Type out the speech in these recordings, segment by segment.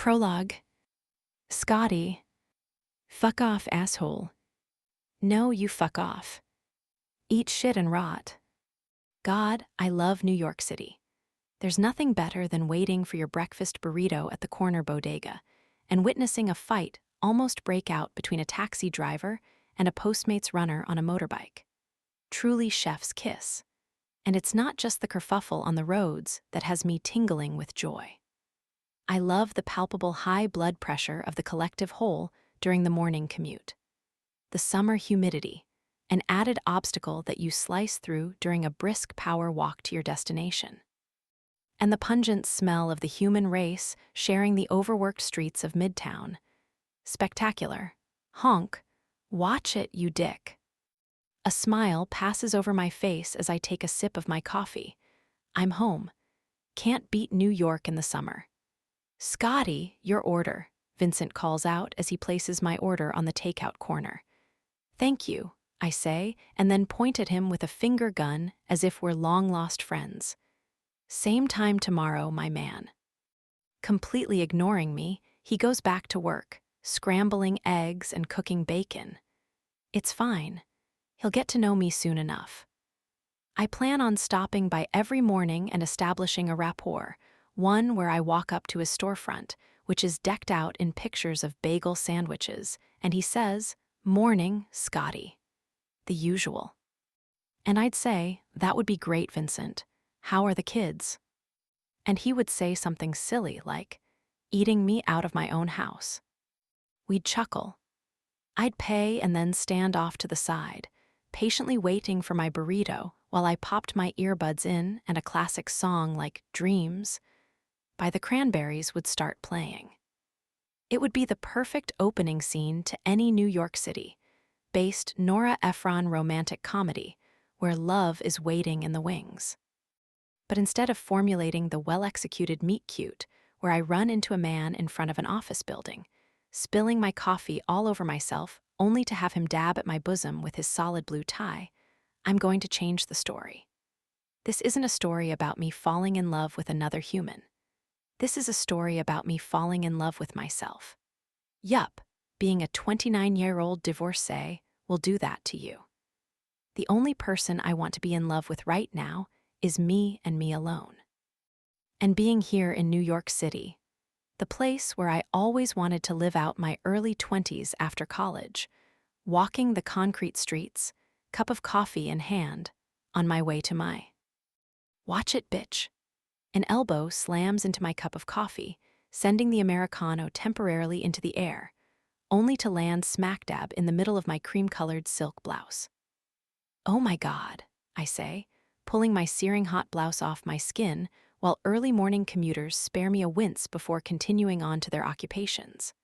Prologue. Scotty. Fuck off, asshole. No, you fuck off. Eat shit and rot. God, I love New York City. There's nothing better than waiting for your breakfast burrito at the corner bodega and witnessing a fight almost break out between a taxi driver and a Postmates runner on a motorbike. Truly chef's kiss. And it's not just the kerfuffle on the roads that has me tingling with joy. I love the palpable high blood pressure of the collective whole during the morning commute. The summer humidity, an added obstacle that you slice through during a brisk power walk to your destination. And the pungent smell of the human race sharing the overworked streets of Midtown. Spectacular. Honk. Watch it, you dick. A smile passes over my face as I take a sip of my coffee. I'm home. Can't beat New York in the summer. Scotty, your order, Vincent calls out as he places my order on the takeout corner. Thank you, I say, and then point at him with a finger gun as if we're long-lost friends. Same time tomorrow, my man. Completely ignoring me, he goes back to work, scrambling eggs and cooking bacon. It's fine. He'll get to know me soon enough. I plan on stopping by every morning and establishing a rapport, one where I walk up to his storefront, which is decked out in pictures of bagel sandwiches, and he says, "Morning, Scotty." The usual. And I'd say, "That would be great, Vincent. How are the kids?" And he would say something silly like, "Eating me out of my own house." We'd chuckle. I'd pay and then stand off to the side, patiently waiting for my burrito while I popped my earbuds in and a classic song like Dreams by the Cranberries would start playing. It would be the perfect opening scene to any New York City-based Nora Ephron romantic comedy where love is waiting in the wings. But instead of formulating the well-executed meet-cute where I run into a man in front of an office building, spilling my coffee all over myself only to have him dab at my bosom with his solid blue tie, I'm going to change the story. This isn't a story about me falling in love with another human. This is a story about me falling in love with myself. Yup, being a 29-year-old divorcee will do that to you. The only person I want to be in love with right now is me and me alone. And being here in New York City, the place where I always wanted to live out my early 20s after college, walking the concrete streets, cup of coffee in hand, on my way to my. Watch it, bitch. An elbow slams into my cup of coffee, sending the Americano temporarily into the air, only to land smack dab in the middle of my cream-colored silk blouse. Oh my God, I say, pulling my searing hot blouse off my skin while early morning commuters spare me a wince before continuing on to their occupations.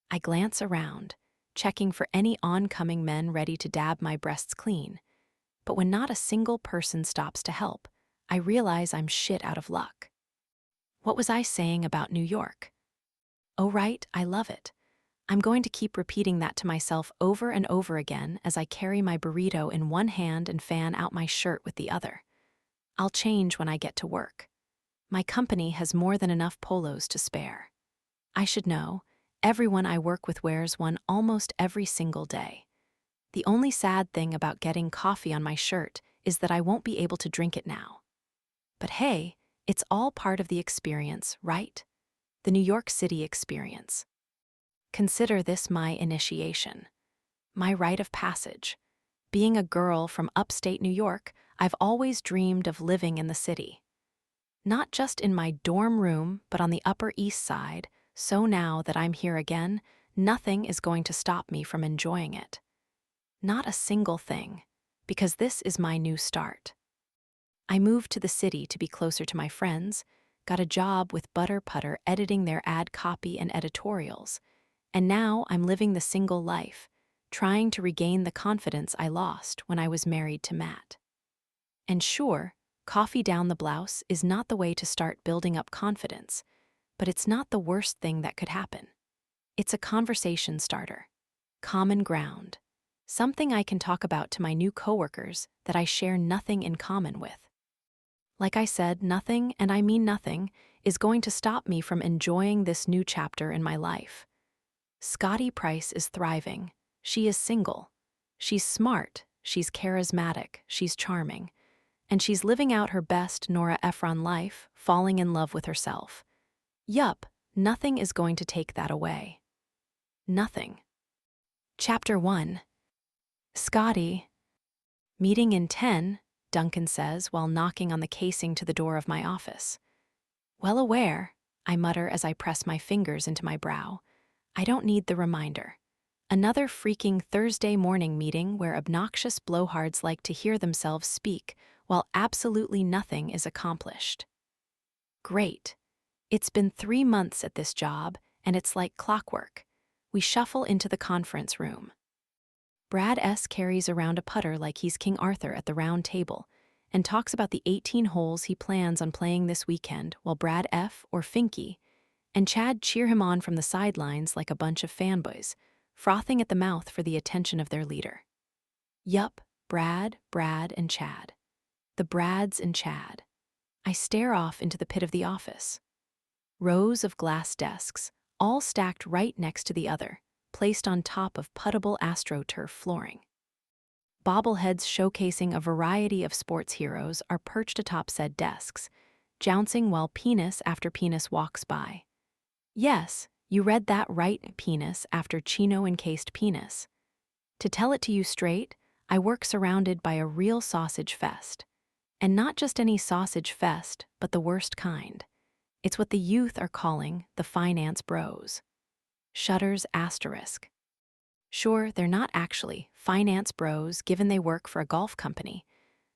I glance around, checking for any oncoming men ready to dab my breasts clean, but when not a single person stops to help, I realize I'm shit out of luck. What was I saying about New York? Oh right, I love it. I'm going to keep repeating that to myself over and over again as I carry my burrito in one hand and fan out my shirt with the other. I'll change when I get to work. My company has more than enough polos to spare. I should know, everyone I work with wears one almost every single day. The only sad thing about getting coffee on my shirt is that I won't be able to drink it now. But hey, it's all part of the experience, right? The New York City experience. Consider this my initiation, my rite of passage. Being a girl from upstate New York, I've always dreamed of living in the city. Not just in my dorm room, but on the Upper East Side, so now that I'm here again, nothing is going to stop me from enjoying it. Not a single thing, because this is my new start. I moved to the city to be closer to my friends, got a job with Butter Putter editing their ad copy and editorials, and now I'm living the single life, trying to regain the confidence I lost when I was married to Matt. And sure, coffee down the blouse is not the way to start building up confidence, but it's not the worst thing that could happen. It's a conversation starter, common ground, something I can talk about to my new coworkers that I share nothing in common with. Like I said, nothing, and I mean nothing, is going to stop me from enjoying this new chapter in my life. Scotty Price is thriving. She is single. She's smart, she's charismatic, she's charming. And she's living out her best Nora Ephron life, falling in love with herself. Yup, nothing is going to take that away. Nothing. Chapter 1. Scotty. Meeting in 10, Duncan says while knocking on the casing to the door of my office. Well aware, I mutter as I press my fingers into my brow. I don't need the reminder. Another freaking Thursday morning meeting where obnoxious blowhards like to hear themselves speak while absolutely nothing is accomplished. Great. It's been 3 months at this job, and it's like clockwork. We shuffle into the conference room. Brad S. carries around a putter like he's King Arthur at the round table and talks about the 18 holes he plans on playing this weekend while Brad F. or Finky and Chad cheer him on from the sidelines like a bunch of fanboys, frothing at the mouth for the attention of their leader. Yup, Brad, and Chad. The Brads and Chad. I stare off into the pit of the office. Rows of glass desks, all stacked right next to the other, placed on top of puttable AstroTurf flooring. Bobbleheads showcasing a variety of sports heroes are perched atop said desks, jouncing while penis after penis walks by. Yes, you read that right, penis after chino-encased penis. To tell it to you straight, I work surrounded by a real sausage fest. And not just any sausage fest, but the worst kind. It's what the youth are calling the finance bros. Shutters asterisk. Sure, they're not actually finance bros given they work for a golf company,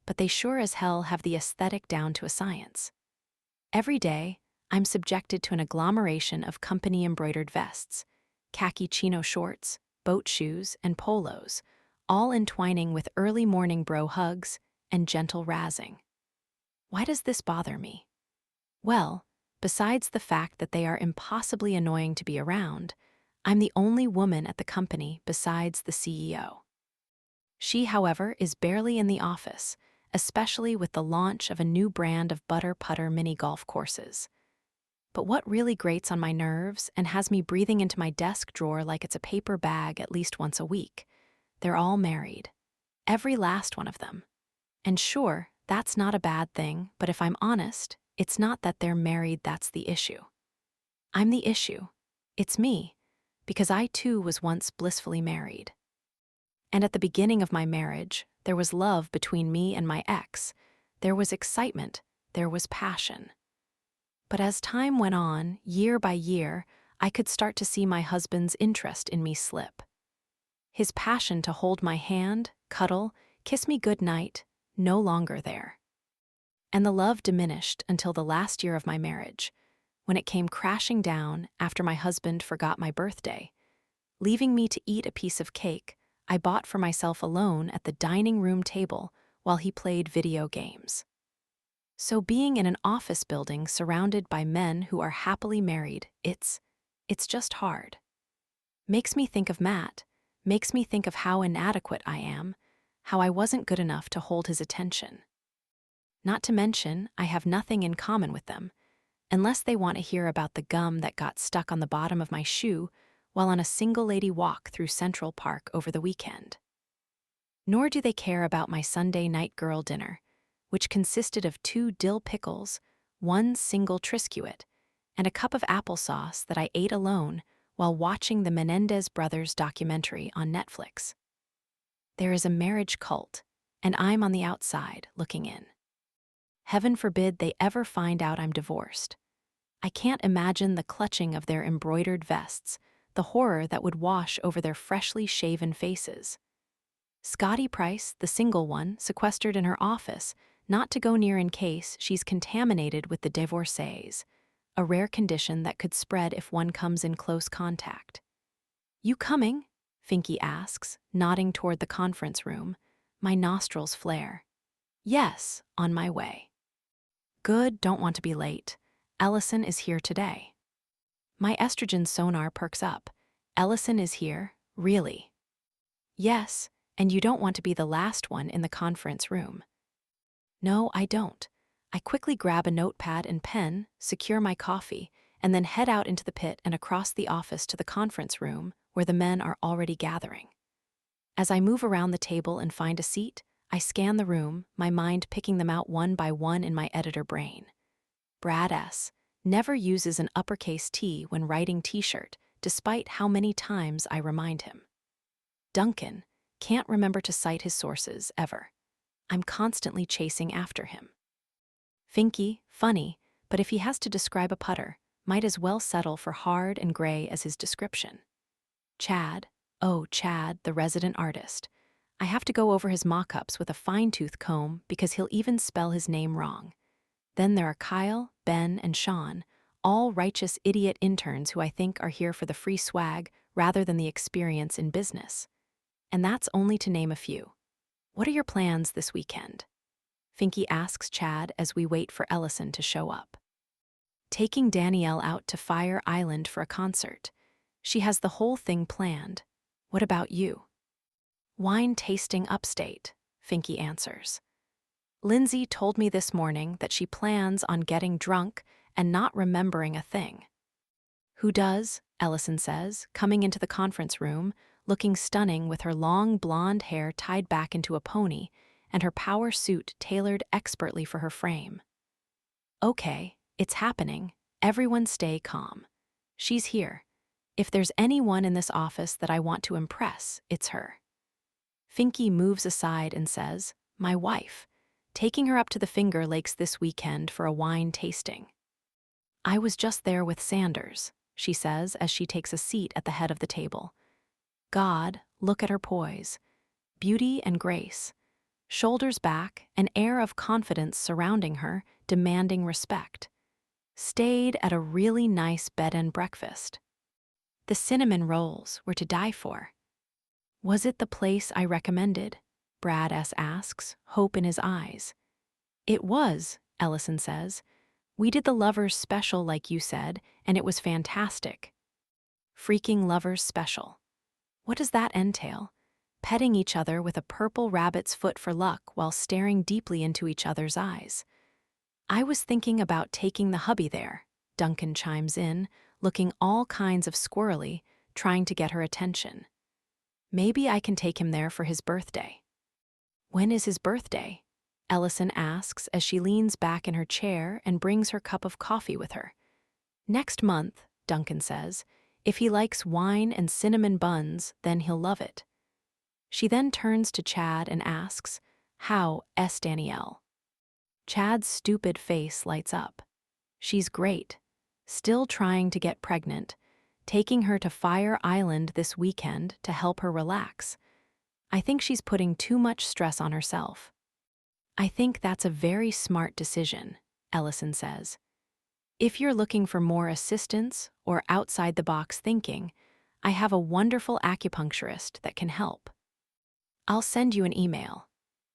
but they sure as hell have the aesthetic down to a science. Every day, I'm subjected to an agglomeration of company-embroidered vests, khaki chino shorts, boat shoes, and polos, all entwining with early morning bro hugs and gentle razzing. Why does this bother me? Well, besides the fact that they are impossibly annoying to be around, I'm the only woman at the company besides the CEO. She, however, is barely in the office, especially with the launch of a new brand of butter putter mini golf courses. But what really grates on my nerves and has me breathing into my desk drawer like it's a paper bag at least once a week, they're all married. Every last one of them. And sure, that's not a bad thing, but if I'm honest, it's not that they're married that's the issue. I'm the issue. It's me, because I too was once blissfully married. And at the beginning of my marriage, there was love between me and my ex. There was excitement. There was passion. But as time went on, year by year, I could start to see my husband's interest in me slip. His passion to hold my hand, cuddle, kiss me good night, no longer there. And the love diminished until the last year of my marriage, when it came crashing down after my husband forgot my birthday, leaving me to eat a piece of cake I bought for myself alone at the dining room table while he played video games. So being in an office building surrounded by men who are happily married, it's just hard. Makes me think of Matt, makes me think of how inadequate I am, how I wasn't good enough to hold his attention. Not to mention, I have nothing in common with them, unless they want to hear about the gum that got stuck on the bottom of my shoe while on a single-lady walk through Central Park over the weekend. Nor do they care about my Sunday night girl dinner, which consisted of 2 dill pickles, 1 single Triscuit, and a cup of applesauce that I ate alone while watching the Menendez brothers documentary on Netflix. There is a marriage cult, and I'm on the outside looking in. Heaven forbid they ever find out I'm divorced. I can't imagine the clutching of their embroidered vests, the horror that would wash over their freshly shaven faces. Scotty Price, the single one, sequestered in her office, not to go near in case she's contaminated with the divorcees, a rare condition that could spread if one comes in close contact. You coming? Finky asks, nodding toward the conference room. My nostrils flare. Yes, on my way. Good, don't want to be late. Ellison is here today. My estrogen sonar perks up. Ellison is here, really? Yes, and you don't want to be the last one in the conference room. No, I don't. I quickly grab a notepad and pen, secure my coffee, and then head out into the pit and across the office to the conference room where the men are already gathering. As I move around the table and find a seat, I scan the room, my mind picking them out one by one in my editor brain. Brad S. never uses an uppercase T when writing T-shirt, despite how many times I remind him. Duncan can't remember to cite his sources, ever. I'm constantly chasing after him. Finky, funny, but if he has to describe a putter, might as well settle for hard and gray as his description. Chad, oh Chad, the resident artist. I have to go over his mock-ups with a fine-tooth comb because he'll even spell his name wrong. Then there are Kyle, Ben, and Sean, all righteous idiot interns who I think are here for the free swag rather than the experience in business. And that's only to name a few. What are your plans this weekend? Finky asks Chad as we wait for Ellison to show up. Taking Danielle out to Fire Island for a concert. She has the whole thing planned. What about you? Wine tasting upstate, Finky answers. Lindsay told me this morning that she plans on getting drunk and not remembering a thing. Who does? Ellison says, coming into the conference room, looking stunning with her long blonde hair tied back into a pony and her power suit tailored expertly for her frame. Okay, it's happening. Everyone stay calm. She's here. If there's anyone in this office that I want to impress, it's her. Finky moves aside and says, my wife, taking her up to the Finger Lakes this weekend for a wine tasting. I was just there with Sanders, she says as she takes a seat at the head of the table. God, look at her poise. Beauty and grace. Shoulders back, an air of confidence surrounding her, demanding respect. Stayed at a really nice bed and breakfast. The cinnamon rolls were to die for. Was it the place I recommended? Brad S. asks, hope in his eyes. It was, Ellison says. We did the Lovers Special like you said, and it was fantastic. Freaking Lovers Special. What does that entail? Petting each other with a purple rabbit's foot for luck while staring deeply into each other's eyes. I was thinking about taking the hubby there, Duncan chimes in, looking all kinds of squirrely, trying to get her attention. Maybe I can take him there for his birthday. When is his birthday? Ellison asks as she leans back in her chair and brings her cup of coffee with her. Next month, Duncan says. If he likes wine and cinnamon buns, then he'll love it. She then turns to Chad and asks, how is Danielle? Chad's stupid face lights up. She's great. Still trying to get pregnant, taking her to Fire Island this weekend to help her relax. I think she's putting too much stress on herself. I think that's a very smart decision, Ellison says. If you're looking for more assistance or outside-the-box thinking, I have a wonderful acupuncturist that can help. I'll send you an email.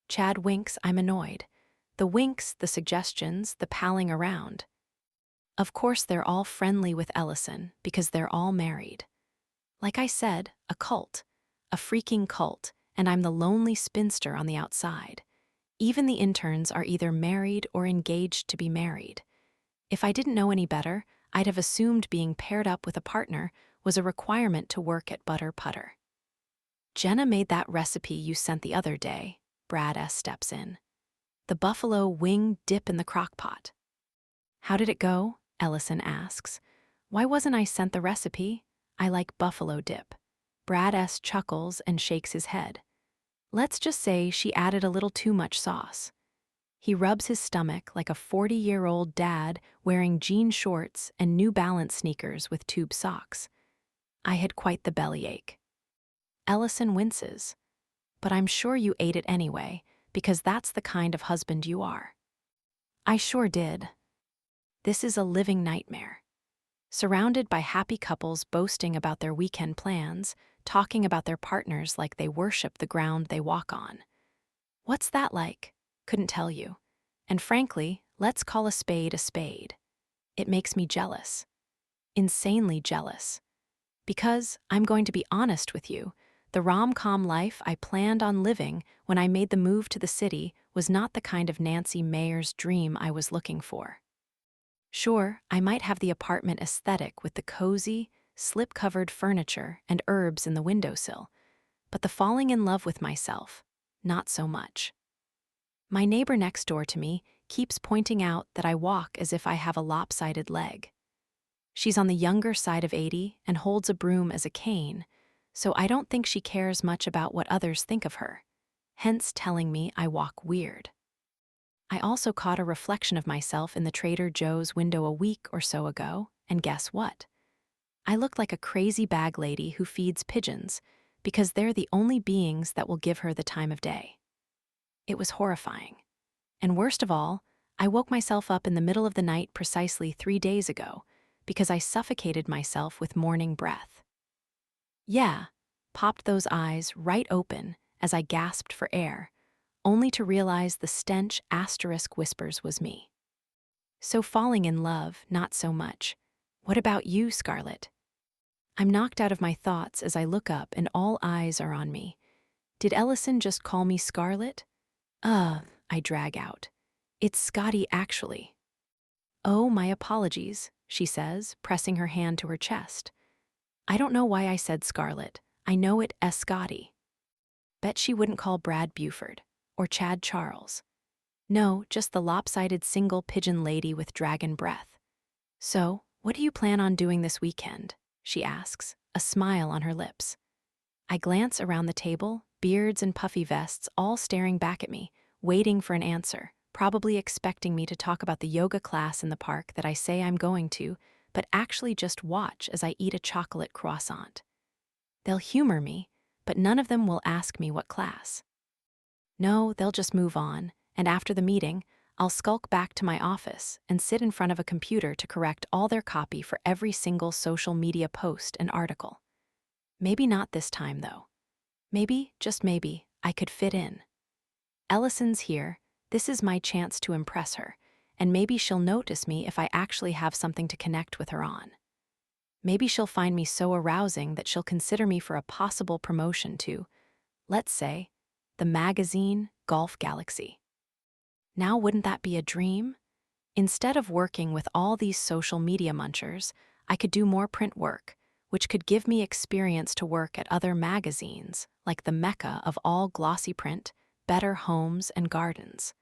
Chad winks, I'm annoyed. The winks, the suggestions, the palling around. Of course they're all friendly with Ellison because they're all married. Like I said, a cult. A freaking cult, and I'm the lonely spinster on the outside. Even the interns are either married or engaged to be married. If I didn't know any better, I'd have assumed being paired up with a partner was a requirement to work at Butter Putter. Jenna made that recipe you sent the other day, Brad S. steps in. The buffalo wing dip in the crock pot. How did it go? Ellison asks. Why wasn't I sent the recipe? I like buffalo dip. Brad S. chuckles and shakes his head. Let's just say she added a little too much sauce. He rubs his stomach like a 40-year-old dad wearing jean shorts and New Balance sneakers with tube socks. I had quite the bellyache. Ellison winces. But I'm sure you ate it anyway, because that's the kind of husband you are. I sure did. This is a living nightmare. Surrounded by happy couples boasting about their weekend plans, talking about their partners like they worship the ground they walk on. What's that like? Couldn't tell you. And frankly, let's call a spade a spade. It makes me jealous. Insanely jealous. Because, I'm going to be honest with you, The rom-com life I planned on living when I made the move to the city was not the kind of Nancy Meyer's dream I was looking for. Sure, I might have the apartment aesthetic with the cozy, slip-covered furniture and herbs in the windowsill, but the falling in love with myself, not so much. My neighbor next door to me keeps pointing out that I walk as if I have a lopsided leg. She's on the younger side of 80 and holds a broom as a cane, so I don't think she cares much about what others think of her, hence telling me I walk weird. I also caught a reflection of myself in the Trader Joe's window a week or so ago, and guess what? I look like a crazy bag lady who feeds pigeons, because they're the only beings that will give her the time of day. It was horrifying. And worst of all, I woke myself up in the middle of the night precisely 3 days ago, because I suffocated myself with morning breath. Yeah, popped those eyes right open as I gasped for air, only to realize the stench asterisk whispers was me. So falling in love, not so much. What about you, Scarlett? I'm knocked out of my thoughts as I look up and all eyes are on me. Did Ellison just call me Scarlett? I drag out. It's Scotty, actually. Oh, my apologies, she says, pressing her hand to her chest. I don't know why I said Scarlett. I know it as Scotty. Bet she wouldn't call Brad Buford. Or Chad Charles. No, just the lopsided single pigeon lady with dragon breath. So, what do you plan on doing this weekend? She asks, a smile on her lips. I glance around the table, beards and puffy vests all staring back at me, waiting for an answer, probably expecting me to talk about the yoga class in the park that I say I'm going to, but actually just watch as I eat a chocolate croissant. They'll humor me, but none of them will ask me what class. No, they'll just move on, and after the meeting, I'll skulk back to my office and sit in front of a computer to correct all their copy for every single social media post and article. Maybe not this time, though. Maybe, just maybe, I could fit in. Ellison's here, this is my chance to impress her, and maybe she'll notice me if I actually have something to connect with her on. Maybe she'll find me so arousing that she'll consider me for a possible promotion to, let's say, the magazine Golf Galaxy. Now wouldn't that be a dream? Instead of working with all these social media munchers, I could do more print work, which could give me experience to work at other magazines, like the mecca of all glossy print, Better Homes and Gardens.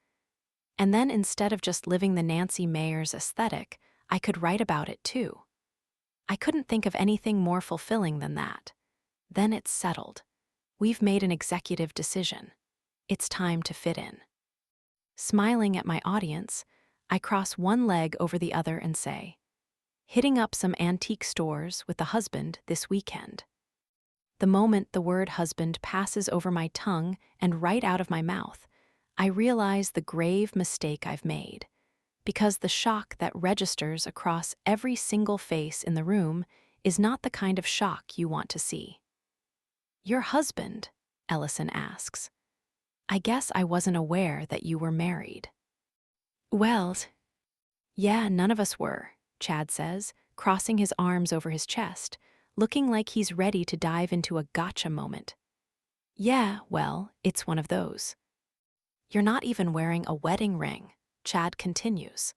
And then instead of just living the Nancy Meyer's aesthetic, I could write about it too. I couldn't think of anything more fulfilling than that. Then it's settled. We've made an executive decision. It's time to fit in. Smiling at my audience, I cross one leg over the other and say, hitting up some antique stores with the husband this weekend. The moment the word husband passes over my tongue and right out of my mouth, I realize the grave mistake I've made, because the shock that registers across every single face in the room is not the kind of shock you want to see. Your husband? Ellison asks. I guess I wasn't aware that you were married. Well, yeah, none of us were, Chad says, crossing his arms over his chest, looking like he's ready to dive into a gotcha moment. Yeah, well, it's one of those. You're not even wearing a wedding ring, Chad continues.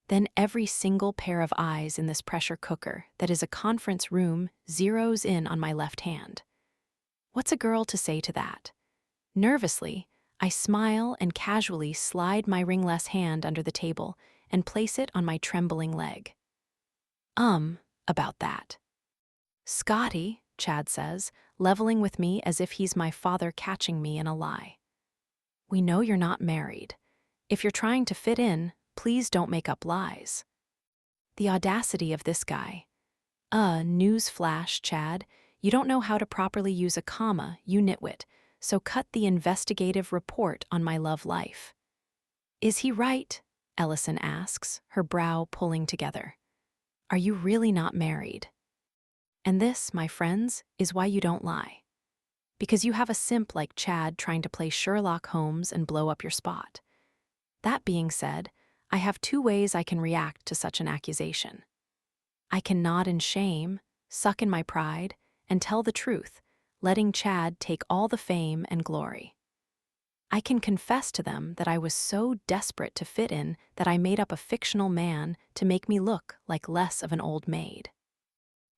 Then every single pair of eyes in this pressure cooker that is a conference room zeroes in on my left hand. What's a girl to say to that? Nervously, I smile and casually slide my ringless hand under the table and place it on my trembling leg. About that. Scotty, Chad says, leveling with me as if he's my father catching me in a lie. We know you're not married. If you're trying to fit in, please don't make up lies. The audacity of this guy. Newsflash, Chad. You don't know how to properly use a comma, you nitwit, so cut the investigative report on my love life. Is he right? Ellison asks, her brow pulling together. Are you really not married? And this, my friends, is why you don't lie. Because you have a simp like Chad trying to play Sherlock Holmes and blow up your spot. That being said, I have 2 ways I can react to such an accusation. I can nod in shame, suck in my pride, and tell the truth, letting Chad take all the fame and glory. I can confess to them that I was so desperate to fit in that I made up a fictional man to make me look like less of an old maid.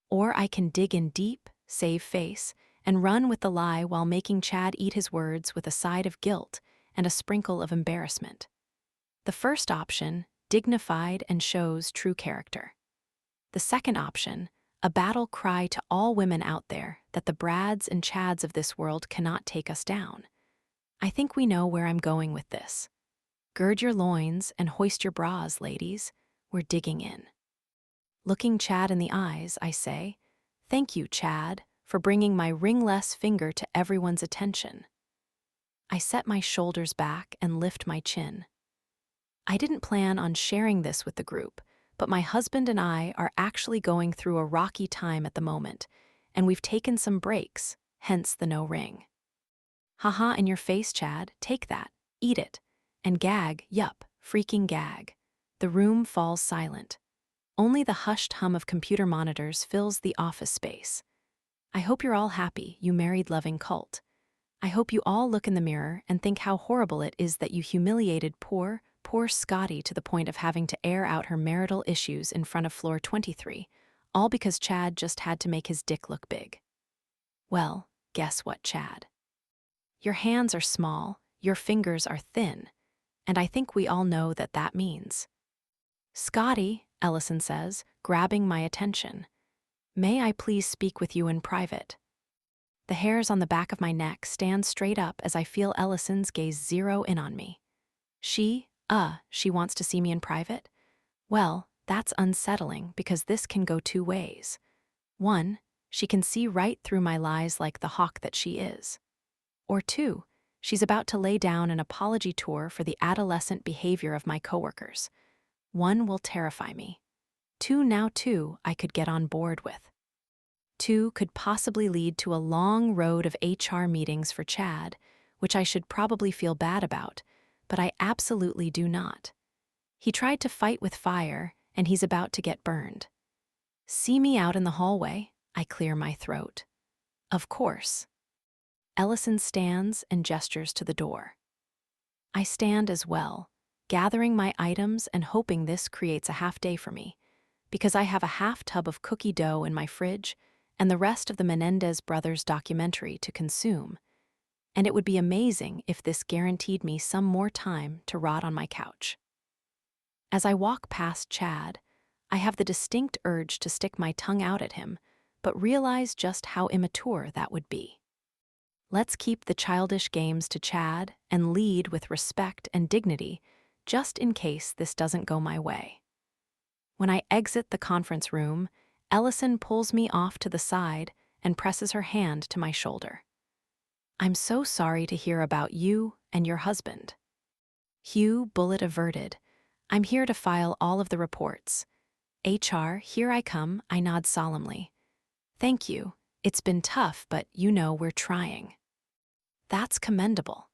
Or I can dig in deep, save face, and run with the lie while making Chad eat his words with a side of guilt and a sprinkle of embarrassment. The first option, dignified and shows true character. The second option, a battle cry to all women out there that the Brads and Chads of this world cannot take us down. I think we know where I'm going with this. Gird your loins and hoist your bras, ladies. We're digging in. Looking Chad in the eyes, I say, "Thank you, Chad, for bringing my ringless finger to everyone's attention." I set my shoulders back and lift my chin. I didn't plan on sharing this with the group, but my husband and I are actually going through a rocky time at the moment, and we've taken some breaks, hence the no ring. Haha, in your face, Chad, take that, eat it, and gag, yup, freaking gag. The room falls silent. Only the hushed hum of computer monitors fills the office space. I hope you're all happy, you married-loving cult. I hope you all look in the mirror and think how horrible it is that you humiliated poor Scotty to the point of having to air out her marital issues in front of floor 23, all because Chad just had to make his dick look big. Well, guess what, Chad? Your hands are small, your fingers are thin, and I think we all know that that means. Scotty, Ellison says, grabbing my attention. May I please speak with you in private? The hairs on the back of my neck stand straight up as I feel Ellison's gaze zero in on me. She wants to see me in private? Well, that's unsettling because this can go two ways. One, she can see right through my lies like the hawk that she is. Or two, she's about to lay down an apology tour for the adolescent behavior of my coworkers. One will terrify me. Two I could get on board with. Two could possibly lead to a long road of HR meetings for Chad, which I should probably feel bad about, but I absolutely do not. He tried to fight with fire, and he's about to get burned. See me out in the hallway? I clear my throat. Of course. Ellison stands and gestures to the door. I stand as well, gathering my items and hoping this creates a half day for me, because I have a half tub of cookie dough in my fridge and the rest of the Menendez brothers documentary to consume, and it would be amazing if this guaranteed me some more time to rot on my couch. As I walk past Chad, I have the distinct urge to stick my tongue out at him, but realize just how immature that would be. Let's keep the childish games to Chad and lead with respect and dignity, just in case this doesn't go my way. When I exit the conference room, Ellison pulls me off to the side and presses her hand to my shoulder. I'm so sorry to hear about you and your husband. Hugh, bullet averted. I'm here to file all of the reports. HR, here I come, I nod solemnly. Thank you. It's been tough, but you know we're trying. That's commendable.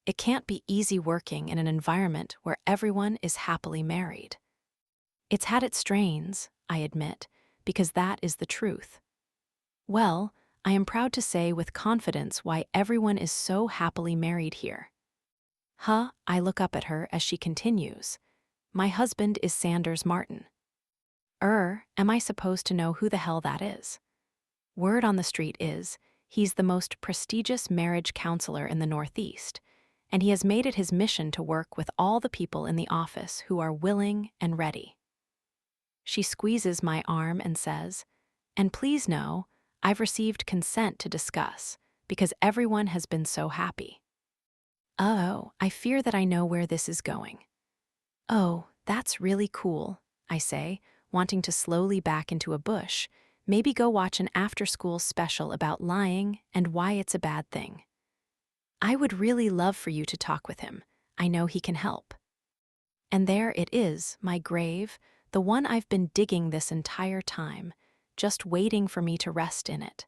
It can't be easy working in an environment where everyone is happily married. It's had its strains, I admit, because that is the truth. Well, I am proud to say with confidence why everyone is so happily married here. I look up at her as she continues. My husband is Sanders Martin. Am I supposed to know who the hell that is? Word on the street is, he's the most prestigious marriage counselor in the Northeast, and he has made it his mission to work with all the people in the office who are willing and ready. She squeezes my arm and says, and please know, I've received consent to discuss, because everyone has been so happy. Oh, I fear that I know where this is going. Oh, that's really cool, I say, wanting to slowly back into a bush, maybe go watch an after-school special about lying and why it's a bad thing. I would really love for you to talk with him. I know he can help. And there it is, my grave, the one I've been digging this entire time, just waiting for me to rest in it.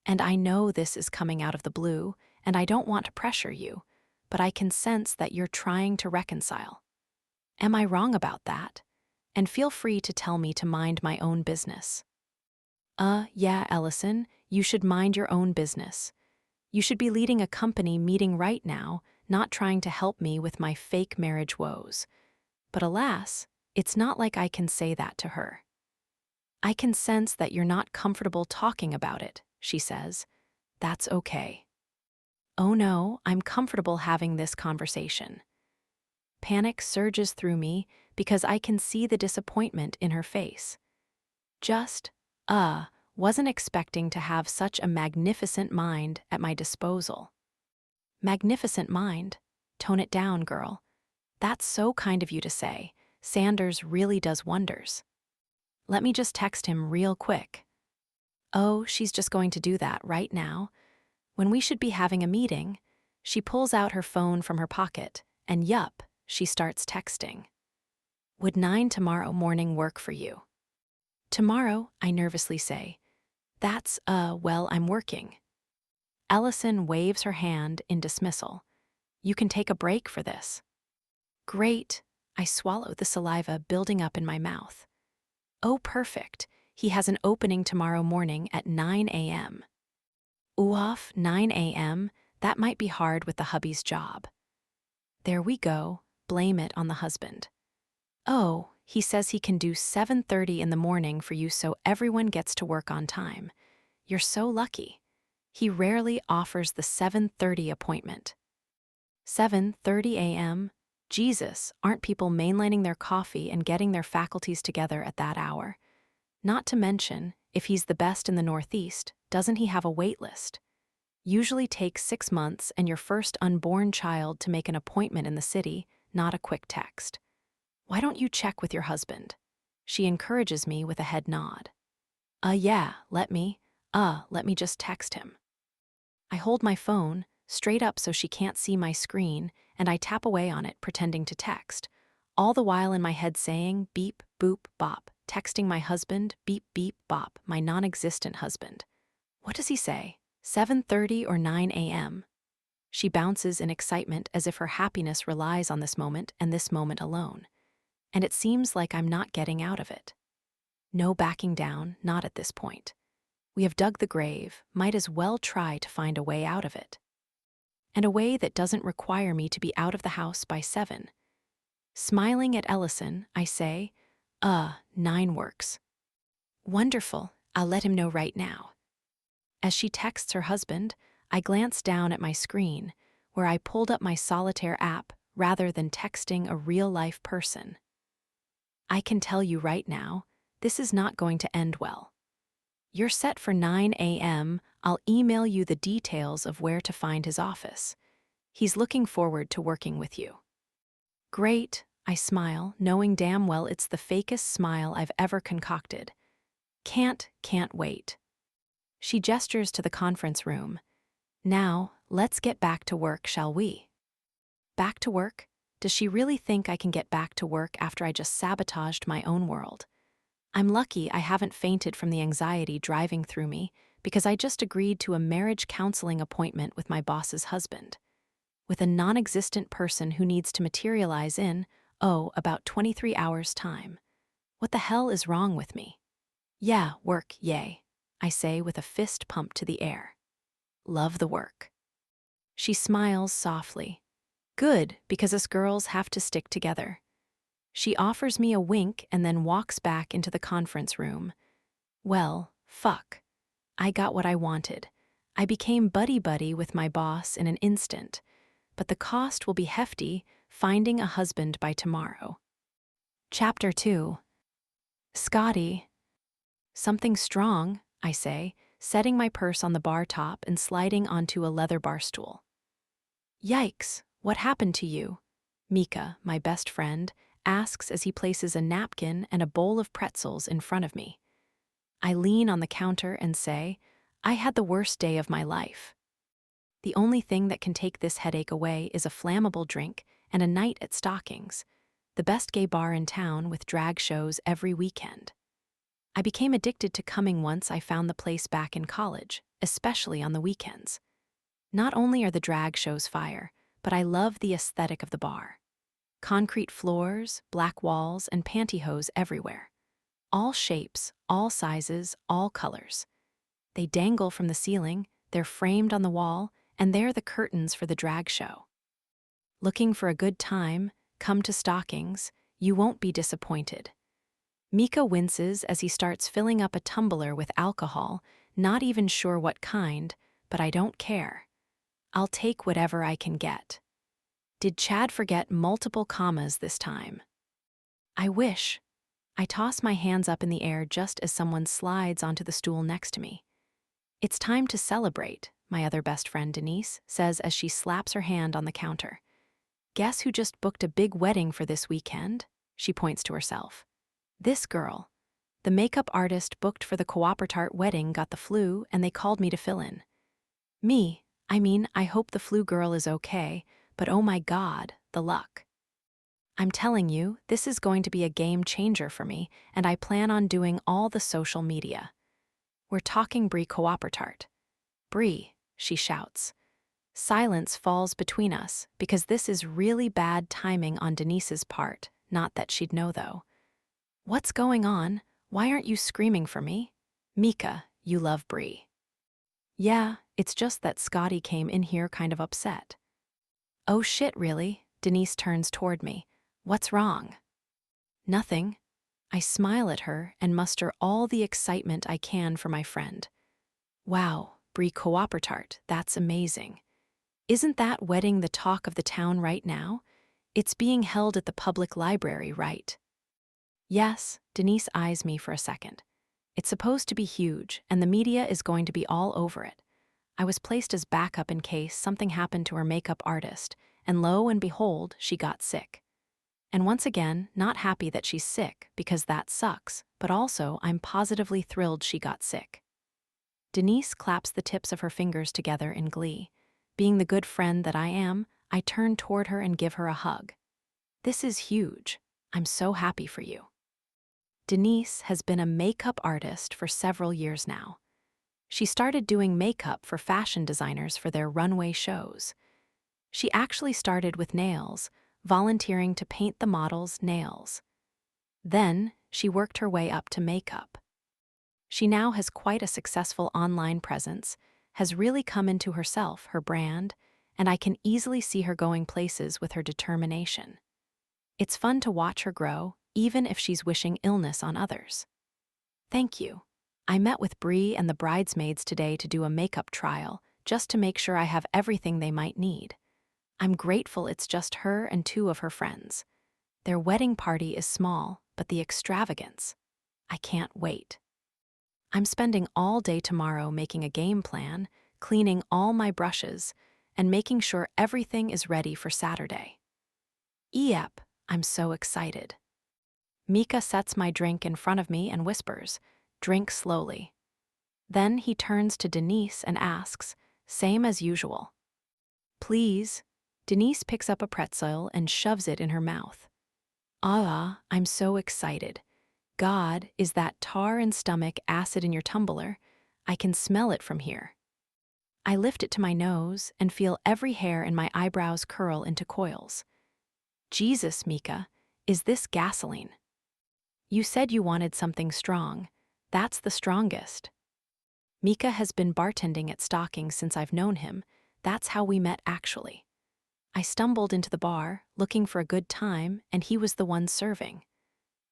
And I know this is coming out of the blue, and I don't want to pressure you, but I can sense that you're trying to reconcile. Am I wrong about that? And feel free to tell me to mind my own business. Yeah, Ellison, you should mind your own business. You should be leading a company meeting right now, not trying to help me with my fake marriage woes. But alas, it's not like I can say that to her. I can sense that you're not comfortable talking about it, she says. That's okay. Oh no, I'm comfortable having this conversation. Panic surges through me because I can see the disappointment in her face. Just, wasn't expecting to have such a magnificent mind at my disposal. Magnificent mind? Tone it down, girl. That's so kind of you to say. Sanders really does wonders. Let me just text him real quick. Oh, she's just going to do that right now. When we should be having a meeting, she pulls out her phone from her pocket, and yup, she starts texting. Would 9 tomorrow morning work for you? Tomorrow, I nervously say. That's, well, I'm working. Ellison waves her hand in dismissal. You can take a break for this. Great. I swallow the saliva building up in my mouth. Oh, perfect. He has an opening tomorrow morning at 9 a.m. Oof, 9 a.m., that might be hard with the hubby's job. There we go, blame it on the husband. Oh, he says he can do 7:30 in the morning for you so everyone gets to work on time. You're so lucky. He rarely offers the 7:30 appointment. 7:30 a.m.? Jesus, aren't people mainlining their coffee and getting their faculties together at that hour? Not to mention, if he's the best in the Northeast, doesn't he have a wait list? Usually takes 6 months and your first unborn child to make an appointment in the city, not a quick text. Why don't you check with your husband? She encourages me with a head nod. Yeah, let me just text him. I hold my phone, straight up so she can't see my screen, and I tap away on it pretending to text, all the while in my head saying beep, boop, bop, texting my husband, beep, beep, bop, my non-existent husband. What does he say? 7:30 or 9 a.m.? She bounces in excitement as if her happiness relies on this moment and this moment alone. And it seems like I'm not getting out of it. No backing down, not at this point. We have dug the grave, might as well try to find a way out of it. And a way that doesn't require me to be out of the house by 7. Smiling at Ellison, I say, 9 works. Wonderful, I'll let him know right now. As she texts her husband, I glance down at my screen, where I pulled up my solitaire app rather than texting a real-life person. I can tell you right now, this is not going to end well. You're set for 9 a.m. I'll email you the details of where to find his office. He's looking forward to working with you. Great, I smile, knowing damn well it's the fakest smile I've ever concocted. Can't wait. She gestures to the conference room. Now, let's get back to work, shall we? Back to work? Does she really think I can get back to work after I just sabotaged my own world? I'm lucky I haven't fainted from the anxiety driving through me because I just agreed to a marriage counseling appointment with my boss's husband. With a non-existent person who needs to materialize in, about 23 hours' time. What the hell is wrong with me? Yeah, work, yay, I say with a fist pumped to the air. Love the work. She smiles softly. Good, because us girls have to stick together. She offers me a wink and then walks back into the conference room. Well, fuck. I got what I wanted. I became buddy-buddy with my boss in an instant, but the cost will be hefty finding a husband by tomorrow. Chapter 2. Scotty. Something strong, I say, setting my purse on the bar top and sliding onto a leather bar stool. Yikes, what happened to you? Mika, my best friend, asks as he places a napkin and a bowl of pretzels in front of me. I lean on the counter and say, I had the worst day of my life. The only thing that can take this headache away is a flammable drink and a night at Stockings, the best gay bar in town with drag shows every weekend. I became addicted to coming once I found the place back in college, especially on the weekends. Not only are the drag shows fire, but I love the aesthetic of the bar. Concrete floors, black walls, and pantyhose everywhere. All shapes, all sizes, all colors. They dangle from the ceiling, they're framed on the wall, and they're the curtains for the drag show. Looking for a good time? Come to Stockings. You won't be disappointed. Mika winces as he starts filling up a tumbler with alcohol, not even sure what kind, but I don't care. I'll take whatever I can get. Did Chad forget multiple commas this time? I wish. I toss my hands up in the air just as someone slides onto the stool next to me. It's time to celebrate, my other best friend Denise says as she slaps her hand on the counter. Guess who just booked a big wedding for this weekend? She points to herself. This girl. The makeup artist booked for the Cooppertart wedding got the flu and they called me to fill in. Me, I hope the flu girl is okay, but oh my God, the luck. I'm telling you, this is going to be a game changer for me, and I plan on doing all the social media. We're talking Brie Cooppertart. Brie, she shouts. Silence falls between us because this is really bad timing on Denise's part, not that she'd know though. What's going on? Why aren't you screaming for me? Mika, you love Brie. Yeah, it's just that Scotty came in here kind of upset. Oh shit, really? Denise turns toward me. What's wrong? Nothing. I smile at her and muster all the excitement I can for my friend. Wow, Brie Cooppertart, that's amazing. Isn't that wedding the talk of the town right now? It's being held at the public library, right? Yes, Denise eyes me for a second. It's supposed to be huge, and the media is going to be all over it. I was placed as backup in case something happened to her makeup artist, and lo and behold, she got sick. And once again, not happy that she's sick, because that sucks, but also I'm positively thrilled she got sick. Denise claps the tips of her fingers together in glee. Being the good friend that I am, I turn toward her and give her a hug. This is huge. I'm so happy for you. Denise has been a makeup artist for several years now. She started doing makeup for fashion designers for their runway shows. She actually started with nails, volunteering to paint the models' nails. Then, she worked her way up to makeup. She now has quite a successful online presence, has really come into herself, her brand, and I can easily see her going places with her determination. It's fun to watch her grow, even if she's wishing illness on others. Thank you. I met with Brie and the bridesmaids today to do a makeup trial, just to make sure I have everything they might need. I'm grateful it's just her and two of her friends. Their wedding party is small, but the extravagance. I can't wait. I'm spending all day tomorrow making a game plan, cleaning all my brushes, and making sure everything is ready for Saturday. Yep, I'm so excited. Mika sets my drink in front of me and whispers, "Drink slowly." Then he turns to Denise and asks, same as usual. Please. Denise picks up a pretzel and shoves it in her mouth. Ah, I'm so excited. God, is that tar and stomach acid in your tumbler? I can smell it from here. I lift it to my nose and feel every hair in my eyebrows curl into coils. Jesus, Mika, is this gasoline? You said you wanted something strong. That's the strongest. Mika has been bartending at Stockings since I've known him. That's how we met, actually. I stumbled into the bar, looking for a good time, and he was the one serving.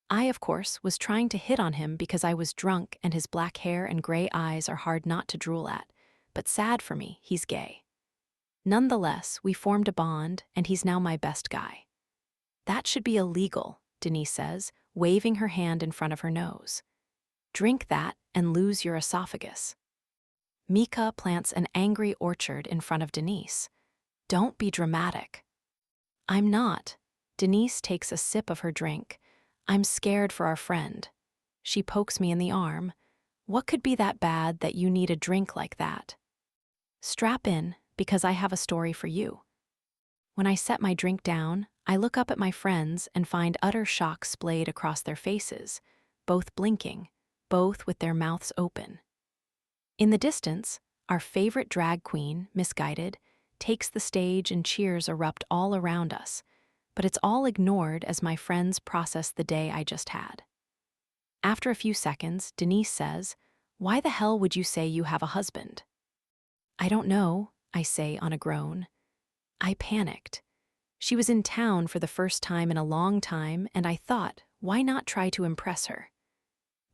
I, of course, was trying to hit on him because I was drunk and his black hair and gray eyes are hard not to drool at, but sad for me, he's gay. Nonetheless, we formed a bond, and he's now my best guy. That should be illegal, Denise says, waving her hand in front of her nose. Drink that and lose your esophagus. Mika plants an angry orchard in front of Denise. Don't be dramatic. I'm not. Denise takes a sip of her drink. I'm scared for our friend. She pokes me in the arm. What could be that bad that you need a drink like that? Strap in, because I have a story for you. When I set my drink down, I look up at my friends and find utter shock splayed across their faces, both blinking, both with their mouths open. In the distance, our favorite drag queen, Misguided, takes the stage and cheers erupt all around us, but it's all ignored as my friends process the day I just had. After a few seconds, Denise says, "Why the hell would you say you have a husband?" "I don't know," I say on a groan. I panicked. She was in town for the first time in a long time, and I thought, why not try to impress her?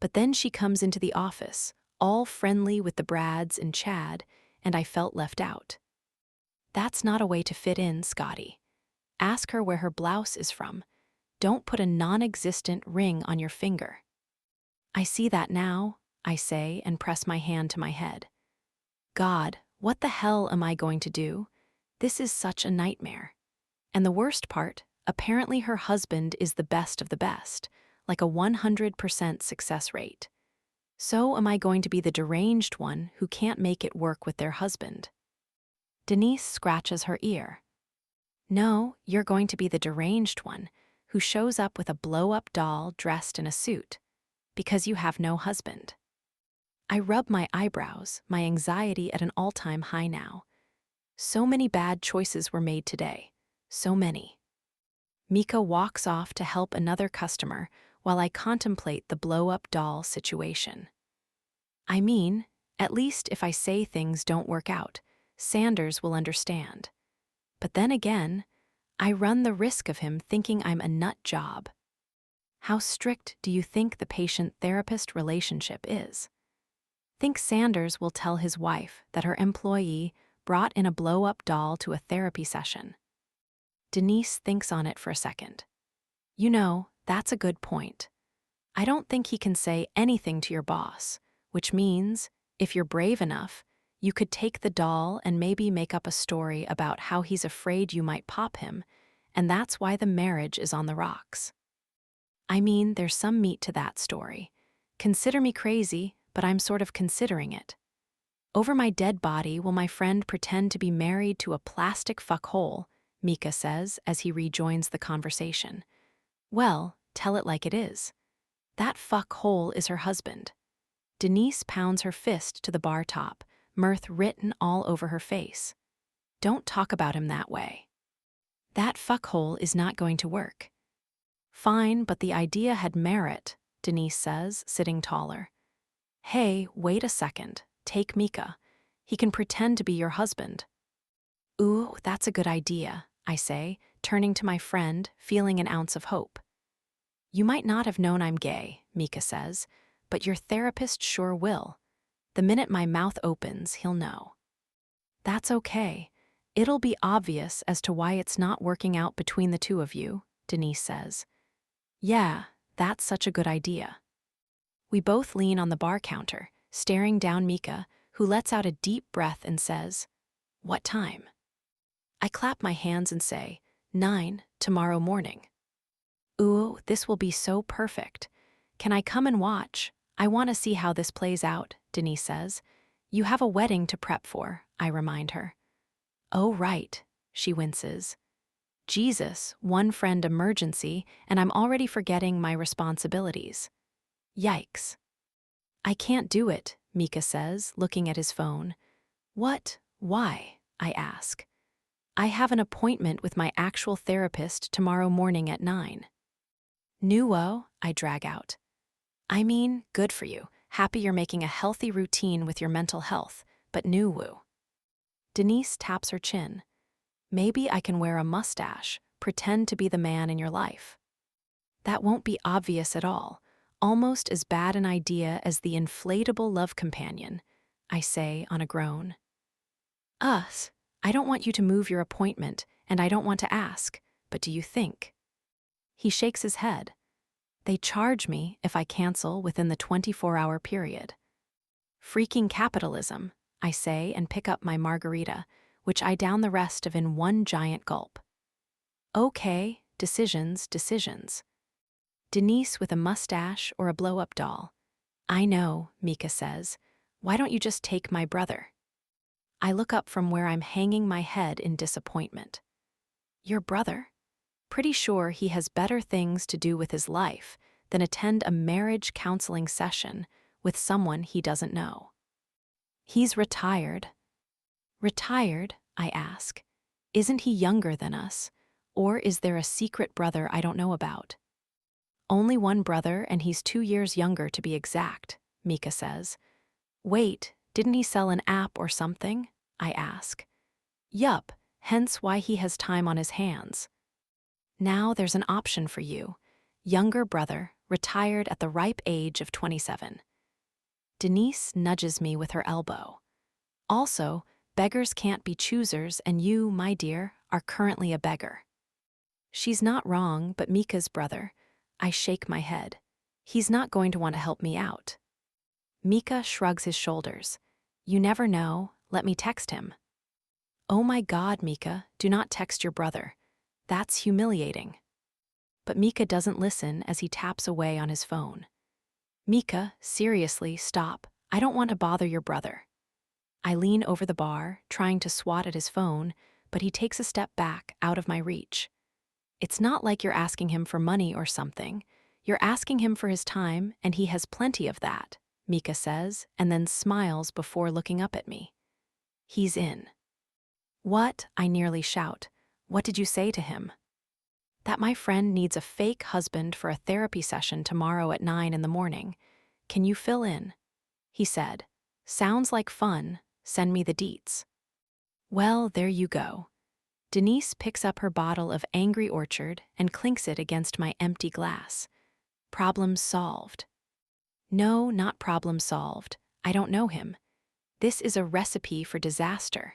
But then she comes into the office, all friendly with the Brads and Chad, and I felt left out. That's not a way to fit in, Scotty. Ask her where her blouse is from. Don't put a non-existent ring on your finger. "I see that now," I say and press my hand to my head. God, what the hell am I going to do? This is such a nightmare. And the worst part, apparently her husband is the best of the best, like a 100% success rate. So am I going to be the deranged one who can't make it work with their husband? Denise scratches her ear. "No, you're going to be the deranged one who shows up with a blow-up doll dressed in a suit, because you have no husband." I rub my eyebrows, my anxiety at an all-time high now. So many bad choices were made today. So many. Mika walks off to help another customer while I contemplate the blow-up doll situation. I mean, at least if I say things don't work out, Sanders will understand. But then again, I run the risk of him thinking I'm a nut job. How strict do you think the patient-therapist relationship is? Think Sanders will tell his wife that her employee brought in a blow-up doll to a therapy session? Denise thinks on it for a second. "You know, that's a good point. I don't think he can say anything to your boss, which means, if you're brave enough, you could take the doll and maybe make up a story about how he's afraid you might pop him, and that's why the marriage is on the rocks." I mean, there's some meat to that story. Consider me crazy, but I'm sort of considering it. "Over my dead body will my friend pretend to be married to a plastic fuckhole," Mika says as he rejoins the conversation. "Well, tell it like it is. That fuckhole is her husband." Denise pounds her fist to the bar top, mirth written all over her face. "Don't talk about him that way. That fuckhole is not going to work." "Fine, but the idea had merit," Denise says, sitting taller. "Hey, wait a second. Take Mika. He can pretend to be your husband." "Ooh, that's a good idea," I say, turning to my friend, feeling an ounce of hope. "You might not have known I'm gay," Mika says, "but your therapist sure will. The minute my mouth opens, he'll know." "That's okay. It'll be obvious as to why it's not working out between the two of you," Denise says. "Yeah, that's such a good idea." We both lean on the bar counter, staring down Mika, who lets out a deep breath and says, "What time?" I clap my hands and say, 9 tomorrow morning." "Ooh, this will be so perfect. Can I come and watch? I want to see how this plays out," Denise says. "You have a wedding to prep for," I remind her. "Oh, right," she winces. Jesus, one friend emergency, and I'm already forgetting my responsibilities. Yikes. "I can't do it," Mika says, looking at his phone. "What? Why?" I ask. "I have an appointment with my actual therapist tomorrow morning at 9. "Nuo," I drag out. "I mean, good for you. Happy you're making a healthy routine with your mental health, but nuwu." Denise taps her chin. "Maybe I can wear a mustache, pretend to be the man in your life." "That won't be obvious at all. Almost as bad an idea as the inflatable love companion," I say on a groan. "Us, I don't want you to move your appointment, and I don't want to ask, but do you think?" He shakes his head. "They charge me if I cancel within the 24-hour period." "Freaking capitalism," I say and pick up my margarita, which I down the rest of in one giant gulp. "Okay, decisions, decisions." Denise with a mustache or a blow-up doll. "I know," Mika says. "Why don't you just take my brother?" I look up from where I'm hanging my head in disappointment. "Your brother? Pretty sure he has better things to do with his life than attend a marriage counseling session with someone he doesn't know." "He's retired." "Retired?" I ask. "Isn't he younger than us? Or is there a secret brother I don't know about?" Only one brother, and he's 2 years younger to be exact, Mika says. Wait, didn't he sell an app or something? I ask. Yup, hence why he has time on his hands. Now there's an option for you. Younger brother, retired at the ripe age of 27. Denise nudges me with her elbow. Also, beggars can't be choosers, and you, my dear, are currently a beggar. She's not wrong, but Mika's brother. I shake my head. He's not going to want to help me out. Mika shrugs his shoulders. You never know, let me text him. Oh my God, Mika, do not text your brother. That's humiliating. But Mika doesn't listen as he taps away on his phone. Mika, seriously, stop. I don't want to bother your brother. I lean over the bar, trying to swat at his phone, but he takes a step back, out of my reach. It's not like you're asking him for money or something. You're asking him for his time, and he has plenty of that, Mika says, and then smiles before looking up at me. He's in. What? I nearly shout. What did you say to him? That my friend needs a fake husband for a therapy session tomorrow at 9 in the morning. Can you fill in? He said. Sounds like fun. Send me the deets. Well, there you go. Denise picks up her bottle of Angry Orchard and clinks it against my empty glass. Problem solved. No, not problem solved. I don't know him. This is a recipe for disaster.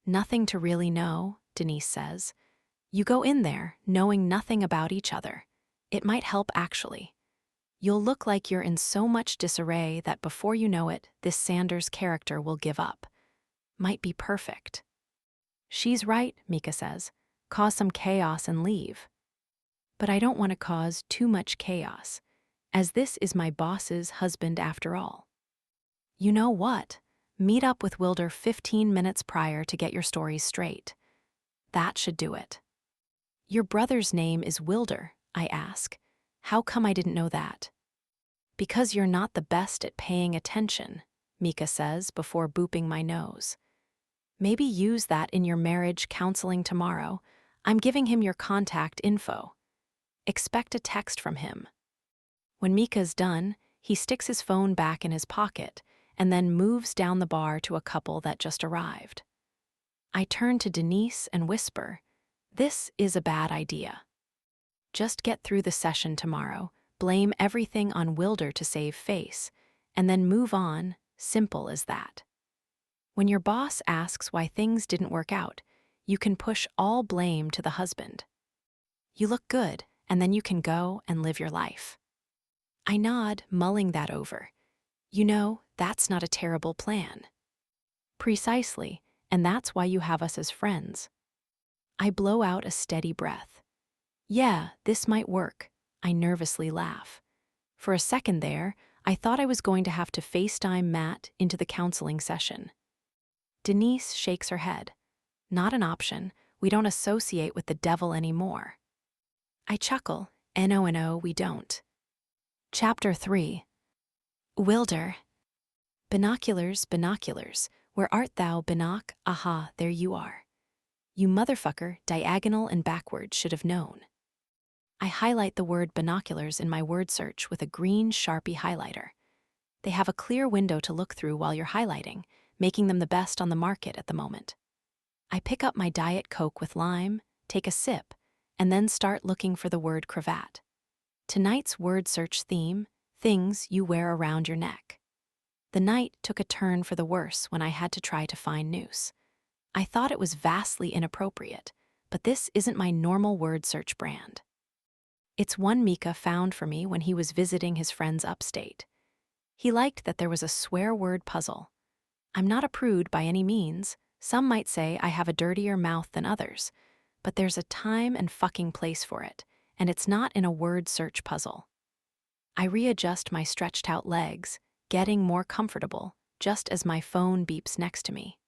Nothing to really know, Denise says. You go in there, knowing nothing about each other. It might help, actually. You'll look like you're in so much disarray that before you know it, this Sanders character will give up. Might be perfect. She's right, Mika says. Cause some chaos and leave. But I don't want to cause too much chaos, as this is my boss's husband after all. You know what? Meet up with Wilder 15 minutes prior to get your stories straight. That should do it. Your brother's name is Wilder, I ask. How come I didn't know that? Because you're not the best at paying attention, Mika says before booping my nose. Maybe use that in your marriage counseling tomorrow. I'm giving him your contact info. Expect a text from him. When Mika's done, he sticks his phone back in his pocket and then moves down the bar to a couple that just arrived. I turn to Denise and whisper, this is a bad idea. Just get through the session tomorrow, blame everything on Wilder to save face, and then move on, simple as that. When your boss asks why things didn't work out, you can push all blame to the husband. You look good, and then you can go and live your life. I nod, mulling that over. You know, that's not a terrible plan. Precisely, and that's why you have us as friends. I blow out a steady breath. Yeah, this might work. I nervously laugh. For a second there, I thought I was going to have to FaceTime Matt into the counseling session. Denise shakes her head. Not an option. We don't associate with the devil anymore. I chuckle. No, we don't. Chapter 3. Wilder. Binoculars, binoculars. Where art thou, binoc? Aha, there you are. You motherfucker, diagonal and backward, should have known. I highlight the word binoculars in my word search with a green Sharpie highlighter. They have a clear window to look through while you're highlighting, making them the best on the market at the moment. I pick up my Diet Coke with lime, take a sip, and then start looking for the word cravat. Tonight's word search theme, things you wear around your neck. The night took a turn for the worse when I had to try to find noose. I thought it was vastly inappropriate, but this isn't my normal word search brand. It's one Mika found for me when he was visiting his friends upstate. He liked that there was a swear word puzzle. I'm not a prude by any means. Some might say I have a dirtier mouth than others, but there's a time and fucking place for it, and it's not in a word search puzzle. I readjust my stretched out legs, getting more comfortable, just as my phone beeps next to me.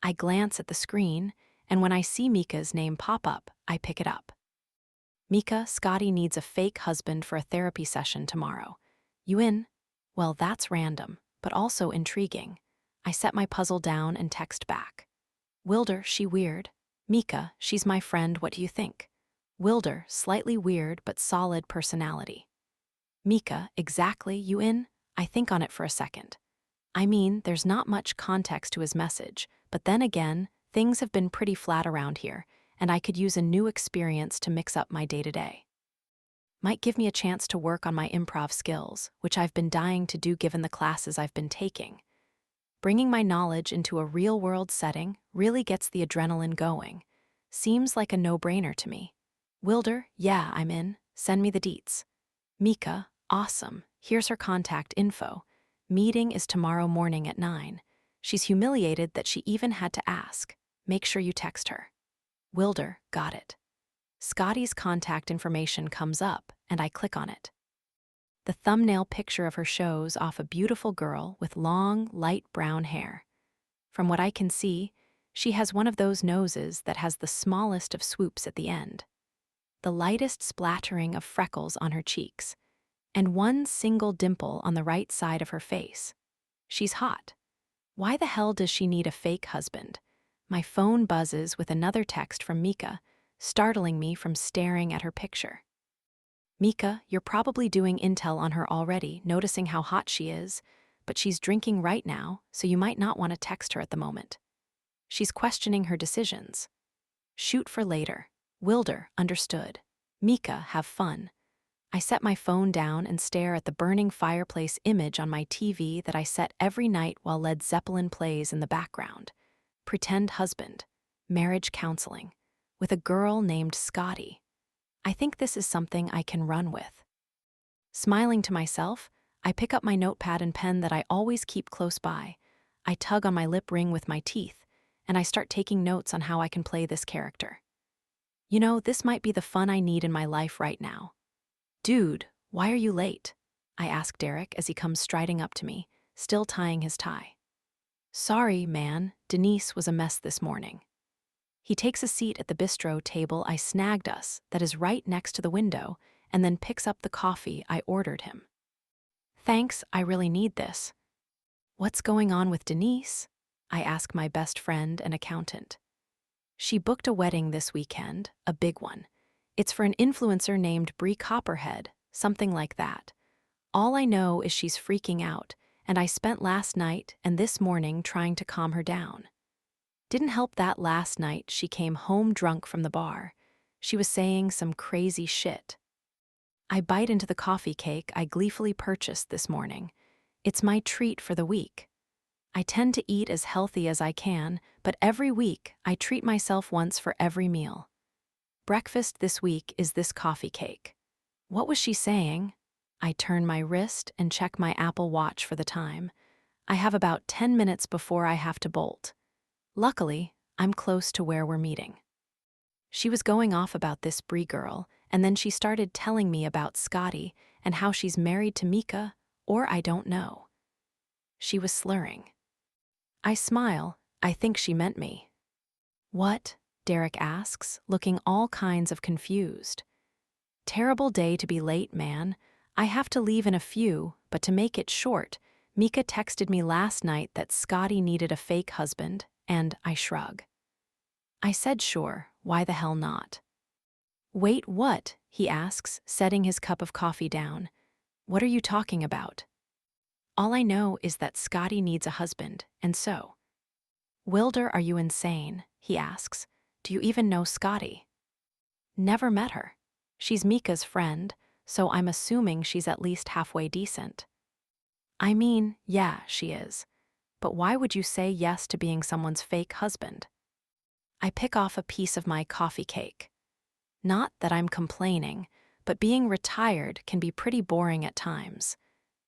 I glance at the screen, and when I see Mika's name pop up, I pick it up. Mika, Scotty needs a fake husband for a therapy session tomorrow. You in? Well, that's random, but also intriguing. I set my puzzle down and text back. Wilder, she weird. Mika, she's my friend, what do you think? Wilder, slightly weird but solid personality. Mika, exactly, you in? I think on it for a second. I mean, there's not much context to his message, but then again, things have been pretty flat around here, and I could use a new experience to mix up my day-to-day. Might give me a chance to work on my improv skills, which I've been dying to do given the classes I've been taking. Bringing my knowledge into a real-world setting really gets the adrenaline going. Seems like a no-brainer to me. Wilder, yeah, I'm in. Send me the deets. Mika, awesome. Here's her contact info. Meeting is tomorrow morning at 9. She's humiliated that she even had to ask. Make sure you text her. Wilder, got it. Scotty's contact information comes up, and I click on it. The thumbnail picture of her shows off a beautiful girl with long, light brown hair. From what I can see, she has one of those noses that has the smallest of swoops at the end, the lightest splattering of freckles on her cheeks, and one single dimple on the right side of her face. She's hot. Why the hell does she need a fake husband? My phone buzzes with another text from Mika, startling me from staring at her picture. Mika, you're probably doing intel on her already, noticing how hot she is, but she's drinking right now, so you might not want to text her at the moment. She's questioning her decisions. Shoot for later. Wilder, understood. Mika, have fun. I set my phone down and stare at the burning fireplace image on my TV that I set every night while Led Zeppelin plays in the background. Pretend husband. Marriage counseling. With a girl named Scotty. I think this is something I can run with. Smiling to myself, I pick up my notepad and pen that I always keep close by. I tug on my lip ring with my teeth, and I start taking notes on how I can play this character. You know, this might be the fun I need in my life right now. Dude, why are you late? I ask Derek as he comes striding up to me, still tying his tie. Sorry, man, Denise was a mess this morning. He takes a seat at the bistro table I snagged us that is right next to the window and then picks up the coffee I ordered him. Thanks, I really need this. What's going on with Denise? I ask my best friend and accountant. She booked a wedding this weekend, a big one. It's for an influencer named Bree Copperhead, something like that. All I know is she's freaking out, and I spent last night and this morning trying to calm her down. Didn't help that last night she came home drunk from the bar. She was saying some crazy shit. I bite into the coffee cake I gleefully purchased this morning. It's my treat for the week. I tend to eat as healthy as I can, but every week I treat myself once for every meal. Breakfast this week is this coffee cake. What was she saying? I turn my wrist and check my Apple Watch for the time. I have about 10 minutes before I have to bolt. Luckily, I'm close to where we're meeting. She was going off about this Bree girl, and then she started telling me about Scotty and how she's married to Mika, or I don't know. She was slurring. I smile. I think she meant me. What? Derek asks, looking all kinds of confused. Terrible day to be late, man. I have to leave in a few, but to make it short, Mika texted me last night that Scotty needed a fake husband, and I shrug. I said sure, why the hell not? Wait, what? He asks, setting his cup of coffee down. What are you talking about? All I know is that Scotty needs a husband, and so. Wilder, are you insane? He asks. Do you even know Scotty? Never met her. She's Mika's friend, so I'm assuming she's at least halfway decent. I mean, yeah, she is. But why would you say yes to being someone's fake husband? I pick off a piece of my coffee cake. Not that I'm complaining, but being retired can be pretty boring at times.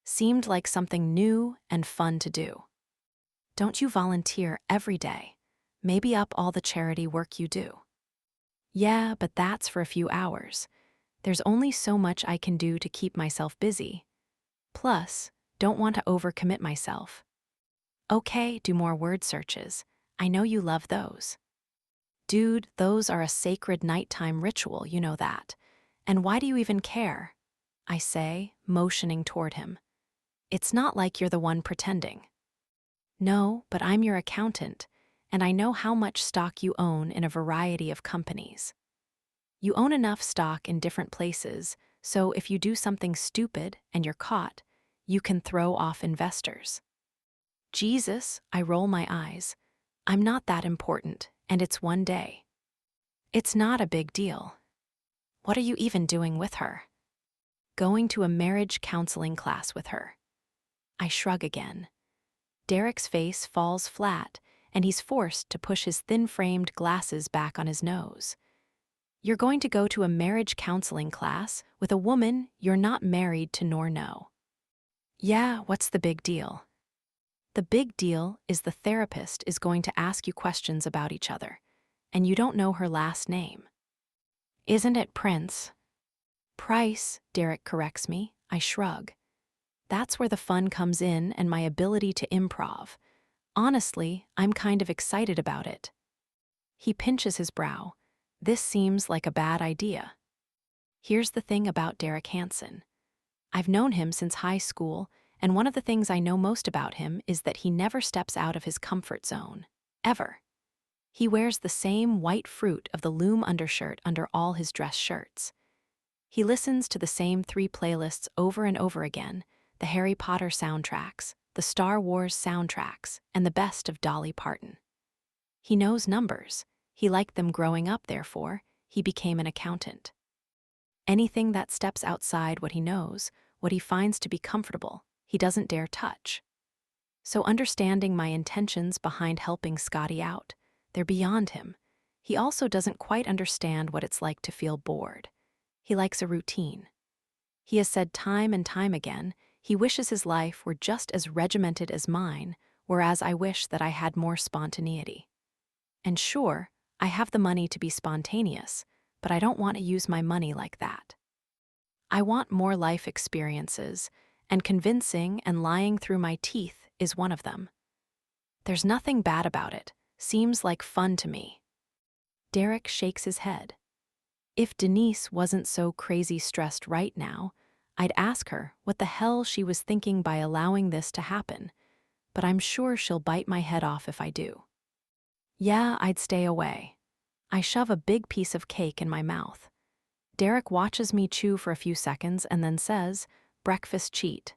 Seemed like something new and fun to do. Don't you volunteer every day? Maybe up all the charity work you do. Yeah, but that's for a few hours. There's only so much I can do to keep myself busy. Plus, don't want to overcommit myself. Okay, do more word searches. I know you love those. Dude, those are a sacred nighttime ritual, you know that. And why do you even care? I say, motioning toward him. It's not like you're the one pretending. No, but I'm your accountant, and I know how much stock you own in a variety of companies. You own enough stock in different places, so if you do something stupid and you're caught, you can throw off investors. Jesus, I roll my eyes. I'm not that important, and it's one day. It's not a big deal. What are you even doing with her? Going to a marriage counseling class with her. I shrug again. Derek's face falls flat, and he's forced to push his thin-framed glasses back on his nose. You're going to go to a marriage counseling class with a woman you're not married to nor know. Yeah, what's the big deal? The big deal is the therapist is going to ask you questions about each other, and you don't know her last name. Isn't it Prince? Price, Derek corrects me. I shrug. That's where the fun comes in and my ability to improv. Honestly, I'm kind of excited about it. He pinches his brow. This seems like a bad idea. Here's the thing about Derek Hansen. I've known him since high school, and one of the things I know most about him is that he never steps out of his comfort zone. Ever. He wears the same white fruit of the loom undershirt under all his dress shirts. He listens to the same 3 playlists over and over again, the Harry Potter soundtracks, the Star Wars soundtracks, and the best of Dolly Parton. He knows numbers. He liked them growing up, therefore, he became an accountant. Anything that steps outside what he knows, what he finds to be comfortable, he doesn't dare touch. So understanding my intentions behind helping Scotty out, they're beyond him. He also doesn't quite understand what it's like to feel bored. He likes a routine. He has said time and time again, he wishes his life were just as regimented as mine, whereas I wish that I had more spontaneity. And sure, I have the money to be spontaneous, but I don't want to use my money like that. I want more life experiences, and convincing and lying through my teeth is one of them. There's nothing bad about it. Seems like fun to me. Derek shakes his head. If Denise wasn't so crazy stressed right now, I'd ask her what the hell she was thinking by allowing this to happen, but I'm sure she'll bite my head off if I do. Yeah, I'd stay away. I shove a big piece of cake in my mouth. Derek watches me chew for a few seconds and then says, breakfast cheat.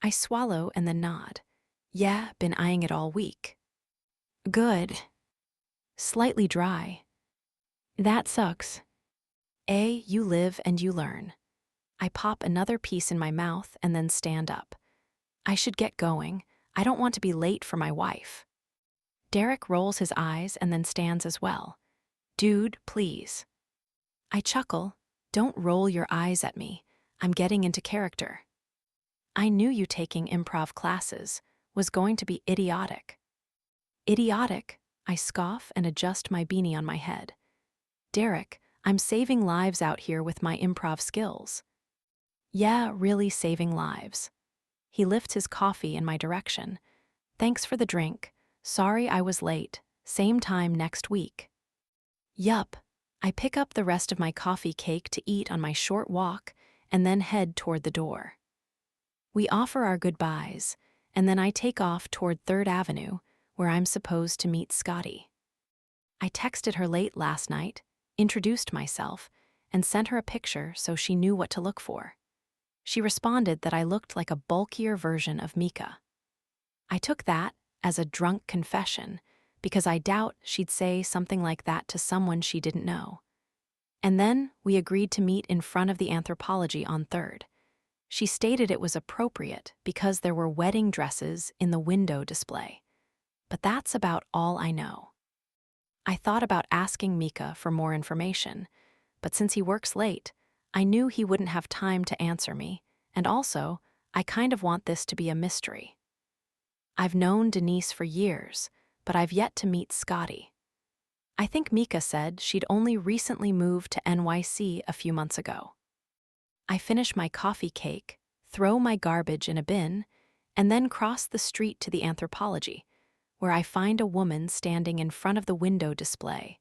I swallow and then nod. Yeah, been eyeing it all week. Good. Slightly dry. That sucks. You live and you learn. I pop another piece in my mouth and then stand up. I should get going. I don't want to be late for my wife. Derek rolls his eyes and then stands as well. Dude, please. I chuckle. Don't roll your eyes at me. I'm getting into character. I knew you taking improv classes was going to be idiotic. Idiotic? I scoff and adjust my beanie on my head. Derek, I'm saving lives out here with my improv skills. Yeah, really saving lives. He lifts his coffee in my direction. Thanks for the drink. Sorry I was late. Same time next week. Yup. I pick up the rest of my coffee cake to eat on my short walk and then head toward the door. We offer our goodbyes, and then I take off toward 3rd Avenue, where I'm supposed to meet Scotty. I texted her late last night, introduced myself, and sent her a picture so she knew what to look for. She responded that I looked like a bulkier version of Mika. I took that as a drunk confession because I doubt she'd say something like that to someone she didn't know. And then we agreed to meet in front of the Anthropology on 3rd. She stated it was appropriate because there were wedding dresses in the window display. But that's about all I know. I thought about asking Mika for more information, but since he works late, I knew he wouldn't have time to answer me, and also, I kind of want this to be a mystery. I've known Denise for years, but I've yet to meet Scotty. I think Mika said she'd only recently moved to NYC a few months ago. I finish my coffee cake, throw my garbage in a bin, and then cross the street to the Anthropology, where I find a woman standing in front of the window display,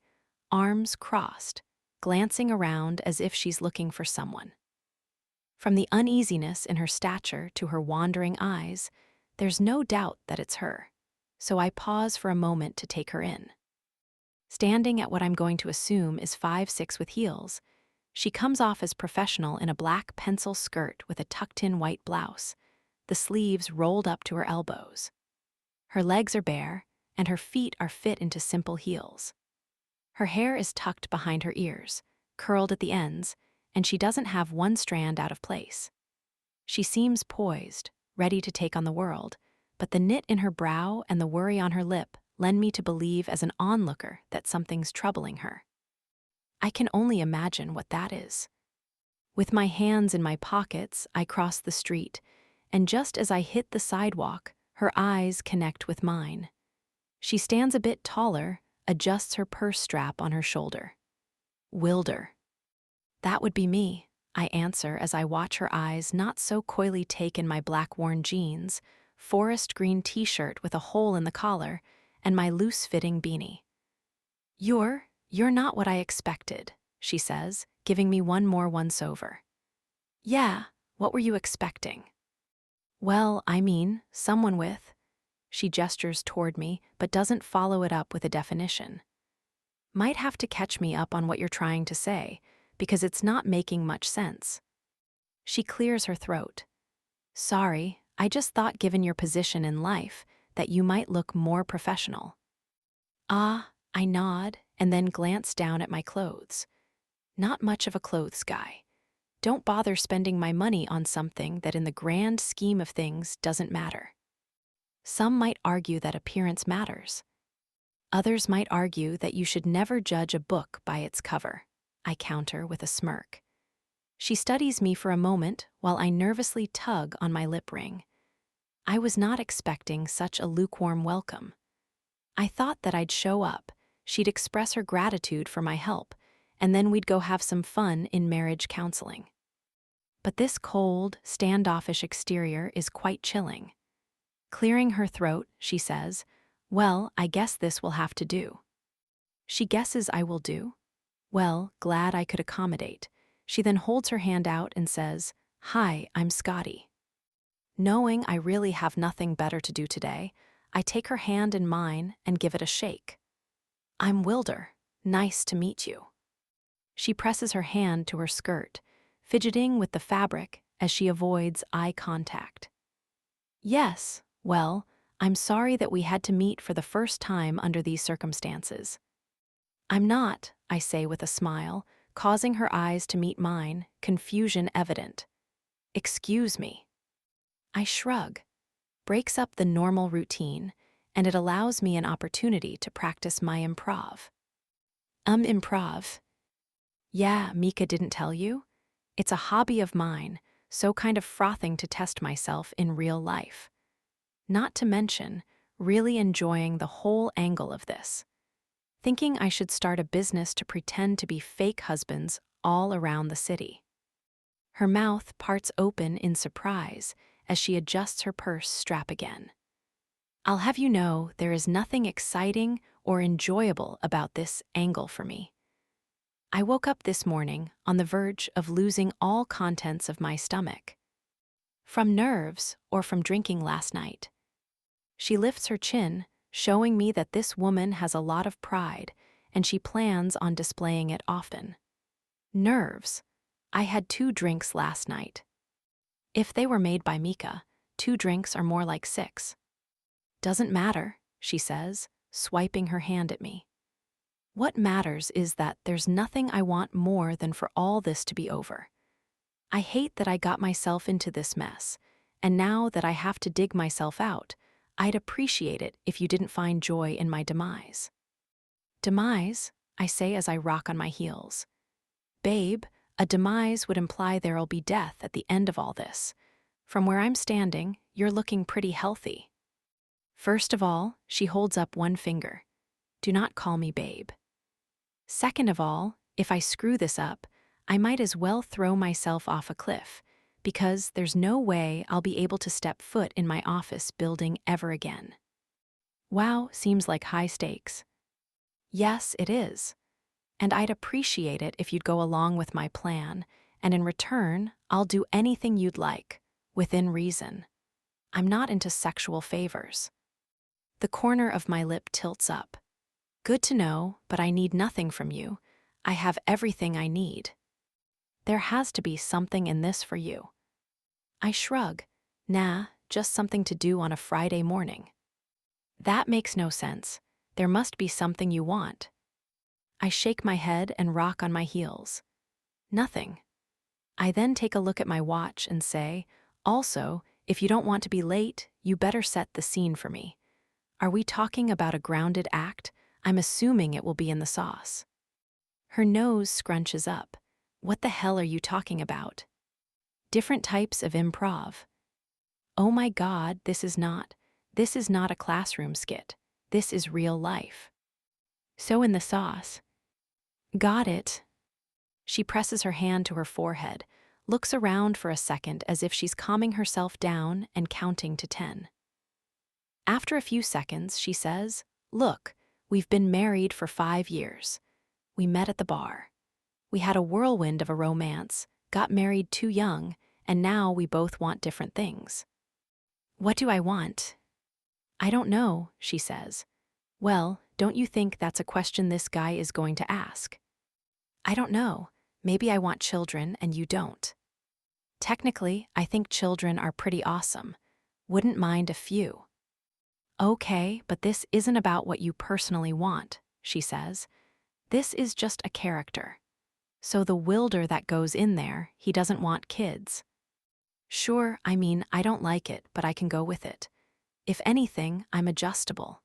arms crossed, glancing around as if she's looking for someone. From the uneasiness in her stature to her wandering eyes, there's no doubt that it's her, so I pause for a moment to take her in. Standing at what I'm going to assume is 5'6" with heels, she comes off as professional in a black pencil skirt with a tucked-in white blouse, the sleeves rolled up to her elbows. Her legs are bare, and her feet are fit into simple heels. Her hair is tucked behind her ears, curled at the ends, and she doesn't have one strand out of place. She seems poised, ready to take on the world, but the knit in her brow and the worry on her lip lend me to believe as an onlooker that something's troubling her. I can only imagine what that is. With my hands in my pockets, I cross the street, and just as I hit the sidewalk, her eyes connect with mine. She stands a bit taller, adjusts her purse strap on her shoulder. Wilder. That would be me, I answer as I watch her eyes not so coyly take in my black worn jeans, forest green t-shirt with a hole in the collar, and my loose-fitting beanie. You're not what I expected, she says, giving me one more once-over. Yeah, what were you expecting? Well, I mean, someone with. She gestures toward me, but doesn't follow it up with a definition. Might have to catch me up on what you're trying to say, because it's not making much sense. She clears her throat. Sorry, I just thought given your position in life, that you might look more professional. Ah, I nod, and then glance down at my clothes. Not much of a clothes guy. Don't bother spending my money on something that in the grand scheme of things doesn't matter. Some might argue that appearance matters. Others might argue that you should never judge a book by its cover, I counter with a smirk. She studies me for a moment while I nervously tug on my lip ring. I was not expecting such a lukewarm welcome. I thought that I'd show up, she'd express her gratitude for my help, and then we'd go have some fun in marriage counseling. But this cold, standoffish exterior is quite chilling. Clearing her throat, she says, "Well, I guess this will have to do." She guesses I will do? Well, glad I could accommodate. She then holds her hand out and says, "Hi, I'm Scotty." Knowing I really have nothing better to do today, I take her hand in mine and give it a shake. "I'm Wilder. Nice to meet you." She presses her hand to her skirt, fidgeting with the fabric as she avoids eye contact. "Yes, well, I'm sorry that we had to meet for the first time under these circumstances." "I'm not," I say with a smile, causing her eyes to meet mine, confusion evident. "Excuse me." I shrug. Breaks up the normal routine, and it allows me an opportunity to practice my improv. Improv. Yeah, Mika didn't tell you? It's a hobby of mine, so kind of frothing to test myself in real life. Not to mention, really enjoying the whole angle of this. Thinking I should start a business to pretend to be fake husbands all around the city. Her mouth parts open in surprise as she adjusts her purse strap again. I'll have you know there is nothing exciting or enjoyable about this angle for me. I woke up this morning on the verge of losing all contents of my stomach. From nerves or from drinking last night. She lifts her chin, showing me that this woman has a lot of pride, and she plans on displaying it often. Nerves. I had 2 drinks last night. If they were made by Mika, 2 drinks are more like 6. Doesn't matter, she says, swiping her hand at me. What matters is that there's nothing I want more than for all this to be over. I hate that I got myself into this mess, and now that I have to dig myself out, I'd appreciate it if you didn't find joy in my demise. Demise, I say as I rock on my heels. Babe, a demise would imply there'll be death at the end of all this. From where I'm standing, you're looking pretty healthy. First of all, she holds up one finger. Do not call me babe. Second of all, if I screw this up, I might as well throw myself off a cliff, because there's no way I'll be able to step foot in my office building ever again. Wow, seems like high stakes. Yes, it is. And I'd appreciate it if you'd go along with my plan, and in return, I'll do anything you'd like, within reason. I'm not into sexual favors. The corner of my lip tilts up. Good to know, but I need nothing from you. I have everything I need. There has to be something in this for you. I shrug. Nah, just something to do on a Friday morning. That makes no sense. There must be something you want. I shake my head and rock on my heels. Nothing. I then take a look at my watch and say, also, if you don't want to be late, you better set the scene for me. Are we talking about a grounded act? I'm assuming it will be in the sauce. Her nose scrunches up. What the hell are you talking about? Different types of improv. Oh my God, this is not a classroom skit. This is real life. So in the sauce. Got it. She presses her hand to her forehead, looks around for a second as if she's calming herself down and counting to 10. After a few seconds, she says, look, we've been married for 5 years. We met at the bar. We had a whirlwind of a romance, got married too young, and now we both want different things. What do I want? I don't know, she says. Well, don't you think that's a question this guy is going to ask? I don't know. Maybe I want children and you don't. Technically, I think children are pretty awesome. Wouldn't mind a few. Okay, but this isn't about what you personally want, she says. This is just a character. So the Wilder that goes in there, he doesn't want kids. Sure, I mean, I don't like it, but I can go with it. If anything, I'm adjustable.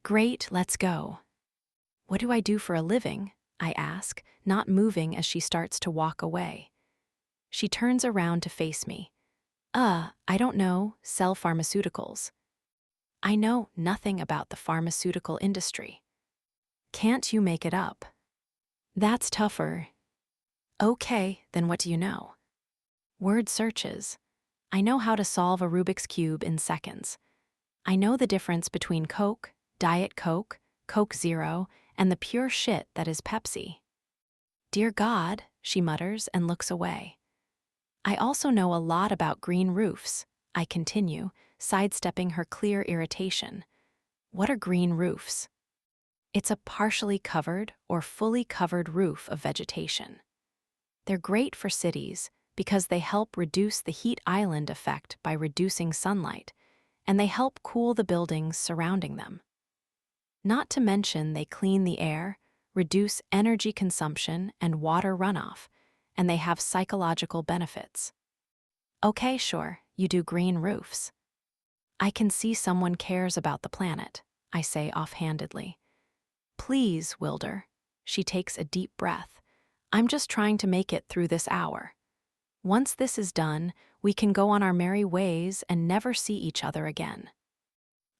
Great, let's go. What do I do for a living? I ask, not moving as she starts to walk away. She turns around to face me. I don't know, sell pharmaceuticals. I know nothing about the pharmaceutical industry. Can't you make it up? That's tougher. Okay, then what do you know? Word searches. I know how to solve a Rubik's Cube in seconds. I know the difference between Coke, Diet Coke, Coke Zero, and the pure shit that is Pepsi. Dear God, she mutters and looks away. I also know a lot about green roofs, I continue, sidestepping her clear irritation. What are green roofs? It's a partially covered or fully covered roof of vegetation. They're great for cities because they help reduce the heat island effect by reducing sunlight, and they help cool the buildings surrounding them. Not to mention they clean the air, reduce energy consumption and water runoff, and they have psychological benefits. Okay, sure, you do green roofs. I can see someone cares about the planet, I say offhandedly. Please, Wilder. She takes a deep breath. I'm just trying to make it through this hour. Once this is done, we can go on our merry ways and never see each other again.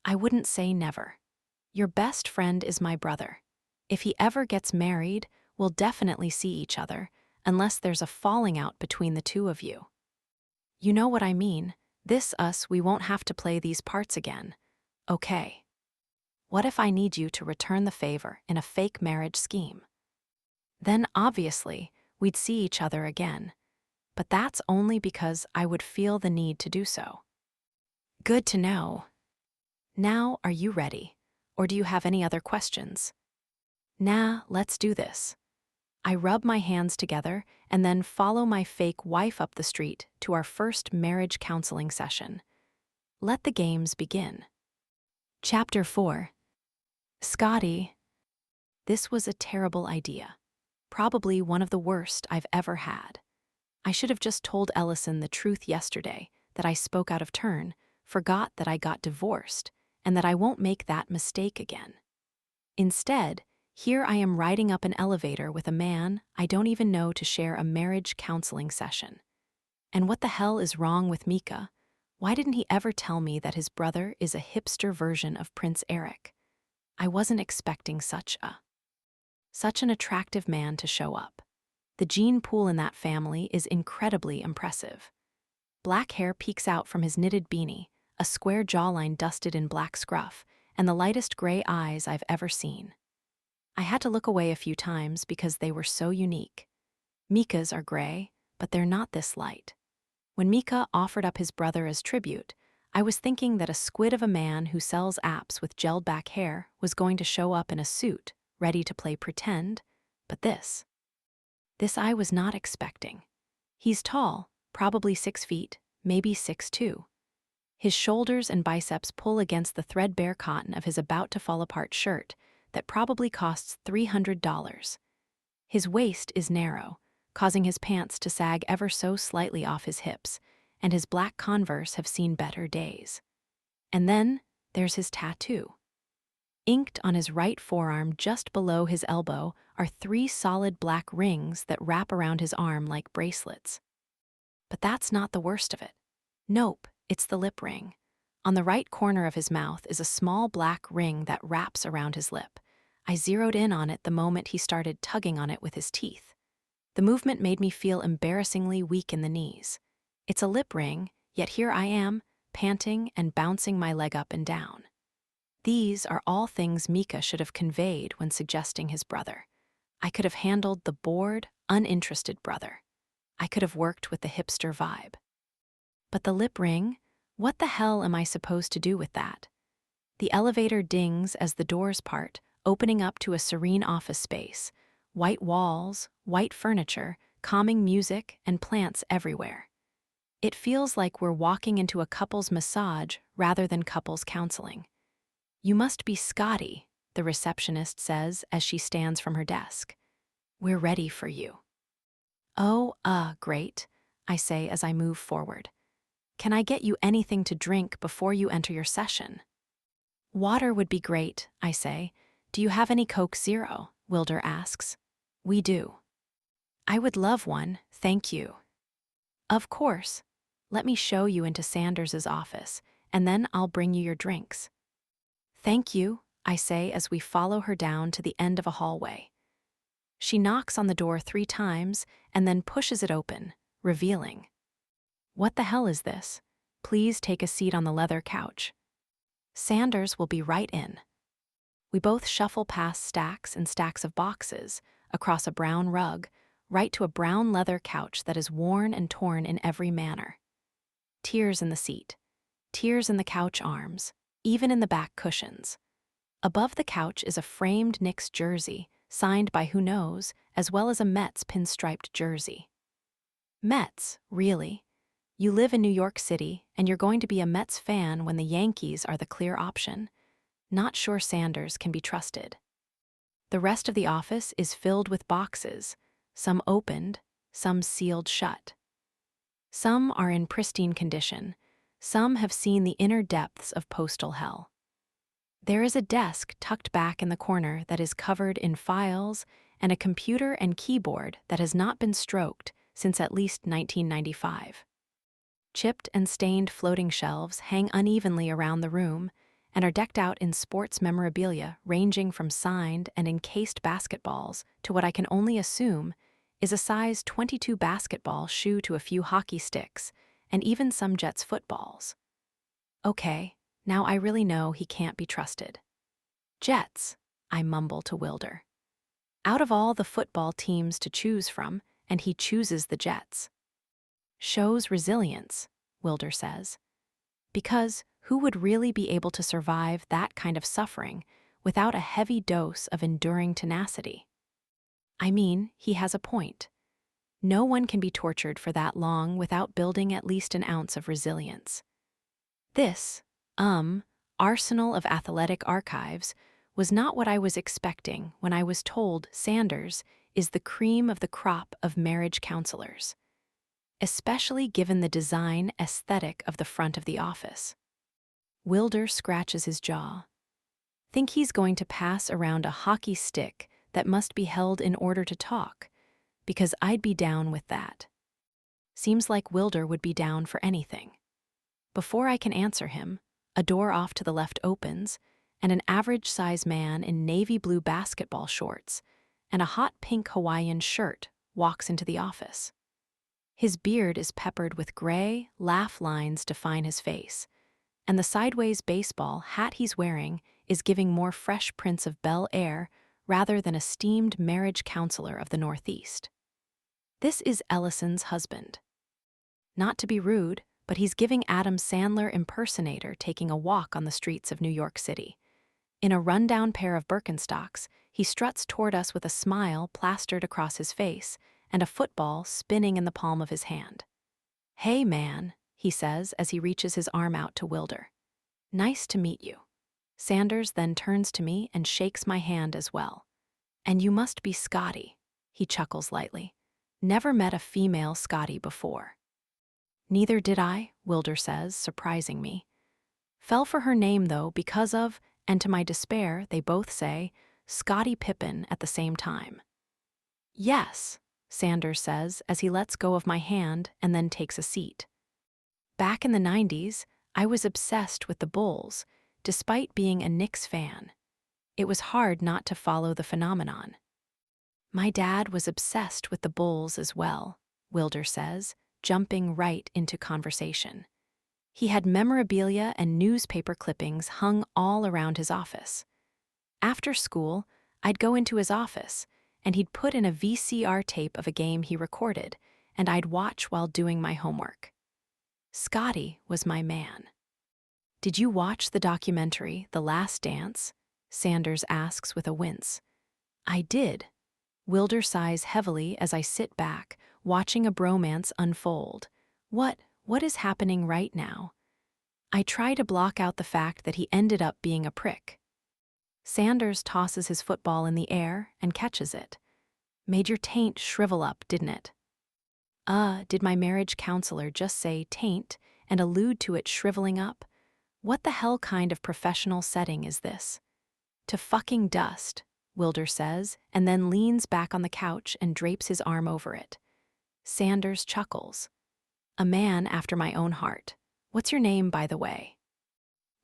I wouldn't say never. Your best friend is my brother. If he ever gets married, we'll definitely see each other, unless there's a falling out between the two of you. You know what I mean. We won't have to play these parts again. Okay. What if I need you to return the favor in a fake marriage scheme? Then obviously, we'd see each other again. But that's only because I would feel the need to do so. Good to know. Now, are you ready? Or do you have any other questions? Nah, let's do this. I rub my hands together and then follow my fake wife up the street to our first marriage counseling session. Let the games begin. Chapter 4. Scotty. This was a terrible idea. Probably one of the worst I've ever had. I should have just told Ellison the truth yesterday, that I spoke out of turn, forgot that I got divorced, and that I won't make that mistake again. Instead, here I am riding up an elevator with a man I don't even know to share a marriage counseling session. And what the hell is wrong with Mika? Why didn't he ever tell me that his brother is a hipster version of Prince Eric? I wasn't expecting such an attractive man to show up. The gene pool in that family is incredibly impressive. Black hair peeks out from his knitted beanie, a square jawline dusted in black scruff, and the lightest gray eyes I've ever seen. I had to look away a few times because they were so unique. Mika's are gray, but they're not this light. When Mika offered up his brother as tribute, I was thinking that a squid of a man who sells apps with gelled back hair was going to show up in a suit, ready to play pretend, but this I was not expecting. He's tall, probably 6 feet, maybe 6'2". His shoulders and biceps pull against the threadbare cotton of his about-to-fall-apart shirt that probably costs $300. His waist is narrow, causing his pants to sag ever so slightly off his hips, and his black Converse have seen better days. And then there's his tattoo. Inked on his right forearm just below his elbow are 3 solid black rings that wrap around his arm like bracelets. But that's not the worst of it. Nope, it's the lip ring. On the right corner of his mouth is a small black ring that wraps around his lip. I zeroed in on it the moment he started tugging on it with his teeth. The movement made me feel embarrassingly weak in the knees. It's a lip ring, yet here I am, panting and bouncing my leg up and down. These are all things Mika should have conveyed when suggesting his brother. I could have handled the bored, uninterested brother. I could have worked with the hipster vibe. But the lip ring? What the hell am I supposed to do with that? The elevator dings as the doors part, opening up to a serene office space. White walls, white furniture, calming music, and plants everywhere. It feels like we're walking into a couple's massage rather than couples counseling. "You must be Scotty," the receptionist says as she stands from her desk. "We're ready for you." "Oh, great," I say as I move forward. "Can I get you anything to drink before you enter your session?" "Water would be great," I say. "Do you have any Coke Zero?" Wilder asks. "We do." "I would love one, thank you." "Of course. Let me show you into Sanders's office, and then I'll bring you your drinks." "Thank you," I say as we follow her down to the end of a hallway. She knocks on the door 3 times and then pushes it open, revealing. "What the hell is this? Please take a seat on the leather couch." "Sanders will be right in." We both shuffle past stacks and stacks of boxes, across a brown rug, right to a brown leather couch that is worn and torn in every manner. Tears in the seat, tears in the couch arms, even in the back cushions. Above the couch is a framed Knicks jersey, signed by who knows, as well as a Mets pinstriped jersey. Mets, really? You live in New York City, and you're going to be a Mets fan when the Yankees are the clear option? Not sure Sanders can be trusted. The rest of the office is filled with boxes, some opened, some sealed shut. Some are in pristine condition, some have seen the inner depths of postal hell. There is a desk tucked back in the corner that is covered in files and a computer and keyboard that has not been stroked since at least 1995. Chipped and stained floating shelves hang unevenly around the room and are decked out in sports memorabilia ranging from signed and encased basketballs to what I can only assume is a size 22 basketball shoe to a few hockey sticks and even some Jets footballs. Okay, now I really know he can't be trusted. Jets, I mumble to Wilder. Out of all the football teams to choose from, and he chooses the Jets. Shows resilience, Wilder says. Because who would really be able to survive that kind of suffering without a heavy dose of enduring tenacity? I mean, he has a point. No one can be tortured for that long without building at least an ounce of resilience. This, arsenal of athletic archives was not what I was expecting when I was told Sanders is the cream of the crop of marriage counselors, especially given the design aesthetic of the front of the office. Wilder scratches his jaw. Think he's going to pass around a hockey stick that must be held in order to talk, because I'd be down with that. Seems like Wilder would be down for anything. Before I can answer him, a door off to the left opens, and an average-size man in navy blue basketball shorts and a hot pink Hawaiian shirt walks into the office. His beard is peppered with gray, laugh lines define his face, and the sideways baseball hat he's wearing is giving more Fresh Prince of Bel-Air rather than a steamed marriage counselor of the Northeast. This is Ellison's husband. Not to be rude, but he's giving Adam Sandler impersonator taking a walk on the streets of New York City. In a rundown pair of Birkenstocks, he struts toward us with a smile plastered across his face and a football spinning in the palm of his hand. "Hey, man," he says as he reaches his arm out to Wilder. "Nice to meet you." Sanders then turns to me and shakes my hand as well. "And you must be Scotty," he chuckles lightly. "Never met a female Scotty before." "Neither did I," Wilder says, surprising me. "Fell for her name, though, because of," and to my despair, they both say, "Scottie Pippen" at the same time. "Yes," Sanders says as he lets go of my hand and then takes a seat. "Back in the 90s, I was obsessed with the Bulls, despite being a Knicks fan. It was hard not to follow the phenomenon." "My dad was obsessed with the Bulls as well," Wilder says, jumping right into conversation. "He had memorabilia and newspaper clippings hung all around his office. After school, I'd go into his office, and he'd put in a VCR tape of a game he recorded, and I'd watch while doing my homework. Scotty was my man." "Did you watch the documentary, The Last Dance?" Sanders asks with a wince. "I did." Wilder sighs heavily as I sit back, watching a bromance unfold. What is happening right now?" I try to block out the fact that he ended up being a prick. Sanders tosses his football in the air and catches it. "Made your taint shrivel up, didn't it?" Did my marriage counselor just say taint and allude to it shriveling up? What the hell kind of professional setting is this? "To fucking dust," Wilder says, and then leans back on the couch and drapes his arm over it. Sanders chuckles. "A man after my own heart. What's your name, by the way?"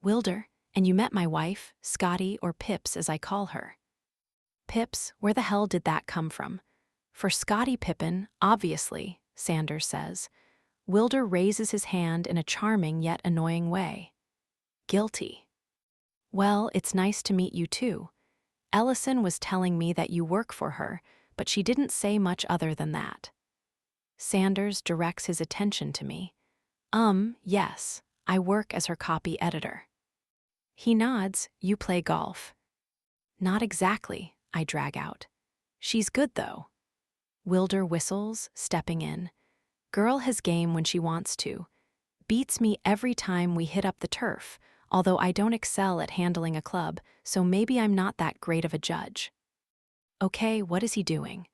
"Wilder, and you met my wife, Scotty, or Pips as I call her." "Pips, where the hell did that come from?" "For Scottie Pippen, obviously," Sanders says. Wilder raises his hand in a charming yet annoying way. "Guilty." "Well, it's nice to meet you too. Ellison was telling me that you work for her, but she didn't say much other than that." Sanders directs his attention to me. Yes, I work as her copy editor." He nods. "You play golf?" "Not exactly," I drag out. "She's good, though." Wilder whistles, stepping in. "Girl has game when she wants to. Beats me every time we hit up the turf, although I don't excel at handling a club, so maybe I'm not that great of a judge." "Okay, what is he doing?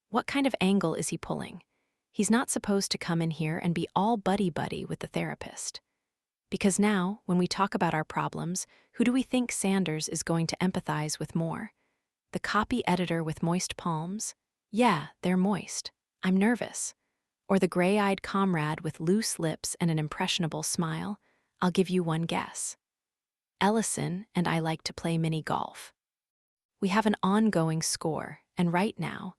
What kind of angle is he pulling? He's not supposed to come in here and be all buddy-buddy with the therapist." Because now, when we talk about our problems, who do we think Sanders is going to empathize with more? The copy editor with moist palms? Yeah, they're moist. I'm nervous. Or the gray-eyed comrade with loose lips and an impressionable smile? I'll give you one guess. Ellison and I like to play mini golf. We have an ongoing score, and right now,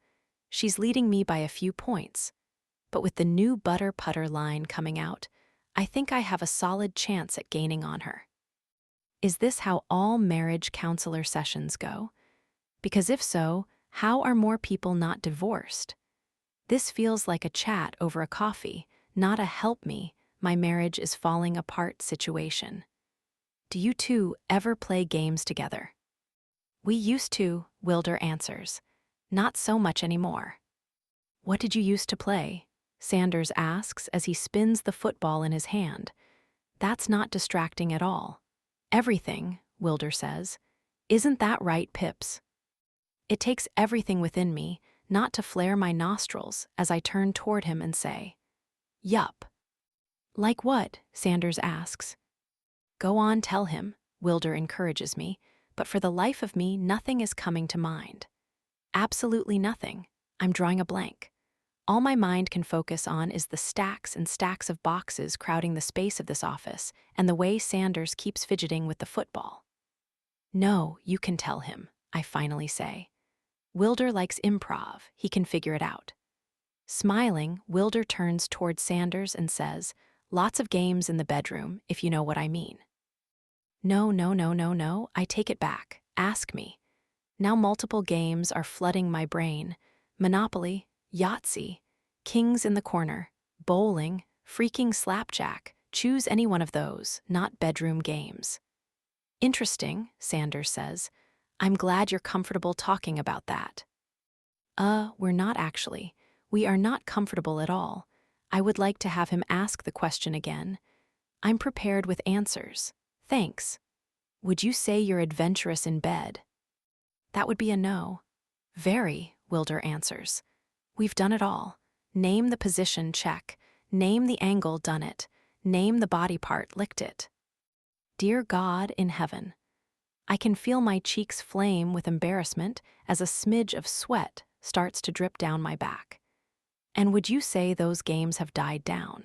she's leading me by a few points. But with the new butter putter line coming out, I think I have a solid chance at gaining on her. Is this how all marriage counselor sessions go? Because if so, how are more people not divorced? This feels like a chat over a coffee, not a help me, my marriage is falling apart situation. Do you two ever play games together? We used to, Wilder answers. Not so much anymore. What did you used to play? Sanders asks as he spins the football in his hand. That's not distracting at all. Everything, Wilder says. Isn't that right, Pips? It takes everything within me not to flare my nostrils as I turn toward him and say, "Yup." "Like what?" Sanders asks. "Go on, tell him," Wilder encourages me, but for the life of me, nothing is coming to mind. Absolutely nothing. I'm drawing a blank. All my mind can focus on is the stacks and stacks of boxes crowding the space of this office and the way Sanders keeps fidgeting with the football. "No, you can tell him," I finally say. Wilder likes improv. He can figure it out. Smiling, Wilder turns toward Sanders and says, "Lots of games in the bedroom, if you know what I mean." No, I take it back. Ask me. Now multiple games are flooding my brain. Monopoly, Yahtzee, Kings in the Corner, bowling, freaking slapjack, Choose any one of those, not bedroom games. Interesting, Sanders says. I'm glad you're comfortable talking about that. We're not actually. We are not comfortable at all. I would like to have him ask the question again. I'm prepared with answers. Thanks. Would you say you're adventurous in bed? That would be a no. Very, Wilder answers. We've done it all. Name the position, check. Name the angle, done it. Name the body part, licked it. Dear God in heaven. I can feel my cheeks flame with embarrassment as a smidge of sweat starts to drip down my back. And would you say those games have died down?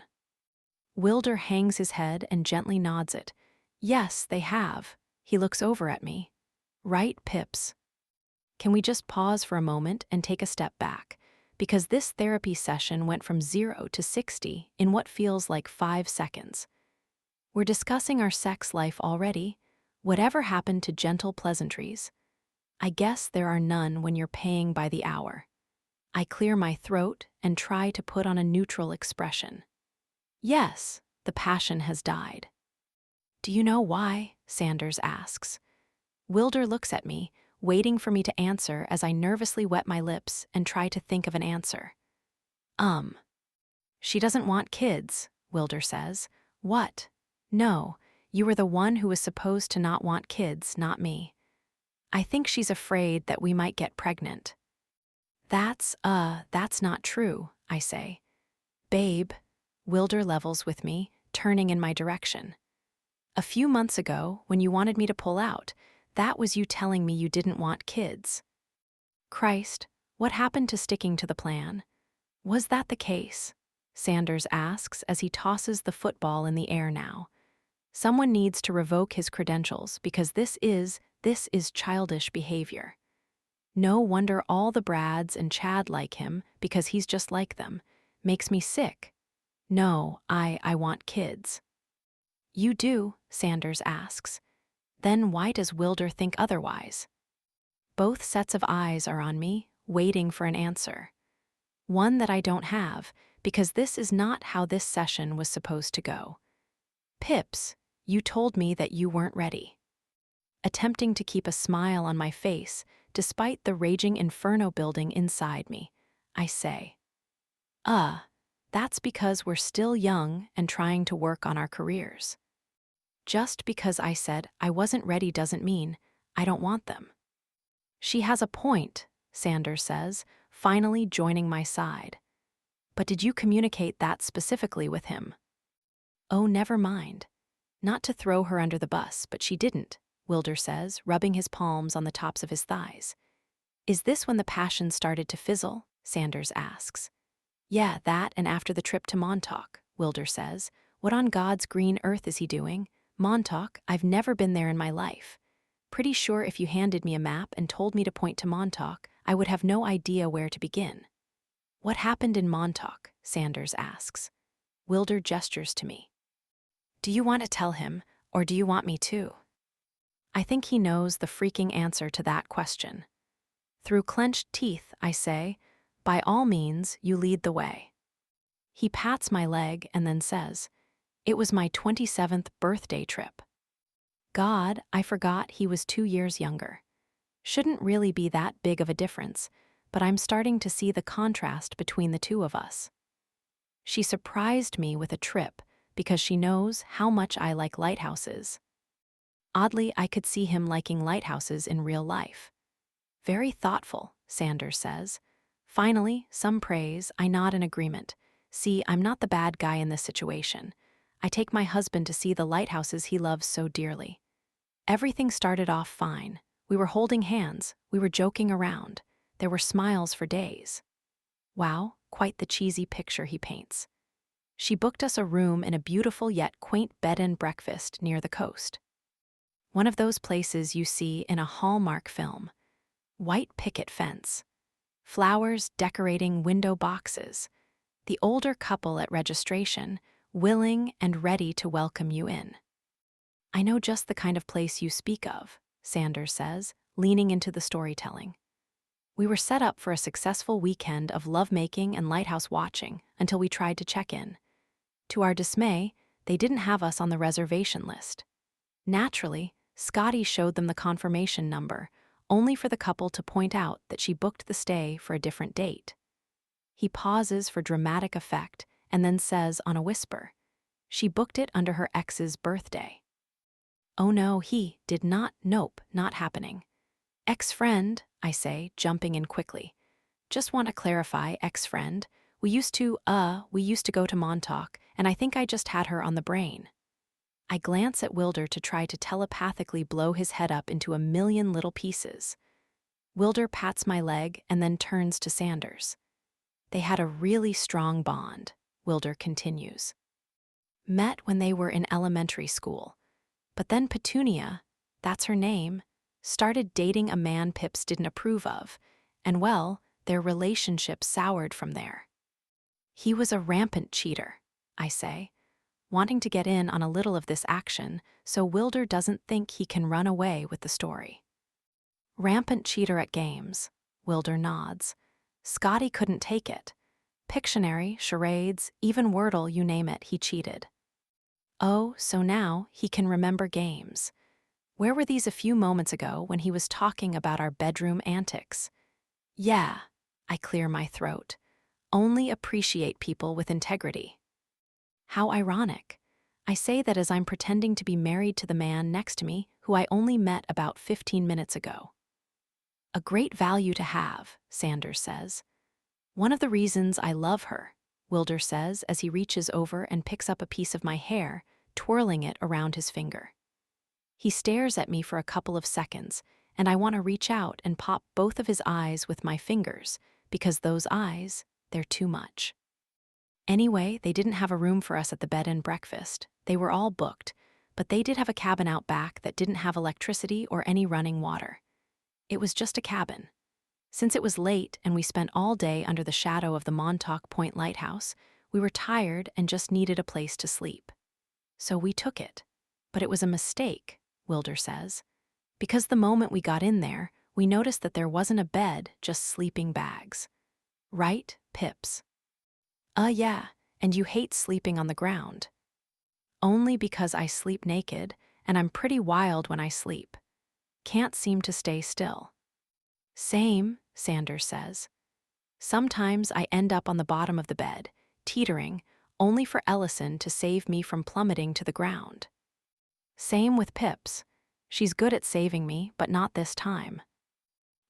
Wilder hangs his head and gently nods it. Yes, they have. He looks over at me. Right, Pips? Can we just pause for a moment and take a step back? Because this therapy session went from 0 to 60 in what feels like 5 seconds. We're discussing our sex life already. Whatever happened to gentle pleasantries? I guess there are none when you're paying by the hour. I clear my throat and try to put on a neutral expression. Yes, the passion has died. Do you know why? Sanders asks. Wilder looks at me, waiting for me to answer as I nervously wet my lips and try to think of an answer. She doesn't want kids, Wilder says. What? No, you were the one who was supposed to not want kids, not me. I think she's afraid that we might get pregnant. That's not true, I say. Babe, Wilder levels with me, turning in my direction. A few months ago, when you wanted me to pull out, that was you telling me you didn't want kids. Christ, what happened to sticking to the plan? Was that the case? Sanders asks as he tosses the football in the air now. Someone needs to revoke his credentials because this is childish behavior. No wonder all the Brads and Chad like him because he's just like them. Makes me sick. No, I want kids. You do, Sanders asks. Then why does Wilder think otherwise? Both sets of eyes are on me, waiting for an answer. One that I don't have, because this is not how this session was supposed to go. Pips, you told me that you weren't ready. Attempting to keep a smile on my face, despite the raging inferno building inside me, I say, that's because we're still young and trying to work on our careers. Just because I said I wasn't ready doesn't mean I don't want them. She has a point, Sanders says, finally joining my side. But did you communicate that specifically with him? Oh, never mind. Not to throw her under the bus, but she didn't, Wilder says, rubbing his palms on the tops of his thighs. Is this when the passion started to fizzle? Sanders asks. Yeah, that and after the trip to Montauk, Wilder says. What on God's green earth is he doing? Montauk, I've never been there in my life. Pretty sure if you handed me a map and told me to point to Montauk, I would have no idea where to begin. What happened in Montauk? Sanders asks. Wilder gestures to me. Do you want to tell him, or do you want me to? I think he knows the freaking answer to that question. Through clenched teeth, I say, by all means, you lead the way. He pats my leg and then says, it was my 27th birthday trip. God, I forgot he was 2 years younger. Shouldn't really be that big of a difference, but I'm starting to see the contrast between the two of us. She surprised me with a trip because she knows how much I like lighthouses. Oddly, I could see him liking lighthouses in real life. Very thoughtful, Sanders says. Finally, some praise, I nod in agreement. See, I'm not the bad guy in this situation. I take my husband to see the lighthouses he loves so dearly. Everything started off fine. We were holding hands, we were joking around. There were smiles for days. Wow, quite the cheesy picture he paints. She booked us a room in a beautiful yet quaint bed and breakfast near the coast. One of those places you see in a Hallmark film. White picket fence. Flowers decorating window boxes. The older couple at registration, willing and ready to welcome you in. I know just the kind of place you speak of, Sanders says, leaning into the storytelling. We were set up for a successful weekend of lovemaking and lighthouse watching until we tried to check in. To our dismay, they didn't have us on the reservation list. Naturally, Scotty showed them the confirmation number, only for the couple to point out that she booked the stay for a different date. He pauses for dramatic effect and then says on a whisper, "She booked it under her ex's birthday." "Oh no, he did not. Nope, not happening." "Ex-friend," I say, jumping in quickly. "Just want to clarify, ex-friend. We used to go to Montauk, and I think I just had her on the brain." I glance at Wilder to try to telepathically blow his head up into a million little pieces. Wilder pats my leg and then turns to Sanders. "They had a really strong bond," Wilder continues. "Met when they were in elementary school. But then Petunia, that's her name, started dating a man Pips didn't approve of, and well, their relationship soured from there." "He was a rampant cheater," I say, wanting to get in on a little of this action so Wilder doesn't think he can run away with the story. "Rampant cheater at games," Wilder nods. "Scotty couldn't take it. Pictionary, charades, even Wordle, you name it, he cheated." "Oh, so now he can remember games. Where were these a few moments ago when he was talking about our bedroom antics?" "Yeah," I clear my throat. "Only appreciate people with integrity." How ironic. I say that as I'm pretending to be married to the man next to me who I only met about 15 minutes ago. "A great value to have," Sanders says. "One of the reasons I love her," Wilder says as he reaches over and picks up a piece of my hair, twirling it around his finger. He stares at me for a couple of seconds, and I want to reach out and pop both of his eyes with my fingers, because those eyes, they're too much. Anyway, they didn't have a room for us at the bed and breakfast. They were all booked, but they did have a cabin out back that didn't have electricity or any running water. It was just a cabin. Since it was late and we spent all day under the shadow of the Montauk Point Lighthouse, we were tired and just needed a place to sleep. So we took it. But it was a mistake, Wilder says, because the moment we got in there, we noticed that there wasn't a bed, just sleeping bags. Right, Pips? Yeah, and you hate sleeping on the ground." "Only because I sleep naked, and I'm pretty wild when I sleep. Can't seem to stay still." "Same," Sanders says. "Sometimes I end up on the bottom of the bed, teetering, only for Ellison to save me from plummeting to the ground." "Same with Pips. She's good at saving me, but not this time."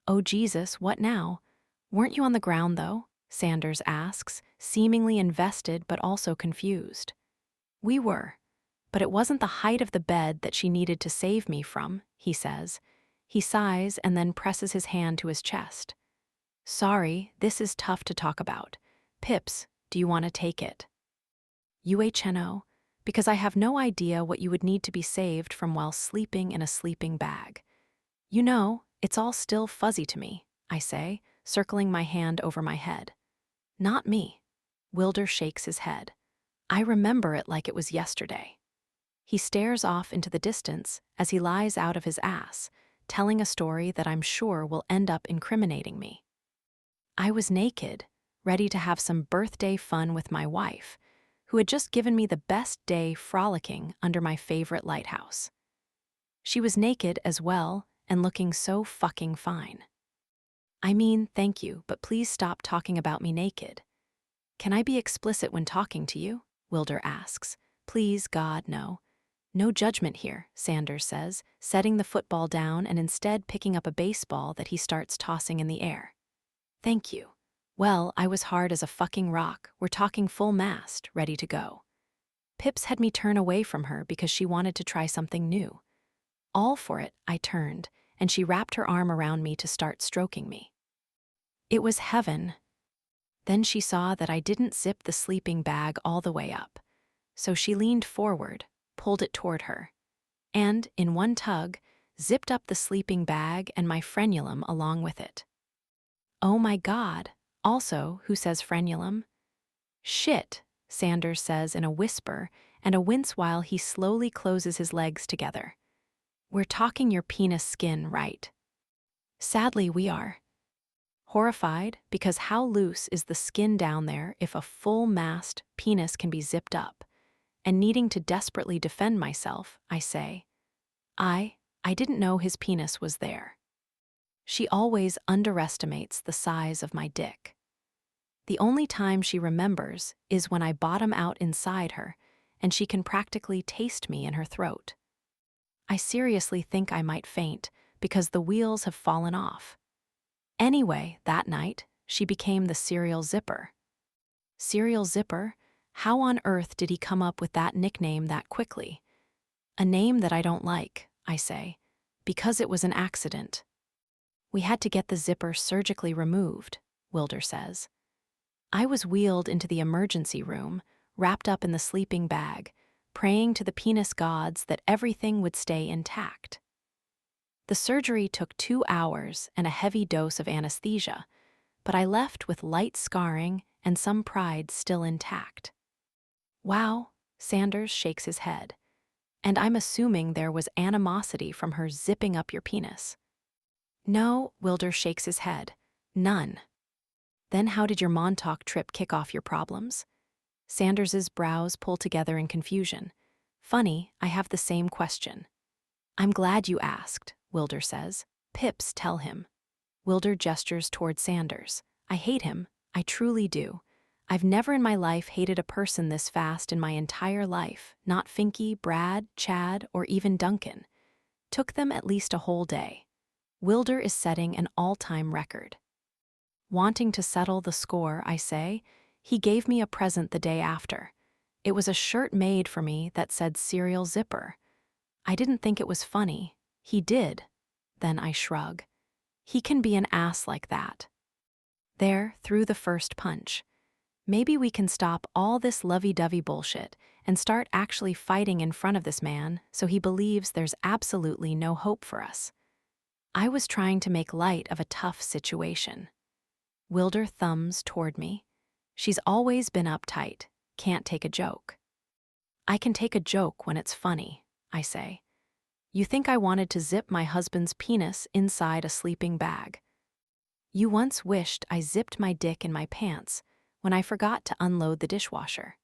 "Oh Jesus, what now? Weren't you on the ground, though?" Sanders asks, seemingly invested but also confused. "We were, but it wasn't the height of the bed that she needed to save me from," he says. He sighs and then presses his hand to his chest. "Sorry, this is tough to talk about. Pips, do you want to take it?" "UHNO, because I have no idea what you would need to be saved from while sleeping in a sleeping bag. You know, it's all still fuzzy to me," I say, circling my hand over my head. "Not me." Wilder shakes his head. "I remember it like it was yesterday." He stares off into the distance as he lies out of his ass, telling a story that I'm sure will end up incriminating me. "I was naked, ready to have some birthday fun with my wife, who had just given me the best day frolicking under my favorite lighthouse. She was naked as well and looking so fucking fine. I mean, thank you, but please stop talking about me naked." "Can I be explicit when talking to you?" Wilder asks. "Please, God, no." "No judgment here," Sanders says, setting the football down and instead picking up a baseball that he starts tossing in the air. "Thank you. Well, I was hard as a fucking rock. We're talking full mast, ready to go." Pips had me turn away from her because she wanted to try something new. All for it, I turned, and she wrapped her arm around me to start stroking me. It was heaven. Then she saw that I didn't zip the sleeping bag all the way up. So she leaned forward, pulled it toward her, and, in one tug, zipped up the sleeping bag and my frenulum along with it. "Oh my God, also, who says frenulum?" "Shit," Sanders says in a whisper and a wince while he slowly closes his legs together. "We're talking your penis skin, right?" "Sadly, we are." Horrified, because how loose is the skin down there if a full-mast penis can be zipped up? and needing to desperately defend myself, I say, I didn't know his penis was there. She always underestimates the size of my dick. The only time she remembers is when I bottom out inside her and she can practically taste me in her throat. I seriously think I might faint because the wheels have fallen off. Anyway, that night, she became the serial zipper. Serial zipper? How on earth did he come up with that nickname that quickly? A name that I don't like, I say, because it was an accident. We had to get the zipper surgically removed, Wilder says. I was wheeled into the emergency room, wrapped up in the sleeping bag, praying to the penis gods that everything would stay intact. The surgery took 2 hours and a heavy dose of anesthesia, but I left with light scarring and some pride still intact. Wow, Sanders shakes his head. And I'm assuming there was animosity from her zipping up your penis. No, Wilder shakes his head. None. Then how did your Montauk trip kick off your problems? Sanders's brows pull together in confusion. Funny, I have the same question. I'm glad you asked, Wilder says. Pips, tell him. Wilder gestures toward Sanders. I hate him. I truly do. I've never in my life hated a person this fast in my entire life, not Finky, Brad, Chad, or even Duncan. Took them at least a whole day. Wilder is setting an all-time record. Wanting to settle the score, I say, he gave me a present the day after. It was a shirt made for me that said Serial Zipper. I didn't think it was funny. He did. Then I shrug. He can be an ass like that. There, through the first punch. Maybe we can stop all this lovey-dovey bullshit and start actually fighting in front of this man so he believes there's absolutely no hope for us. I was trying to make light of a tough situation. Wilder thumbs toward me. She's always been uptight, can't take a joke. I can take a joke when it's funny, I say. You think I wanted to zip my husband's penis inside a sleeping bag. You once wished I zipped my dick in my pants when I forgot to unload the dishwasher.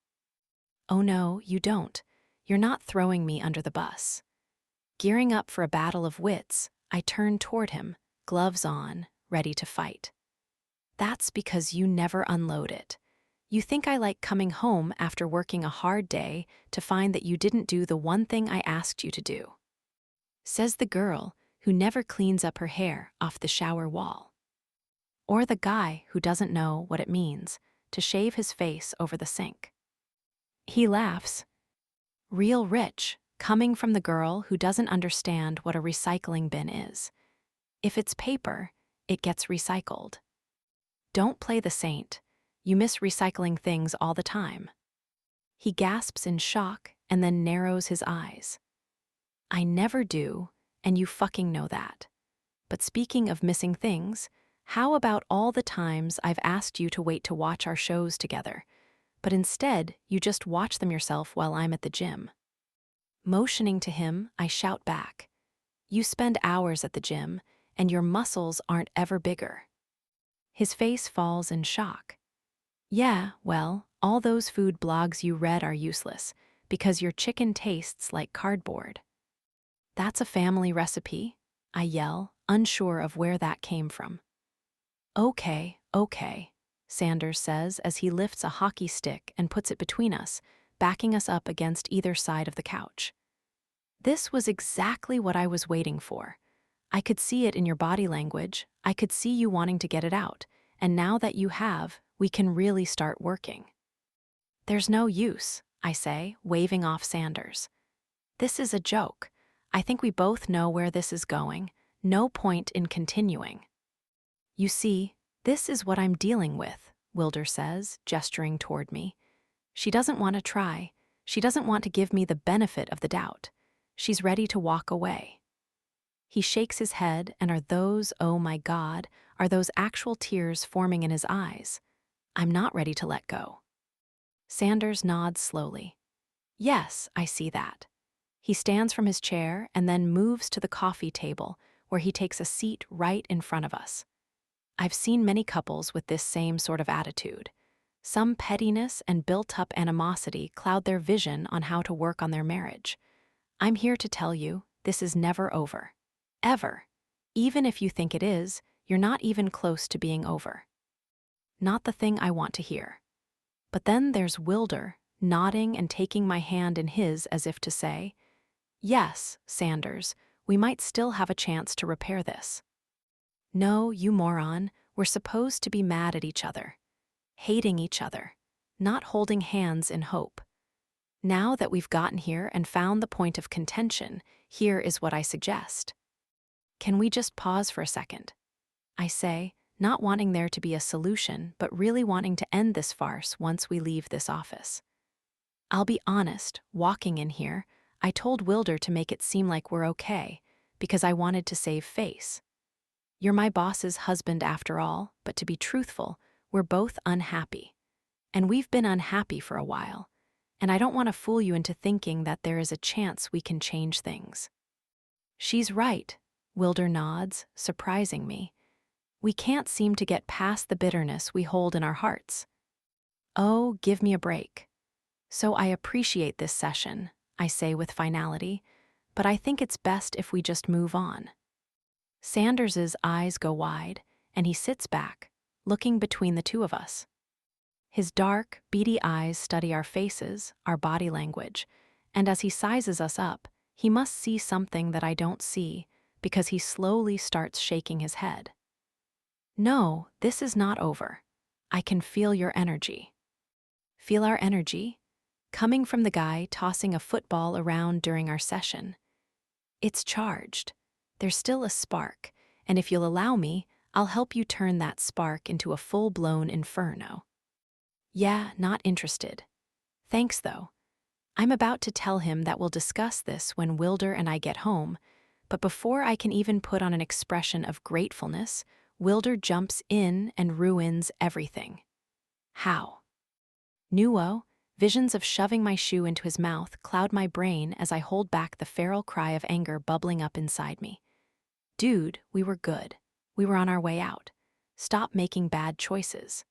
Oh no, you don't. You're not throwing me under the bus. Gearing up for a battle of wits, I turn toward him, gloves on, ready to fight. That's because you never unload it. You think I like coming home after working a hard day to find that you didn't do the one thing I asked you to do. Says the girl who never cleans up her hair off the shower wall. Or the guy who doesn't know what it means to shave his face over the sink. He laughs. Real rich, coming from the girl who doesn't understand what a recycling bin is. If it's paper, it gets recycled. Don't play the saint. You miss recycling things all the time. He gasps in shock and then narrows his eyes. I never do, and you fucking know that. But speaking of missing things, how about all the times I've asked you to wait to watch our shows together, but instead you just watch them yourself while I'm at the gym? Motioning to him, I shout back. You spend hours at the gym, and your muscles aren't ever bigger. His face falls in shock. Yeah, well, all those food blogs you read are useless, because your chicken tastes like cardboard. That's a family recipe, I yell, unsure of where that came from. Okay, Sanders says as he lifts a hockey stick and puts it between us, backing us up against either side of the couch. This was exactly what I was waiting for. I could see it in your body language, I could see you wanting to get it out, and now that you have, we can really start working. There's no use, I say, waving off Sanders. This is a joke. I think we both know where this is going. No point in continuing. You see, this is what I'm dealing with, Wilder says, gesturing toward me. She doesn't want to try. She doesn't want to give me the benefit of the doubt. She's ready to walk away. He shakes his head, and are those, oh my God, are those actual tears forming in his eyes? I'm not ready to let go. Sanders nods slowly. Yes, I see that. He stands from his chair and then moves to the coffee table, where he takes a seat right in front of us. I've seen many couples with this same sort of attitude. Some pettiness and built-up animosity cloud their vision on how to work on their marriage. I'm here to tell you, this is never over. Ever. Even if you think it is, you're not even close to being over. Not the thing I want to hear. But then there's Wilder, nodding and taking my hand in his as if to say, "Yes, Sanders, we might still have a chance to repair this." No, you moron, we're supposed to be mad at each other, hating each other, not holding hands in hope. Now that we've gotten here and found the point of contention, here is what I suggest. Can we just pause for a second? I say, not wanting there to be a solution, but really wanting to end this farce once we leave this office. I'll be honest, walking in here, I told Wilder to make it seem like we're okay, because I wanted to save face. You're my boss's husband after all, but to be truthful, we're both unhappy. And we've been unhappy for a while, and I don't want to fool you into thinking that there is a chance we can change things. She's right, Wilder nods, surprising me. We can't seem to get past the bitterness we hold in our hearts. Oh, give me a break. So I appreciate this session, I say with finality, but I think it's best if we just move on. Sanders's eyes go wide, and he sits back, looking between the two of us. His dark, beady eyes study our faces, our body language, and as he sizes us up, he must see something that I don't see, because he slowly starts shaking his head. No, this is not over. I can feel your energy. Feel our energy? Coming from the guy tossing a football around during our session. It's charged. There's still a spark, and if you'll allow me, I'll help you turn that spark into a full-blown inferno. Yeah, not interested. Thanks, though. I'm about to tell him that we'll discuss this when Wilder and I get home, but before I can even put on an expression of gratefulness, Wilder jumps in and ruins everything. How? Nuo, visions of shoving my shoe into his mouth cloud my brain as I hold back the feral cry of anger bubbling up inside me. Dude, we were good. We were on our way out. Stop making bad choices.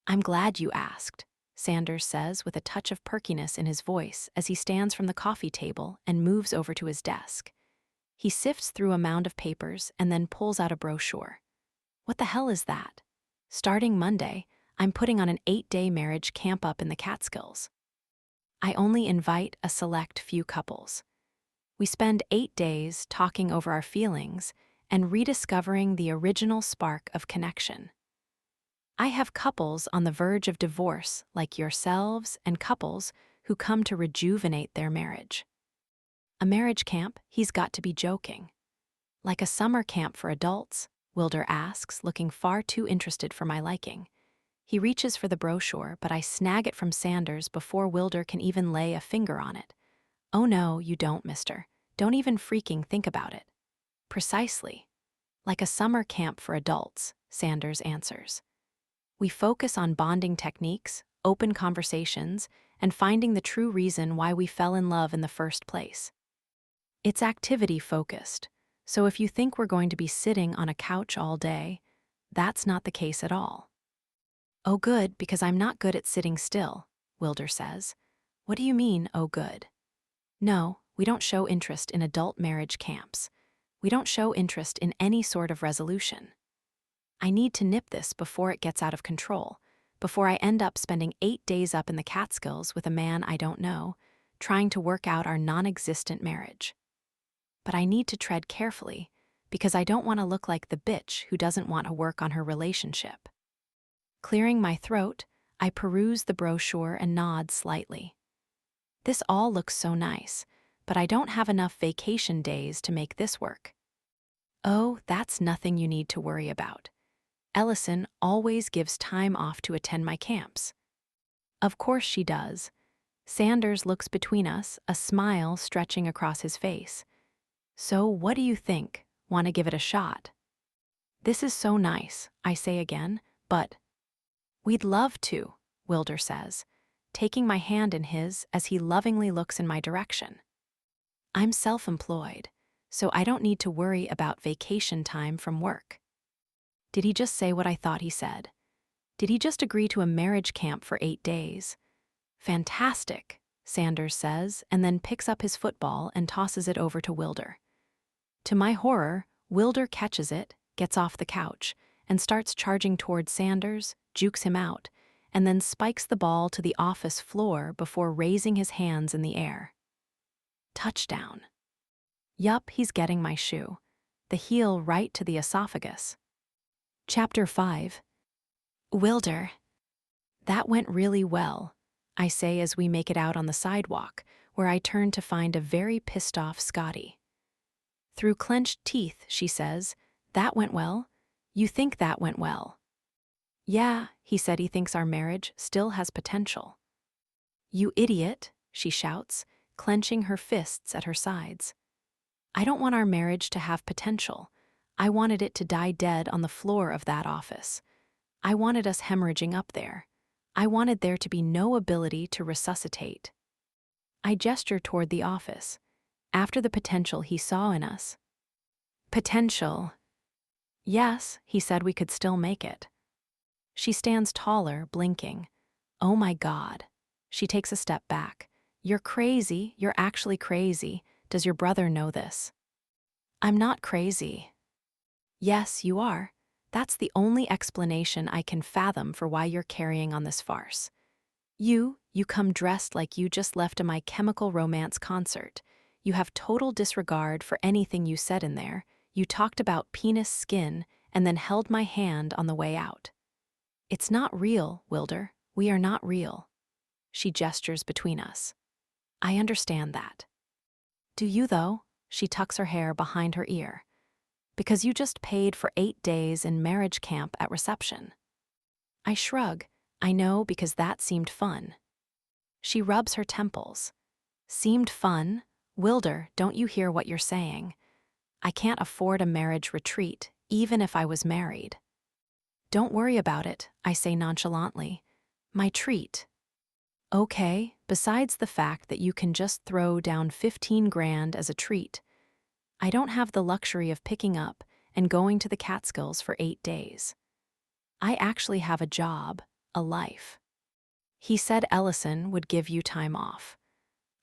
I'm glad you asked, Sanders says with a touch of perkiness in his voice as he stands from the coffee table and moves over to his desk. He sifts through a mound of papers and then pulls out a brochure. What the hell is that? Starting Monday, I'm putting on an 8-day marriage camp up in the Catskills. I only invite a select few couples. We spend 8 days talking over our feelings and rediscovering the original spark of connection. I have couples on the verge of divorce like yourselves and couples who come to rejuvenate their marriage. A marriage camp? He's got to be joking. Like a summer camp for adults? Wilder asks, looking far too interested for my liking. He reaches for the brochure, but I snag it from Sanders before Wilder can even lay a finger on it. Oh no, you don't, mister. Don't even freaking think about it. Precisely. Like a summer camp for adults, Sanders answers. We focus on bonding techniques, open conversations, and finding the true reason why we fell in love in the first place. It's activity-focused, so if you think we're going to be sitting on a couch all day, that's not the case at all. Oh good, because I'm not good at sitting still, Wilder says. What do you mean, oh good? No, we don't show interest in adult marriage camps. We don't show interest in any sort of resolution. I need to nip this before it gets out of control, before I end up spending 8 days up in the Catskills with a man I don't know, trying to work out our non-existent marriage. But I need to tread carefully, because I don't want to look like the bitch who doesn't want to work on her relationship. Clearing my throat, I peruse the brochure and nod slightly. This all looks so nice, but I don't have enough vacation days to make this work. Oh, that's nothing you need to worry about. Ellison always gives time off to attend my camps. Of course she does. Sanders looks between us, a smile stretching across his face. So what do you think? Want to give it a shot? This is so nice, I say again, but we'd love to, Wilder says, taking my hand in his as he lovingly looks in my direction. I'm self-employed, so I don't need to worry about vacation time from work. Did he just say what I thought he said? Did he just agree to a marriage camp for 8 days? Fantastic, Sanders says, and then picks up his football and tosses it over to Wilder. To my horror, Wilder catches it, gets off the couch, and starts charging toward Sanders, jukes him out, and then spikes the ball to the office floor before raising his hands in the air. Touchdown. Yup, he's getting my shoe. The heel right to the esophagus. Chapter 5. Wilder. That went really well, I say as we make it out on the sidewalk, where I turn to find a very pissed-off Scotty. Through clenched teeth, she says, "That went well? You think that went well?" "Yeah," he said, he thinks our marriage still has potential. "You idiot," she shouts, clenching her fists at her sides. "I don't want our marriage to have potential. I wanted it to die dead on the floor of that office. I wanted us hemorrhaging up there. I wanted there to be no ability to resuscitate." I gesture toward the office, after the potential he saw in us. "Potential." "Yes," he said, "we could still make it." She stands taller, blinking. "Oh my God." She takes a step back. "You're crazy. You're actually crazy. Does your brother know this?" "I'm not crazy." "Yes, you are. That's the only explanation I can fathom for why you're carrying on this farce. You come dressed like you just left a My Chemical Romance concert. You have total disregard for anything you said in there. You talked about penis skin and then held my hand on the way out. It's not real, Wilder. We are not real." She gestures between us. "I understand that." "Do you, though?" She tucks her hair behind her ear. "Because you just paid for 8 days in marriage camp at reception." I shrug. "I know, because that seemed fun." She rubs her temples. "Seemed fun? Wilder, don't you hear what you're saying? I can't afford a marriage retreat, even if I was married." "Don't worry about it," I say nonchalantly. "My treat." "Okay, besides the fact that you can just throw down 15 grand as a treat. I don't have the luxury of picking up and going to the Catskills for 8 days. I actually have a job, a life. He said Ellison would give you time off.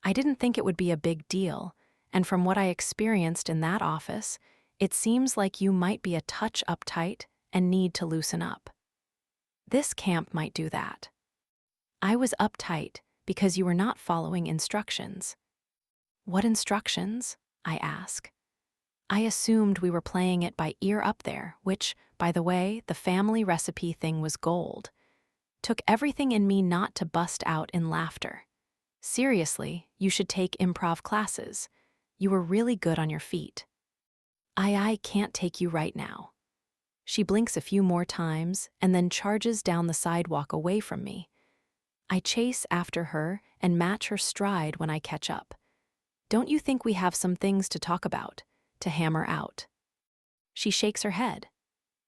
I didn't think it would be a big deal, and from what I experienced in that office, it seems like you might be a touch uptight and need to loosen up. This camp might do that." "I was uptight because you were not following instructions." "What instructions?" I ask. I assumed we were playing it by ear up there, which, by the way, the family recipe thing was gold. Took everything in me not to bust out in laughter. "Seriously, you should take improv classes. You were really good on your feet." I can't take you right now." She blinks a few more times and then charges down the sidewalk away from me. I chase after her and match her stride when I catch up. "Don't you think we have some things to talk about, to hammer out?" She shakes her head.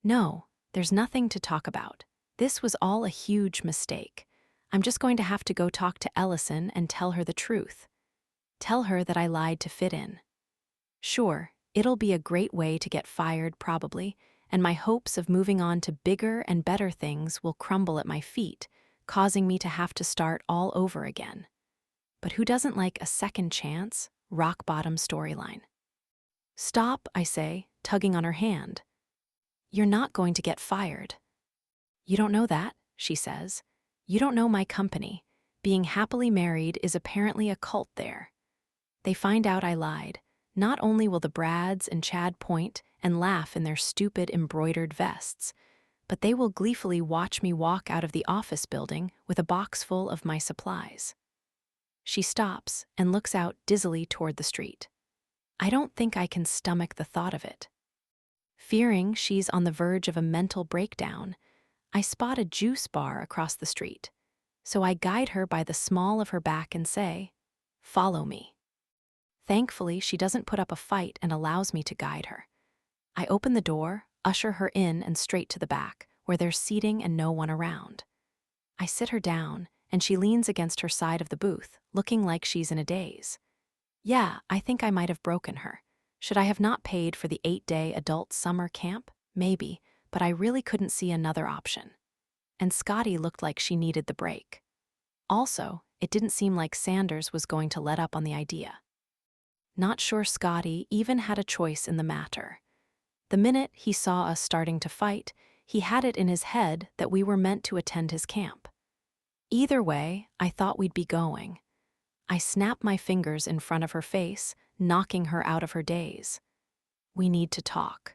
"No, there's nothing to talk about. This was all a huge mistake. I'm just going to have to go talk to Ellison and tell her the truth. Tell her that I lied to fit in. Sure, it'll be a great way to get fired probably, and my hopes of moving on to bigger and better things will crumble at my feet, causing me to have to start all over again. But who doesn't like a second chance, rock-bottom storyline?" "Stop," I say, tugging on her hand. "You're not going to get fired." "You don't know that," she says. "You don't know my company. Being happily married is apparently a cult there. They find out I lied. Not only will the Brads and Chad point and laugh in their stupid embroidered vests, but they will gleefully watch me walk out of the office building with a box full of my supplies." She stops and looks out dizzily toward the street. I don't think I can stomach the thought of it. Fearing she's on the verge of a mental breakdown, I spot a juice bar across the street, so I guide her by the small of her back and say, "Follow me." Thankfully, she doesn't put up a fight and allows me to guide her. I open the door, usher her in and straight to the back, where there's seating and no one around. I sit her down, and she leans against her side of the booth, looking like she's in a daze. Yeah, I think I might have broken her. Should I have not paid for the 8-day adult summer camp? Maybe, but I really couldn't see another option. and Scotty looked like she needed the break. Also, it didn't seem like Sanders was going to let up on the idea. Not sure Scotty even had a choice in the matter. The minute he saw us starting to fight, he had it in his head that we were meant to attend his camp. Either way, I thought we'd be going. I snapped my fingers in front of her face, knocking her out of her daze. We need to talk.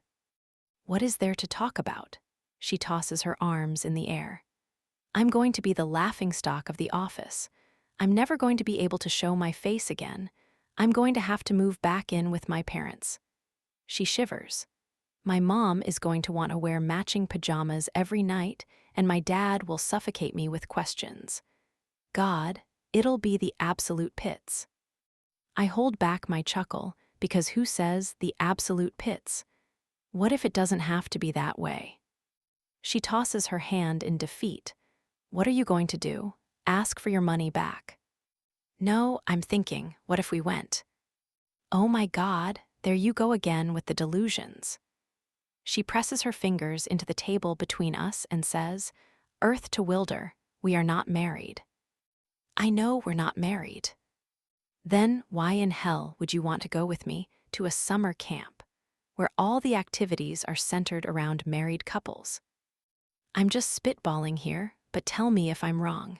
What is there to talk about? She tosses her arms in the air. I'm going to be the laughingstock of the office. I'm never going to be able to show my face again. I'm going to have to move back in with my parents. She shivers. My mom is going to want to wear matching pajamas every night, and my dad will suffocate me with questions. God, it'll be the absolute pits. I hold back my chuckle, because who says the absolute pits? What if it doesn't have to be that way? She tosses her hand in defeat. What are you going to do? Ask for your money back. No, I'm thinking, what if we went? Oh my God, there you go again with the delusions. She presses her fingers into the table between us and says, Earth to Wilder, we are not married. I know we're not married. Then why in hell would you want to go with me to a summer camp, where all the activities are centered around married couples? I'm just spitballing here, but tell me if I'm wrong.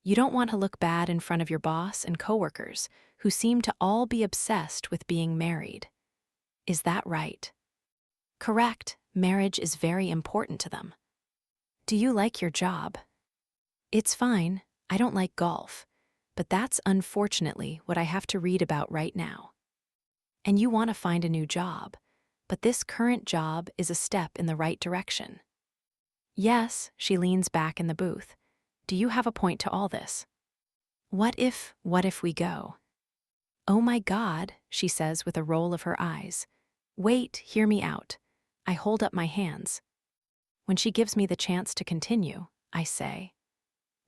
You don't want to look bad in front of your boss and coworkers, who seem to all be obsessed with being married. Is that right? Correct, marriage is very important to them. Do you like your job? It's fine, I don't like golf, but that's unfortunately what I have to read about right now. And you want to find a new job, but this current job is a step in the right direction. Yes, she leans back in the booth. Do you have a point to all this? What if we go? Oh my God, she says with a roll of her eyes. Wait, hear me out. I hold up my hands. When she gives me the chance to continue, I say,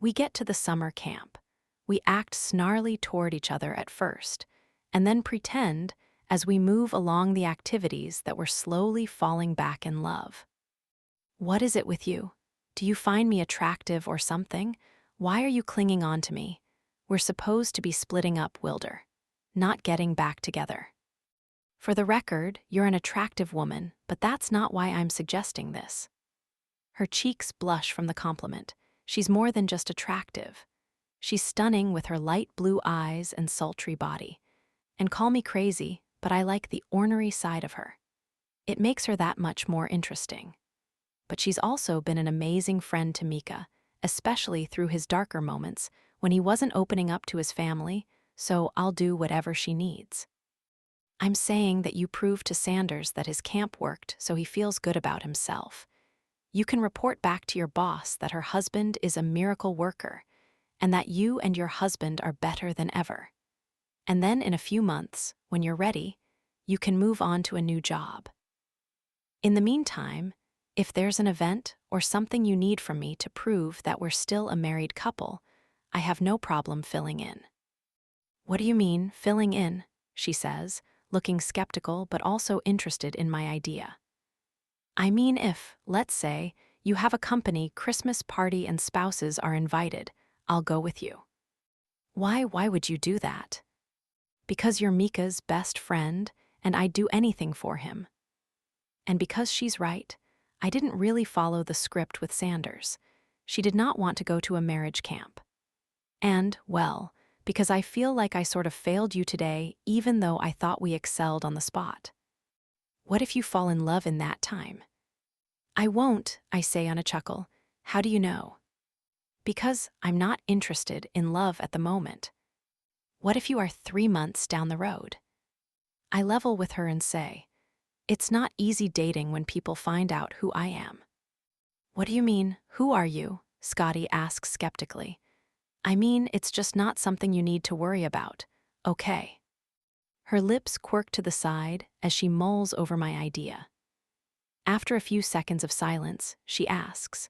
we get to the summer camp. We act snarly toward each other at first, and then pretend as we move along the activities that we're slowly falling back in love. What is it with you? Do you find me attractive or something? Why are you clinging on to me? We're supposed to be splitting up, Wilder, not getting back together. For the record, you're an attractive woman, but that's not why I'm suggesting this. Her cheeks blush from the compliment. She's more than just attractive. She's stunning with her light blue eyes and sultry body. And call me crazy, but I like the ornery side of her. It makes her that much more interesting. But she's also been an amazing friend to Mika, especially through his darker moments when he wasn't opening up to his family, so I'll do whatever she needs. I'm saying that you proved to Sanders that his camp worked, so he feels good about himself. You can report back to your boss that her husband is a miracle worker, and that you and your husband are better than ever. And then in a few months, when you're ready, you can move on to a new job. In the meantime, if there's an event or something you need from me to prove that we're still a married couple, I have no problem filling in. What do you mean, filling in? She says, looking skeptical but also interested in my idea. I mean if, let's say, you have a company Christmas party and spouses are invited, I'll go with you. Why would you do that? Because you're Mika's best friend, and I'd do anything for him. And because she's right, I didn't really follow the script with Sanders. She did not want to go to a marriage camp. And, well, because I feel like I sort of failed you today, even though I thought we excelled on the spot. What if you fall in love in that time? I won't, I say on a chuckle. How do you know? Because I'm not interested in love at the moment. What if you are 3 months down the road? I level with her and say, it's not easy dating when people find out who I am. What do you mean, who are you? Scotty asks skeptically. I mean, it's just not something you need to worry about, okay? Her lips quirk to the side as she mulls over my idea. After a few seconds of silence, she asks,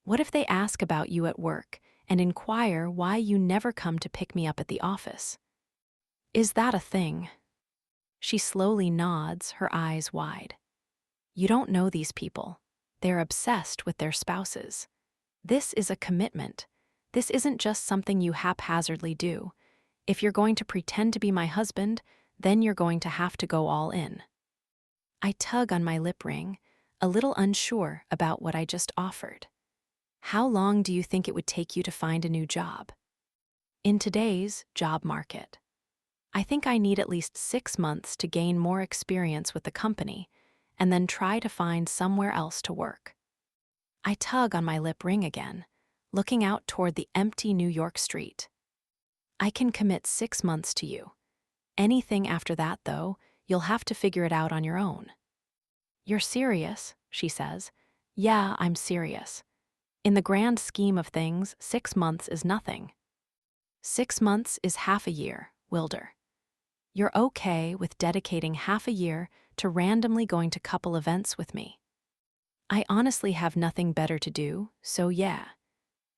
what if they ask about you at work and inquire why you never come to pick me up at the office? Is that a thing? She slowly nods, her eyes wide. You don't know these people. They're obsessed with their spouses. This is a commitment. This isn't just something you haphazardly do. If you're going to pretend to be my husband, then you're going to have to go all in. I tug on my lip ring, a little unsure about what I just offered. How long do you think it would take you to find a new job? In today's job market, I think I need at least 6 months to gain more experience with the company and then try to find somewhere else to work. I tug on my lip ring again, looking out toward the empty New York street. I can commit 6 months to you. Anything after that, though, you'll have to figure it out on your own. You're serious, she says. Yeah, I'm serious. In the grand scheme of things, 6 months is nothing. 6 months is half a year, Wilder. You're okay with dedicating half a year to randomly going to couple events with me. I honestly have nothing better to do, so yeah.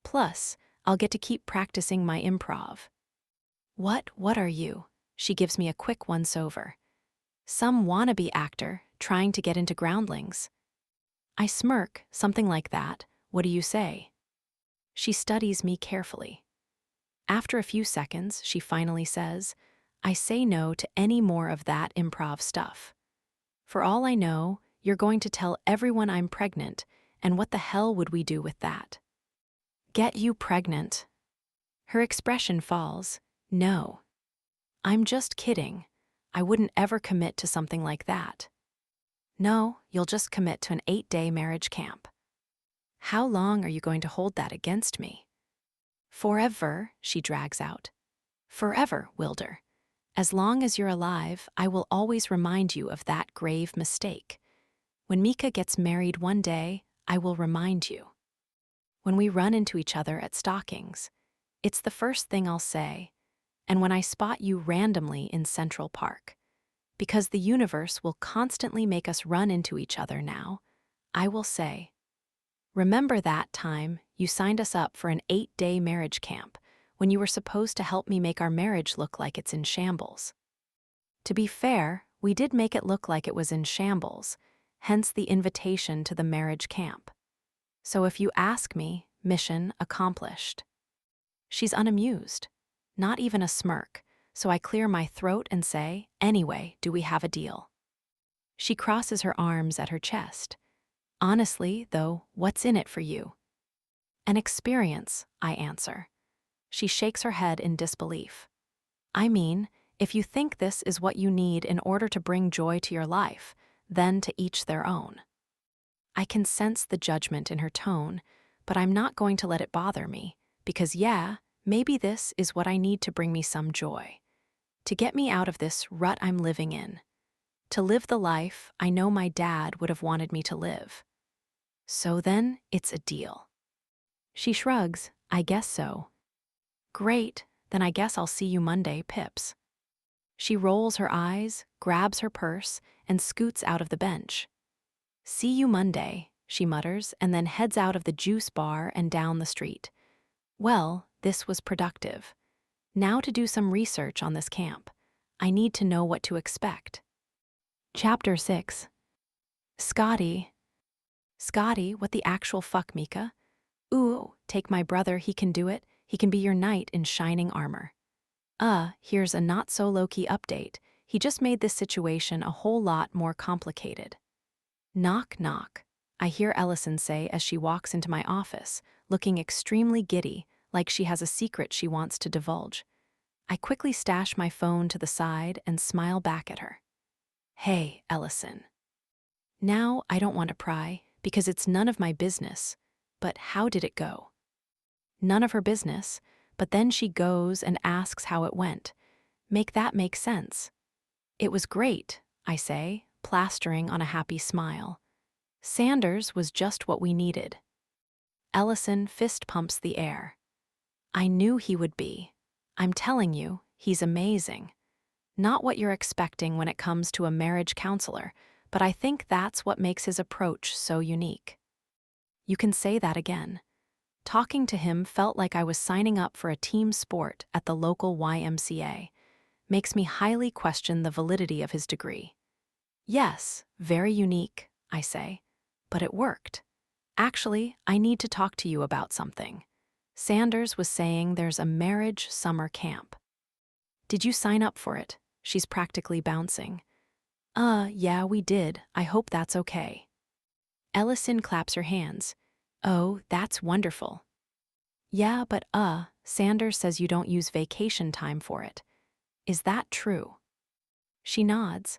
Plus, I'll get to keep practicing my improv. What are you? She gives me a quick once-over. Some wannabe actor trying to get into Groundlings. I smirk, something like that. What do you say? She studies me carefully. After a few seconds, she finally says, I say no to any more of that improv stuff. For all I know, you're going to tell everyone I'm pregnant, and what the hell would we do with that? Get you pregnant? Her expression falls. No. I'm just kidding. I wouldn't ever commit to something like that. No, you'll just commit to an 8-day marriage camp. How long are you going to hold that against me? Forever, she drags out. Forever, Wilder. As long as you're alive, I will always remind you of that grave mistake. When Mika gets married one day, I will remind you. When we run into each other at Stockings, it's the first thing I'll say, and when I spot you randomly in Central Park. Because the universe will constantly make us run into each other now, I will say, remember that time you signed us up for an 8-day marriage camp when you were supposed to help me make our marriage look like it's in shambles. To be fair, we did make it look like it was in shambles, hence the invitation to the marriage camp. So if you ask me, mission accomplished. She's unamused, not even a smirk, so I clear my throat and say, anyway, do we have a deal? She crosses her arms at her chest. Honestly, though, what's in it for you? An experience, I answer. She shakes her head in disbelief. I mean, if you think this is what you need in order to bring joy to your life, then to each their own. I can sense the judgment in her tone, but I'm not going to let it bother me, because yeah, maybe this is what I need to bring me some joy. To get me out of this rut I'm living in. To live the life I know my dad would have wanted me to live. So then, it's a deal. She shrugs, I guess so. Great, then I guess I'll see you Monday, Pips. She rolls her eyes, grabs her purse, and scoots out of the bench. See you Monday, she mutters, and then heads out of the juice bar and down the street. Well, this was productive. Now to do some research on this camp. I need to know what to expect. Chapter 6. Scotty, what the actual fuck, Mika? Ooh, take my brother, he can do it. He can be your knight in shining armor. Here's a not-so-low-key update. He just made this situation a whole lot more complicated. Knock, knock. I hear Ellison say as she walks into my office, looking extremely giddy, like she has a secret she wants to divulge. I quickly stash my phone to the side and smile back at her. Hey, Ellison. Now I don't want to pry, because it's none of my business, but how did it go? None of her business, but then she goes and asks how it went. Make that make sense. It was great, I say, plastering on a happy smile. Sanders was just what we needed. Ellison fist pumps the air. I knew he would be. I'm telling you, he's amazing. Not what you're expecting when it comes to a marriage counselor, but I think that's what makes his approach so unique. You can say that again. Talking to him felt like I was signing up for a team sport at the local YMCA. Makes me highly question the validity of his degree. Yes, very unique, I say, but it worked. Actually, I need to talk to you about something. Sanders was saying there's a marriage summer camp. Did you sign up for it? She's practically bouncing. Yeah, we did. I hope that's okay. Ellison claps her hands. Oh, that's wonderful. Yeah, but Sanders says you don't use vacation time for it. Is that true? She nods.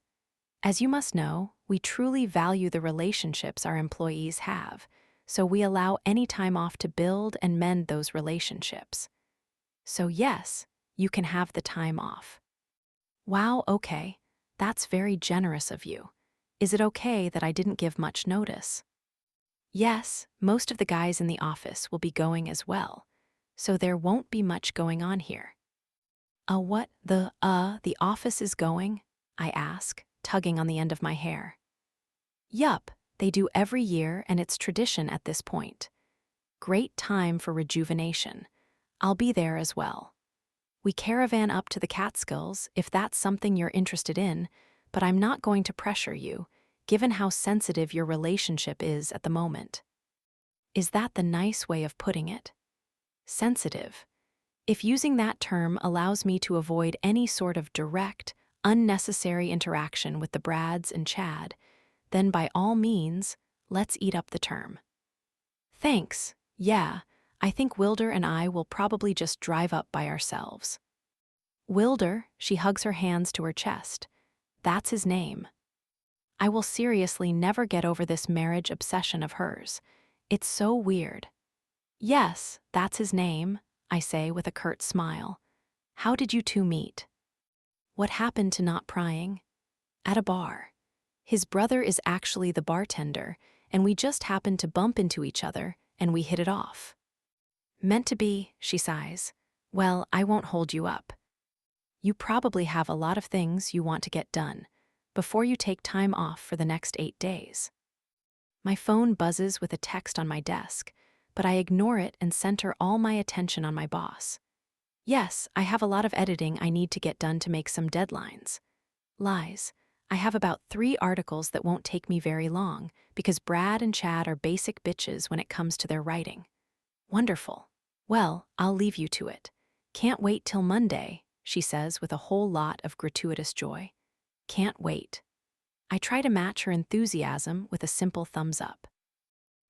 As you must know, we truly value the relationships our employees have, so we allow any time off to build and mend those relationships. So yes, you can have the time off. Wow, okay. That's very generous of you. Is it okay that I didn't give much notice? Yes, most of the guys in the office will be going as well, so there won't be much going on here. What, the office is going? I ask, tugging on the end of my hair. Yup, they do every year and it's tradition at this point. Great time for rejuvenation. I'll be there as well. We caravan up to the Catskills if that's something you're interested in, but I'm not going to pressure you, given how sensitive your relationship is at the moment. Is that the nice way of putting it? Sensitive. If using that term allows me to avoid any sort of direct, unnecessary interaction with the Brads and Chad, then by all means, let's eat up the term. Thanks. Yeah, I think Wilder and I will probably just drive up by ourselves. Wilder, she hugs her hands to her chest. That's his name. I will seriously never get over this marriage obsession of hers. It's so weird. Yes, that's his name, I say with a curt smile. How did you two meet? What happened to not prying? At a bar. His brother is actually the bartender, and we just happened to bump into each other, and we hit it off. Meant to be, she sighs. Well, I won't hold you up. You probably have a lot of things you want to get done before you take time off for the next 8 days. My phone buzzes with a text on my desk, but I ignore it and center all my attention on my boss. Yes, I have a lot of editing I need to get done to make some deadlines. Lies. I have about 3 articles that won't take me very long because Brad and Chad are basic bitches when it comes to their writing. Wonderful. Well, I'll leave you to it. Can't wait till Monday, she says with a whole lot of gratuitous joy. Can't wait. I try to match her enthusiasm with a simple thumbs up.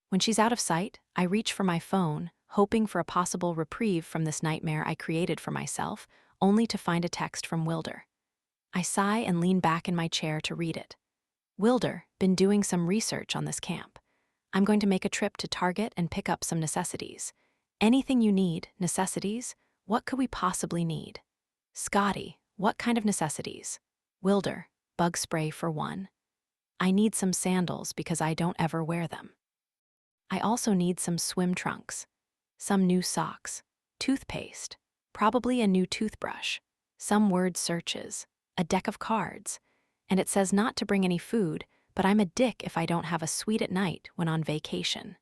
When she's out of sight, I reach for my phone, hoping for a possible reprieve from this nightmare I created for myself, only to find a text from Wilder. I sigh and lean back in my chair to read it. Wilder, been doing some research on this camp. I'm going to make a trip to Target and pick up some necessities. Anything you need, necessities? What could we possibly need? Scotty, what kind of necessities? Wilder, bug spray for one. I need some sandals because I don't ever wear them. I also need some swim trunks, some new socks, toothpaste, probably a new toothbrush, some word searches, a deck of cards, and it says not to bring any food, but I'm a dick if I don't have a sweet at night when on vacation.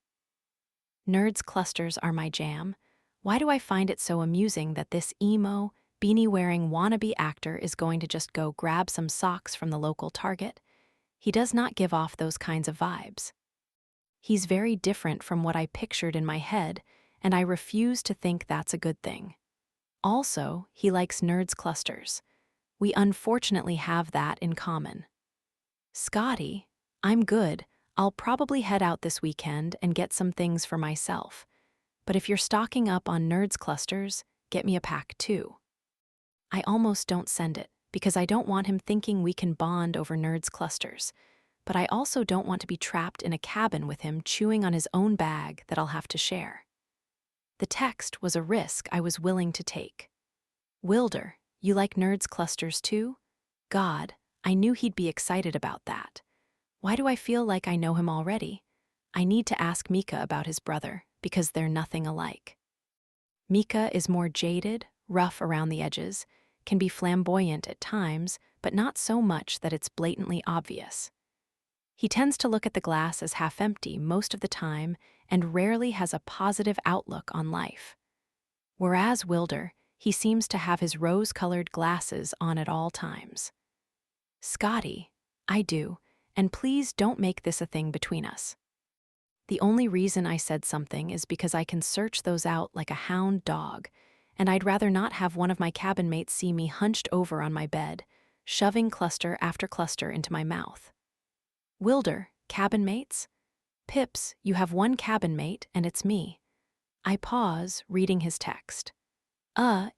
Nerds clusters are my jam. Why do I find it so amusing that this emo, beanie-wearing wannabe actor is going to just go grab some socks from the local Target? He does not give off those kinds of vibes. He's very different from what I pictured in my head, and I refuse to think that's a good thing. Also, he likes nerds clusters. We unfortunately have that in common. Scotty, I'm good. I'll probably head out this weekend and get some things for myself. But if you're stocking up on nerds clusters, get me a pack too. I almost don't send it because I don't want him thinking we can bond over nerds clusters. But I also don't want to be trapped in a cabin with him chewing on his own bag that I'll have to share. The text was a risk I was willing to take. Wilder, you like nerds clusters too? God, I knew he'd be excited about that. Why do I feel like I know him already? I need to ask Mika about his brother because they're nothing alike. Mika is more jaded, rough around the edges, can be flamboyant at times, but not so much that it's blatantly obvious. He tends to look at the glass as half empty most of the time and rarely has a positive outlook on life. Whereas Wilder, he seems to have his rose-colored glasses on at all times. Scotty, I do, and please don't make this a thing between us. The only reason I said something is because I can search those out like a hound dog, and I'd rather not have one of my cabin mates see me hunched over on my bed, shoving cluster after cluster into my mouth. Wilder, cabin mates? Pips, you have one cabin mate, and it's me. I pause, reading his text.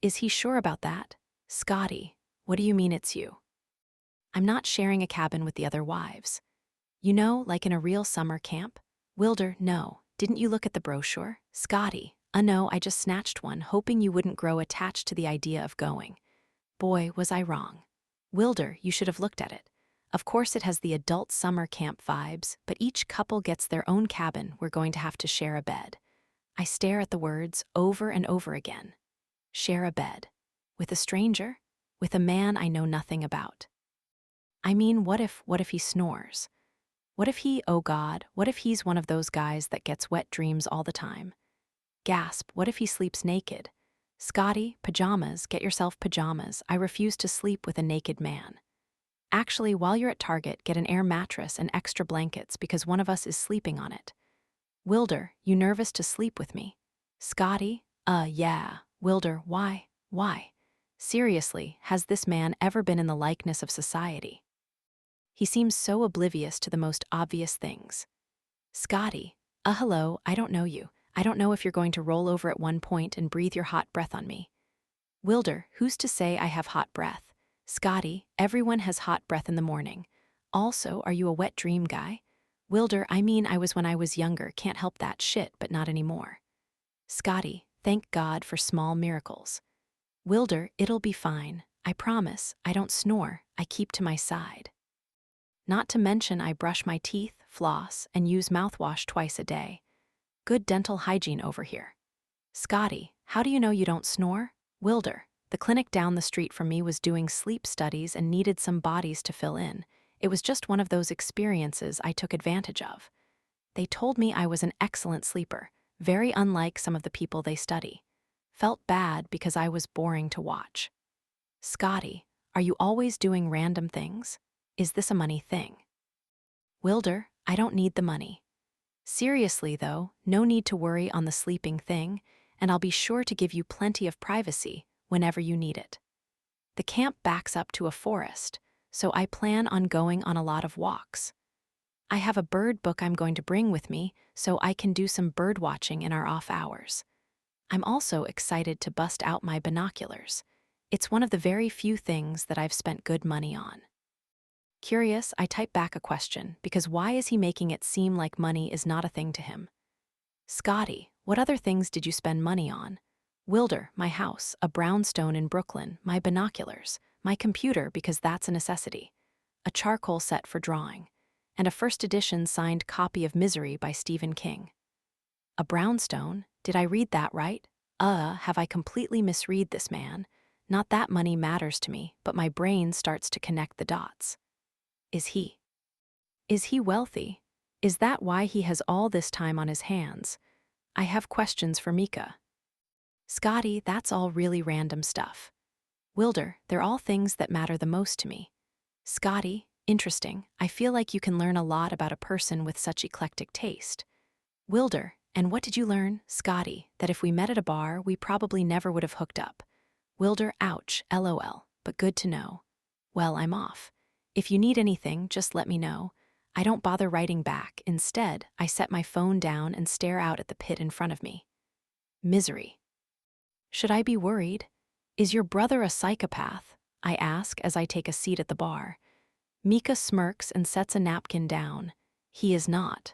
Is he sure about that? Scotty, what do you mean it's you? I'm not sharing a cabin with the other wives. You know, like in a real summer camp? Wilder, no. Didn't you look at the brochure? Scotty, no, I just snatched one, hoping you wouldn't grow attached to the idea of going. Boy, was I wrong. Wilder, you should have looked at it. Of course it has the adult summer camp vibes, but each couple gets their own cabin. We're going to have to share a bed. I stare at the words over and over again. Share a bed. With a stranger? With a man I know nothing about. I mean, what if he snores? What if he, oh God, what if he's one of those guys that gets wet dreams all the time? Gasp, what if he sleeps naked? Scotty, pajamas, get yourself pajamas. I refuse to sleep with a naked man. Actually, while you're at Target, get an air mattress and extra blankets because one of us is sleeping on it. Wilder, you nervous to sleep with me? Scotty, yeah. Wilder, why? Why? Seriously, has this man ever been in the likeness of society? He seems so oblivious to the most obvious things. Scotty, hello, I don't know you. I don't know if you're going to roll over at one point and breathe your hot breath on me. Wilder, who's to say I have hot breath? Scotty, everyone has hot breath in the morning. Also, are you a wet dream guy? Wilder, I mean I was when I was younger, can't help that shit, but not anymore. Scotty, thank God for small miracles. Wilder, it'll be fine. I promise, I don't snore, I keep to my side. Not to mention I brush my teeth, floss, and use mouthwash twice a day. Good dental hygiene over here. Scotty, how do you know you don't snore? Wilder, the clinic down the street from me was doing sleep studies and needed some bodies to fill in. It was just one of those experiences I took advantage of. They told me I was an excellent sleeper, very unlike some of the people they study. Felt bad because I was boring to watch. Scotty, are you always doing random things? Is this a money thing? Wilder, I don't need the money. Seriously though, no need to worry on the sleeping thing, and I'll be sure to give you plenty of privacy whenever you need it. The camp backs up to a forest, so I plan on going on a lot of walks. I have a bird book I'm going to bring with me so I can do some bird watching in our off hours. I'm also excited to bust out my binoculars. It's one of the very few things that I've spent good money on. Curious, I type back a question, because why is he making it seem like money is not a thing to him? Scotty, what other things did you spend money on? Wilder, my house, a brownstone in Brooklyn, my binoculars, my computer because that's a necessity, a charcoal set for drawing, and a first edition signed copy of Misery by Stephen King. A brownstone? Did I read that right? Have I completely misread this man? Not that money matters to me, but my brain starts to connect the dots. Is he wealthy? Is that why he has all this time on his hands? I have questions for Mika. Scotty, that's all really random stuff. Wilder, they're all things that matter the most to me. Scotty, interesting. I feel like you can learn a lot about a person with such eclectic taste. Wilder, and what did you learn? Scotty, that if we met at a bar, we probably never would have hooked up. Wilder, ouch, LOL, but good to know. Well, I'm off. If you need anything, just let me know. I don't bother writing back. Instead, I set my phone down and stare out at the pit in front of me. Misery. Should I be worried? Is your brother a psychopath? I ask as I take a seat at the bar. Mika smirks and sets a napkin down. He is not.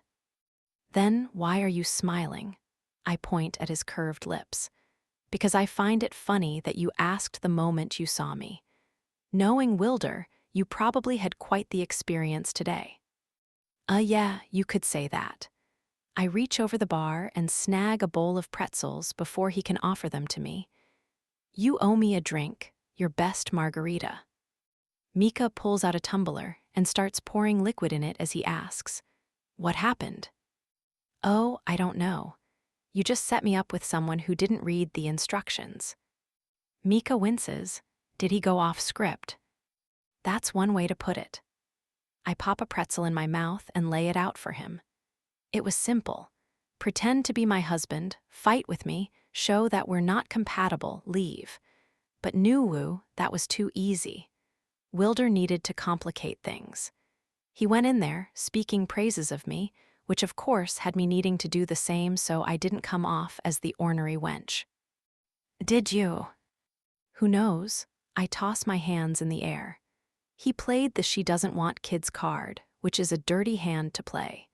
Then why are you smiling? I point at his curved lips. Because I find it funny that you asked the moment you saw me. Knowing Wilder, you probably had quite the experience today. Yeah, you could say that. I reach over the bar and snag a bowl of pretzels before he can offer them to me. You owe me a drink, your best margarita. Mika pulls out a tumbler and starts pouring liquid in it as he asks, "What happened?" Oh, I don't know. You just set me up with someone who didn't read the instructions. Mika winces. Did he go off script? That's one way to put it. I pop a pretzel in my mouth and lay it out for him. It was simple. Pretend to be my husband, fight with me, show that we're not compatible, leave. But Nuwu, that was too easy. Wilder needed to complicate things. He went in there, speaking praises of me, which of course had me needing to do the same so I didn't come off as the ornery wench. Did you? Who knows? I toss my hands in the air. He played the she doesn't want kids card, which is a dirty hand to play.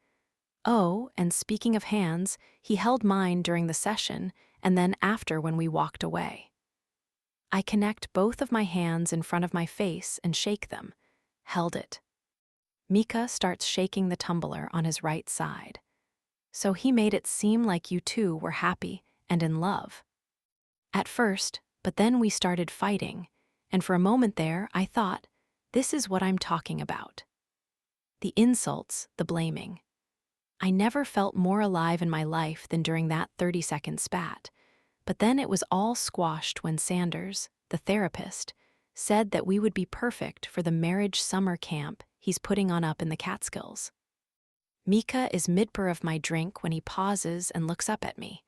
Oh, and speaking of hands, he held mine during the session and then after when we walked away. I connect both of my hands in front of my face and shake them. Held it. Mika starts shaking the tumbler on his right side. So he made it seem like you two were happy and in love. At first, but then we started fighting, and for a moment there I thought, this is what I'm talking about. The insults, the blaming. I never felt more alive in my life than during that 30-second spat. But then it was all squashed when Sanders, the therapist, said that we would be perfect for the marriage summer camp he's putting on up in the Catskills. Mika is mid-pour of my drink when he pauses and looks up at me.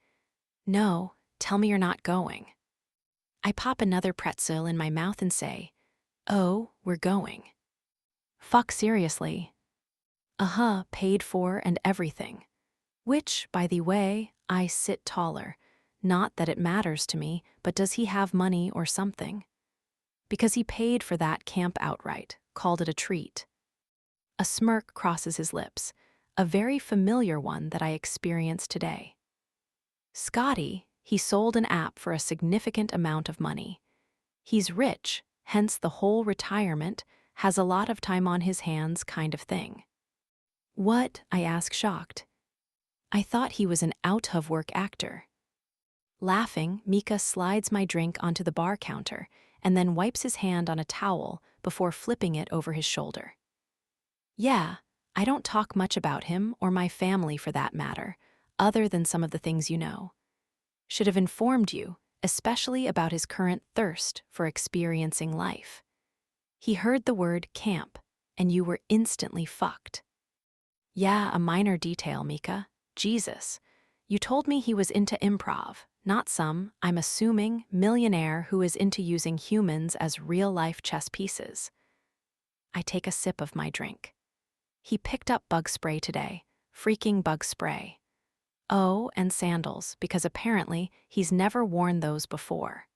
No, tell me you're not going. I pop another pretzel in my mouth and say, oh, we're going. Fuck seriously. Paid for and everything. Which, by the way, I sit taller. Not that it matters to me, but does he have money or something? Because he paid for that camp outright, called it a treat. A smirk crosses his lips, a very familiar one that I experienced today. Scotty, he sold an app for a significant amount of money. He's rich, hence the whole retirement, has a lot of time on his hands kind of thing. What? I ask, shocked. I thought he was an out-of-work actor. Laughing, Mika slides my drink onto the bar counter and then wipes his hand on a towel before flipping it over his shoulder. Yeah, I don't talk much about him or my family for that matter, other than some of the things you know. Should have informed you, especially about his current thirst for experiencing life. He heard the word camp, and you were instantly fucked. Yeah, a minor detail, Mika. Jesus. You told me he was into improv, not some, I'm assuming, millionaire who is into using humans as real-life chess pieces. I take a sip of my drink. He picked up bug spray today, freaking bug spray. Oh, and sandals, because apparently he's never worn those before.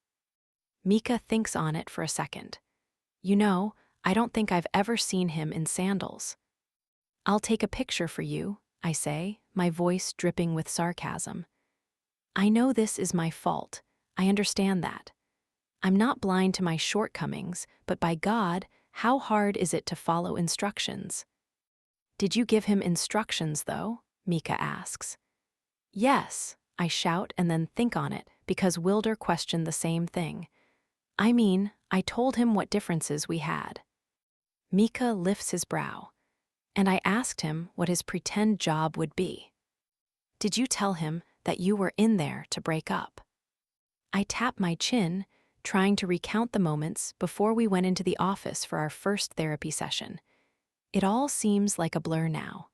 Mika thinks on it for a second. You know, I don't think I've ever seen him in sandals. I'll take a picture for you, I say, my voice dripping with sarcasm. I know this is my fault. I understand that. I'm not blind to my shortcomings, but by God, how hard is it to follow instructions? Did you give him instructions, though? Mika asks. Yes, I shout and then think on it, because Wilder questioned the same thing. I mean, I told him what differences we had. Mika lifts his brow, and I asked him what his pretend job would be. Did you tell him that you were in there to break up? I tap my chin, trying to recount the moments before we went into the office for our first therapy session. It all seems like a blur now.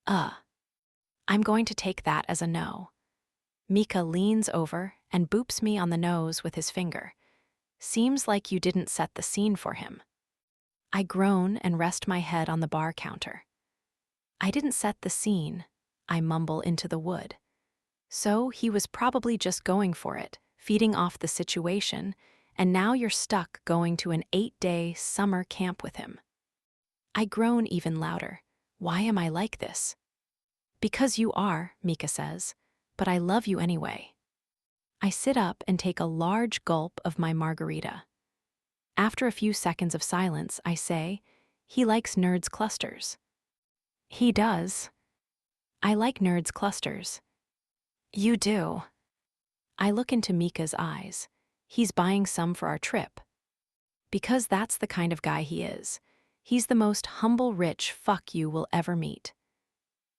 I'm going to take that as a no. Mika leans over and boops me on the nose with his finger. Seems like you didn't set the scene for him. I groan and rest my head on the bar counter. I didn't set the scene, I mumble into the wood. So he was probably just going for it, feeding off the situation, and now you're stuck going to an 8-day summer camp with him. I groan even louder. Why am I like this? Because you are, Mika says, but I love you anyway. I sit up and take a large gulp of my margarita. After a few seconds of silence, I say, he likes Nerds clusters. He does. I like Nerds clusters. You do. I look into Mika's eyes. He's buying some for our trip. Because that's the kind of guy he is. He's the most humble rich fuck you will ever meet.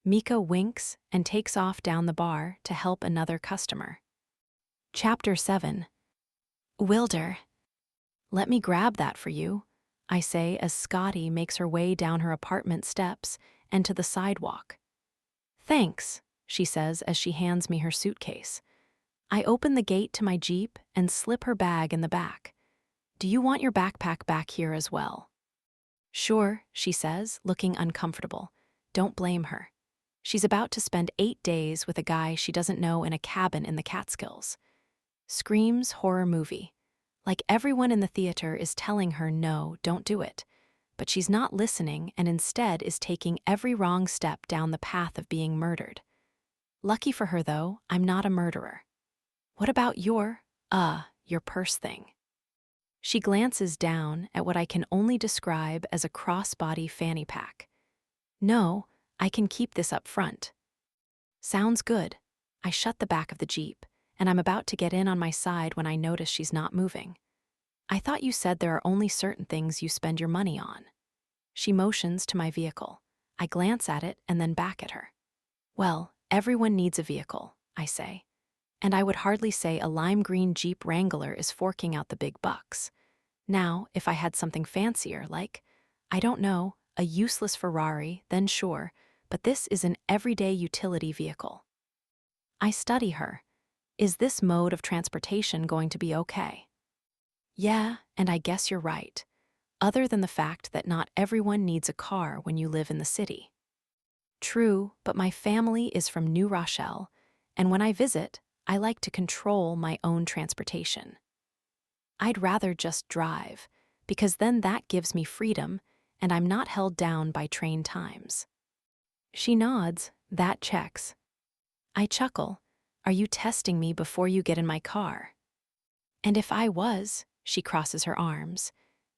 Mika winks and takes off down the bar to help another customer. Chapter 7. Wilder. Let me grab that for you, I say as Scotty makes her way down her apartment steps and to the sidewalk. Thanks, she says as she hands me her suitcase. I open the gate to my Jeep and slip her bag in the back. Do you want your backpack back here as well? Sure, she says, looking uncomfortable. Don't blame her. She's about to spend 8 days with a guy she doesn't know in a cabin in the Catskills. Screams horror movie. Like everyone in the theater is telling her no, don't do it. But she's not listening and instead is taking every wrong step down the path of being murdered. Lucky for her, though, I'm not a murderer. What about your purse thing? She glances down at what I can only describe as a crossbody fanny pack. No, I can keep this up front. Sounds good. I shut the back of the Jeep, and I'm about to get in on my side when I notice she's not moving. I thought you said there are only certain things you spend your money on. She motions to my vehicle. I glance at it and then back at her. Well, everyone needs a vehicle, I say. And I would hardly say a lime green Jeep Wrangler is forking out the big bucks. Now, if I had something fancier, like, I don't know, a useless Ferrari, then sure, but this is an everyday utility vehicle. I study her. Is this mode of transportation going to be okay? Yeah, and I guess you're right. Other than the fact that not everyone needs a car when you live in the city. True, but my family is from New Rochelle, and when I visit, I like to control my own transportation. I'd rather just drive, because then that gives me freedom, and I'm not held down by train times. She nods, that checks. I chuckle. Are you testing me before you get in my car? And if I was, she crosses her arms,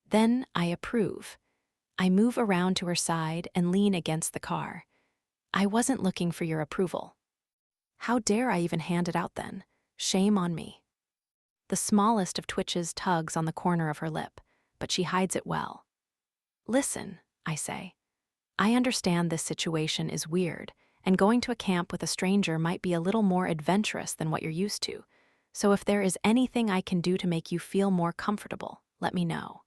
then I approve. I move around to her side and lean against the car. I wasn't looking for your approval. How dare I even hand it out then? Shame on me. The smallest of twitches tugs on the corner of her lip, but she hides it well. Listen, I say. I understand this situation is weird, and going to a camp with a stranger might be a little more adventurous than what you're used to. So if there is anything I can do to make you feel more comfortable, let me know.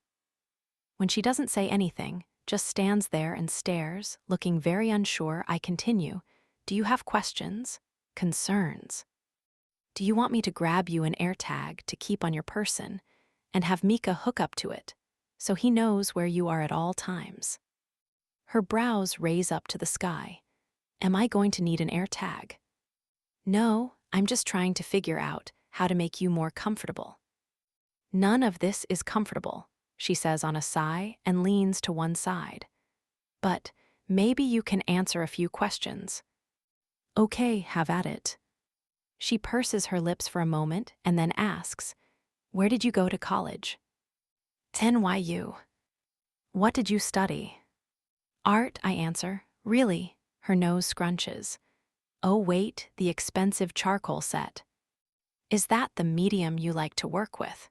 When she doesn't say anything, just stands there and stares, looking very unsure, I continue. Do you have questions? Concerns? Do you want me to grab you an AirTag to keep on your person and have Mika hook up to it so he knows where you are at all times? Her brows raise up to the sky. Am I going to need an AirTag? No, I'm just trying to figure out how to make you more comfortable. None of this is comfortable, she says on a sigh and leans to one side. But maybe you can answer a few questions. Okay, have at it. She purses her lips for a moment and then asks, where did you go to college? NYU. What did you study? Art, I answer. Really? Her nose scrunches. Oh wait, the expensive charcoal set. Is that the medium you like to work with?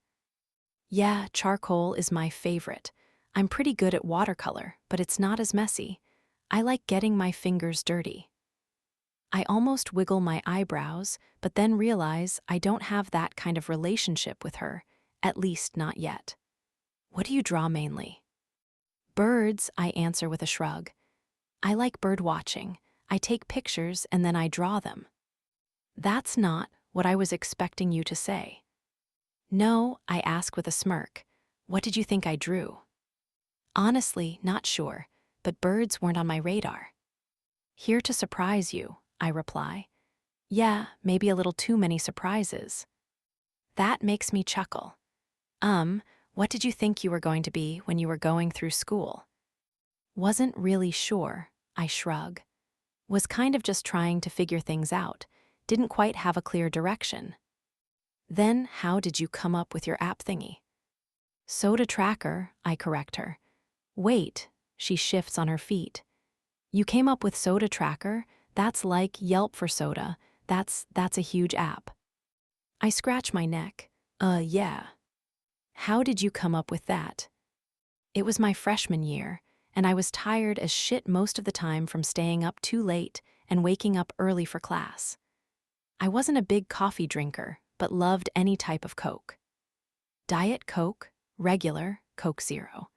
Yeah, charcoal is my favorite. I'm pretty good at watercolor, but it's not as messy. I like getting my fingers dirty. I almost wiggle my eyebrows, but then realize I don't have that kind of relationship with her, at least not yet. What do you draw mainly? Birds, I answer with a shrug. I like bird watching. I take pictures and then I draw them. That's not what I was expecting you to say. No, I ask with a smirk. What did you think I drew? Honestly, not sure, but birds weren't on my radar. Here to surprise you, I reply. Yeah, maybe a little too many surprises. That makes me chuckle. What did you think you were going to be when you were going through school? Wasn't really sure, I shrug. Was kind of just trying to figure things out, didn't quite have a clear direction. Then how did you come up with your app thingy? Soda Tracker, I correct her. Wait, she shifts on her feet. You came up with Soda Tracker? That's like Yelp for soda. That's a huge app. I scratch my neck. Yeah. How did you come up with that? It was my freshman year, and I was tired as shit most of the time from staying up too late and waking up early for class. I wasn't a big coffee drinker, but loved any type of Coke. Diet Coke, regular, Coke Zero.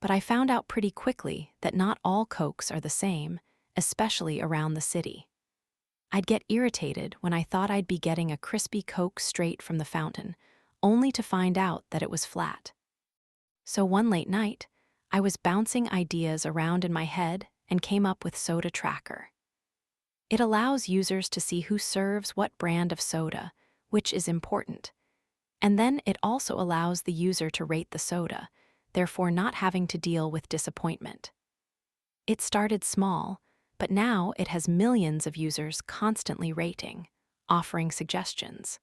But I found out pretty quickly that not all Cokes are the same, especially around the city. I'd get irritated when I thought I'd be getting a crispy Coke straight from the fountain, only to find out that it was flat. So one late night, I was bouncing ideas around in my head and came up with Soda Tracker. It allows users to see who serves what brand of soda, which is important. And then it also allows the user to rate the soda, therefore not having to deal with disappointment. It started small, but now it has millions of users constantly rating, offering suggestions.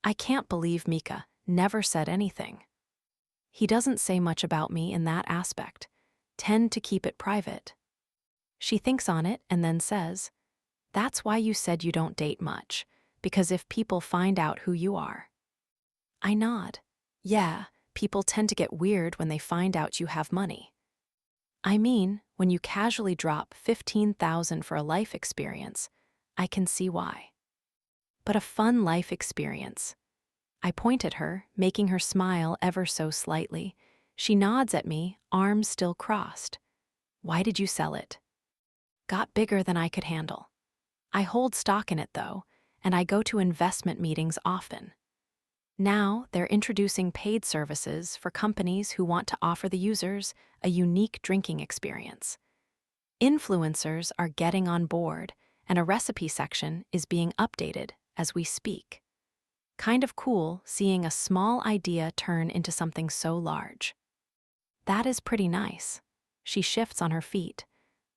I can't believe Mika never said anything. He doesn't say much about me in that aspect, tend to keep it private. She thinks on it and then says, "That's why you said you don't date much, because if people find out who you are." I nod. Yeah, people tend to get weird when they find out you have money. I mean, when you casually drop $15,000 for a life experience, I can see why. But a fun life experience. I point at her, making her smile ever so slightly. She nods at me, arms still crossed. Why did you sell it? Got bigger than I could handle. I hold stock in it though, and I go to investment meetings often. Now they're introducing paid services for companies who want to offer the users a unique drinking experience. Influencers are getting on board, and a recipe section is being updated as we speak. Kind of cool seeing a small idea turn into something so large. That is pretty nice. She shifts on her feet.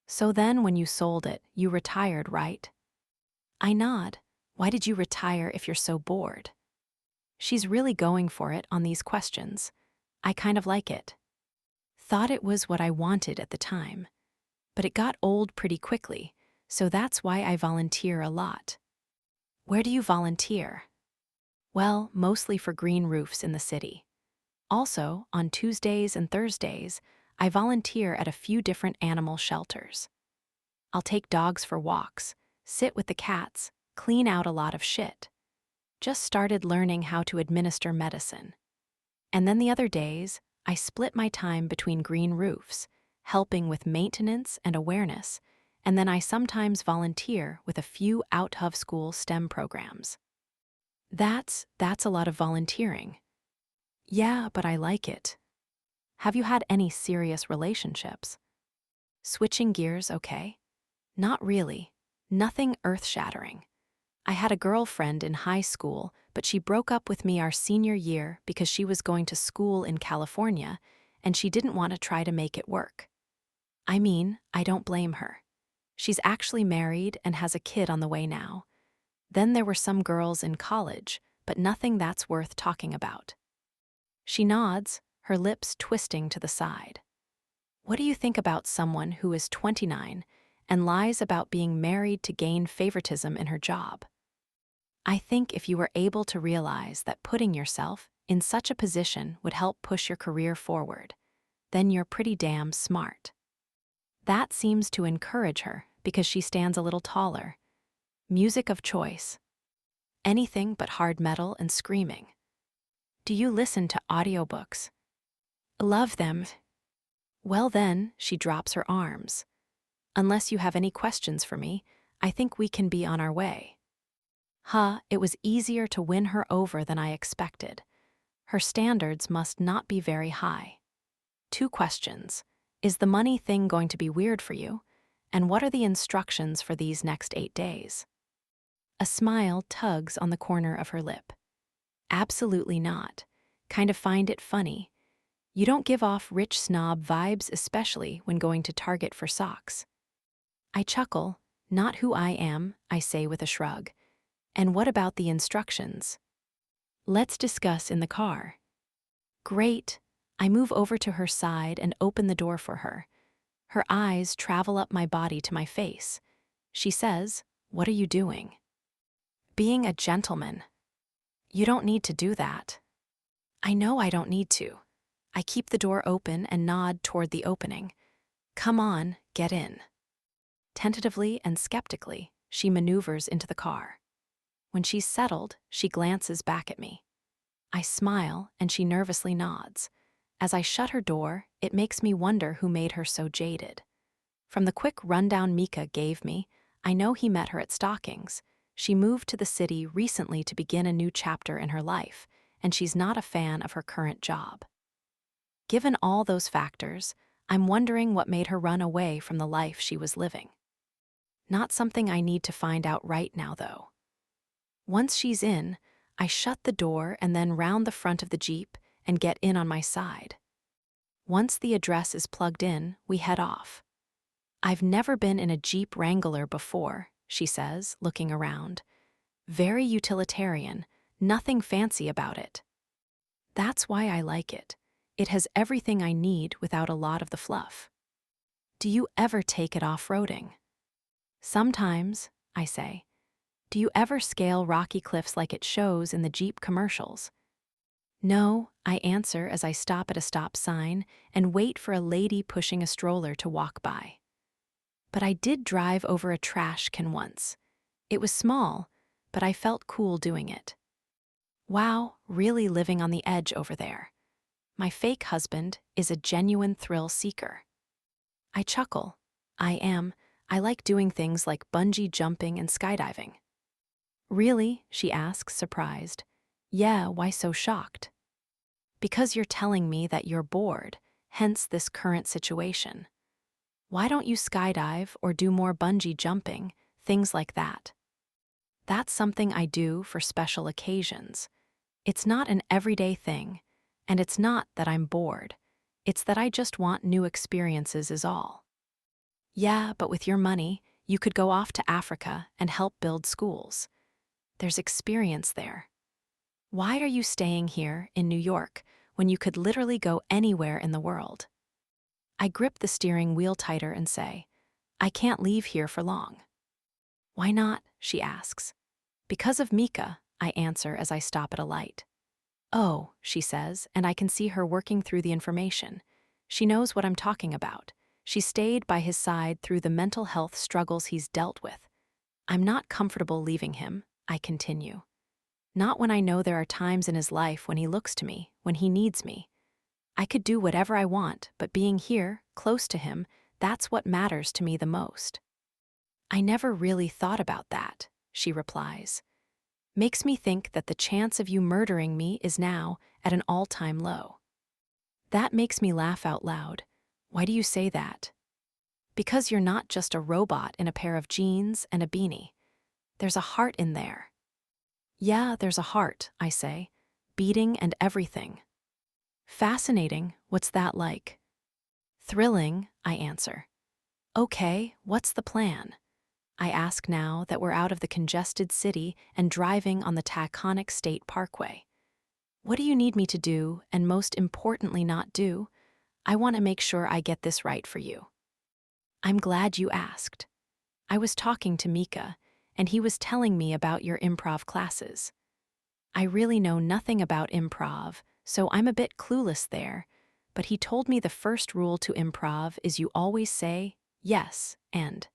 So then when you sold it, you retired, right? I nod. Why did you retire if you're so bored? She's really going for it on these questions. I kind of like it. Thought it was what I wanted at the time. But it got old pretty quickly, so that's why I volunteer a lot. Where do you volunteer? Well, mostly for green roofs in the city. Also, on Tuesdays and Thursdays, I volunteer at a few different animal shelters. I'll take dogs for walks, sit with the cats, clean out a lot of shit. Just started learning how to administer medicine. And then the other days, I split my time between green roofs, helping with maintenance and awareness, and then I sometimes volunteer with a few out-of-school STEM programs. That's a lot of volunteering. Yeah, but I like it. Have you had any serious relationships? Switching gears, okay? Not really. Nothing earth-shattering. I had a girlfriend in high school, but she broke up with me our senior year because she was going to school in California, and she didn't want to try to make it work. I mean, I don't blame her. She's actually married and has a kid on the way now. Then there were some girls in college, but nothing that's worth talking about. She nods, her lips twisting to the side. What do you think about someone who is 29 and lies about being married to gain favoritism in her job? I think if you were able to realize that putting yourself in such a position would help push your career forward, then you're pretty damn smart. That seems to encourage her because she stands a little taller. Music of choice. Anything but hard metal and screaming. Do you listen to audiobooks? Love them. Well then, she drops her arms. Unless you have any questions for me, I think we can be on our way. It was easier to win her over than I expected. Her standards must not be very high. 2 questions. Is the money thing going to be weird for you? And what are the instructions for these next 8 days? A smile tugs on the corner of her lip. Absolutely not. Kind of find it funny. You don't give off rich snob vibes, especially when going to Target for socks. I chuckle. Not who I am, I say with a shrug. And what about the instructions? Let's discuss in the car. Great. I move over to her side and open the door for her. Her eyes travel up my body to my face. She says, "What are you doing?" Being a gentleman. You don't need to do that. I know I don't need to. I keep the door open and nod toward the opening. Come on, get in. Tentatively and skeptically, she maneuvers into the car. When she's settled, she glances back at me. I smile and she nervously nods. As I shut her door, it makes me wonder who made her so jaded. From the quick rundown Mika gave me, I know he met her at Stockings. She moved to the city recently to begin a new chapter in her life, and she's not a fan of her current job. Given all those factors, I'm wondering what made her run away from the life she was living. Not something I need to find out right now, though. Once she's in, I shut the door and then round the front of the Jeep and get in on my side. Once the address is plugged in, we head off. I've never been in a Jeep Wrangler before, she says, looking around. Very utilitarian, nothing fancy about it. That's why I like it. It has everything I need without a lot of the fluff. Do you ever take it off-roading? Sometimes, I say. Do you ever scale rocky cliffs like it shows in the Jeep commercials? No, I answer as I stop at a stop sign and wait for a lady pushing a stroller to walk by. But I did drive over a trash can once. It was small, but I felt cool doing it. Wow, really living on the edge over there. My fake husband is a genuine thrill seeker. I chuckle. I like doing things like bungee jumping and skydiving. Really? She asks, surprised. Yeah, why so shocked? Because you're telling me that you're bored, hence this current situation. Why don't you skydive or do more bungee jumping, things like that? That's something I do for special occasions. It's not an everyday thing, and it's not that I'm bored. It's that I just want new experiences is all. Yeah, but with your money, you could go off to Africa and help build schools. There's experience there. Why are you staying here in New York when you could literally go anywhere in the world? I grip the steering wheel tighter and say, I can't leave here for long. Why not? She asks. Because of Mika, I answer as I stop at a light. Oh, she says, and I can see her working through the information. She knows what I'm talking about. She stayed by his side through the mental health struggles he's dealt with. I'm not comfortable leaving him, I continue. Not when I know there are times in his life when he looks to me, when he needs me. I could do whatever I want, but being here, close to him, that's what matters to me the most. I never really thought about that, she replies. Makes me think that the chance of you murdering me is now at an all-time low. That makes me laugh out loud. Why do you say that? Because you're not just a robot in a pair of jeans and a beanie. There's a heart in there. Yeah, there's a heart, I say, beating and everything. Fascinating, what's that like? Thrilling, I answer. Okay, what's the plan? I ask now that we're out of the congested city and driving on the Taconic State Parkway. What do you need me to do, and most importantly not do? I want to make sure I get this right for you. I'm glad you asked. I was talking to Mika, and he was telling me about your improv classes. I really know nothing about improv, so I'm a bit clueless there, but he told me the first rule to improv is you always say yes and.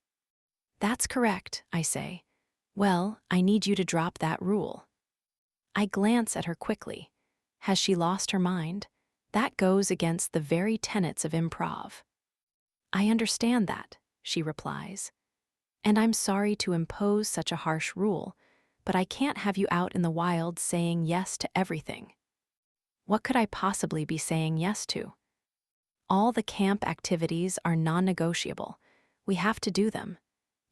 That's correct, I say. Well, I need you to drop that rule. I glance at her quickly. Has she lost her mind? That goes against the very tenets of improv. I understand that, she replies. And I'm sorry to impose such a harsh rule, but I can't have you out in the wild saying yes to everything. What could I possibly be saying yes to? All the camp activities are non-negotiable. We have to do them.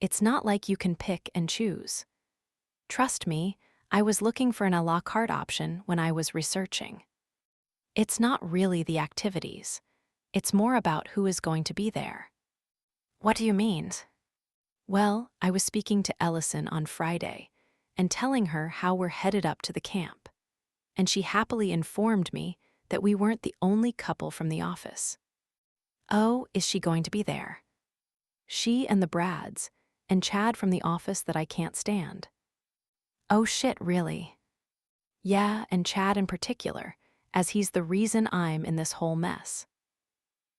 It's not like you can pick and choose. Trust me, I was looking for an à la carte option when I was researching. It's not really the activities. It's more about who is going to be there. What do you mean? Well, I was speaking to Ellison on Friday and telling her how we're headed up to the camp. And she happily informed me that we weren't the only couple from the office. Oh, is she going to be there? She and the Brads, and Chad from the office that I can't stand. Oh shit, really? Yeah, and Chad in particular, as he's the reason I'm in this whole mess.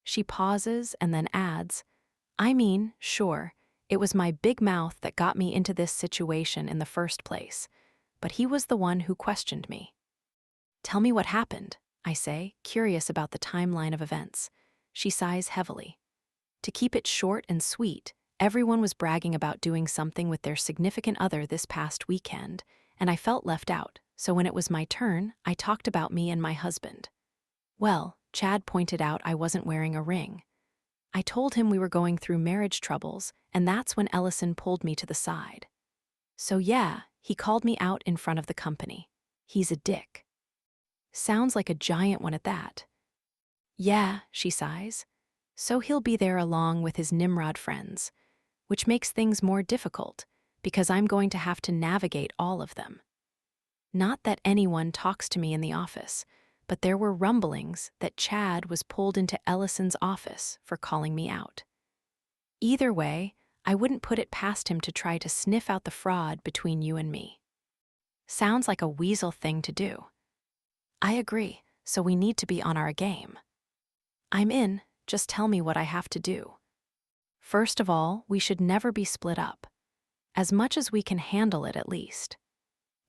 She pauses and then adds, I mean, sure, it was my big mouth that got me into this situation in the first place, but he was the one who questioned me. Tell me what happened, I say, curious about the timeline of events. She sighs heavily. To keep it short and sweet, Everyone was bragging about doing something with their significant other this past weekend, and I felt left out, so when it was my turn, I talked about me and my husband. Well, Chad pointed out I wasn't wearing a ring. I told him we were going through marriage troubles, and that's when Ellison pulled me to the side. So yeah, he called me out in front of the company. He's a dick. Sounds like a giant one at that. Yeah, she sighs. So he'll be there along with his Nimrod friends, which makes things more difficult because I'm going to have to navigate all of them. Not that anyone talks to me in the office, but there were rumblings that Chad was pulled into Ellison's office for calling me out. Either way, I wouldn't put it past him to try to sniff out the fraud between you and me. Sounds like a weasel thing to do. I agree, so we need to be on our game. I'm in, just tell me what I have to do. First of all, we should never be split up. As much as we can handle it at least.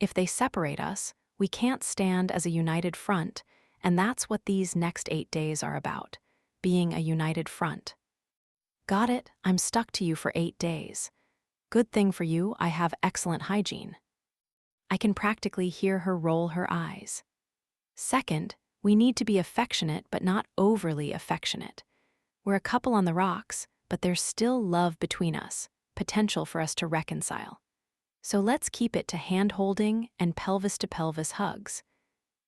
If they separate us, we can't stand as a united front, and that's what these next 8 days are about, being a united front. Got it, I'm stuck to you for 8 days. Good thing for you, I have excellent hygiene. I can practically hear her roll her eyes. Second, we need to be affectionate but not overly affectionate. We're a couple on the rocks, but there's still love between us, potential for us to reconcile. So let's keep it to hand-holding and pelvis-to-pelvis hugs.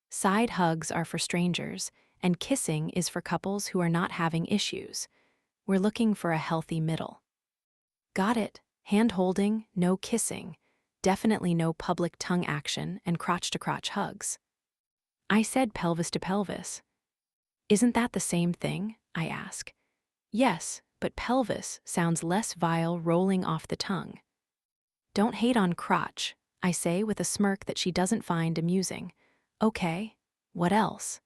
Side hugs are for strangers, and kissing is for couples who are not having issues. We're looking for a healthy middle. Got it, hand-holding, no kissing, definitely no public tongue action and crotch-to-crotch hugs. I said pelvis-to-pelvis. Isn't that the same thing? I ask. Yes, but pelvis sounds less vile rolling off the tongue. Don't hate on crotch, I say with a smirk that she doesn't find amusing. Okay, what else?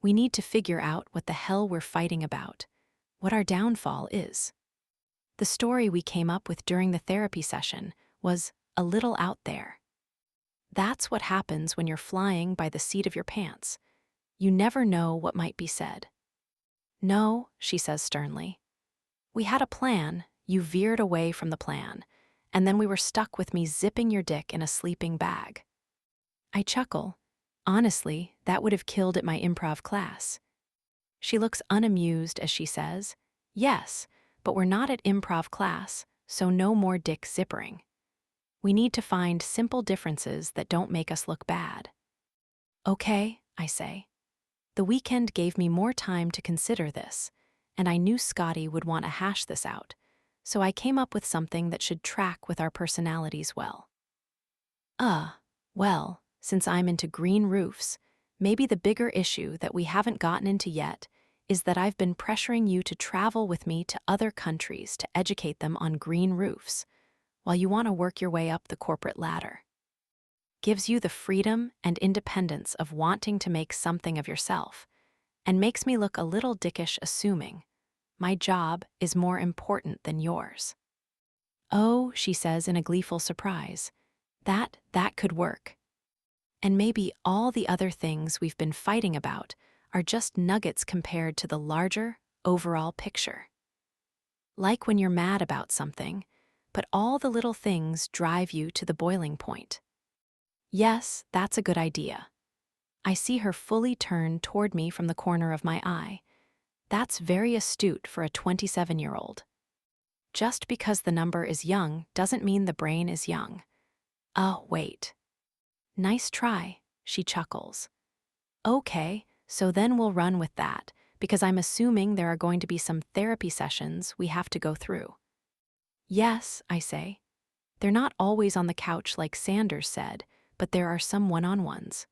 We need to figure out what the hell we're fighting about, what our downfall is. The story we came up with during the therapy session was a little out there. That's what happens when you're flying by the seat of your pants. You never know what might be said. No, she says sternly. We had a plan, you veered away from the plan, and then we were stuck with me zipping your dick in a sleeping bag. I chuckle. Honestly, that would have killed at my improv class. She looks unamused as she says, yes, but we're not at improv class, so no more dick zippering. We need to find simple differences that don't make us look bad. Okay, I say. The weekend gave me more time to consider this, and I knew Scotty would want to hash this out, so I came up with something that should track with our personalities well. Well, since I'm into green roofs, maybe the bigger issue that we haven't gotten into yet is that I've been pressuring you to travel with me to other countries to educate them on green roofs, while you want to work your way up the corporate ladder. Gives you the freedom and independence of wanting to make something of yourself, and makes me look a little dickish assuming my job is more important than yours. Oh, she says in a gleeful surprise, that could work. And maybe all the other things we've been fighting about are just nuggets compared to the larger, overall picture. Like when you're mad about something, but all the little things drive you to the boiling point. Yes, that's a good idea. I see her fully turn toward me from the corner of my eye. That's very astute for a 27-year-old. Just because the number is young doesn't mean the brain is young. Oh, wait. Nice try, she chuckles. Okay, so then we'll run with that, because I'm assuming there are going to be some therapy sessions we have to go through. Yes, I say. They're not always on the couch like Sanders said, but there are some one-on-ones.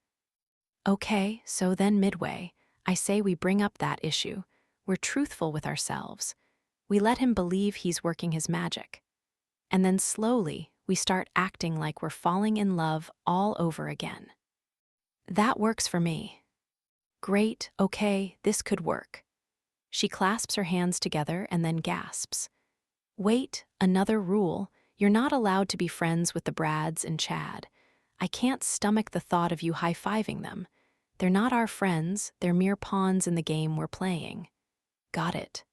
Okay, so then midway, I say we bring up that issue. We're truthful with ourselves. We let him believe he's working his magic. And then slowly, we start acting like we're falling in love all over again. That works for me. Great, okay, this could work. She clasps her hands together and then gasps. Wait, another rule. You're not allowed to be friends with the Brads and Chad. I can't stomach the thought of you high-fiving them. They're not our friends, they're mere pawns in the game we're playing. Got it.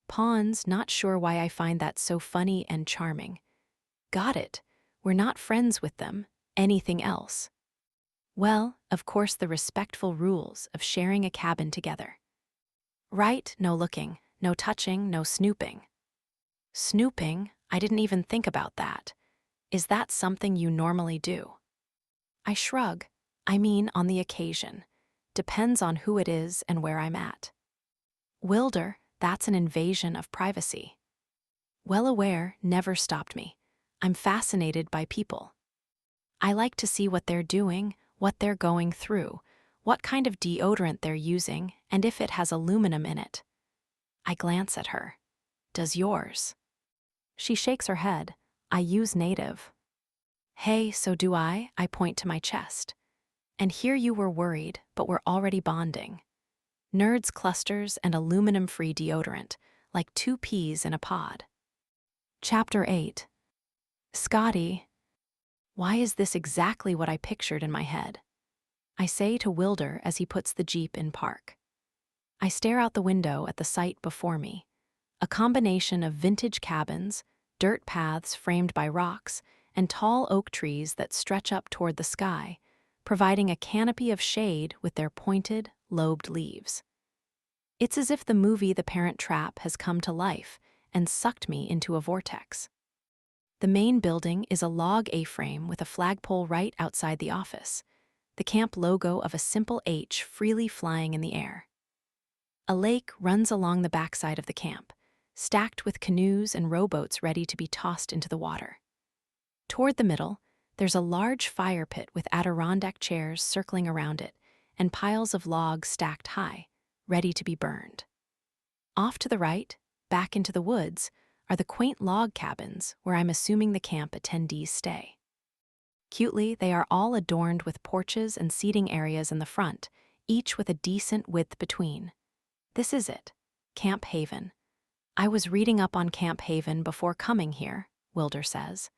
Pawns, not sure why I find that so funny and charming. Got it. We're not friends with them. Anything else? Well, of course, the respectful rules of sharing a cabin together. Right? No looking, no touching, no snooping. Snooping? I didn't even think about that. Is that something you normally do? I shrug. I mean, on the occasion. Depends on who it is and where I'm at. Wilder, that's an invasion of privacy. Well aware never stopped me. I'm fascinated by people. I like to see what they're doing, what they're going through, what kind of deodorant they're using, and if it has aluminum in it. I glance at her. Does yours? She shakes her head. I use native. Hey, so do I? I point to my chest. And here you were worried, but we're already bonding. Nerds clusters and aluminum-free deodorant, like 2 peas in a pod. Chapter 8. Scotty. Why is this exactly what I pictured in my head? I say to Wilder as he puts the Jeep in park. I stare out the window at the sight before me. A combination of vintage cabins, dirt paths framed by rocks, and tall oak trees that stretch up toward the sky, providing a canopy of shade with their pointed, lobed leaves. It's as if the movie The Parent Trap has come to life and sucked me into a vortex. The main building is a log A-frame with a flagpole right outside the office, the camp logo of a simple H freely flying in the air. A lake runs along the backside of the camp, stacked with canoes and rowboats ready to be tossed into the water. Toward the middle, there's a large fire pit with Adirondack chairs circling around it and piles of logs stacked high, ready to be burned. Off to the right, back into the woods, are the quaint log cabins where I'm assuming the camp attendees stay. Cutely, they are all adorned with porches and seating areas in the front, each with a decent width between. This is it, Camp Haven. I was reading up on Camp Haven before coming here, Wilder says.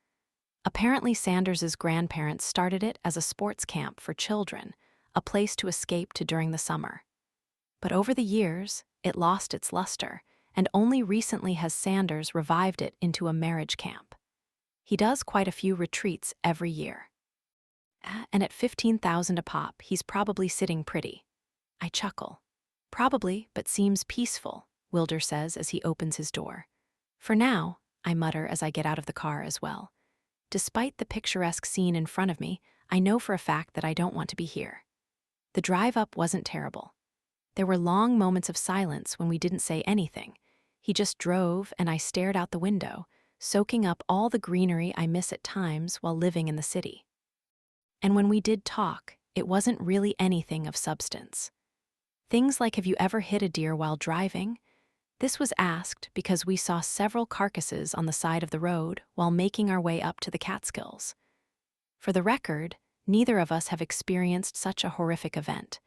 Apparently Sanders's grandparents started it as a sports camp for children, a place to escape to during the summer. But over the years, it lost its luster, and only recently has Sanders revived it into a marriage camp. He does quite a few retreats every year. And at $15,000 a pop, he's probably sitting pretty. I chuckle. Probably, but seems peaceful, Wilder says as he opens his door. For now, I mutter as I get out of the car as well. Despite the picturesque scene in front of me, I know for a fact that I don't want to be here. The drive up wasn't terrible. There were long moments of silence when we didn't say anything. He just drove and I stared out the window, soaking up all the greenery I miss at times while living in the city. And when we did talk, it wasn't really anything of substance. Things like, have you ever hit a deer while driving? This was asked because we saw several carcasses on the side of the road while making our way up to the Catskills. For the record, neither of us have experienced such a horrific event.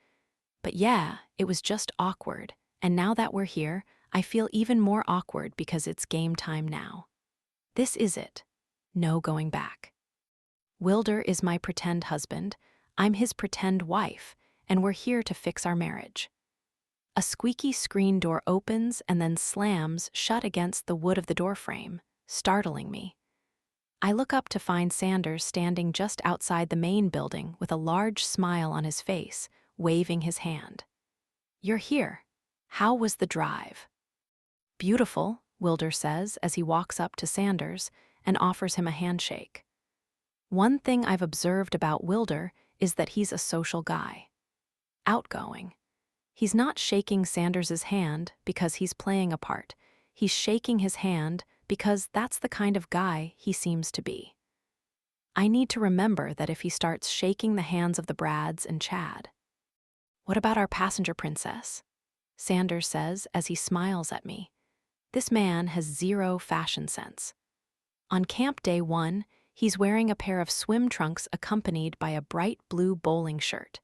But yeah, it was just awkward, and now that we're here, I feel even more awkward because it's game time now. This is it. No going back. Wilder is my pretend husband, I'm his pretend wife, and we're here to fix our marriage. A squeaky screen door opens and then slams shut against the wood of the doorframe, startling me. I look up to find Sanders standing just outside the main building with a large smile on his face, waving his hand. You're here. How was the drive? Beautiful, Wilder says as he walks up to Sanders and offers him a handshake. One thing I've observed about Wilder is that he's a social guy. Outgoing. He's not shaking Sanders's hand because he's playing a part. He's shaking his hand because that's the kind of guy he seems to be. I need to remember that if he starts shaking the hands of the Brads and Chad. What about our passenger princess? Sanders says as he smiles at me. This man has zero fashion sense. On camp day 1, he's wearing a pair of swim trunks accompanied by a bright blue bowling shirt.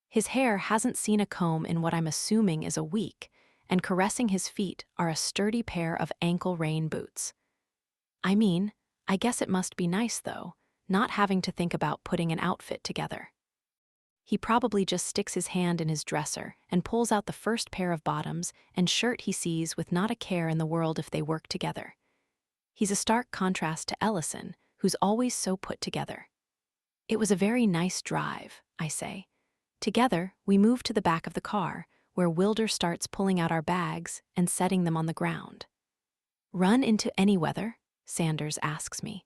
His hair hasn't seen a comb in what I'm assuming is a week, and caressing his feet are a sturdy pair of ankle rain boots. I mean, I guess it must be nice, though, not having to think about putting an outfit together. He probably just sticks his hand in his dresser and pulls out the first pair of bottoms and shirt he sees with not a care in the world if they work together. He's a stark contrast to Ellison, who's always so put together. It was a very nice drive, I say. Together, we move to the back of the car, where Wilder starts pulling out our bags and setting them on the ground. "Run into any weather?" Sanders asks me.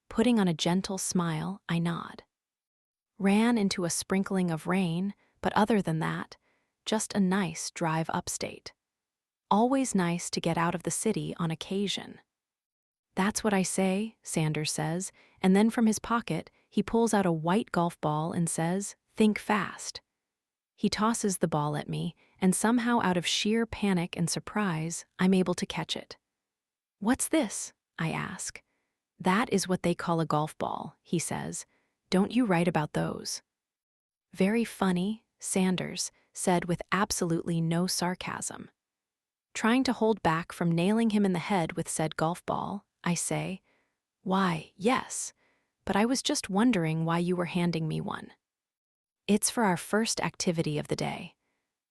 Putting on a gentle smile, I nod. Ran into a sprinkling of rain, but other than that, just a nice drive upstate. Always nice to get out of the city on occasion. "That's what I say," Sanders says, and then from his pocket, he pulls out a white golf ball and says, "Think fast." He tosses the ball at me, and somehow out of sheer panic and surprise, I'm able to catch it. "What's this?" I ask. "That is what they call a golf ball," he says. "Don't you write about those?" "Very funny," Sanders said with absolutely no sarcasm. Trying to hold back from nailing him in the head with said golf ball, I say, "Why, yes, but I was just wondering why you were handing me one." It's for our first activity of the day.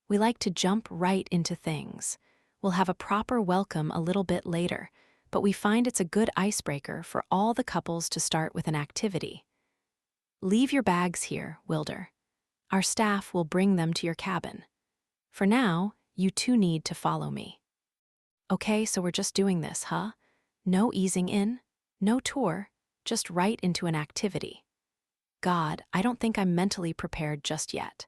We like to jump right into things. We'll have a proper welcome a little bit later, but we find it's a good icebreaker for all the couples to start with an activity. "Leave your bags here, Wilder. Our staff will bring them to your cabin. For now, you two need to follow me." Okay, so we're just doing this, huh? No easing in, no tour, just right into an activity. God, I don't think I'm mentally prepared just yet.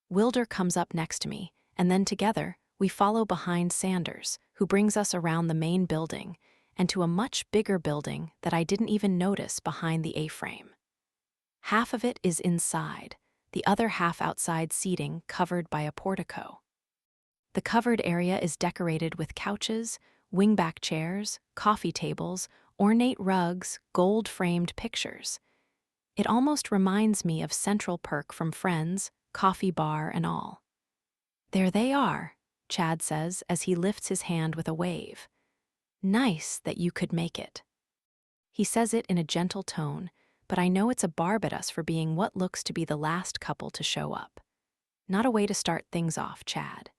Wilder comes up next to me, and then together, we follow behind Sanders, who brings us around the main building and to a much bigger building that I didn't even notice behind the A-frame. Half of it is inside, the other half outside seating covered by a portico. The covered area is decorated with couches, wingback chairs, coffee tables, ornate rugs, gold-framed pictures. It almost reminds me of Central Perk from Friends, coffee bar and all. "There they are," Chad says as he lifts his hand with a wave. "Nice that you could make it." He says it in a gentle tone, but I know it's a barb at us for being what looks to be the last couple to show up. Not a way to start things off, Chad.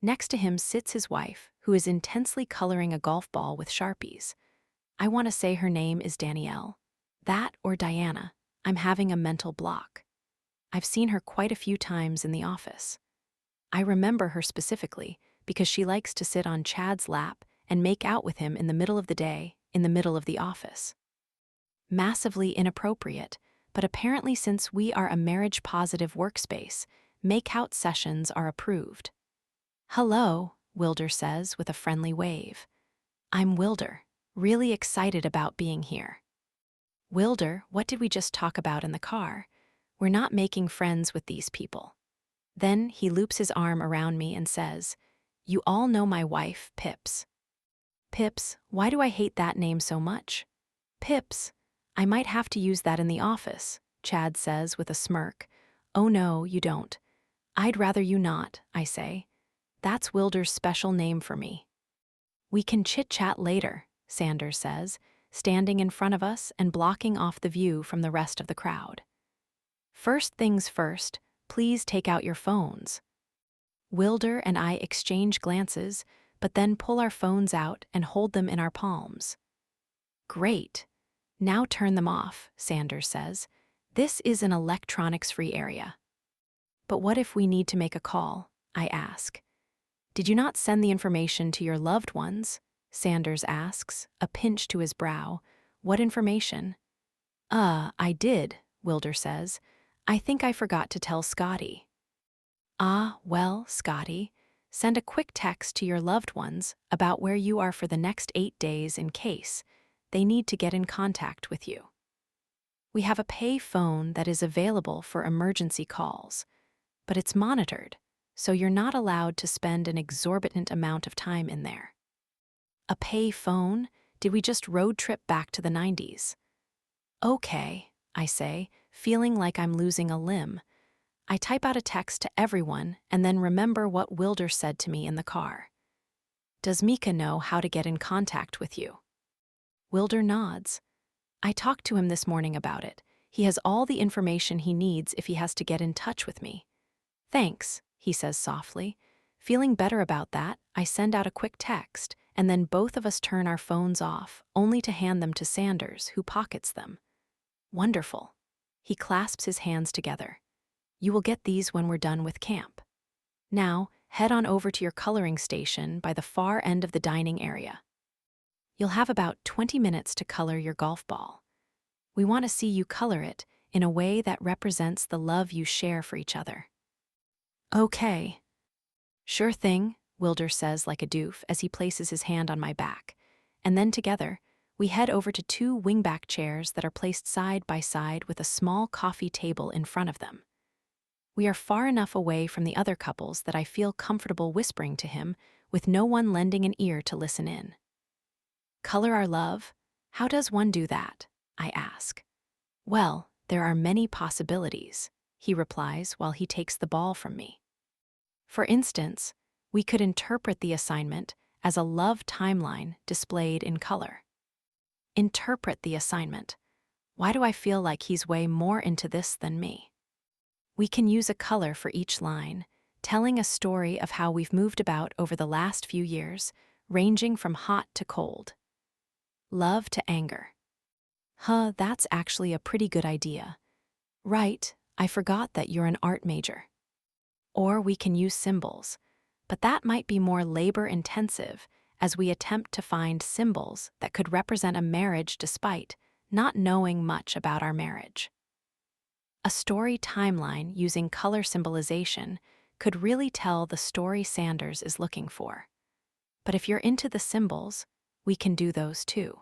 Next to him sits his wife, who is intensely coloring a golf ball with Sharpies. I want to say her name is Danielle. That or Diana. I'm having a mental block. I've seen her quite a few times in the office. I remember her specifically because she likes to sit on Chad's lap and make out with him in the middle of the day, in the middle of the office. Massively inappropriate, but apparently since we are a marriage-positive workspace, make-out sessions are approved. "Hello," Wilder says with a friendly wave. "I'm Wilder, really excited about being here." "Wilder, what did we just talk about in the car? We're not making friends with these people." Then he loops his arm around me and says, "You all know my wife, Pips." "Pips, why do I hate that name so much?" "Pips, I might have to use that in the office," Chad says with a smirk. "Oh no, you don't. I'd rather you not," I say. "That's Wilder's special name for me." "We can chit-chat later," Sanders says, standing in front of us and blocking off the view from the rest of the crowd. "First things first, please take out your phones." Wilder and I exchange glances, but then pull our phones out and hold them in our palms. "Great. Now turn them off," Sanders says. "This is an electronics-free area." "But what if we need to make a call?" I ask. "Did you not send the information to your loved ones?" Sanders asks, a pinch to his brow. "What information?" I did," Wilder says. "I think I forgot to tell Scotty." "Ah, well, Scotty, send a quick text to your loved ones about where you are for the next 8 days in case they need to get in contact with you. We have a pay phone that is available for emergency calls, but it's monitored, so you're not allowed to spend an exorbitant amount of time in there." A pay phone? Did we just road trip back to the 90s? "Okay," I say, feeling like I'm losing a limb. I type out a text to everyone and then remember what Wilder said to me in the car. "Does Mika know how to get in contact with you?" Wilder nods. "I talked to him this morning about it. He has all the information he needs if he has to get in touch with me. Thanks, he says softly. Feeling better about that, I send out a quick text, and then both of us turn our phones off, only to hand them to Sanders, who pockets them. Wonderful. He clasps his hands together. You will get these when we're done with camp. Now, head on over to your coloring station by the far end of the dining area. You'll have about 20 minutes to color your golf ball. We want to see you color it in a way that represents the love you share for each other. Okay. Sure thing, Wilder says like a doof as he places his hand on my back, and then together, we head over to 2 wingback chairs that are placed side by side with a small coffee table in front of them. We are far enough away from the other couples that I feel comfortable whispering to him with no one lending an ear to listen in. Color our love? How does one do that? I ask. Well, there are many possibilities, he replies while he takes the ball from me. For instance, we could interpret the assignment as a love timeline displayed in color. Interpret the assignment. Why do I feel like he's way more into this than me? We can use a color for each line, telling a story of how we've moved about over the last few years, ranging from hot to cold. Love to anger. That's actually a pretty good idea. Right, I forgot that you're an art major. Or we can use symbols, but that might be more labor-intensive as we attempt to find symbols that could represent a marriage despite not knowing much about our marriage. A story timeline using color symbolization could really tell the story Sanders is looking for. But if you're into the symbols, we can do those too.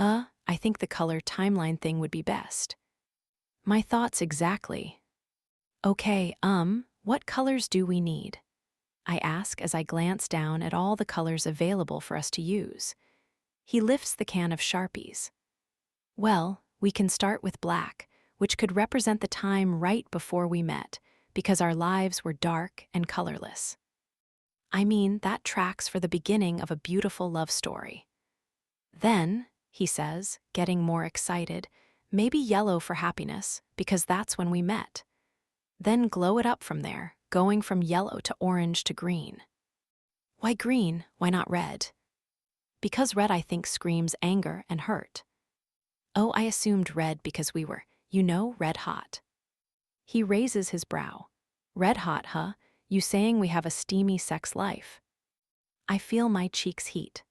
I think the color timeline thing would be best. My thoughts exactly. Okay, what colors do we need? I ask as I glance down at all the colors available for us to use. He lifts the can of Sharpies. Well, we can start with black, which could represent the time right before we met, because our lives were dark and colorless. I mean, that tracks for the beginning of a beautiful love story. Then, he says, getting more excited, maybe yellow for happiness, because that's when we met. Then glow it up from there, going from yellow to orange to green. Why green? Why not red? Because red, I think, screams anger and hurt. Oh, I assumed red because we were, red hot. He raises his brow. Red hot, huh? You saying we have a steamy sex life? I feel my cheeks heat.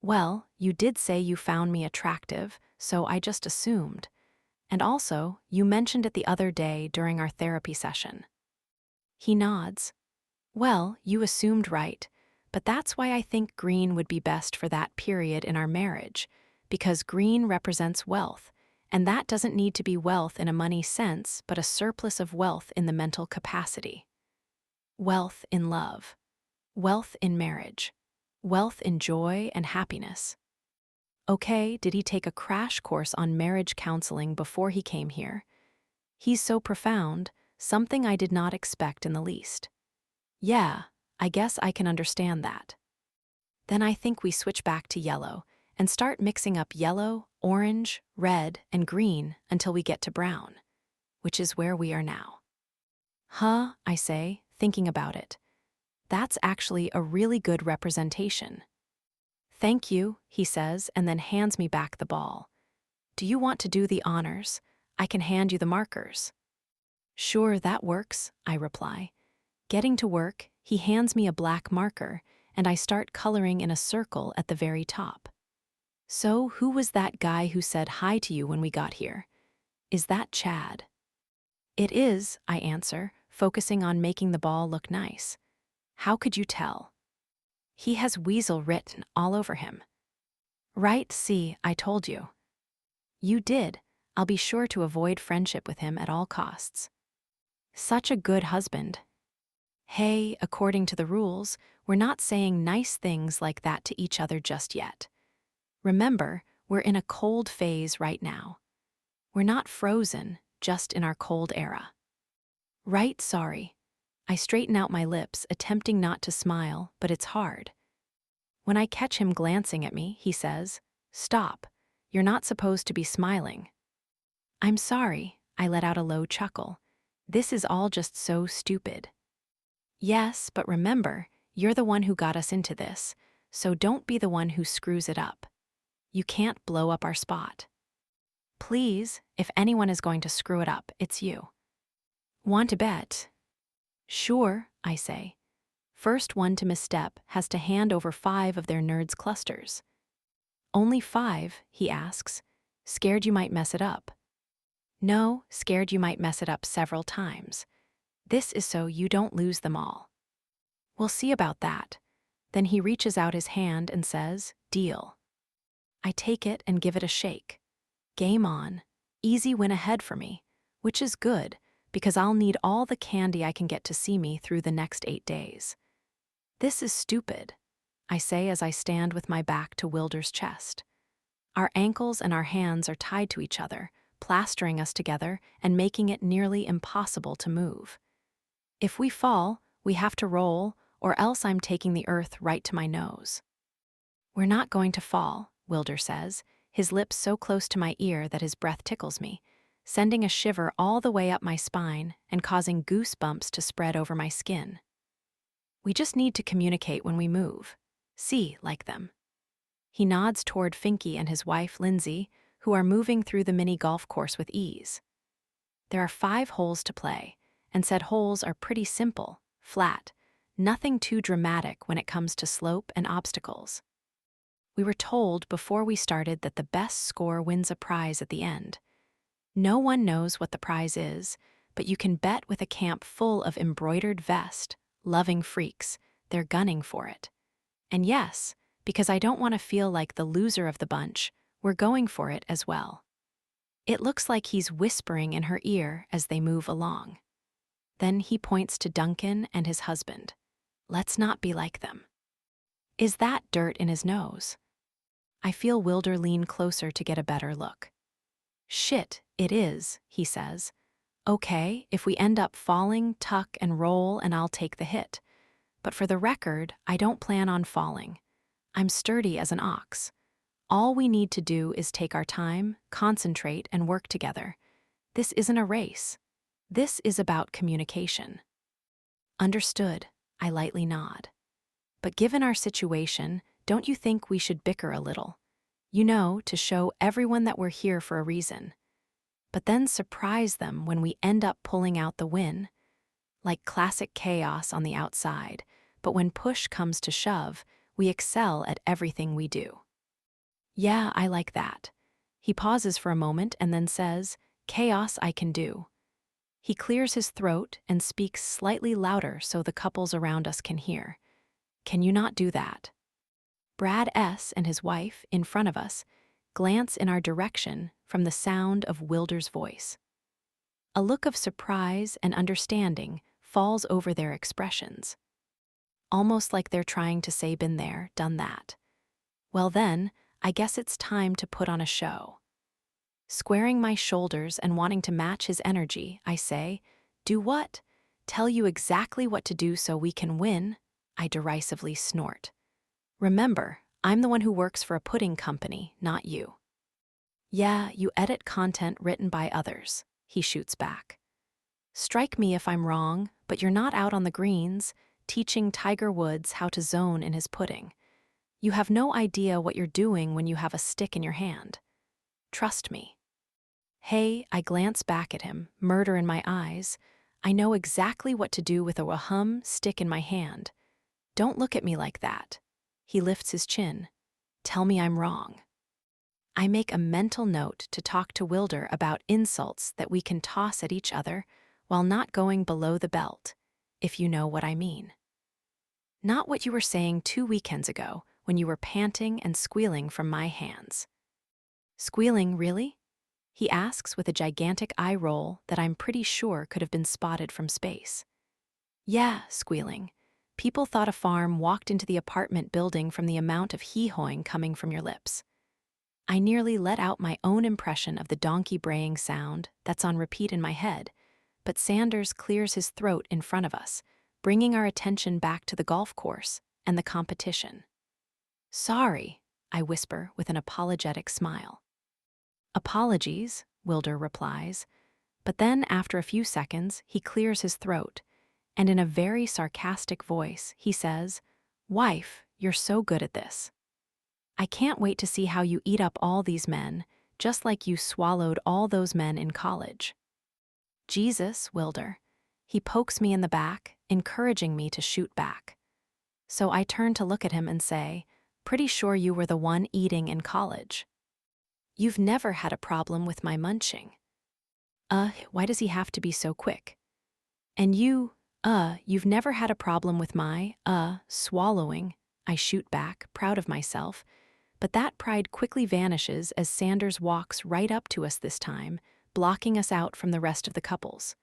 Well, you did say you found me attractive, so I just assumed. And also, you mentioned it the other day during our therapy session. He nods. Well, you assumed right, but that's why I think green would be best for that period in our marriage, because green represents wealth, and that doesn't need to be wealth in a money sense, but a surplus of wealth in the mental capacity. Wealth in love. Wealth in marriage. Wealth in joy and happiness. Okay, did he take a crash course on marriage counseling before he came here? He's so profound, something I did not expect in the least. Yeah, I guess I can understand that. Then I think we switch back to yellow and start mixing up yellow, orange, red, and green until we get to brown, which is where we are now. I say, thinking about it. That's actually a really good representation. Thank you, he says, and then hands me back the ball. Do you want to do the honors? I can hand you the markers. Sure, that works, I reply. Getting to work, he hands me a black marker, and I start coloring in a circle at the very top. So, who was that guy who said hi to you when we got here? Is that Chad? It is, I answer, focusing on making the ball look nice. How could you tell? He has weasel written all over him. Right, see, I told you. You did. I'll be sure to avoid friendship with him at all costs. Such a good husband. Hey, according to the rules, we're not saying nice things like that to each other just yet. Remember, we're in a cold phase right now. We're not frozen, just in our cold era. Right, sorry. I straighten out my lips, attempting not to smile, but it's hard. When I catch him glancing at me, he says, "Stop. You're not supposed to be smiling." I'm sorry, I let out a low chuckle. This is all just so stupid. Yes, but remember, you're the one who got us into this, so don't be the one who screws it up. You can't blow up our spot. Please, if anyone is going to screw it up, it's you. Want to bet? Sure, I say. First one to misstep has to hand over 5 of their nerds' clusters. Only 5, he asks. Scared you might mess it up. No, scared you might mess it up several times. This is so you don't lose them all. We'll see about that. Then he reaches out his hand and says, deal. I take it and give it a shake. Game on. Easy win ahead for me, which is good because I'll need all the candy I can get to see me through the next 8 days. This is stupid, I say as I stand with my back to Wilder's chest. Our ankles and our hands are tied to each other, plastering us together and making it nearly impossible to move. If we fall, we have to roll, or else I'm taking the earth right to my nose. We're not going to fall, Wilder says, his lips so close to my ear that his breath tickles me, sending a shiver all the way up my spine and causing goosebumps to spread over my skin. We just need to communicate when we move. See, like them. He nods toward Finky and his wife, Lindsay, who are moving through the mini golf course with ease. There are 5 holes to play, and said holes are pretty simple, flat, nothing too dramatic when it comes to slope and obstacles. We were told before we started that the best score wins a prize at the end. No one knows what the prize is, but you can bet with a camp full of embroidered vest, loving freaks, they're gunning for it. And yes, because I don't want to feel like the loser of the bunch, we're going for it as well. It looks like he's whispering in her ear as they move along. Then he points to Duncan and his husband. Let's not be like them. Is that dirt in his nose? I feel Wilder lean closer to get a better look. Shit, it is, he says. Okay, if we end up falling, tuck and roll and I'll take the hit. But for the record, I don't plan on falling. I'm sturdy as an ox. All we need to do is take our time, concentrate, and work together. This isn't a race. This is about communication. Understood, I lightly nod. But given our situation, don't you think we should bicker a little? You know, to show everyone that we're here for a reason. But then surprise them when we end up pulling out the win. Like classic chaos on the outside, but when push comes to shove, we excel at everything we do. Yeah, I like that. He pauses for a moment and then says, chaos I can do. He clears his throat and speaks slightly louder so the couples around us can hear. Can you not do that? Brad S. and his wife, in front of us, glance in our direction from the sound of Wilder's voice. A look of surprise and understanding falls over their expressions. Almost like they're trying to say been there, done that. Well then, I guess it's time to put on a show. Squaring my shoulders and wanting to match his energy, I say, do what? Tell you exactly what to do so we can win? I derisively snort. Remember, I'm the one who works for a pudding company, not you. Yeah, you edit content written by others, he shoots back. Strike me if I'm wrong, but you're not out on the greens, teaching Tiger Woods how to zone in his pudding. You have no idea what you're doing when you have a stick in your hand. Trust me. Hey, I glance back at him, murder in my eyes. I know exactly what to do with a wahum stick in my hand. Don't look at me like that. He lifts his chin. Tell me I'm wrong. I make a mental note to talk to Wilder about insults that we can toss at each other while not going below the belt, if you know what I mean. Not what you were saying 2 weekends ago when you were panting and squealing from my hands. Squealing, really? He asks with a gigantic eye roll that I'm pretty sure could have been spotted from space. Yeah, squealing. People thought a farm walked into the apartment building from the amount of hee-hawing coming from your lips. I nearly let out my own impression of the donkey braying sound that's on repeat in my head, but Sanders clears his throat in front of us, bringing our attention back to the golf course and the competition. Sorry, I whisper with an apologetic smile. Apologies? Wilder replies. But then, after a few seconds, he clears his throat, and in a very sarcastic voice, he says, "Wife, you're so good at this. I can't wait to see how you eat up all these men, just like you swallowed all those men in college." Jesus, Wilder. He pokes me in the back, encouraging me to shoot back. So I turn to look at him and say, "Pretty sure you were the one eating in college. You've never had a problem with my munching." Why does he have to be so quick? "And you've never had a problem with my, swallowing," I shoot back, proud of myself. But that pride quickly vanishes as Sanders walks right up to us this time, blocking us out from the rest of the couples.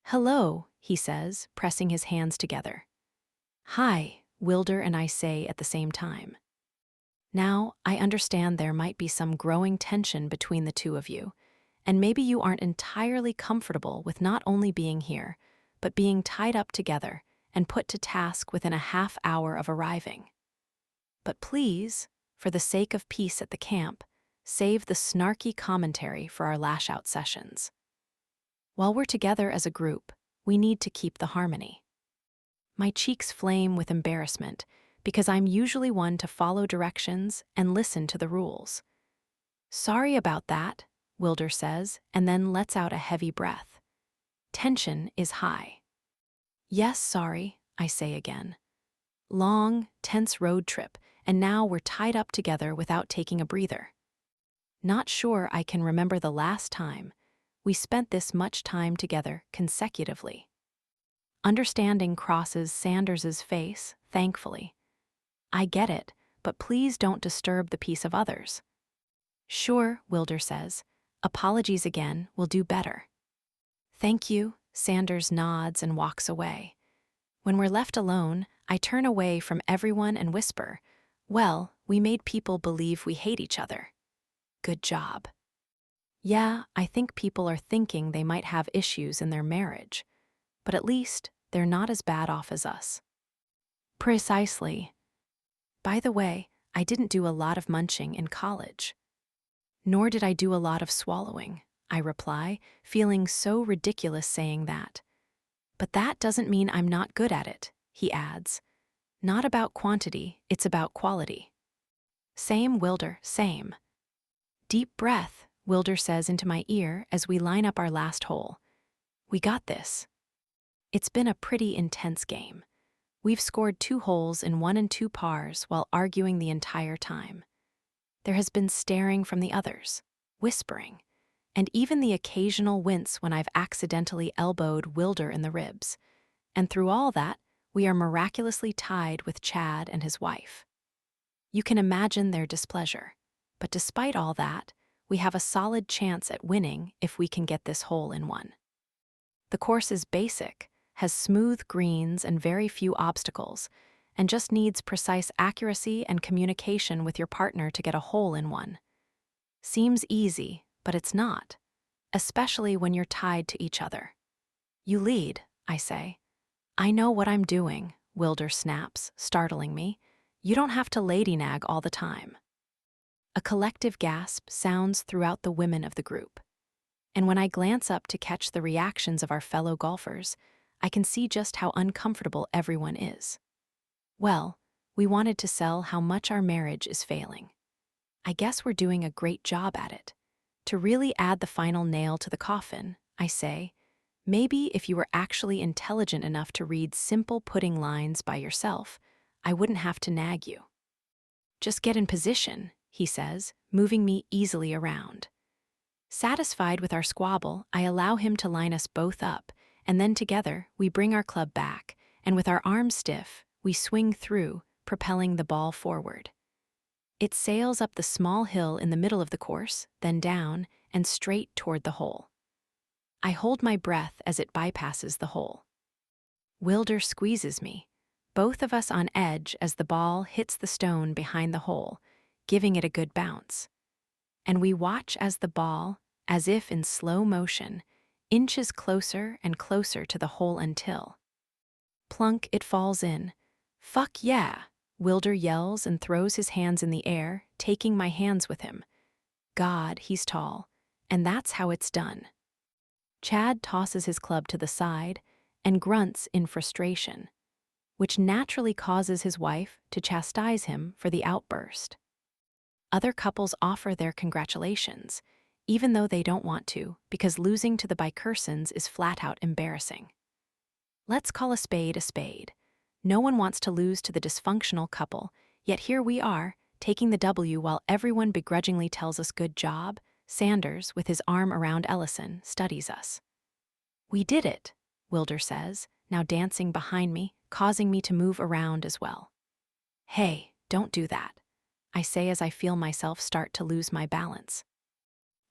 "Hello," he says, pressing his hands together. "Hi," Wilder and I say at the same time. Now, I understand there might be some growing tension between the two of you, and maybe you aren't entirely comfortable with not only being here, but being tied up together and put to task within a half hour of arriving. But please, for the sake of peace at the camp, save the snarky commentary for our lash-out sessions. While we're together as a group, we need to keep the harmony. My cheeks flame with embarrassment because I'm usually one to follow directions and listen to the rules. "Sorry about that," Wilder says, and then lets out a heavy breath. Tension is high. "Yes, sorry," I say again. Long, tense road trip, and now we're tied up together without taking a breather. Not sure I can remember the last time we spent this much time together consecutively. Understanding crosses Sanders's face, thankfully. "I get it, but please don't disturb the peace of others." "Sure," Wilder says. "Apologies again, we'll do better." "Thank you," Sanders nods and walks away. When we're left alone, I turn away from everyone and whisper, "Well, we made people believe we hate each other. Good job." Yeah, I think people are thinking they might have issues in their marriage, but at least they're not as bad off as us. Precisely. By the way, I didn't do a lot of munching in college. Nor did I do a lot of swallowing, I reply, feeling so ridiculous saying that. But that doesn't mean I'm not good at it, he adds. Not about quantity, it's about quality. Same, Wilder, same. Deep breath, Wilder says into my ear as we line up our last hole. We got this. It's been a pretty intense game. We've scored 2 holes in 1 and 2 pars while arguing the entire time. There has been staring from the others, whispering, and even the occasional wince when I've accidentally elbowed Wilder in the ribs. And through all that, we are miraculously tied with Chad and his wife. You can imagine their displeasure, but despite all that, we have a solid chance at winning if we can get this hole in 1. The course is basic, has smooth greens and very few obstacles, and just needs precise accuracy and communication with your partner to get a hole in 1. Seems easy, but it's not, especially when you're tied to each other. You lead, I say. I know what I'm doing, Wilder snaps, startling me. You don't have to lady nag all the time. A collective gasp sounds throughout the women of the group. And when I glance up to catch the reactions of our fellow golfers, I can see just how uncomfortable everyone is. Well, we wanted to sell how much our marriage is failing. I guess we're doing a great job at it. To really add the final nail to the coffin, I say, maybe if you were actually intelligent enough to read simple pudding lines by yourself, I wouldn't have to nag you. Just get in position, he says, moving me easily around. Satisfied with our squabble, I allow him to line us both up, and then together we bring our club back, and with our arms stiff, we swing through, propelling the ball forward. It sails up the small hill in the middle of the course, then down, and straight toward the hole. I hold my breath as it bypasses the hole. Wilder squeezes me, both of us on edge as the ball hits the stone behind the hole, giving it a good bounce. And we watch as the ball, as if in slow motion, inches closer and closer to the hole until. Plunk, it falls in. Fuck yeah, Wilder yells and throws his hands in the air, taking my hands with him. God, he's tall, And that's how it's done. Chad tosses his club to the side and grunts in frustration, which naturally causes his wife to chastise him for the outburst. Other couples offer their congratulations, even though they don't want to, because losing to the Bikersons is flat-out embarrassing. Let's call a spade a spade. No one wants to lose to the dysfunctional couple, yet here we are, taking the W while everyone begrudgingly tells us good job. Sanders, with his arm around Ellison, studies us. We did it, Wilder says, now dancing behind me, causing me to move around as well. Hey, don't do that, I say as I feel myself start to lose my balance.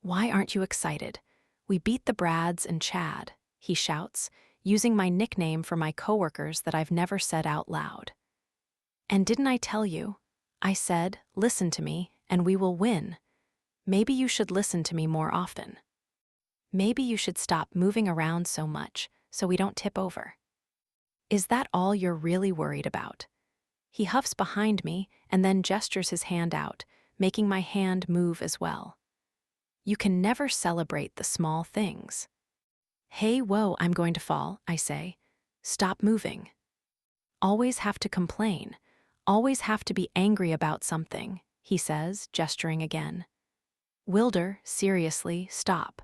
Why aren't you excited? We beat the Brads and Chad, he shouts, using my nickname for my coworkers that I've never said out loud. And didn't I tell you? I said, listen to me, and we will win. Maybe you should listen to me more often. Maybe you should stop moving around so much so we don't tip over. Is that all you're really worried about? He huffs behind me and then gestures his hand out, making my hand move as well. You can never celebrate the small things. Hey, whoa, I'm going to fall, I say. Stop moving. Always have to complain. Always have to be angry about something, he says, gesturing again. Wilder, seriously, stop.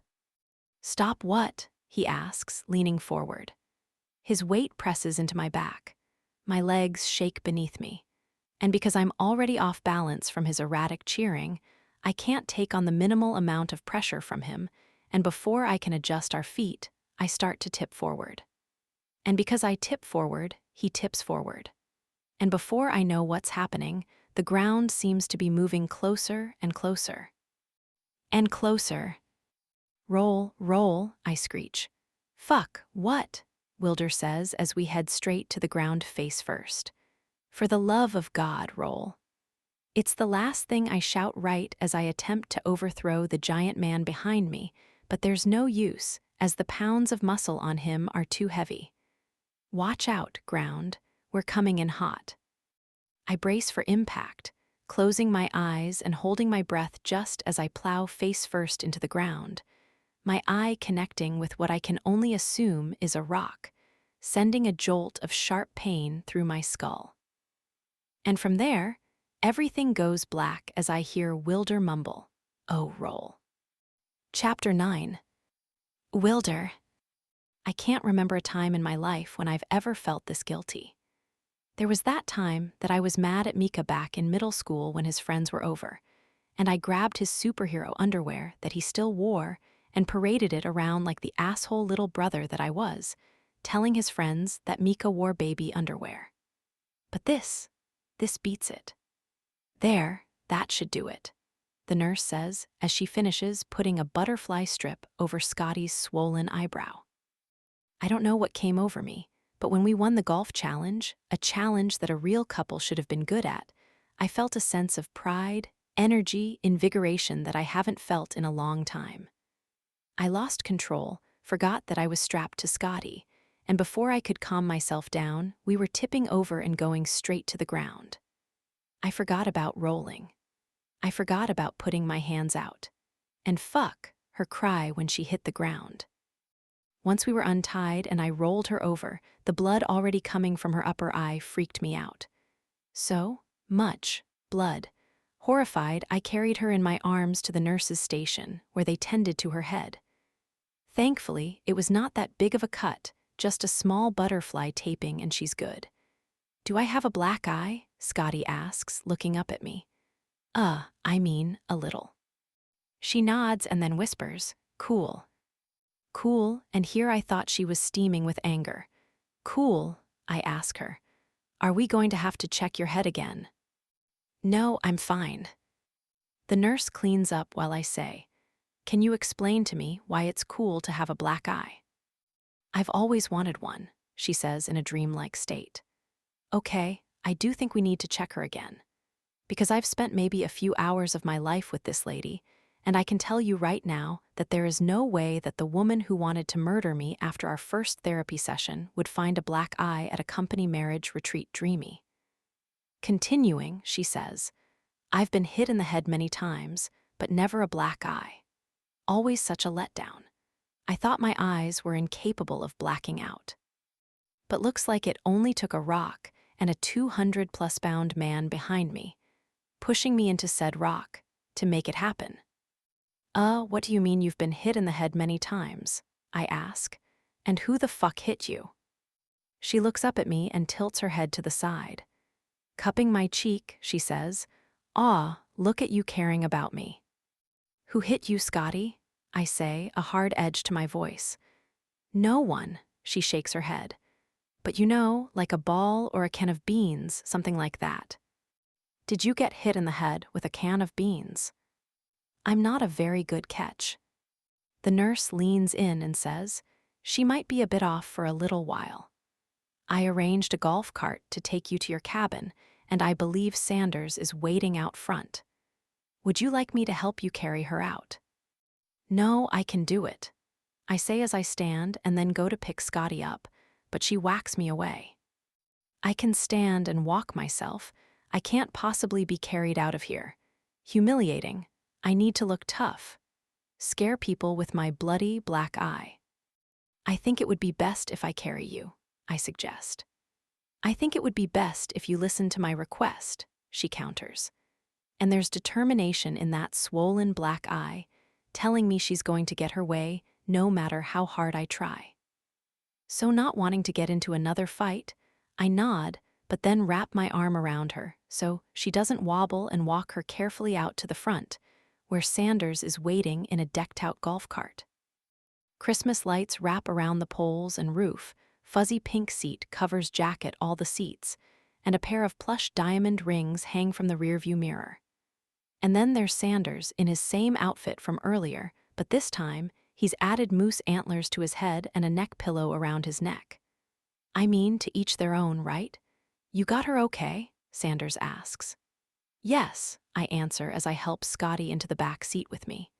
Stop what? He asks, leaning forward. His weight presses into my back. My legs shake beneath me. And because I'm already off balance from his erratic cheering, I can't take on the minimal amount of pressure from him, and before I can adjust our feet, I start to tip forward. And because I tip forward, he tips forward. And before I know what's happening, the ground seems to be moving closer and closer. And closer. Roll, roll, I screech. Fuck, what? Wilder says as we head straight to the ground face first. For the love of God, roll. It's the last thing I shout right as I attempt to overthrow the giant man behind me, but there's no use, as the pounds of muscle on him are too heavy. Watch out, ground, we're coming in hot. I brace for impact, closing my eyes and holding my breath just as I plow face first into the ground, my eye connecting with what I can only assume is a rock, sending a jolt of sharp pain through my skull. And from there, everything goes black as I hear Wilder mumble, "Oh, roll." Chapter 9. Wilder. I can't remember a time in my life when I've ever felt this guilty. There was that time that I was mad at Mika back in middle school when his friends were over, and I grabbed his superhero underwear that he still wore and paraded it around like the asshole little brother that I was, telling his friends that Mika wore baby underwear. But this beats it. There, that should do it, the nurse says as she finishes putting a butterfly strip over Scotty's swollen eyebrow. I don't know what came over me, but when we won the golf challenge, a challenge that a real couple should have been good at, I felt a sense of pride, energy, invigoration that I haven't felt in a long time. I lost control, forgot that I was strapped to Scotty, and before I could calm myself down, we were tipping over and going straight to the ground. I forgot about rolling. I forgot about putting my hands out. And fuck, her cry when she hit the ground. Once we were untied and I rolled her over, the blood already coming from her upper eye freaked me out. So much blood. Horrified, I carried her in my arms to the nurse's station, where they tended to her head. Thankfully, it was not that big of a cut, just a small butterfly taping and she's good. Do I have a black eye? Scotty asks, looking up at me. I mean, a little. She nods and then whispers, cool. Cool, and here I thought she was steaming with anger. Cool, I ask her. Are we going to have to check your head again? No, I'm fine. The nurse cleans up while I say, can you explain to me why it's cool to have a black eye? I've always wanted one, she says in a dreamlike state. Okay, I do think we need to check her again. Because I've spent maybe a few hours of my life with this lady, and I can tell you right now that there is no way that the woman who wanted to murder me after our first therapy session would find a black eye at a company marriage retreat dreamy. Continuing, she says, I've been hit in the head many times, but never a black eye. Always such a letdown. I thought my eyes were incapable of blacking out. But looks like it only took a rock and a 200-plus-pound man behind me, pushing me into said rock, to make it happen. What do you mean you've been hit in the head many times? I ask. And who the fuck hit you? She looks up at me and tilts her head to the side. Cupping my cheek, she says, look at you caring about me. Who hit you, Scotty? I say, a hard edge to my voice. No one, she shakes her head. But you know, like a ball or a can of beans, something like that. Did you get hit in the head with a can of beans? I'm not a very good catch. The nurse leans in and says, she might be a bit off for a little while. I arranged a golf cart to take you to your cabin, and I believe Sanders is waiting out front. Would you like me to help you carry her out? No, I can do it. I say as I stand and then go to pick Scotty up, but she whacks me away. I can stand and walk myself. I can't possibly be carried out of here. Humiliating. I need to look tough. Scare people with my bloody black eye. I think it would be best if I carry you, I suggest. I think it would be best if you listen to my request, she counters. And there's determination in that swollen black eye, telling me she's going to get her way no matter how hard I try. So not wanting to get into another fight, I nod, but then wrap my arm around her so she doesn't wobble and walk her carefully out to the front, where Sanders is waiting in a decked-out golf cart. Christmas lights wrap around the poles and roof, fuzzy pink seat covers jacket all the seats, and a pair of plush diamond rings hang from the rearview mirror. And then there's Sanders in his same outfit from earlier, but this time he's added moose antlers to his head and a neck pillow around his neck. I mean, to each their own, right? You got her okay? Sanders asks. Yes, I answer as I help Scotty into the back seat with me.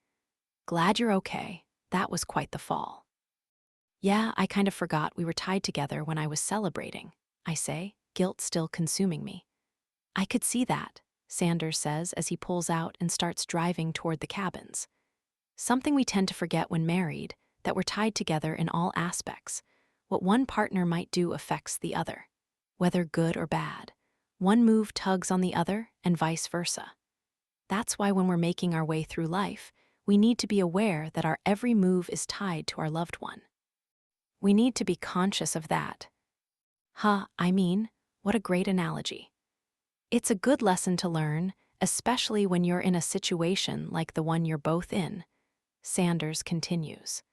Glad you're okay. That was quite the fall. Yeah, I kind of forgot we were tied together when I was celebrating, I say, guilt still consuming me. I could see that, Sanders says as he pulls out and starts driving toward the cabins. Something we tend to forget when married, that we're tied together in all aspects. What one partner might do affects the other, whether good or bad. One move tugs on the other and vice versa. That's why when we're making our way through life, we need to be aware that our every move is tied to our loved one. We need to be conscious of that. What a great analogy. It's a good lesson to learn, especially when you're in a situation like the one you're both in. Sanders continues.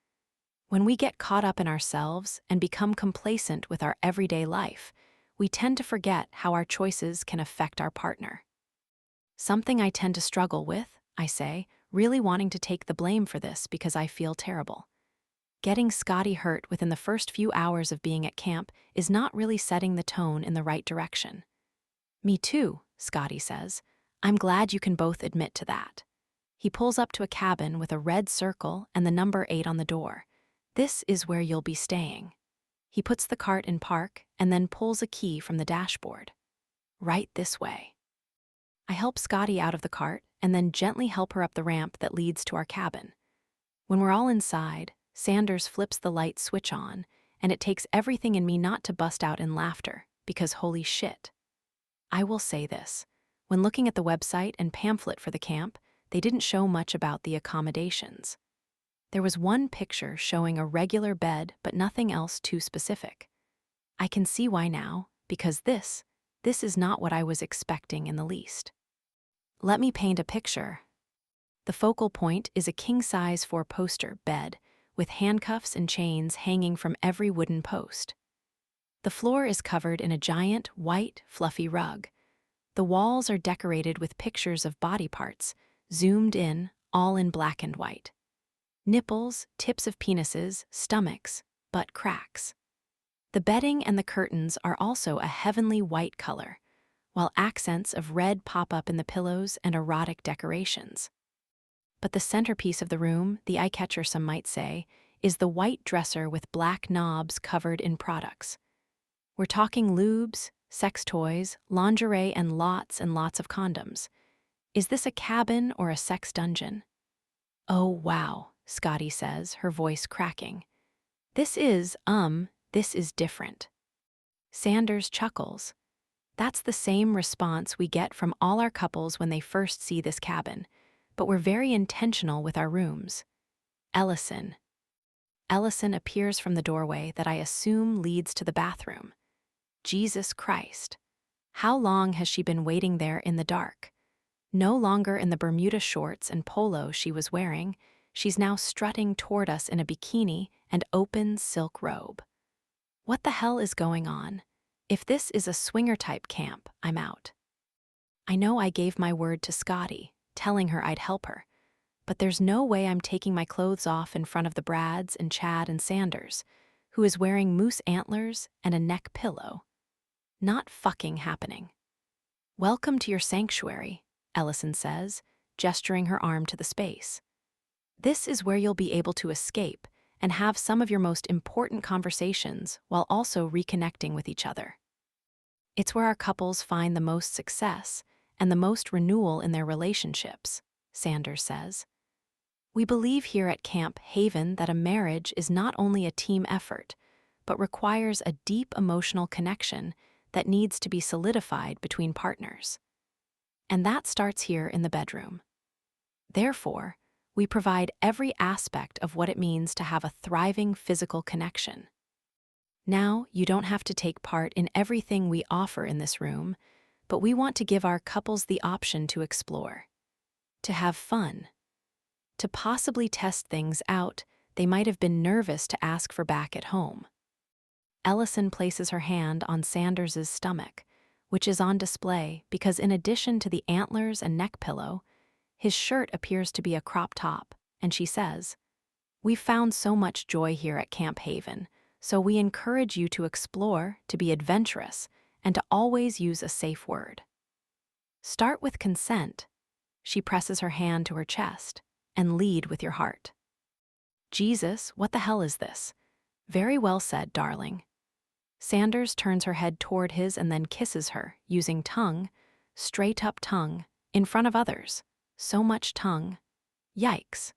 When we get caught up in ourselves and become complacent with our everyday life, we tend to forget how our choices can affect our partner. Something I tend to struggle with, I say, really wanting to take the blame for this because I feel terrible. Getting Scotty hurt within the first few hours of being at camp is not really setting the tone in the right direction. Me too, Scotty says. I'm glad you can both admit to that. He pulls up to a cabin with a red circle and the number 8 on the door. This is where you'll be staying. He puts the cart in park and then pulls a key from the dashboard. Right this way. I help Scotty out of the cart and then gently help her up the ramp that leads to our cabin. When we're all inside, Sanders flips the light switch on, and it takes everything in me not to bust out in laughter, because holy shit. I will say this. When looking at the website and pamphlet for the camp, they didn't show much about the accommodations. There was one picture showing a regular bed, but nothing else too specific. I can see why now, because this is not what I was expecting in the least. Let me paint a picture. The focal point is a king-size 4-poster bed, with handcuffs and chains hanging from every wooden post. The floor is covered in a giant, white, fluffy rug. The walls are decorated with pictures of body parts, zoomed in, all in black and white. Nipples, tips of penises, stomachs, butt cracks. The bedding and the curtains are also a heavenly white color, while accents of red pop up in the pillows and erotic decorations. But the centerpiece of the room, the eye-catcher some might say, is the white dresser with black knobs covered in products. We're talking lubes, sex toys, lingerie, and lots of condoms. Is this a cabin or a sex dungeon? Oh, wow, Scotty says, her voice cracking. This is different. Sanders chuckles. That's the same response we get from all our couples when they first see this cabin, but we're very intentional with our rooms. Ellison appears from the doorway that I assume leads to the bathroom. Jesus Christ. How long has she been waiting there in the dark? No longer in the Bermuda shorts and polo she was wearing, she's now strutting toward us in a bikini and open silk robe. What the hell is going on? If this is a swinger-type camp, I'm out. I know I gave my word to Scotty, telling her I'd help her, but there's no way I'm taking my clothes off in front of the Brads and Chad and Sanders, who is wearing moose antlers and a neck pillow. Not fucking happening. Welcome to your sanctuary, Ellison says, gesturing her arm to the space. This is where you'll be able to escape and have some of your most important conversations while also reconnecting with each other. It's where our couples find the most success and the most renewal in their relationships, Sanders says. We believe here at Camp Haven that a marriage is not only a team effort, but requires a deep emotional connection that needs to be solidified between partners. And that starts here in the bedroom. Therefore, we provide every aspect of what it means to have a thriving physical connection. Now, you don't have to take part in everything we offer in this room, but we want to give our couples the option to explore, to have fun, to possibly test things out they might have been nervous to ask for back at home. Ellison places her hand on Sanders's stomach, which is on display because in addition to the antlers and neck pillow, his shirt appears to be a crop top, and she says, "We've found so much joy here at Camp Haven, so we encourage you to explore, to be adventurous, and to always use a safe word. Start with consent." She presses her hand to her chest, "and lead with your heart." Jesus, what the hell is this? Very well said, darling. Sanders turns her head toward his and then kisses her, using tongue, straight-up tongue, in front of others. So much tongue. Yikes.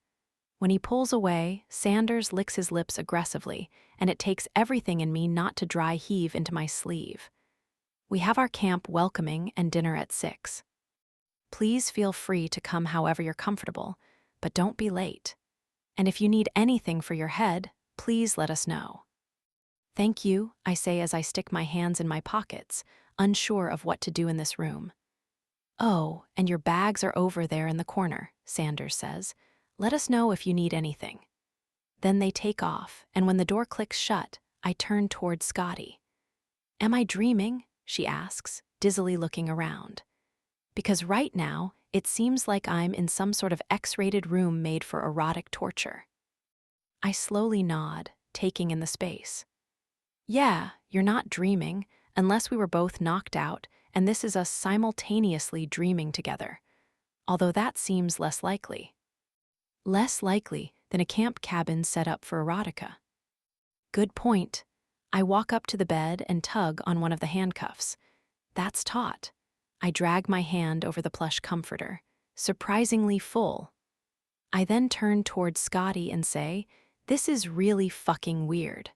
When he pulls away, Sanders licks his lips aggressively, and it takes everything in me not to dry heave into my sleeve. We have our camp welcoming and dinner at 6. Please feel free to come however you're comfortable, but don't be late. And if you need anything for your head, please let us know. Thank you, I say as I stick my hands in my pockets, unsure of what to do in this room. Oh, and your bags are over there in the corner, Sanders says. Let us know if you need anything. Then they take off, and when the door clicks shut, I turn toward Scotty. Am I dreaming? She asks, dizzily looking around. Because right now, it seems like I'm in some sort of X-rated room made for erotic torture. I slowly nod, taking in the space. Yeah, you're not dreaming, unless we were both knocked out, and this is us simultaneously dreaming together, although that seems less likely. Less likely than a camp cabin set up for erotica. Good point. I walk up to the bed and tug on one of the handcuffs. That's taut. I drag my hand over the plush comforter, surprisingly full. I then turn toward Scotty and say, "This is really fucking weird."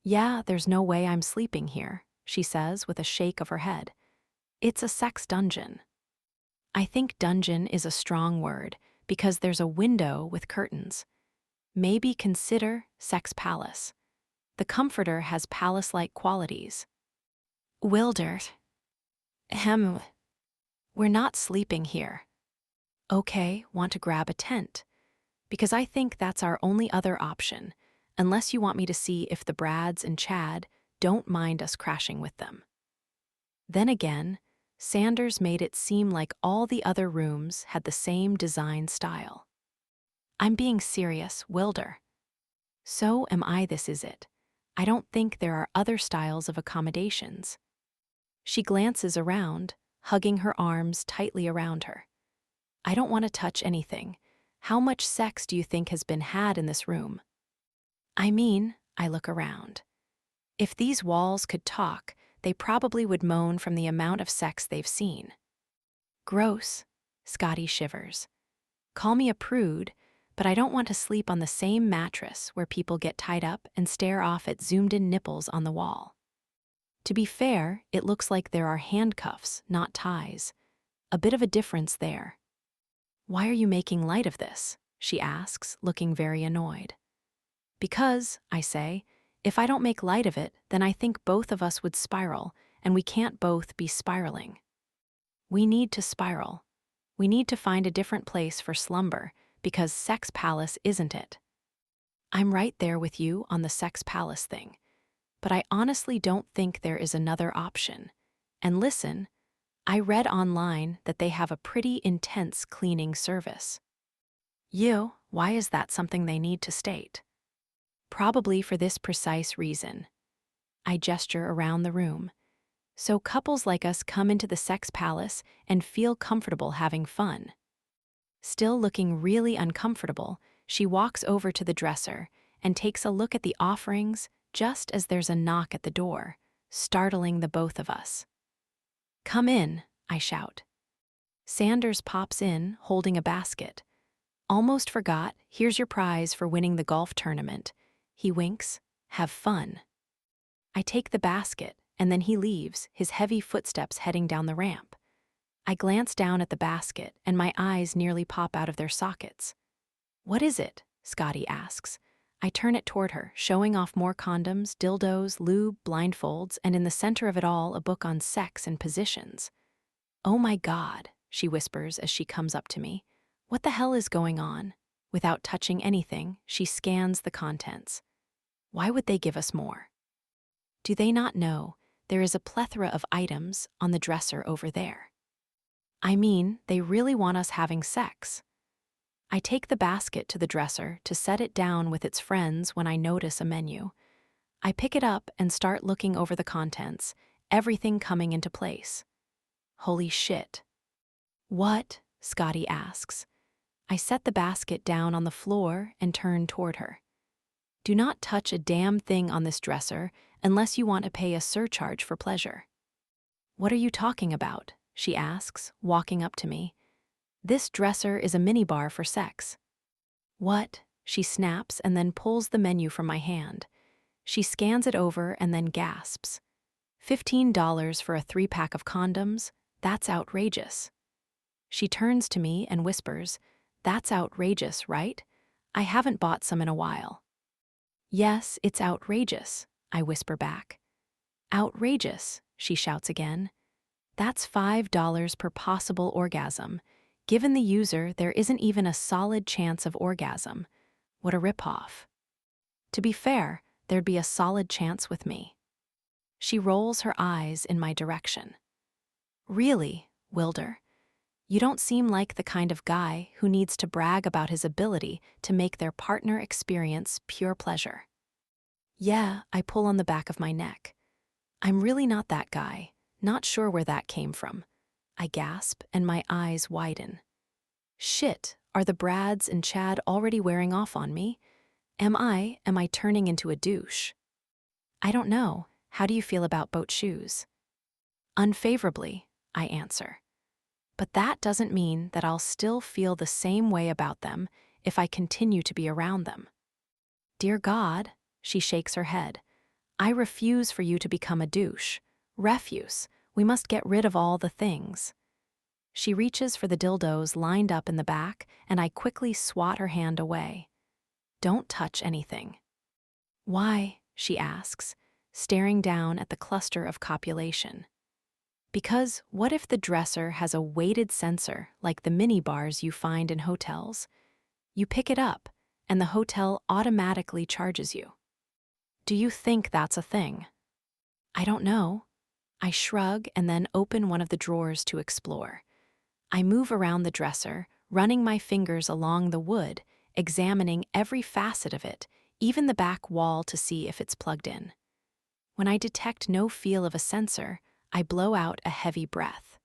"Yeah, there's no way I'm sleeping here," she says with a shake of her head. "It's a sex dungeon." I think dungeon is a strong word because there's a window with curtains. Maybe consider sex palace. The comforter has palace-like qualities. Wilder. We're not sleeping here. Okay, want to grab a tent? Because I think that's our only other option, unless you want me to see if the Brads and Chad don't mind us crashing with them. Then again, Sanders made it seem like all the other rooms had the same design style. I'm being serious, Wilder. So am I, this is it. I don't think there are other styles of accommodations. She glances around, hugging her arms tightly around her. I don't want to touch anything. How much sex do you think has been had in this room? I mean, I look around. If these walls could talk, they probably would moan from the amount of sex they've seen. Gross, Scotty shivers. Call me a prude, but I don't want to sleep on the same mattress where people get tied up and stare off at zoomed-in nipples on the wall. To be fair, it looks like there are handcuffs, not ties. A bit of a difference there. "Why are you making light of this?" she asks, looking very annoyed. "Because," I say, "if I don't make light of it, then I think both of us would spiral, and we can't both be spiraling. We need to spiral. We need to find a different place for slumber, because Sex Palace isn't it." I'm right there with you on the Sex Palace thing, but I honestly don't think there is another option. And listen, I read online that they have a pretty intense cleaning service. Why is that something they need to state? Probably for this precise reason. I gesture around the room. So couples like us come into the Sex Palace and feel comfortable having fun. Still looking really uncomfortable, she walks over to the dresser and takes a look at the offerings just as there's a knock at the door, startling the both of us. "Come in," I shout. Sanders pops in, holding a basket. "Almost forgot, here's your prize for winning the golf tournament." He winks. "Have fun." I take the basket, and then he leaves, his heavy footsteps heading down the ramp. I glance down at the basket, and my eyes nearly pop out of their sockets. "What is it?" Scotty asks. I turn it toward her, showing off more condoms, dildos, lube, blindfolds, and in the center of it all, a book on sex and positions. "Oh my God," she whispers as she comes up to me. "What the hell is going on?" Without touching anything, she scans the contents. Why would they give us more? Do they not know there is a plethora of items on the dresser over there? I mean, they really want us having sex. I take the basket to the dresser to set it down with its friends when I notice a menu. I pick it up and start looking over the contents, everything coming into place. Holy shit. "What?" Scotty asks. I set the basket down on the floor and turn toward her. "Do not touch a damn thing on this dresser unless you want to pay a surcharge for pleasure." "What are you talking about?" she asks, walking up to me. "This dresser is a minibar for sex." "What?" She snaps and then pulls the menu from my hand. She scans it over and then gasps. $15 for a 3-pack of condoms? That's outrageous." She turns to me and whispers, "That's outrageous, right? I haven't bought some in a while." "Yes, it's outrageous," I whisper back. "Outrageous," she shouts again. "That's $5 per possible orgasm. Given the user, there isn't even a solid chance of orgasm. What a ripoff." To be fair, there'd be a solid chance with me. She rolls her eyes in my direction. "Really, Wilder? You don't seem like the kind of guy who needs to brag about his ability to make their partner experience pure pleasure." "Yeah," I pull on the back of my neck. "I'm really not that guy. Not sure where that came from." I gasp and my eyes widen. Shit, are the Brads and Chad already wearing off on me? Am I turning into a douche? "I don't know. How do you feel about boat shoes?" "Unfavorably," I answer. But that doesn't mean that I'll still feel the same way about them if I continue to be around them. "Dear God," she shakes her head. "I refuse for you to become a douche. Refuse. We must get rid of all the things." She reaches for the dildos lined up in the back, and I quickly swat her hand away. "Don't touch anything." "Why?" she asks, staring down at the cluster of copulation. "Because what if the dresser has a weighted sensor like the mini bars you find in hotels? You pick it up, and the hotel automatically charges you. Do you think that's a thing?" "I don't know." I shrug and then open one of the drawers to explore. I move around the dresser, running my fingers along the wood, examining every facet of it, even the back wall to see if it's plugged in. When I detect no feel of a sensor, I blow out a heavy breath.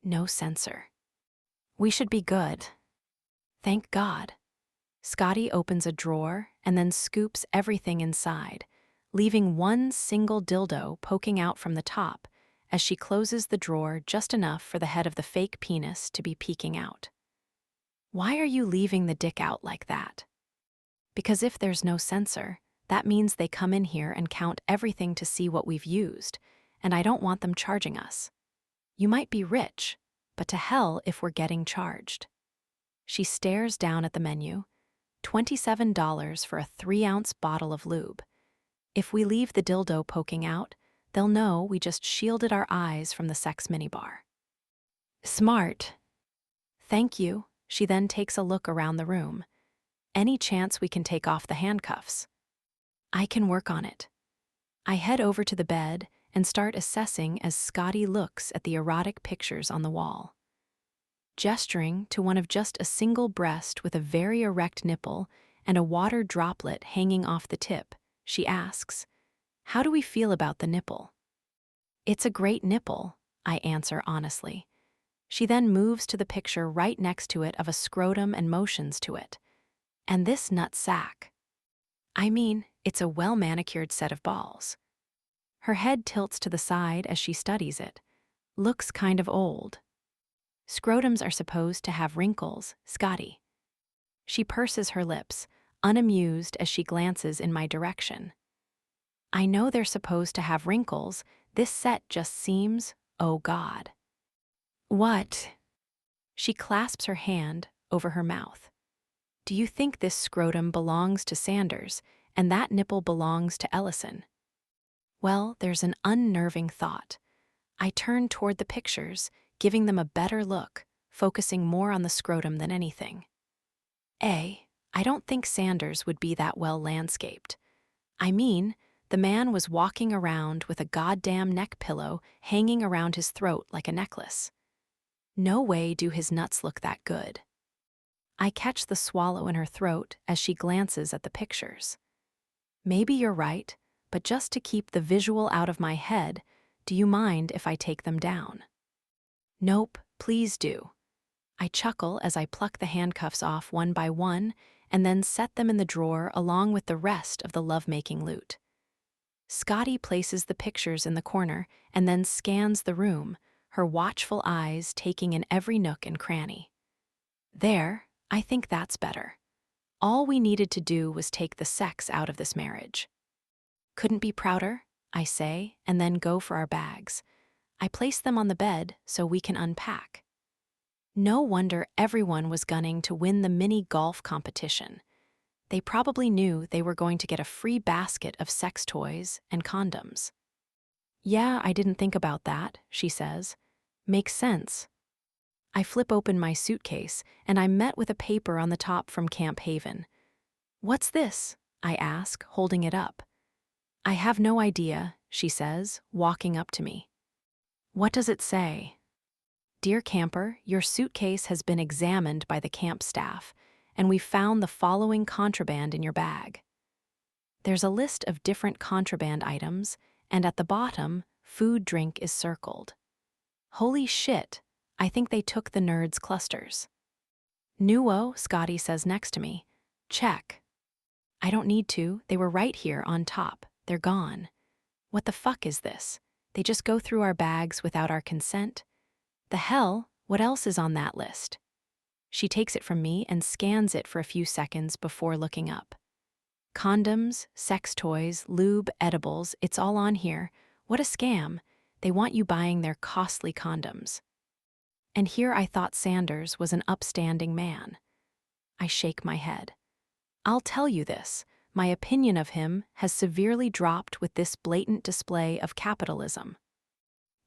No sensor. We should be good. Thank God. Scotty opens a drawer and then scoops everything inside, leaving one single dildo poking out from the top as she closes the drawer just enough for the head of the fake penis to be peeking out. Why are you leaving the dick out like that? Because if there's no censor, that means they come in here and count everything to see what we've used, and I don't want them charging us. You might be rich, but to hell if we're getting charged. She stares down at the menu. $27 for a 3-ounce bottle of lube. If we leave the dildo poking out, they'll know we just shielded our eyes from the sex minibar. Smart. Thank you. She then takes a look around the room. Any chance we can take off the handcuffs? I can work on it. I head over to the bed and start assessing as Scotty looks at the erotic pictures on the wall. Gesturing to one of just a single breast with a very erect nipple and a water droplet hanging off the tip, she asks, "How do we feel about the nipple?" "It's a great nipple," I answer honestly. She then moves to the picture right next to it of a scrotum and motions to it. "And this nut sack. I mean, it's a well-manicured set of balls." Her head tilts to the side as she studies it. "Looks kind of old." "Scrotums are supposed to have wrinkles, Scotty." She purses her lips, unamused as she glances in my direction. "I know they're supposed to have wrinkles. This set just seems, oh God." "What?" She clasps her hand over her mouth. "Do you think this scrotum belongs to Sanders and that nipple belongs to Ellison?" Well, there's an unnerving thought. I turn toward the pictures, giving them a better look, focusing more on the scrotum than anything. I don't think Sanders would be that well landscaped. I mean, the man was walking around with a goddamn neck pillow hanging around his throat like a necklace. No way do his nuts look that good. I catch the swallow in her throat as she glances at the pictures. Maybe you're right, but just to keep the visual out of my head, do you mind if I take them down? Nope, please do. I chuckle as I pluck the handcuffs off one by one and then set them in the drawer along with the rest of the lovemaking loot. Scotty places the pictures in the corner and then scans the room, her watchful eyes taking in every nook and cranny. There, I think that's better. All we needed to do was take the sex out of this marriage. Couldn't be prouder, I say, and then go for our bags. I place them on the bed so we can unpack. No wonder everyone was gunning to win the mini golf competition. They probably knew they were going to get a free basket of sex toys and condoms. "Yeah, I didn't think about that," she says. "Makes sense." I flip open my suitcase, and I'm met with a paper on the top from Camp Haven. "What's this?" I ask, holding it up. "I have no idea," she says, walking up to me. "What does it say?" "Dear camper, your suitcase has been examined by the camp staff, and we found the following contraband in your bag." There's a list of different contraband items, and at the bottom, food drink is circled. Holy shit, I think they took the nerds' clusters. "Nuo," Scotty says next to me. "Check." I don't need to, they were right here on top. They're gone. What the fuck is this? They just go through our bags without our consent? The hell, what else is on that list? She takes it from me and scans it for a few seconds before looking up. Condoms, sex toys, lube, edibles, it's all on here. What a scam. They want you buying their costly condoms. And here I thought Sanders was an upstanding man. I shake my head. I'll tell you this, my opinion of him has severely dropped with this blatant display of capitalism.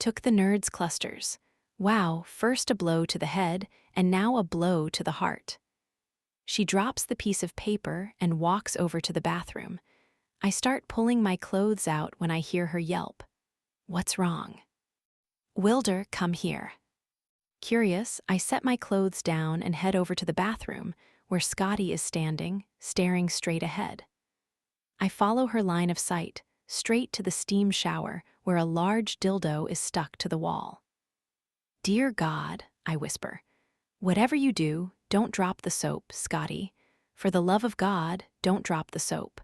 Took the nerds' clusters. Wow, first a blow to the head, and now a blow to the heart. She drops the piece of paper and walks over to the bathroom. I start pulling my clothes out when I hear her yelp. What's wrong? "Wilder, come here." Curious, I set my clothes down and head over to the bathroom, where Scotty is standing, staring straight ahead. I follow her line of sight, straight to the steam shower, where a large dildo is stuck to the wall. "Dear God," I whisper, "whatever you do, don't drop the soap, Scotty. For the love of God, don't drop the soap."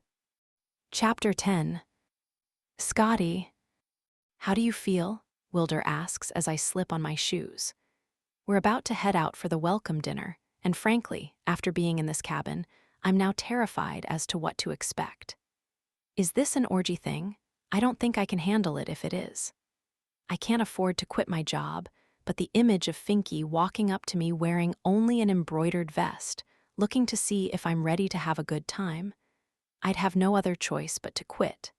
Chapter 10. "Scotty, how do you feel?" Wilder asks as I slip on my shoes. We're about to head out for the welcome dinner, and frankly, after being in this cabin, I'm now terrified as to what to expect. Is this an orgy thing? I don't think I can handle it if it is. I can't afford to quit my job, but the image of Finky walking up to me wearing only an embroidered vest, looking to see if I'm ready to have a good time, I'd have no other choice but to quit.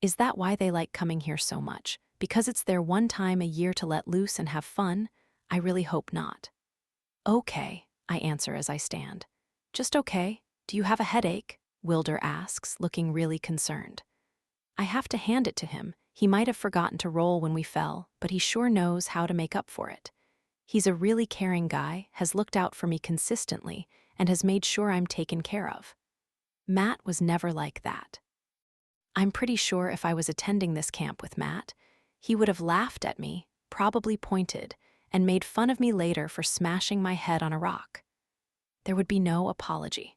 Is that why they like coming here so much? Because it's their one time a year to let loose and have fun? I really hope not. Okay, I answer as I stand. Just okay. Do you have a headache? Wilder asks, looking really concerned. I have to hand it to him. He might have forgotten to roll when we fell, but he sure knows how to make up for it. He's a really caring guy, has looked out for me consistently, and has made sure I'm taken care of. Matt was never like that. I'm pretty sure if I was attending this camp with Matt, he would have laughed at me, probably pointed, and made fun of me later for smashing my head on a rock. There would be no apology.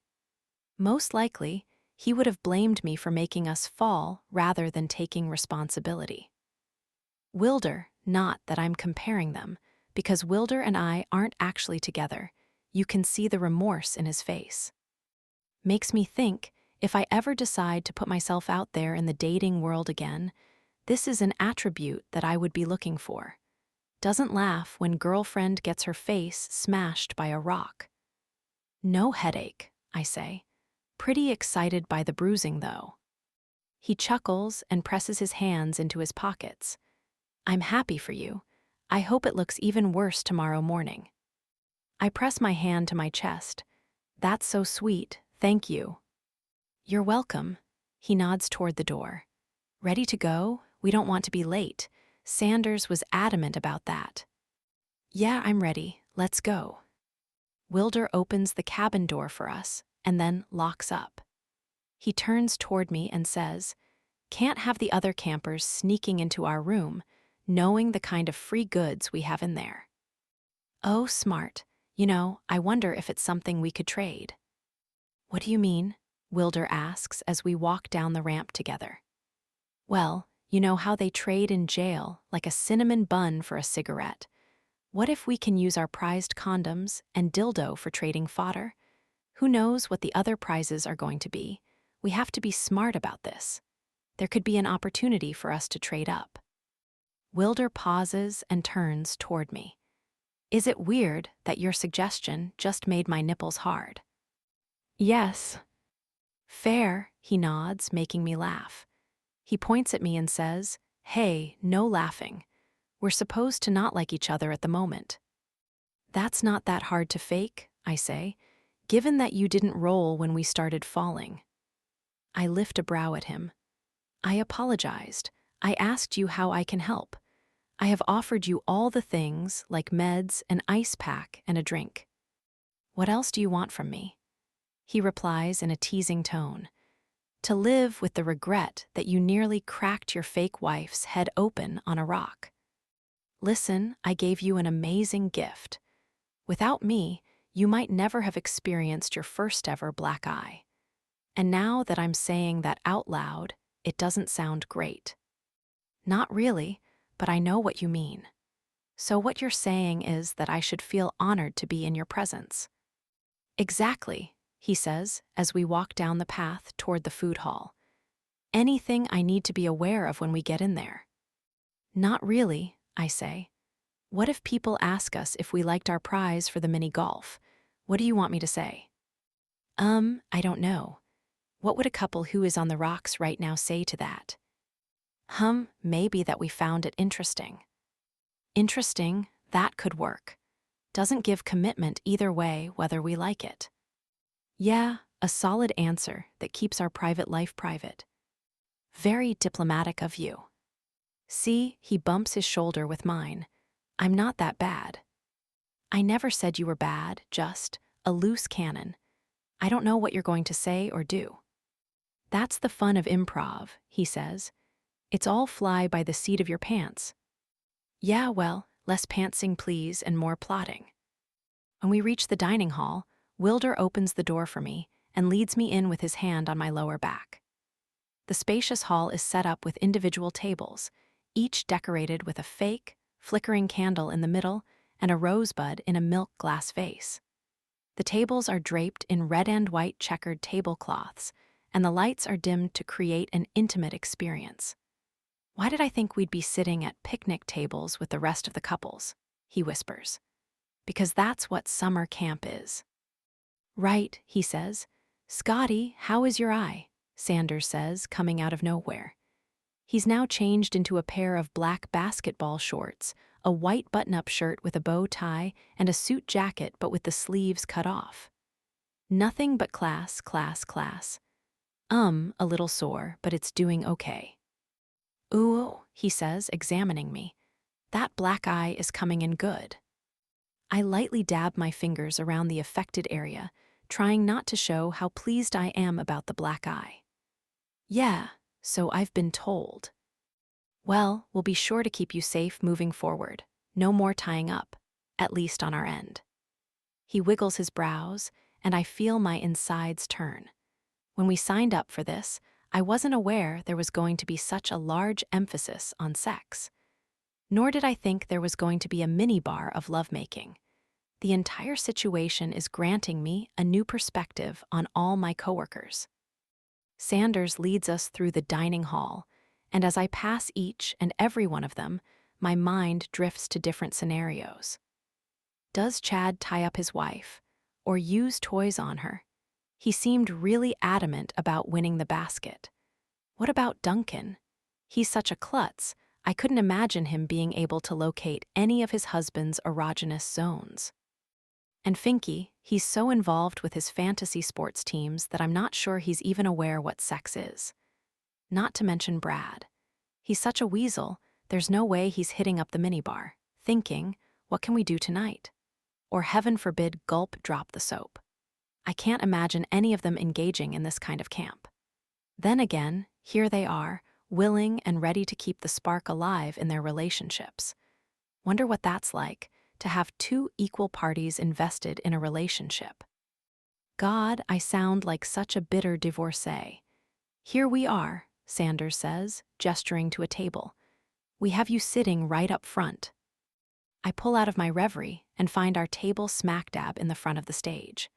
Most likely, he would have blamed me for making us fall rather than taking responsibility. Wilder, not that I'm comparing them, because Wilder and I aren't actually together. You can see the remorse in his face. Makes me think, if I ever decide to put myself out there in the dating world again, this is an attribute that I would be looking for. Doesn't laugh when girlfriend gets her face smashed by a rock. No headache, I say. Pretty excited by the bruising, though. He chuckles and presses his hands into his pockets. I'm happy for you. I hope it looks even worse tomorrow morning. I press my hand to my chest. That's so sweet, thank you. You're welcome. He nods toward the door. Ready to go? We don't want to be late. Sanders was adamant about that. Yeah, I'm ready. Let's go. Wilder opens the cabin door for us and then locks up. He turns toward me and says, "Can't have the other campers sneaking into our room, knowing the kind of free goods we have in there." Oh, smart. You know, I wonder if it's something we could trade. What do you mean? Wilder asks as we walk down the ramp together. Well, you know how they trade in jail, like a cinnamon bun for a cigarette. What if we can use our prized condoms and dildo for trading fodder? Who knows what the other prizes are going to be? We have to be smart about this. There could be an opportunity for us to trade up. Wilder pauses and turns toward me. Is it weird that your suggestion just made my nipples hard? Yes. Fair, he nods, making me laugh. He points at me and says, "Hey, no laughing. We're supposed to not like each other at the moment." That's not that hard to fake, I say, given that you didn't roll when we started falling. I lift a brow at him. I apologized. I asked you how I can help. I have offered you all the things like meds, an ice pack, and a drink. What else do you want from me? He replies in a teasing tone. To live with the regret that you nearly cracked your fake wife's head open on a rock. Listen, I gave you an amazing gift. Without me, you might never have experienced your first ever black eye. And now that I'm saying that out loud, it doesn't sound great. Not really, but I know what you mean. So what you're saying is that I should feel honored to be in your presence. Exactly, he says as we walk down the path toward the food hall. Anything I need to be aware of when we get in there? Not really, I say. What if people ask us if we liked our prize for the mini golf? What do you want me to say? I don't know. What would a couple who is on the rocks right now say to that? Maybe that we found it interesting. Interesting, that could work. Doesn't give commitment either way whether we like it. Yeah, a solid answer that keeps our private life private. Very diplomatic of you. See, he bumps his shoulder with mine. I'm not that bad. I never said you were bad, just a loose cannon. I don't know what you're going to say or do. That's the fun of improv, he says. It's all fly by the seat of your pants. Yeah, well, less pantsing please and more plotting. When we reach the dining hall, Wilder opens the door for me and leads me in with his hand on my lower back. The spacious hall is set up with individual tables, each decorated with a fake, flickering candle in the middle and a rosebud in a milk glass vase. The tables are draped in red and white checkered tablecloths, and the lights are dimmed to create an intimate experience. "Why did I think we'd be sitting at picnic tables with the rest of the couples?" he whispers. "Because that's what summer camp is." "Right," he says. "Scotty, how is your eye?" Sanders says, coming out of nowhere. He's now changed into a pair of black basketball shorts, a white button-up shirt with a bow tie, and a suit jacket but with the sleeves cut off. Nothing but class, class, class. A little sore, but it's doing okay. "Ooh," he says, examining me. "That black eye is coming in good." I lightly dab my fingers around the affected area, trying not to show how pleased I am about the black eye. "Yeah, so I've been told." "Well, we'll be sure to keep you safe moving forward. No more tying up, at least on our end." He wiggles his brows, and I feel my insides turn. When we signed up for this, I wasn't aware there was going to be such a large emphasis on sex. Nor did I think there was going to be a mini-bar of lovemaking. The entire situation is granting me a new perspective on all my coworkers. Sanders leads us through the dining hall, and as I pass each and every one of them, my mind drifts to different scenarios. Does Chad tie up his wife, or use toys on her? He seemed really adamant about winning the basket. What about Duncan? He's such a klutz, I couldn't imagine him being able to locate any of his husband's erogenous zones. And Finky, he's so involved with his fantasy sports teams that I'm not sure he's even aware what sex is. Not to mention Brad. He's such a weasel, there's no way he's hitting up the minibar, thinking, what can we do tonight? Or heaven forbid, gulp, drop the soap. I can't imagine any of them engaging in this kind of camp. Then again, here they are, willing and ready to keep the spark alive in their relationships. Wonder what that's like, to have two equal parties invested in a relationship. God, I sound like such a bitter divorcee. "Here we are," Sanders says, gesturing to a table. "We have you sitting right up front." I pull out of my reverie and find our table smack dab in the front of the stage.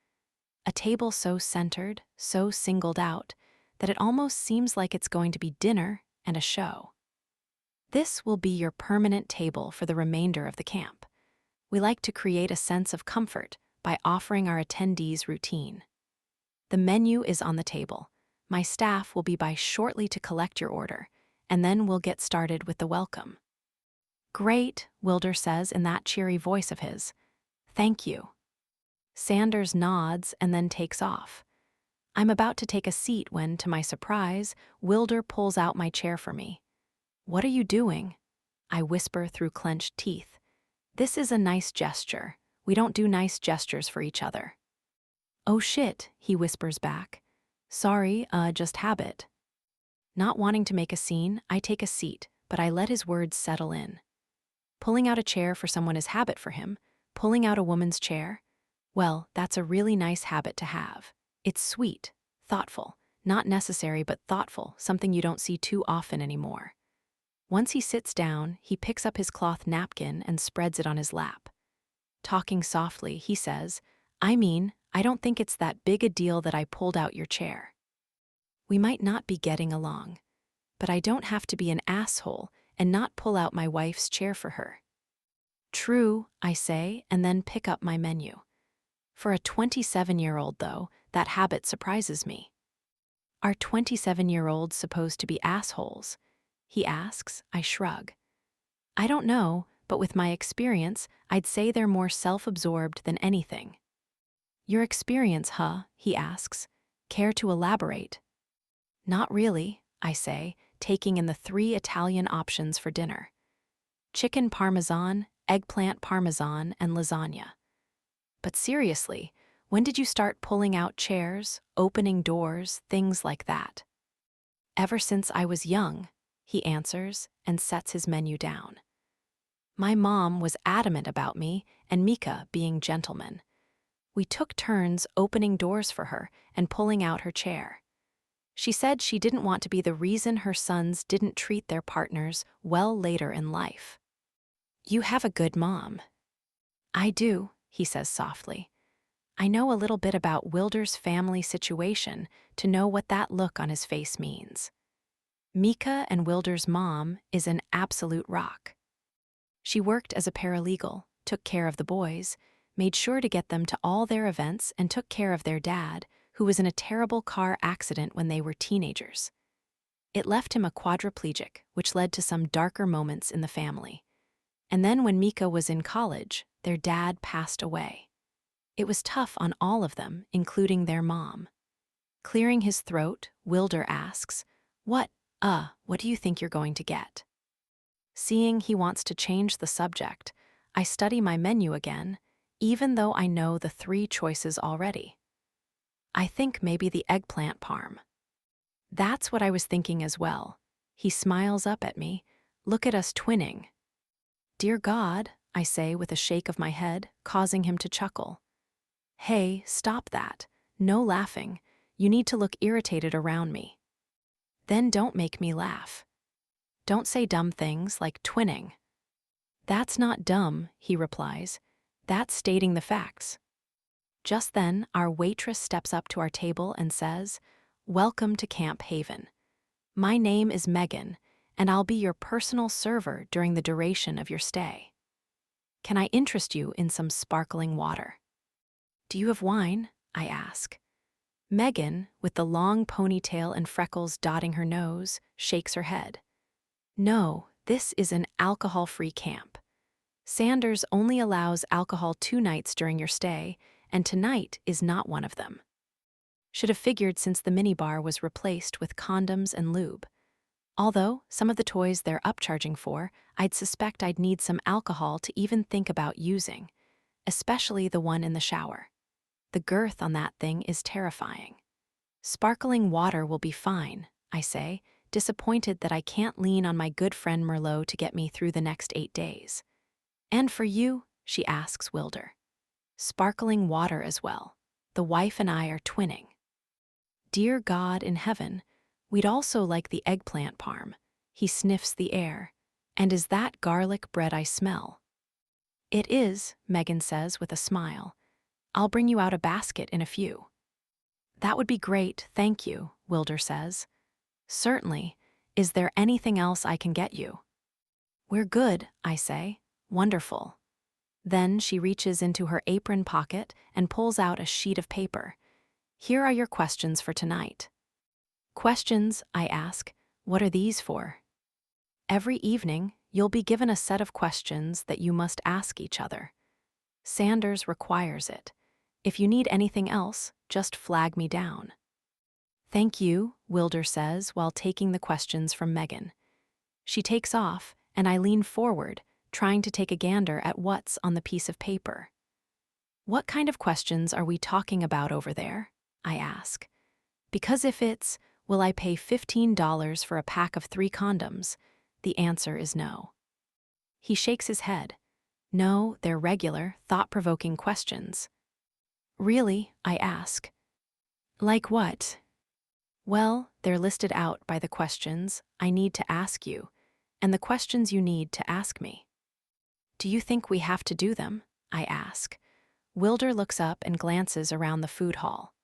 A table so centered, so singled out, that it almost seems like it's going to be dinner and a show. "This will be your permanent table for the remainder of the camp. We like to create a sense of comfort by offering our attendees routine. The menu is on the table. My staff will be by shortly to collect your order, and then we'll get started with the welcome." "Great," Wilder says in that cheery voice of his. "Thank you." Sanders nods and then takes off. I'm about to take a seat when, to my surprise, Wilder pulls out my chair for me. "What are you doing?" I whisper through clenched teeth. "This is a nice gesture. We don't do nice gestures for each other." "Oh shit," he whispers back. "Sorry, just habit." Not wanting to make a scene, I take a seat, but I let his words settle in. Pulling out a chair for someone is habit for him. Pulling out a woman's chair? Well, that's a really nice habit to have. It's sweet, thoughtful, not necessary but thoughtful, something you don't see too often anymore. Once he sits down, he picks up his cloth napkin and spreads it on his lap. Talking softly, he says, "I don't think it's that big a deal that I pulled out your chair. We might not be getting along, but I don't have to be an asshole and not pull out my wife's chair for her." "True," I say, and then pick up my menu. For a 27-year-old, though, that habit surprises me. "Are 27-year-olds supposed to be assholes?" he asks. I shrug. "I don't know, but with my experience, I'd say they're more self-absorbed than anything." "Your experience, huh?" he asks. "Care to elaborate?" "Not really," I say, taking in the 3 Italian options for dinner. Chicken parmesan, eggplant parmesan, and lasagna. But seriously, when did you start pulling out chairs, opening doors, things like that? "Ever since I was young," he answers and sets his menu down. My mom was adamant about me and Mika being gentlemen. We took turns opening doors for her and pulling out her chair. She said she didn't want to be the reason her sons didn't treat their partners well later in life. "You have a good mom." "I do," he says softly. I know a little bit about Wilder's family situation to know what that look on his face means. Mika and Wilder's mom is an absolute rock. She worked as a paralegal, took care of the boys, made sure to get them to all their events, and took care of their dad, who was in a terrible car accident when they were teenagers. It left him a quadriplegic, which led to some darker moments in the family. And then when Mika was in college, their dad passed away. It was tough on all of them, including their mom. Clearing his throat, Wilder asks, what do you think you're going to get? Seeing he wants to change the subject, I study my menu again, even though I know the 3 choices already. I think maybe the eggplant parm. That's what I was thinking as well. He smiles up at me. Look at us twinning. Dear God, I say with a shake of my head, causing him to chuckle. Hey, stop that. No laughing. You need to look irritated around me. Then don't make me laugh. Don't say dumb things like twinning. That's not dumb, he replies. That's stating the facts. Just then, our waitress steps up to our table and says, Welcome to Camp Haven. My name is Megan, and I'll be your personal server during the duration of your stay. Can I interest you in some sparkling water? Do you have wine? I ask. Megan, with the long ponytail and freckles dotting her nose, shakes her head. No, this is an alcohol-free camp. Sanders only allows alcohol 2 nights during your stay, and tonight is not one of them. Should have figured since the minibar was replaced with condoms and lube. Although some of the toys they're upcharging for, I'd suspect I'd need some alcohol to even think about using, especially the one in the shower. The girth on that thing is terrifying. Sparkling water will be fine, I say, disappointed that I can't lean on my good friend Merlot to get me through the next 8 days. And for you, she asks Wilder. Sparkling water as well. The wife and I are twinning. Dear God in heaven, we'd also like the eggplant parm. He sniffs the air. And is that garlic bread I smell? It is, Megan says with a smile. I'll bring you out a basket in a few. That would be great, thank you, Wilder says. Certainly. Is there anything else I can get you? We're good, I say. Wonderful. Then she reaches into her apron pocket and pulls out a sheet of paper. Here are your questions for tonight. Questions, I ask. What are these for? Every evening, you'll be given a set of questions that you must ask each other. Sanders requires it. If you need anything else, just flag me down. Thank you, Wilder says while taking the questions from Megan. She takes off, and I lean forward, trying to take a gander at what's on the piece of paper. What kind of questions are we talking about over there? I ask. Because if it's, will I pay $15 for a pack of 3 condoms, the answer is no. He shakes his head. No, they're regular, thought-provoking questions. Really? I ask. Like what? Well, they're listed out by the questions I need to ask you, and the questions you need to ask me. Do you think we have to do them? I ask. Wilder looks up and glances around the food hall.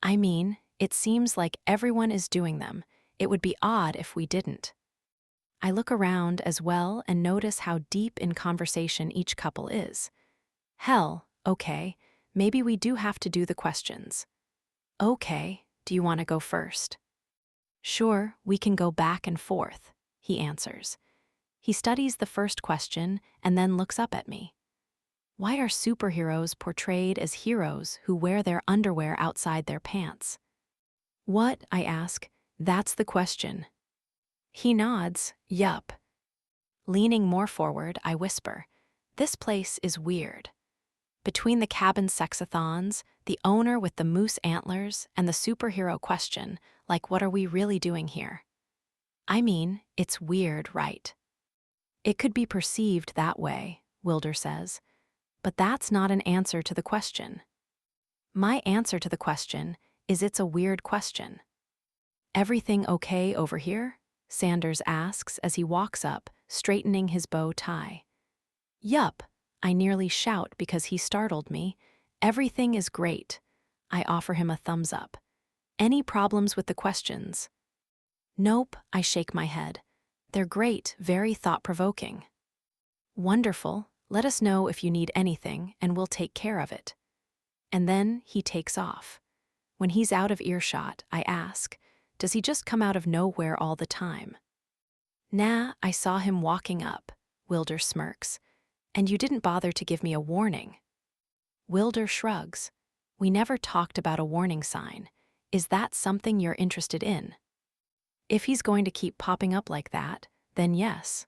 I mean, it seems like everyone is doing them. It would be odd if we didn't. I look around as well and notice how deep in conversation each couple is. Hell, okay, maybe we do have to do the questions. Okay, do you want to go first? Sure, we can go back and forth, he answers. He studies the first question and then looks up at me. Why are superheroes portrayed as heroes who wear their underwear outside their pants? What? I ask. That's the question. He nods. Yup. Leaning more forward, I whisper, this place is weird. Between the cabin sexathons, the owner with the moose antlers, and the superhero question, like what are we really doing here? I mean, it's weird, right? It could be perceived that way, Wilder says, but that's not an answer to the question. My answer to the question is it's a weird question. Everything okay over here? Sanders asks as he walks up, straightening his bow tie. Yup, I nearly shout because he startled me. Everything is great. I offer him a thumbs up. Any problems with the questions? Nope, I shake my head. They're great, very thought-provoking. Wonderful. Let us know if you need anything, and we'll take care of it. And then he takes off. When he's out of earshot, I ask, does he just come out of nowhere all the time? Nah, I saw him walking up, Wilder smirks. And you didn't bother to give me a warning. Wilder shrugs. We never talked about a warning sign. Is that something you're interested in? If he's going to keep popping up like that, then yes.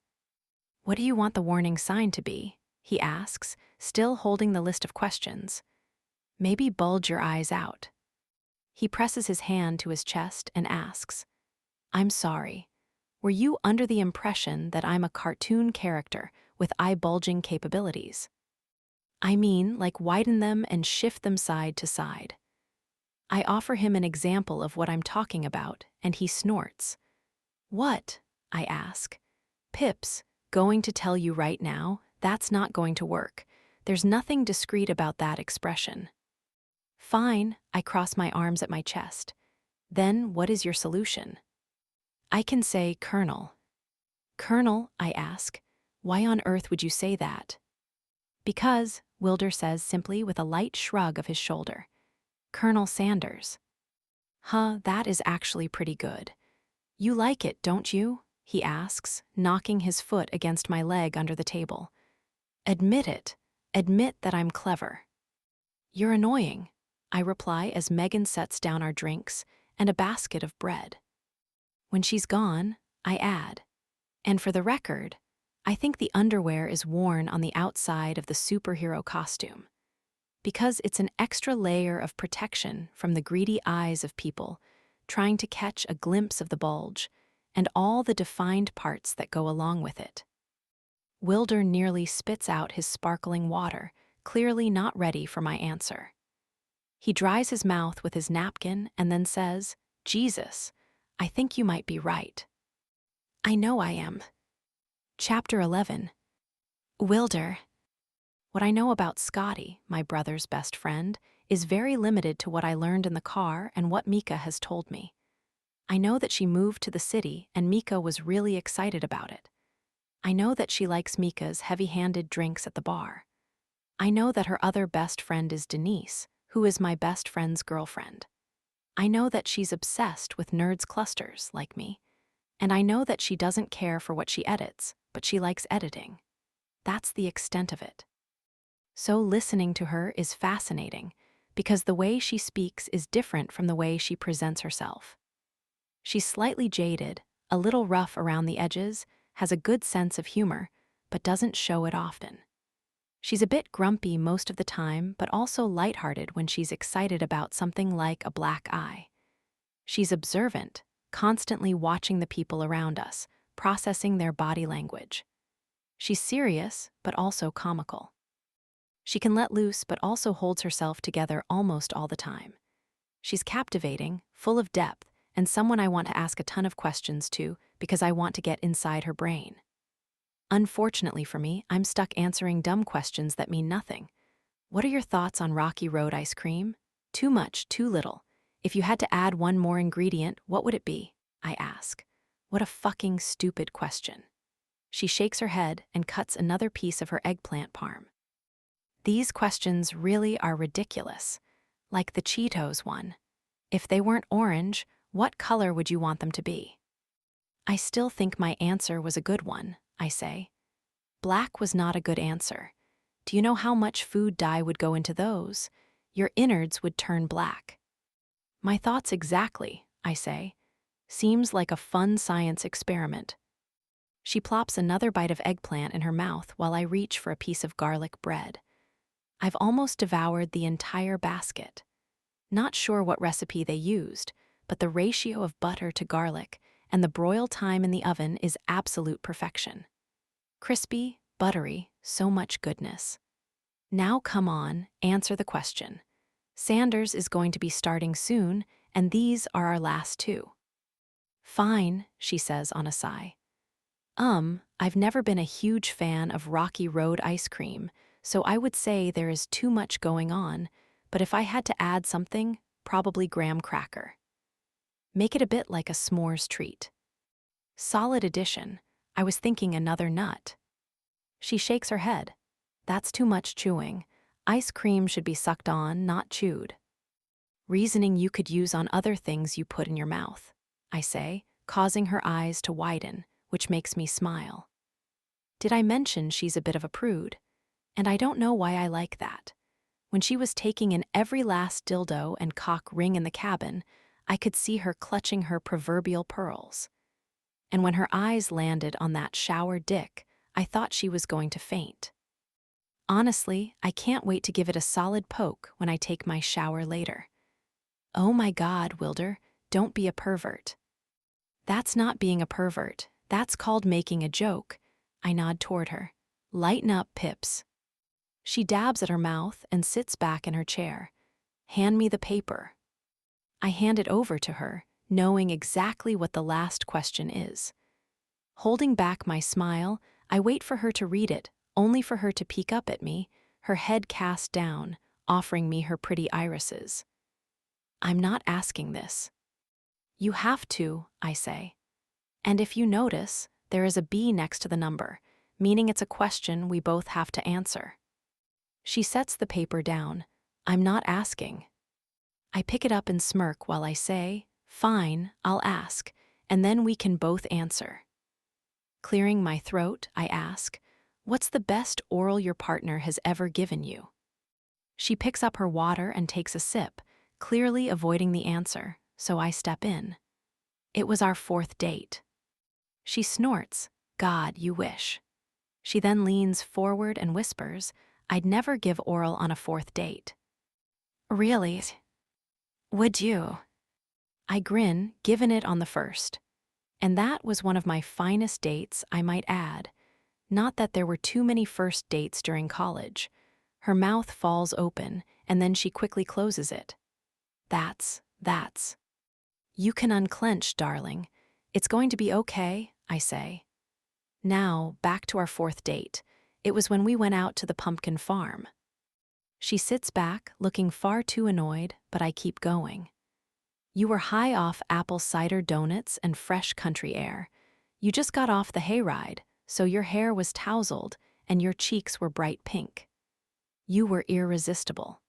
What do you want the warning sign to be? He asks, still holding the list of questions. Maybe bulge your eyes out. He presses his hand to his chest and asks, I'm sorry. Were you under the impression that I'm a cartoon character with eye-bulging capabilities? I mean, like widen them and shift them side to side. I offer him an example of what I'm talking about, and he snorts. What? I ask. Pips, going to tell you right now, that's not going to work. There's nothing discreet about that expression. Fine, I cross my arms at my chest. Then what is your solution? I can say Colonel. Colonel, I ask, why on earth would you say that? Because, Wilder says simply with a light shrug of his shoulder. Colonel Sanders. Huh, that is actually pretty good. You like it, don't you? He asks, knocking his foot against my leg under the table. Admit it. Admit that I'm clever. You're annoying, I reply as Megan sets down our drinks and a basket of bread. When she's gone, I add, and for the record, I think the underwear is worn on the outside of the superhero costume, because it's an extra layer of protection from the greedy eyes of people trying to catch a glimpse of the bulge and all the defined parts that go along with it. Wilder nearly spits out his sparkling water, clearly not ready for my answer. He dries his mouth with his napkin and then says, Jesus, I think you might be right. I know I am. Chapter 11. Wilder. What I know about Scotty, my brother's best friend, is very limited to what I learned in the car and what Mika has told me. I know that she moved to the city and Mika was really excited about it. I know that she likes Mika's heavy-handed drinks at the bar. I know that her other best friend is Denise, who is my best friend's girlfriend. I know that she's obsessed with Nerds Clusters, like me. And I know that she doesn't care for what she edits, but she likes editing. That's the extent of it. So listening to her is fascinating, because the way she speaks is different from the way she presents herself. She's slightly jaded, a little rough around the edges, has a good sense of humor, but doesn't show it often. She's a bit grumpy most of the time, but also lighthearted when she's excited about something like a black eye. She's observant, constantly watching the people around us, processing their body language. She's serious, but also comical. She can let loose, but also holds herself together almost all the time. She's captivating, full of depth, and someone I want to ask a ton of questions to because I want to get inside her brain. Unfortunately for me, I'm stuck answering dumb questions that mean nothing. What are your thoughts on Rocky Road ice cream? Too much, too little. If you had to add one more ingredient, what would it be? I ask. What a fucking stupid question. She shakes her head and cuts another piece of her eggplant parm. These questions really are ridiculous. Like the Cheetos one. If they weren't orange, what color would you want them to be? I still think my answer was a good one, I say. Black was not a good answer. Do you know how much food dye would go into those? Your innards would turn black. My thoughts exactly, I say. Seems like a fun science experiment. She plops another bite of eggplant in her mouth while I reach for a piece of garlic bread. I've almost devoured the entire basket. Not sure what recipe they used, but the ratio of butter to garlic and the broil time in the oven is absolute perfection. Crispy, buttery, so much goodness. Now come on, answer the question. Sanders is going to be starting soon, and these are our last two. Fine, she says on a sigh. I've never been a huge fan of Rocky Road ice cream, so I would say there is too much going on, but if I had to add something, probably graham cracker. Make it a bit like a s'mores treat. Solid addition. I was thinking another nut. She shakes her head. That's too much chewing. Ice cream should be sucked on, not chewed. Reasoning you could use on other things you put in your mouth, I say, causing her eyes to widen, which makes me smile. Did I mention she's a bit of a prude? And I don't know why I like that. When she was taking in every last dildo and cock ring in the cabin, I could see her clutching her proverbial pearls. And when her eyes landed on that shower dick, I thought she was going to faint. Honestly, I can't wait to give it a solid poke when I take my shower later. Oh my God, Wilder, don't be a pervert. That's not being a pervert, that's called making a joke. I nod toward her. Lighten up, Pips. She dabs at her mouth and sits back in her chair. Hand me the paper. I hand it over to her, knowing exactly what the last question is. Holding back my smile, I wait for her to read it, only for her to peek up at me, her head cast down, offering me her pretty irises. I'm not asking this. You have to, I say. And if you notice, there is a B next to the number, meaning it's a question we both have to answer. She sets the paper down. I'm not asking. I pick it up and smirk while I say, fine, I'll ask, and then we can both answer. Clearing my throat, I ask, what's the best oral your partner has ever given you? She picks up her water and takes a sip, clearly avoiding the answer, so I step in. It was our 4th date. She snorts, God, you wish. She then leans forward and whispers, I'd never give oral on a 4th date. Really? Would you? I grin, given it on the 1st. And that was one of my finest dates, I might add. Not that there were too many first dates during college. Her mouth falls open, and then she quickly closes it. That's. You can unclench, darling. It's going to be okay, I say. Now, back to our 4th date. It was when we went out to the pumpkin farm. She sits back, looking far too annoyed, but I keep going. You were high off apple cider donuts and fresh country air. You just got off the hayride, so your hair was tousled and your cheeks were bright pink. You were irresistible.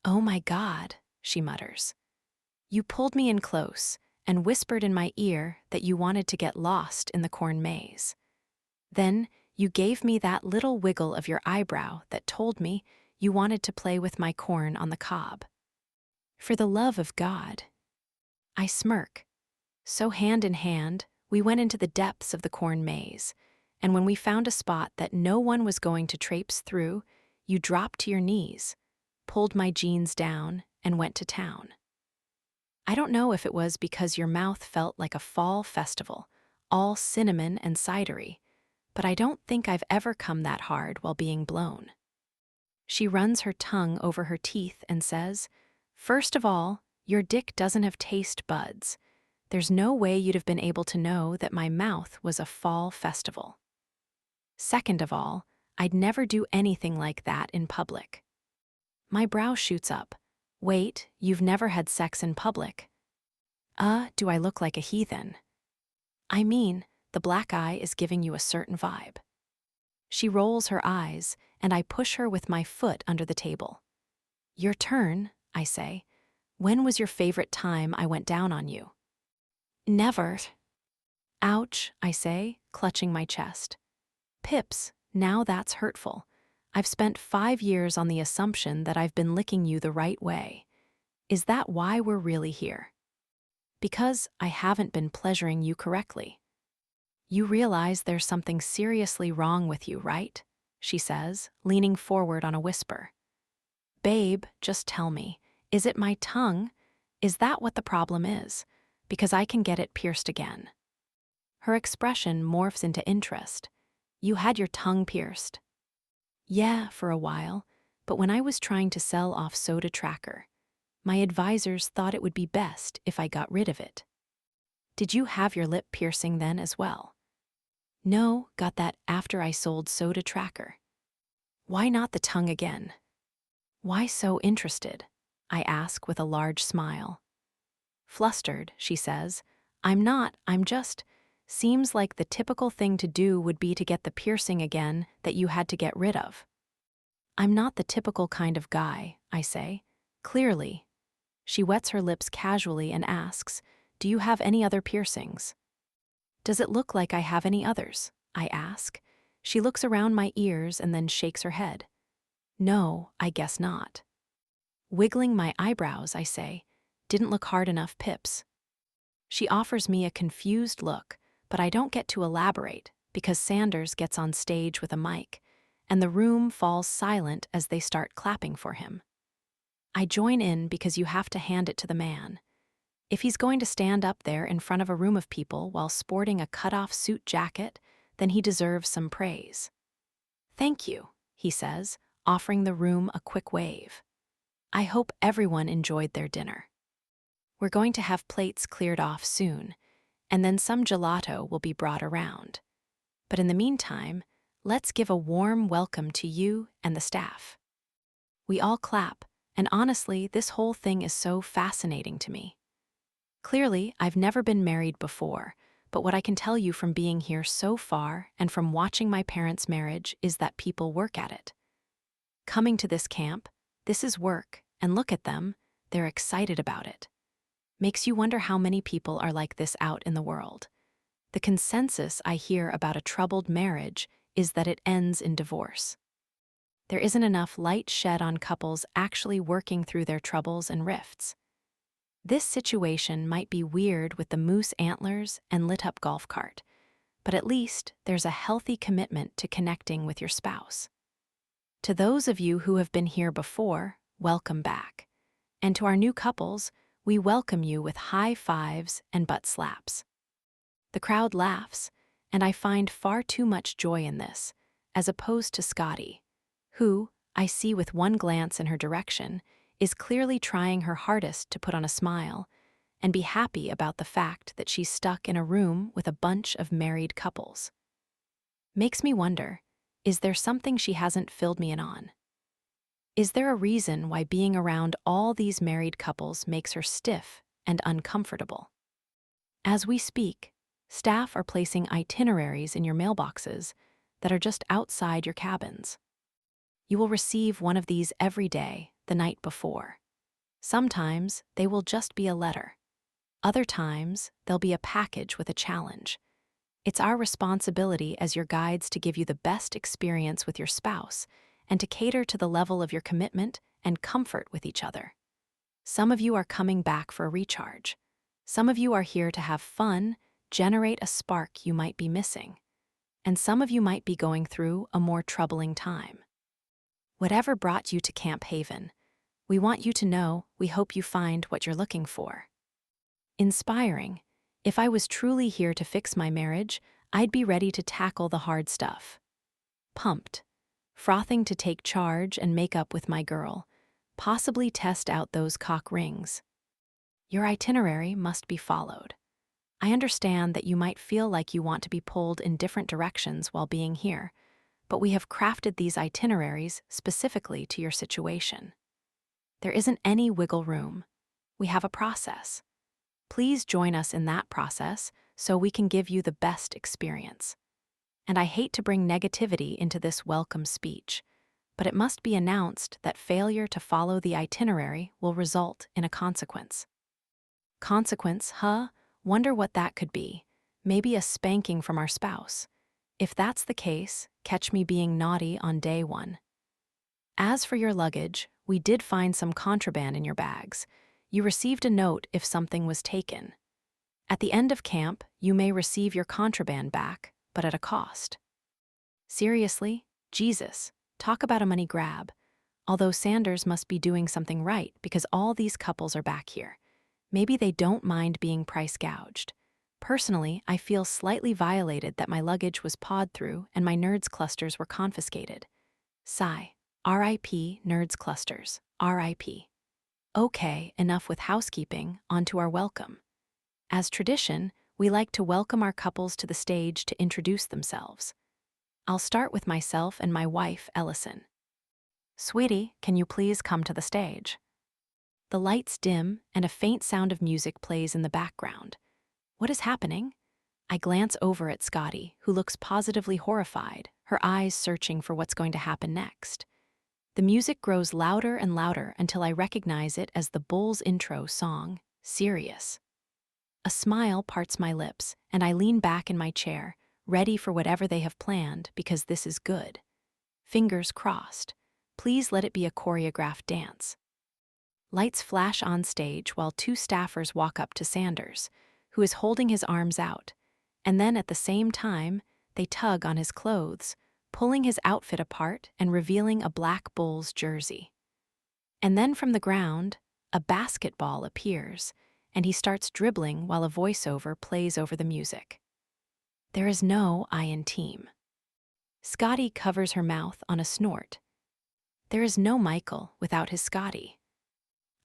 Oh my God, she mutters. You pulled me in close and whispered in my ear that you wanted to get lost in the corn maze. Then you gave me that little wiggle of your eyebrow that told me you wanted to play with my corn on the cob. For the love of God. I smirk. So hand in hand, we went into the depths of the corn maze, and when we found a spot that no one was going to traipse through, you dropped to your knees, pulled my jeans down, and went to town. I don't know if it was because your mouth felt like a fall festival, all cinnamon and cidery, but I don't think I've ever come that hard while being blown. She runs her tongue over her teeth and says, First of all, your dick doesn't have taste buds. There's no way you'd have been able to know that my mouth was a fall festival. Second of all, I'd never do anything like that in public. My brow shoots up. Wait, you've never had sex in public? Do I look like a heathen? I mean, the black eye is giving you a certain vibe. She rolls her eyes, and I push her with my foot under the table. Your turn, I say. When was your favorite time I went down on you? Never. Ouch, I say, clutching my chest. Pips, now that's hurtful. I've spent 5 years on the assumption that I've been licking you the right way. Is that why we're really here? Because I haven't been pleasuring you correctly. You realize there's something seriously wrong with you, right? She says, leaning forward on a whisper. Babe, just tell me, is it my tongue? Is that what the problem is? Because I can get it pierced again. Her expression morphs into interest. You had your tongue pierced. Yeah, for a while, but when I was trying to sell off Soda Tracker, my advisors thought it would be best if I got rid of it. Did you have your lip piercing then as well? No, got that after I sold Soda Tracker. Why not the tongue again? Why so interested? I ask with a large smile. Flustered, she says. I'm not, I'm just. Seems like the typical thing to do would be to get the piercing again that you had to get rid of. I'm not the typical kind of guy, I say. Clearly. She wets her lips casually and asks, do you have any other piercings? Does it look like I have any others? I ask. She looks around my ears and then shakes her head. No, I guess not. Wiggling my eyebrows, I say, didn't look hard enough, Pips. She offers me a confused look, but I don't get to elaborate because Sanders gets on stage with a mic, and the room falls silent as they start clapping for him. I join in because you have to hand it to the man. If he's going to stand up there in front of a room of people while sporting a cut-off suit jacket, then he deserves some praise. Thank you, he says, offering the room a quick wave. I hope everyone enjoyed their dinner. We're going to have plates cleared off soon, and then some gelato will be brought around. But in the meantime, let's give a warm welcome to you and the staff. We all clap, and honestly, this whole thing is so fascinating to me. Clearly, I've never been married before, but what I can tell you from being here so far and from watching my parents' marriage is that people work at it. Coming to this camp, this is work, and look at them, they're excited about it. Makes you wonder how many people are like this out in the world. The consensus I hear about a troubled marriage is that it ends in divorce. There isn't enough light shed on couples actually working through their troubles and rifts. This situation might be weird with the moose antlers and lit-up golf cart, but at least there's a healthy commitment to connecting with your spouse. To those of you who have been here before, welcome back. And to our new couples, we welcome you with high fives and butt slaps. The crowd laughs, and I find far too much joy in this, as opposed to Scotty, who, I see with one glance in her direction, is clearly trying her hardest to put on a smile and be happy about the fact that she's stuck in a room with a bunch of married couples. Makes me wonder, is there something she hasn't filled me in on? Is there a reason why being around all these married couples makes her stiff and uncomfortable? As we speak, staff are placing itineraries in your mailboxes that are just outside your cabins. You will receive one of these every day, the night before. Sometimes they will just be a letter. Other times, they'll be a package with a challenge. It's our responsibility as your guides to give you the best experience with your spouse and to cater to the level of your commitment and comfort with each other. Some of you are coming back for a recharge. Some of you are here to have fun, generate a spark you might be missing. And some of you might be going through a more troubling time. Whatever brought you to Camp Haven, we want you to know we hope you find what you're looking for. Inspiring. If I was truly here to fix my marriage, I'd be ready to tackle the hard stuff. Pumped. Frothing to take charge and make up with my girl, possibly test out those cock rings. Your itinerary must be followed. I understand that you might feel like you want to be pulled in different directions while being here, but we have crafted these itineraries specifically to your situation. There isn't any wiggle room. We have a process. Please join us in that process so we can give you the best experience. And I hate to bring negativity into this welcome speech, but it must be announced that failure to follow the itinerary will result in a consequence. Consequence, huh? Wonder what that could be. Maybe a spanking from our spouse. If that's the case, catch me being naughty on day one. As for your luggage, we did find some contraband in your bags. You received a note if something was taken. At the end of camp, you may receive your contraband back, but at a cost. Seriously? Jesus, talk about a money grab. Although Sanders must be doing something right because all these couples are back here. Maybe they don't mind being price gouged. Personally, I feel slightly violated that my luggage was pawed through and my nerds clusters were confiscated. Sigh. R.I.P. Nerds clusters. R.I.P. Okay, enough with housekeeping, on to our welcome. As tradition, we like to welcome our couples to the stage to introduce themselves. I'll start with myself and my wife, Ellison. "Sweetie, can you please come to the stage?" The lights dim, and a faint sound of music plays in the background. What is happening? I glance over at Scotty, who looks positively horrified, her eyes searching for what's going to happen next. The music grows louder and louder until I recognize it as the Bulls' intro song, Serious. A smile parts my lips, and I lean back in my chair, ready for whatever they have planned, because this is good. Fingers crossed. Please let it be a choreographed dance. Lights flash on stage while two staffers walk up to Sanders, who is holding his arms out, and then at the same time, they tug on his clothes, pulling his outfit apart and revealing a Black Bulls jersey. And then from the ground, a basketball appears, and he starts dribbling while a voiceover plays over the music. There is no I in team. Scotty covers her mouth on a snort. There is no Michael without his Scotty.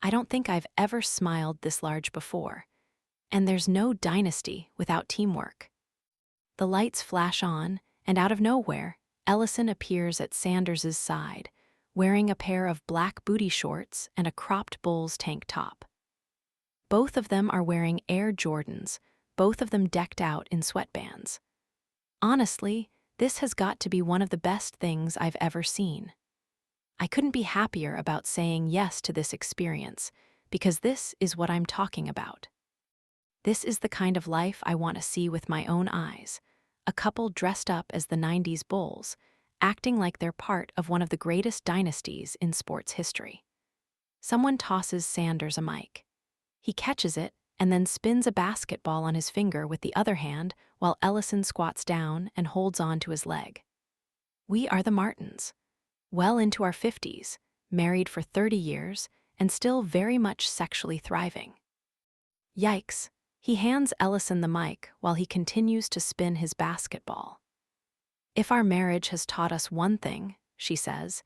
I don't think I've ever smiled this large before. And there's no dynasty without teamwork. The lights flash on, and out of nowhere, Ellison appears at Sanders's side, wearing a pair of black booty shorts and a cropped Bulls tank top. Both of them are wearing Air Jordans, both of them decked out in sweatbands. Honestly, this has got to be one of the best things I've ever seen. I couldn't be happier about saying yes to this experience, because this is what I'm talking about. This is the kind of life I want to see with my own eyes. A couple dressed up as the 90s Bulls, acting like they're part of one of the greatest dynasties in sports history. Someone tosses Sanders a mic. He catches it and then spins a basketball on his finger with the other hand while Ellison squats down and holds on to his leg. We are the Martins, well into our 50s, married for 30 years, and still very much sexually thriving. Yikes. He hands Ellison the mic while he continues to spin his basketball. If our marriage has taught us one thing, she says,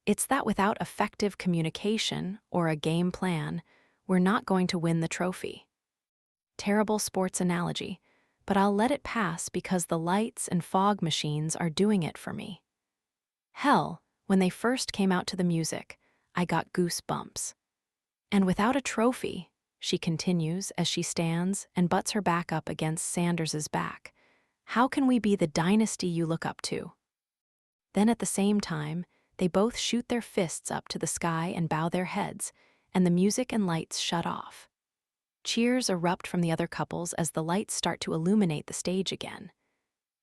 it's that without effective communication or a game plan, we're not going to win the trophy. Terrible sports analogy, but I'll let it pass because the lights and fog machines are doing it for me. Hell, when they first came out to the music, I got goosebumps. And without a trophy, she continues as she stands and butts her back up against Sanders's back, how can we be the dynasty you look up to? Then at the same time, they both shoot their fists up to the sky and bow their heads, and the music and lights shut off. Cheers erupt from the other couples as the lights start to illuminate the stage again.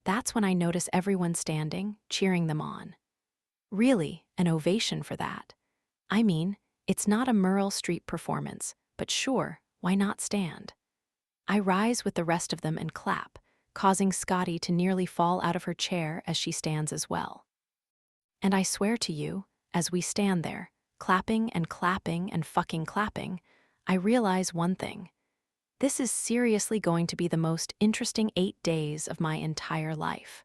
That's when I notice everyone standing, cheering them on. Really, an ovation for that. I mean, it's not a Merle Street performance, but sure, why not stand? I rise with the rest of them and clap, causing Scotty to nearly fall out of her chair as she stands as well. And I swear to you, as we stand there, clapping and fucking clapping, I realize one thing. This is seriously going to be the most interesting 8 days of my entire life.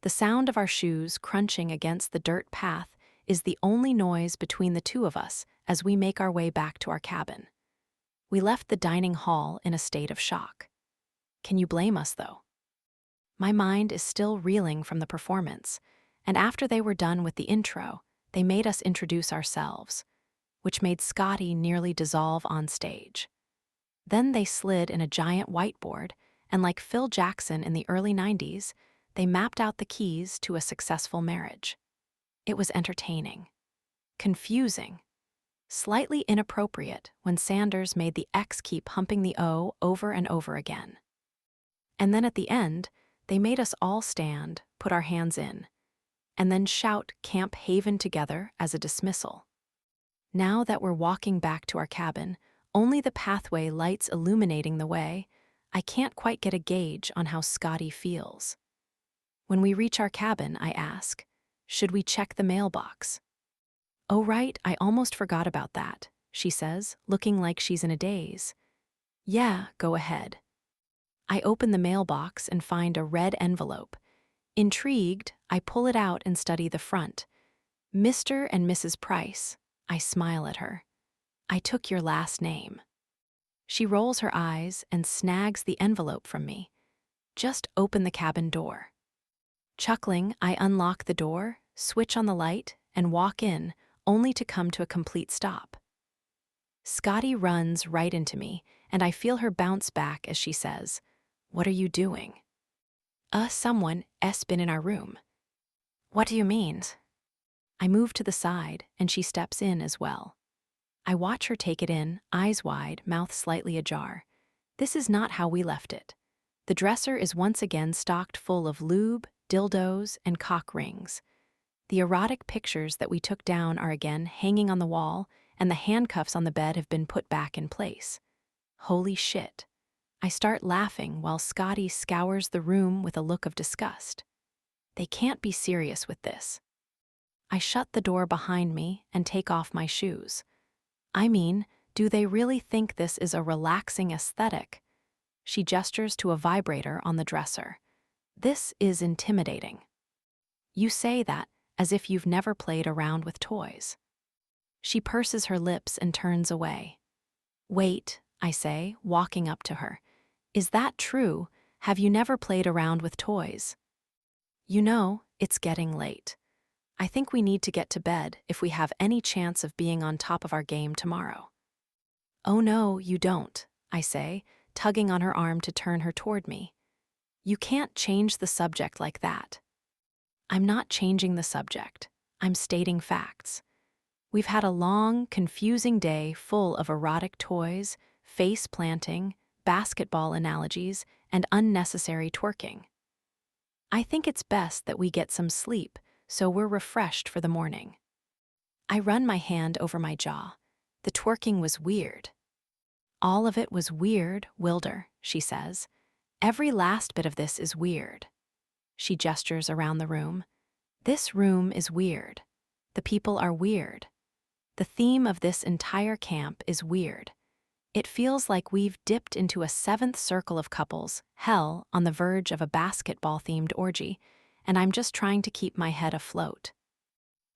The sound of our shoes crunching against the dirt path is the only noise between the two of us as we make our way back to our cabin. We left the dining hall in a state of shock. Can you blame us, though? My mind is still reeling from the performance, and after they were done with the intro, they made us introduce ourselves, which made Scotty nearly dissolve on stage. Then they slid in a giant whiteboard, and like Phil Jackson in the early 90s, they mapped out the keys to a successful marriage. It was entertaining, confusing, slightly inappropriate when Sanders made the X keep humping the O over and over again. And then at the end, they made us all stand, put our hands in, and then shout Camp Haven together as a dismissal. Now that we're walking back to our cabin, only the pathway lights illuminating the way, I can't quite get a gauge on how Scotty feels. When we reach our cabin, I ask, should we check the mailbox? Oh right, I almost forgot about that, she says, looking like she's in a daze. Yeah, go ahead. I open the mailbox and find a red envelope. Intrigued, I pull it out and study the front. Mr. and Mrs. Price. I smile at her. I took your last name. She rolls her eyes and snags the envelope from me. Just open the cabin door. Chuckling, I unlock the door, switch on the light, and walk in, only to come to a complete stop. Scotty runs right into me, and I feel her bounce back as she says, "What are you doing?" Someone's been in our room." "What do you mean?" I move to the side, and she steps in as well. I watch her take it in, eyes wide, mouth slightly ajar. This is not how we left it. The dresser is once again stocked full of lube, dildos, and cock rings. The erotic pictures that we took down are again hanging on the wall, and the handcuffs on the bed have been put back in place. Holy shit. I start laughing while Scotty scours the room with a look of disgust. They can't be serious with this. I shut the door behind me and take off my shoes. I mean, do they really think this is a relaxing aesthetic? She gestures to a vibrator on the dresser. This is intimidating. You say that as if you've never played around with toys. She purses her lips and turns away. "Wait," I say, walking up to her. "Is that true? Have you never played around with toys?" "You know, it's getting late. I think we need to get to bed if we have any chance of being on top of our game tomorrow." "Oh no, you don't," I say, tugging on her arm to turn her toward me. "You can't change the subject like that." I'm not changing the subject. I'm stating facts. We've had a long, confusing day full of erotic toys, face planting, basketball analogies, and unnecessary twerking. I think it's best that we get some sleep so we're refreshed for the morning. I run my hand over my jaw. The twerking was weird. "All of it was weird, Wilder," she says. "Every last bit of this is weird." She gestures around the room. "This room is weird. The people are weird. The theme of this entire camp is weird. It feels like we've dipped into a seventh circle of couples, hell, on the verge of a basketball-themed orgy, and I'm just trying to keep my head afloat."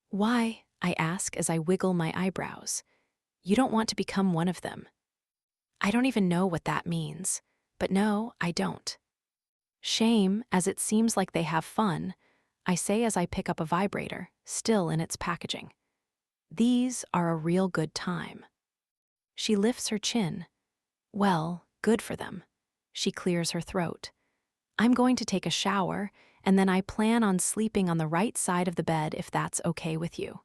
"Why?" I ask as I wiggle my eyebrows. "You don't want to become one of them." I don't even know what that means, but no, I don't. "Shame, as it seems like they have fun," I say as I pick up a vibrator, still in its packaging. "These are a real good time." She lifts her chin. "Well, good for them." She clears her throat. "I'm going to take a shower, and then I plan on sleeping on the right side of the bed if that's okay with you."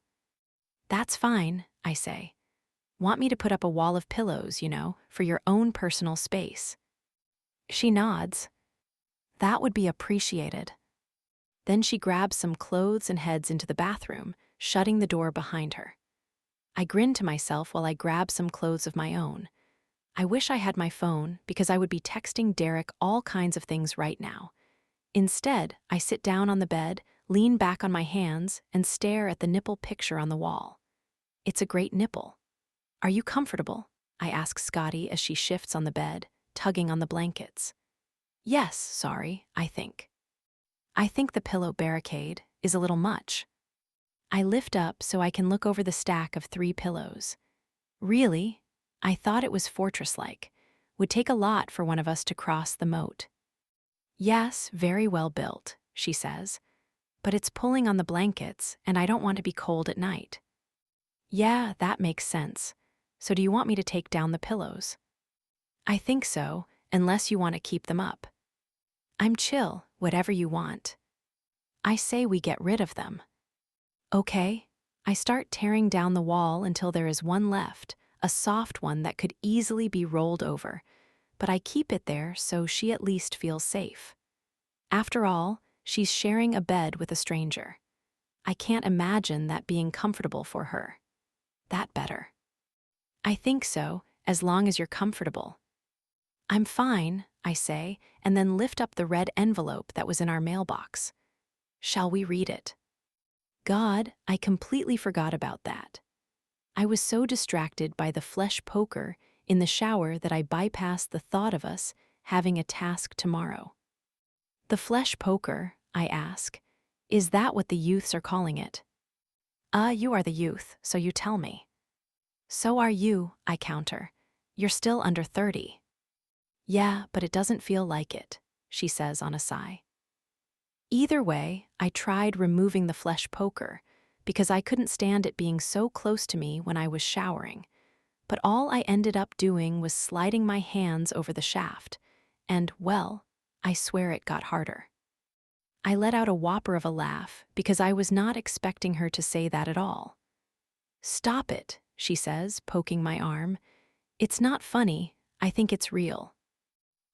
"That's fine," I say. "Want me to put up a wall of pillows, for your own personal space?" She nods. "That would be appreciated." Then she grabs some clothes and heads into the bathroom, shutting the door behind her. I grin to myself while I grab some clothes of my own. I wish I had my phone because I would be texting Derek all kinds of things right now. Instead, I sit down on the bed, lean back on my hands, and stare at the nipple picture on the wall. It's a great nipple. "Are you comfortable?" I ask Scotty as she shifts on the bed, tugging on the blankets. "Yes, sorry, I think." I think the pillow barricade is a little much. I lift up so I can look over the stack of 3 pillows. "Really? I thought it was fortress-like. Would take a lot for one of us to cross the moat." "Yes, very well built," she says. "But it's pulling on the blankets, and I don't want to be cold at night." "Yeah, that makes sense. So do you want me to take down the pillows?" "I think so, unless you want to keep them up." "I'm chill, whatever you want." I say we get rid of them. Okay. I start tearing down the wall until there is one left, a soft one that could easily be rolled over, but I keep it there so she at least feels safe. After all, she's sharing a bed with a stranger. I can't imagine that being comfortable for her. That better. "I think so, as long as you're comfortable." "I'm fine," I say, and then lift up the red envelope that was in our mailbox. Shall we read it? God, I completely forgot about that. I was so distracted by the flesh poker in the shower that I bypassed the thought of us having a task tomorrow. "The flesh poker," I ask, "is that what the youths are calling it?" You are the youth, so you tell me." "So are you," I counter. "You're still under 30. "Yeah, but it doesn't feel like it," she says on a sigh. Either way, I tried removing the flesh poker, because I couldn't stand it being so close to me when I was showering. But all I ended up doing was sliding my hands over the shaft, and, well, I swear it got harder. I let out a whopper of a laugh because I was not expecting her to say that at all. "Stop it," she says, poking my arm. "It's not funny, I think it's real."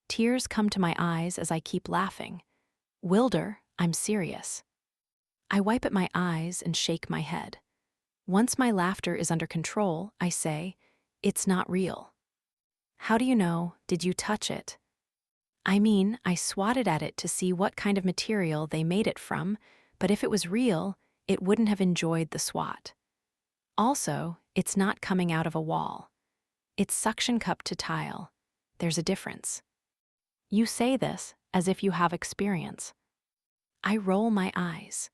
Tears come to my eyes as I keep laughing. "Wilder, I'm serious." I wipe at my eyes and shake my head. Once my laughter is under control, I say, "It's not real." "How do you know? Did you touch it?" "I mean, I swatted at it to see what kind of material they made it from, but if it was real, it wouldn't have enjoyed the swat. Also, it's not coming out of a wall. It's suction cup to tile. There's a difference." You say this as if you have experience. I roll my eyes.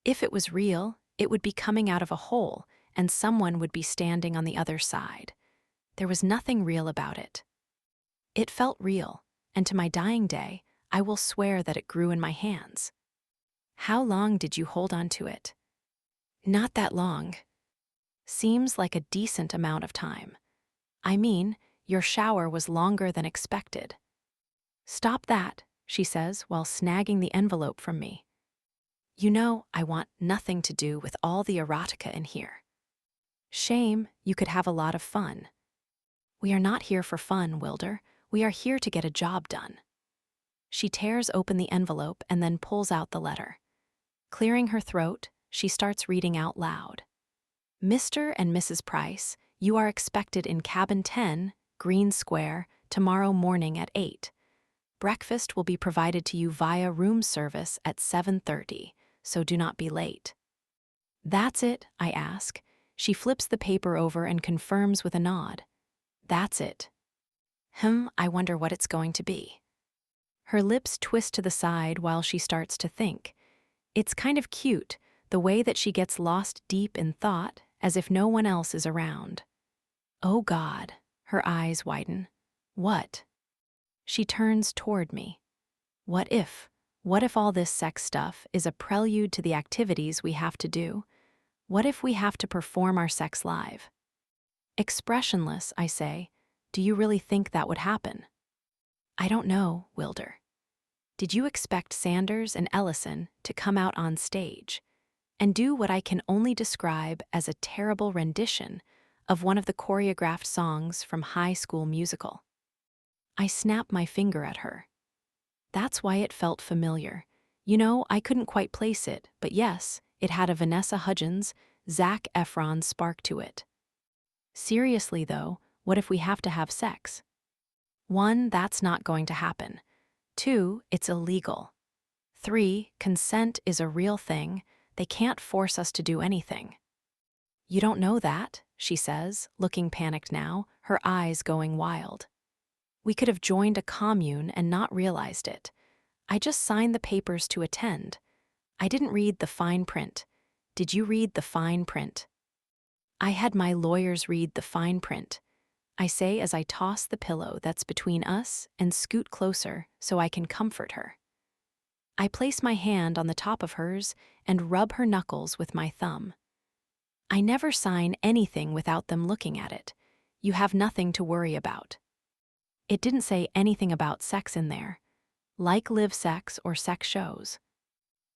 If it was real, it would be coming out of a hole, and someone would be standing on the other side. There was nothing real about it. It felt real, and to my dying day, I will swear that it grew in my hands. "How long did you hold on to it?" "Not that long." "Seems like a decent amount of time. I mean, your shower was longer than expected." "Stop that," she says while snagging the envelope from me. "You know I want nothing to do with all the erotica in here." "Shame, you could have a lot of fun." "We are not here for fun, Wilder. We are here to get a job done." She tears open the envelope and then pulls out the letter. Clearing her throat, she starts reading out loud. "Mr. and Mrs. Price, you are expected in cabin 10, Green Square, tomorrow morning at 8. Breakfast will be provided to you via room service at 7:30, so do not be late." "That's it?" I ask. She flips the paper over and confirms with a nod. "That's it." I wonder what it's going to be." Her lips twist to the side while she starts to think. It's kind of cute, the way that she gets lost deep in thought, as if no one else is around. "Oh God," her eyes widen. "What?" She turns toward me. What if all this sex stuff is a prelude to the activities we have to do? What if we have to perform our sex live? Expressionless, I say, "Do you really think that would happen?" "I don't know, Wilder." "Did you expect Sanders and Ellison to come out on stage and do what I can only describe as a terrible rendition of one of the choreographed songs from High School Musical?" I snap my finger at her. That's why it felt familiar. You know, I couldn't quite place it, but yes, it had a Vanessa Hudgens, Zac Efron spark to it. Seriously though, what if we have to have sex? 1, that's not going to happen. 2, it's illegal. 3, consent is a real thing. They can't force us to do anything. "You don't know that," she says, looking panicked now, her eyes going wild. "We could have joined a commune and not realized it. I just signed the papers to attend. I didn't read the fine print. Did you read the fine print?" "I had my lawyers read the fine print," I say as I toss the pillow that's between us and scoot closer so I can comfort her. I place my hand on the top of hers and rub her knuckles with my thumb. "I never sign anything without them looking at it. You have nothing to worry about." It didn't say anything about sex in there, like live sex or sex shows.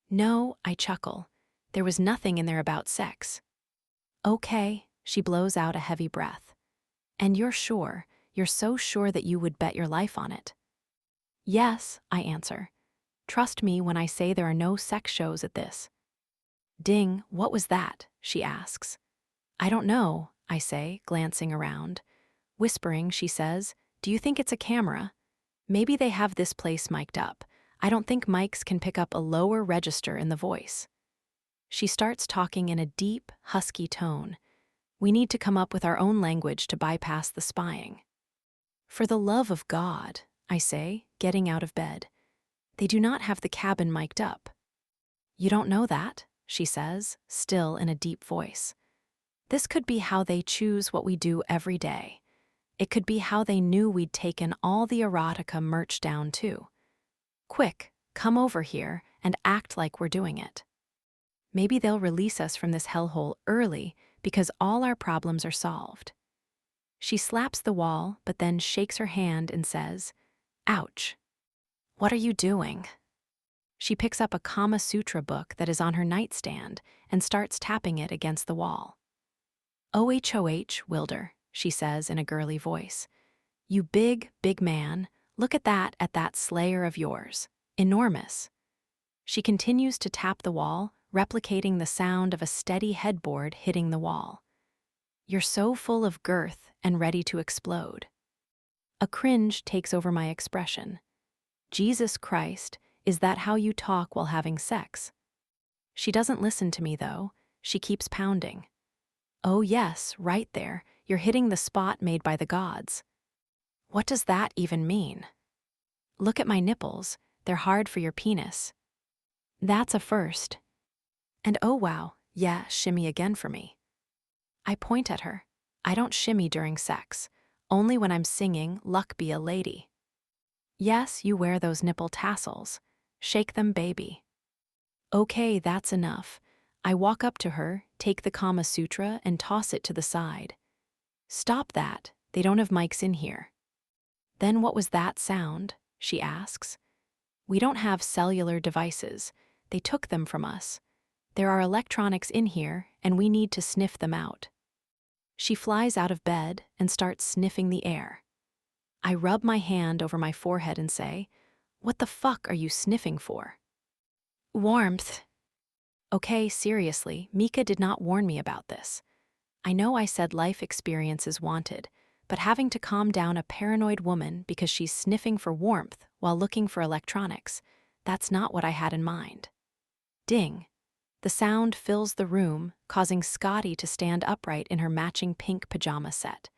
"No," I chuckle. "There was nothing in there about sex." "Okay," she blows out a heavy breath. "And you're sure, you're so sure that you would bet your life on it?" "Yes," I answer. "Trust me when I say there are no sex shows at this." "Ding, what was that?" she asks. "I don't know," I say, glancing around. Whispering, she says, "Do you think it's a camera? Maybe they have this place mic'd up. I don't think mics can pick up a lower register in the voice." She starts talking in a deep, husky tone. We need to come up with our own language to bypass the spying. "For the love of God," I say, getting out of bed. "They do not have the cabin mic'd up." "You don't know that," she says, still in a deep voice. "This could be how they choose what we do every day. It could be how they knew we'd taken all the erotica merch down too. Quick, come over here and act like we're doing it." Maybe they'll release us from this hellhole early because all our problems are solved. She slaps the wall, but then shakes her hand and says, "Ouch. What are you doing?" She picks up a Kama Sutra book that is on her nightstand and starts tapping it against the wall. "OHOH, Wilder," she says in a girly voice. "You big, big man, look at that slayer of yours. Enormous." She continues to tap the wall, replicating the sound of a steady headboard hitting the wall. "You're so full of girth and ready to explode." A cringe takes over my expression. Jesus Christ, is that how you talk while having sex? She doesn't listen to me, though. She keeps pounding. "Oh yes, right there. You're hitting the spot made by the gods." "What does that even mean?" "Look at my nipples. They're hard for your penis." "That's a first." "And oh wow, yeah, shimmy again for me." I point at her. "I don't shimmy during sex. Only when I'm singing Luck Be a Lady." "Yes, you wear those nipple tassels. Shake them, baby." Okay, that's enough. I walk up to her, take the Kama Sutra, and toss it to the side. "Stop that. They don't have mics in here." "Then what was that sound?" she asks. "We don't have cellular devices. They took them from us. There are electronics in here, and we need to sniff them out." She flies out of bed and starts sniffing the air. I rub my hand over my forehead and say, "What the fuck are you sniffing for?" "Warmth." Okay, seriously, Mika did not warn me about this. I know I said life experience is wanted, but having to calm down a paranoid woman because she's sniffing for warmth while looking for electronics, that's not what I had in mind. Ding. The sound fills the room, causing Scotty to stand upright in her matching pink pajama set.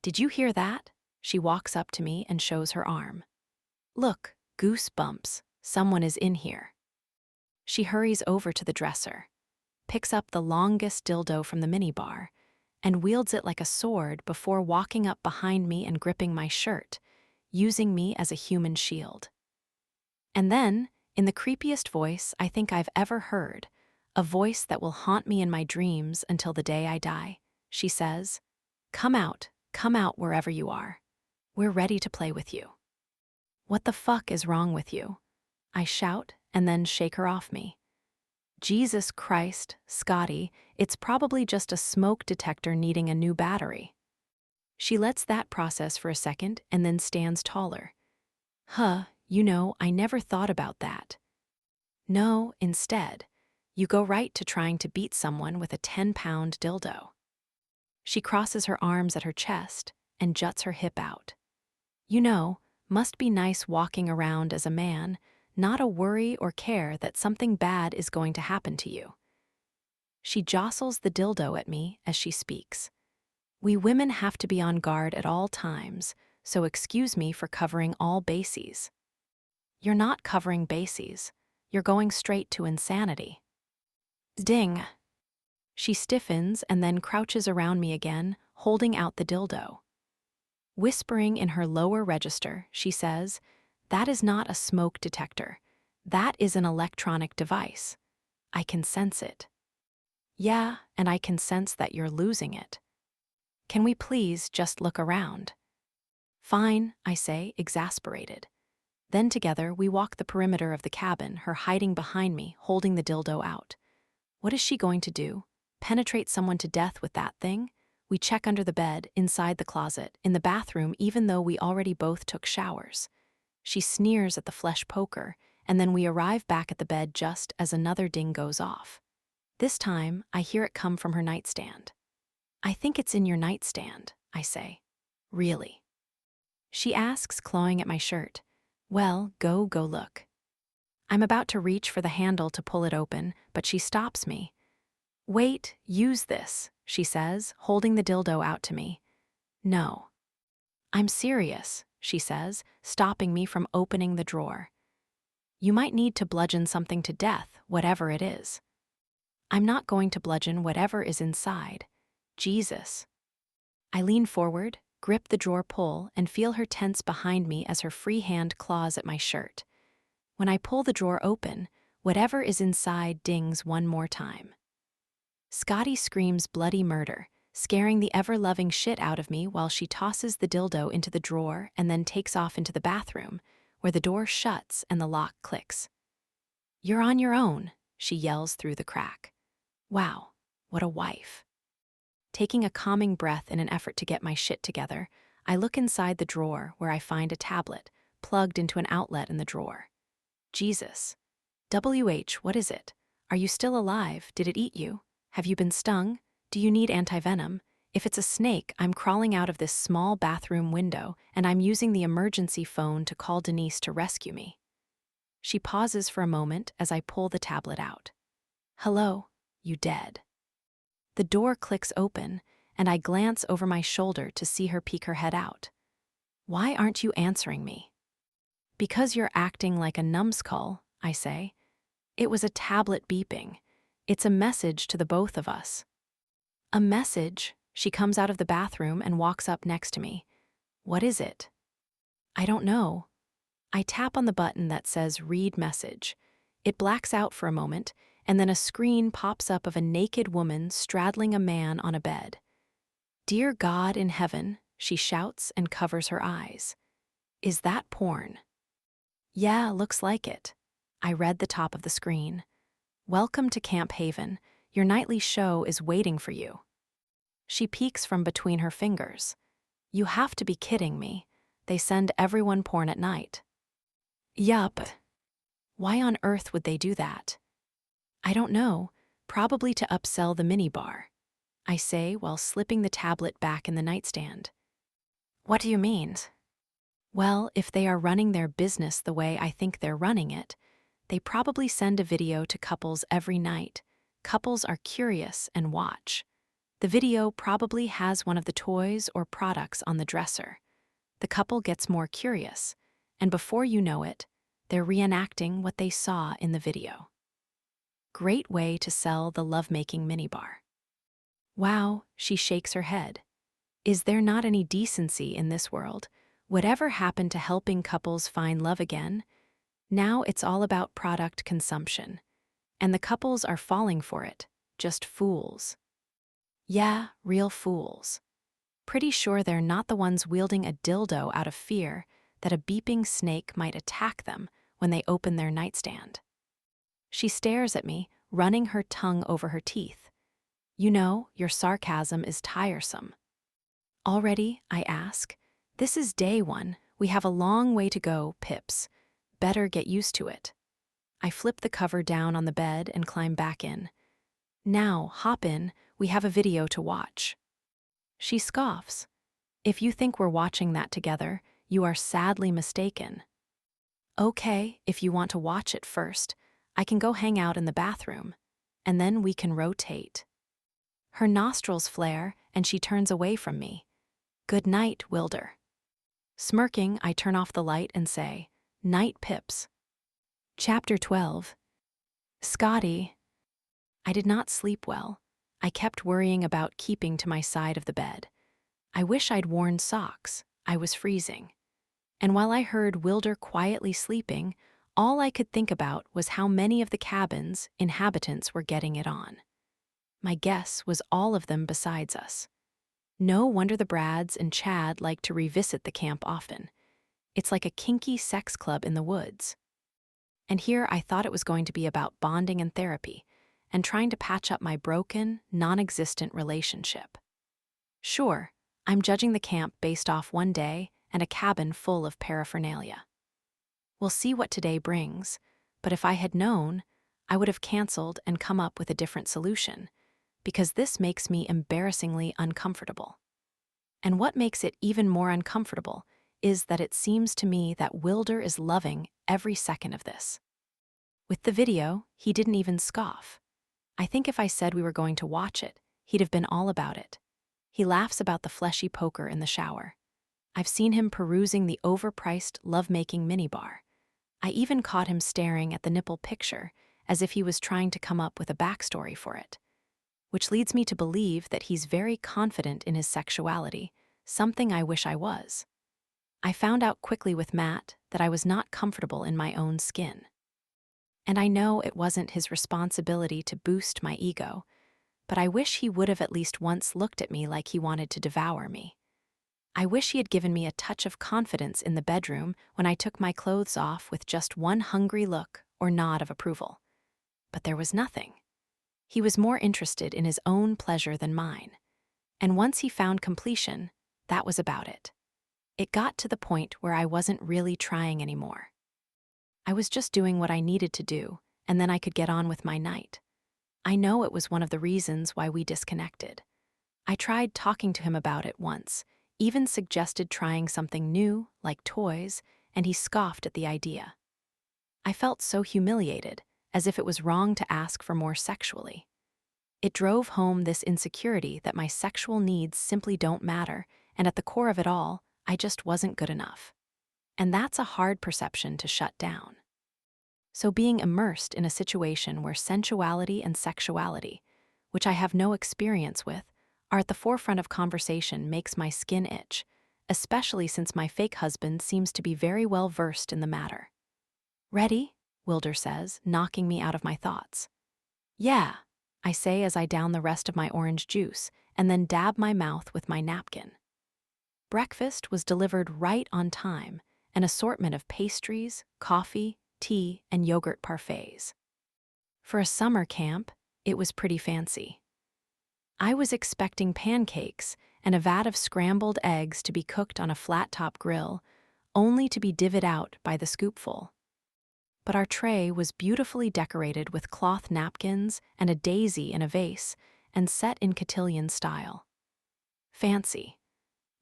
"Did you hear that?" She walks up to me and shows her arm. "Look, goosebumps. Someone is in here." She hurries over to the dresser, picks up the longest dildo from the minibar, and wields it like a sword before walking up behind me and gripping my shirt, using me as a human shield. And then, in the creepiest voice I think I've ever heard, a voice that will haunt me in my dreams until the day I die, she says, come out wherever you are. We're ready to play with you." "What the fuck is wrong with you?" I shout and then shake her off me. Jesus Christ, Scotty, it's probably just a smoke detector needing a new battery." She lets that process for a second and then stands taller. I never thought about that." "No, instead, you go right to trying to beat someone with a 10-pound dildo." She crosses her arms at her chest and juts her hip out. Must be nice walking around as a man, not a worry or care that something bad is going to happen to you." She jostles the dildo at me as she speaks. "We women have to be on guard at all times, so excuse me for covering all bases." "You're not covering bases. You're going straight to insanity." Ding. She stiffens and then crouches around me again, holding out the dildo. Whispering in her lower register, she says, "That is not a smoke detector. That is an electronic device. I can sense it." "Yeah, and I can sense that you're losing it. Can we please just look around?" "Fine," I say, exasperated. Then together we walk the perimeter of the cabin, her hiding behind me, holding the dildo out. What is she going to do? Penetrate someone to death with that thing? We check under the bed, inside the closet, in the bathroom, even though we already both took showers. She sneers at the flesh poker, and then we arrive back at the bed just as another ding goes off. This time, I hear it come from her nightstand. "I think it's in your nightstand," I say. "Really?" She asks, clawing at my shirt. "Well, go look." I'm about to reach for the handle to pull it open, but she stops me. "Wait, use this," she says, holding the dildo out to me. "No." "I'm serious," she says, stopping me from opening the drawer. "You might need to bludgeon something to death, whatever it is." "I'm not going to bludgeon whatever is inside. Jesus." I lean forward, grip the drawer pull, and feel her tense behind me as her free hand claws at my shirt. When I pull the drawer open, Whatever is inside dings one more time. Scotty screams bloody murder, scaring the ever-loving shit out of me while she tosses the dildo into the drawer and then takes off into the bathroom, where the door shuts and the lock clicks. "You're on your own," she yells through the crack. Wow, what a wife. Taking a calming breath in an effort to get my shit together, I look inside the drawer where I find a tablet, plugged into an outlet in the drawer. Jesus. What is it? Are you still alive? Did it eat you? Have you been stung? Do you need antivenom? If it's a snake, I'm crawling out of this small bathroom window, and I'm using the emergency phone to call Denise to rescue me. She pauses for a moment as I pull the tablet out. "Hello, you dead." The door clicks open, and I glance over my shoulder to see her peek her head out. "Why aren't you answering me?" "Because you're acting like a numbskull," I say. "It was a tablet beeping. It's a message to the both of us." "A message?" She comes out of the bathroom and walks up next to me. "What is it?" "I don't know." I tap on the button that says Read Message. It blacks out for a moment, and then a screen pops up of a naked woman straddling a man on a bed. "Dear God in heaven," she shouts and covers her eyes. "Is that porn?" "Yeah, looks like it." I read the top of the screen. "Welcome to Camp Haven. Your nightly show is waiting for you." She peeks from between her fingers. "You have to be kidding me. They send everyone porn at night." "Yup." "Why on earth would they do that?" "I don't know. Probably to upsell the minibar," I say while slipping the tablet back in the nightstand. "What do you mean?" "Well, if they are running their business the way I think they're running it, they probably send a video to couples every night. Couples are curious and watch. The video probably has one of the toys or products on the dresser. The couple gets more curious, and before you know it, they're reenacting what they saw in the video." Great way to sell the lovemaking minibar. "Wow," she shakes her head. "Is there not any decency in this world? Whatever happened to helping couples find love again? Now it's all about product consumption. And the couples are falling for it, just fools." "Yeah, real fools. Pretty sure they're not the ones wielding a dildo out of fear that a beeping snake might attack them when they open their nightstand." She stares at me, running her tongue over her teeth. "You know, your sarcasm is tiresome." "Already?" I ask. "This is day one. We have a long way to go, Pips. Better get used to it." I flip the cover down on the bed and climb back in. "Now, hop in. We have a video to watch." She scoffs. "If you think we're watching that together, you are sadly mistaken." "Okay, if you want to watch it first, I can go hang out in the bathroom, and then we can rotate." Her nostrils flare, and she turns away from me. "Good night, Wilder." Smirking, I turn off the light and say, "Night, Pips." Chapter 12. Scotty. I did not sleep well. I kept worrying about keeping to my side of the bed. I wish I'd worn socks. I was freezing. And while I heard Wilder quietly sleeping, all I could think about was how many of the cabin's inhabitants were getting it on. My guess was all of them besides us. No wonder the Brads and Chad like to revisit the camp often. It's like a kinky sex club in the woods. And here I thought it was going to be about bonding and therapy, and trying to patch up my broken, non-existent relationship. Sure, I'm judging the camp based off one day and a cabin full of paraphernalia. We'll see what today brings, but if I had known, I would have canceled and come up with a different solution, because this makes me embarrassingly uncomfortable. And what makes it even more uncomfortable is that it seems to me that Wilder is loving every second of this. With the video, he didn't even scoff. I think if I said we were going to watch it, he'd have been all about it. He laughs about the fleshy poker in the shower. I've seen him perusing the overpriced lovemaking minibar. I even caught him staring at the nipple picture as if he was trying to come up with a backstory for it. Which leads me to believe that he's very confident in his sexuality, something I wish I was. I found out quickly with Matt that I was not comfortable in my own skin. And I know it wasn't his responsibility to boost my ego, but I wish he would have at least once looked at me like he wanted to devour me. I wish he had given me a touch of confidence in the bedroom when I took my clothes off with just one hungry look or nod of approval. But there was nothing. He was more interested in his own pleasure than mine. And once he found completion, that was about it. It got to the point where I wasn't really trying anymore. I was just doing what I needed to do, and then I could get on with my night. I know it was one of the reasons why we disconnected. I tried talking to him about it once, even suggested trying something new, like toys, and he scoffed at the idea. I felt so humiliated, as if it was wrong to ask for more sexually. It drove home this insecurity that my sexual needs simply don't matter, and at the core of it all, I just wasn't good enough. And that's a hard perception to shut down. So being immersed in a situation where sensuality and sexuality, which I have no experience with, are at the forefront of conversation makes my skin itch, especially since my fake husband seems to be very well versed in the matter. "Ready?" Wilder says, knocking me out of my thoughts. "Yeah," I say as I down the rest of my orange juice and then dab my mouth with my napkin. Breakfast was delivered right on time, an assortment of pastries, coffee, tea, and yogurt parfaits. For a summer camp, it was pretty fancy. I was expecting pancakes and a vat of scrambled eggs to be cooked on a flat-top grill, only to be divvied out by the scoopful. But our tray was beautifully decorated with cloth napkins and a daisy in a vase, and set in cotillion style. Fancy.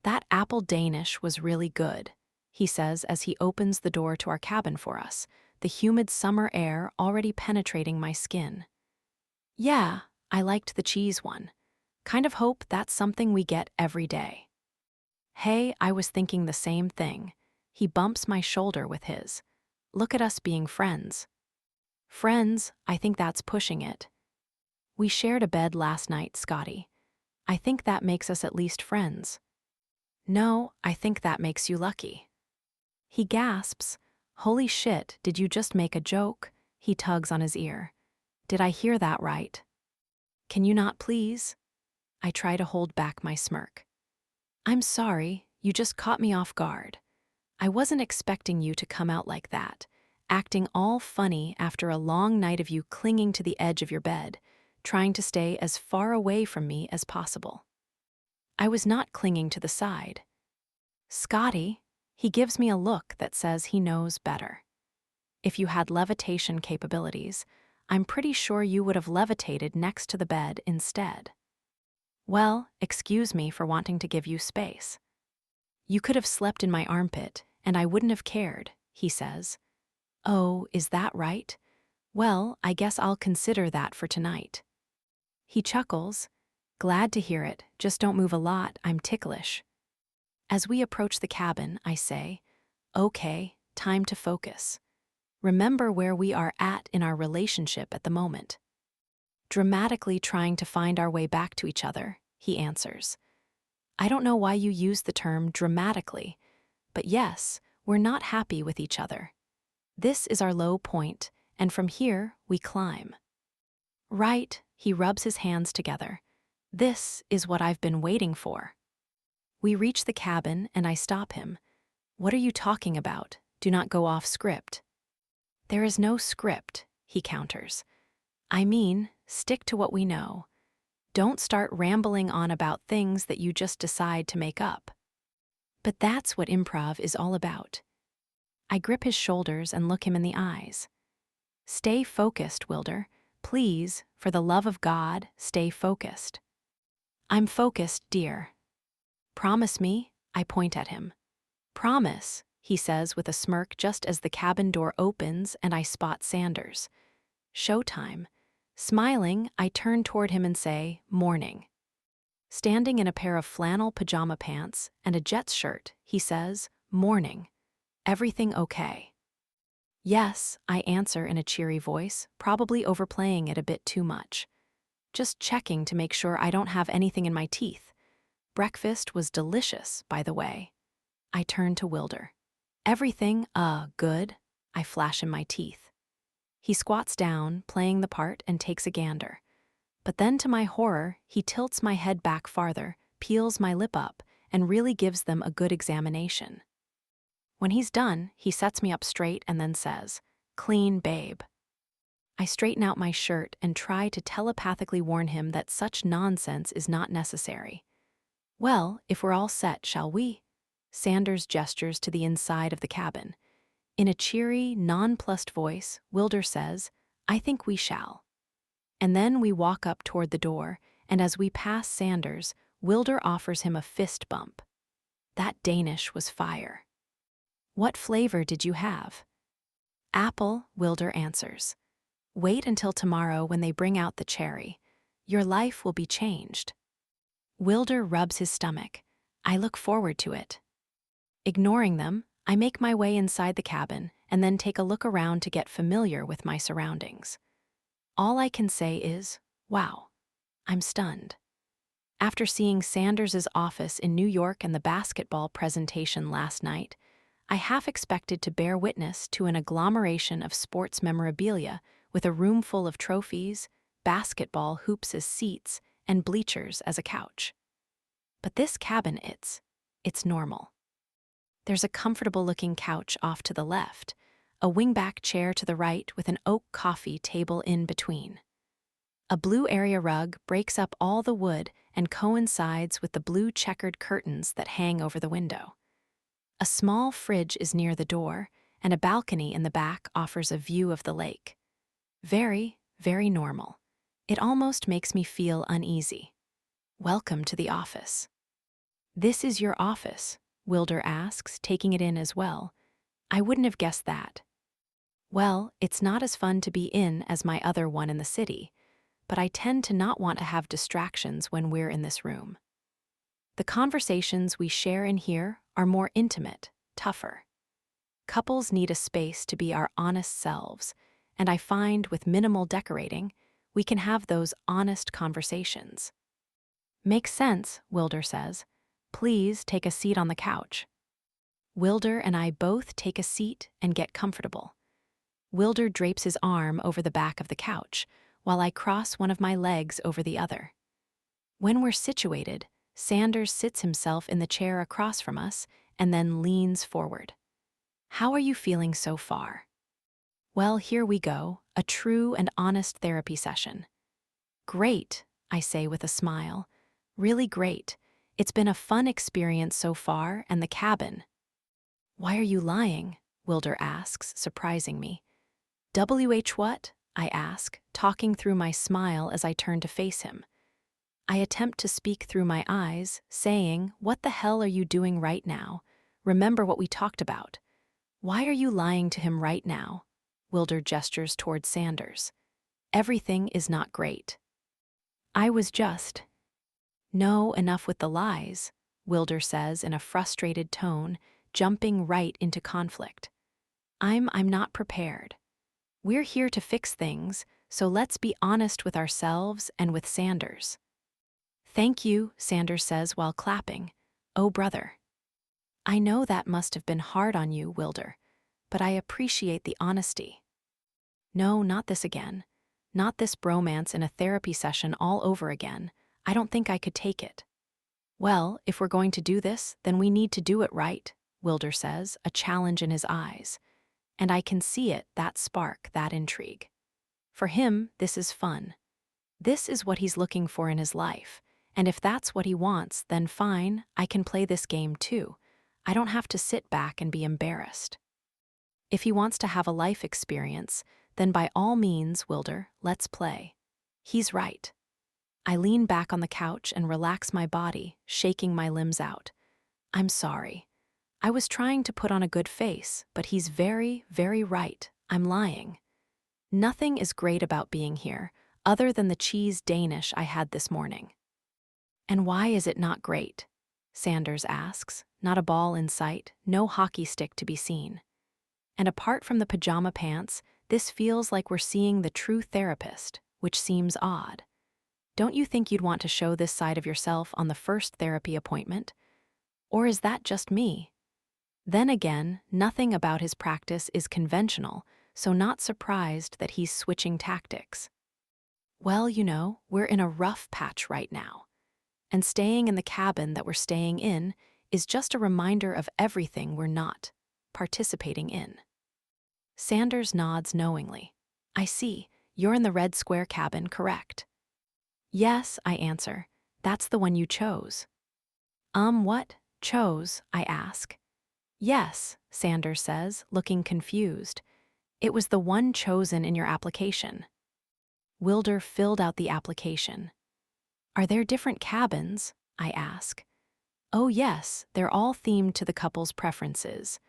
"That apple Danish was really good," he says as he opens the door to our cabin for us, the humid summer air already penetrating my skin. "Yeah, I liked the cheese one. Kind of hope that's something we get every day." "Hey, I was thinking the same thing." He bumps my shoulder with his. "Look at us being friends." "Friends, I think that's pushing it." "We shared a bed last night, Scotty. I think that makes us at least friends." "No, I think that makes you lucky." He gasps. "Holy shit, did you just make a joke?" He tugs on his ear. "Did I hear that right?" "Can you not please?" I try to hold back my smirk. "I'm sorry, you just caught me off guard. I wasn't expecting you to come out like that, acting all funny after a long night of you clinging to the edge of your bed, trying to stay as far away from me as possible." I was not clinging to the side. "Scotty," he gives me a look that says he knows better. "If you had levitation capabilities, I'm pretty sure you would have levitated next to the bed instead." "Well, excuse me for wanting to give you space." "You could have slept in my armpit, and I wouldn't have cared," he says. "Oh, is that right? Well, I guess I'll consider that for tonight." He chuckles. "Glad to hear it, just don't move a lot, I'm ticklish." As we approach the cabin, I say, "Okay, time to focus. Remember where we are at in our relationship at the moment." "Dramatically trying to find our way back to each other," he answers. "I don't know why you use the term dramatically, but yes, we're not happy with each other. This is our low point, and from here we climb." "Right," he rubs his hands together. "This is what I've been waiting for." We reach the cabin and I stop him. "What are you talking about? Do not go off script." "There is no script," he counters. "I mean, stick to what we know. Don't start rambling on about things that you just decide to make up." But that's what improv is all about. I grip his shoulders and look him in the eyes. "Stay focused, Wilder. Please, for the love of God, stay focused." "I'm focused, dear." "Promise me," I point at him. "Promise," he says with a smirk just as the cabin door opens and I spot Sanders. Showtime. Smiling, I turn toward him and say, "Morning." Standing in a pair of flannel pajama pants and a Jets shirt, he says, "Morning. Everything okay?" "Yes," I answer in a cheery voice, probably overplaying it a bit too much. "Just checking to make sure I don't have anything in my teeth. Breakfast was delicious, by the way." I turn to Wilder. "Everything, good," I flash in my teeth. He squats down, playing the part, and takes a gander. But then, to my horror, he tilts my head back farther, peels my lip up, and really gives them a good examination. When he's done, he sets me up straight and then says, "Clean, babe." I straighten out my shirt and try to telepathically warn him that such nonsense is not necessary. "Well, if we're all set, shall we?" Sanders gestures to the inside of the cabin. In a cheery, nonplussed voice, Wilder says, "I think we shall." And then we walk up toward the door, and as we pass Sanders, Wilder offers him a fist bump. That Danish was fire. "What flavor did you have?" "Apple," Wilder answers. "Wait until tomorrow when they bring out the cherry. Your life will be changed." Wilder rubs his stomach. I look forward to it. Ignoring them, I make my way inside the cabin and then take a look around to get familiar with my surroundings. All I can say is, wow, I'm stunned. After seeing Sanders's office in New York and the basketball presentation last night, I half expected to bear witness to an agglomeration of sports memorabilia with a room full of trophies, basketball hoops as seats, and bleachers as a couch. But this cabin, it's normal. There's a comfortable-looking couch off to the left, a wingback chair to the right with an oak coffee table in between. A blue area rug breaks up all the wood and coincides with the blue checkered curtains that hang over the window. A small fridge is near the door, and a balcony in the back offers a view of the lake. Very, very normal. It almost makes me feel uneasy. Welcome to the office. "This is your office?" Wilder asks, taking it in as well. I wouldn't have guessed that. "Well, it's not as fun to be in as my other one in the city, but I tend to not want to have distractions when we're in this room. The conversations we share in here are more intimate, tougher. Couples need a space to be our honest selves, and I find with minimal decorating, we can have those honest conversations." "Makes sense," Wilder says. "Please take a seat on the couch." Wilder and I both take a seat and get comfortable. Wilder drapes his arm over the back of the couch, while I cross one of my legs over the other. When we're situated, Sanders sits himself in the chair across from us and then leans forward. "How are you feeling so far?" "Well, here we go, a true and honest therapy session." "Great," I say with a smile. "Really great. It's been a fun experience so far, and the cabin." "Why are you lying?" Wilder asks, surprising me. "WH what?" I ask, talking through my smile as I turn to face him. I attempt to speak through my eyes, saying, "What the hell are you doing right now? Remember what we talked about." "Why are you lying to him right now?" Wilder gestures toward Sanders. "Everything is not great." I was just... "No, enough with the lies," Wilder says in a frustrated tone, jumping right into conflict. I'm not prepared. We're here to fix things, so let's be honest with ourselves and with Sanders." "Thank you," Sanders says while clapping. "Oh, brother." "I know that must have been hard on you, Wilder, but I appreciate the honesty." "No, not this again. Not this bromance in a therapy session all over again. I don't think I could take it." "Well, if we're going to do this, then we need to do it right," Wilder says, a challenge in his eyes. And I can see it, that spark, that intrigue. For him, this is fun. This is what he's looking for in his life. And if that's what he wants, then fine, I can play this game too. I don't have to sit back and be embarrassed. If he wants to have a life experience, then by all means, Wilder, let's play. He's right. I lean back on the couch and relax my body, shaking my limbs out. "I'm sorry. I was trying to put on a good face, but he's very, very right. I'm lying. Nothing is great about being here, other than the cheese Danish I had this morning." "And why is it not great?" Sanders asks. Not a ball in sight, no hockey stick to be seen. And apart from the pajama pants, this feels like we're seeing the true therapist, which seems odd. Don't you think you'd want to show this side of yourself on the first therapy appointment? Or is that just me? Then again, nothing about his practice is conventional, so not surprised that he's switching tactics. Well, we're in a rough patch right now, and staying in the cabin that we're staying in is just a reminder of everything we're not participating in. Sanders nods knowingly. I see, you're in the red square cabin, correct? Yes, I answer. That's the one you chose. What? Chose? I ask. Yes, Sanders says, looking confused. It was the one chosen in your application. Wilder filled out the application. Are there different cabins? I ask. Oh yes, they're all themed to the couple's preferences.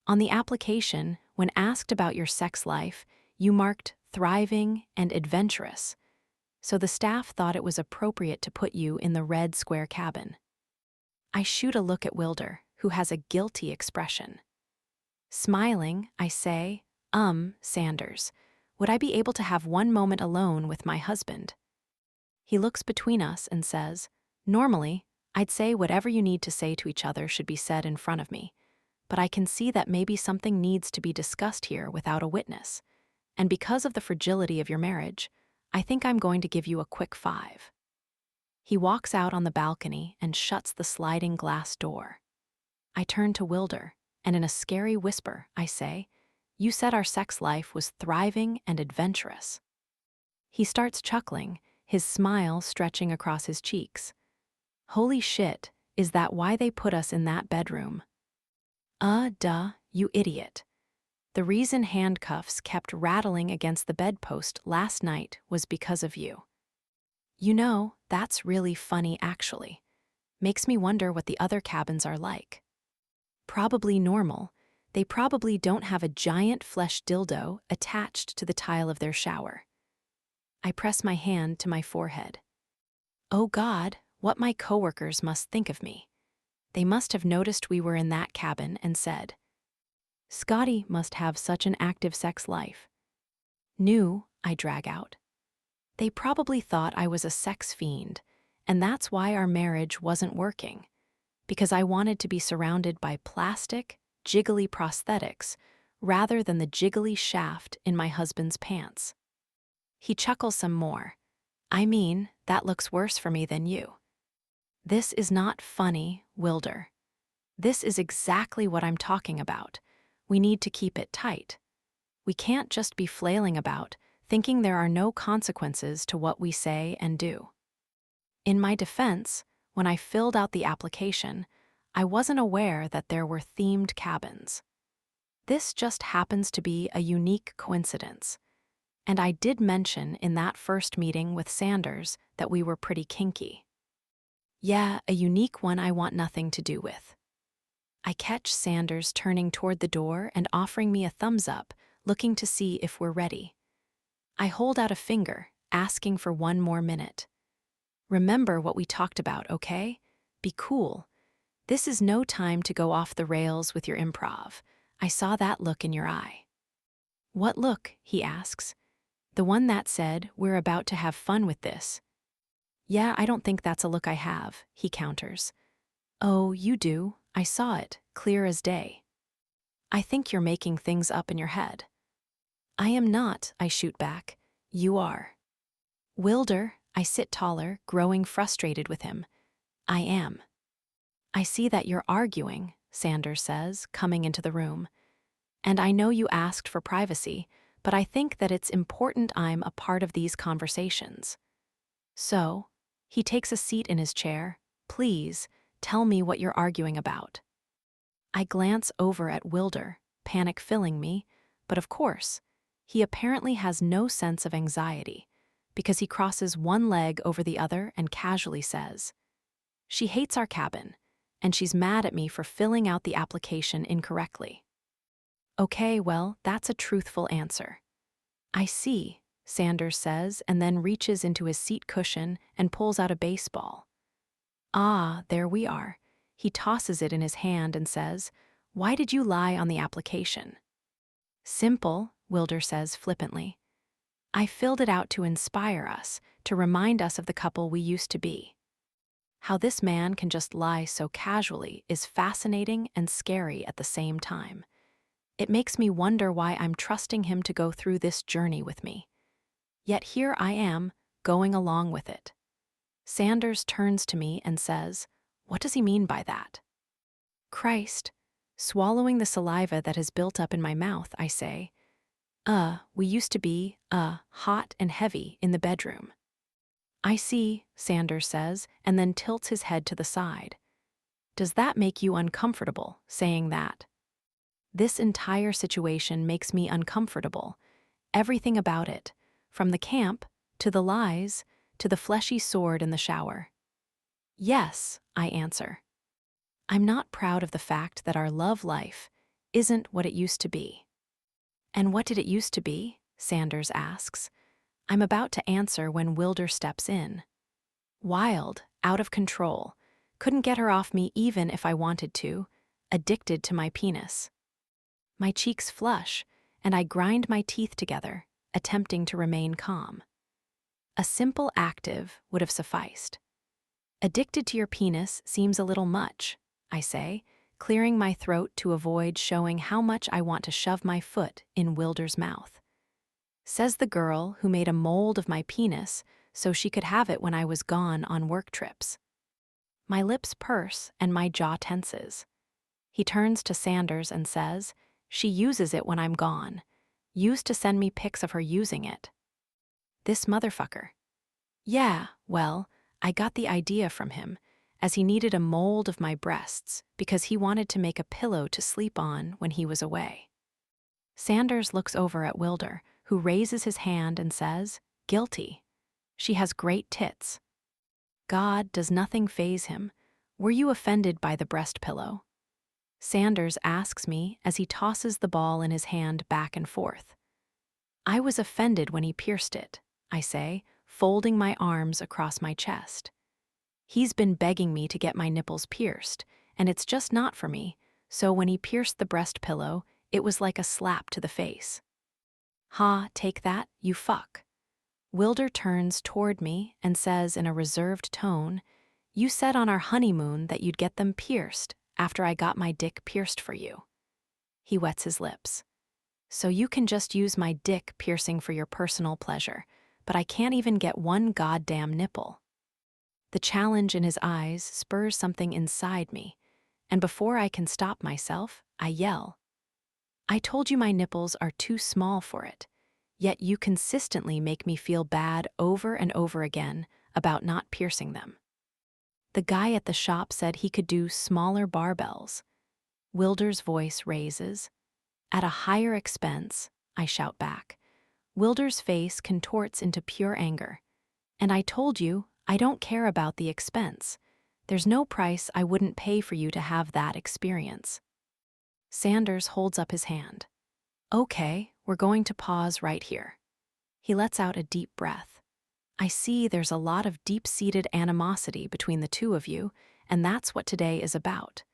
On the application, when asked about your sex life, you marked thriving and adventurous, so the staff thought it was appropriate to put you in the red square cabin. I shoot a look at Wilder, who has a guilty expression. Smiling, I say, Sanders, would I be able to have one moment alone with my husband? He looks between us and says, normally, I'd say whatever you need to say to each other should be said in front of me, but I can see that maybe something needs to be discussed here without a witness, and because of the fragility of your marriage, I think I'm going to give you a quick 5. He walks out on the balcony and shuts the sliding glass door. I turn to Wilder, and in a scary whisper, I say, you said our sex life was thriving and adventurous. He starts chuckling, his smile stretching across his cheeks. Holy shit, is that why they put us in that bedroom? Duh, you idiot. The reason handcuffs kept rattling against the bedpost last night was because of you. That's really funny actually. Makes me wonder what the other cabins are like. Probably normal. They probably don't have a giant flesh dildo attached to the tile of their shower. I press my hand to my forehead. Oh God, what my coworkers must think of me. They must have noticed we were in that cabin and said, Scotty must have such an active sex life. I drag out. They probably thought I was a sex fiend, and that's why our marriage wasn't working, because I wanted to be surrounded by plastic, jiggly prosthetics rather than the jiggly shaft in my husband's pants. He chuckles some more. I mean, that looks worse for me than you. This is not funny, Wilder. This is exactly what I'm talking about. We need to keep it tight. We can't just be flailing about, thinking there are no consequences to what we say and do. In my defense, when I filled out the application, I wasn't aware that there were themed cabins. This just happens to be a unique coincidence. And I did mention in that first meeting with Sanders that we were pretty kinky. Yeah, a unique one I want nothing to do with. I catch Sanders turning toward the door and offering me a thumbs up, looking to see if we're ready. I hold out a finger, asking for one more minute. Remember what we talked about, okay? Be cool. This is no time to go off the rails with your improv. I saw that look in your eye. What look? He asks. The one that said, we're about to have fun with this. Yeah, I don't think that's a look I have, he counters. Oh, you do. I saw it, clear as day. I think you're making things up in your head. I am not, I shoot back. You are. Wilder, I sit taller, growing frustrated with him. I am. I see that you're arguing, Sanders says, coming into the room. And I know you asked for privacy, but I think that it's important I'm a part of these conversations. So, he takes a seat in his chair. Please, tell me what you're arguing about. I glance over at Wilder, panic filling me, but of course, he apparently has no sense of anxiety, because he crosses one leg over the other and casually says, she hates our cabin, and she's mad at me for filling out the application incorrectly. Okay, well, that's a truthful answer. I see, Sanders says, and then reaches into his seat cushion and pulls out a baseball. Ah, there we are. He tosses it in his hand and says, why did you lie on the application? Simple, Wilder says flippantly. I filled it out to inspire us, to remind us of the couple we used to be. How this man can just lie so casually is fascinating and scary at the same time. It makes me wonder why I'm trusting him to go through this journey with me. Yet here I am, going along with it. Sanders turns to me and says, "What does he mean by that?" Christ. Swallowing the saliva that has built up in my mouth, I say, we used to be, hot and heavy in the bedroom." "I see," Sanders says, and then tilts his head to the side. "Does that make you uncomfortable, saying that?" This entire situation makes me uncomfortable. Everything about it, from the camp, to the lies, to the fleshy sword in the shower. "Yes," I answer. I'm not proud of the fact that our love life isn't what it used to be. "And what did it used to be?" Sanders asks. I'm about to answer when Wilder steps in. Wild, out of control, couldn't get her off me even if I wanted to, addicted to my penis. My cheeks flush, and I grind my teeth together, attempting to remain calm. A simple active would have sufficed. "Addicted to your penis seems a little much," I say, clearing my throat to avoid showing how much I want to shove my foot in Wilder's mouth. Says the girl who made a mold of my penis so she could have it when I was gone on work trips. My lips purse and my jaw tenses. He turns to Sanders and says, "She uses it when I'm gone. Used to send me pics of her using it." This motherfucker. Yeah, well, I got the idea from him, as he needed a mold of my breasts because he wanted to make a pillow to sleep on when he was away. Sanders looks over at Wilder, who raises his hand and says, "Guilty. She has great tits." God, does nothing faze him. Were you offended by the breast pillow? Sanders asks me as he tosses the ball in his hand back and forth. I was offended when he pierced it, I say, folding my arms across my chest. He's been begging me to get my nipples pierced, and it's just not for me, so when he pierced the breast pillow, it was like a slap to the face. "Ha, take that, you fuck." Wilder turns toward me and says in a reserved tone, "You said on our honeymoon that you'd get them pierced after I got my dick pierced for you." He wets his lips. "So you can just use my dick piercing for your personal pleasure, but I can't even get one goddamn nipple." The challenge in his eyes spurs something inside me, and before I can stop myself, I yell, "I told you my nipples are too small for it, yet you consistently make me feel bad over and over again about not piercing them." The guy at the shop said he could do smaller barbells. Wilder's voice raises. "At a higher expense," I shout back. Wilder's face contorts into pure anger. "And I told you, I don't care about the expense. There's no price I wouldn't pay for you to have that experience." Sanders holds up his hand. "Okay, we're going to pause right here." He lets out a deep breath. "I see there's a lot of deep-seated animosity between the two of you, and that's what today is about.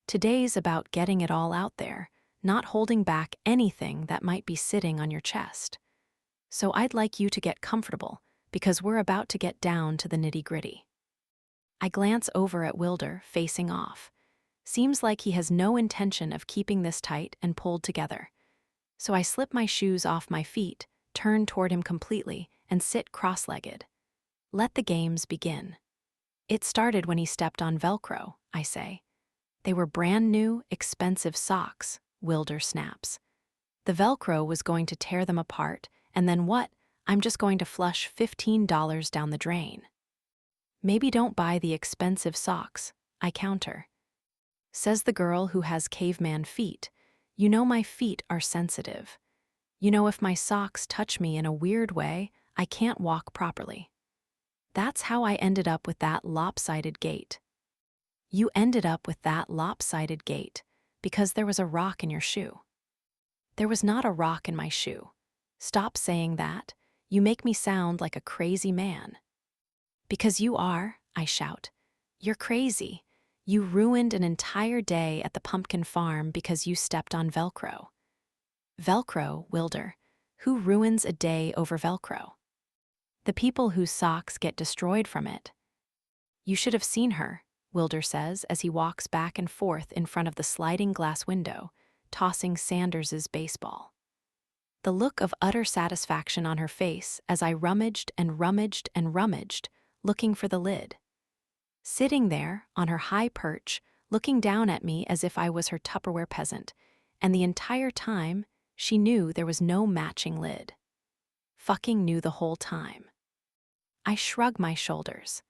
Today's about getting it all out there, not holding back anything that might be sitting on your chest. So I'd like you to get comfortable, because we're about to get down to the nitty-gritty." I glance over at Wilder, facing off. Seems like he has no intention of keeping this tight and pulled together. So I slip my shoes off my feet, turn toward him completely, and sit cross-legged. Let the games begin. "It started when he stepped on Velcro," I say. "They were brand new, expensive socks," Wilder snaps. "The Velcro was going to tear them apart, and then what? I'm just going to flush $15 down the drain." "Maybe don't buy the expensive socks," I counter. Says the girl who has caveman feet, "You know my feet are sensitive. You know if my socks touch me in a weird way, I can't walk properly." That's how I ended up with that lopsided gait. You ended up with that lopsided gait because there was a rock in your shoe. There was not a rock in my shoe. Stop saying that. You make me sound like a crazy man. Because you are, I shout. You're crazy. You ruined an entire day at the pumpkin farm because you stepped on Velcro. Velcro, Wilder. Who ruins a day over Velcro? The people whose socks get destroyed from it. You should have seen her, Wilder says as he walks back and forth in front of the sliding glass window, tossing Sanders's baseball. The look of utter satisfaction on her face as I rummaged and rummaged and rummaged, looking for the lid. Sitting there, on her high perch, looking down at me as if I was her Tupperware peasant, and the entire time, she knew there was no matching lid. Fucking knew the whole time. I shrugged my shoulders.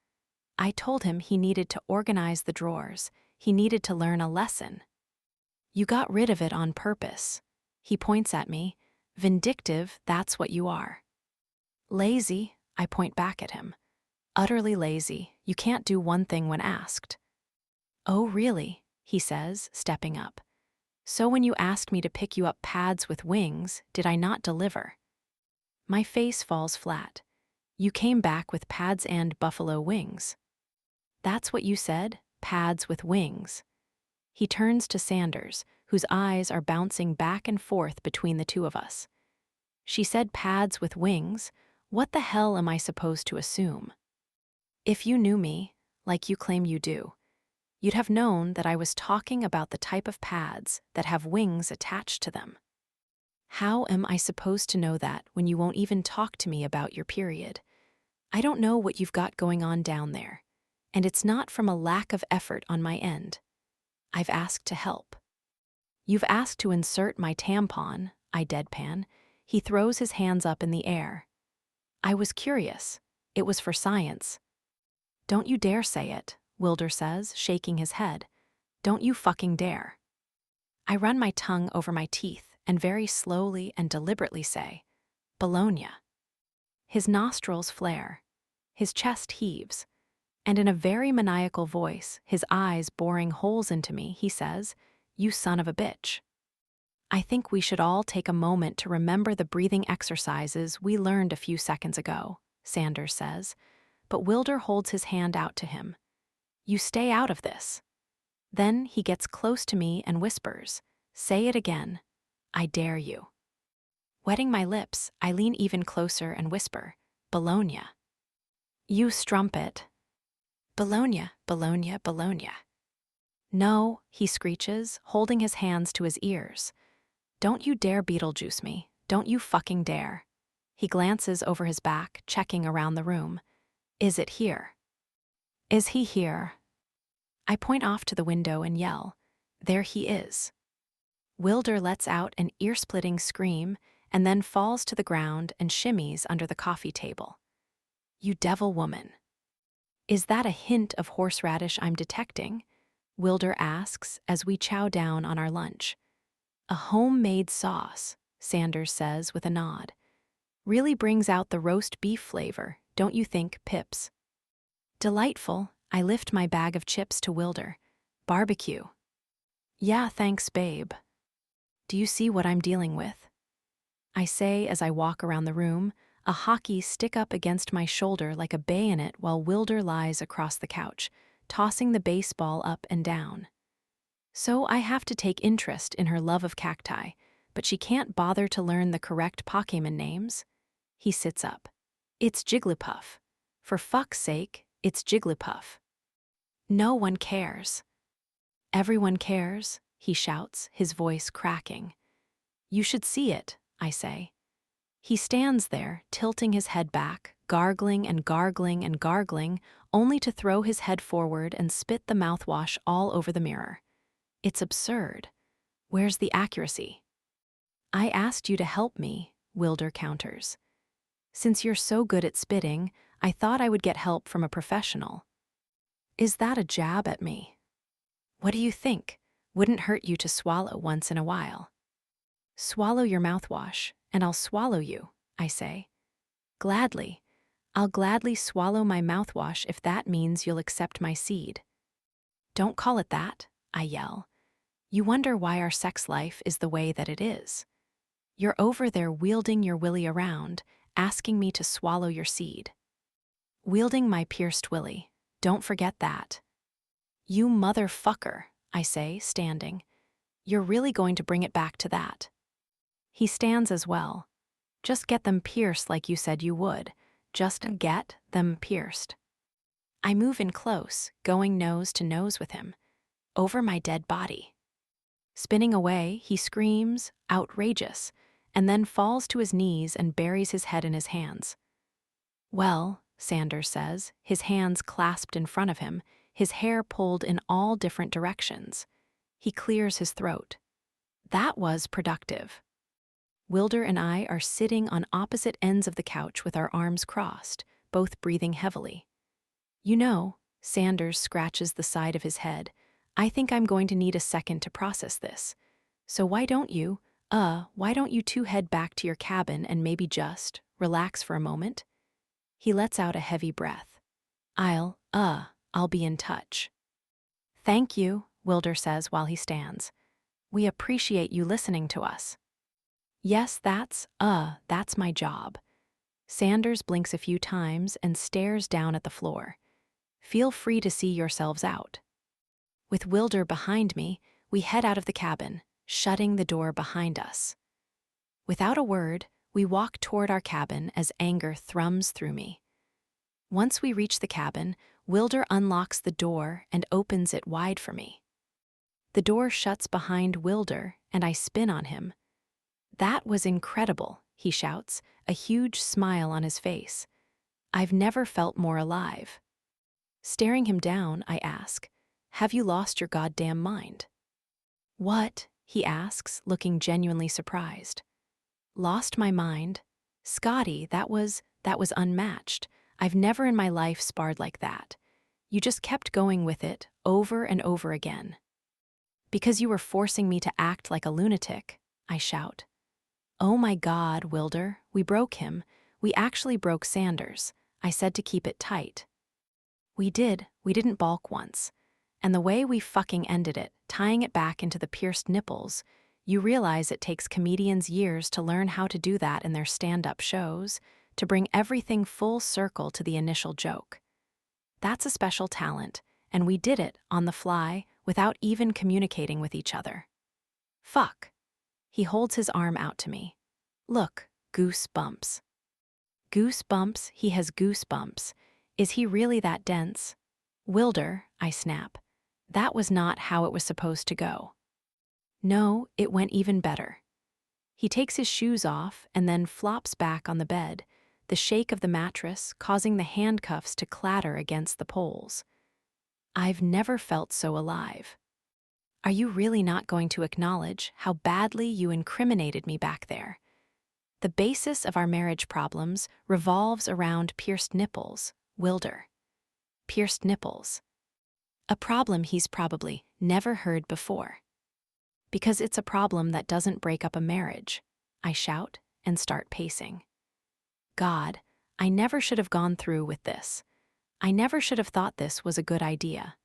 I told him he needed to organize the drawers. He needed to learn a lesson. You got rid of it on purpose. He points at me. Vindictive, that's what you are. Lazy, I point back at him. Utterly lazy, you can't do one thing when asked. Oh, really? He says, stepping up. So when you asked me to pick you up pads with wings, did I not deliver? My face falls flat. You came back with pads and buffalo wings. That's what you said, pads with wings. He turns to Sanders, whose eyes are bouncing back and forth between the two of us. She said pads with wings. What the hell am I supposed to assume? If you knew me, like you claim you do, you'd have known that I was talking about the type of pads that have wings attached to them. How am I supposed to know that when you won't even talk to me about your period? I don't know what you've got going on down there, and it's not from a lack of effort on my end. I've asked to help. You've asked to insert my tampon, I deadpan. He throws his hands up in the air. I was curious. It was for science. Don't you dare say it, Wilder says, shaking his head. Don't you fucking dare. I run my tongue over my teeth and very slowly and deliberately say, Bologna. His nostrils flare. His chest heaves. And in a very maniacal voice, his eyes boring holes into me, he says, You son of a bitch. I think we should all take a moment to remember the breathing exercises we learned a few seconds ago, Sanders says, but Wilder holds his hand out to him. You stay out of this. Then he gets close to me and whispers, Say it again. I dare you. Wetting my lips, I lean even closer and whisper, Bologna. You strumpet. Bologna, Bologna, Bologna. No, he screeches, holding his hands to his ears. Don't you dare Beetlejuice me. Don't you fucking dare. He glances over his back, checking around the room. Is it here? Is he here? I point off to the window and yell, There he is. Wilder lets out an ear-splitting scream and then falls to the ground and shimmies under the coffee table. You devil woman. Is that a hint of horseradish I'm detecting? Wilder asks as we chow down on our lunch. A homemade sauce, Sanders says with a nod. Really brings out the roast beef flavor, don't you think, Pips? Delightful, I lift my bag of chips to Wilder. Barbecue. Yeah, thanks, babe. Do you see what I'm dealing with? I say as I walk around the room, a hockey stick up against my shoulder like a bayonet while Wilder lies across the couch, tossing the baseball up and down. So I have to take interest in her love of cacti, but she can't bother to learn the correct Pokémon names. He sits up. It's Jigglypuff. For fuck's sake, it's Jigglypuff. No one cares. Everyone cares, he shouts, his voice cracking. You should see it, I say. He stands there, tilting his head back, gargling and gargling and gargling, only to throw his head forward and spit the mouthwash all over the mirror. It's absurd. Where's the accuracy? I asked you to help me, Wilder counters. Since you're so good at spitting, I thought I would get help from a professional. Is that a jab at me? What do you think? Wouldn't hurt you to swallow once in a while. Swallow your mouthwash, and I'll swallow you, I say. Gladly. I'll gladly swallow my mouthwash if that means you'll accept my seed. Don't call it that, I yell. You wonder why our sex life is the way that it is. You're over there wielding your willy around, asking me to swallow your seed. Wielding my pierced willy. Don't forget that. You motherfucker, I say, standing. You're really going to bring it back to that. He stands as well. Just get them pierced like you said you would. Just get them pierced. I move in close, going nose to nose with him. Over my dead body. Spinning away, he screams, outrageous, and then falls to his knees and buries his head in his hands. Well, Sanders says, his hands clasped in front of him, his hair pulled in all different directions. He clears his throat. That was productive. Wilder and I are sitting on opposite ends of the couch with our arms crossed, both breathing heavily. You know, Sanders scratches the side of his head, I think I'm going to need a second to process this. So why don't you two head back to your cabin and maybe just relax for a moment? He lets out a heavy breath. I'll be in touch. Thank you, Wilder says while he stands. We appreciate you listening to us. Yes, that's my job. Sanders blinks a few times and stares down at the floor. Feel free to see yourselves out. With Wilder behind me, we head out of the cabin, shutting the door behind us. Without a word, we walk toward our cabin as anger thrums through me. Once we reach the cabin, Wilder unlocks the door and opens it wide for me. The door shuts behind Wilder, and I spin on him. That was incredible, he shouts, a huge smile on his face. I've never felt more alive. Staring him down, I ask, have you lost your goddamn mind? What? He asks, looking genuinely surprised. Lost my mind? Scotty, that was unmatched. I've never in my life sparred like that. You just kept going with it, over and over again. Because you were forcing me to act like a lunatic, I shout. Oh my God, Wilder, we broke him. We actually broke Sanders. I said to keep it tight. We didn't balk once. And the way we fucking ended it, tying it back into the pierced nipples, you realize it takes comedians years to learn how to do that in their stand-up shows, to bring everything full circle to the initial joke. That's a special talent, and we did it on the fly without even communicating with each other. Fuck. He holds his arm out to me. Look, goosebumps. Goosebumps, he has goosebumps. Is he really that dense? Wilder, I snap. That was not how it was supposed to go. No, it went even better. He takes his shoes off and then flops back on the bed, the shake of the mattress causing the handcuffs to clatter against the poles. I've never felt so alive. Are you really not going to acknowledge how badly you incriminated me back there? The basis of our marriage problems revolves around pierced nipples, Wilder. Pierced nipples. A problem he's probably never heard before. Because it's a problem that doesn't break up a marriage, I shout and start pacing. God, I never should have gone through with this. I never should have thought this was a good idea.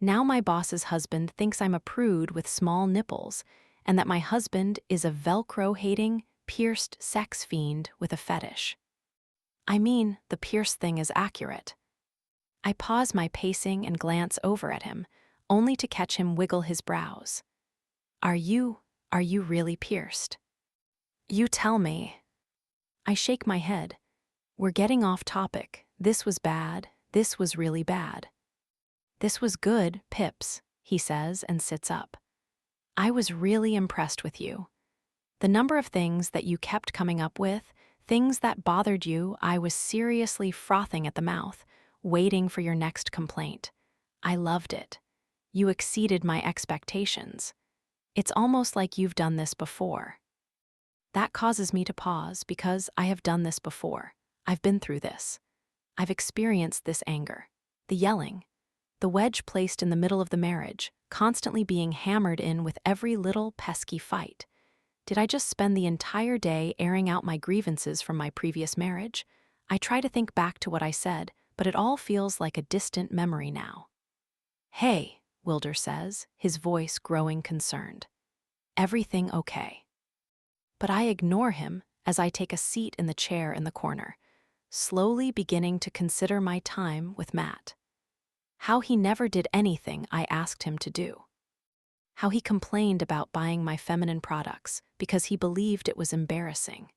Now my boss's husband thinks I'm a prude with small nipples, and that my husband is a Velcro-hating, pierced sex fiend with a fetish. I mean, the pierce thing is accurate. I pause my pacing and glance over at him, only to catch him wiggle his brows. Are you really pierced? You tell me. I shake my head. We're getting off topic. This was bad. This was really bad. This was good, Pips, he says and sits up. I was really impressed with you. The number of things that you kept coming up with, things that bothered you, I was seriously frothing at the mouth, waiting for your next complaint. I loved it. You exceeded my expectations. It's almost like you've done this before. That causes me to pause because I have done this before. I've been through this. I've experienced this anger, the yelling, the wedge placed in the middle of the marriage, constantly being hammered in with every little pesky fight. Did I just spend the entire day airing out my grievances from my previous marriage? I try to think back to what I said, but it all feels like a distant memory now. Hey, Wilder says, his voice growing concerned. Everything okay? But I ignore him as I take a seat in the chair in the corner, slowly beginning to consider my time with Matt. How he never did anything I asked him to do. How he complained about buying my feminine products because he believed it was embarrassing.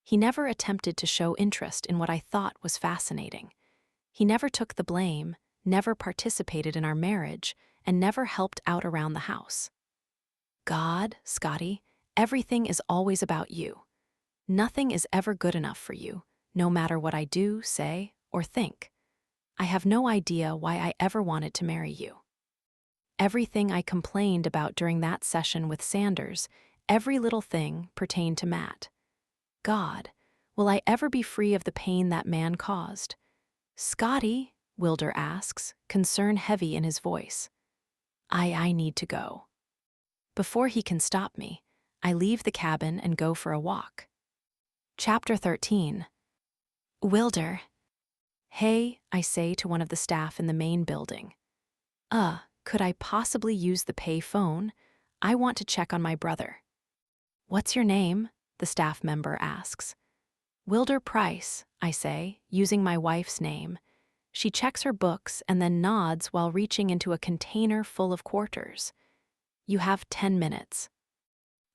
He never attempted to show interest in what I thought was fascinating. He never took the blame, never participated in our marriage, and never helped out around the house. God, Scotty, everything is always about you. Nothing is ever good enough for you, no matter what I do, say, or think. I have no idea why I ever wanted to marry you. Everything I complained about during that session with Sanders, every little thing pertained to Matt. God, will I ever be free of the pain that man caused? Scotty, Wilder asks, concern heavy in his voice. I need to go. Before he can stop me, I leave the cabin and go for a walk. Chapter 13. Wilder. Hey, I say to one of the staff in the main building. Could I possibly use the pay phone? I want to check on my brother. What's your name? The staff member asks. Wilder Price, I say, using my wife's name. She checks her books and then nods while reaching into a container full of quarters. You have 10 minutes.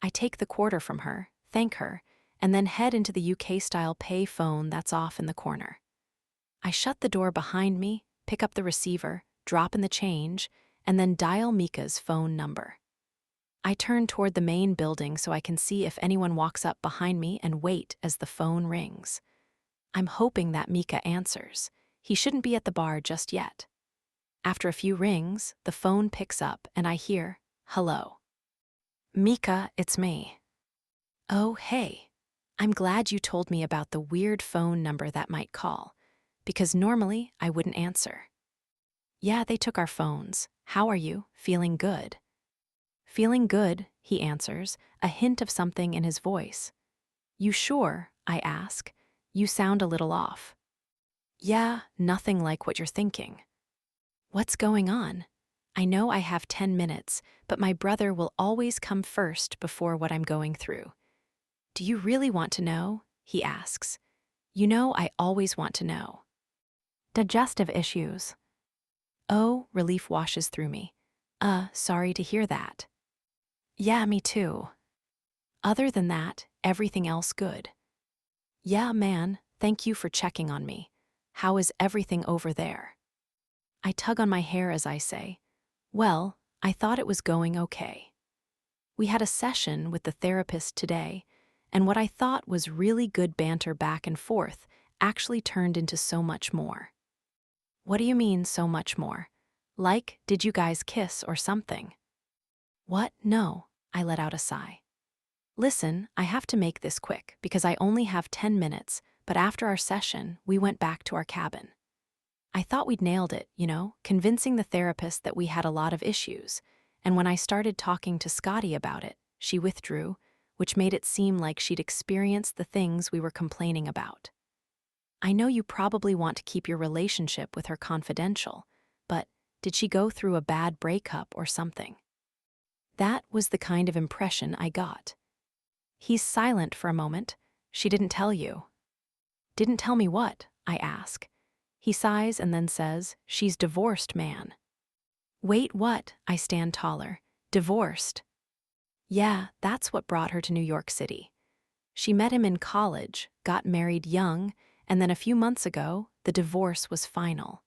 I take the quarter from her, thank her, and then head into the UK-style pay phone that's off in the corner. I shut the door behind me, pick up the receiver, drop in the change, and then dial Mika's phone number. I turn toward the main building so I can see if anyone walks up behind me and wait as the phone rings. I'm hoping that Mika answers. He shouldn't be at the bar just yet. After a few rings, the phone picks up and I hear, "Hello." "Mika, it's me." "Oh, hey. I'm glad you told me about the weird phone number that might call, because normally I wouldn't answer." "Yeah, they took our phones. How are you? Feeling good?" "Feeling good," he answers, a hint of something in his voice. "You sure?" I ask. "You sound a little off." "Yeah, nothing like what you're thinking." "What's going on? I know I have 10 minutes, but my brother will always come first before what I'm going through." "Do you really want to know?" he asks. "You know I always want to know." "Digestive issues." "Oh," relief washes through me. Sorry to hear that." "Yeah, me too." "Other than that, everything else good." "Yeah, man, thank you for checking on me. How is everything over there?" I tug on my hair as I say, "Well, I thought it was going okay. We had a session with the therapist today, and what I thought was really good banter back and forth actually turned into so much more." "What do you mean, so much more? Like, did you guys kiss or something?" "What? No," I let out a sigh. "Listen, I have to make this quick because I only have 10 minutes, but after our session, we went back to our cabin. I thought we'd nailed it, convincing the therapist that we had a lot of issues, and when I started talking to Scotty about it, she withdrew, which made it seem like she'd experienced the things we were complaining about. I know you probably want to keep your relationship with her confidential, but did she go through a bad breakup or something?" That was the kind of impression I got. He's silent for a moment. "She didn't tell you." "Didn't tell me what?" I ask. He sighs and then says, "She's divorced, man." "Wait, what?" I stand taller. "Divorced?" "Yeah, that's what brought her to New York City. She met him in college, got married young, and then a few months ago, the divorce was final.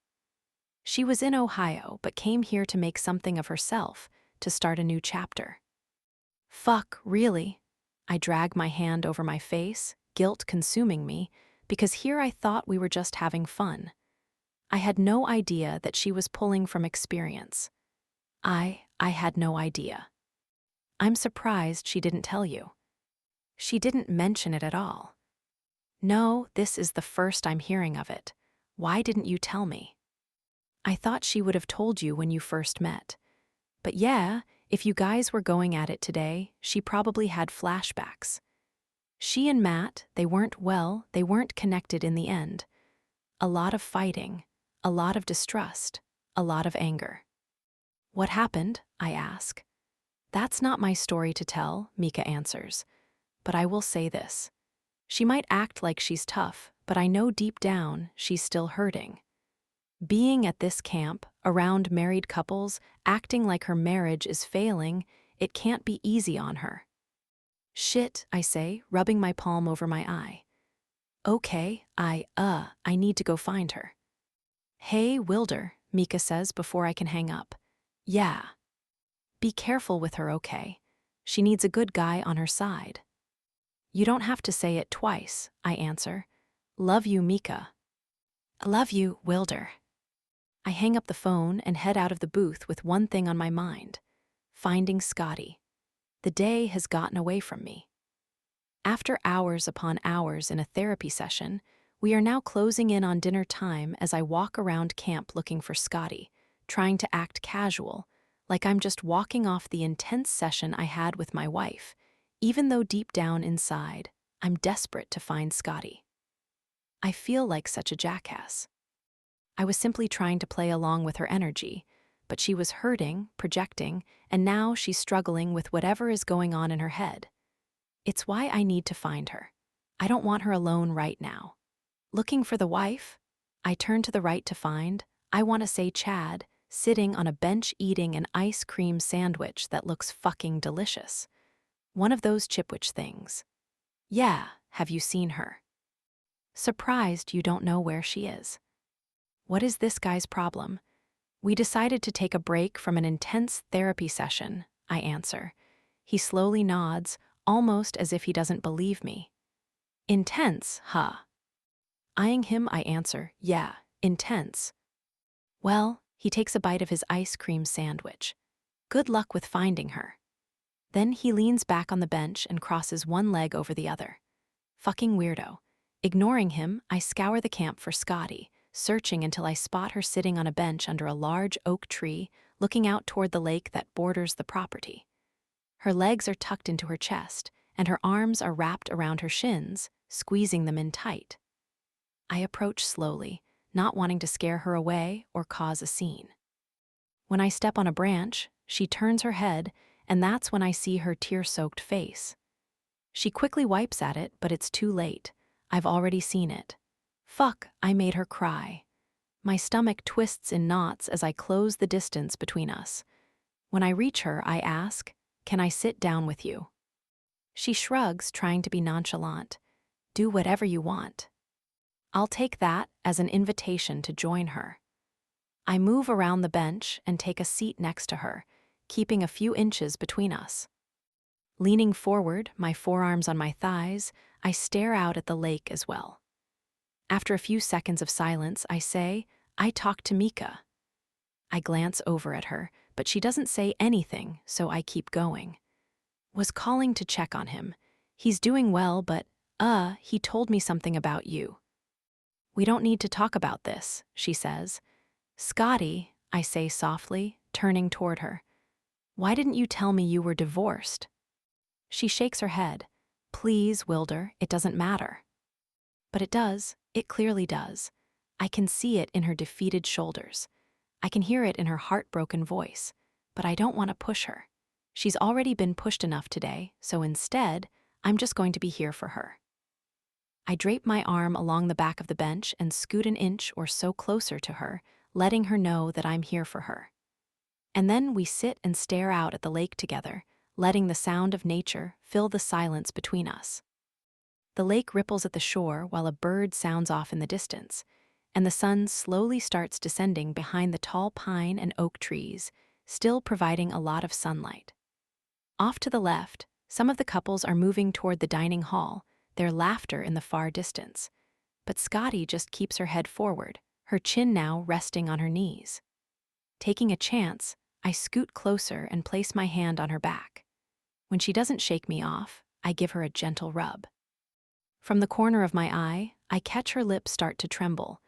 She was in Ohio, but came here to make something of herself, to start a new chapter." "Fuck, really?" I drag my hand over my face, guilt consuming me, because here I thought we were just having fun. I had no idea that she was pulling from experience. I had no idea. "I'm surprised she didn't tell you." "She didn't mention it at all." "No, this is the first I'm hearing of it. Why didn't you tell me?" "I thought she would have told you when you first met. But yeah, if you guys were going at it today, she probably had flashbacks. She and Matt, they weren't connected in the end. A lot of fighting, a lot of distrust, a lot of anger." "What happened?" I ask. "That's not my story to tell," Mika answers. "But I will say this. She might act like she's tough, but I know deep down she's still hurting. Being at this camp, around married couples, acting like her marriage is failing, it can't be easy on her." "Shit," I say, rubbing my palm over my eye. "Okay, I need to go find her." "Hey, Wilder," Mika says before I can hang up. "Yeah. Be careful with her, okay? She needs a good guy on her side. You don't have to say it twice, I answer. Love you, Mika. Love you, Wilder. I hang up the phone and head out of the booth with one thing on my mind: finding Scotty. The day has gotten away from me. After hours upon hours in a therapy session, we are now closing in on dinner time as I walk around camp looking for Scotty, trying to act casual, like I'm just walking off the intense session I had with my wife, even though deep down inside, I'm desperate to find Scotty. I feel like such a jackass. I was simply trying to play along with her energy, but she was hurting, projecting, and now she's struggling with whatever is going on in her head. It's why I need to find her. I don't want her alone right now. Looking for the wife? I turn to the right to find, I want to say Chad, sitting on a bench eating an ice cream sandwich that looks fucking delicious. One of those Chipwich things. Yeah, have you seen her? Surprised you don't know where she is. What is this guy's problem? We decided to take a break from an intense therapy session, I answer. He slowly nods, almost as if he doesn't believe me. Intense, huh? Eyeing him, I answer, yeah, intense. Well, he takes a bite of his ice cream sandwich. Good luck with finding her. Then he leans back on the bench and crosses one leg over the other. Fucking weirdo. Ignoring him, I scour the camp for Scotty, searching until I spot her sitting on a bench under a large oak tree, looking out toward the lake that borders the property. Her legs are tucked into her chest, and her arms are wrapped around her shins, squeezing them in tight. I approach slowly, not wanting to scare her away or cause a scene. When I step on a branch, she turns her head, and that's when I see her tear-soaked face. She quickly wipes at it, but it's too late. I've already seen it. Fuck, I made her cry. My stomach twists in knots as I close the distance between us. When I reach her, I ask, "Can I sit down with you?" She shrugs, trying to be nonchalant. Do whatever you want. I'll take that as an invitation to join her. I move around the bench and take a seat next to her, keeping a few inches between us. Leaning forward, my forearms on my thighs, I stare out at the lake as well. After a few seconds of silence, I say, I talked to Mika. I glance over at her, but she doesn't say anything, so I keep going. Was calling to check on him. He's doing well, but, he told me something about you. We don't need to talk about this, she says. Scotty, I say softly, turning toward her. Why didn't you tell me you were divorced? She shakes her head. Please, Wilder, it doesn't matter. But it does. It clearly does. I can see it in her defeated shoulders. I can hear it in her heartbroken voice. But I don't want to push her. She's already been pushed enough today, so instead, I'm just going to be here for her. I drape my arm along the back of the bench and scoot an inch or so closer to her, letting her know that I'm here for her. And then we sit and stare out at the lake together, letting the sound of nature fill the silence between us. The lake ripples at the shore while a bird sounds off in the distance, and the sun slowly starts descending behind the tall pine and oak trees, still providing a lot of sunlight. Off to the left, some of the couples are moving toward the dining hall, their laughter in the far distance. But Scotty just keeps her head forward, her chin now resting on her knees. Taking a chance, I scoot closer and place my hand on her back. When she doesn't shake me off, I give her a gentle rub. From the corner of my eye, I catch her lips start to tremble,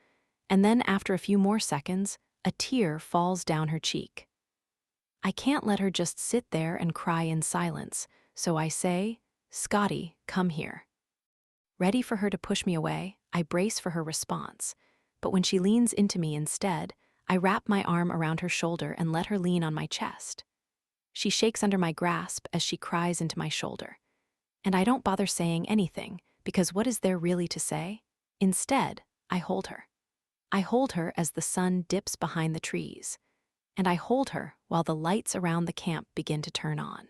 and then after a few more seconds, a tear falls down her cheek. I can't let her just sit there and cry in silence, so I say, Scotty, come here. Ready for her to push me away, I brace for her response, but when she leans into me instead, I wrap my arm around her shoulder and let her lean on my chest. She shakes under my grasp as she cries into my shoulder. And I don't bother saying anything, because what is there really to say? Instead, I hold her. I hold her as the sun dips behind the trees. And I hold her while the lights around the camp begin to turn on.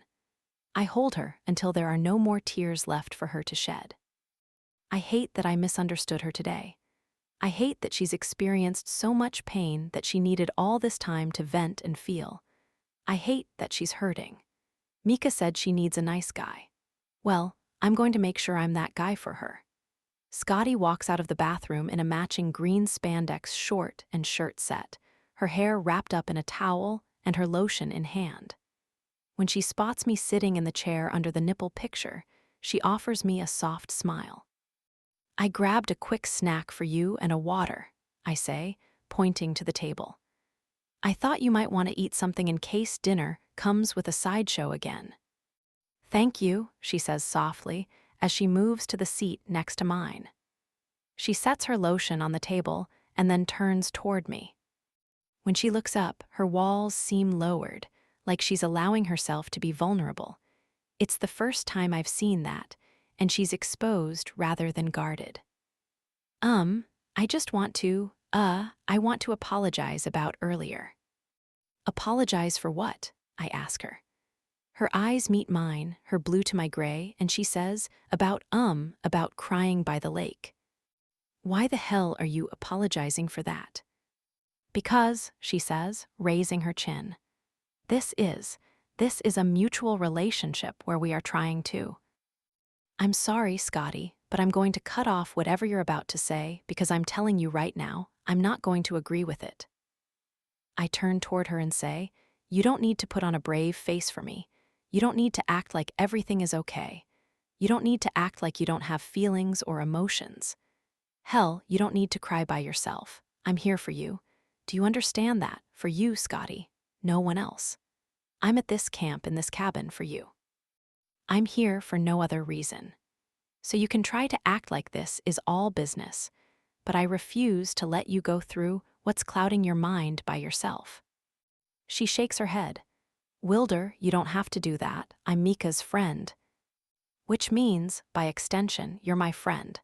I hold her until there are no more tears left for her to shed. I hate that I misunderstood her today. I hate that she's experienced so much pain that she needed all this time to vent and feel. I hate that she's hurting. Mika said she needs a nice guy. Well, I'm going to make sure I'm that guy for her. Scotty walks out of the bathroom in a matching green spandex short and shirt set, her hair wrapped up in a towel and her lotion in hand. When she spots me sitting in the chair under the nipple picture, she offers me a soft smile. I grabbed a quick snack for you and a water, I say, pointing to the table. I thought you might want to eat something in case dinner comes with a sideshow again. Thank you, she says softly, as she moves to the seat next to mine. She sets her lotion on the table and then turns toward me. When she looks up, her walls seem lowered, like she's allowing herself to be vulnerable. It's the first time I've seen that, and she's exposed rather than guarded. I want to apologize about earlier. Apologize for what? I ask her. Her eyes meet mine, her blue to my gray, and she says, about crying by the lake. Why the hell are you apologizing for that? Because, she says, raising her chin. This is a mutual relationship where we are trying to. I'm sorry, Scotty, but I'm going to cut off whatever you're about to say because I'm telling you right now, I'm not going to agree with it. I turn toward her and say, you don't need to put on a brave face for me. You don't need to act like everything is okay. You don't need to act like you don't have feelings or emotions. Hell, you don't need to cry by yourself. I'm here for you. Do you understand that? For you, Scotty. No one else. I'm at this camp in this cabin for you. I'm here for no other reason. So you can try to act like this is all business, but I refuse to let you go through what's clouding your mind by yourself. She shakes her head. Wilder, you don't have to do that. I'm Mika's friend. Which means, by extension, you're my friend.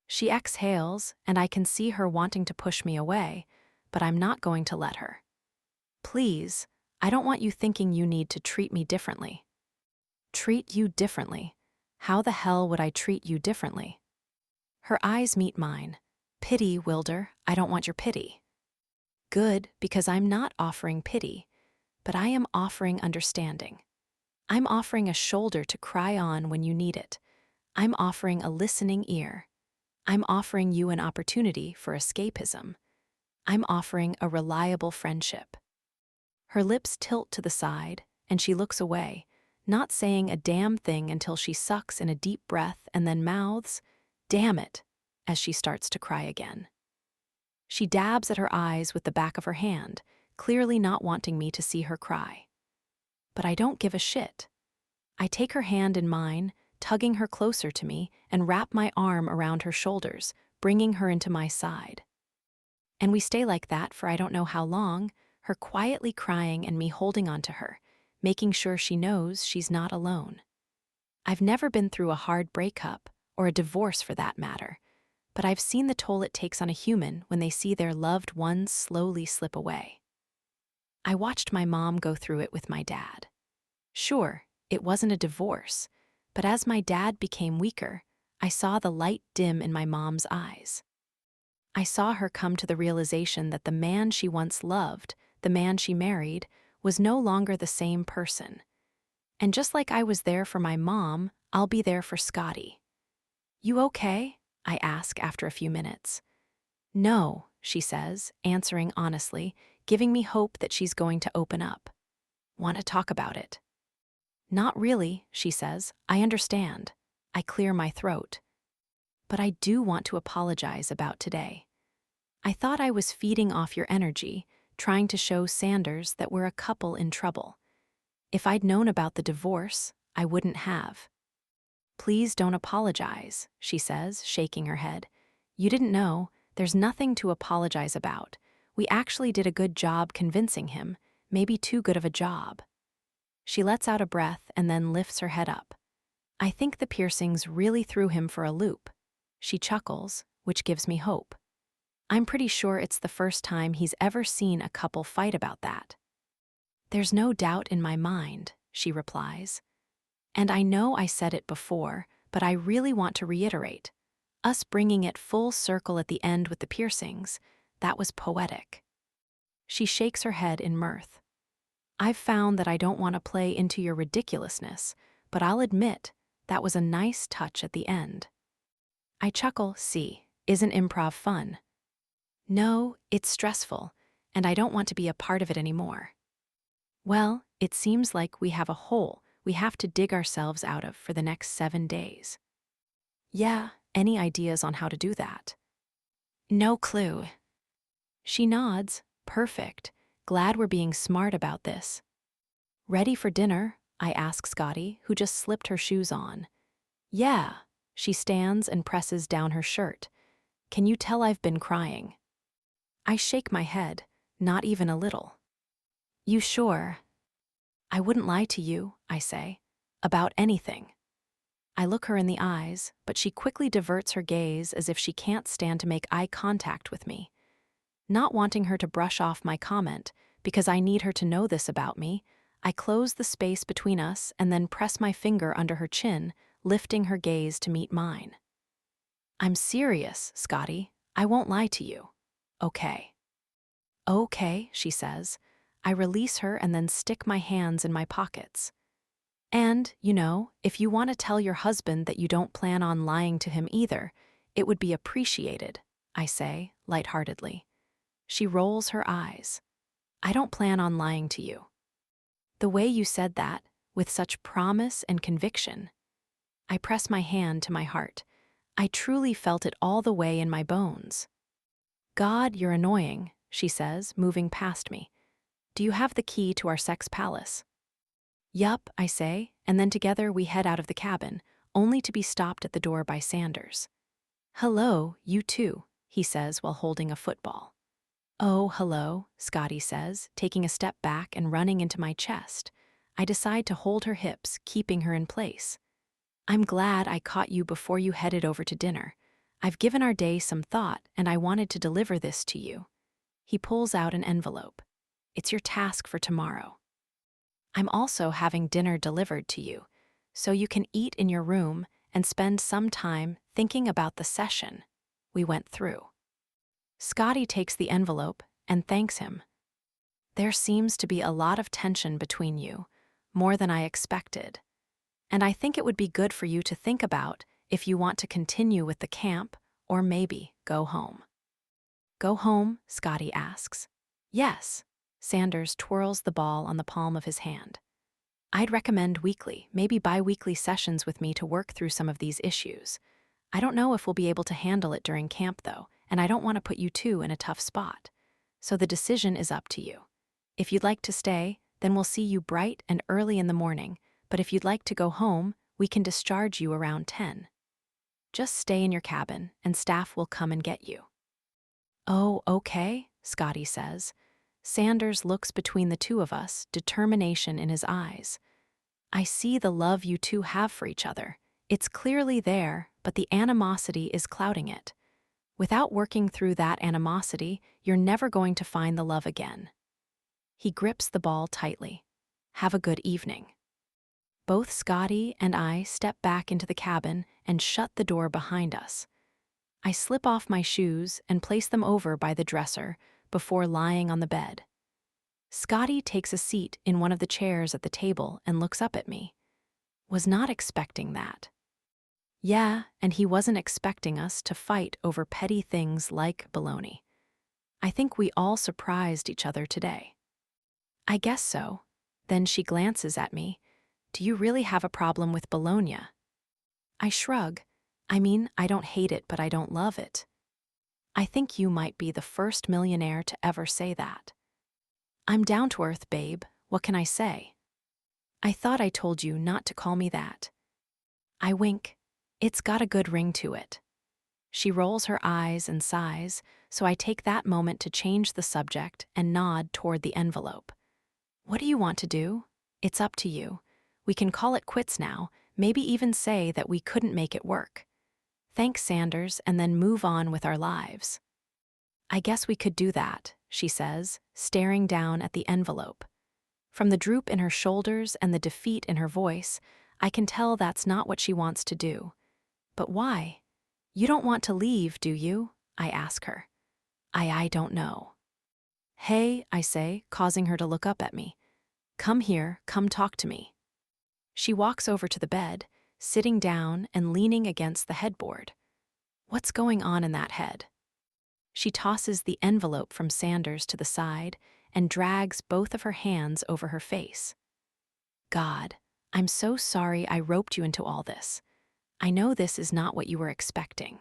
She exhales, and I can see her wanting to push me away, but I'm not going to let her. Please, I don't want you thinking you need to treat me differently. Treat you differently? How the hell would I treat you differently? Her eyes meet mine. Pity, Wilder, I don't want your pity. Good, because I'm not offering pity, but I am offering understanding. I'm offering a shoulder to cry on when you need it. I'm offering a listening ear. I'm offering you an opportunity for escapism. I'm offering a reliable friendship. Her lips tilt to the side, and she looks away, not saying a damn thing until she sucks in a deep breath and then mouths, "Damn it," as she starts to cry again. She dabs at her eyes with the back of her hand, clearly not wanting me to see her cry. But I don't give a shit. I take her hand in mine, tugging her closer to me, and wrap my arm around her shoulders, bringing her into my side. And we stay like that for I don't know how long, her quietly crying and me holding onto her, making sure she knows she's not alone. I've never been through a hard breakup, or a divorce for that matter, but I've seen the toll it takes on a human when they see their loved ones slowly slip away. I watched my mom go through it with my dad. Sure, it wasn't a divorce, but as my dad became weaker, I saw the light dim in my mom's eyes. I saw her come to the realization that the man she once loved, the man she married, was no longer the same person. And just like I was there for my mom, I'll be there for Scotty. You okay? I ask after a few minutes. No, she says, answering honestly, giving me hope that she's going to open up. Want to talk about it? Not really, she says. I understand. I clear my throat. But I do want to apologize about today. I thought I was feeding off your energy, trying to show Sanders that we're a couple in trouble. If I'd known about the divorce, I wouldn't have. Please don't apologize, she says, shaking her head. You didn't know. There's nothing to apologize about. We actually did a good job convincing him, maybe too good of a job. She lets out a breath and then lifts her head up. I think the piercings really threw him for a loop. She chuckles, which gives me hope. I'm pretty sure it's the first time he's ever seen a couple fight about that. There's no doubt in my mind, she replies. And I know I said it before, but I really want to reiterate. Us bringing it full circle at the end with the piercings, that was poetic. She shakes her head in mirth. I've found that I don't want to play into your ridiculousness, but I'll admit that was a nice touch at the end. I chuckle, see, isn't improv fun? No, it's stressful, and I don't want to be a part of it anymore. Well, it seems like we have a hole we have to dig ourselves out of for the next 7 days. Yeah, any ideas on how to do that? No clue. She nods. Perfect. Glad we're being smart about this. Ready for dinner? I ask Scotty, who just slipped her shoes on. Yeah. She stands and presses down her shirt. Can you tell I've been crying? I shake my head, not even a little. You sure? I wouldn't lie to you, I say, about anything. I look her in the eyes, but she quickly diverts her gaze as if she can't stand to make eye contact with me. Not wanting her to brush off my comment, because I need her to know this about me, I close the space between us and then press my finger under her chin, lifting her gaze to meet mine. I'm serious, Scotty. I won't lie to you. Okay. Okay, she says. I release her and then stick my hands in my pockets. And, if you want to tell your husband that you don't plan on lying to him either, it would be appreciated, I say, lightheartedly. She rolls her eyes. I don't plan on lying to you. The way you said that, with such promise and conviction. I press my hand to my heart. I truly felt it all the way in my bones. God, you're annoying, she says, moving past me. Do you have the key to our sex palace? Yup, I say, and then together we head out of the cabin, only to be stopped at the door by Sanders. Hello, you too, he says while holding a football. Oh, hello, Scotty says, taking a step back and running into my chest. I decide to hold her hips, keeping her in place. I'm glad I caught you before you headed over to dinner. I've given our day some thought, and I wanted to deliver this to you. He pulls out an envelope. It's your task for tomorrow. I'm also having dinner delivered to you, so you can eat in your room and spend some time thinking about the session we went through. Scotty takes the envelope and thanks him. There seems to be a lot of tension between you, more than I expected, and I think it would be good for you to think about if you want to continue with the camp or maybe go home. Go home? Scotty asks. Yes. Sanders twirls the ball on the palm of his hand. I'd recommend weekly, maybe bi-weekly sessions with me to work through some of these issues. I don't know if we'll be able to handle it during camp, though, and I don't want to put you two in a tough spot. So the decision is up to you. If you'd like to stay, then we'll see you bright and early in the morning, but if you'd like to go home, we can discharge you around 10. Just stay in your cabin, and staff will come and get you. Oh, okay, Scotty says. Sanders looks between the two of us, determination in his eyes. I see the love you two have for each other. It's clearly there, but the animosity is clouding it. Without working through that animosity, you're never going to find the love again. He grips the ball tightly. Have a good evening. Both Scotty and I step back into the cabin and shut the door behind us. I slip off my shoes and place them over by the dresser before lying on the bed. Scotty takes a seat in one of the chairs at the table and looks up at me. Was not expecting that. Yeah, and he wasn't expecting us to fight over petty things like bologna. I think we all surprised each other today. I guess so. Then she glances at me. Do you really have a problem with bologna? I shrug. I mean, I don't hate it, but I don't love it. I think you might be the first millionaire to ever say that. I'm down to earth, babe. What can I say? I thought I told you not to call me that. I wink. It's got a good ring to it. She rolls her eyes and sighs, so I take that moment to change the subject and nod toward the envelope. What do you want to do? It's up to you. We can call it quits now, maybe even say that we couldn't make it work. Thanks, Sanders, and then move on with our lives. I guess we could do that, she says, staring down at the envelope. From the droop in her shoulders and the defeat in her voice, I can tell that's not what she wants to do. But why? You don't want to leave, do you? I ask her. I don't know. Hey, I say, causing her to look up at me. Come here, come talk to me. She walks over to the bed, sitting down and leaning against the headboard. What's going on in that head? She tosses the envelope from Sanders to the side and drags both of her hands over her face. God, I'm so sorry I roped you into all this. I know this is not what you were expecting.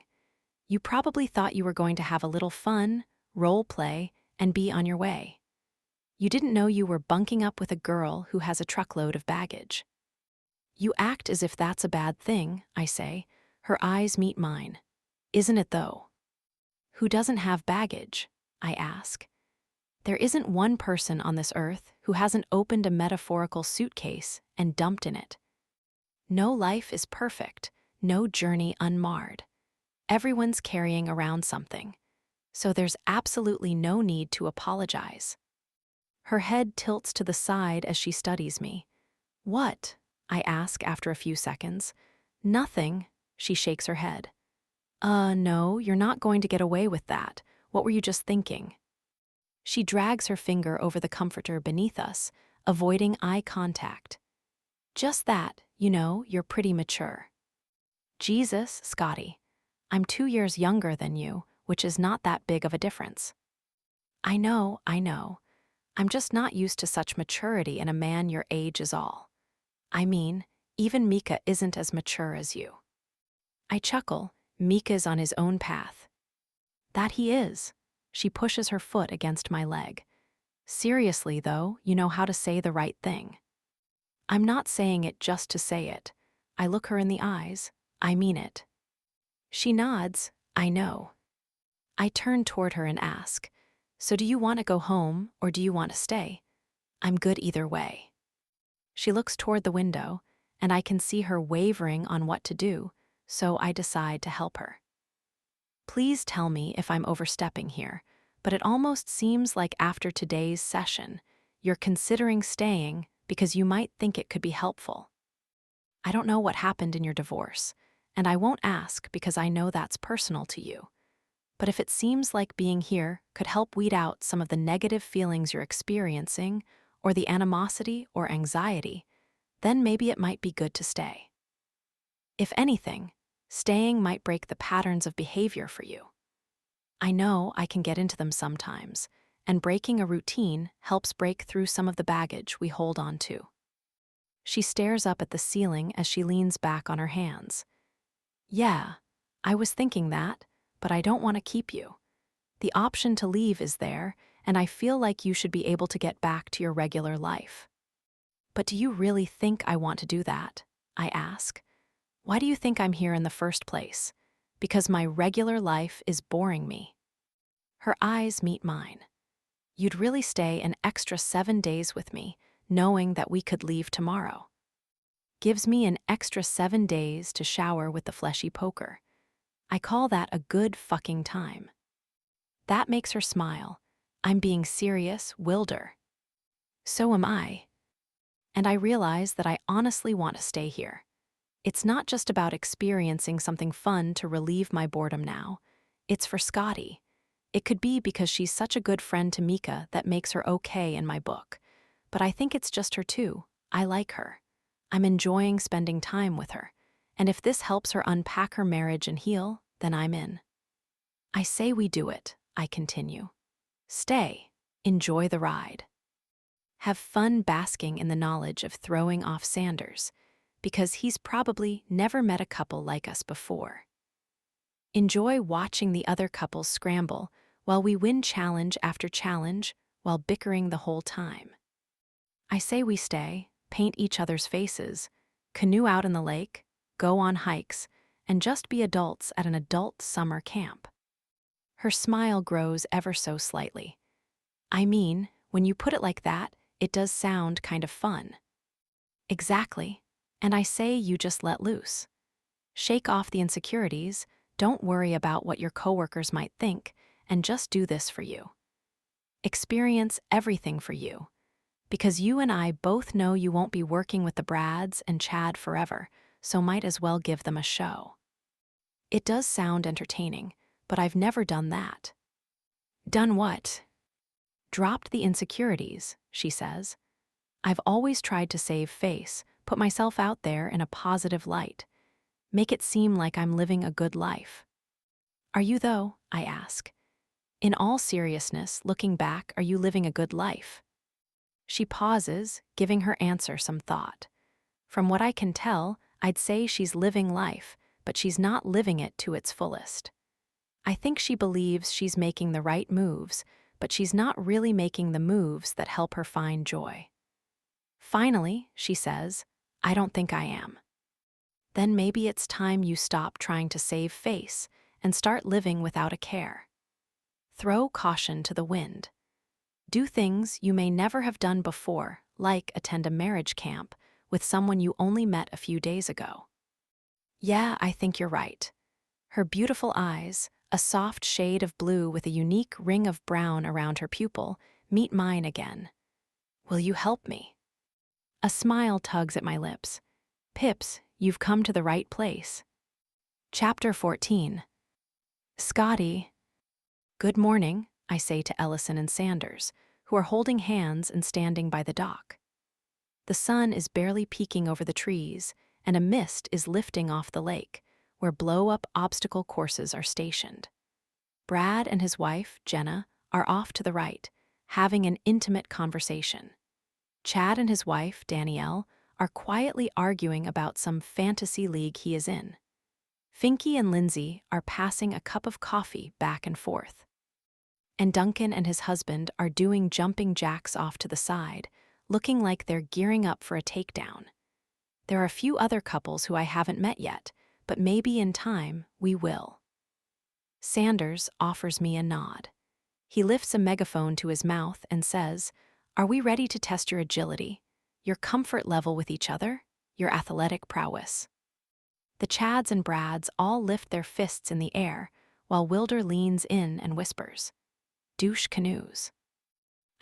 You probably thought you were going to have a little fun, role play, and be on your way. You didn't know you were bunking up with a girl who has a truckload of baggage. You act as if that's a bad thing, I say. Her eyes meet mine. Isn't it though? Who doesn't have baggage? I ask. There isn't one person on this earth who hasn't opened a metaphorical suitcase and dumped in it. No life is perfect, no journey unmarred. Everyone's carrying around something, so there's absolutely no need to apologize. Her head tilts to the side as she studies me. What? I ask after a few seconds. Nothing, she shakes her head. No, you're not going to get away with that. What were you just thinking? She drags her finger over the comforter beneath us, avoiding eye contact. Just that, you're pretty mature. Jesus, Scotty, I'm 2 years younger than you, which is not that big of a difference. I know. I'm just not used to such maturity in a man your age is all. I mean, even Mika isn't as mature as you. I chuckle. Mika's on his own path. That he is. She pushes her foot against my leg. Seriously, though, you know how to say the right thing. I'm not saying it just to say it. I look her in the eyes. I mean it. She nods. I know. I turn toward her and ask, so do you want to go home or do you want to stay? I'm good either way. She looks toward the window, and I can see her wavering on what to do, so I decide to help her. Please tell me if I'm overstepping here, but it almost seems like after today's session, you're considering staying because you might think it could be helpful. I don't know what happened in your divorce, and I won't ask because I know that's personal to you. But if it seems like being here could help weed out some of the negative feelings you're experiencing, or the animosity or anxiety, then maybe it might be good to stay. If anything, staying might break the patterns of behavior for you. I know I can get into them sometimes, and breaking a routine helps break through some of the baggage we hold on to. She stares up at the ceiling as she leans back on her hands. Yeah, I was thinking that, but I don't want to keep you. The option to leave is there, and I feel like you should be able to get back to your regular life. But do you really think I want to do that? I ask. Why do you think I'm here in the first place? Because my regular life is boring me. Her eyes meet mine. You'd really stay an extra 7 days with me, knowing that we could leave tomorrow. Gives me an extra 7 days to shower with the fleshy poker. I call that a good fucking time. That makes her smile. I'm being serious, Wilder. So am I. And I realize that I honestly want to stay here. It's not just about experiencing something fun to relieve my boredom now. It's for Scotty. It could be because she's such a good friend to Mika that makes her okay in my book. But I think it's just her too. I like her. I'm enjoying spending time with her. And if this helps her unpack her marriage and heal, then I'm in. I say we do it, I continue. Stay. Enjoy the ride. Have fun basking in the knowledge of throwing off Sanders, because he's probably never met a couple like us before. Enjoy watching the other couples scramble while we win challenge after challenge while bickering the whole time. I say we stay, paint each other's faces, canoe out in the lake, go on hikes, and just be adults at an adult summer camp. Her smile grows ever so slightly. I mean, when you put it like that, it does sound kind of fun. Exactly. And I say you just let loose. Shake off the insecurities, don't worry about what your coworkers might think, and just do this for you. Experience everything for you. Because you and I both know you won't be working with the Brads and Chad forever, so might as well give them a show. It does sound entertaining, but I've never done that. Done what? Dropped the insecurities, she says. I've always tried to save face, put myself out there in a positive light, make it seem like I'm living a good life. Are you though? I ask. In all seriousness, looking back, are you living a good life? She pauses, giving her answer some thought. From what I can tell, I'd say she's living life, but she's not living it to its fullest. I think she believes she's making the right moves, but she's not really making the moves that help her find joy. Finally, she says, I don't think I am. Then maybe it's time you stop trying to save face and start living without a care. Throw caution to the wind. Do things you may never have done before, like attend a marriage camp with someone you only met a few days ago. Yeah, I think you're right. Her beautiful eyes, a soft shade of blue with a unique ring of brown around her pupil, meet mine again. Will you help me? A smile tugs at my lips. Pips, you've come to the right place. Chapter 14. Scotty. Good morning, I say to Ellison and Sanders, who are holding hands and standing by the dock. The sun is barely peeking over the trees, and a mist is lifting off the lake, where blow-up obstacle courses are stationed. Brad and his wife, Jenna, are off to the right, having an intimate conversation. Chad and his wife, Danielle, are quietly arguing about some fantasy league he is in. Finky and Lindsay are passing a cup of coffee back and forth. And Duncan and his husband are doing jumping jacks off to the side, looking like they're gearing up for a takedown. There are a few other couples who I haven't met yet, but maybe in time we will. Sanders offers me a nod. He lifts a megaphone to his mouth and says, Are we ready to test your agility, your comfort level with each other, your athletic prowess? The Chads and Brads all lift their fists in the air, while Wilder leans in and whispers, Douche canoes.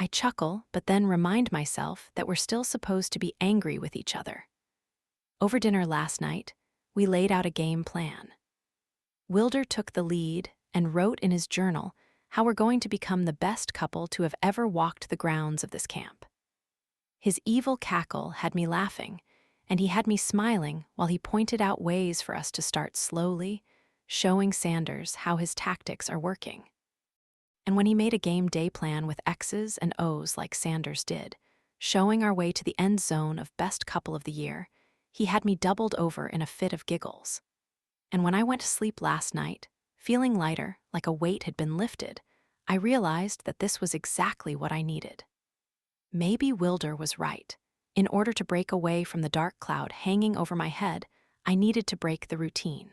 I chuckle, but then remind myself that we're still supposed to be angry with each other. Over dinner last night, we laid out a game plan. Wilder took the lead and wrote in his journal how we're going to become the best couple to have ever walked the grounds of this camp. His evil cackle had me laughing, and he had me smiling while he pointed out ways for us to start slowly, showing Sanders how his tactics are working. And when he made a game day plan with X's and O's like Sanders did, showing our way to the end zone of best couple of the year, he had me doubled over in a fit of giggles. And when I went to sleep last night, feeling lighter, like a weight had been lifted, I realized that this was exactly what I needed. Maybe Wilder was right. In order to break away from the dark cloud hanging over my head, I needed to break the routine.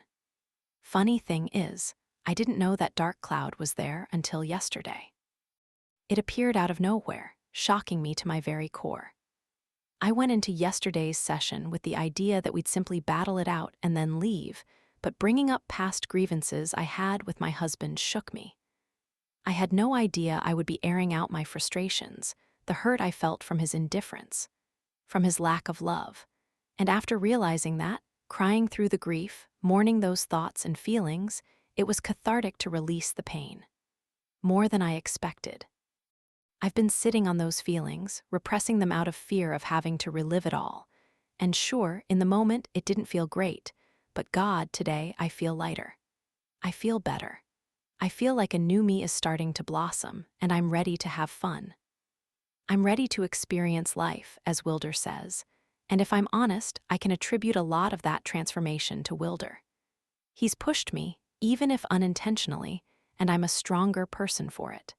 Funny thing is, I didn't know that dark cloud was there until yesterday. It appeared out of nowhere, shocking me to my very core. I went into yesterday's session with the idea that we'd simply battle it out and then leave, but bringing up past grievances I had with my husband shook me. I had no idea I would be airing out my frustrations, the hurt I felt from his indifference, from his lack of love, and after realizing that, crying through the grief, mourning those thoughts and feelings, it was cathartic to release the pain. More than I expected. I've been sitting on those feelings, repressing them out of fear of having to relive it all. And sure, in the moment, it didn't feel great, but God, today, I feel lighter. I feel better. I feel like a new me is starting to blossom, and I'm ready to have fun. I'm ready to experience life, as Wilder says, and if I'm honest, I can attribute a lot of that transformation to Wilder. He's pushed me, even if unintentionally, and I'm a stronger person for it.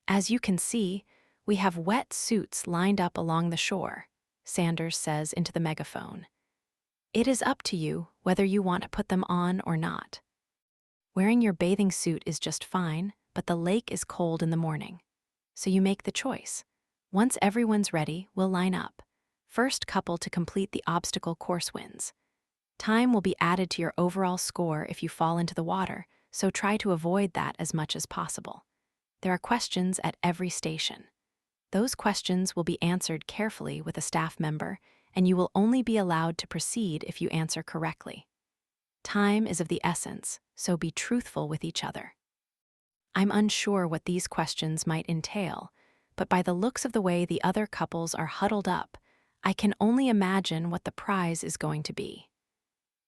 As you can see, we have wet suits lined up along the shore, Sanders says into the megaphone. It is up to you whether you want to put them on or not. Wearing your bathing suit is just fine, but the lake is cold in the morning. So you make the choice. Once everyone's ready, we'll line up. First couple to complete the obstacle course wins. Time will be added to your overall score if you fall into the water, so try to avoid that as much as possible. There are questions at every station. Those questions will be answered carefully with a staff member, and you will only be allowed to proceed if you answer correctly. Time is of the essence, so be truthful with each other. I'm unsure what these questions might entail, but by the looks of the way the other couples are huddled up, I can only imagine what the prize is going to be.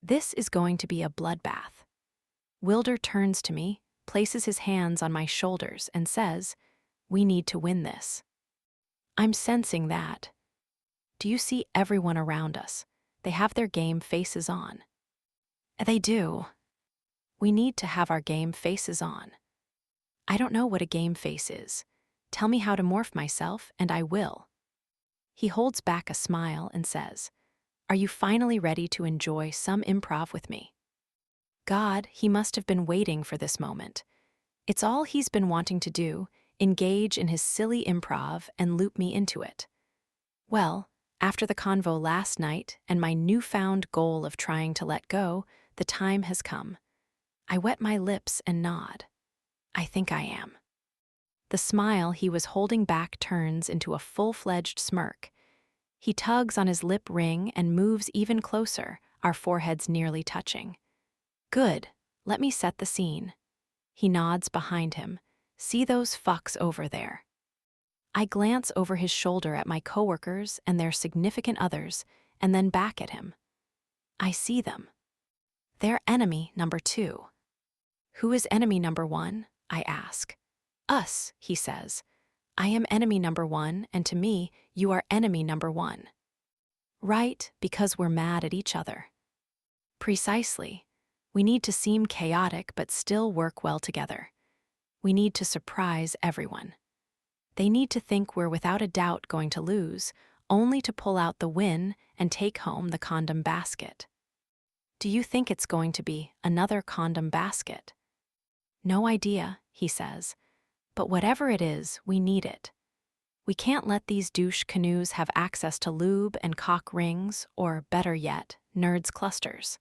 This is going to be a bloodbath. Wilder turns to me, places his hands on my shoulders, and says, "We need to win this." I'm sensing that. Do you see everyone around us? They have their game faces on. They do. We need to have our game faces on. I don't know what a game face is. Tell me how to morph myself, and I will. He holds back a smile and says, "Are you finally ready to enjoy some improv with me?" God, he must have been waiting for this moment. It's all he's been wanting to do, engage in his silly improv and loop me into it. Well, after the convo last night and my newfound goal of trying to let go, the time has come. I wet my lips and nod. I think I am. The smile he was holding back turns into a full-fledged smirk. He tugs on his lip ring and moves even closer, our foreheads nearly touching. Good, let me set the scene. He nods behind him. See those fucks over there. I glance over his shoulder at my coworkers and their significant others, and then back at him. I see them. They're enemy number 2. Who is enemy number 1? I ask. Us, he says. I am enemy number 1, and to me, you are enemy number 1. Right, because we're mad at each other. Precisely. We need to seem chaotic but still work well together. We need to surprise everyone. They need to think we're without a doubt going to lose, only to pull out the win and take home the condom basket. Do you think it's going to be another condom basket? No idea, he says. But whatever it is, we need it. We can't let these douche canoes have access to lube and cock rings, or better yet, nerds clusters.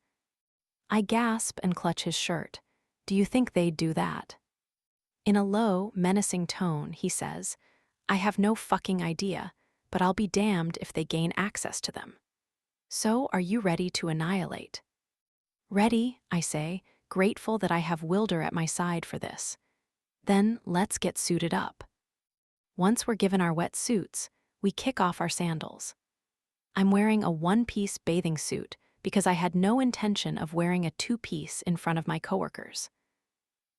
I gasp and clutch his shirt. Do you think they'd do that? In a low, menacing tone, he says, I have no fucking idea, but I'll be damned if they gain access to them. So are you ready to annihilate? Ready, I say, grateful that I have Wilder at my side for this. Then let's get suited up. Once we're given our wet suits, we kick off our sandals. I'm wearing a one-piece bathing suit because I had no intention of wearing a two-piece in front of my coworkers.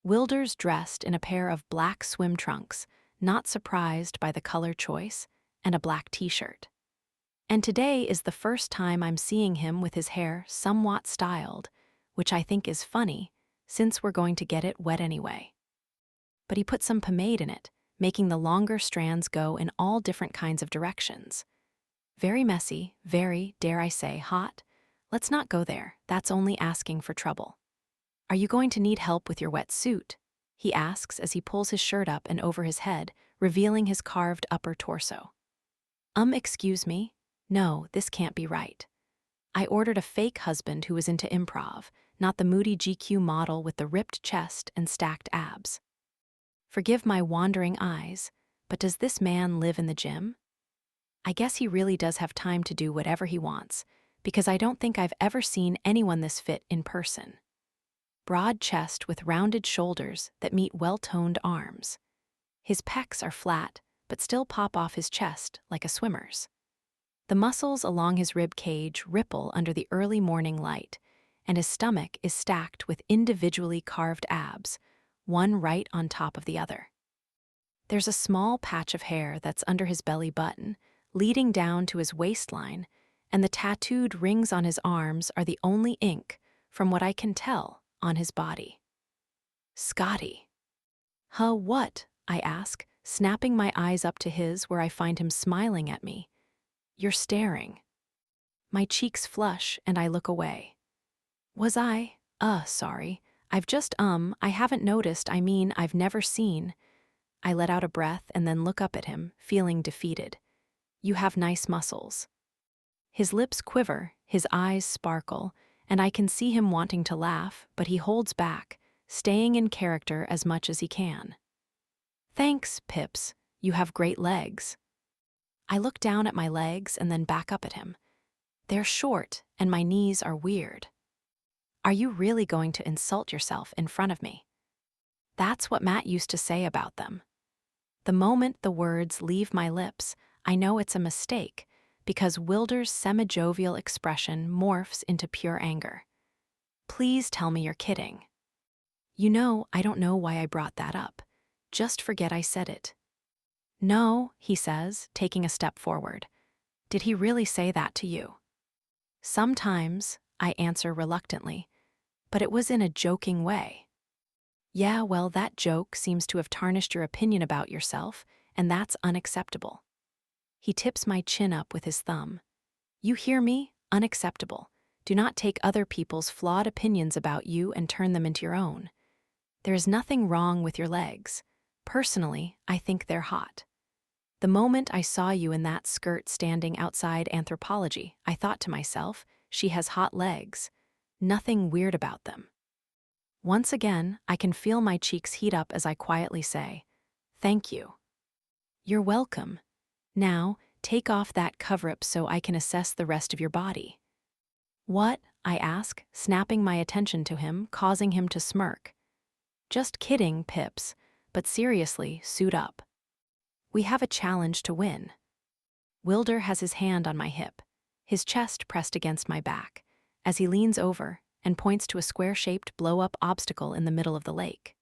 Wilder's dressed in a pair of black swim trunks, not surprised by the color choice, and a black t-shirt. And today is the first time I'm seeing him with his hair somewhat styled, which I think is funny, since we're going to get it wet anyway. But he put some pomade in it, making the longer strands go in all different kinds of directions. Very messy, very, dare I say, hot. Let's not go there, that's only asking for trouble. Are you going to need help with your wet suit? He asks as he pulls his shirt up and over his head, revealing his carved upper torso. Excuse me? No, this can't be right. I ordered a fake husband who was into improv, not the moody GQ model with the ripped chest and stacked abs. Forgive my wandering eyes, but does this man live in the gym? I guess he really does have time to do whatever he wants, because I don't think I've ever seen anyone this fit in person. Broad chest with rounded shoulders that meet well-toned arms. His pecs are flat, but still pop off his chest like a swimmer's. The muscles along his rib cage ripple under the early morning light, and his stomach is stacked with individually carved abs, one right on top of the other. There's a small patch of hair that's under his belly button, leading down to his waistline, and the tattooed rings on his arms are the only ink, from what I can tell, on his body. Scotty. Huh, what? I ask, snapping my eyes up to his where I find him smiling at me. You're staring. My cheeks flush and I look away. Was I? Sorry. I've just, I haven't noticed, I've never seen. I let out a breath and then look up at him, feeling defeated. You have nice muscles. His lips quiver, his eyes sparkle, and I can see him wanting to laugh, but he holds back, staying in character as much as he can. Thanks, Pips. You have great legs. I look down at my legs and then back up at him. They're short, and my knees are weird. Are you really going to insult yourself in front of me? That's what Matt used to say about them. The moment the words leave my lips, I know it's a mistake, because Wilder's semi-jovial expression morphs into pure anger. Please tell me you're kidding. You know, I don't know why I brought that up. Just forget I said it. No, he says, taking a step forward. Did he really say that to you? Sometimes, I answer reluctantly, but it was in a joking way. Yeah, well, that joke seems to have tarnished your opinion about yourself, and that's unacceptable. He tips my chin up with his thumb. You hear me? Unacceptable. Do not take other people's flawed opinions about you and turn them into your own. There is nothing wrong with your legs. Personally, I think they're hot. The moment I saw you in that skirt standing outside Anthropology, I thought to myself, she has hot legs. Nothing weird about them. Once again, I can feel my cheeks heat up as I quietly say, thank you. You're welcome. Now, take off that cover-up so I can assess the rest of your body. What? I ask, snapping my attention to him, causing him to smirk. Just kidding, Pips, but seriously, suit up. We have a challenge to win. Wilder has his hand on my hip, his chest pressed against my back, as he leans over and points to a square-shaped blow-up obstacle in the middle of the lake.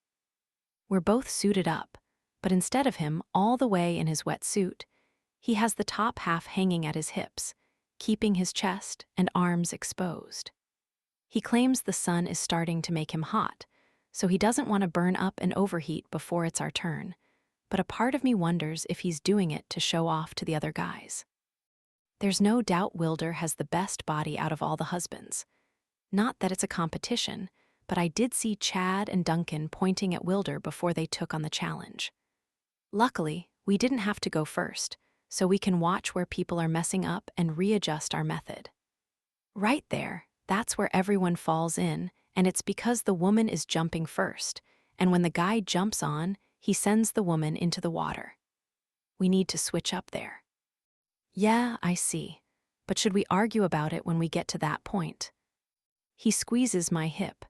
We're both suited up, but instead of him all the way in his wet suit, he has the top half hanging at his hips, keeping his chest and arms exposed. He claims the sun is starting to make him hot, so he doesn't want to burn up and overheat before it's our turn, but a part of me wonders if he's doing it to show off to the other guys. There's no doubt Wilder has the best body out of all the husbands. Not that it's a competition, but I did see Chad and Duncan pointing at Wilder before they took on the challenge. Luckily, we didn't have to go first, so we can watch where people are messing up and readjust our method. Right there, that's where everyone falls in, and it's because the woman is jumping first, and when the guy jumps on, he sends the woman into the water. We need to switch up there. Yeah, I see, but should we argue about it when we get to that point? He squeezes my hip.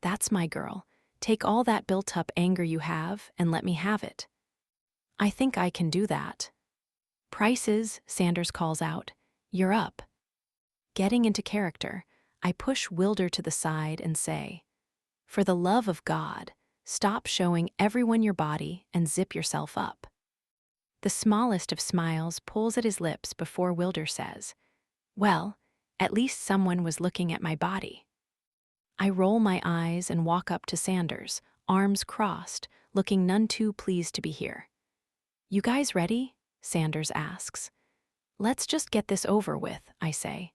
That's my girl. Take all that built-up anger you have and let me have it. I think I can do that. Prices, Sanders calls out. You're up. Getting into character, I push Wilder to the side and say, for the love of God, stop showing everyone your body and zip yourself up. The smallest of smiles pulls at his lips before Wilder says, well, at least someone was looking at my body. I roll my eyes and walk up to Sanders, arms crossed, looking none too pleased to be here. You guys ready? Sanders asks. Let's just get this over with, I say.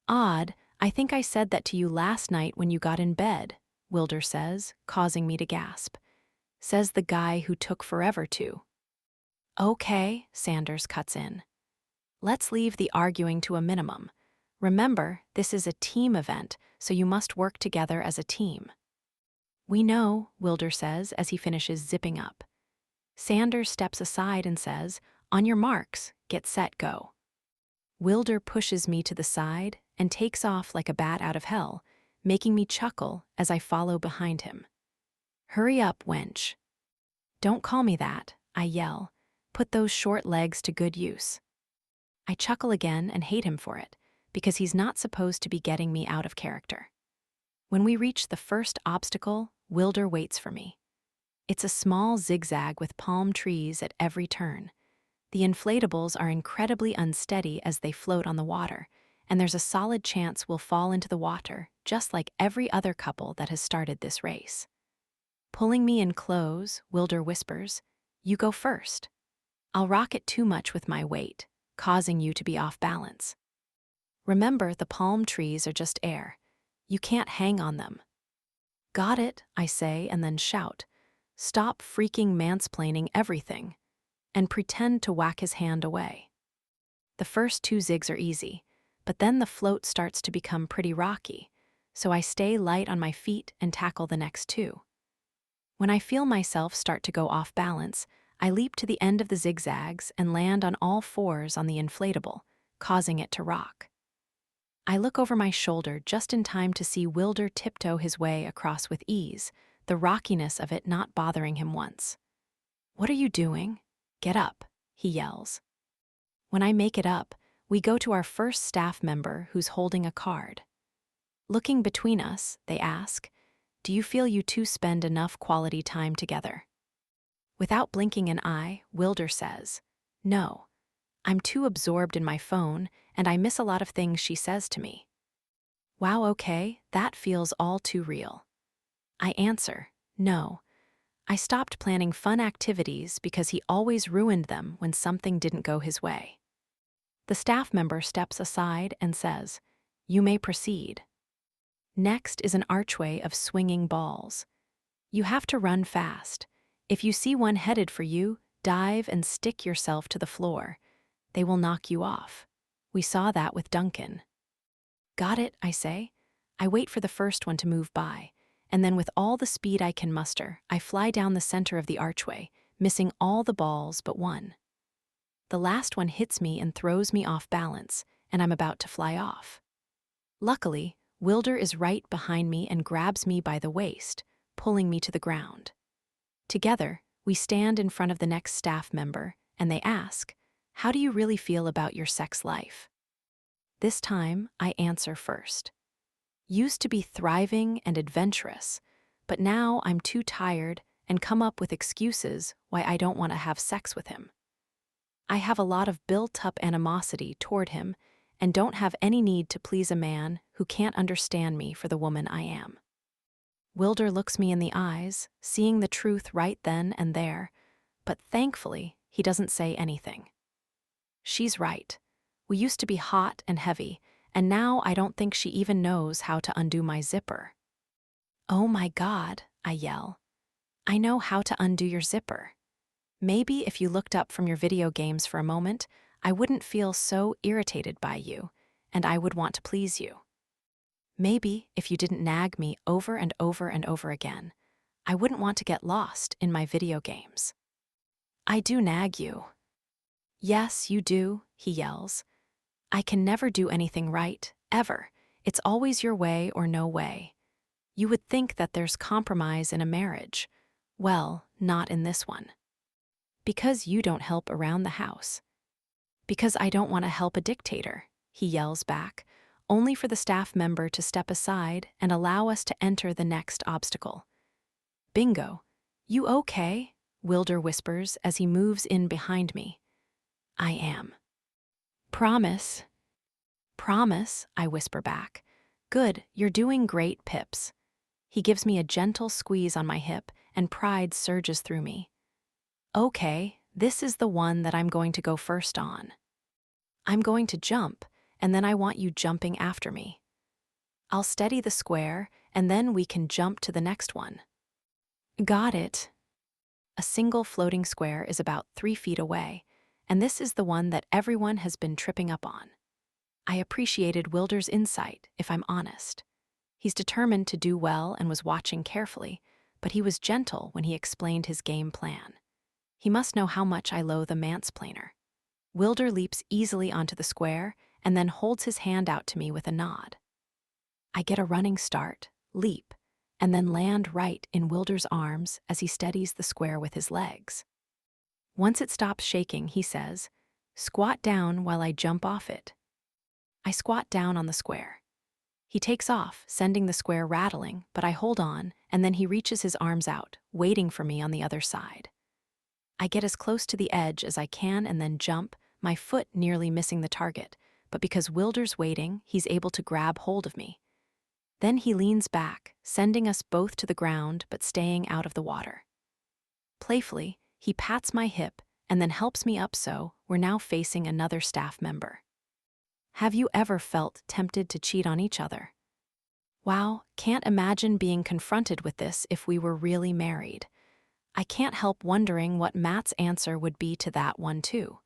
Odd, I think I said that to you last night when you got in bed, Wilder says, causing me to gasp. Says the guy who took forever to. Okay, Sanders cuts in. Let's leave the arguing to a minimum. Remember, this is a team event, so you must work together as a team. We know, Wilder says as he finishes zipping up. Sanders steps aside and says, on your marks, get set, go. Wilder pushes me to the side and takes off like a bat out of hell, making me chuckle as I follow behind him. Hurry up, wench. Don't call me that, I yell. Put those short legs to good use. I chuckle again and hate him for it, because he's not supposed to be getting me out of character. When we reach the first obstacle, Wilder waits for me. It's a small zigzag with palm trees at every turn. The inflatables are incredibly unsteady as they float on the water, and there's a solid chance we'll fall into the water, just like every other couple that has started this race. Pulling me in close, Wilder whispers, you go first. I'll rock it too much with my weight, causing you to be off balance. Remember, the palm trees are just air. You can't hang on them. Got it, I say, and then shout, stop freaking mansplaining everything, and pretend to whack his hand away. The first 2 zigs are easy, but then the float starts to become pretty rocky, so I stay light on my feet and tackle the next 2. When I feel myself start to go off balance, I leap to the end of the zigzags and land on all 4s on the inflatable, causing it to rock. I look over my shoulder just in time to see Wilder tiptoe his way across with ease, the rockiness of it not bothering him once. What are you doing? Get up, he yells. When I make it up, we go to our first staff member who's holding a card. Looking between us, they ask, "Do you feel you two spend enough quality time together?" Without blinking an eye, Wilder says, "No, I'm too absorbed in my phone and I miss a lot of things she says to me." Wow, okay, that feels all too real. I answer, "No, I stopped planning fun activities because he always ruined them when something didn't go his way." The staff member steps aside and says, "You may proceed." Next is an archway of swinging balls. You have to run fast. If you see one headed for you, dive and stick yourself to the floor. They will knock you off. We saw that with Duncan. Got it, I say. I wait for the first one to move by, and then with all the speed I can muster, I fly down the center of the archway, missing all the balls but one. The last one hits me and throws me off balance, and I'm about to fly off. Luckily, Wilder is right behind me and grabs me by the waist, pulling me to the ground. Together, we stand in front of the next staff member, and they ask, "How do you really feel about your sex life?" This time, I answer first. Used to be thriving and adventurous, but now I'm too tired and come up with excuses why I don't want to have sex with him. I have a lot of built-up animosity toward him and don't have any need to please a man who can't understand me for the woman I am. Wilder looks me in the eyes, seeing the truth right then and there, but thankfully, he doesn't say anything. She's right. We used to be hot and heavy, and now I don't think she even knows how to undo my zipper. "Oh my God," I yell. "I know how to undo your zipper. Maybe if you looked up from your video games for a moment, I wouldn't feel so irritated by you, and I would want to please you. Maybe if you didn't nag me over and over and over again, I wouldn't want to get lost in my video games." "I do nag you." "Yes, you do," he yells. "I can never do anything right, ever. It's always your way or no way. You would think that there's compromise in a marriage. Well, not in this one. Because you don't help around the house. Because I don't want to help a dictator," he yells back, only for the staff member to step aside and allow us to enter the next obstacle. "Bingo. You okay?" Wilder whispers as he moves in behind me. "I am." "Promise." "Promise," I whisper back. "Good, you're doing great, Pips." He gives me a gentle squeeze on my hip, and pride surges through me. "Okay, this is the one that I'm going to go first on. I'm going to jump, and then I want you jumping after me. I'll steady the square, and then we can jump to the next one." "Got it." A single floating square is about 3 feet away, and this is the one that everyone has been tripping up on. I appreciated Wilder's insight, if I'm honest. He's determined to do well and was watching carefully, but he was gentle when he explained his game plan. He must know how much I loathe a mansplainer. Wilder leaps easily onto the square and then holds his hand out to me with a nod. I get a running start, leap, and then land right in Wilder's arms as he steadies the square with his legs. Once it stops shaking, he says, "Squat down while I jump off it." I squat down on the square. He takes off, sending the square rattling, but I hold on, and then he reaches his arms out, waiting for me on the other side. I get as close to the edge as I can and then jump, my foot nearly missing the target, but because Wilder's waiting, he's able to grab hold of me. Then he leans back, sending us both to the ground but staying out of the water. Playfully, he pats my hip and then helps me up so we're now facing another staff member. Have you ever felt tempted to cheat on each other? Wow, can't imagine being confronted with this if we were really married. I can't help wondering what Matt's answer would be to that one too.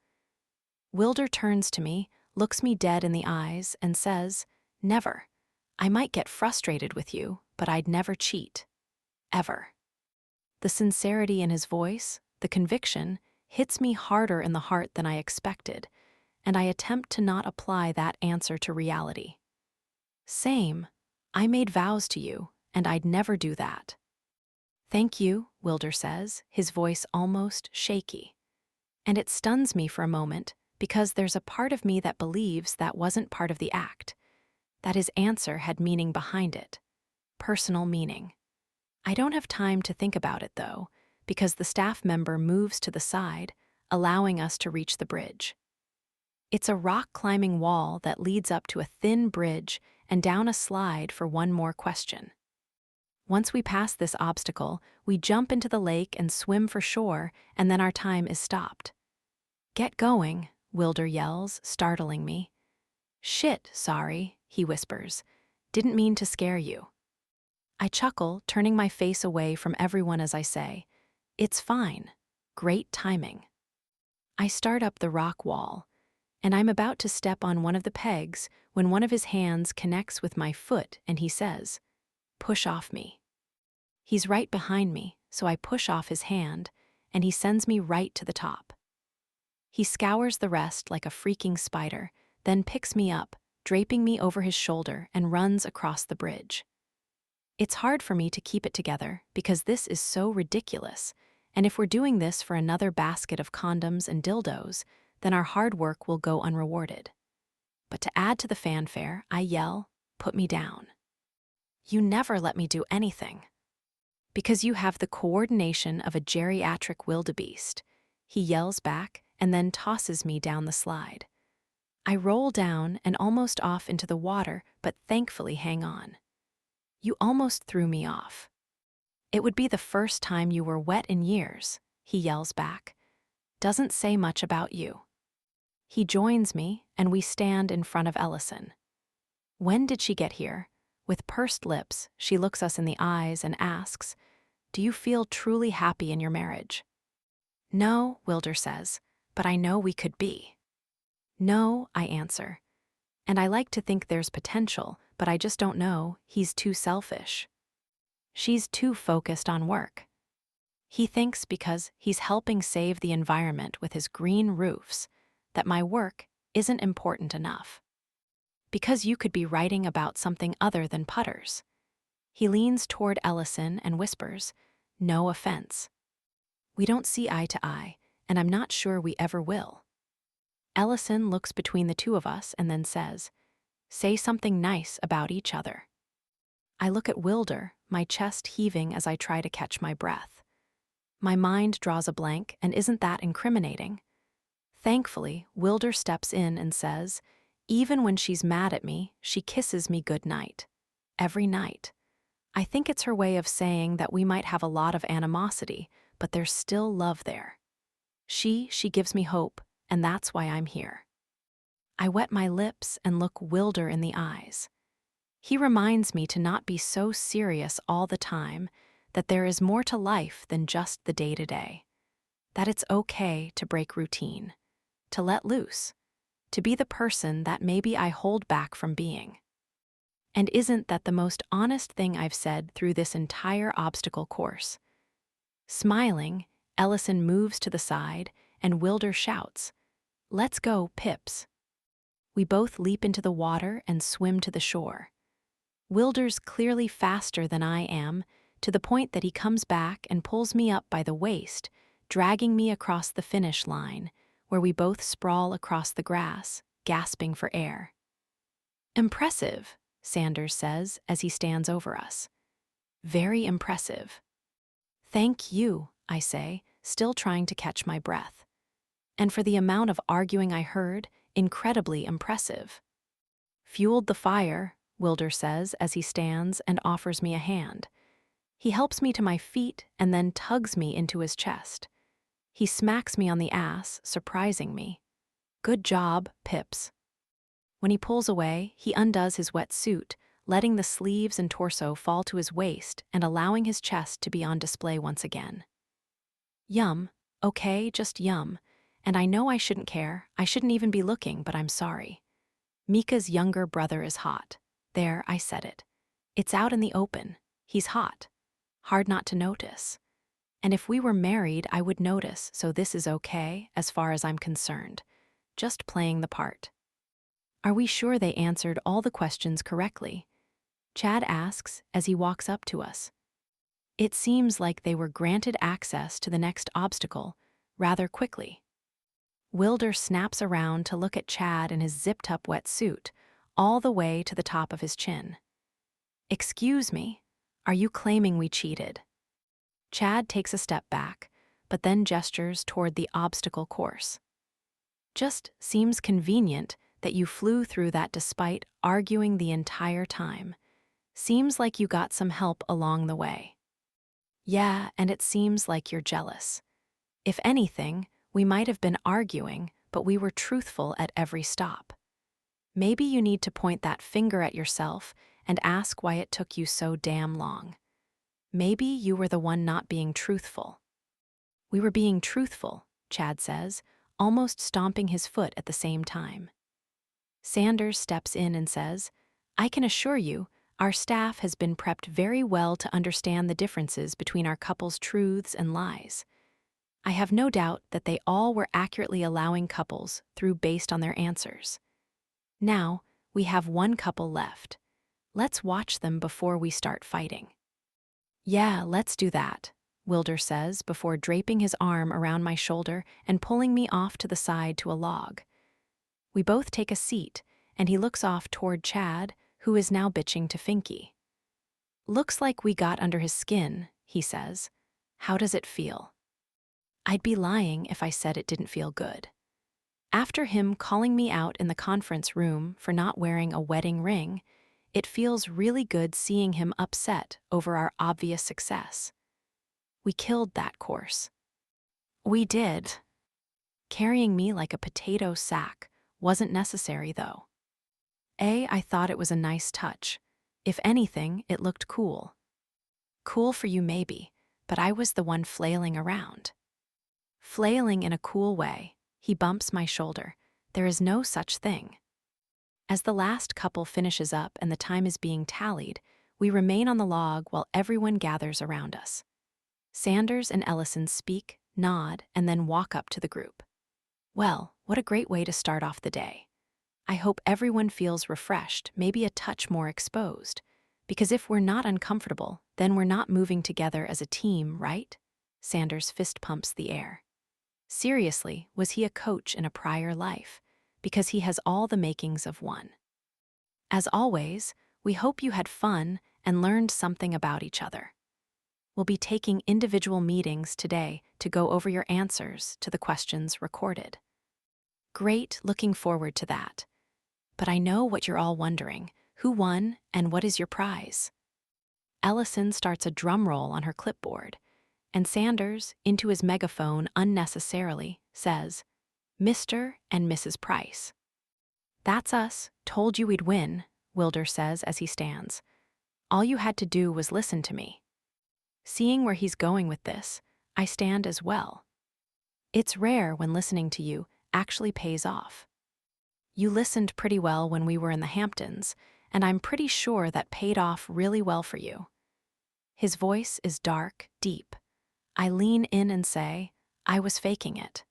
Wilder turns to me, looks me dead in the eyes, and says, "Never. I might get frustrated with you, but I'd never cheat. Ever." The sincerity in his voice, the conviction, hits me harder in the heart than I expected, and I attempt to not apply that answer to reality. "Same. I made vows to you, and I'd never do that." "Thank you," Wilder says, his voice almost shaky. And it stuns me for a moment because there's a part of me that believes that wasn't part of the act, that his answer had meaning behind it, personal meaning. I don't have time to think about it, though, because the staff member moves to the side, allowing us to reach the bridge. It's a rock-climbing wall that leads up to a thin bridge and down a slide for one more question. Once we pass this obstacle, we jump into the lake and swim for shore, and then our time is stopped. "Get going," Wilder yells, startling me. "Shit, sorry," he whispers. "Didn't mean to scare you." I chuckle, turning my face away from everyone as I say, "It's fine. Great timing." I start up the rock wall, and I'm about to step on one of the pegs when one of his hands connects with my foot and he says, "Push off me." He's right behind me, so I push off his hand, and he sends me right to the top. He scours the rest like a freaking spider, then picks me up, draping me over his shoulder, and runs across the bridge. It's hard for me to keep it together because this is so ridiculous, and if we're doing this for another basket of condoms and dildos, then our hard work will go unrewarded. But to add to the fanfare, I yell, "Put me down." "You never let me do anything." "Because you have the coordination of a geriatric wildebeest," he yells back and then tosses me down the slide. I roll down and almost off into the water, but thankfully hang on. "You almost threw me off." "It would be the first time you were wet in years," he yells back. "Doesn't say much about you." He joins me, and we stand in front of Ellison. When did she get here? With pursed lips, she looks us in the eyes and asks, "Do you feel truly happy in your marriage?" "No," Wilder says, "but I know we could be." "No," I answer. "And I like to think there's potential, but I just don't know, he's too selfish." "She's too focused on work." He thinks because he's helping save the environment with his green roofs, that my work isn't important enough. "Because you could be writing about something other than putters." He leans toward Ellison and whispers, "No offense." We don't see eye to eye, and I'm not sure we ever will. Ellison looks between the two of us and then says, "Say something nice about each other." I look at Wilder, my chest heaving as I try to catch my breath. My mind draws a blank, and isn't that incriminating? Thankfully, Wilder steps in and says, "Even when she's mad at me, she kisses me good night. Every night." I think it's her way of saying that we might have a lot of animosity, but there's still love there. She gives me hope, and that's why I'm here. I wet my lips and look Wilder in the eyes. He reminds me to not be so serious all the time, that there is more to life than just the day-to-day. That it's okay to break routine, to let loose, to be the person that maybe I hold back from being. And isn't that the most honest thing I've said through this entire obstacle course? Smiling, Ellison moves to the side, and Wilder shouts, "Let's go, Pips." We both leap into the water and swim to the shore. Wilder's clearly faster than I am, to the point that he comes back and pulls me up by the waist, dragging me across the finish line, where we both sprawl across the grass, gasping for air. "Impressive," Sanders says as he stands over us. "Very impressive." "Thank you," I say, still trying to catch my breath. "And for the amount of arguing I heard, incredibly impressive." "Fueled the fire," Wilder says as he stands and offers me a hand. He helps me to my feet and then tugs me into his chest. He smacks me on the ass, surprising me. "Good job, Pips." When he pulls away, he undoes his wet suit, letting the sleeves and torso fall to his waist and allowing his chest to be on display once again. Yum, okay, just yum. And I know I shouldn't care, I shouldn't even be looking, but I'm sorry. Mika's younger brother is hot. There, I said it. It's out in the open. He's hot. Hard not to notice. And if we were married, I would notice, so this is okay, as far as I'm concerned. Just playing the part. Are we sure they answered all the questions correctly? Chad asks as he walks up to us. It seems like they were granted access to the next obstacle rather quickly. Wilder snaps around to look at Chad in his zipped-up wet suit, all the way to the top of his chin. "Excuse me, are you claiming we cheated?" Chad takes a step back, but then gestures toward the obstacle course. "Just seems convenient that you flew through that despite arguing the entire time. Seems like you got some help along the way." "Yeah, and it seems like you're jealous. If anything, we might have been arguing, but we were truthful at every stop. Maybe you need to point that finger at yourself and ask why it took you so damn long. Maybe you were the one not being truthful." "We were being truthful," Chad says, almost stomping his foot at the same time. Sanders steps in and says, "I can assure you, our staff has been prepped very well to understand the differences between our couple's truths and lies. I have no doubt that they all were accurately allowing couples through based on their answers. Now, we have one couple left. Let's watch them before we start fighting." "Yeah, let's do that," Wilder says before draping his arm around my shoulder and pulling me off to the side to a log. We both take a seat, and he looks off toward Chad, who is now bitching to Finky. "Looks like we got under his skin," he says. "How does it feel?" I'd be lying if I said it didn't feel good. After him calling me out in the conference room for not wearing a wedding ring, it feels really good seeing him upset over our obvious success. We killed that course. We did. Carrying me like a potato sack wasn't necessary, though. I thought it was a nice touch. If anything, it looked cool. Cool for you maybe, but I was the one flailing around. Flailing in a cool way, he bumps my shoulder. There is no such thing. As the last couple finishes up and the time is being tallied, we remain on the log while everyone gathers around us. Sanders and Ellison speak, nod, and then walk up to the group. "Well, what a great way to start off the day. I hope everyone feels refreshed, maybe a touch more exposed. Because if we're not uncomfortable, then we're not moving together as a team, right?" Sanders fist pumps the air. Seriously, was he a coach in a prior life? Because he has all the makings of one. As always, we hope you had fun and learned something about each other. We'll be taking individual meetings today to go over your answers to the questions recorded. Great, looking forward to that. But I know what you're all wondering. Who won and what is your prize? Ellison starts a drum roll on her clipboard, and Sanders, into his megaphone unnecessarily, says, "Mr. and Mrs. Price." "That's us, told you we'd win," Wilder says as he stands. "All you had to do was listen to me." Seeing where he's going with this, I stand as well. It's rare when listening to you actually pays off. You listened pretty well when we were in the Hamptons, and I'm pretty sure that paid off really well for you. His voice is dark, deep. I lean in and say, "I was faking it."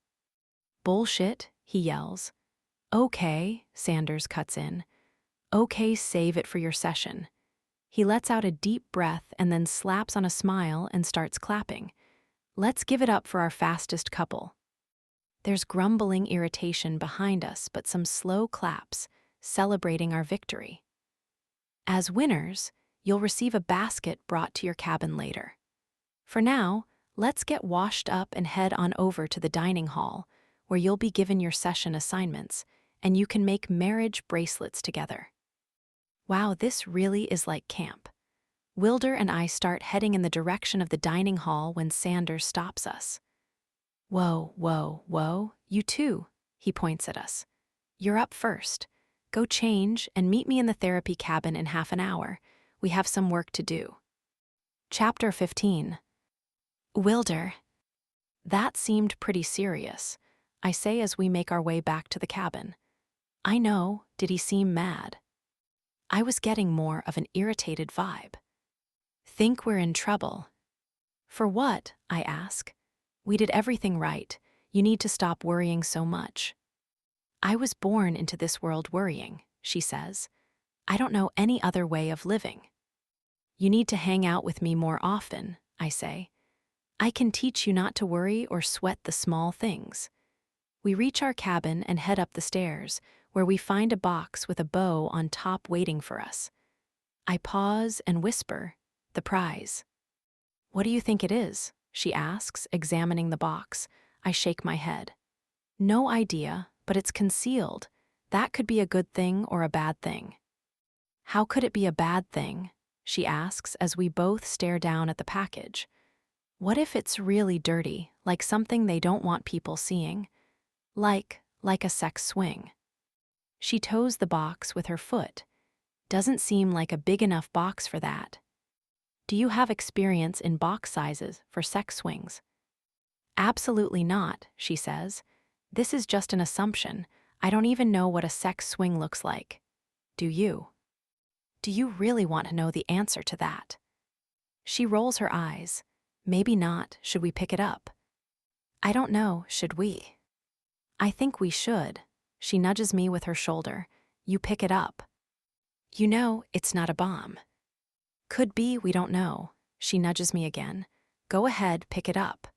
"Bullshit," he yells. "Okay," Sanders cuts in. "Okay, save it for your session." He lets out a deep breath and then slaps on a smile and starts clapping. "Let's give it up for our fastest couple." There's grumbling irritation behind us, but some slow claps, celebrating our victory. As winners, you'll receive a basket brought to your cabin later. For now, let's get washed up and head on over to the dining hall, where you'll be given your session assignments, and you can make marriage bracelets together. Wow, this really is like camp. Wilder and I start heading in the direction of the dining hall when Sanders stops us. "Whoa, whoa, whoa, you too," he points at us. "You're up first. Go change and meet me in the therapy cabin in half an hour. We have some work to do." Chapter 15. Wilder. That seemed pretty serious, I say as we make our way back to the cabin. I know, did he seem mad? I was getting more of an irritated vibe. "Think we're in trouble." "For what?" I ask. "We did everything right. You need to stop worrying so much." "I was born into this world worrying," she says. "I don't know any other way of living." "You need to hang out with me more often," I say. "I can teach you not to worry or sweat the small things." We reach our cabin and head up the stairs, where we find a box with a bow on top waiting for us. I pause and whisper, "The prize." "What do you think it is?" she asks, examining the box. I shake my head. "No idea, but it's concealed. That could be a good thing or a bad thing." "How could it be a bad thing?" she asks as we both stare down at the package. "What if it's really dirty, like something they don't want people seeing? Like a sex swing." She toes the box with her foot. "Doesn't seem like a big enough box for that." "Do you have experience in box sizes for sex swings?" "Absolutely not," she says. "This is just an assumption. I don't even know what a sex swing looks like. Do you?" "Do you really want to know the answer to that?" She rolls her eyes. "Maybe not. Should we pick it up?" "I don't know. Should we?" "I think we should." She nudges me with her shoulder. "You pick it up. You know, it's not a bomb." "Could be, we don't know." She nudges me again. "Go ahead, pick it up."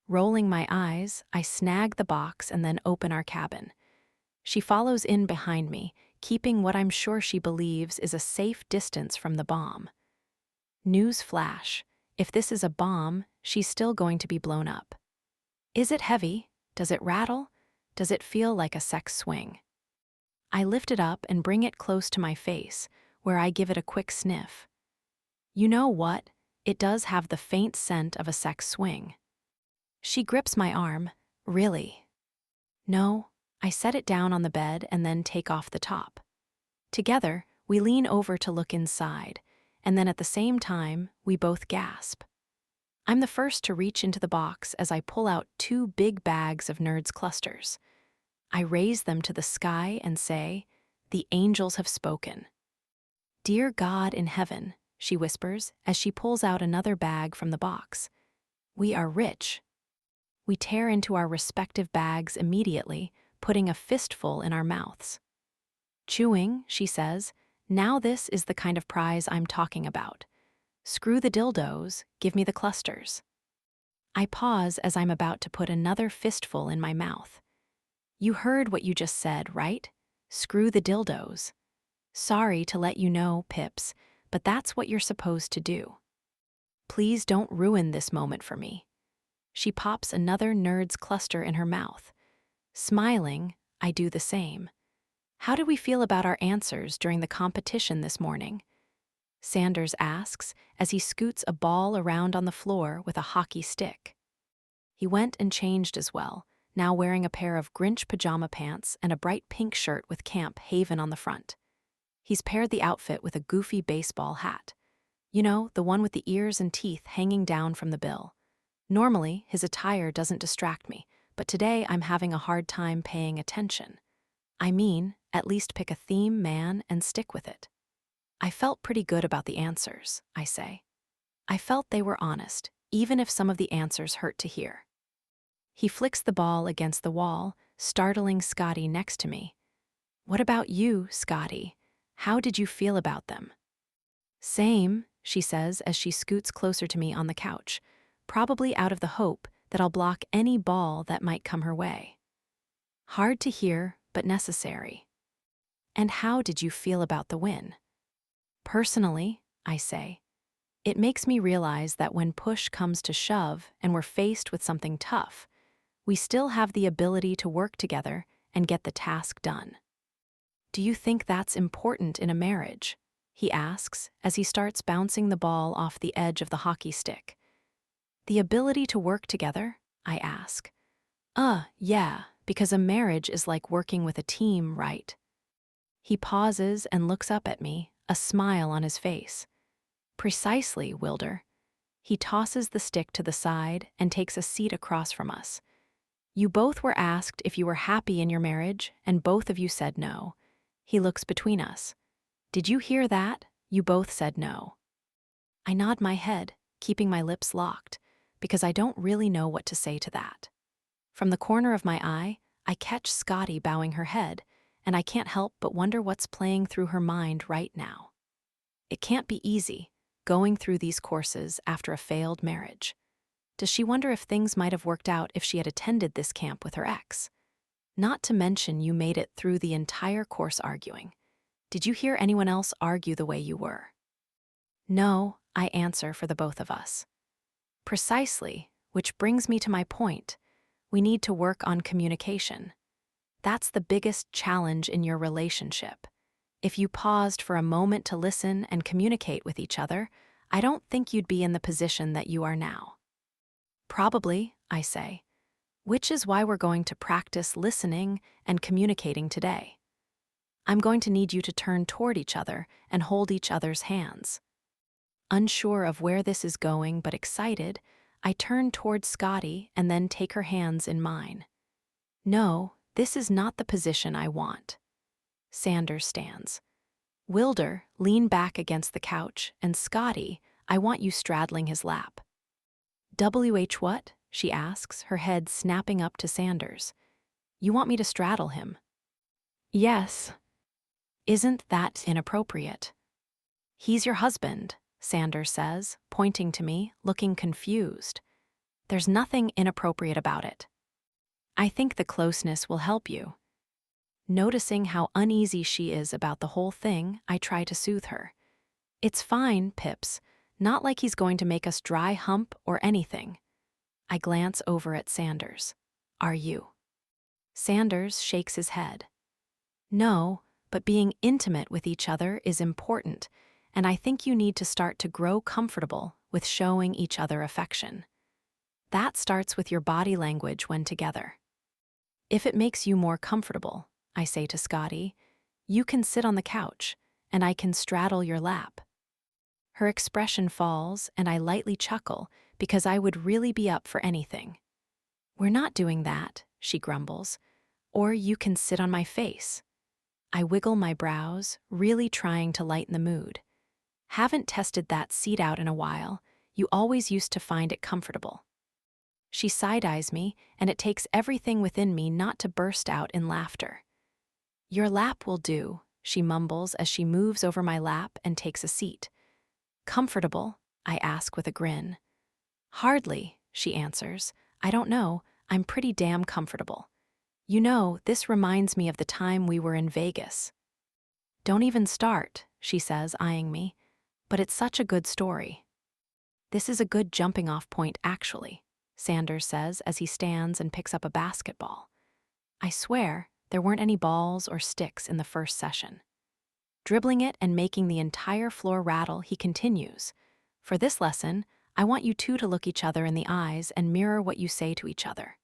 Rolling my eyes, I snag the box and then open our cabin. She follows in behind me, keeping what I'm sure she believes is a safe distance from the bomb. News flash. If this is a bomb, she's still going to be blown up. Is it heavy? Does it rattle? Does it feel like a sex swing? I lift it up and bring it close to my face, where I give it a quick sniff. You know what? It does have the faint scent of a sex swing. She grips my arm. "Really?" "No." I set it down on the bed and then take off the top. Together, we lean over to look inside, and then at the same time, we both gasp. I'm the first to reach into the box as I pull out 2 big bags of Nerds clusters. I raise them to the sky and say, "The angels have spoken." "Dear God in heaven," she whispers as she pulls out another bag from the box. "We are rich." We tear into our respective bags immediately, putting a fistful in our mouths. Chewing, she says, "Now this is the kind of prize I'm talking about. Screw the dildos, give me the clusters." I pause as I'm about to put another fistful in my mouth. "You heard what you just said, right? Screw the dildos." "Sorry to let you know, Pips, but that's what you're supposed to do." "Please don't ruin this moment for me." She pops another Nerds cluster in her mouth. Smiling, I do the same. "How do we feel about our answers during the competition this morning?" Sanders asks as he scoots a ball around on the floor with a hockey stick. He went and changed as well, now wearing a pair of Grinch pajama pants and a bright pink shirt with Camp Haven on the front. He's paired the outfit with a goofy baseball hat. You know, the one with the ears and teeth hanging down from the bill. Normally, his attire doesn't distract me, but today I'm having a hard time paying attention. I mean, at least pick a theme, man, and stick with it. "I felt pretty good about the answers," I say. "I felt they were honest, even if some of the answers hurt to hear." He flicks the ball against the wall, startling Scotty next to me. "What about you, Scotty? How did you feel about them?" "Same," she says as she scoots closer to me on the couch, probably out of the hope that I'll block any ball that might come her way. "Hard to hear, but necessary." "And how did you feel about the win?" "Personally," I say, "it makes me realize that when push comes to shove and we're faced with something tough, we still have the ability to work together and get the task done." "Do you think that's important in a marriage?" he asks as he starts bouncing the ball off the edge of the hockey stick. "The ability to work together?" I ask. Yeah, because a marriage is like working with a team, right?" He pauses and looks up at me, a smile on his face. "Precisely, Wilder." He tosses the stick to the side and takes a seat across from us. "You both were asked if you were happy in your marriage, and both of you said no." He looks between us. "Did you hear that? You both said no." I nod my head, keeping my lips locked, because I don't really know what to say to that. From the corner of my eye, I catch Scotty bowing her head, and I can't help but wonder what's playing through her mind right now. It can't be easy, going through these courses after a failed marriage. Does she wonder if things might have worked out if she had attended this camp with her ex? Not to mention you made it through the entire course arguing. Did you hear anyone else argue the way you were? No, I answer for the both of us. Precisely, which brings me to my point. We need to work on communication. That's the biggest challenge in your relationship. If you paused for a moment to listen and communicate with each other, I don't think you'd be in the position that you are now. Probably, I say, which is why we're going to practice listening and communicating today. I'm going to need you to turn toward each other and hold each other's hands. Unsure of where this is going but excited, I turn toward Scotty and then take her hands in mine. No, this is not the position I want. Sanders stands. Wilder, lean back against the couch, and Scotty, I want you straddling his lap. WH what? She asks, her head snapping up to Sanders. You want me to straddle him? Yes. Isn't that inappropriate? He's your husband, Sanders says, pointing to me, looking confused. There's nothing inappropriate about it. I think the closeness will help you. Noticing how uneasy she is about the whole thing, I try to soothe her. It's fine, Pips, not like he's going to make us dry hump or anything. I glance over at Sanders. Are you? Sanders shakes his head. No, but being intimate with each other is important, and I think you need to start to grow comfortable with showing each other affection. That starts with your body language when together. If it makes you more comfortable, I say to Scotty, you can sit on the couch, and I can straddle your lap. Her expression falls, and I lightly chuckle, because I would really be up for anything. We're not doing that, she grumbles, or you can sit on my face. I wiggle my brows, really trying to lighten the mood. Haven't tested that seat out in a while. You always used to find it comfortable. She side-eyes me, and it takes everything within me not to burst out in laughter. Your lap will do, she mumbles as she moves over my lap and takes a seat. Comfortable? I ask with a grin. Hardly, she answers. I don't know, I'm pretty damn comfortable. You know, this reminds me of the time we were in Vegas. Don't even start, she says, eyeing me. But it's such a good story. This is a good jumping-off point, actually, Sanders says as he stands and picks up a basketball. I swear, there weren't any balls or sticks in the first session. Dribbling it and making the entire floor rattle, he continues. For this lesson, I want you two to look each other in the eyes and mirror what you say to each other.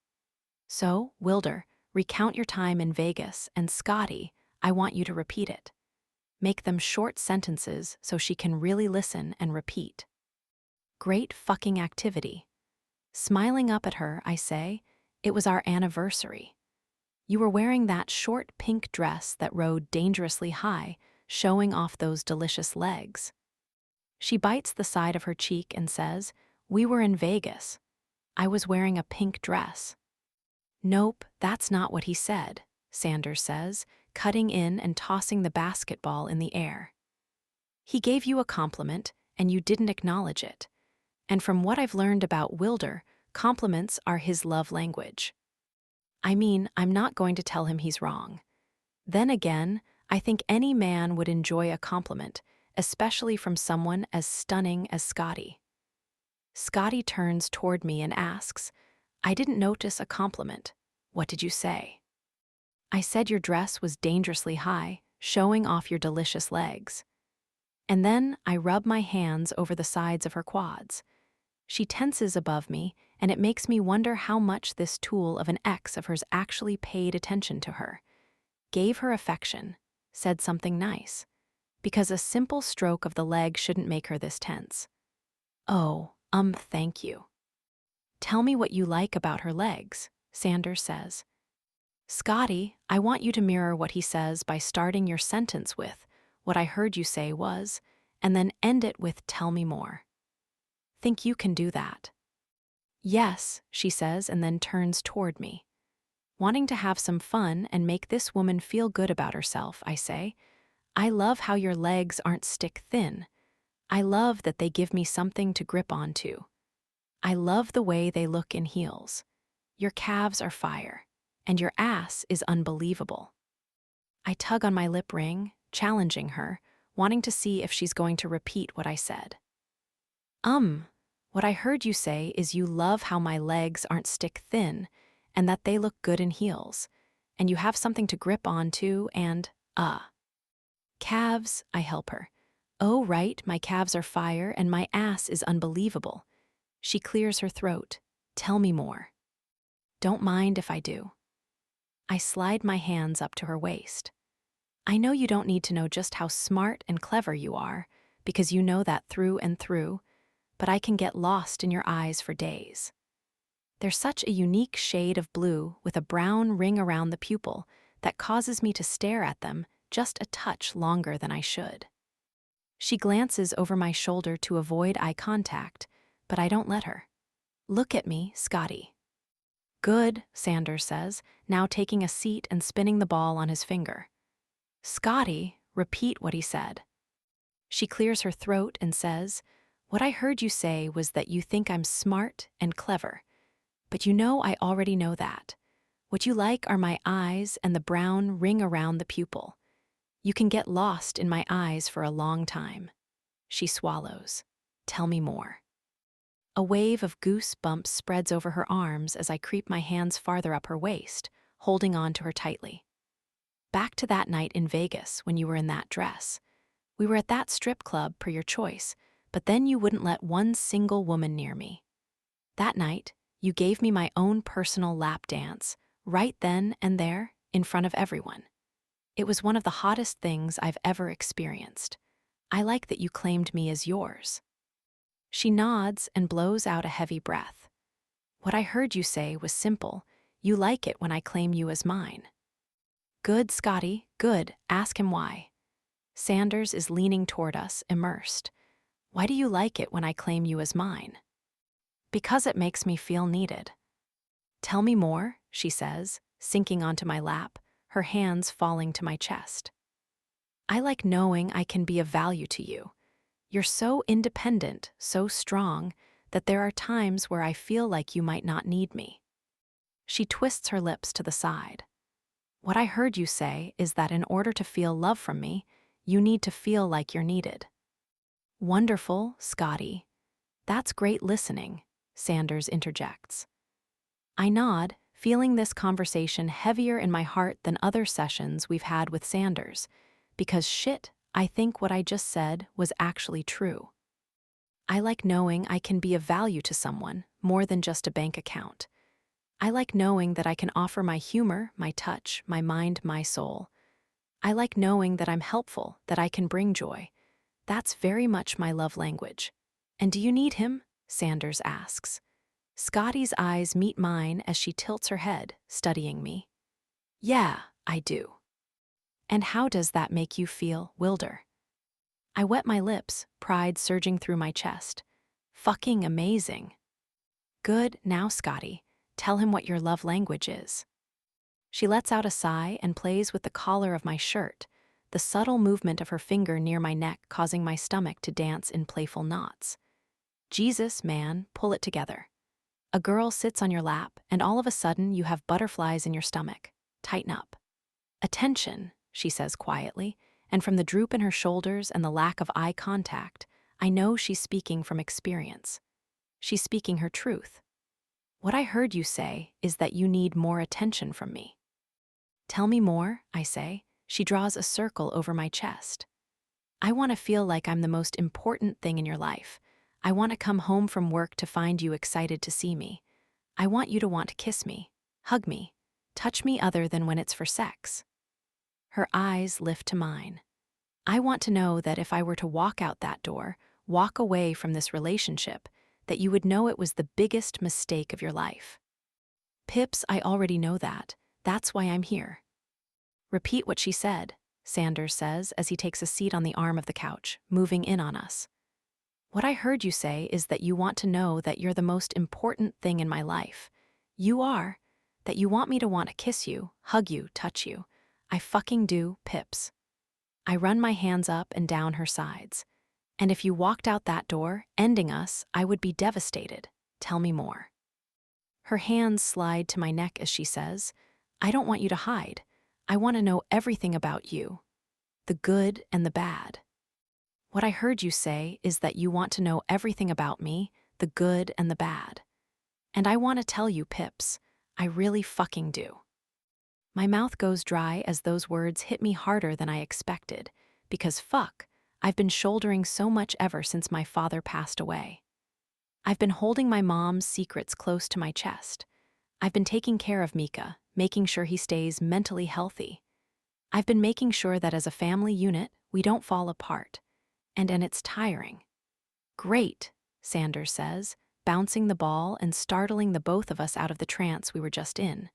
So, Wilder, recount your time in Vegas, and Scotty, I want you to repeat it. Make them short sentences so she can really listen and repeat. Great fucking activity. Smiling up at her, I say, it was our anniversary. You were wearing that short pink dress that rode dangerously high, showing off those delicious legs. She bites the side of her cheek and says, we were in Vegas. I was wearing a pink dress. Nope, that's not what he said, Sanders says, cutting in and tossing the basketball in the air. He gave you a compliment, and you didn't acknowledge it. And from what I've learned about Wilder, compliments are his love language. I mean, I'm not going to tell him he's wrong. Then again, I think any man would enjoy a compliment, especially from someone as stunning as Scotty. Scotty turns toward me and asks, I didn't notice a compliment. What did you say? I said your dress was dangerously high, showing off your delicious legs. And then I rub my hands over the sides of her quads. She tenses above me, and it makes me wonder how much this tool of an ex of hers actually paid attention to her, gave her affection, said something nice, because a simple stroke of the leg shouldn't make her this tense. Oh, thank you. Tell me what you like about her legs, Sanders says. Scotty, I want you to mirror what he says by starting your sentence with, what I heard you say was, and then end it with tell me more. Think you can do that? Yes, she says, and then turns toward me. Wanting to have some fun and make this woman feel good about herself, I say, I love how your legs aren't stick thin. I love that they give me something to grip onto. I love the way they look in heels. Your calves are fire. and your ass is unbelievable. I tug on my lip ring, challenging her, wanting to see if she's going to repeat what I said. What I heard you say is you love how my legs aren't stick thin and that they look good in heels, and you have something to grip onto and, calves, I help her. Oh, right, my calves are fire and my ass is unbelievable. She clears her throat. Tell me more. Don't mind if I do. I slide my hands up to her waist. I know you don't need to know just how smart and clever you are, because you know that through and through, but I can get lost in your eyes for days. They're such a unique shade of blue with a brown ring around the pupil that causes me to stare at them just a touch longer than I should. She glances over my shoulder to avoid eye contact, but I don't let her. Look at me, Scotty. Good, Sanders says, now taking a seat and spinning the ball on his finger. Scotty, repeat what he said. She clears her throat and says, what I heard you say was that you think I'm smart and clever. But you know I already know that. What you like are my eyes and the brown ring around the pupil. You can get lost in my eyes for a long time. She swallows. Tell me more. A wave of goosebumps spreads over her arms as I creep my hands farther up her waist, holding on to her tightly. Back to that night in Vegas when you were in that dress. We were at that strip club per your choice, but then you wouldn't let one single woman near me. That night, you gave me my own personal lap dance, right then and there, in front of everyone. It was one of the hottest things I've ever experienced. I like that you claimed me as yours. She nods and blows out a heavy breath. What I heard you say was simple. You like it when I claim you as mine. Good, Scotty, good. Ask him why. Sanders is leaning toward us, immersed. Why do you like it when I claim you as mine? Because it makes me feel needed. Tell me more, she says, sinking onto my lap, her hands falling to my chest. I like knowing I can be of value to you. You're so independent, so strong, that there are times where I feel like you might not need me. She twists her lips to the side. What I heard you say is that in order to feel love from me, you need to feel like you're needed. Wonderful, Scotty. That's great listening, Sanders interjects. I nod, feeling this conversation heavier in my heart than other sessions we've had with Sanders, because shit, I think what I just said was actually true. I like knowing I can be of value to someone more than just a bank account. I like knowing that I can offer my humor, my touch, my mind, my soul. I like knowing that I'm helpful, that I can bring joy. That's very much my love language. And do you need him? Sanders asks. Scotty's eyes meet mine as she tilts her head, studying me. Yeah, I do. And how does that make you feel, Wilder? I wet my lips, pride surging through my chest. Fucking amazing. Good, now Scotty, tell him what your love language is. She lets out a sigh and plays with the collar of my shirt, the subtle movement of her finger near my neck causing my stomach to dance in playful knots. Jesus, man, pull it together. A girl sits on your lap, and all of a sudden you have butterflies in your stomach. Tighten up. Attention, she says quietly, and from the droop in her shoulders and the lack of eye contact, I know she's speaking from experience. She's speaking her truth. What I heard you say is that you need more attention from me. Tell me more, I say. She draws a circle over my chest. I want to feel like I'm the most important thing in your life. I want to come home from work to find you excited to see me. I want you to want to kiss me, hug me, touch me other than when it's for sex. Her eyes lift to mine. I want to know that if I were to walk out that door, walk away from this relationship, that you would know it was the biggest mistake of your life. Pips, I already know that. That's why I'm here. Repeat what she said, Sanders says as he takes a seat on the arm of the couch, moving in on us. What I heard you say is that you want to know that you're the most important thing in my life. You are. That you want me to want to kiss you, hug you, touch you. I fucking do, Pips. I run my hands up and down her sides. And if you walked out that door, ending us, I would be devastated. Tell me more. Her hands slide to my neck as she says, I don't want you to hide. I want to know everything about you, the good and the bad. What I heard you say is that you want to know everything about me, the good and the bad. And I want to tell you, Pips, I really fucking do. My mouth goes dry as those words hit me harder than I expected, because fuck, I've been shouldering so much ever since my father passed away. I've been holding my mom's secrets close to my chest. I've been taking care of Mika, making sure he stays mentally healthy. I've been making sure that as a family unit, we don't fall apart. And it's tiring. Great, Sanders says, bouncing the ball and startling the both of us out of the trance we were just in.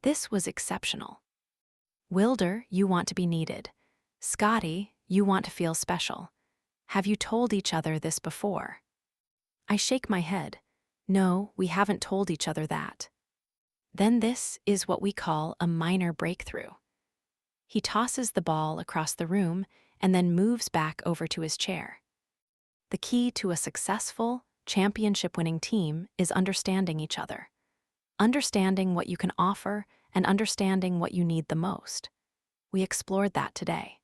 This was exceptional. Wilder, you want to be needed. Scotty, you want to feel special. Have you told each other this before? I shake my head. No, we haven't told each other that. Then this is what we call a minor breakthrough. He tosses the ball across the room and then moves back over to his chair. The key to a successful, championship-winning team is understanding each other. Understanding what you can offer and understanding what you need the most. We explored that today.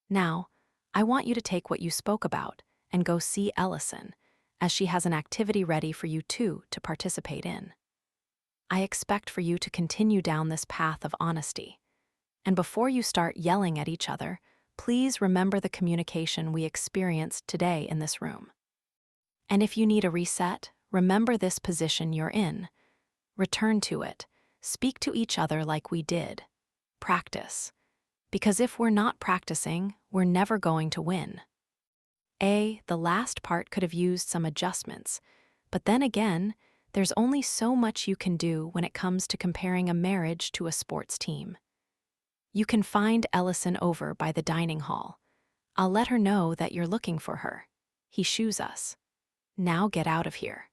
Now, I want you to take what you spoke about and go see Ellison, as she has an activity ready for you two to participate in. I expect for you to continue down this path of honesty. And before you start yelling at each other, please remember the communication we experienced today in this room. And if you need a reset, remember this position you're in. Return to it. Speak to each other like we did. Practice. Because if we're not practicing, we're never going to win. The last part could have used some adjustments, but then again, there's only so much you can do when it comes to comparing a marriage to a sports team. You can find Ellison over by the dining hall. I'll let her know that you're looking for her. He shoos us. Now get out of here.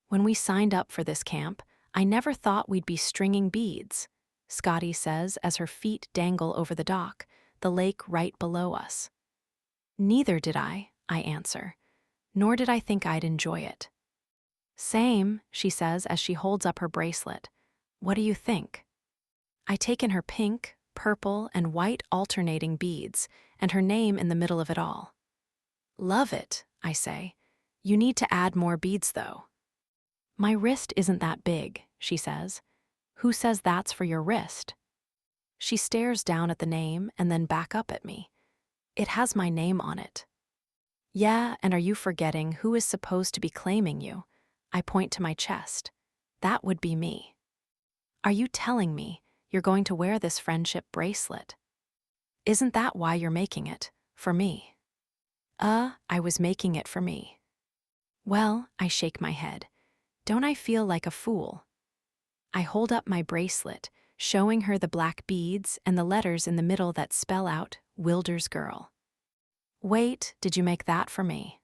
When we signed up for this camp, I never thought we'd be stringing beads, Scotty says as her feet dangle over the dock, the lake right below us. Neither did I answer. Nor did I think I'd enjoy it. Same, she says as she holds up her bracelet. What do you think? I take in her pink, purple, and white alternating beads, and her name in the middle of it all. Love it, I say. You need to add more beads, though. My wrist isn't that big, she says. Who says that's for your wrist? She stares down at the name and then back up at me. It has my name on it. Yeah, and are you forgetting who is supposed to be claiming you? I point to my chest. That would be me. Are you telling me you're going to wear this friendship bracelet? Isn't that why you're making it? For me? I was making it for me. Well, I shake my head. Don't I feel like a fool? I hold up my bracelet, showing her the black beads and the letters in the middle that spell out Wilder's girl. Wait, did you make that for me?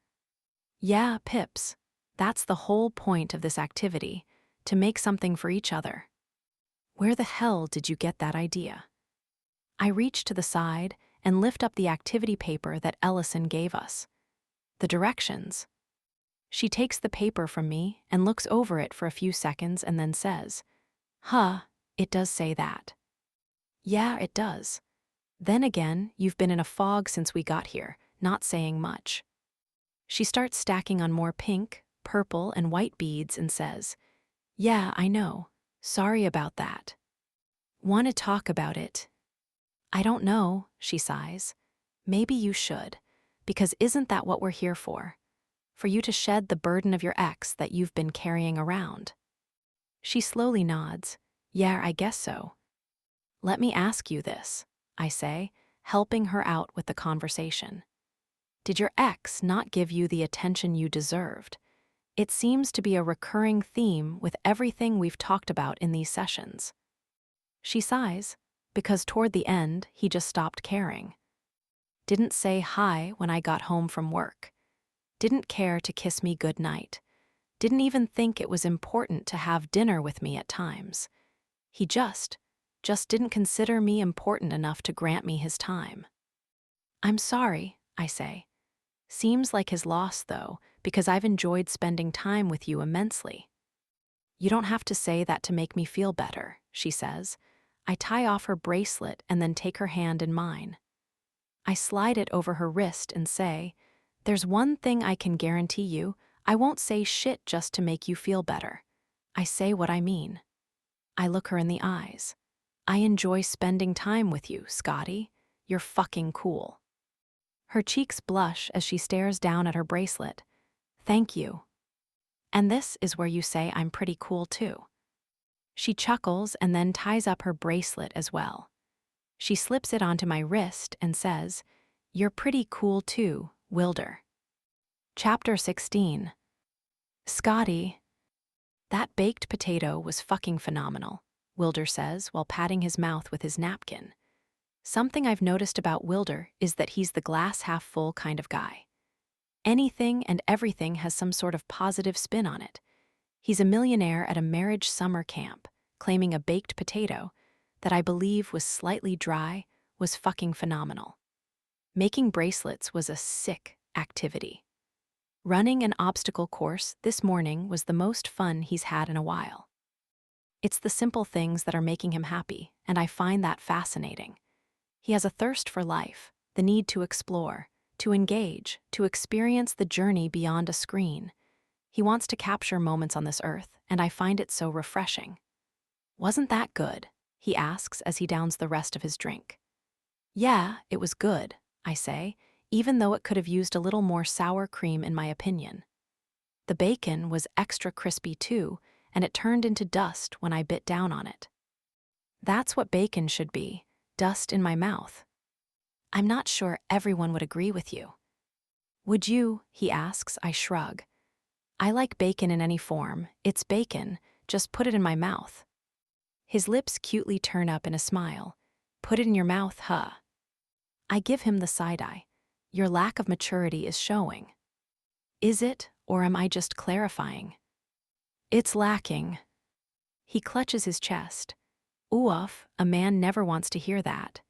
Yeah, Pips. That's the whole point of this activity, to make something for each other. Where the hell did you get that idea? I reach to the side and lift up the activity paper that Ellison gave us. The directions. She takes the paper from me and looks over it for a few seconds and then says, it does say that. Yeah, it does. Then again, you've been in a fog since we got here, not saying much. She starts stacking on more pink, purple, and white beads and says, Yeah, I know. Sorry about that. Want to talk about it? I don't know, she sighs. Maybe you should, because isn't that what we're here for? For you to shed the burden of your ex that you've been carrying around. She slowly nods. Yeah, I guess so. Let me ask you this, I say, helping her out with the conversation. Did your ex not give you the attention you deserved? It seems to be a recurring theme with everything we've talked about in these sessions. She sighs, because toward the end, he just stopped caring. Didn't say hi when I got home from work. Didn't care to kiss me goodnight. Didn't even think it was important to have dinner with me at times. He just didn't consider me important enough to grant me his time. I'm sorry, I say. Seems like his loss, though, because I've enjoyed spending time with you immensely. You don't have to say that to make me feel better, she says, I tie off her bracelet and then take her hand in mine. I slide it over her wrist and say, "There's one thing I can guarantee you, I won't say shit just to make you feel better. I say what I mean." I look her in the eyes. "I enjoy spending time with you, Scotty. You're fucking cool." Her cheeks blush as she stares down at her bracelet. "Thank you. And this is where you say I'm pretty cool too." She chuckles and then ties up her bracelet as well. She slips it onto my wrist and says, "You're pretty cool too, Wilder." Chapter 16. Scotty. "That baked potato was fucking phenomenal," Wilder says while patting his mouth with his napkin. Something I've noticed about Wilder is that he's the glass half full kind of guy. Anything and everything has some sort of positive spin on it. He's a millionaire at a marriage summer camp, claiming a baked potato that I believe was slightly dry was fucking phenomenal. Making bracelets was a sick activity. Running an obstacle course this morning was the most fun he's had in a while. It's the simple things that are making him happy, and I find that fascinating. He has a thirst for life, the need to explore, to engage, to experience the journey beyond a screen. He wants to capture moments on this earth, and I find it so refreshing. "Wasn't that good?" he asks as he downs the rest of his drink. "Yeah, it was good," I say, even though it could have used a little more sour cream in my opinion. The bacon was extra crispy too, and it turned into dust when I bit down on it. That's what bacon should be, dust in my mouth. "I'm not sure everyone would agree with you." "Would you?" he asks. I shrug. "I like bacon in any form. It's bacon, just put it in my mouth." His lips cutely turn up in a smile. "Put it in your mouth, huh?" I give him the side eye. Your lack of maturity is showing. Is it, or am I just clarifying? It's lacking. He clutches his chest. Oof, a man never wants to hear that.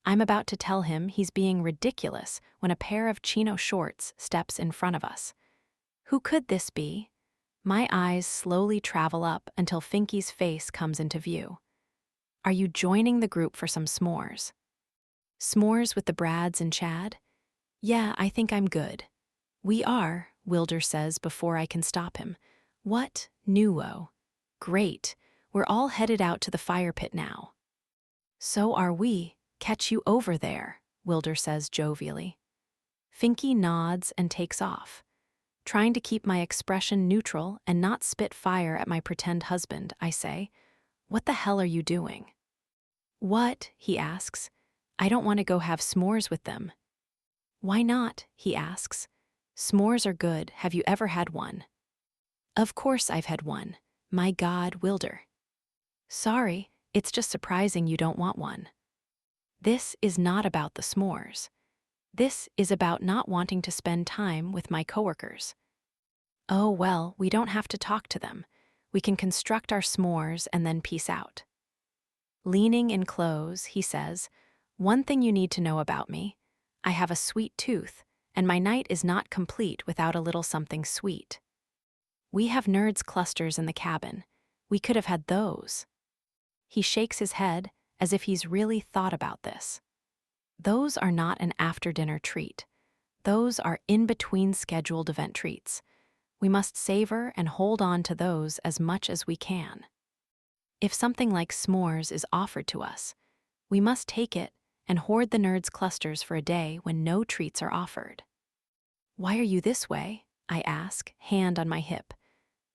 I'm about to tell him he's being ridiculous when a pair of chino shorts steps in front of us. Who could this be? My eyes slowly travel up until Finky's face comes into view. "Are you joining the group for some s'mores?" "S'mores with the Brads and Chad?" "Yeah, I think I'm good." "We are," Wilder says before I can stop him. "What? Nuo. Great. We're all headed out to the fire pit now." "So are we. Catch you over there," Wilder says jovially. Finky nods and takes off. Trying to keep my expression neutral and not spit fire at my pretend husband, I say, "What the hell are you doing?" "What?" he asks. "I don't want to go have s'mores with them." "Why not?" he asks. "S'mores are good. Have you ever had one?" "Of course I've had one. My God, Wilder." "Sorry, it's just surprising you don't want one." This is not about the s'mores. This is about not wanting to spend time with my coworkers. "Oh, well, we don't have to talk to them. We can construct our s'mores and then peace out." Leaning in close, he says, "One thing you need to know about me. I have a sweet tooth, and my night is not complete without a little something sweet. We have nerds clusters in the cabin. We could have had those." He shakes his head as if he's really thought about this. "Those are not an after-dinner treat. Those are in-between scheduled event treats. We must savor and hold on to those as much as we can. If something like s'mores is offered to us, we must take it and hoard the nerds clusters for a day when no treats are offered." "Why are you this way?" I ask, hand on my hip.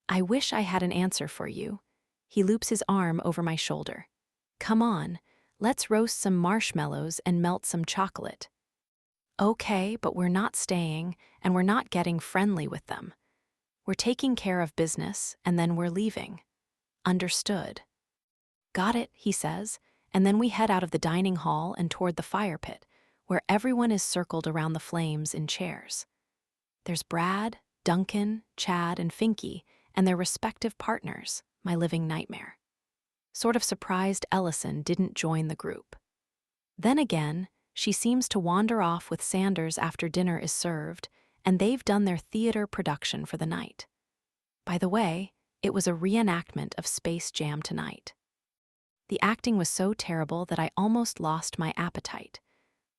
"I wish I had an answer for you." He loops his arm over my shoulder. "Come on, let's roast some marshmallows and melt some chocolate." "Okay, but we're not staying, and we're not getting friendly with them. We're taking care of business, and then we're leaving." "Understood." "Got it," he says, and then we head out of the dining hall and toward the fire pit, where everyone is circled around the flames in chairs. There's Brad, Duncan, Chad, and Finky, and their respective partners, my living nightmare. Sort of surprised Ellison didn't join the group. Then again, she seems to wander off with Sanders after dinner is served, and they've done their theater production for the night. By the way, it was a reenactment of Space Jam tonight. The acting was so terrible that I almost lost my appetite.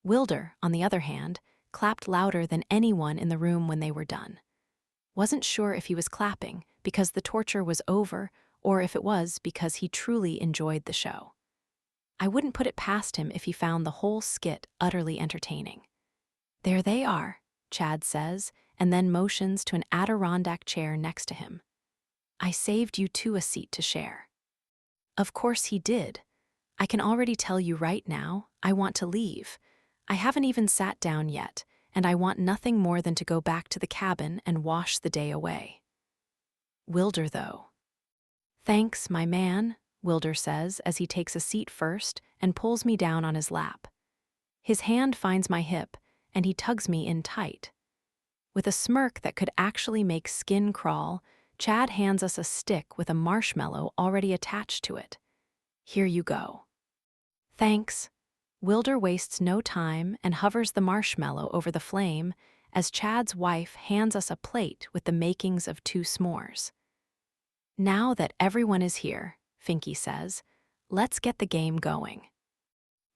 Wilder, on the other hand, clapped louder than anyone in the room when they were done. Wasn't sure if he was clapping because the torture was over or if it was because he truly enjoyed the show. I wouldn't put it past him if he found the whole skit utterly entertaining. "There they are," Chad says, and then motions to an Adirondack chair next to him. "I saved you two a seat to share." Of course he did. I can already tell you right now, I want to leave. I haven't even sat down yet, and I want nothing more than to go back to the cabin and wash the day away. Wilder, though. "Thanks, my man," Wilder says as he takes a seat first and pulls me down on his lap. His hand finds my hip, and he tugs me in tight. With a smirk that could actually make skin crawl, Chad hands us a stick with a marshmallow already attached to it. "Here you go." "Thanks." Wilder wastes no time and hovers the marshmallow over the flame as Chad's wife hands us a plate with the makings of 2 s'mores. "Now that everyone is here," Finky says, "let's get the game going."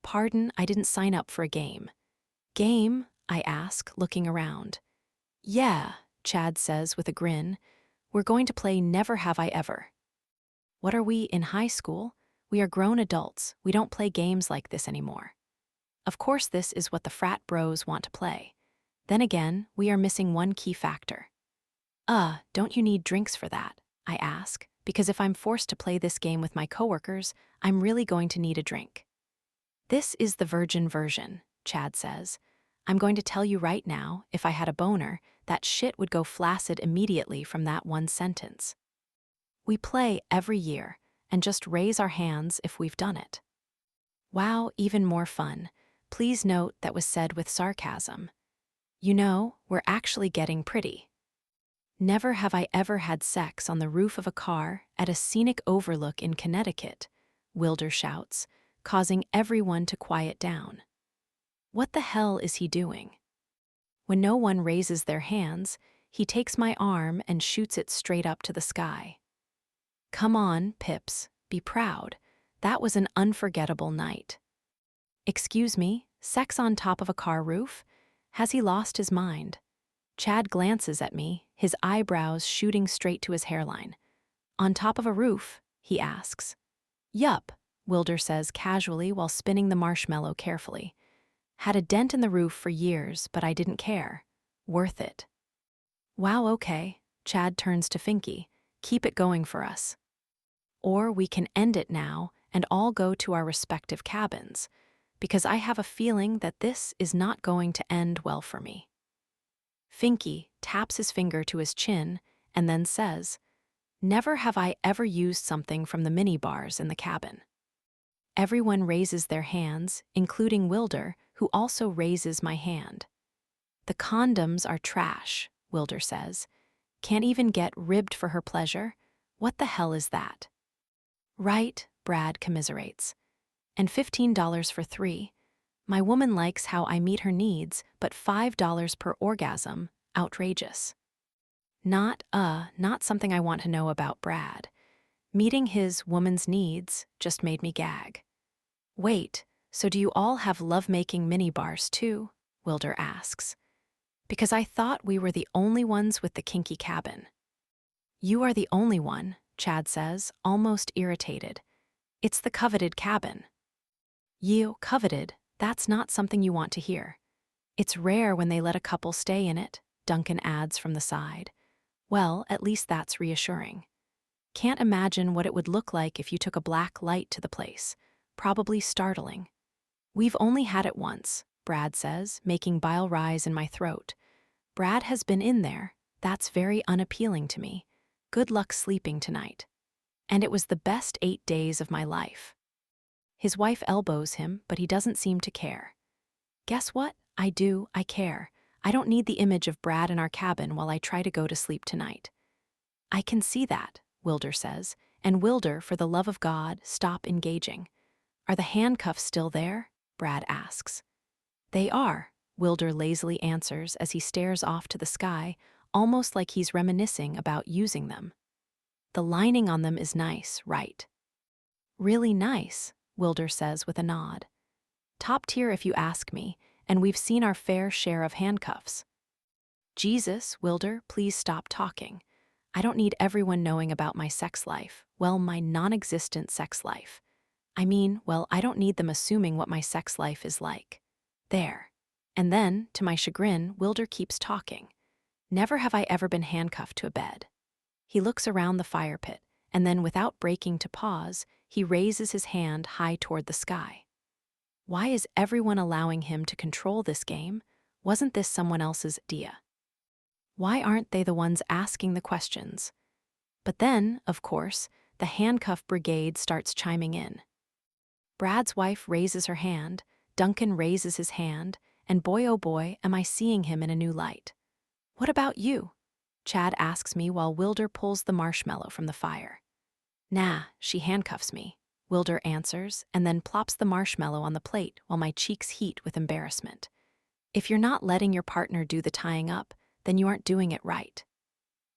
"Pardon, I didn't sign up for a game." "Game?" I ask, looking around. "Yeah," Chad says with a grin. "We're going to play Never Have I Ever." "What are we, in high school? We are grown adults. We don't play games like this anymore." Of course this is what the frat bros want to play. Then again, we are missing one key factor. Don't you need drinks for that?" I ask, because if I'm forced to play this game with my coworkers, I'm really going to need a drink. "This is the virgin version," Chad says. "I'm going to tell you right now, if I had a boner, that shit would go flaccid immediately from that one sentence. We play every year, and just raise our hands if we've done it." Wow, even more fun. Please note that was said with sarcasm. You know, we're actually getting pretty. "Never have I ever had sex on the roof of a car at a scenic overlook in Connecticut," Wilder shouts, causing everyone to quiet down. What the hell is he doing? When no one raises their hands, he takes my arm and shoots it straight up to the sky. "Come on, Pips, be proud. That was an unforgettable night." "Excuse me, sex on top of a car roof? Has he lost his mind?" Chad glances at me, his eyebrows shooting straight to his hairline. "On top of a roof?" he asks. "Yup," Wilder says casually while spinning the marshmallow carefully. "Had a dent in the roof for years, but I didn't care. Worth it." "Wow, okay." Chad turns to Finky. "Keep it going for us. Or we can end it now and all go to our respective cabins, because I have a feeling that this is not going to end well for me." Finky taps his finger to his chin and then says, "Never have I ever used something from the minibars in the cabin." Everyone raises their hands, including Wilder, who also raises my hand. "The condoms are trash," Wilder says. "Can't even get ribbed for her pleasure? What the hell is that?" "Right," Brad commiserates. "And $15 for 3. My woman likes how I meet her needs, but $5 per orgasm, outrageous." Not something I want to know about Brad. Meeting his woman's needs just made me gag. "Wait, so do you all have lovemaking minibars too?" Wilder asks. "Because I thought we were the only ones with the kinky cabin." "You are the only one," Chad says, almost irritated. "It's the coveted cabin." "You, coveted, that's not something you want to hear. It's rare when they let a couple stay in it," Duncan adds from the side. "Well, at least that's reassuring. Can't imagine what it would look like if you took a black light to the place. Probably startling." "We've only had it once," Brad says, making bile rise in my throat. "Brad has been in there. That's very unappealing to me. Good luck sleeping tonight." And it was the best 8 days of my life. His wife elbows him, but he doesn't seem to care. "Guess what? I do, I care. I don't need the image of Brad in our cabin while I try to go to sleep tonight." "I can see that," Wilder says, and Wilder, for the love of God, stop engaging. "Are the handcuffs still there?" Brad asks. "They are," Wilder lazily answers as he stares off to the sky, almost like he's reminiscing about using them. "The lining on them is nice, right?" Really nice, Wilder says with a nod. Top tier if you ask me, and we've seen our fair share of handcuffs. Jesus, Wilder, please stop talking. I don't need everyone knowing about my sex life. Well, my non-existent sex life. I mean, well, I don't need them assuming what my sex life is like. There. And then, to my chagrin, Wilder keeps talking. Never have I ever been handcuffed to a bed. He looks around the fire pit, and then without breaking to pause, he raises his hand high toward the sky. Why is everyone allowing him to control this game? Wasn't this someone else's idea? Why aren't they the ones asking the questions? But then, of course, the handcuff brigade starts chiming in. Brad's wife raises her hand, Duncan raises his hand, and boy oh boy, am I seeing him in a new light. What about you? Chad asks me while Wilder pulls the marshmallow from the fire. Nah, she handcuffs me, Wilder answers, and then plops the marshmallow on the plate while my cheeks heat with embarrassment. If you're not letting your partner do the tying up, then you aren't doing it right.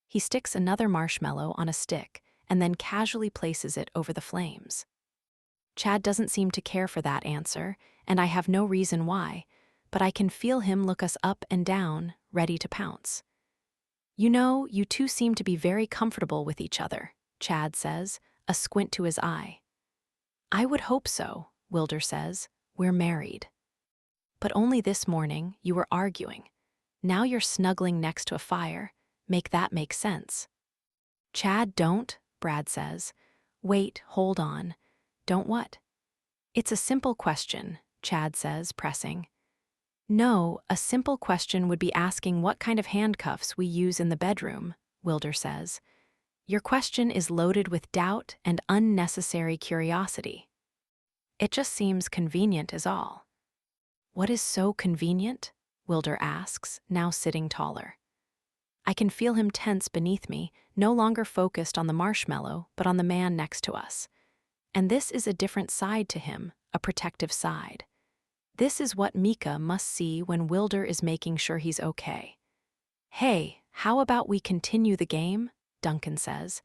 He sticks another marshmallow on a stick and then casually places it over the flames. Chad doesn't seem to care for that answer, and I have no reason why, but I can feel him look us up and down, ready to pounce. You know, you two seem to be very comfortable with each other, Chad says, a squint to his eye. I would hope so, Wilder says. We're married. But only this morning you were arguing. Now you're snuggling next to a fire. Make that make sense. Chad, don't, Brad says. Wait, hold on. Don't what? It's a simple question, Chad says, pressing. No, a simple question would be asking what kind of handcuffs we use in the bedroom, Wilder says. Your question is loaded with doubt and unnecessary curiosity. It just seems convenient is all. What is so convenient? Wilder asks, now sitting taller. I can feel him tense beneath me, no longer focused on the marshmallow, but on the man next to us. And this is a different side to him, a protective side. This is what Mika must see when Wilder is making sure he's okay. Hey, how about we continue the game? Duncan says.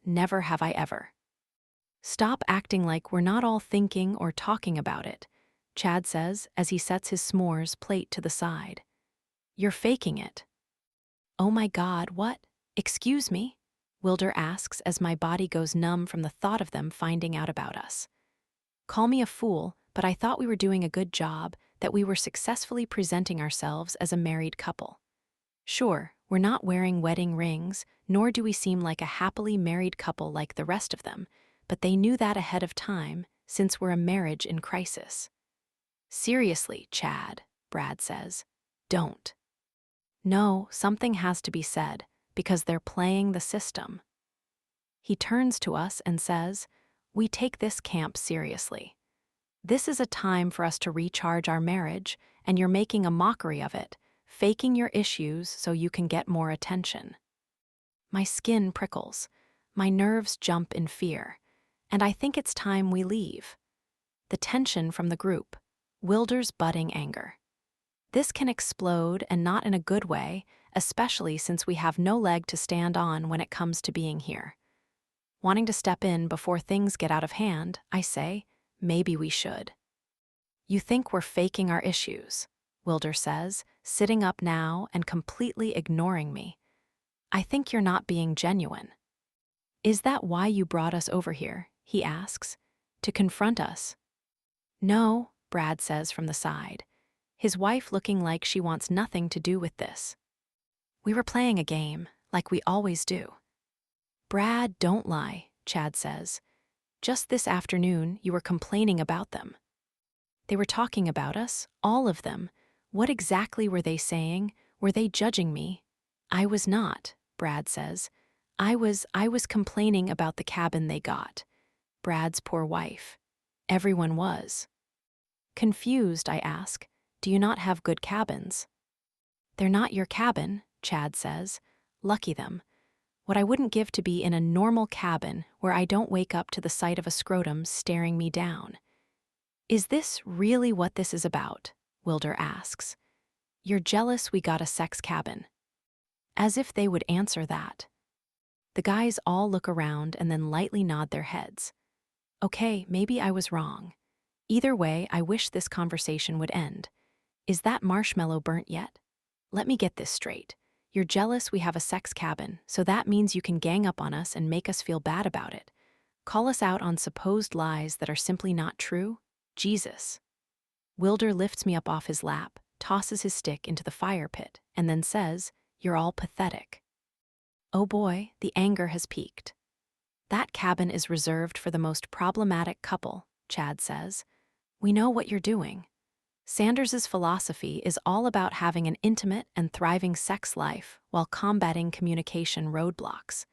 Never have I ever. Stop acting like we're not all thinking or talking about it, Chad says as he sets his s'mores plate to the side. You're faking it. Oh my God, what? Excuse me? Wilder asks as my body goes numb from the thought of them finding out about us. Call me a fool, but I thought we were doing a good job, that we were successfully presenting ourselves as a married couple. Sure, we're not wearing wedding rings, nor do we seem like a happily married couple like the rest of them, but they knew that ahead of time, since we're a marriage in crisis. Seriously, Chad, Brad says. Don't. No, something has to be said, because they're playing the system. He turns to us and says, we take this camp seriously. This is a time for us to recharge our marriage, and you're making a mockery of it, faking your issues so you can get more attention. My skin prickles, my nerves jump in fear, and I think it's time we leave. The tension from the group, Wilder's budding anger. This can explode, and not in a good way, especially since we have no leg to stand on when it comes to being here. Wanting to step in before things get out of hand, I say, maybe we should. You think we're faking our issues, Wilder says, sitting up now and completely ignoring me. I think you're not being genuine. Is that why you brought us over here? He asks. To confront us? No, Brad says from the side, his wife looking like she wants nothing to do with this. We were playing a game, like we always do. Brad, don't lie, Chad says. Just this afternoon, you were complaining about them. They were talking about us, all of them. What exactly were they saying? Were they judging me? I was not, Brad says. I was complaining about the cabin they got. Brad's poor wife. Everyone was. Confused, I ask, do you not have good cabins? They're not your cabin, Chad says. Lucky them. What I wouldn't give to be in a normal cabin where I don't wake up to the sight of a scrotum staring me down. Is this really what this is about? Wilder asks. You're jealous we got a sex cabin. As if they would answer that. The guys all look around and then lightly nod their heads. Okay, maybe I was wrong. Either way, I wish this conversation would end. Is that marshmallow burnt yet? Let me get this straight. You're jealous we have a sex cabin, so that means you can gang up on us and make us feel bad about it. Call us out on supposed lies that are simply not true? Jesus. Wilder lifts me up off his lap, tosses his stick into the fire pit, and then says, "You're all pathetic." Oh boy, the anger has peaked. That cabin is reserved for the most problematic couple, Chad says. We know what you're doing. Sanders's philosophy is all about having an intimate and thriving sex life while combating communication roadblocks.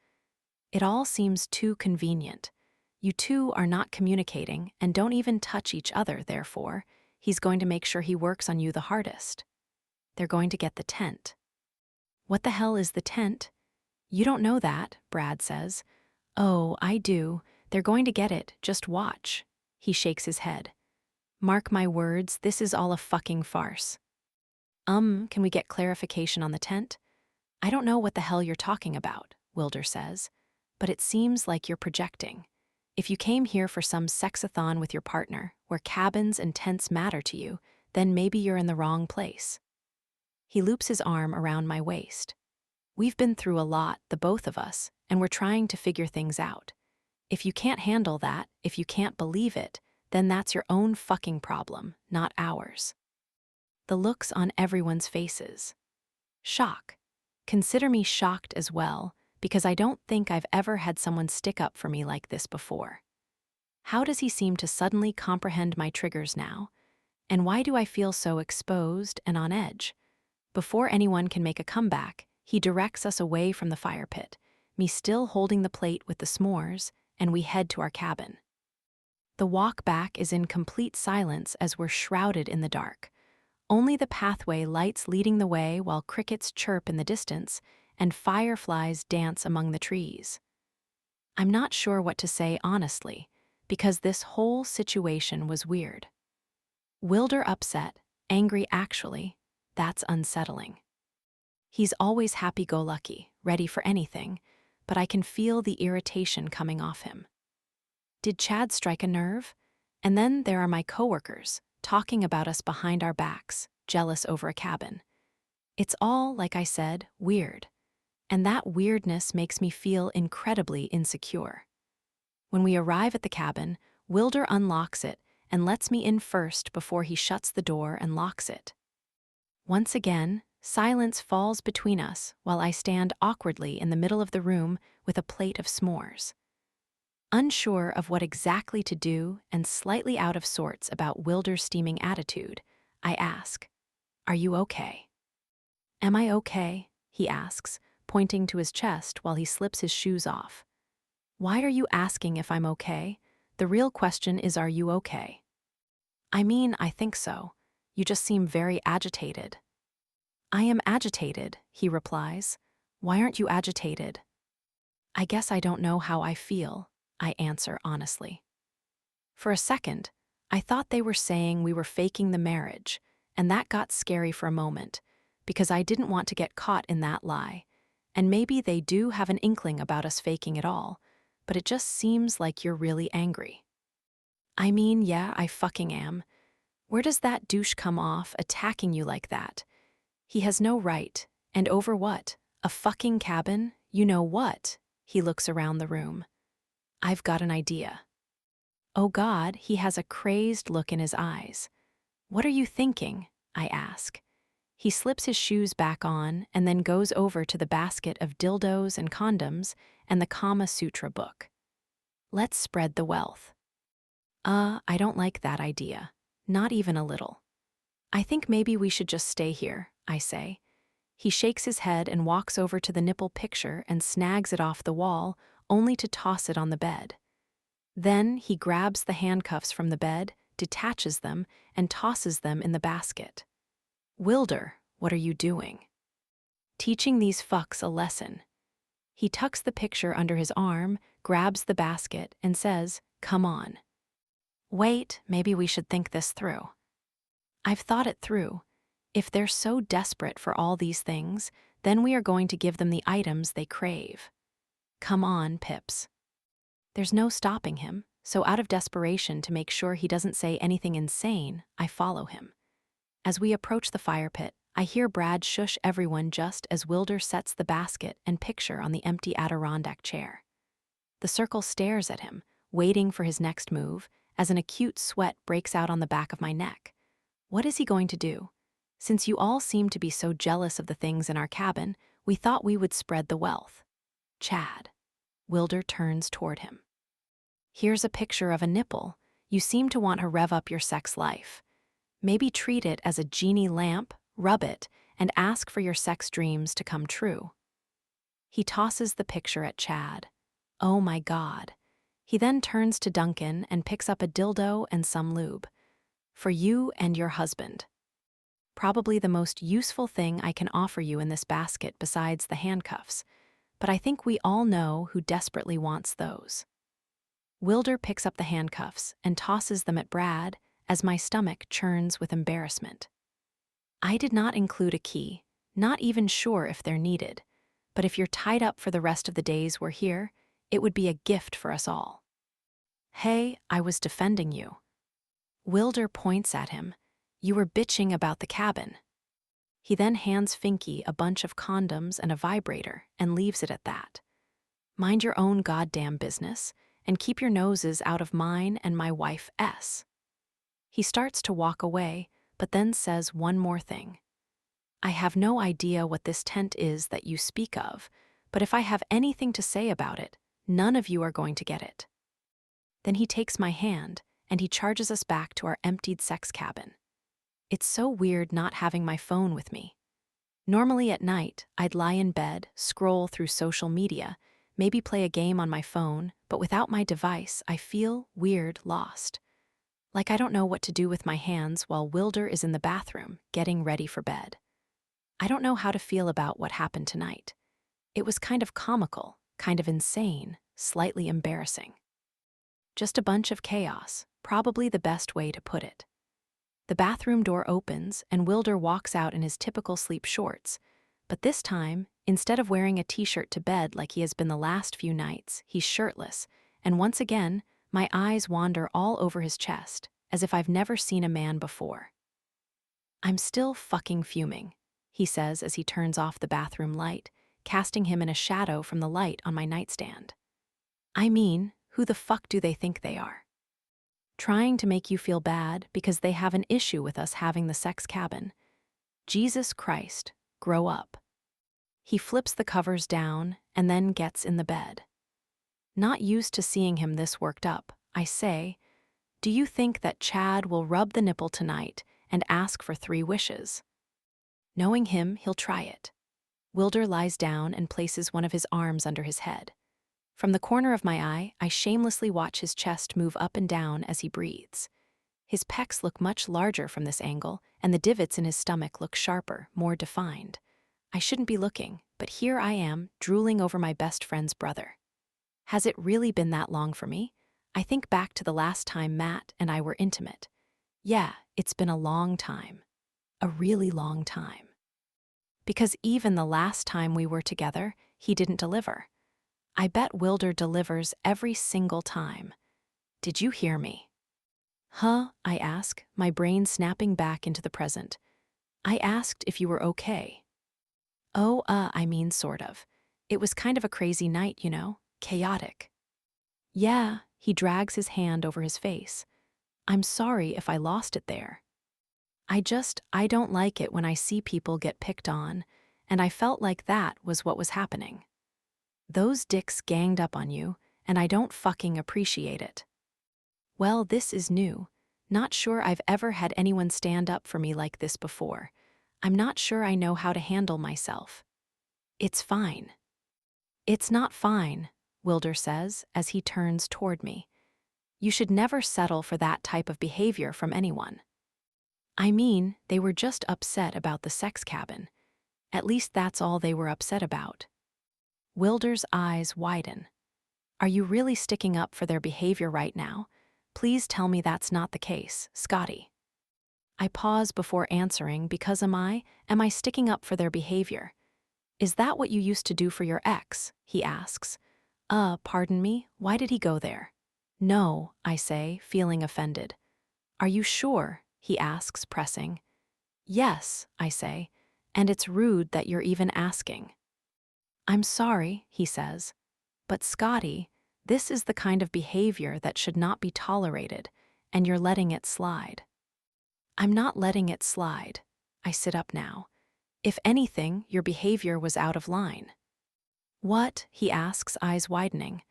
It all seems too convenient. You two are not communicating and don't even touch each other, therefore, he's going to make sure he works on you the hardest. They're going to get the tent. What the hell is the tent? You don't know that, Brad says. Oh, I do. They're going to get it, just watch. He shakes his head. Mark my words, this is all a fucking farce. Can we get clarification on the tent? I don't know what the hell you're talking about, Wilder says, but it seems like you're projecting. If you came here for some sexathon with your partner, where cabins and tents matter to you, then maybe you're in the wrong place. He loops his arm around my waist. We've been through a lot, the both of us, and we're trying to figure things out. If you can't handle that, if you can't believe it, then that's your own fucking problem, not ours. The looks on everyone's faces. Shock. Consider me shocked as well, because I don't think I've ever had someone stick up for me like this before. How does he seem to suddenly comprehend my triggers now? And why do I feel so exposed and on edge? Before anyone can make a comeback, he directs us away from the fire pit, me still holding the plate with the s'mores, and we head to our cabin. The walk back is in complete silence as we're shrouded in the dark. Only the pathway lights leading the way while crickets chirp in the distance and fireflies dance among the trees. I'm not sure what to say honestly, because this whole situation was weird. Wilder upset, angry actually, that's unsettling. He's always happy-go-lucky, ready for anything, but I can feel the irritation coming off him. Did Chad strike a nerve? And then there are my coworkers, talking about us behind our backs, jealous over a cabin. It's all, like I said, weird. And that weirdness makes me feel incredibly insecure. When we arrive at the cabin, Wilder unlocks it and lets me in first before he shuts the door and locks it. Once again, silence falls between us while I stand awkwardly in the middle of the room with a plate of s'mores. Unsure of what exactly to do and slightly out of sorts about Wilder's steaming attitude, I ask, "Are you okay?" "Am I okay?" he asks, pointing to his chest while he slips his shoes off. "Why are you asking if I'm okay? The real question is, are you okay?" "I mean, I think so. You just seem very agitated." "I am agitated," he replies. "Why aren't you agitated?" "I guess I don't know how I feel," I answer honestly. For a second, I thought they were saying we were faking the marriage, and that got scary for a moment, because I didn't want to get caught in that lie. And maybe they do have an inkling about us faking it all, but it just seems like you're really angry. "I mean, yeah, I fucking am. Where does that douche come off attacking you like that? He has no right. And over what? A fucking cabin? You know what?" He looks around the room. "I've got an idea." Oh God, he has a crazed look in his eyes. "What are you thinking?" I ask. He slips his shoes back on and then goes over to the basket of dildos and condoms and the Kama Sutra book. "Let's spread the wealth." I don't like that idea. Not even a little. "I think maybe we should just stay here," I say. He shakes his head and walks over to the nipple picture and snags it off the wall, only to toss it on the bed. Then he grabs the handcuffs from the bed, detaches them, and tosses them in the basket. "Wilder, what are you doing?" "Teaching these fucks a lesson." He tucks the picture under his arm, grabs the basket, and says, "Come on." "Wait, maybe we should think this through." I've thought it through. If they're so desperate for all these things, then we are going to give them the items they crave. Come on, Pips. There's no stopping him, so out of desperation to make sure he doesn't say anything insane, I follow him. As we approach the fire pit, I hear Brad shush everyone just as Wilder sets the basket and picture on the empty Adirondack chair. The circle stares at him, waiting for his next move, as an acute sweat breaks out on the back of my neck. What is he going to do? Since you all seem to be so jealous of the things in our cabin, we thought we would spread the wealth. Chad. Wilder turns toward him. Here's a picture of a nipple. You seem to want to rev up your sex life. Maybe treat it as a genie lamp, rub it, and ask for your sex dreams to come true. He tosses the picture at Chad. Oh my God. He then turns to Duncan and picks up a dildo and some lube. For you and your husband. Probably the most useful thing I can offer you in this basket besides the handcuffs, but I think we all know who desperately wants those. Wilder picks up the handcuffs and tosses them at Brad as my stomach churns with embarrassment. I did not include a key, not even sure if they're needed, but if you're tied up for the rest of the days we're here, it would be a gift for us all. Hey, I was defending you. Wilder points at him. You were bitching about the cabin. He then hands Finky a bunch of condoms and a vibrator and leaves it at that. Mind your own goddamn business and keep your noses out of mine and my wife S. He starts to walk away, but then says one more thing. I have no idea what this tent is that you speak of, but if I have anything to say about it, none of you are going to get it. Then he takes my hand, and he charges us back to our emptied sex cabin. It's so weird not having my phone with me. Normally at night, I'd lie in bed, scroll through social media, maybe play a game on my phone, but without my device, I feel weird lost. Like I don't know what to do with my hands while Wilder is in the bathroom, getting ready for bed. I don't know how to feel about what happened tonight. It was kind of comical, kind of insane, slightly embarrassing. Just a bunch of chaos, probably the best way to put it. The bathroom door opens and Wilder walks out in his typical sleep shorts, but this time, instead of wearing a t-shirt to bed like he has been the last few nights, he's shirtless, and once again, my eyes wander all over his chest, as if I've never seen a man before. I'm still fucking fuming, he says as he turns off the bathroom light, casting him in a shadow from the light on my nightstand. I mean, who the fuck do they think they are? Trying to make you feel bad because they have an issue with us having the sex cabin. Jesus Christ, grow up. He flips the covers down and then gets in the bed. Not used to seeing him this worked up, I say, do you think that Chad will rub the nipple tonight and ask for 3 wishes? Knowing him, he'll try it. Wilder lies down and places one of his arms under his head. From the corner of my eye, I shamelessly watch his chest move up and down as he breathes. His pecs look much larger from this angle, and the divots in his stomach look sharper, more defined. I shouldn't be looking, but here I am, drooling over my best friend's brother. Has it really been that long for me? I think back to the last time Matt and I were intimate. Yeah, it's been a long time. A really long time. Because even the last time we were together, he didn't deliver. I bet Wilder delivers every single time. Did you hear me? Huh, I ask, my brain snapping back into the present. I asked if you were okay. Oh, I mean sort of. It was kind of a crazy night, you know, chaotic. Yeah, he drags his hand over his face. I'm sorry if I lost it there. I don't like it when I see people get picked on, and I felt like that was what was happening. Those dicks ganged up on you, and I don't fucking appreciate it. Well, this is new. Not sure I've ever had anyone stand up for me like this before. I'm not sure I know how to handle myself. It's fine. It's not fine, Wilder says as he turns toward me. You should never settle for that type of behavior from anyone. I mean, they were just upset about the sex cabin. At least that's all they were upset about. Wilder's eyes widen. Are you really sticking up for their behavior right now? Please tell me that's not the case, Scotty. I pause before answering because am I sticking up for their behavior? Is that what you used to do for your ex? He asks. Pardon me, why did he go there? No, I say, feeling offended. Are you sure? He asks, pressing. Yes, I say, and it's rude that you're even asking. I'm sorry, he says, but Scotty, this is the kind of behavior that should not be tolerated, and you're letting it slide. I'm not letting it slide. I sit up now. If anything, your behavior was out of line. What? He asks, eyes widening.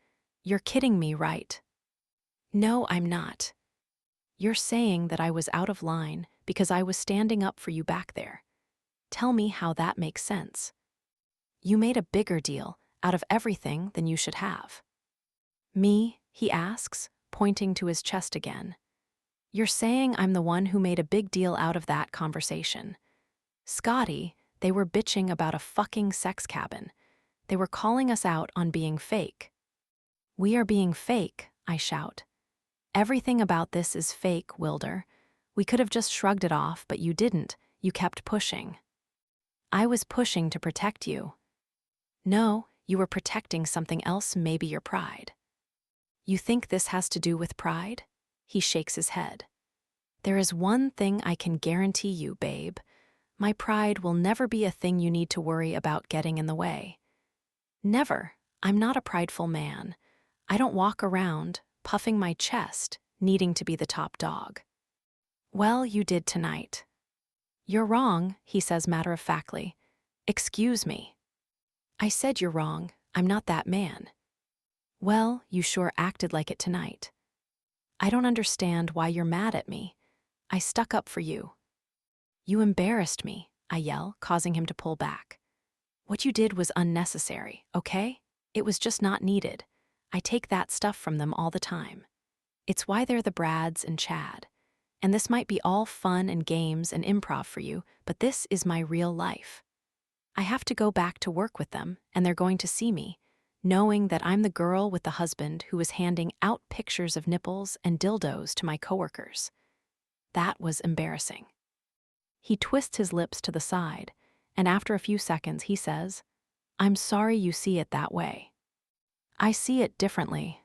You're kidding me, right? No, I'm not. You're saying that I was out of line because I was standing up for you back there. Tell me how that makes sense. You made a bigger deal out of everything than you should have. Me? He asks, pointing to his chest again. You're saying I'm the one who made a big deal out of that conversation. Scotty, they were bitching about a fucking sex cabin. They were calling us out on being fake. We are being fake, I shout. Everything about this is fake, Wilder. We could have just shrugged it off, but you didn't. You kept pushing. I was pushing to protect you. No, you were protecting something else, maybe your pride. You think this has to do with pride? He shakes his head. There is one thing I can guarantee you, babe. My pride will never be a thing you need to worry about getting in the way. Never. I'm not a prideful man. I don't walk around, puffing my chest, needing to be the top dog. Well, you did tonight. You're wrong, he says matter-of-factly. Excuse me. I said you're wrong. I'm not that man. Well, you sure acted like it tonight. I don't understand why you're mad at me. I stuck up for you. You embarrassed me, I yell, causing him to pull back. What you did was unnecessary, okay? It was just not needed. I take that stuff from them all the time. It's why they're the Brads and Chad. And this might be all fun and games and improv for you, but this is my real life. I have to go back to work with them, and they're going to see me, knowing that I'm the girl with the husband who was handing out pictures of nipples and dildos to my coworkers. That was embarrassing. He twists his lips to the side, and after a few seconds he says, I'm sorry you see it that way. I see it differently.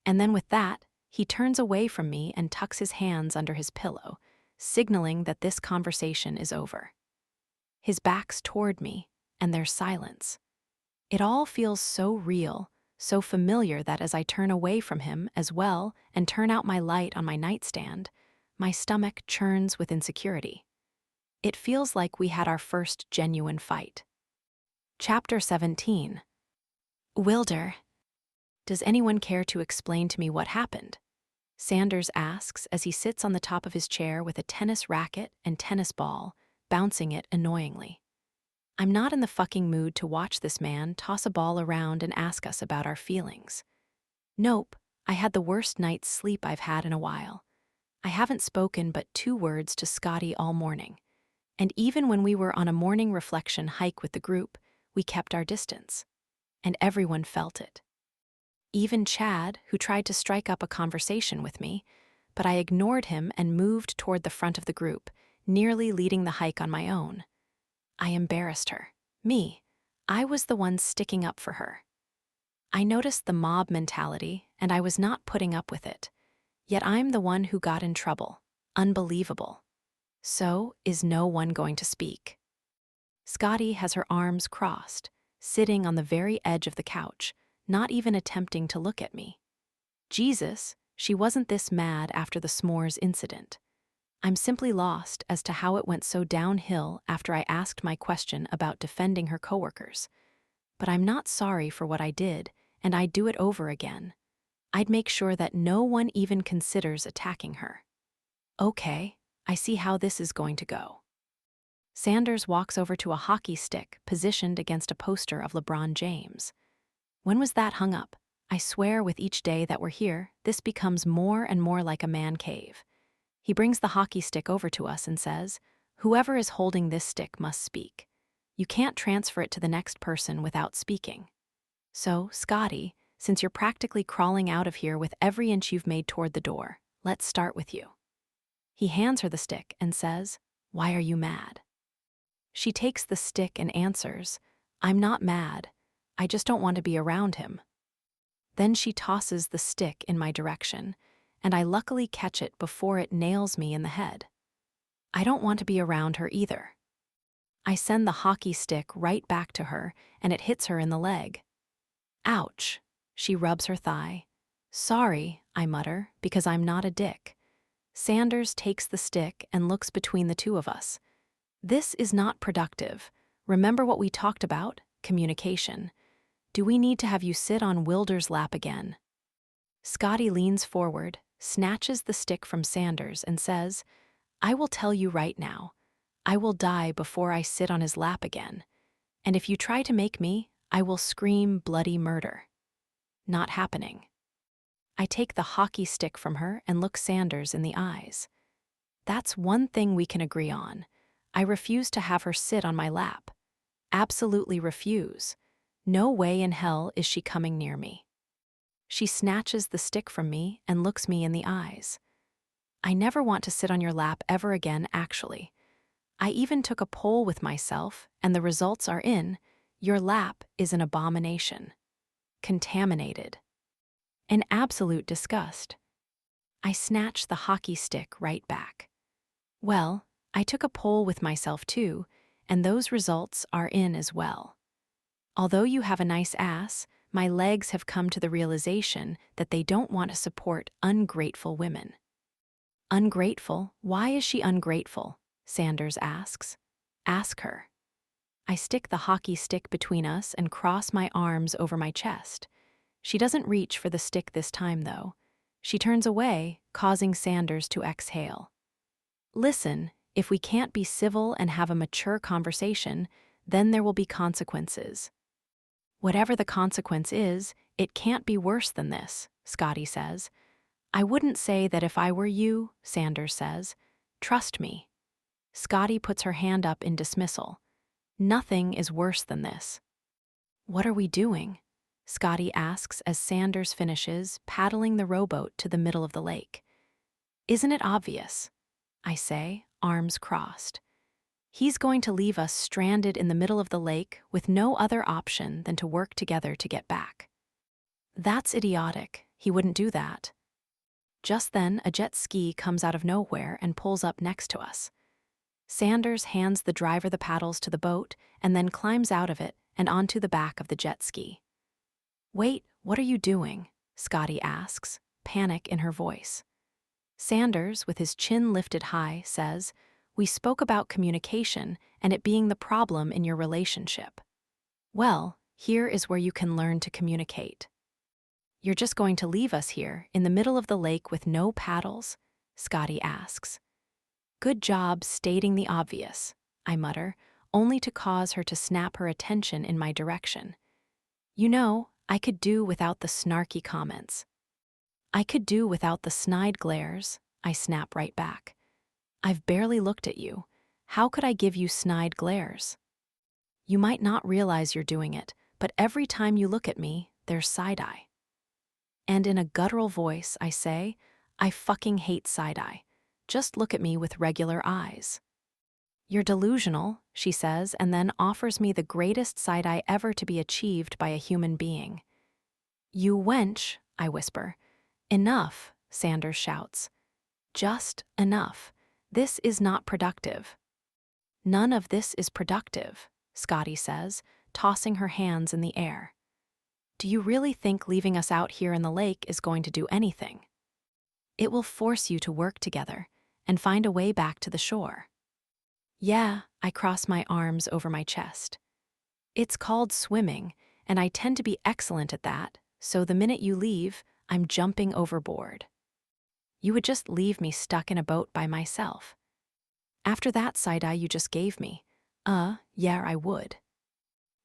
And then with that, he turns away from me and tucks his hands under his pillow, signaling that this conversation is over. His back's toward me, and there's silence. It all feels so real, so familiar that as I turn away from him as well and turn out my light on my nightstand, my stomach churns with insecurity. It feels like we had our first genuine fight. Chapter 17. Wilder. Does anyone care to explain to me what happened? Sanders asks as he sits on the top of his chair with a tennis racket and tennis ball, bouncing it annoyingly. I'm not in the fucking mood to watch this man toss a ball around and ask us about our feelings. Nope, I had the worst night's sleep I've had in a while. I haven't spoken but 2 words to Scotty all morning. And even when we were on a morning reflection hike with the group, we kept our distance. And everyone felt it. Even Chad, who tried to strike up a conversation with me, but I ignored him and moved toward the front of the group, nearly leading the hike on my own. I embarrassed her. Me. I was the one sticking up for her. I noticed the mob mentality, and I was not putting up with it. Yet I'm the one who got in trouble. Unbelievable. So, is no one going to speak? Scotty has her arms crossed, sitting on the very edge of the couch, not even attempting to look at me. Jesus, she wasn't this mad after the s'mores incident. I'm simply lost as to how it went so downhill after I asked my question about defending her coworkers. But I'm not sorry for what I did, and I'd do it over again. I'd make sure that no one even considers attacking her. Okay, I see how this is going to go. Sanders walks over to a hockey stick positioned against a poster of LeBron James. When was that hung up? I swear with each day that we're here, this becomes more and more like a man cave. He brings the hockey stick over to us and says, whoever is holding this stick must speak. You can't transfer it to the next person without speaking. So, Scotty, since you're practically crawling out of here with every inch you've made toward the door, let's start with you. He hands her the stick and says, why are you mad? She takes the stick and answers, I'm not mad. I just don't want to be around him. Then she tosses the stick in my direction, and I luckily catch it before it nails me in the head. I don't want to be around her either. I send the hockey stick right back to her, and it hits her in the leg. Ouch, she rubs her thigh. Sorry, I mutter, because I'm not a dick. Sanders takes the stick and looks between the two of us. This is not productive. Remember what we talked about? Communication. Do we need to have you sit on Wilder's lap again? Scotty leans forward, snatches the stick from Sanders, and says, I will tell you right now, I will die before I sit on his lap again. And if you try to make me, I will scream bloody murder. Not happening. I take the hockey stick from her and look Sanders in the eyes. That's one thing we can agree on. I refuse to have her sit on my lap. Absolutely refuse. No way in hell is she coming near me. She snatches the stick from me and looks me in the eyes. I never want to sit on your lap ever again, actually. I even took a poll with myself, and the results are in. Your lap is an abomination. Contaminated. In absolute disgust. I snatch the hockey stick right back. Well, I took a poll with myself too, and those results are in as well. Although you have a nice ass, my legs have come to the realization that they don't want to support ungrateful women. Ungrateful? Why is she ungrateful? Sanders asks. Ask her. I stick the hockey stick between us and cross my arms over my chest. She doesn't reach for the stick this time, though. She turns away, causing Sanders to exhale. Listen, if we can't be civil and have a mature conversation, then there will be consequences. Whatever the consequence is, it can't be worse than this, Scotty says. I wouldn't say that if I were you, Sanders says. Trust me. Scotty puts her hand up in dismissal. Nothing is worse than this. What are we doing? Scotty asks as Sanders finishes paddling the rowboat to the middle of the lake. Isn't it obvious? I say, arms crossed. He's going to leave us stranded in the middle of the lake with no other option than to work together to get back. That's idiotic. He wouldn't do that. Just then, a jet ski comes out of nowhere and pulls up next to us. Sanders hands the driver the paddles to the boat and then climbs out of it and onto the back of the jet ski. Wait, what are you doing? Scotty asks, panic in her voice. Sanders, with his chin lifted high, says, We spoke about communication and it being the problem in your relationship. Well, here is where you can learn to communicate. You're just going to leave us here in the middle of the lake with no paddles? Scotty asks. Good job stating the obvious, I mutter, only to cause her to snap her attention in my direction. You know, I could do without the snarky comments. I could do without the snide glares, I snap right back. I've barely looked at you. How could I give you snide glares? You might not realize you're doing it, but every time you look at me, there's side-eye. And in a guttural voice, I say, I fucking hate side-eye. Just look at me with regular eyes. You're delusional, she says, and then offers me the greatest side-eye ever to be achieved by a human being. You wench, I whisper. Enough, Sanders shouts. Just enough. This is not productive. None of this is productive, Scotty says, tossing her hands in the air. Do you really think leaving us out here in the lake is going to do anything? It will force you to work together and find a way back to the shore. Yeah, I cross my arms over my chest. It's called swimming, and I tend to be excellent at that, so the minute you leave, I'm jumping overboard. You would just leave me stuck in a boat by myself. After that side-eye you just gave me, yeah, I would.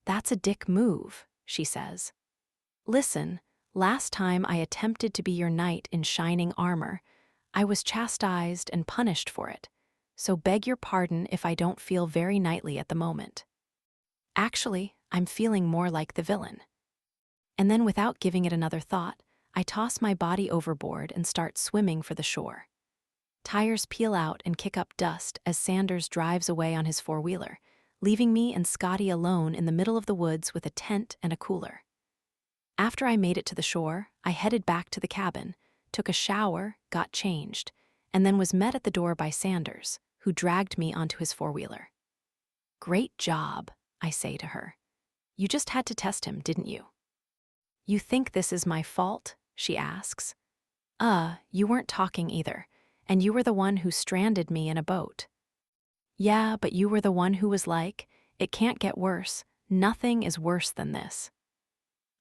That's a dick move, she says. Listen, last time I attempted to be your knight in shining armor, I was chastised and punished for it, so beg your pardon if I don't feel very knightly at the moment. Actually, I'm feeling more like the villain. And then without giving it another thought, I toss my body overboard and start swimming for the shore. Tires peel out and kick up dust as Sanders drives away on his four-wheeler, leaving me and Scotty alone in the middle of the woods with a tent and a cooler. After I made it to the shore, I headed back to the cabin, took a shower, got changed, and then was met at the door by Sanders, who dragged me onto his four-wheeler. "Great job," I say to her. "You just had to test him, didn't you?" "You think this is my fault?" she asks. You weren't talking either, and you were the one who stranded me in a boat." "Yeah, but you were the one who was like, 'It can't get worse. Nothing is worse than this.'"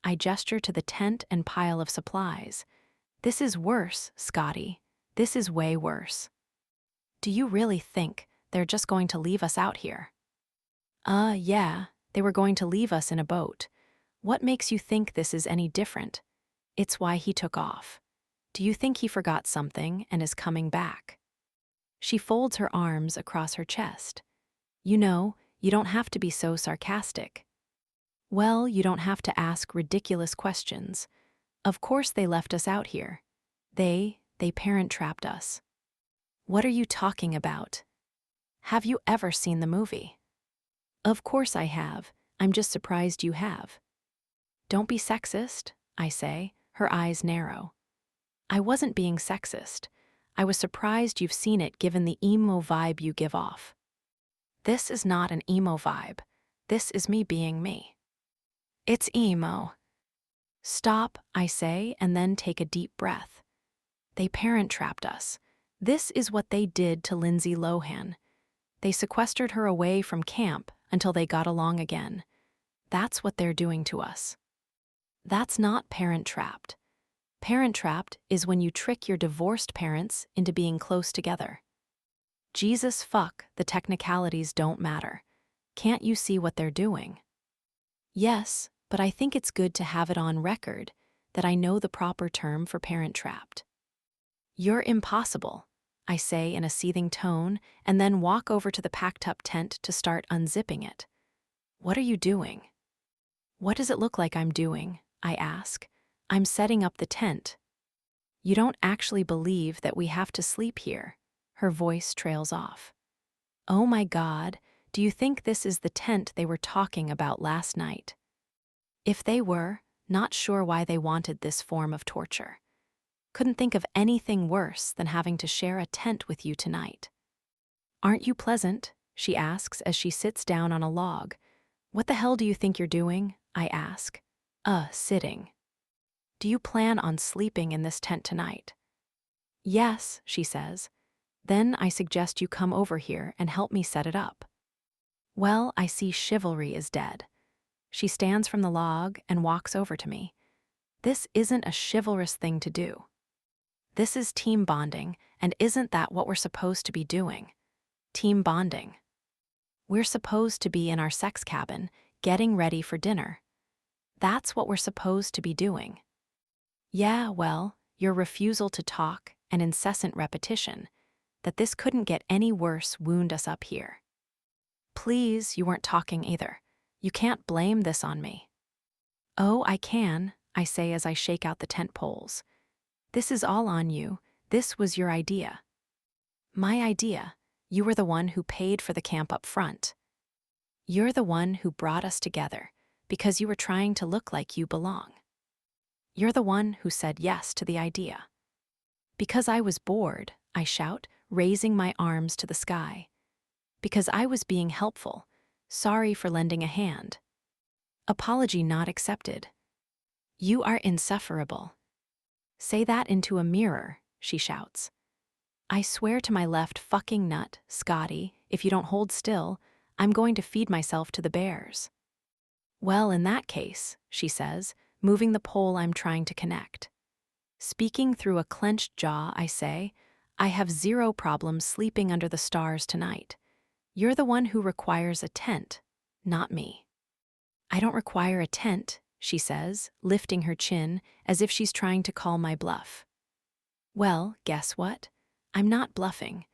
I gesture to the tent and pile of supplies. "This is worse, Scotty. This is way worse." "Do you really think they're just going to leave us out here?" Yeah, they were going to leave us in a boat. What makes you think this is any different? It's why he took off. Do you think he forgot something and is coming back?" She folds her arms across her chest. "You know, you don't have to be so sarcastic." "Well, you don't have to ask ridiculous questions. Of course they left us out here. They parent-trapped us." "What are you talking about? Have you ever seen the movie?" "Of course I have. I'm just surprised you have." "Don't be sexist," I say, her eyes narrow. "I wasn't being sexist. I was surprised you've seen it given the emo vibe you give off." "This is not an emo vibe. This is me being me." "It's emo." "Stop," I say, and then take a deep breath. "They parent-trapped us. This is what they did to Lindsay Lohan. They sequestered her away from camp until they got along again. That's what they're doing to us." "That's not parent-trapped. Parent-trapped is when you trick your divorced parents into being close together." "Jesus fuck, the technicalities don't matter. Can't you see what they're doing?" "Yes, but I think it's good to have it on record that I know the proper term for parent-trapped." "You're impossible," I say in a seething tone, and then walk over to the packed-up tent to start unzipping it. "What are you doing?" "What does it look like I'm doing?" I ask. "I'm setting up the tent." "You don't actually believe that we have to sleep here." Her voice trails off. "Oh my God, do you think this is the tent they were talking about last night?" If they were, not sure why they wanted this form of torture. Couldn't think of anything worse than having to share a tent with you tonight. "Aren't you pleasant?" she asks as she sits down on a log. "What the hell do you think you're doing?" I ask. Sitting." "Do you plan on sleeping in this tent tonight?" "Yes," she says. "Then I suggest you come over here and help me set it up." Well, I see chivalry is dead. She stands from the log and walks over to me. This isn't a chivalrous thing to do. This is team bonding, and isn't that what we're supposed to be doing? Team bonding. We're supposed to be in our sex cabin, getting ready for dinner. That's what we're supposed to be doing. Yeah, well, your refusal to talk and incessant repetition, that this couldn't get any worse, wound us up here. Please, you weren't talking either. You can't blame this on me. "Oh, I can," I say as I shake out the tent poles. "This is all on you. This was your idea." "My idea? You were the one who paid for the camp up front. You're the one who brought us together because you were trying to look like you belong. You're the one who said yes to the idea." "Because I was bored," I shout, raising my arms to the sky. "Because I was being helpful. Sorry for lending a hand." Apology not accepted. "You are insufferable." "Say that into a mirror," she shouts. "I swear to my left fucking nut, Scotty, if you don't hold still, I'm going to feed myself to the bears." "Well, in that case," she says, moving the pole I'm trying to connect. Speaking through a clenched jaw, I say, "I have zero problem sleeping under the stars tonight. You're the one who requires a tent, not me." "I don't require a tent," she says, lifting her chin as if she's trying to call my bluff. Well, guess what? I'm not bluffing.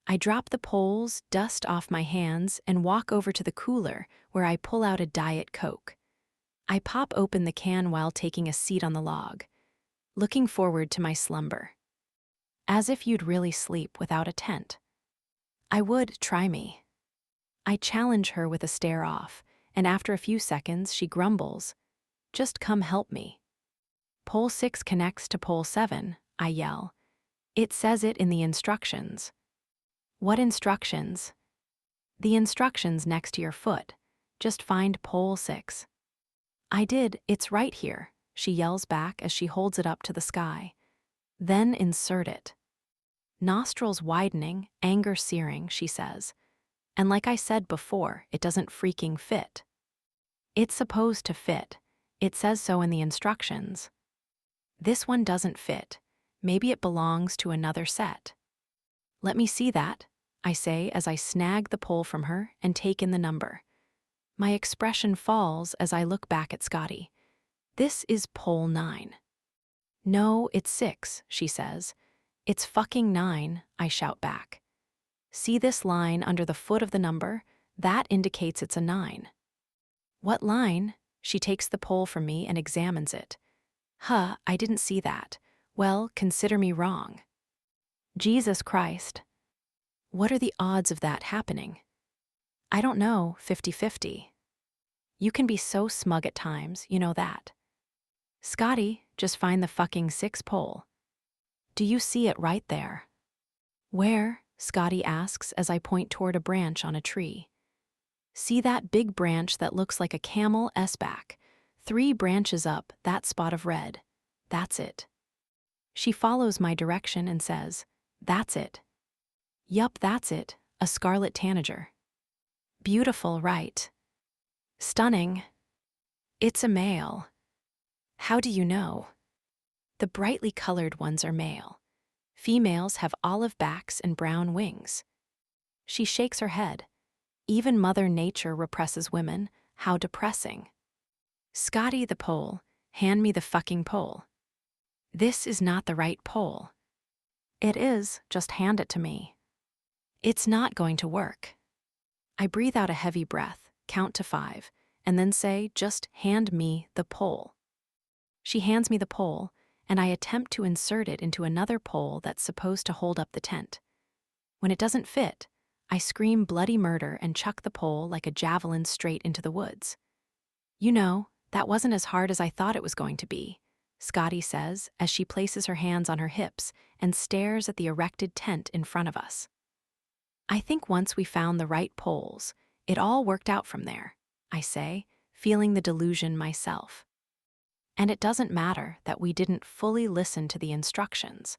I drop the poles, dust off my hands, and walk over to the cooler where I pull out a Diet Coke. I pop open the can while taking a seat on the log, looking forward to my slumber. As if you'd really sleep without a tent. "I would, try me." I challenge her with a stare off, and after a few seconds she grumbles, "Just come help me." Pole 6 connects to pole 7, I yell. It says it in the instructions. What instructions? The instructions next to your foot. Just find pole 6. I did, it's right here, she yells back as she holds it up to the sky. Then insert it. Nostrils widening, anger searing, she says. And like I said before, it doesn't freaking fit. It's supposed to fit. It says so in the instructions. This one doesn't fit. Maybe it belongs to another set. Let me see that, I say as I snag the pole from her and take in the number. My expression falls as I look back at Scotty. This is pole 9. No, it's 6, she says. It's fucking 9, I shout back. See this line under the foot of the number? That indicates it's a 9. What line? She takes the pole from me and examines it. Huh, I didn't see that. Well, consider me wrong. Jesus Christ. What are the odds of that happening? I don't know, 50-50. You can be so smug at times, you know that. Scotty, just find the fucking 6 pole. Do you see it right there? Where? Scotty asks as I point toward a branch on a tree. See that big branch that looks like a camel S-back? 3 branches up, that spot of red. That's it. She follows my direction and says, that's it. Yup, that's it, a scarlet tanager. Beautiful, right? Stunning. It's a male. How do you know? The brightly colored ones are male. Females have olive backs and brown wings. She shakes her head. Even Mother Nature represses women. How depressing. Scotty the pole, hand me the fucking pole. This is not the right pole. It is, just hand it to me. It's not going to work. I breathe out a heavy breath, count to 5, and then say, just hand me the pole. She hands me the pole, and I attempt to insert it into another pole that's supposed to hold up the tent. When it doesn't fit, I scream bloody murder and chuck the pole like a javelin straight into the woods. You know, that wasn't as hard as I thought it was going to be, Scotty says as she places her hands on her hips and stares at the erected tent in front of us. I think once we found the right poles, it all worked out from there, I say, feeling the delusion myself. And it doesn't matter that we didn't fully listen to the instructions,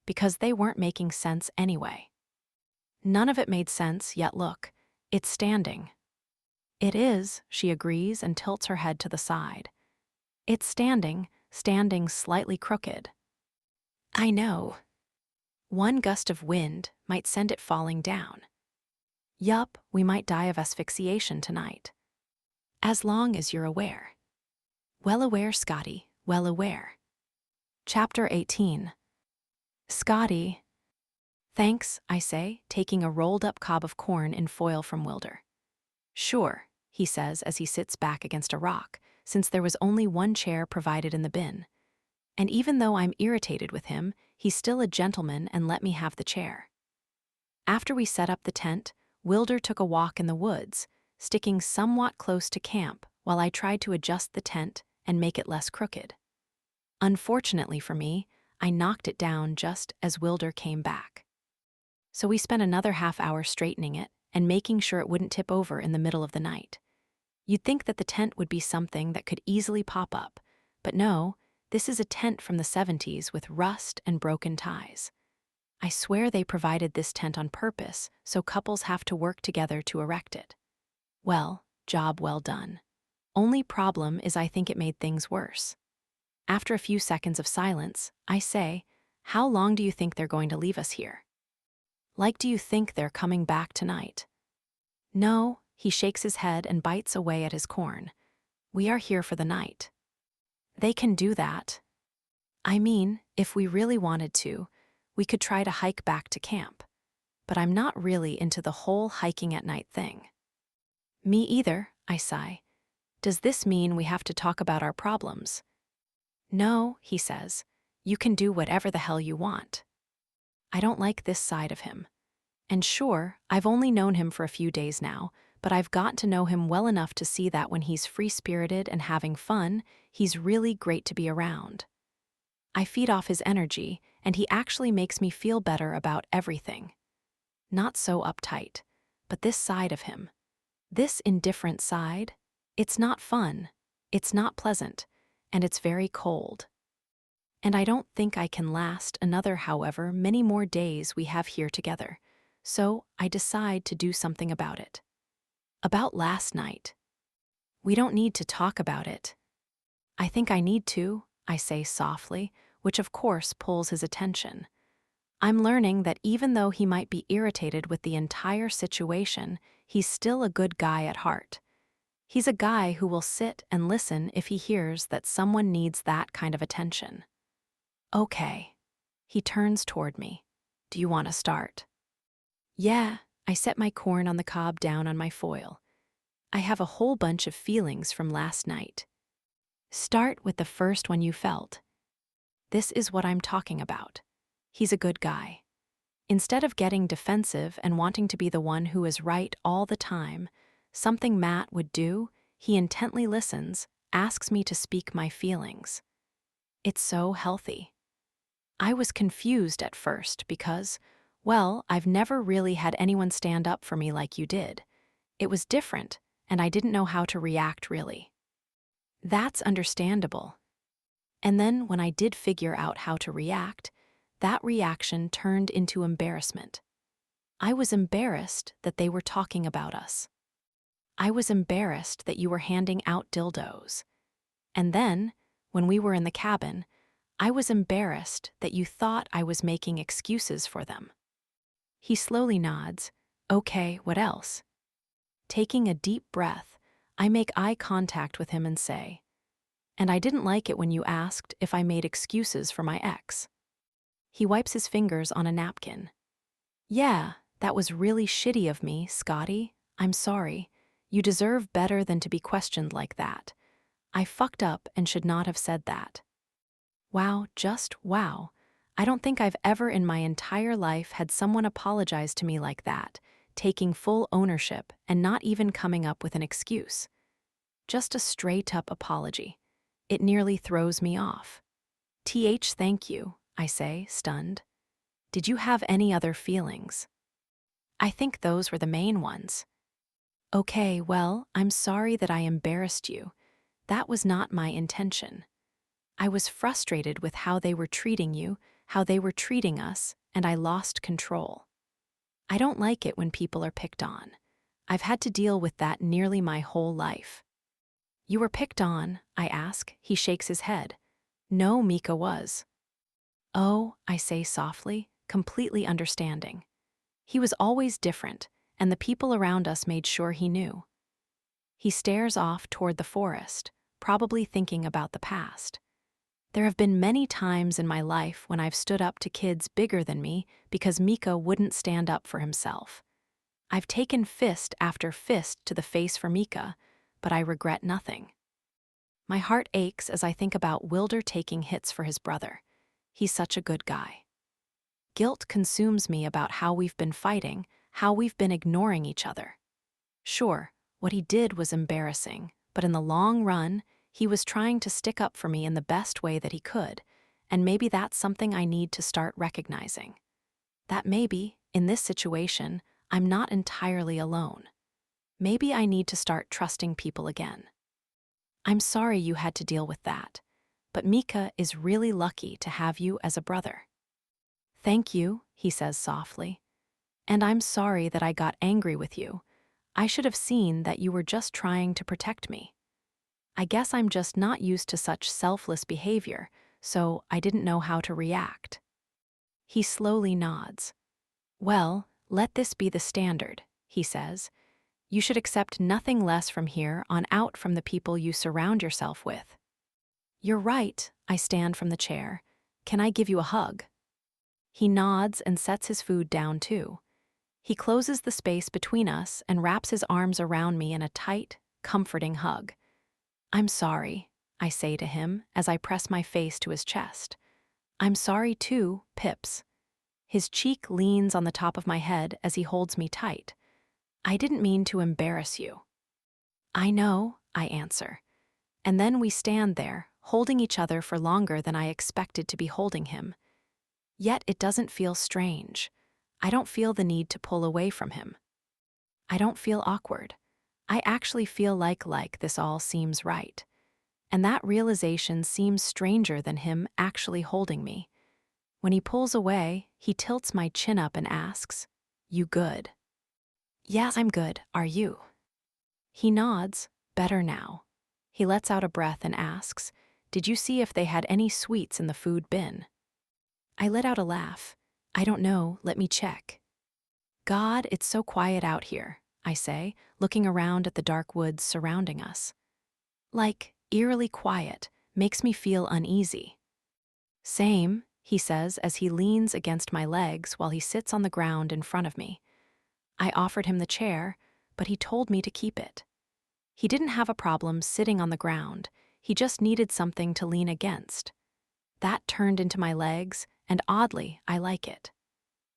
because they weren't making sense anyway. None of it made sense, yet look, it's standing. It is, she agrees and tilts her head to the side. It's standing slightly crooked. I know. One gust of wind might send it falling down. Yup, we might die of asphyxiation tonight. As long as you're aware. Well aware, Scotty, well aware. Chapter 18. Scotty. Thanks, I say, taking a rolled-up cob of corn in foil from Wilder. Sure, he says as he sits back against a rock, since there was only one chair provided in the bin. And even though I'm irritated with him, he's still a gentleman and let me have the chair. After we set up the tent, Wilder took a walk in the woods, sticking somewhat close to camp while I tried to adjust the tent and make it less crooked. Unfortunately for me, I knocked it down just as Wilder came back. So we spent another half-hour straightening it and making sure it wouldn't tip over in the middle of the night. You'd think that the tent would be something that could easily pop up, but no, this is a tent from the 70s with rust and broken ties. I swear they provided this tent on purpose so couples have to work together to erect it. Well, job well done. Only problem is I think it made things worse. After a few seconds of silence, I say, how long do you think they're going to leave us here? Like, do you think they're coming back tonight? No, he shakes his head and bites away at his corn. We are here for the night. They can do that. I mean, if we really wanted to, we could try to hike back to camp. But I'm not really into the whole hiking at night thing. Me either, I sigh. Does this mean we have to talk about our problems? No, he says. You can do whatever the hell you want. I don't like this side of him. And sure, I've only known him for a few days now, but I've got to know him well enough to see that when he's free-spirited and having fun, he's really great to be around. I feed off his energy, and he actually makes me feel better about everything. Not so uptight, but this side of him, this indifferent side, it's not fun, it's not pleasant, and it's very cold. And I don't think I can last another however many more days we have here together, so I decide to do something about it. About last night. We don't need to talk about it. I think I need to, I say softly, which of course pulls his attention. I'm learning that even though he might be irritated with the entire situation, he's still a good guy at heart. He's a guy who will sit and listen if he hears that someone needs that kind of attention. Okay. He turns toward me. Do you want to start? Yeah, I set my corn on the cob down on my foil. I have a whole bunch of feelings from last night. Start with the first one you felt. This is what I'm talking about. He's a good guy. Instead of getting defensive and wanting to be the one who is right all the time, something Matt would do, he intently listens, asks me to speak my feelings. It's so healthy. I was confused at first because, well, I've never really had anyone stand up for me like you did. It was different, and I didn't know how to react really. That's understandable. And then when I did figure out how to react, that reaction turned into embarrassment. I was embarrassed that they were talking about us. I was embarrassed that you were handing out dildos. And then, when we were in the cabin, I was embarrassed that you thought I was making excuses for them. He slowly nods. Okay, what else? Taking a deep breath, I make eye contact with him and say, and I didn't like it when you asked if I made excuses for my ex. He wipes his fingers on a napkin. Yeah, that was really shitty of me, Scotty. I'm sorry. You deserve better than to be questioned like that. I fucked up and should not have said that. Wow, just wow. I don't think I've ever in my entire life had someone apologize to me like that, taking full ownership and not even coming up with an excuse. Just a straight-up apology. It nearly throws me off. Thank you, I say, stunned. Did you have any other feelings? I think those were the main ones. Okay, well, I'm sorry that I embarrassed you. That was not my intention. I was frustrated with how they were treating you, how they were treating us, and I lost control. I don't like it when people are picked on. I've had to deal with that nearly my whole life. You were picked on, I ask. He shakes his head. No, Mika was. Oh, I say softly, completely understanding. He was always different, and the people around us made sure he knew. He stares off toward the forest, probably thinking about the past. There have been many times in my life when I've stood up to kids bigger than me because Mika wouldn't stand up for himself. I've taken fist after fist to the face for Mika, but I regret nothing. My heart aches as I think about Wilder taking hits for his brother. He's such a good guy. Guilt consumes me about how we've been fighting, how we've been ignoring each other. Sure, what he did was embarrassing, but in the long run, he was trying to stick up for me in the best way that he could, and maybe that's something I need to start recognizing. That maybe, in this situation, I'm not entirely alone. Maybe I need to start trusting people again. I'm sorry you had to deal with that, but Mika is really lucky to have you as a brother. Thank you, he says softly. And I'm sorry that I got angry with you. I should have seen that you were just trying to protect me. I guess I'm just not used to such selfless behavior, so I didn't know how to react. He slowly nods. Well, let this be the standard, he says. You should accept nothing less from here on out from the people you surround yourself with. You're right, I stand from the chair. Can I give you a hug? He nods and sets his food down too. He closes the space between us and wraps his arms around me in a tight, comforting hug. I'm sorry, I say to him as I press my face to his chest. I'm sorry too, Pips. His cheek leans on the top of my head as he holds me tight. I didn't mean to embarrass you. I know, I answer. And then we stand there, holding each other for longer than I expected to be holding him. Yet it doesn't feel strange. I don't feel the need to pull away from him. I don't feel awkward. I actually feel like this all seems right. And that realization seems stranger than him actually holding me. When he pulls away, he tilts my chin up and asks, "You good?" "Yes, I'm good. Are you?" He nods, better now. He lets out a breath and asks, "Did you see if they had any sweets in the food bin?" I let out a laugh. "I don't know, let me check." "God, it's so quiet out here," I say, looking around at the dark woods surrounding us. Like, eerily quiet, makes me feel uneasy. "Same," he says as he leans against my legs while he sits on the ground in front of me. I offered him the chair, but he told me to keep it. He didn't have a problem sitting on the ground, he just needed something to lean against. That turned into my legs, and oddly, I like it.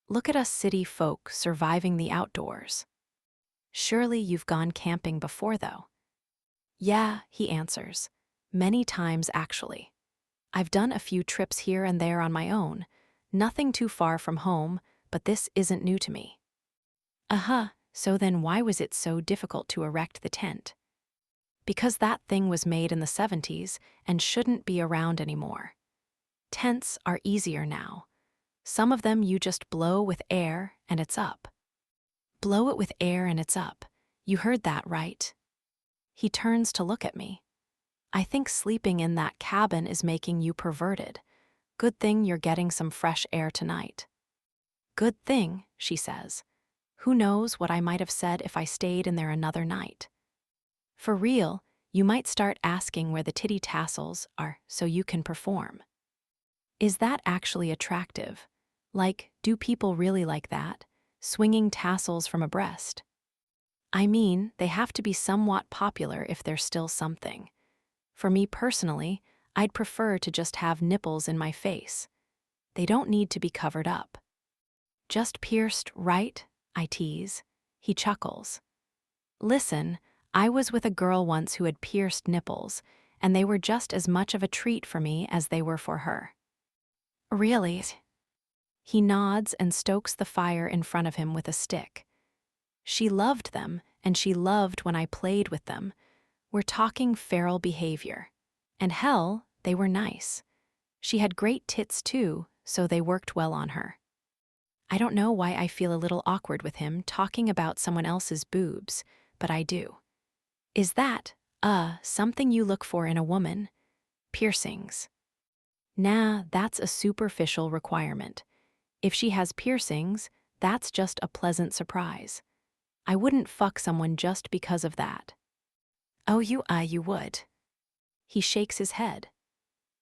Look at us city folk surviving the outdoors. Surely you've gone camping before, though. Yeah, he answers. Many times, actually. I've done a few trips here and there on my own, nothing too far from home, but this isn't new to me. So then why was it so difficult to erect the tent? Because that thing was made in the 70s and shouldn't be around anymore. Tents are easier now. Some of them you just blow with air and it's up. Blow it with air and it's up. You heard that right? He turns to look at me. I think sleeping in that cabin is making you perverted. Good thing you're getting some fresh air tonight. Good thing, she says. Who knows what I might have said if I stayed in there another night. For real, you might start asking where the titty tassels are so you can perform. Is that actually attractive? Like, do people really like that? Swinging tassels from a breast? I mean, they have to be somewhat popular if they're still something. For me personally, I'd prefer to just have nipples in my face. They don't need to be covered up. Just pierced, right? I tease. He chuckles. Listen, I was with a girl once who had pierced nipples, and they were just as much of a treat for me as they were for her. Really? He nods and stokes the fire in front of him with a stick. She loved them, and she loved when I played with them. We're talking feral behavior. And hell, they were nice. She had great tits too, so they worked well on her. I don't know why I feel a little awkward with him talking about someone else's boobs, but I do. Is that, something you look for in a woman? Piercings. Nah, that's a superficial requirement. If she has piercings, that's just a pleasant surprise. I wouldn't fuck someone just because of that. Oh, you would. He shakes his head.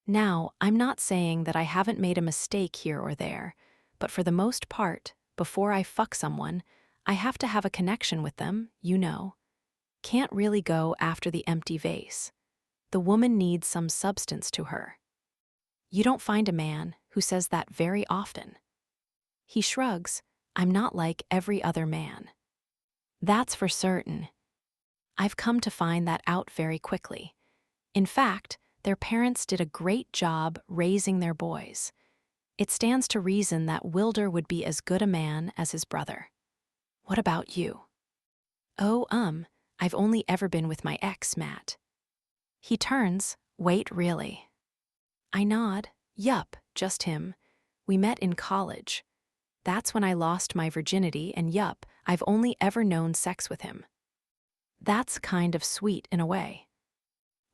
Now, I'm not saying that I haven't made a mistake here or there, but for the most part, before I fuck someone, I have to have a connection with them, you know. Can't really go after the empty vase. The woman needs some substance to her. You don't find a man who says that very often. He shrugs. I'm not like every other man. That's for certain. I've come to find that out very quickly. In fact, their parents did a great job raising their boys. It stands to reason that Wilder would be as good a man as his brother. What about you? Oh, I've only ever been with my ex, Matt. He turns, wait, really? I nod, yup, just him. We met in college. That's when I lost my virginity, and yup, I've only ever known sex with him. That's kind of sweet in a way.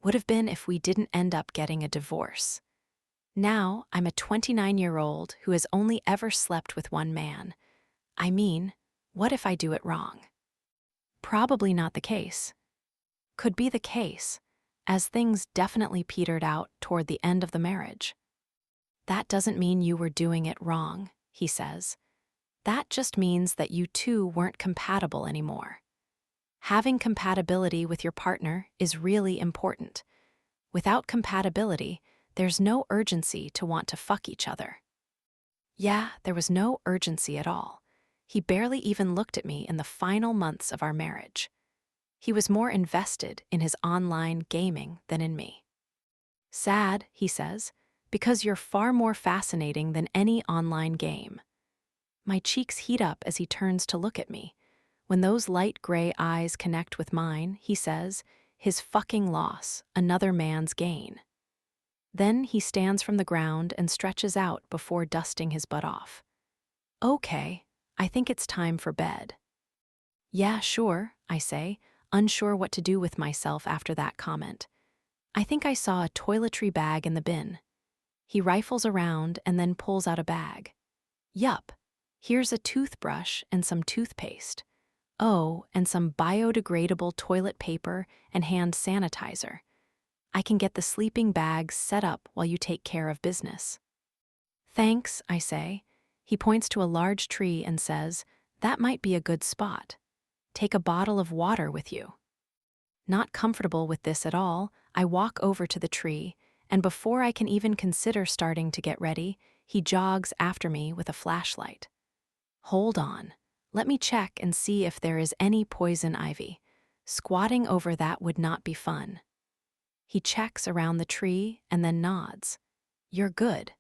Would have been if we didn't end up getting a divorce. Now, I'm a 29-year-old who has only ever slept with one man. I mean, what if I do it wrong? Probably not the case. Could be the case, as things definitely petered out toward the end of the marriage. That doesn't mean you were doing it wrong, he says. That just means that you two weren't compatible anymore. Having compatibility with your partner is really important. Without compatibility, there's no urgency to want to fuck each other. Yeah, there was no urgency at all. He barely even looked at me in the final months of our marriage. He was more invested in his online gaming than in me. Sad, he says, because you're far more fascinating than any online game. My cheeks heat up as he turns to look at me. When those light gray eyes connect with mine, he says, his fucking loss, another man's gain. Then he stands from the ground and stretches out before dusting his butt off. Okay, I think it's time for bed. Yeah, sure, I say, unsure what to do with myself after that comment. I think I saw a toiletry bag in the bin. He rifles around and then pulls out a bag. Yup, here's a toothbrush and some toothpaste. Oh, and some biodegradable toilet paper and hand sanitizer. I can get the sleeping bags set up while you take care of business. Thanks, I say. He points to a large tree and says, that might be a good spot. Take a bottle of water with you. Not comfortable with this at all, I walk over to the tree, and before I can even consider starting to get ready, he jogs after me with a flashlight. Hold on. Let me check and see if there is any poison ivy. Squatting over that would not be fun. He checks around the tree and then nods. You're good.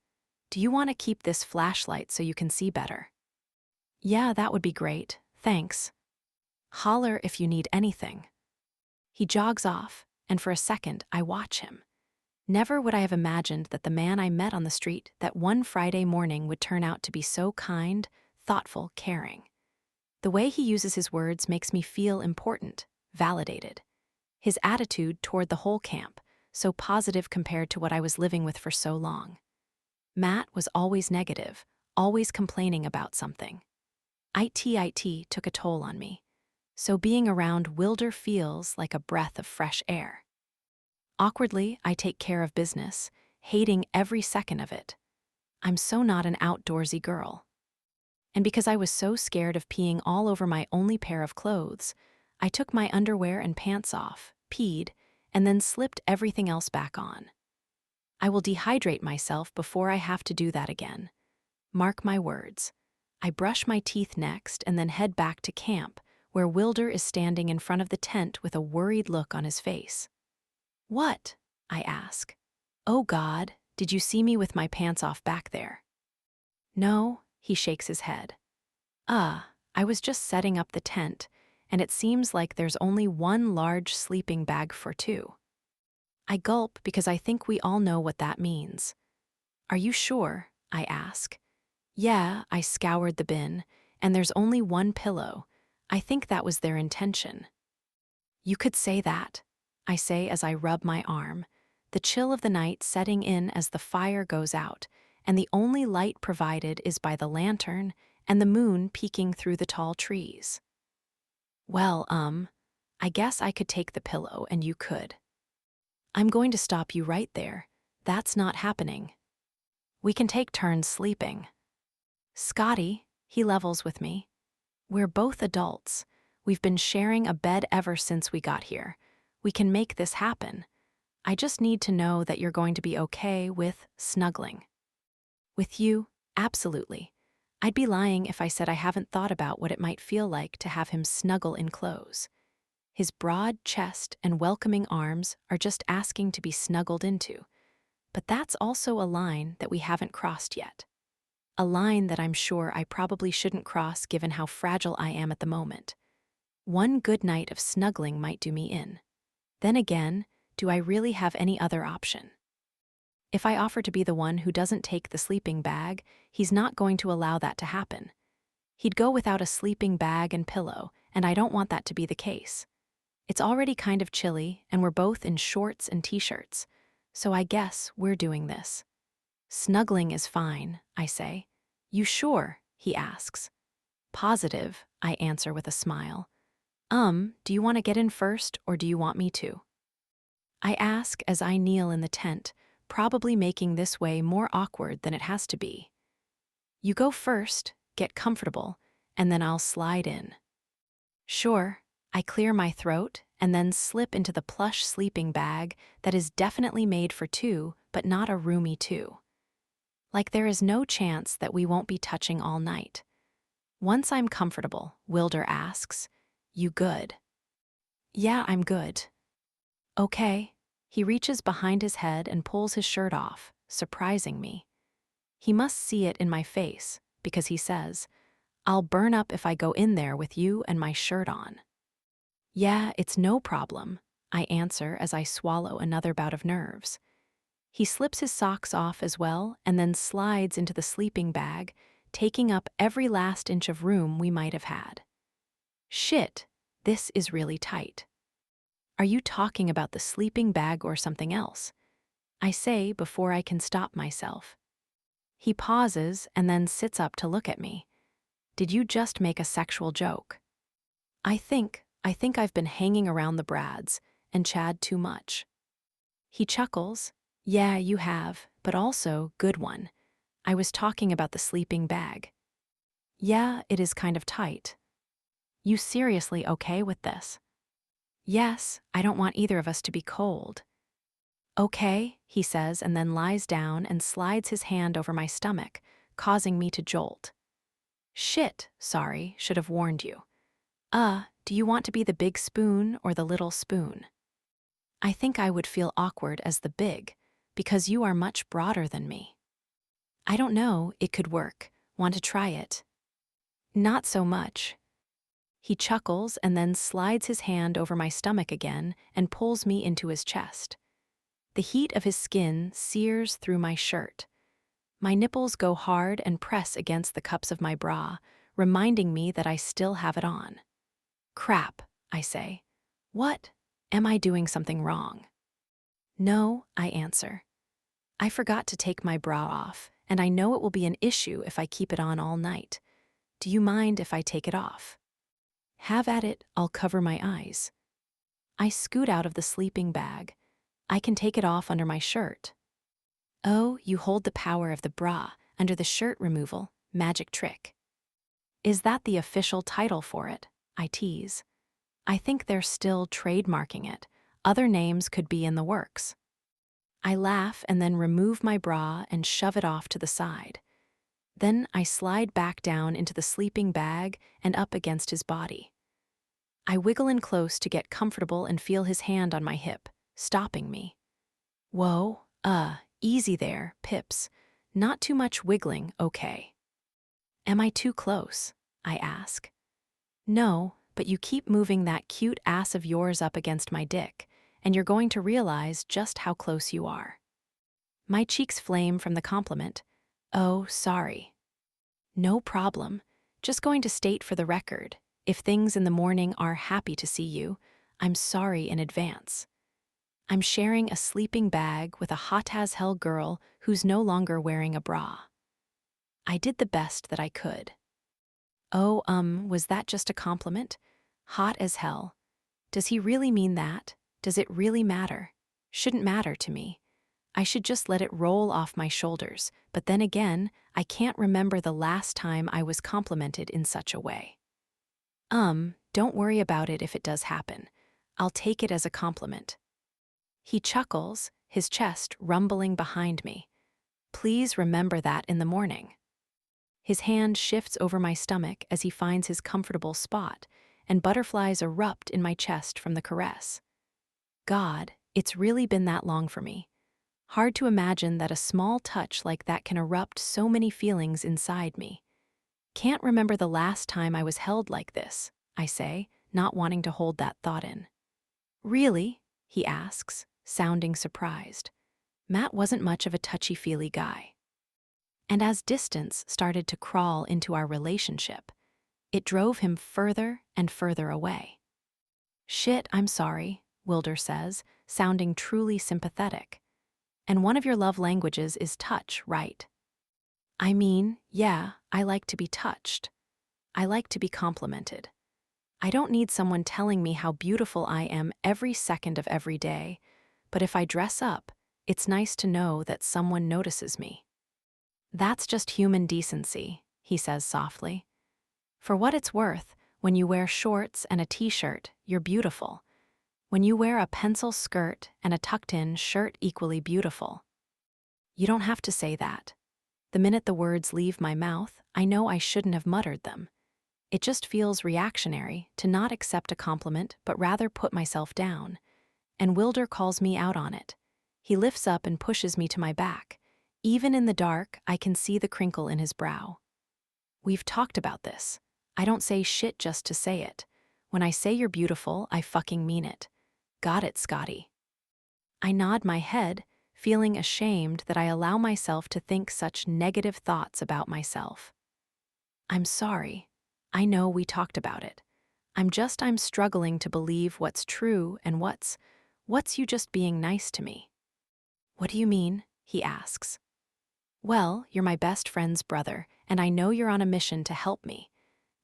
Do you want to keep this flashlight so you can see better? Yeah, that would be great. Thanks. Holler if you need anything. He jogs off, and for a second I watch him. Never would I have imagined that the man I met on the street that one Friday morning would turn out to be so kind, thoughtful, caring. The way he uses his words makes me feel important, validated. His attitude toward the whole camp, so positive compared to what I was living with for so long. Matt was always negative, always complaining about something. IT took a toll on me, so being around Wilder feels like a breath of fresh air. Awkwardly, I take care of business, hating every second of it. I'm so not an outdoorsy girl. And because I was so scared of peeing all over my only pair of clothes, I took my underwear and pants off, peed, and then slipped everything else back on. I will dehydrate myself before I have to do that again. Mark my words. I brush my teeth next and then head back to camp, where Wilder is standing in front of the tent with a worried look on his face. What? I ask. Oh God, did you see me with my pants off back there? No, he shakes his head. I was just setting up the tent, and it seems like there's only one large sleeping bag for two. I gulp because I think we all know what that means. Are you sure? I ask. Yeah, I scoured the bin, and there's only one pillow. I think that was their intention. You could say that, I say as I rub my arm, the chill of the night setting in as the fire goes out, and the only light provided is by the lantern and the moon peeking through the tall trees. Well, I guess I could take the pillow and you could. I'm going to stop you right there. That's not happening. We can take turns sleeping. Scotty, he levels with me. We're both adults. We've been sharing a bed ever since we got here. We can make this happen. I just need to know that you're going to be okay with snuggling. With you, absolutely. I'd be lying if I said I haven't thought about what it might feel like to have him snuggle in clothes. His broad chest and welcoming arms are just asking to be snuggled into. But that's also a line that we haven't crossed yet. A line that I'm sure I probably shouldn't cross given how fragile I am at the moment. One good night of snuggling might do me in. Then again, do I really have any other option? If I offer to be the one who doesn't take the sleeping bag, he's not going to allow that to happen. He'd go without a sleeping bag and pillow, and I don't want that to be the case. It's already kind of chilly, and we're both in shorts and t-shirts, so I guess we're doing this. Snuggling is fine, I say. You sure? He asks. Positive, I answer with a smile. Do you want to get in first, or do you want me to? I ask as I kneel in the tent, probably making this way more awkward than it has to be. You go first, get comfortable, and then I'll slide in. Sure, I clear my throat and then slip into the plush sleeping bag that is definitely made for two, but not a roomy two. Like there is no chance that we won't be touching all night. Once I'm comfortable, Wilder asks, You good? Yeah, I'm good. Okay, He reaches behind his head and pulls his shirt off, surprising me. He must see it in my face, because he says, "I'll burn up if I go in there with you and my shirt on." "Yeah, it's no problem," I answer as I swallow another bout of nerves. He slips his socks off as well and then slides into the sleeping bag, taking up every last inch of room we might have had. Shit, this is really tight. "Are you talking about the sleeping bag or something else?" I say before I can stop myself. He pauses and then sits up to look at me. "Did you just make a sexual joke?" I think I've been hanging around the Brads and Chad too much." He chuckles. "Yeah, you have, but also, good one. I was talking about the sleeping bag." "Yeah, it is kind of tight." "You seriously okay with this?" "Yes, I don't want either of us to be cold." "Okay," he says, and then lies down and slides his hand over my stomach, causing me to jolt. "Shit, sorry, should have warned you. Do you want to be the big spoon or the little spoon?" I think I would feel awkward as the big, because you are much broader than me. "I don't know, it could work. Want to try it?" "Not so much." He chuckles and then slides his hand over my stomach again and pulls me into his chest. The heat of his skin sears through my shirt. My nipples go hard and press against the cups of my bra, reminding me that I still have it on. "Crap," I say. "What? Am I doing something wrong?" "No," I answer. "I forgot to take my bra off, and I know it will be an issue if I keep it on all night. Do you mind if I take it off?" "Have at it, I'll cover my eyes." I scoot out of the sleeping bag. I can take it off under my shirt. "Oh, you hold the power of the bra under the shirt removal, magic trick." "Is that the official title for it?" I tease. I think they're still trademarking it. Other names could be in the works. I laugh and then remove my bra and shove it off to the side. Then I slide back down into the sleeping bag and up against his body. I wiggle in close to get comfortable and feel his hand on my hip, stopping me. "Whoa, easy there, Pips. Not too much wiggling, okay?" "Am I too close?" I ask. "No, but you keep moving that cute ass of yours up against my dick, and you're going to realize just how close you are." My cheeks flame from the compliment. "Oh, sorry." "No problem. Just going to state for the record, if things in the morning are happy to see you, I'm sorry in advance. I'm sharing a sleeping bag with a hot-as-hell girl who's no longer wearing a bra." I did the best that I could. "Oh, was that just a compliment? Hot as hell. Does he really mean that? Does it really matter?" "Shouldn't matter to me. I should just let it roll off my shoulders, but then again, I can't remember the last time I was complimented in such a way." Don't worry about it if it does happen. I'll take it as a compliment." He chuckles, his chest rumbling behind me. "Please remember that in the morning." His hand shifts over my stomach as he finds his comfortable spot, and butterflies erupt in my chest from the caress. God, it's really been that long for me. Hard to imagine that a small touch like that can erupt so many feelings inside me. Can't remember the last time I was held like this, I say, not wanting to hold that thought in. "Really?" he asks, sounding surprised. Matt wasn't much of a touchy-feely guy. And as distance started to crawl into our relationship, it drove him further and further away. "Shit, I'm sorry," Wilder says, sounding truly sympathetic. "And one of your love languages is touch, right?" I mean, yeah, I like to be touched. I like to be complimented. I don't need someone telling me how beautiful I am every second of every day, but if I dress up, it's nice to know that someone notices me. "That's just human decency," he says softly. "For what it's worth, when you wear shorts and a t-shirt, you're beautiful. When you wear a pencil skirt and a tucked-in shirt, equally beautiful." You don't have to say that. The minute the words leave my mouth, I know I shouldn't have muttered them. It just feels reactionary to not accept a compliment but rather put myself down. and Wilder calls me out on it. He lifts up and pushes me to my back. Even in the dark, I can see the crinkle in his brow. We've talked about this. I don't say shit just to say it. When I say you're beautiful, I fucking mean it. Got it, Scotty. I nod my head, feeling ashamed that I allow myself to think such negative thoughts about myself. I'm sorry. I know we talked about it. I'm struggling to believe what's true and what's you just being nice to me. What do you mean? He asks. Well, you're my best friend's brother, and I know you're on a mission to help me.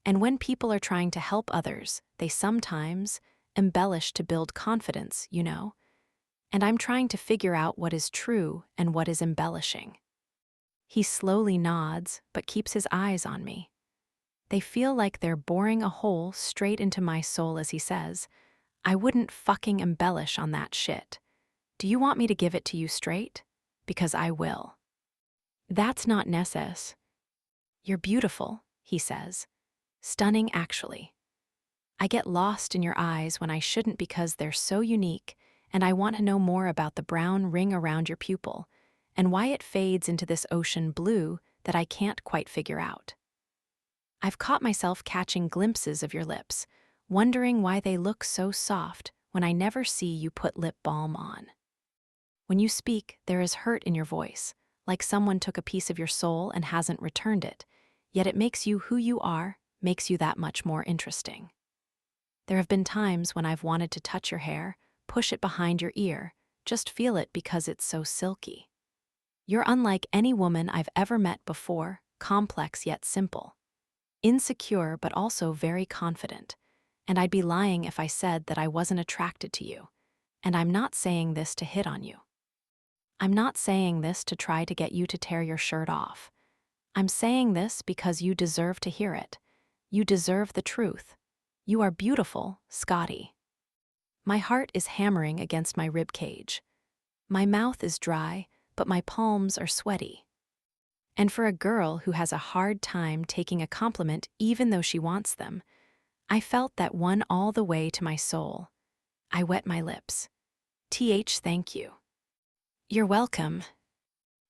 And when people are trying to help others, they sometimes embellish to build confidence, you know? And I'm trying to figure out what is true and what is embellishing. He slowly nods, but keeps his eyes on me. They feel like they're boring a hole straight into my soul as he says, I wouldn't fucking embellish on that shit. Do you want me to give it to you straight? Because I will. That's not necess. You're beautiful, he says. Stunning, actually. I get lost in your eyes when I shouldn't because they're so unique, and I want to know more about the brown ring around your pupil and why it fades into this ocean blue that I can't quite figure out. I've caught myself catching glimpses of your lips, wondering why they look so soft when I never see you put lip balm on. When you speak, there is hurt in your voice, like someone took a piece of your soul and hasn't returned it, yet it makes you who you are, makes you that much more interesting. There have been times when I've wanted to touch your hair, push it behind your ear, just feel it because it's so silky. You're unlike any woman I've ever met before, complex yet simple. Insecure but also very confident, and I'd be lying if I said that I wasn't attracted to you. And I'm not saying this to hit on you. I'm not saying this to try to get you to tear your shirt off. I'm saying this because you deserve to hear it. You deserve the truth. You are beautiful, Scotty. My heart is hammering against my rib cage. My mouth is dry, but my palms are sweaty. And for a girl who has a hard time taking a compliment even though she wants them, I felt that one all the way to my soul. I wet my lips. Thank you. You're welcome.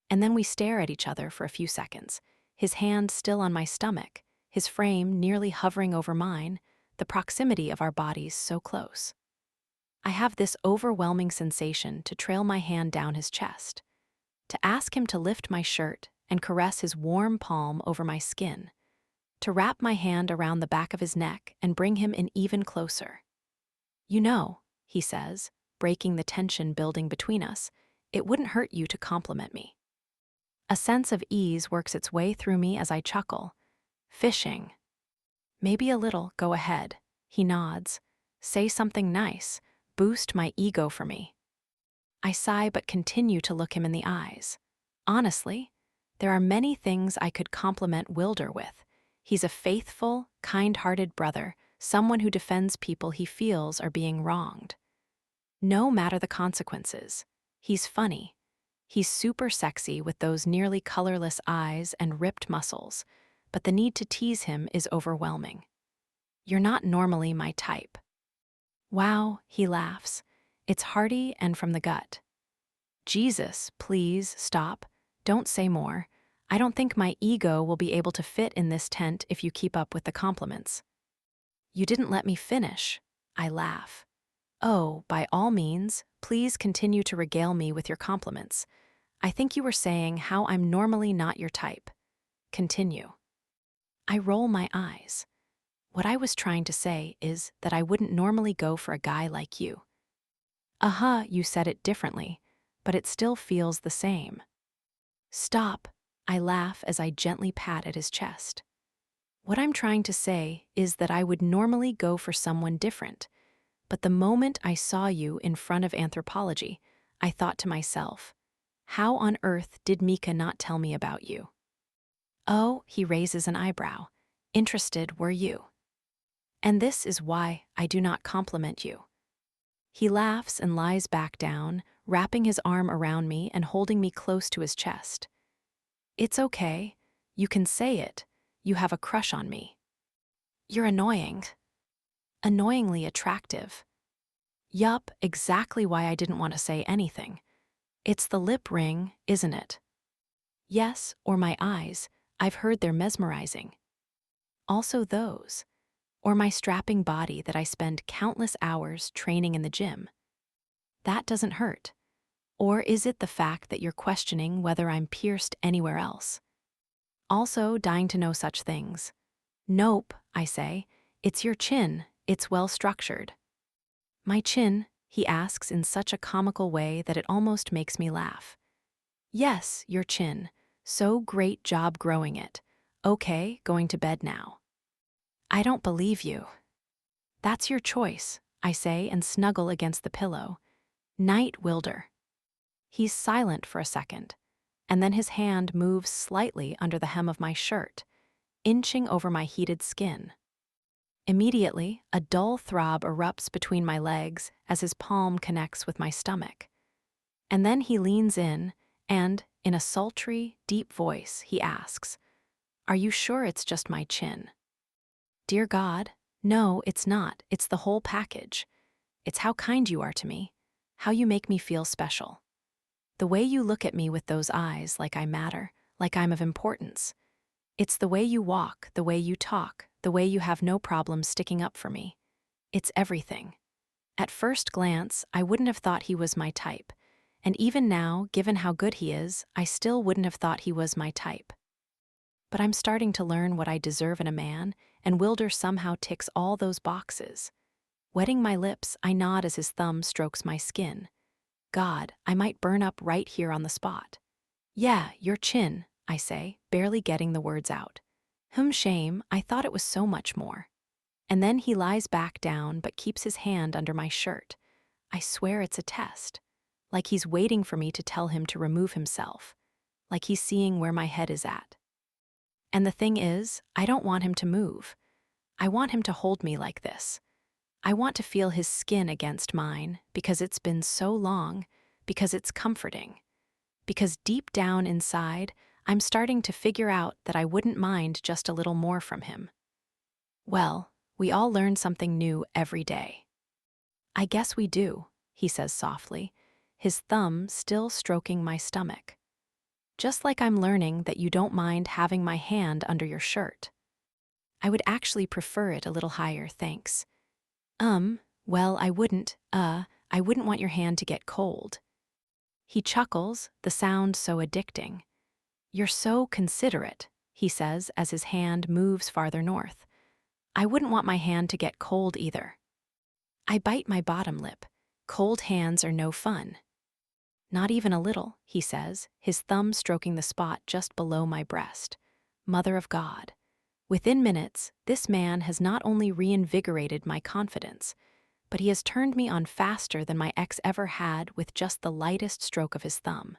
And then we stare at each other for a few seconds, his hand still on my stomach, his frame nearly hovering over mine, the proximity of our bodies so close. I have this overwhelming sensation to trail my hand down his chest, to ask him to lift my shirt and caress his warm palm over my skin, to wrap my hand around the back of his neck and bring him in even closer. You know, he says, breaking the tension building between us, it wouldn't hurt you to compliment me. A sense of ease works its way through me as I chuckle. Fishing. Maybe a little, go ahead. He nods. Say something nice. Boost my ego for me. I sigh but continue to look him in the eyes. Honestly, there are many things I could compliment Wilder with. He's a faithful, kind-hearted brother, someone who defends people he feels are being wronged. No matter the consequences. He's funny. He's super sexy with those nearly colorless eyes and ripped muscles, but the need to tease him is overwhelming. You're not normally my type. Wow, he laughs. It's hearty and from the gut. Jesus, please, stop. Don't say more. I don't think my ego will be able to fit in this tent if you keep up with the compliments. You didn't let me finish. I laugh. Oh, by all means, please continue to regale me with your compliments. I think you were saying how I'm normally not your type. Continue. I roll my eyes. What I was trying to say is that I wouldn't normally go for a guy like you. You said it differently, but it still feels the same. Stop, I laugh as I gently pat at his chest. What I'm trying to say is that I would normally go for someone different, but the moment I saw you in front of Anthropology, I thought to myself, how on earth did Mika not tell me about you? Oh, he raises an eyebrow. Interested were you? And this is why I do not compliment you. He laughs and lies back down, wrapping his arm around me and holding me close to his chest. It's okay. You can say it. You have a crush on me. You're annoying. Annoyingly attractive. Yup, exactly why I didn't want to say anything. It's the lip ring, isn't it? Yes, or my eyes. I've heard they're mesmerizing. Also those. Or my strapping body that I spend countless hours training in the gym. That doesn't hurt. Or is it the fact that you're questioning whether I'm pierced anywhere else? Also dying to know such things. Nope, I say. It's your chin. It's well structured. My chin, he asks in such a comical way that it almost makes me laugh. Yes, your chin. So great job growing it. Okay, going to bed now. I don't believe you. That's your choice, I say and snuggle against the pillow. Night, Wilder. He's silent for a second, and then his hand moves slightly under the hem of my shirt, inching over my heated skin. Immediately, a dull throb erupts between my legs as his palm connects with my stomach. And then he leans in and, in a sultry, deep voice, he asks, "Are you sure it's just my chin?" Dear God, no, it's not. It's the whole package. It's how kind you are to me, how you make me feel special. The way you look at me with those eyes like I matter, like I'm of importance. It's the way you walk, the way you talk, the way you have no problem sticking up for me. It's everything. At first glance, I wouldn't have thought he was my type. And even now, given how good he is, I still wouldn't have thought he was my type. But I'm starting to learn what I deserve in a man, and Wilder somehow ticks all those boxes. Wetting my lips, I nod as his thumb strokes my skin. God, I might burn up right here on the spot. Yeah, your chin, I say, barely getting the words out. Shame, I thought it was so much more. And then he lies back down but keeps his hand under my shirt. I swear it's a test. Like he's waiting for me to tell him to remove himself. Like he's seeing where my head is at. And the thing is, I don't want him to move. I want him to hold me like this. I want to feel his skin against mine because it's been so long, because it's comforting. Because deep down inside, I'm starting to figure out that I wouldn't mind just a little more from him. Well, we all learn something new every day. I guess we do, he says softly, his thumb still stroking my stomach. Just like I'm learning that you don't mind having my hand under your shirt. I would actually prefer it a little higher, thanks. Well, I wouldn't want your hand to get cold. He chuckles, the sound so addicting. You're so considerate, he says as his hand moves farther north. I wouldn't want my hand to get cold either. I bite my bottom lip. Cold hands are no fun. Not even a little, he says, his thumb stroking the spot just below my breast. Mother of God. Within minutes, this man has not only reinvigorated my confidence, but he has turned me on faster than my ex ever had with just the lightest stroke of his thumb.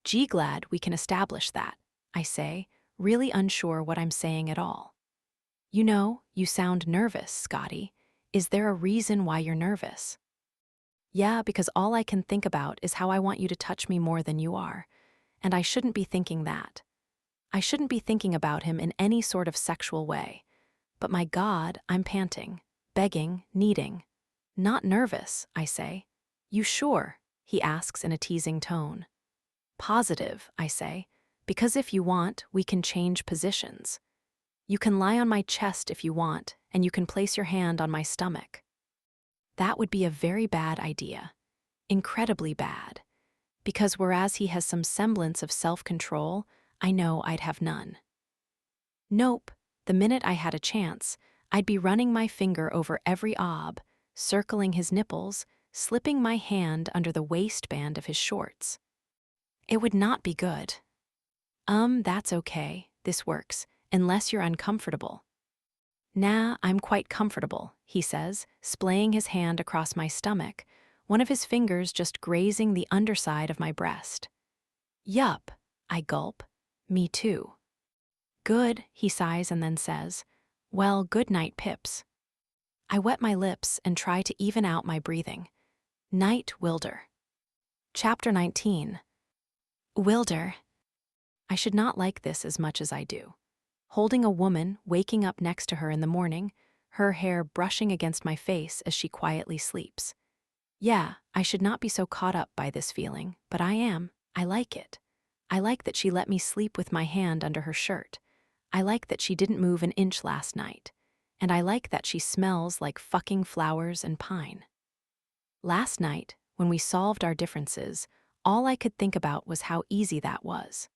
Gee, glad we can establish that, I say, really unsure what I'm saying at all. You know, you sound nervous, Scotty. Is there a reason why you're nervous? Yeah, because all I can think about is how I want you to touch me more than you are, and I shouldn't be thinking that. I shouldn't be thinking about him in any sort of sexual way. But my God, I'm panting, begging, needing. Not nervous, I say. You sure? He asks in a teasing tone. Positive, I say, because if you want, we can change positions. You can lie on my chest if you want, and you can place your hand on my stomach. That would be a very bad idea. Incredibly bad. Because whereas he has some semblance of self-control, I know I'd have none. Nope, the minute I had a chance, I'd be running my finger over every ob, circling his nipples, slipping my hand under the waistband of his shorts. It would not be good. That's okay, this works, unless you're uncomfortable. Nah, I'm quite comfortable, he says, splaying his hand across my stomach, one of his fingers just grazing the underside of my breast. Yup, I gulp. Me too. Good, he sighs and then says, well, good night, Pips. I wet my lips and try to even out my breathing. Night, Wilder. Chapter 19. Wilder. I should not like this as much as I do. Holding a woman, waking up next to her in the morning, her hair brushing against my face as she quietly sleeps. Yeah, I should not be so caught up by this feeling, but I am. I like it. I like that she let me sleep with my hand under her shirt. I like that she didn't move an inch last night. And I like that she smells like fucking flowers and pine. Last night, when we solved our differences, all I could think about was how easy that was.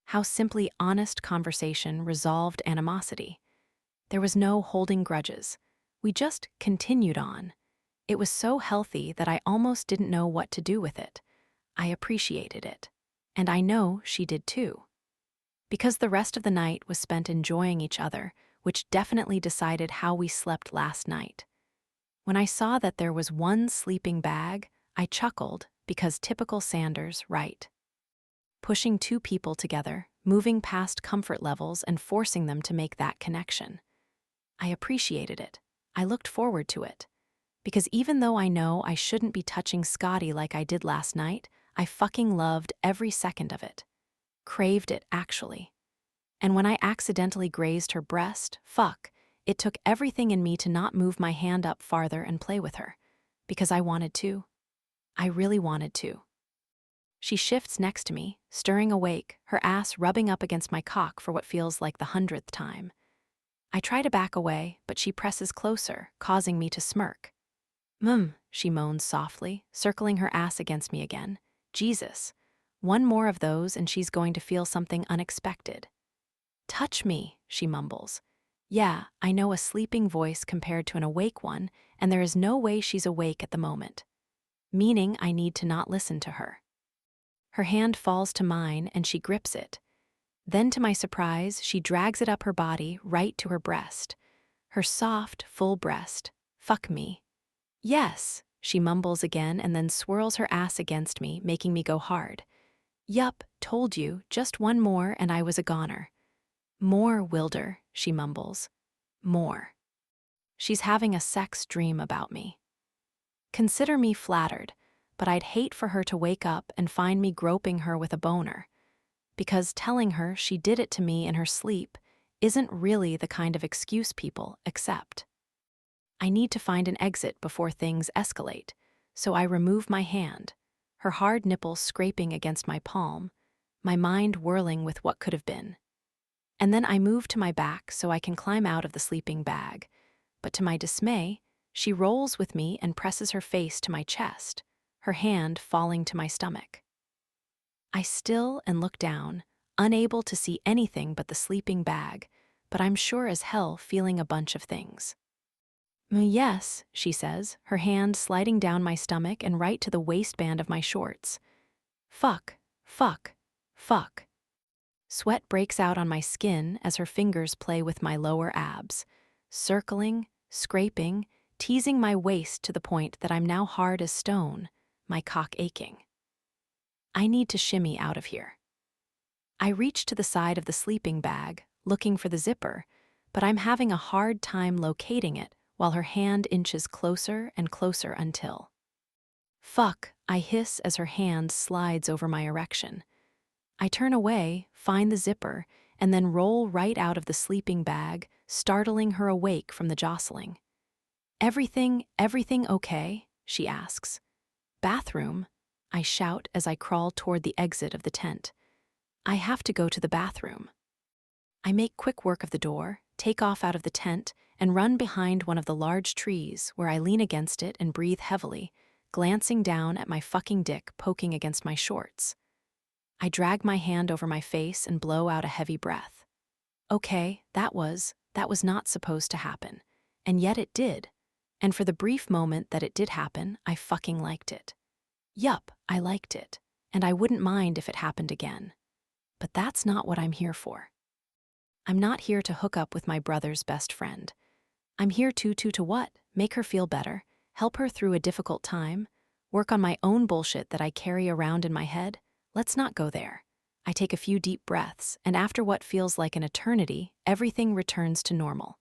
How simply honest conversation resolved animosity. There was no holding grudges. We just continued on. It was so healthy that I almost didn't know what to do with it. I appreciated it. And I know she did too. Because the rest of the night was spent enjoying each other, which definitely decided how we slept last night. When I saw that there was one sleeping bag, I chuckled because typical Sanders, right? Pushing two people together, moving past comfort levels and forcing them to make that connection. I appreciated it. I looked forward to it. Because even though I know I shouldn't be touching Scotty like I did last night, I fucking loved every second of it. Craved it, actually. And when I accidentally grazed her breast, fuck, it took everything in me to not move my hand up farther and play with her. Because I wanted to. I really wanted to. She shifts next to me, stirring awake, her ass rubbing up against my cock for what feels like the 100th time. I try to back away, but she presses closer, causing me to smirk. She moans softly, circling her ass against me again. Jesus. One more of those and she's going to feel something unexpected. Touch me, she mumbles. Yeah, I know a sleeping voice compared to an awake one, and there is no way she's awake at the moment. Meaning I need to not listen to her. Her hand falls to mine and she grips it. Then to my surprise, she drags it up her body right to her breast. Her soft, full breast. Fuck me. Yes, she mumbles again and then swirls her ass against me, making me go hard. Yup, told you, just one more and I was a goner. More, Wilder, she mumbles. More. She's having a sex dream about me. Consider me flattered, but I'd hate for her to wake up and find me groping her with a boner. Because telling her she did it to me in her sleep isn't really the kind of excuse people accept. I need to find an exit before things escalate, so I remove my hand, her hard nipple scraping against my palm, my mind whirling with what could have been. And then I move to my back so I can climb out of the sleeping bag, but to my dismay, she rolls with me and presses her face to my chest, her hand falling to my stomach. I still and look down, unable to see anything but the sleeping bag, but I'm sure as hell feeling a bunch of things. Yes, she says, her hand sliding down my stomach and right to the waistband of my shorts. Fuck, fuck, fuck. Sweat breaks out on my skin as her fingers play with my lower abs, circling, scraping, teasing my waist to the point that I'm now hard as stone, my cock aching. I need to shimmy out of here. I reach to the side of the sleeping bag, looking for the zipper, but I'm having a hard time locating it while her hand inches closer and closer until. Fuck, I hiss as her hand slides over my erection. I turn away, find the zipper, and then roll right out of the sleeping bag, startling her awake from the jostling. Everything okay? She asks. Bathroom? I shout as I crawl toward the exit of the tent. I have to go to the bathroom. I make quick work of the door, take off out of the tent, and run behind one of the large trees where I lean against it and breathe heavily, glancing down at my fucking dick poking against my shorts. I drag my hand over my face and blow out a heavy breath. Okay, that was not supposed to happen. And yet it did. And for the brief moment that it did happen, I fucking liked it. Yup, I liked it. And I wouldn't mind if it happened again. But that's not what I'm here for. I'm not here to hook up with my brother's best friend. I'm here to what? Make her feel better, help her through a difficult time, work on my own bullshit that I carry around in my head? Let's not go there. I take a few deep breaths, and after what feels like an eternity, everything returns to normal.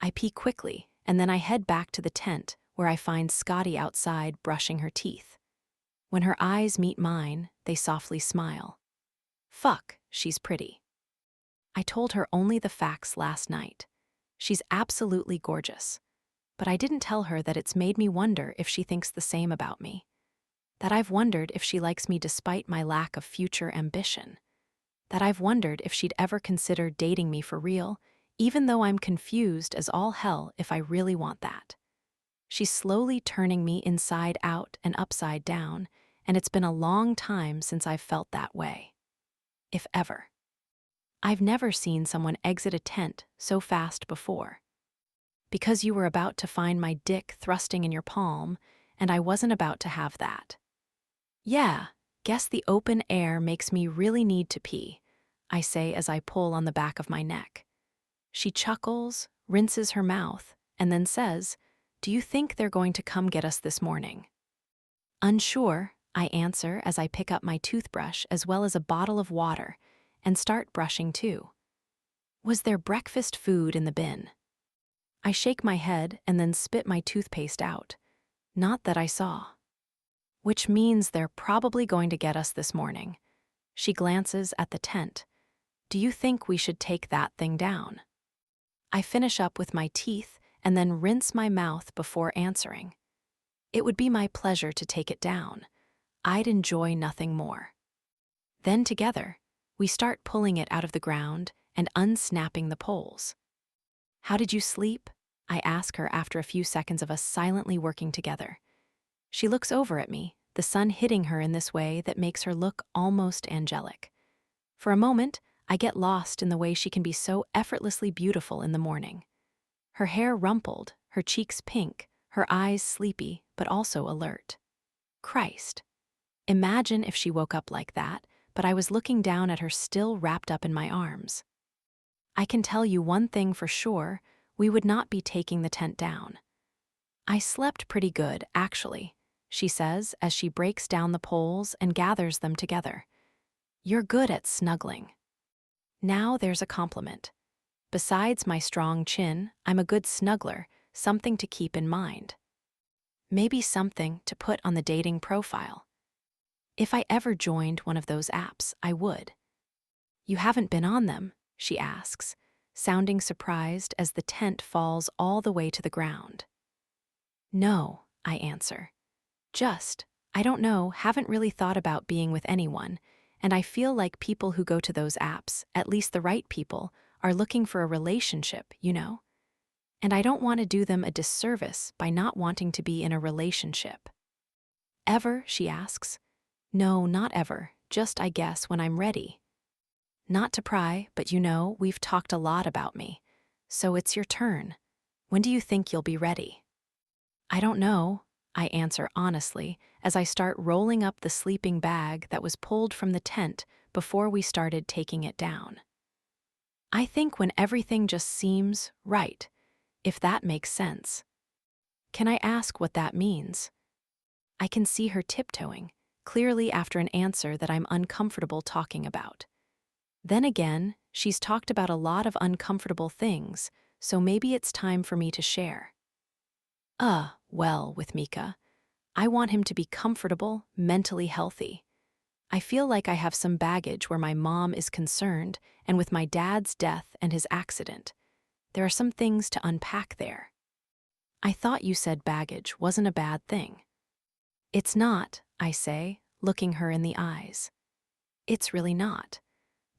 I pee quickly, and then I head back to the tent, where I find Scotty outside brushing her teeth. When her eyes meet mine, they softly smile. Fuck, she's pretty. I told her only the facts last night. She's absolutely gorgeous. But I didn't tell her that it's made me wonder if she thinks the same about me. That I've wondered if she likes me despite my lack of future ambition. That I've wondered if she'd ever consider dating me for real, even though I'm confused as all hell if I really want that. She's slowly turning me inside out and upside down, and it's been a long time since I've felt that way. If ever. I've never seen someone exit a tent so fast before. Because you were about to find my dick thrusting in your palm, and I wasn't about to have that. Yeah, guess the open air makes me really need to pee, I say as I pull on the back of my neck. She chuckles, rinses her mouth, and then says, "Do you think they're going to come get us this morning?" Unsure, I answer as I pick up my toothbrush as well as a bottle of water and start brushing too. Was there breakfast food in the bin? I shake my head and then spit my toothpaste out. Not that I saw. Which means they're probably going to get us this morning. She glances at the tent. Do you think we should take that thing down? I finish up with my teeth and then rinse my mouth before answering. It would be my pleasure to take it down. I'd enjoy nothing more. Then together, we start pulling it out of the ground and unsnapping the poles. How did you sleep? I ask her after a few seconds of us silently working together. She looks over at me, the sun hitting her in this way that makes her look almost angelic. For a moment, I get lost in the way she can be so effortlessly beautiful in the morning. Her hair rumpled, her cheeks pink, her eyes sleepy, but also alert. Christ. Imagine if she woke up like that, but I was looking down at her still wrapped up in my arms. I can tell you one thing for sure, we would not be taking the tent down. I slept pretty good, actually, she says as she breaks down the poles and gathers them together. You're good at snuggling. Now there's a compliment. Besides my strong chin, I'm a good snuggler, something to keep in mind. Maybe something to put on the dating profile. If I ever joined one of those apps, I would. You haven't been on them, she asks, sounding surprised as the tent falls all the way to the ground. No, I answer. I don't know, haven't really thought about being with anyone, and I feel like people who go to those apps, at least the right people, are looking for a relationship, you know? And I don't want to do them a disservice by not wanting to be in a relationship. Ever, she asks. No, not ever, just I guess when I'm ready. Not to pry, but you know, we've talked a lot about me. So it's your turn. When do you think you'll be ready? I don't know, I answer honestly as I start rolling up the sleeping bag that was pulled from the tent before we started taking it down. I think when everything just seems right, if that makes sense. Can I ask what that means? I can see her tiptoeing, clearly after an answer that I'm uncomfortable talking about. Then again, she's talked about a lot of uncomfortable things, so maybe it's time for me to share. Well, with Mika, I want him to be comfortable, mentally healthy. I feel like I have some baggage where my mom is concerned, and with my dad's death and his accident. There are some things to unpack there. I thought you said baggage wasn't a bad thing. It's not, I say, looking her in the eyes. It's really not.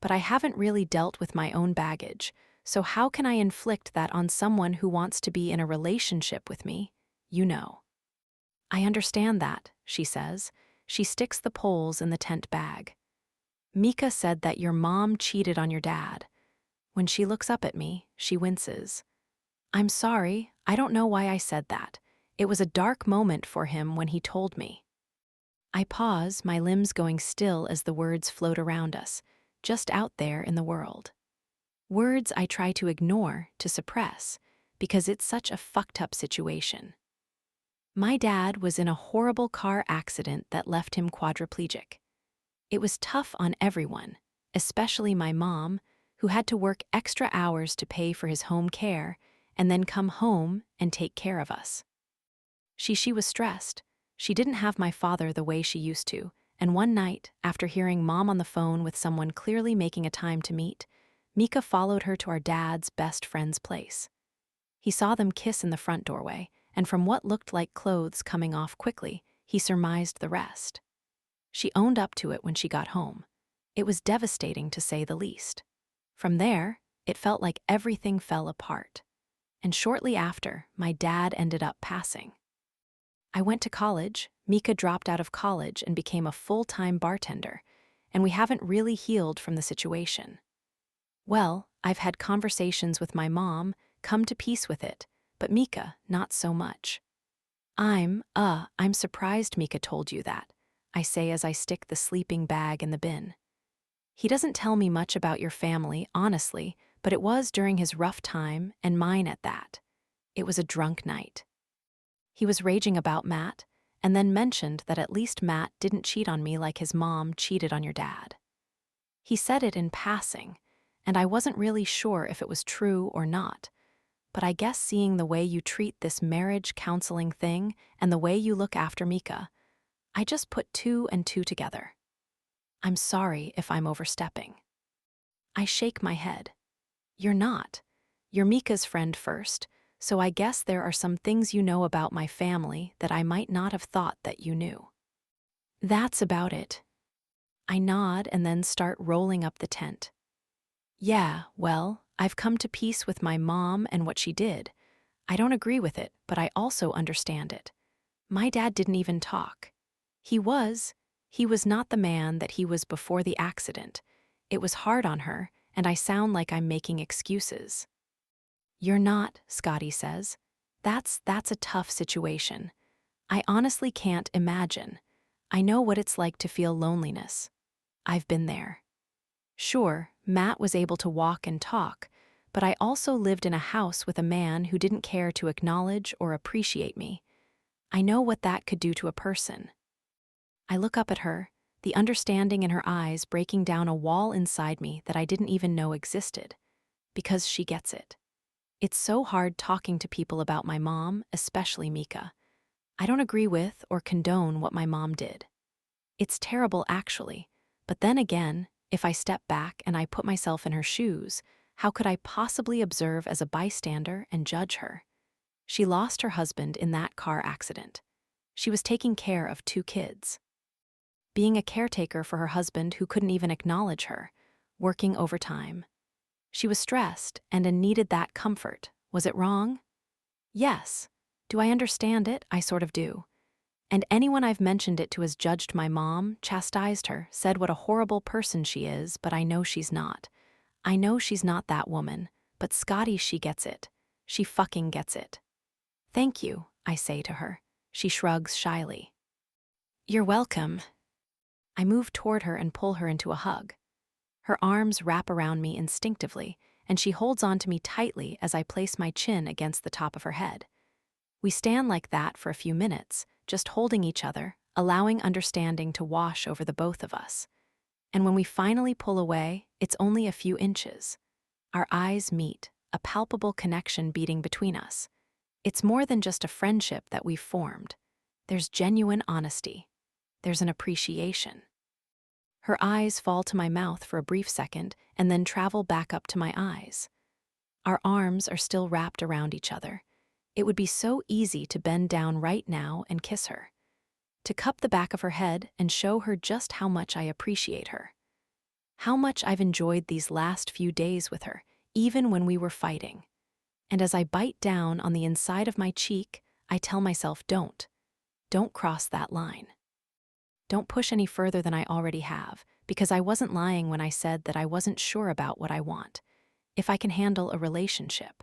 But I haven't really dealt with my own baggage, so how can I inflict that on someone who wants to be in a relationship with me? You know. I understand that, she says. She sticks the poles in the tent bag. Mika said that your mom cheated on your dad. When she looks up at me, she winces. I'm sorry, I don't know why I said that. It was a dark moment for him when he told me. I pause, my limbs going still as the words float around us, just out there in the world. Words I try to ignore, to suppress, because it's such a fucked up situation. My dad was in a horrible car accident that left him quadriplegic. It was tough on everyone, especially my mom, who had to work extra hours to pay for his home care and then come home and take care of us. She was stressed. She didn't have my father the way she used to, and one night, after hearing Mom on the phone with someone clearly making a time to meet, Mika followed her to our dad's best friend's place. He saw them kiss in the front doorway, and from what looked like clothes coming off quickly, he surmised the rest. She owned up to it when she got home. It was devastating, to say the least. From there, it felt like everything fell apart. And shortly after, my dad ended up passing. I went to college, Mika dropped out of college and became a full-time bartender, and we haven't really healed from the situation. Well, I've had conversations with my mom, come to peace with it, but Mika, not so much. I'm surprised Mika told you that, I say as I stick the sleeping bag in the bin. He doesn't tell me much about your family, honestly, but it was during his rough time, and mine at that. It was a drunk night. He was raging about Matt, and then mentioned that at least Matt didn't cheat on me like his mom cheated on your dad. He said it in passing, and I wasn't really sure if it was true or not, but I guess seeing the way you treat this marriage counseling thing and the way you look after Mika, I just put 2 and 2 together. I'm sorry if I'm overstepping. I shake my head. You're not. You're Mika's friend first, so I guess there are some things you know about my family that I might not have thought that you knew. That's about it. I nod and then start rolling up the tent. Yeah, well, I've come to peace with my mom and what she did. I don't agree with it, but I also understand it. My dad didn't even talk. He was not the man that he was before the accident. It was hard on her, and I sound like I'm making excuses. You're not, Scotty says. That's a tough situation. I honestly can't imagine. I know what it's like to feel loneliness. I've been there. Sure, Matt was able to walk and talk, but I also lived in a house with a man who didn't care to acknowledge or appreciate me. I know what that could do to a person. I look up at her, the understanding in her eyes breaking down a wall inside me that I didn't even know existed, because she gets it. It's so hard talking to people about my mom, especially Mika. I don't agree with or condone what my mom did. It's terrible, actually, but then again, if I step back and I put myself in her shoes, how could I possibly observe as a bystander and judge her? She lost her husband in that car accident. She was taking care of 2 kids. Being a caretaker for her husband who couldn't even acknowledge her, working overtime. She was stressed and needed that comfort. Was it wrong? Yes. Do I understand it? I sort of do. And anyone I've mentioned it to has judged my mom, chastised her, said what a horrible person she is, but I know she's not. I know she's not that woman, but Scotty, she gets it. She fucking gets it. Thank you, I say to her. She shrugs shyly. You're welcome. I move toward her and pull her into a hug. Her arms wrap around me instinctively, and she holds on to me tightly as I place my chin against the top of her head. We stand like that for a few minutes, just holding each other, allowing understanding to wash over the both of us. And when we finally pull away, it's only a few inches. Our eyes meet, a palpable connection beating between us. It's more than just a friendship that we've formed. There's genuine honesty. There's an appreciation. Her eyes fall to my mouth for a brief second and then travel back up to my eyes. Our arms are still wrapped around each other. It would be so easy to bend down right now and kiss her, to cup the back of her head and show her just how much I appreciate her, how much I've enjoyed these last few days with her, even when we were fighting. And as I bite down on the inside of my cheek, I tell myself, don't cross that line. Don't push any further than I already have, because I wasn't lying when I said that I wasn't sure about what I want, if I can handle a relationship.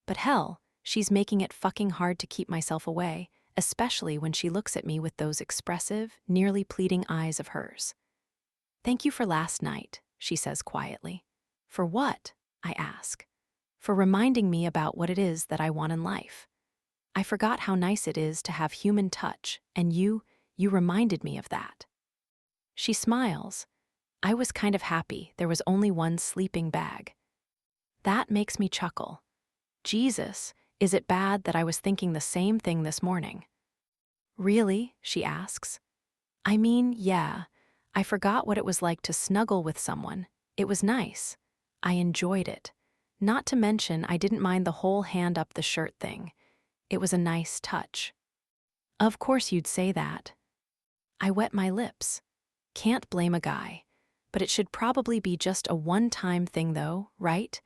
But hell, she's making it fucking hard to keep myself away, especially when she looks at me with those expressive, nearly pleading eyes of hers. Thank you for last night, she says quietly. For what? I ask. For reminding me about what it is that I want in life. I forgot how nice it is to have human touch, and you reminded me of that. She smiles. I was kind of happy there was only one sleeping bag. That makes me chuckle. Jesus, is it bad that I was thinking the same thing this morning? Really? She asks. I mean, yeah. I forgot what it was like to snuggle with someone. It was nice. I enjoyed it. Not to mention, I didn't mind the whole hand up the shirt thing. It was a nice touch. Of course you'd say that. I wet my lips. Can't blame a guy. But it should probably be just a one-time thing though, right?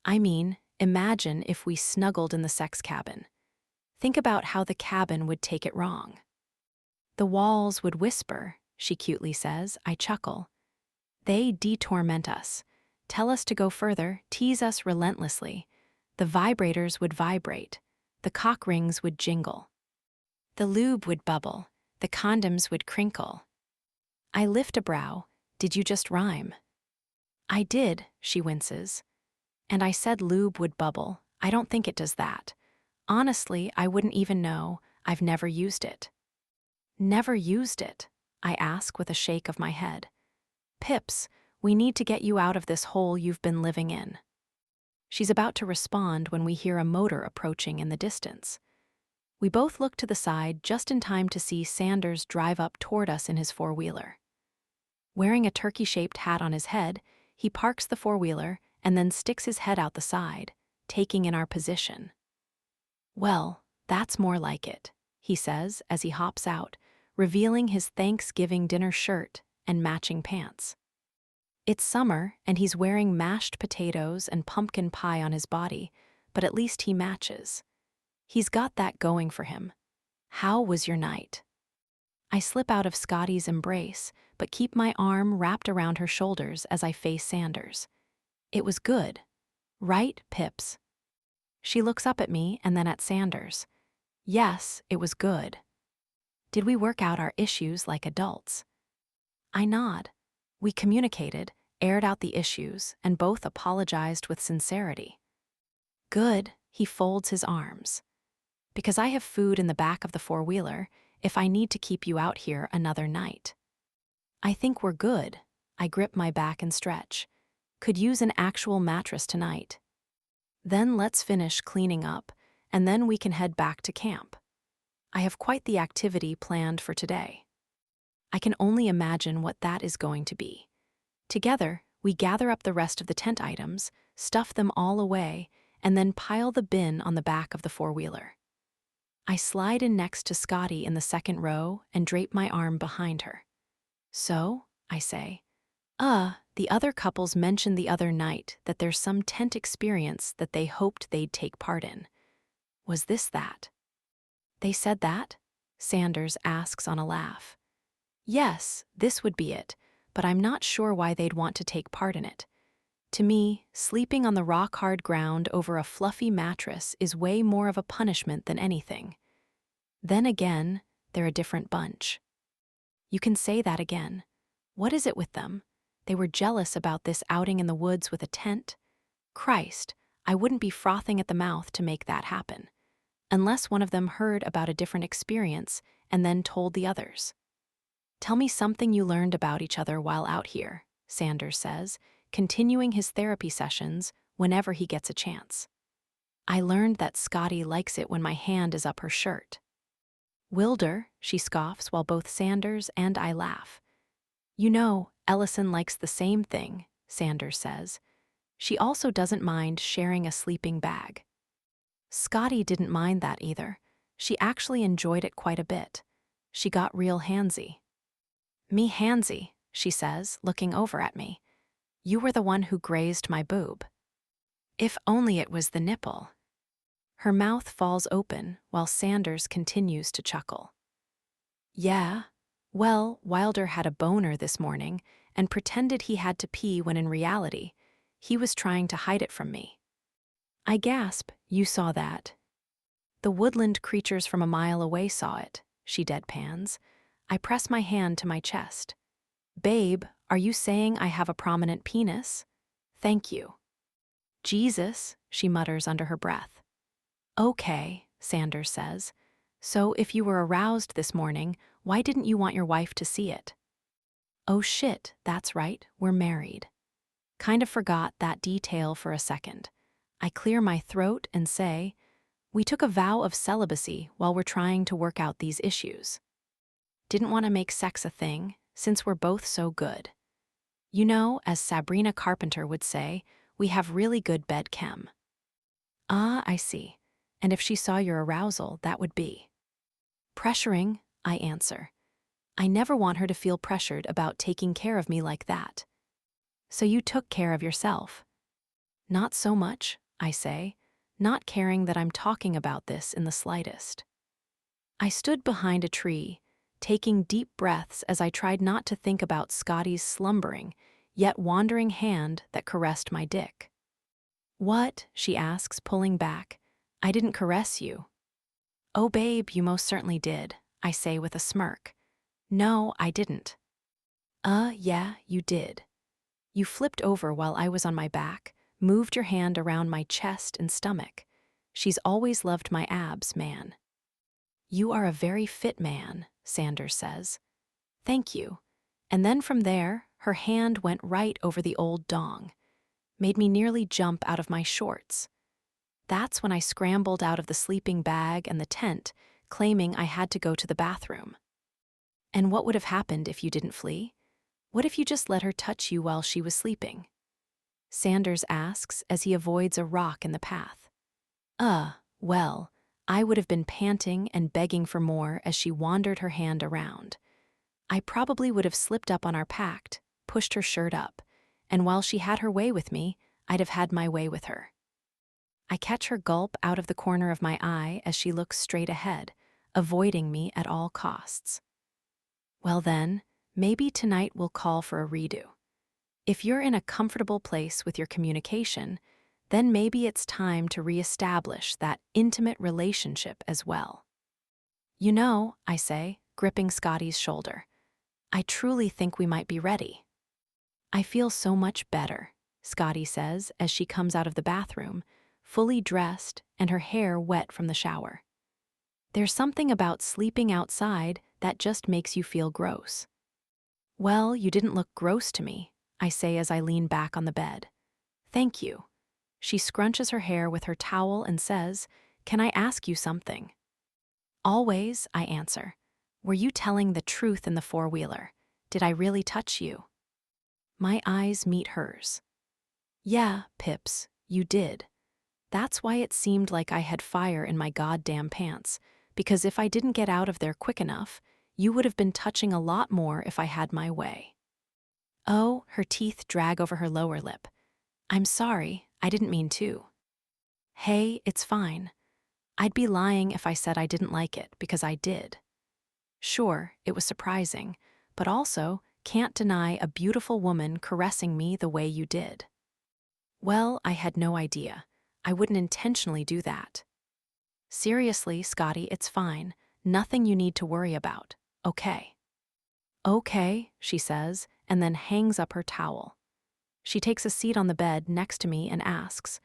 I mean, imagine if we snuggled in the sex cabin. Think about how the cabin would take it wrong. The walls would whisper, she cutely says. I chuckle. They de-torment us, tell us to go further, tease us relentlessly. The vibrators would vibrate. The cock rings would jingle. The lube would bubble. The condoms would crinkle. I lift a brow. Did you just rhyme? I did, she winces. And I said lube would bubble. I don't think it does that. Honestly, I wouldn't even know. I've never used it. Never used it? I ask with a shake of my head. Pips, we need to get you out of this hole you've been living in. She's about to respond when we hear a motor approaching in the distance. We both look to the side just in time to see Sanders drive up toward us in his four-wheeler. Wearing a turkey-shaped hat on his head, he parks the four-wheeler and then sticks his head out the side, taking in our position. Well, that's more like it, he says as he hops out, revealing his Thanksgiving dinner shirt and matching pants. It's summer, and he's wearing mashed potatoes and pumpkin pie on his body, but at least he matches. He's got that going for him. How was your night? I slip out of Scotty's embrace, but keep my arm wrapped around her shoulders as I face Sanders. It was good. Right, Pips? She looks up at me and then at Sanders. Yes, it was good. Did we work out our issues like adults? I nod. We communicated, aired out the issues, and both apologized with sincerity. Good, he folds his arms. Because I have food in the back of the four-wheeler if I need to keep you out here another night. I think we're good. I grip my back and stretch. Could use an actual mattress tonight. Then let's finish cleaning up, and then we can head back to camp. I have quite the activity planned for today. I can only imagine what that is going to be. Together, we gather up the rest of the tent items, stuff them all away, and then pile the bin on the back of the four-wheeler. I slide in next to Scotty in the second row and drape my arm behind her. So, I say, the other couples mentioned the other night that there's some tent experience that they hoped they'd take part in. Was this that? They said that? Sanders asks on a laugh. Yes, this would be it, but I'm not sure why they'd want to take part in it. To me, sleeping on the rock-hard ground over a fluffy mattress is way more of a punishment than anything. Then again, they're a different bunch. You can say that again. What is it with them? They were jealous about this outing in the woods with a tent. Christ, I wouldn't be frothing at the mouth to make that happen. Unless one of them heard about a different experience and then told the others. Tell me something you learned about each other while out here, Sanders says, continuing his therapy sessions whenever he gets a chance. I learned that Scotty likes it when my hand is up her shirt. Wilder, she scoffs while both Sanders and I laugh. You know, Ellison likes the same thing, Sanders says. She also doesn't mind sharing a sleeping bag. Scotty didn't mind that either. She actually enjoyed it quite a bit. She got real handsy. Me handsy, she says, looking over at me. You were the one who grazed my boob. If only it was the nipple. Her mouth falls open while Sanders continues to chuckle. Yeah, well, Wilder had a boner this morning and pretended he had to pee when in reality, he was trying to hide it from me. I gasp, you saw that. The woodland creatures from a mile away saw it, she deadpans. I press my hand to my chest. Babe, are you saying I have a prominent penis? Thank you. Jesus, she mutters under her breath. Okay, Sanders says. So if you were aroused this morning, why didn't you want your wife to see it? Oh shit, that's right, we're married. Kind of forgot that detail for a second. I clear my throat and say, we took a vow of celibacy while we're trying to work out these issues. Didn't want to make sex a thing, since we're both so good. You know, as Sabrina Carpenter would say, We have really good bed chem. Ah, I see. And if she saw your arousal, that would be pressuring, I answer. I never want her to feel pressured about taking care of me like that. So you took care of yourself. Not so much, I say, not caring that I'm talking about this in the slightest. I stood behind a tree, taking deep breaths as I tried not to think about Scotty's slumbering, yet wandering hand that caressed my dick. What? She asks, pulling back. I didn't caress you. Oh, babe, you most certainly did, I say with a smirk. No, I didn't. Yeah, you did. You flipped over while I was on my back, moved your hand around my chest and stomach. She's always loved my abs, man. You are a very fit man, Sanders says. Thank you. And then from there, her hand went right over the old dong, made me nearly jump out of my shorts. That's when I scrambled out of the sleeping bag and the tent, claiming I had to go to the bathroom. And what would have happened if you didn't flee? What if you just let her touch you while she was sleeping? Sanders asks as he avoids a rock in the path. Well, I would have been panting and begging for more as she wandered her hand around. I probably would have slipped up on our pact, pushed her shirt up, and while she had her way with me, I'd have had my way with her. I catch her gulp out of the corner of my eye as she looks straight ahead, avoiding me at all costs. Well then, maybe tonight we'll call for a redo. If you're in a comfortable place with your communication, then maybe it's time to reestablish that intimate relationship as well. You know, I say, gripping Scotty's shoulder, I truly think we might be ready. I feel so much better, Scotty says as she comes out of the bathroom, fully dressed and her hair wet from the shower. There's something about sleeping outside that just makes you feel gross. Well, you didn't look gross to me, I say as I lean back on the bed. Thank you. She scrunches her hair with her towel and says, Can I ask you something? Always, I answer. Were you telling the truth in the four-wheeler? Did I really touch you? My eyes meet hers. Yeah, Pips, you did. That's why it seemed like I had fire in my goddamn pants, because if I didn't get out of there quick enough, you would have been touching a lot more if I had my way. Oh, her teeth drag over her lower lip. I'm sorry, I didn't mean to. Hey, it's fine. I'd be lying if I said I didn't like it, because I did. Sure, it was surprising, but also can't deny a beautiful woman caressing me the way you did. Well, I had no idea. I wouldn't intentionally do that. Seriously, Scotty, it's fine. Nothing you need to worry about. Okay. Okay, she says, and then hangs up her towel. She takes a seat on the bed next to me and asks,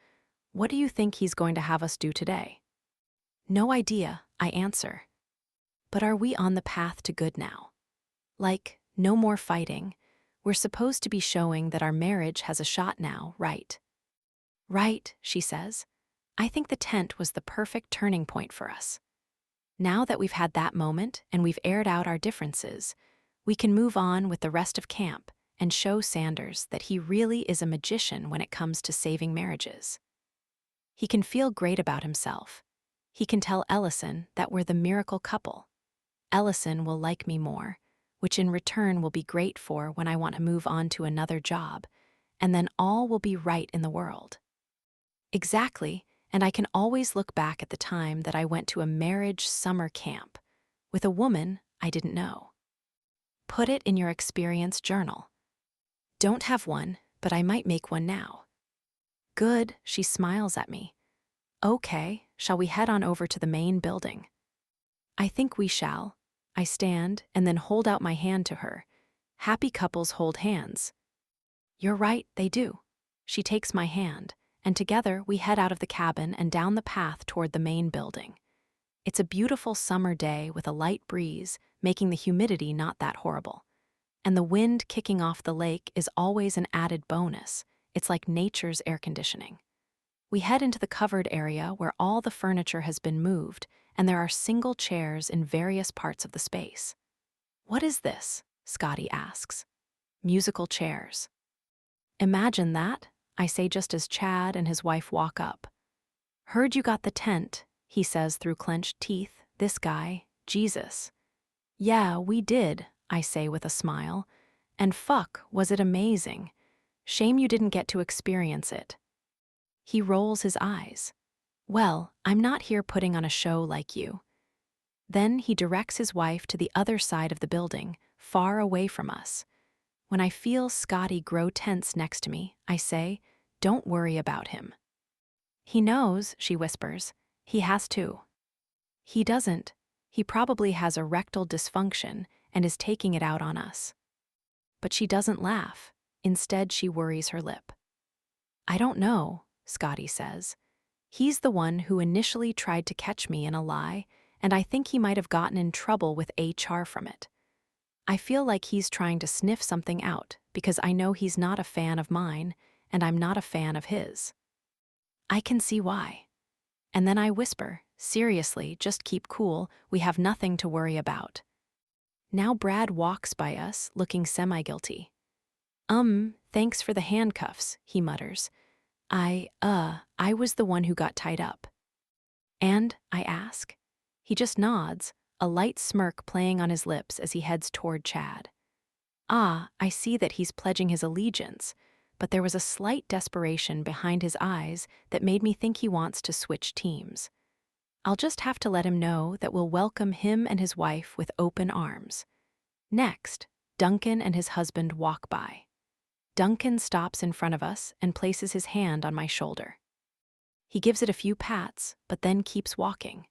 What do you think he's going to have us do today? No idea, I answer. But are we on the path to good now? Like, no more fighting. We're supposed to be showing that our marriage has a shot now, right? Right, she says. I think the tent was the perfect turning point for us. Now that we've had that moment and we've aired out our differences, we can move on with the rest of camp and show Sanders that he really is a magician when it comes to saving marriages. He can feel great about himself. He can tell Ellison that we're the miracle couple. Ellison will like me more, which in return will be great for when I want to move on to another job, and then all will be right in the world. Exactly, and I can always look back at the time that I went to a marriage summer camp with a woman I didn't know. Put it in your experience journal. Don't have one, but I might make one now. Good, she smiles at me. Okay, shall we head on over to the main building? I think we shall. I stand and then hold out my hand to her. Happy couples hold hands. You're right, they do. She takes my hand, and together we head out of the cabin and down the path toward the main building. It's a beautiful summer day with a light breeze, making the humidity not that horrible. And the wind kicking off the lake is always an added bonus. It's like nature's air conditioning. We head into the covered area where all the furniture has been moved, and there are single chairs in various parts of the space. What is this? Scotty asks. Musical chairs. Imagine that, I say just as Chad and his wife walk up. Heard you got the tent, he says through clenched teeth. This guy, Jesus. Yeah, we did, I say with a smile. And fuck, was it amazing. Shame you didn't get to experience it. He rolls his eyes. Well, I'm not here putting on a show like you. Then he directs his wife to the other side of the building, far away from us. When I feel Scotty grow tense next to me, I say, don't worry about him. He knows, she whispers. He has to. He doesn't. He probably has erectile dysfunction and is taking it out on us. But she doesn't laugh. Instead, she worries her lip. I don't know, Scotty says. He's the one who initially tried to catch me in a lie, and I think he might have gotten in trouble with HR from it. I feel like he's trying to sniff something out because I know he's not a fan of mine and I'm not a fan of his. I can see why. And then I whisper, seriously, just keep cool, we have nothing to worry about. Now Brad walks by us, looking semi-guilty. Thanks for the handcuffs, he mutters. I was the one who got tied up. And, I ask. He just nods, a light smirk playing on his lips as he heads toward Chad. I see that he's pledging his allegiance, but there was a slight desperation behind his eyes that made me think he wants to switch teams. I'll just have to let him know that we'll welcome him and his wife with open arms. Next, Duncan and his husband walk by. Duncan stops in front of us and places his hand on my shoulder. He gives it a few pats, but then keeps walking.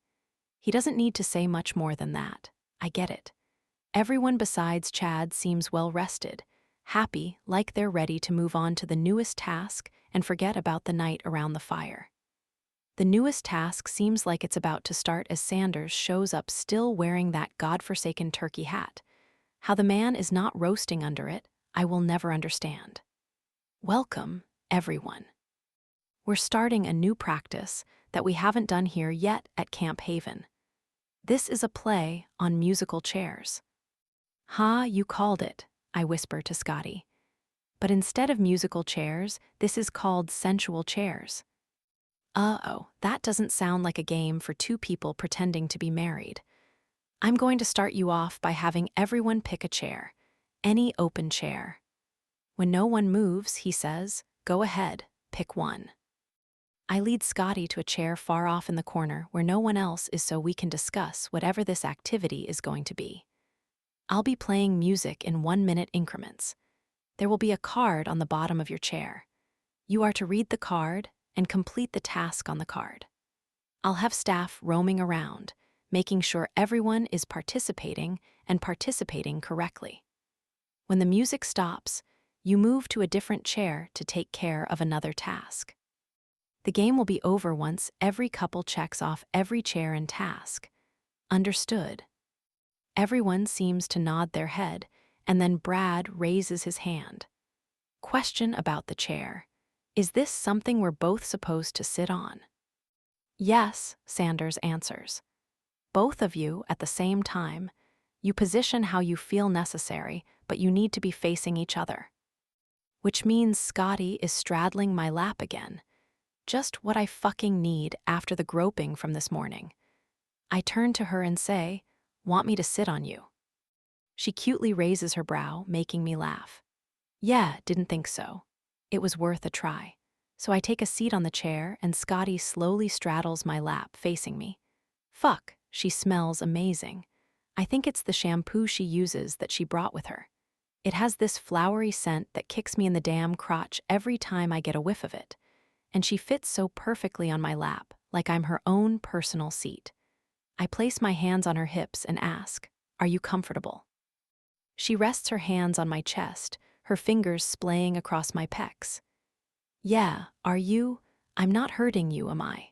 He doesn't need to say much more than that. I get it. Everyone besides Chad seems well rested, happy, like they're ready to move on to the newest task and forget about the night around the fire. The newest task seems like it's about to start as Sanders shows up still wearing that godforsaken turkey hat. How the man is not roasting under it, I will never understand. Welcome, everyone. We're starting a new practice that we haven't done here yet at Camp Haven. This is a play on musical chairs. You called it, I whisper to Scotty. But instead of musical chairs, this is called sensual chairs. That doesn't sound like a game for two people pretending to be married. I'm going to start you off by having everyone pick a chair, any open chair. When no one moves, he says, go ahead, pick one. I lead Scotty to a chair far off in the corner where no one else is so we can discuss whatever this activity is going to be. I'll be playing music in 1-minute increments. There will be a card on the bottom of your chair. You are to read the card and complete the task on the card. I'll have staff roaming around, making sure everyone is participating and participating correctly. When the music stops, you move to a different chair to take care of another task. The game will be over once every couple checks off every chair and task. Understood. Everyone seems to nod their head, and then Brad raises his hand. Question about the chair. Is this something we're both supposed to sit on? Yes, Sanders answers. Both of you at the same time. You position how you feel necessary, but you need to be facing each other. Which means Scotty is straddling my lap again. Just what I fucking need after the groping from this morning. I turn to her and say, want me to sit on you? She cutely raises her brow, making me laugh. Yeah, didn't think so. It was worth a try. So I take a seat on the chair and Scotty slowly straddles my lap, facing me. Fuck, she smells amazing. I think it's the shampoo she uses that she brought with her. It has this flowery scent that kicks me in the damn crotch every time I get a whiff of it. And she fits so perfectly on my lap, like I'm her own personal seat. I place my hands on her hips and ask, are you comfortable? She rests her hands on my chest, her fingers splaying across my pecs. Yeah, are you? I'm not hurting you, am I?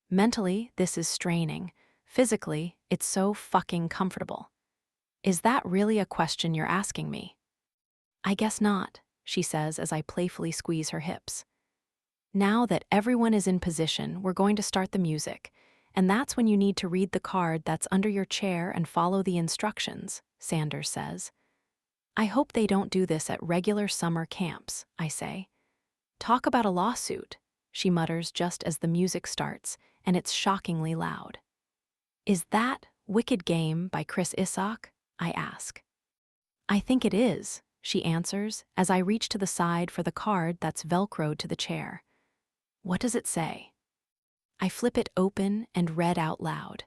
Mentally, this is straining. Physically, it's so fucking comfortable. Is that really a question you're asking me? I guess not, she says as I playfully squeeze her hips. Now that everyone is in position, we're going to start the music, and that's when you need to read the card that's under your chair and follow the instructions, Sanders says. I hope they don't do this at regular summer camps, I say. Talk about a lawsuit, she mutters just as the music starts, and it's shockingly loud. Is that Wicked Game by Chris Isaak? I ask. I think it is, she answers as I reach to the side for the card that's velcroed to the chair. What does it say? I flip it open and read out loud.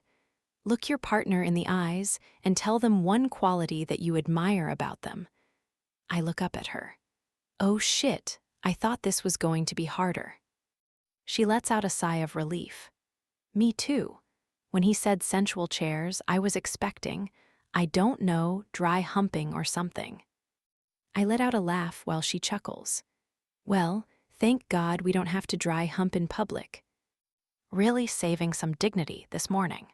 Look your partner in the eyes and tell them one quality that you admire about them. I look up at her. Oh shit, I thought this was going to be harder. She lets out a sigh of relief. Me too. When he said sensual chairs, I was expecting, I don't know, dry humping or something. I let out a laugh while she chuckles. Well, thank God we don't have to dry hump in public. Really saving some dignity this morning.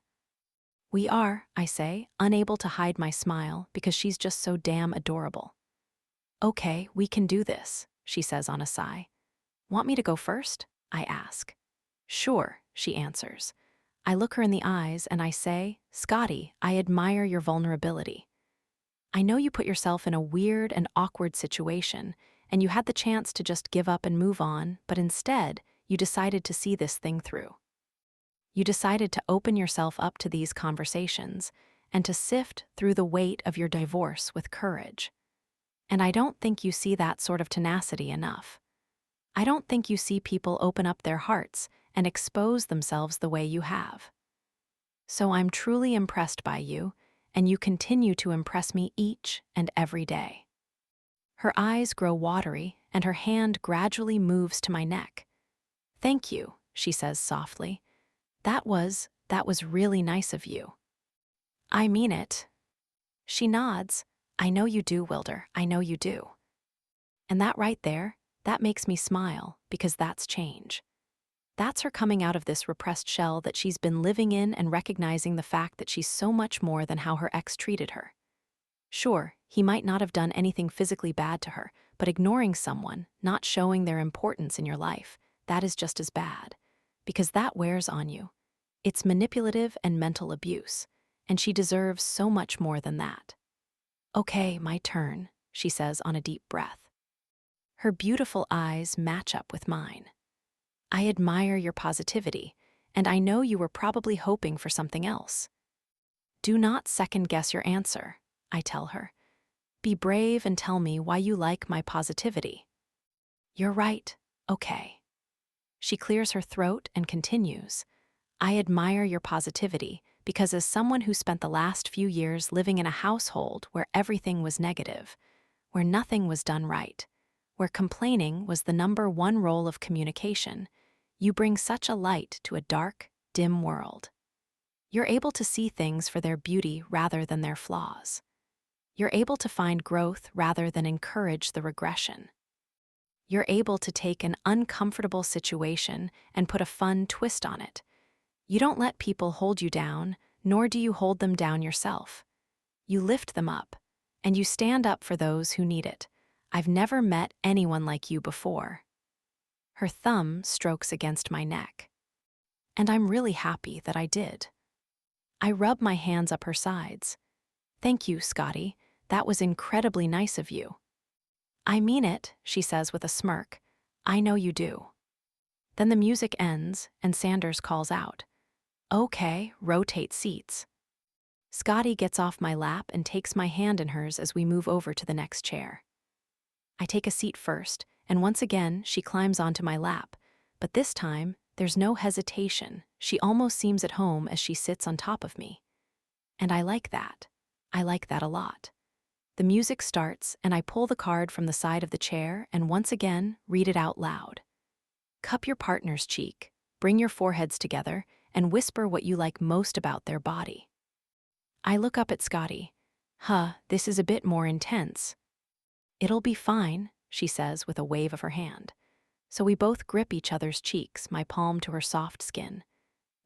We are, I say, unable to hide my smile because she's just so damn adorable. Okay, we can do this, she says on a sigh. Want me to go first? I ask. Sure, she answers. I look her in the eyes and I say, Scotty, I admire your vulnerability. I know you put yourself in a weird and awkward situation, and you had the chance to just give up and move on, but instead, you decided to see this thing through. You decided to open yourself up to these conversations and to sift through the weight of your divorce with courage. And I don't think you see that sort of tenacity enough. I don't think you see people open up their hearts and expose themselves the way you have. So I'm truly impressed by you, and you continue to impress me each and every day. Her eyes grow watery, and her hand gradually moves to my neck. Thank you, she says softly. That was really nice of you. I mean it. She nods. I know you do, Wilder, I know you do. And that right there, that makes me smile, because that's change. That's her coming out of this repressed shell that she's been living in and recognizing the fact that she's so much more than how her ex treated her. Sure, he might not have done anything physically bad to her, but ignoring someone, not showing their importance in your life, that is just as bad. Because that wears on you. It's manipulative and mental abuse, and she deserves so much more than that. Okay, my turn, she says on a deep breath. Her beautiful eyes match up with mine. I admire your positivity, and I know you were probably hoping for something else. Do not second-guess your answer, I tell her. Be brave and tell me why you like my positivity. You're right, okay. She clears her throat and continues. I admire your positivity because as someone who spent the last few years living in a household where everything was negative, where nothing was done right, where complaining was the #1 role of communication, you bring such a light to a dark, dim world. You're able to see things for their beauty rather than their flaws. You're able to find growth rather than encourage the regression. You're able to take an uncomfortable situation and put a fun twist on it. You don't let people hold you down, nor do you hold them down yourself. You lift them up, and you stand up for those who need it. I've never met anyone like you before. Her thumb strokes against my neck. And I'm really happy that I did. I rub my hands up her sides. Thank you, Scotty. That was incredibly nice of you. I mean it, she says with a smirk. I know you do. Then the music ends, and Sanders calls out. Okay, rotate seats. Scotty gets off my lap and takes my hand in hers as we move over to the next chair. I take a seat first, and once again, she climbs onto my lap. But this time, there's no hesitation. She almost seems at home as she sits on top of me. And I like that. I like that a lot. The music starts, and I pull the card from the side of the chair and once again read it out loud. Cup your partner's cheek, bring your foreheads together, and whisper what you like most about their body. I look up at Scotty. This is a bit more intense. It'll be fine, she says with a wave of her hand. So we both grip each other's cheeks, my palm to her soft skin.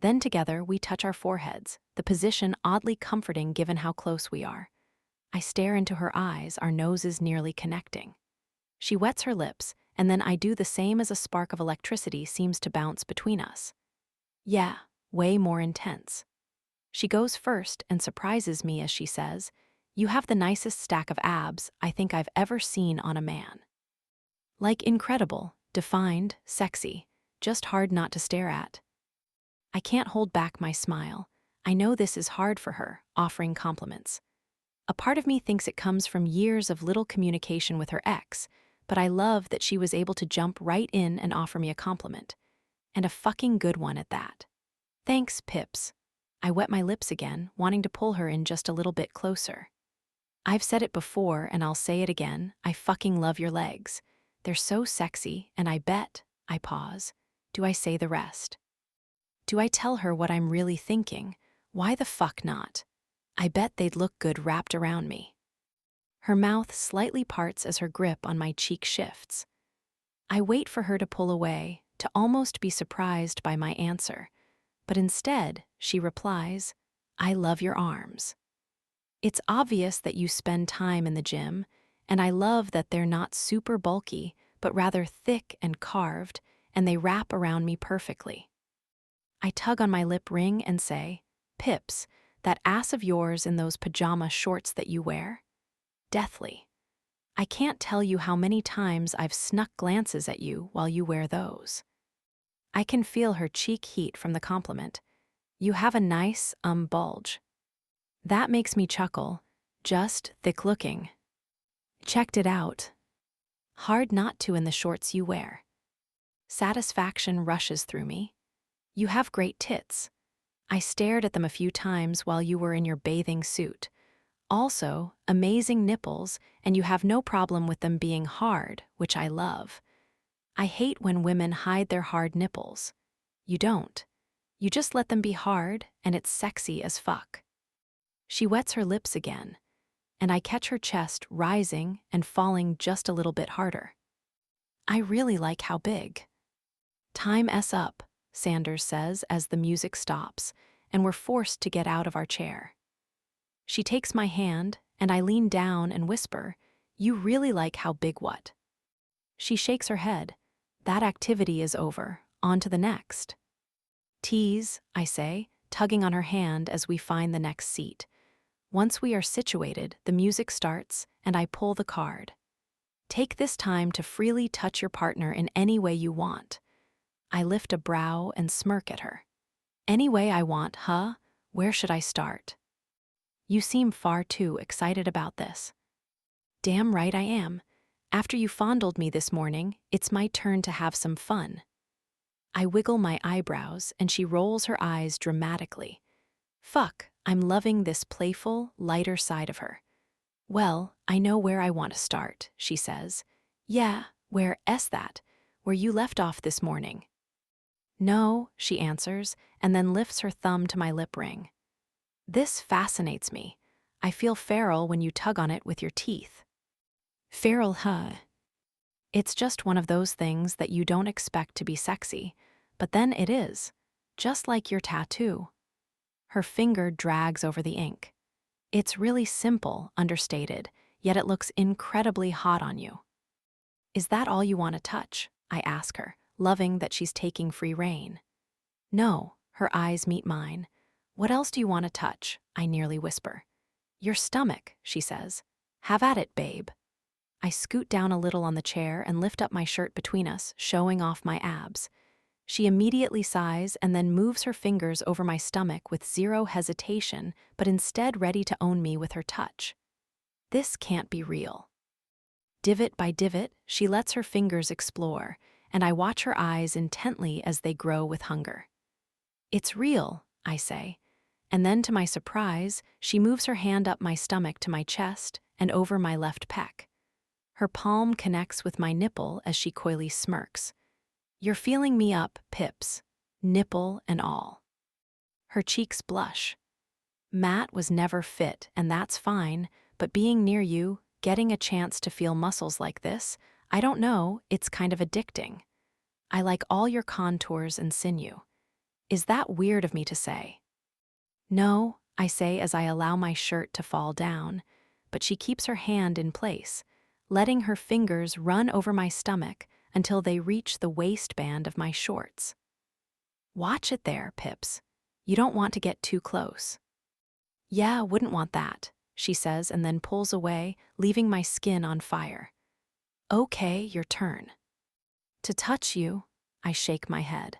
Then together we touch our foreheads, the position oddly comforting given how close we are. I stare into her eyes, our noses nearly connecting. She wets her lips, and then I do the same as a spark of electricity seems to bounce between us. Yeah, way more intense. She goes first and surprises me as she says, You have the nicest stack of abs I think I've ever seen on a man. Like incredible, defined, sexy, just hard not to stare at. I can't hold back my smile. I know this is hard for her, offering compliments. A part of me thinks it comes from years of little communication with her ex, but I love that she was able to jump right in and offer me a compliment. And a fucking good one at that. Thanks, Pips. I wet my lips again, wanting to pull her in just a little bit closer. I've said it before and I'll say it again, I fucking love your legs. They're so sexy, and I bet, I pause, do I say the rest? Do I tell her what I'm really thinking? Why the fuck not? I bet they'd look good wrapped around me. Her mouth slightly parts as her grip on my cheek shifts. I wait for her to pull away, to almost be surprised by my answer, but instead, she replies, I love your arms. It's obvious that you spend time in the gym, and I love that they're not super bulky, but rather thick and carved, and they wrap around me perfectly. I tug on my lip ring and say, Pips, that ass of yours in those pajama shorts that you wear? Deathly. I can't tell you how many times I've snuck glances at you while you wear those. I can feel her cheek heat from the compliment. You have a nice, bulge. That makes me chuckle. Just thick-looking. Checked it out. Hard not to in the shorts you wear. Satisfaction rushes through me. You have great tits. I stared at them a few times while you were in your bathing suit. Also, amazing nipples, and you have no problem with them being hard, which I love. I hate when women hide their hard nipples. You don't. You just let them be hard, and it's sexy as fuck. She wets her lips again, and I catch her chest rising and falling just a little bit harder. I really like how big. Time up, Sanders says as the music stops, and we're forced to get out of our chair. She takes my hand, and I lean down and whisper, You really like how big what? She shakes her head. That activity is over. On to the next. Tease, I say, tugging on her hand as we find the next seat. Once we are situated, the music starts, and I pull the card. Take this time to freely touch your partner in any way you want. I lift a brow and smirk at her. Any way I want, huh? Where should I start? You seem far too excited about this. Damn right I am. After you fondled me this morning, it's my turn to have some fun. I wiggle my eyebrows and she rolls her eyes dramatically. Fuck, I'm loving this playful, lighter side of her. Well, I know where I want to start, she says. Yeah, where's that? Where you left off this morning. No, she answers, and then lifts her thumb to my lip ring. This fascinates me. I feel feral when you tug on it with your teeth. Feral, huh? It's just one of those things that you don't expect to be sexy, but then it is, just like your tattoo. Her finger drags over the ink. It's really simple, understated, yet it looks incredibly hot on you. Is that all you want to touch? I ask her, loving that she's taking free rein. No, her eyes meet mine. What else do you want to touch? I nearly whisper. Your stomach, she says. Have at it, babe. I scoot down a little on the chair and lift up my shirt between us, showing off my abs. She immediately sighs and then moves her fingers over my stomach with zero hesitation, but instead ready to own me with her touch. This can't be real. Divot by divot, she lets her fingers explore, and I watch her eyes intently as they grow with hunger. It's real, I say, and then to my surprise, she moves her hand up my stomach to my chest and over my left pec. Her palm connects with my nipple as she coyly smirks. You're feeling me up, Pips, nipple and all. Her cheeks blush. Matt was never fit, and that's fine, but being near you, getting a chance to feel muscles like this, I don't know, it's kind of addicting. I like all your contours and sinew. Is that weird of me to say? No, I say as I allow my shirt to fall down, but she keeps her hand in place, letting her fingers run over my stomach until they reach the waistband of my shorts. Watch it there, Pips. You don't want to get too close. Yeah, wouldn't want that, she says and then pulls away, leaving my skin on fire. Okay, your turn. To touch you, I shake my head.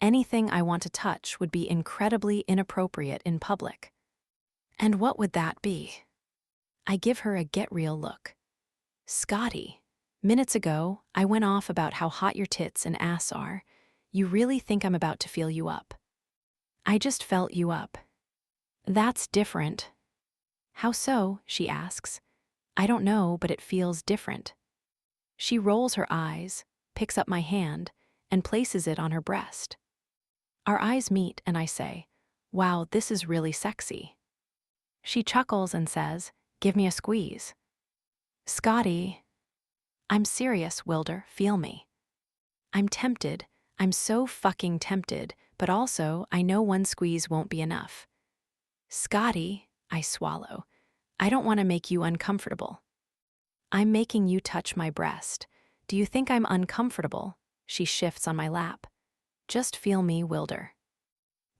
Anything I want to touch would be incredibly inappropriate in public. And what would that be? I give her a get-real look. Scotty, minutes ago, I went off about how hot your tits and ass are. You really think I'm about to feel you up? I just felt you up. That's different. How so? She asks. I don't know, but it feels different. She rolls her eyes, picks up my hand, and places it on her breast. Our eyes meet and I say, wow, this is really sexy. She chuckles and says, give me a squeeze. Scotty. I'm serious, Wilder, feel me. I'm tempted, I'm so fucking tempted, but also I know one squeeze won't be enough. Scotty, I swallow. I don't want to make you uncomfortable. I'm making you touch my breast. Do you think I'm uncomfortable? She shifts on my lap. Just feel me, Wilder.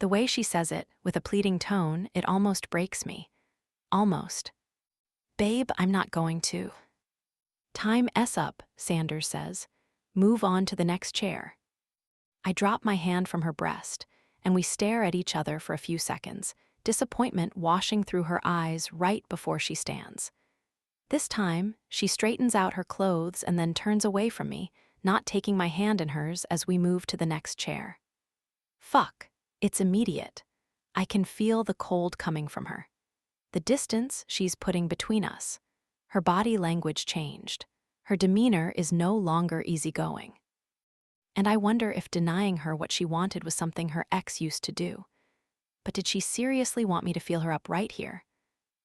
The way she says it, with a pleading tone, it almost breaks me. Almost. Babe, I'm not going to. Time up, Sanders says. Move on to the next chair. I drop my hand from her breast, and we stare at each other for a few seconds, disappointment washing through her eyes right before she stands. This time, she straightens out her clothes and then turns away from me, not taking my hand in hers as we move to the next chair. Fuck, it's immediate. I can feel the cold coming from her. The distance she's putting between us. Her body language changed. Her demeanor is no longer easygoing. And I wonder if denying her what she wanted was something her ex used to do. But did she seriously want me to feel her up right here?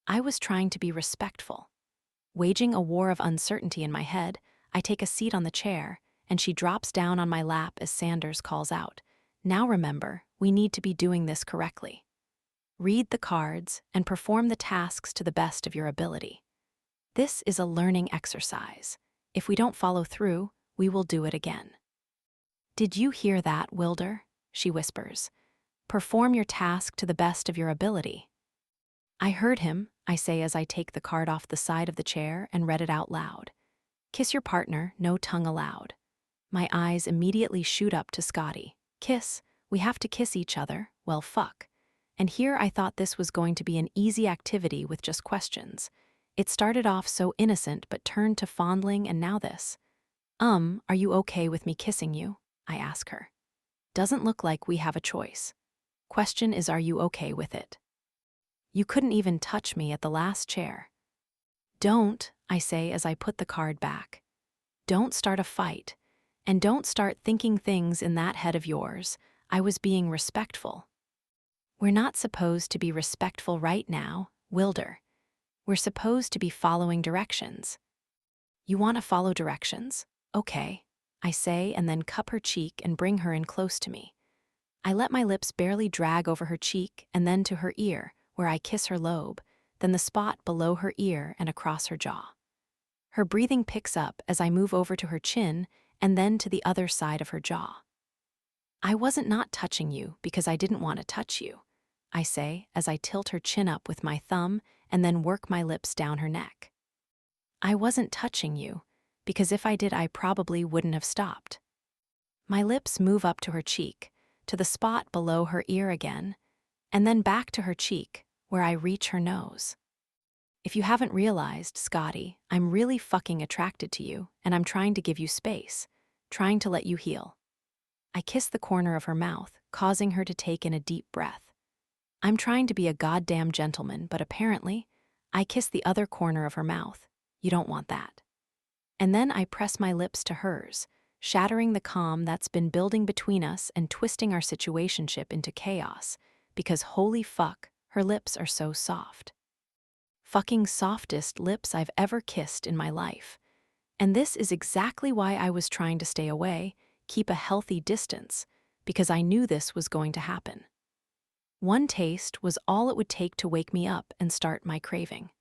I was trying to be respectful. Waging a war of uncertainty in my head, I take a seat on the chair, and she drops down on my lap as Sanders calls out, now remember, we need to be doing this correctly. Read the cards and perform the tasks to the best of your ability. This is a learning exercise. If we don't follow through, we will do it again. Did you hear that, Wilder? She whispers. Perform your task to the best of your ability. I heard him, I say as I take the card off the side of the chair and read it out loud. Kiss your partner, no tongue allowed. My eyes immediately shoot up to Scotty. Kiss, we have to kiss each other, well fuck. And here I thought this was going to be an easy activity with just questions. It started off so innocent but turned to fondling and now this. Are you okay with me kissing you? I ask her. Doesn't look like we have a choice. Question is, are you okay with it? You couldn't even touch me at the last chair. Don't, I say as I put the card back. Don't start a fight. And don't start thinking things in that head of yours. I was being respectful. We're not supposed to be respectful right now, Wilder. We're supposed to be following directions. You want to follow directions? Okay, I say and then cup her cheek and bring her in close to me. I let my lips barely drag over her cheek and then to her ear, where I kiss her lobe, then the spot below her ear and across her jaw. Her breathing picks up as I move over to her chin and then to the other side of her jaw. I wasn't not touching you because I didn't want to touch you, I say as I tilt her chin up with my thumb and then work my lips down her neck. I wasn't touching you because if I did, I probably wouldn't have stopped. My lips move up to her cheek, to the spot below her ear again, and then back to her cheek, where I reach her nose. If you haven't realized, Scotty, I'm really fucking attracted to you, and I'm trying to give you space, trying to let you heal. I kiss the corner of her mouth, causing her to take in a deep breath. I'm trying to be a goddamn gentleman, but apparently, I kiss the other corner of her mouth. You don't want that. And then I press my lips to hers, shattering the calm that's been building between us and twisting our situationship into chaos, because holy fuck, her lips are so soft. Fucking softest lips I've ever kissed in my life. And this is exactly why I was trying to stay away, keep a healthy distance, because I knew this was going to happen. One taste was all it would take to wake me up and start my craving.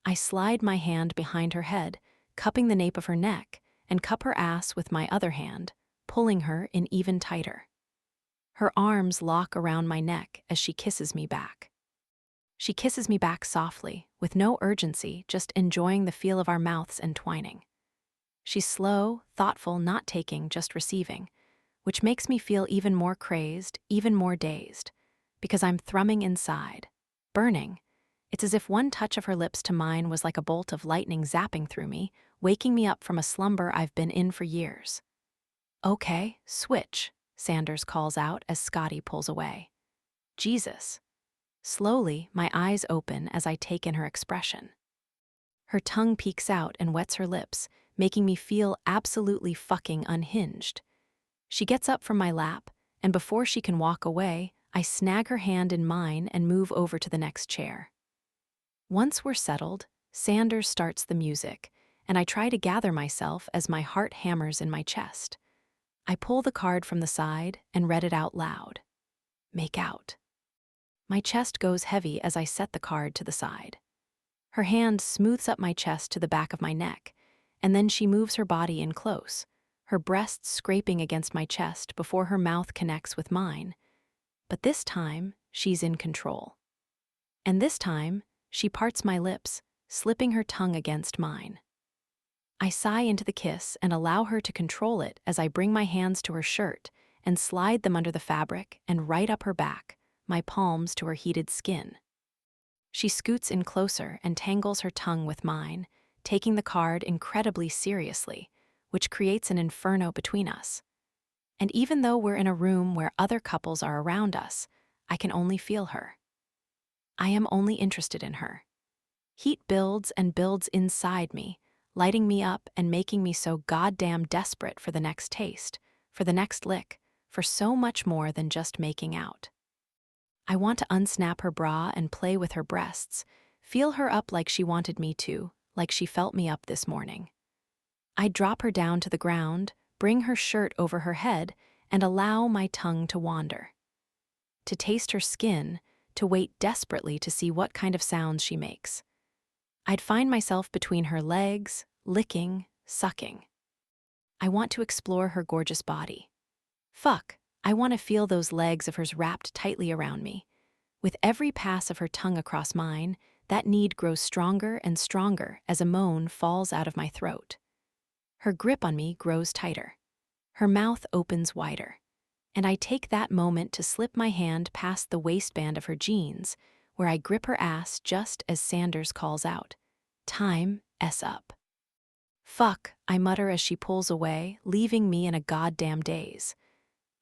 I slide my hand behind her head, cupping the nape of her neck, and cup her ass with my other hand, pulling her in even tighter. Her arms lock around my neck as she kisses me back. She kisses me back softly, with no urgency, just enjoying the feel of our mouths entwining. She's slow, thoughtful, not taking, just receiving, which makes me feel even more crazed, even more dazed, because I'm thrumming inside, burning. It's as if one touch of her lips to mine was like a bolt of lightning zapping through me, waking me up from a slumber I've been in for years. "Okay, switch," Sanders calls out as Scotty pulls away. Jesus. Slowly, my eyes open as I take in her expression. Her tongue peeks out and wets her lips, making me feel absolutely fucking unhinged. She gets up from my lap, and before she can walk away, I snag her hand in mine and move over to the next chair. Once we're settled, Sanders starts the music, and I try to gather myself as my heart hammers in my chest. I pull the card from the side and read it out loud. Make out. My chest goes heavy as I set the card to the side. Her hand smooths up my chest to the back of my neck, and then she moves her body in close, her breasts scraping against my chest before her mouth connects with mine. But this time, she's in control. And this time, she parts my lips, slipping her tongue against mine. I sigh into the kiss and allow her to control it as I bring my hands to her shirt and slide them under the fabric and right up her back, my palms to her heated skin. She scoots in closer and tangles her tongue with mine, taking the card incredibly seriously, which creates an inferno between us. And even though we're in a room where other couples are around us, I can only feel her. I am only interested in her. Heat builds and builds inside me, lighting me up and making me so goddamn desperate for the next taste, for the next lick, for so much more than just making out. I want to unsnap her bra and play with her breasts, feel her up like she wanted me to, like she felt me up this morning. I drop her down to the ground, bring her shirt over her head, and allow my tongue to wander. To taste her skin, to wait desperately to see what kind of sounds she makes. I'd find myself between her legs, licking, sucking. I want to explore her gorgeous body. Fuck, I want to feel those legs of hers wrapped tightly around me. With every pass of her tongue across mine, that need grows stronger and stronger as a moan falls out of my throat. Her grip on me grows tighter. Her mouth opens wider. And I take that moment to slip my hand past the waistband of her jeans, where I grip her ass just as Sanders calls out, "Time, S up." "Fuck," I mutter as she pulls away, leaving me in a goddamn daze.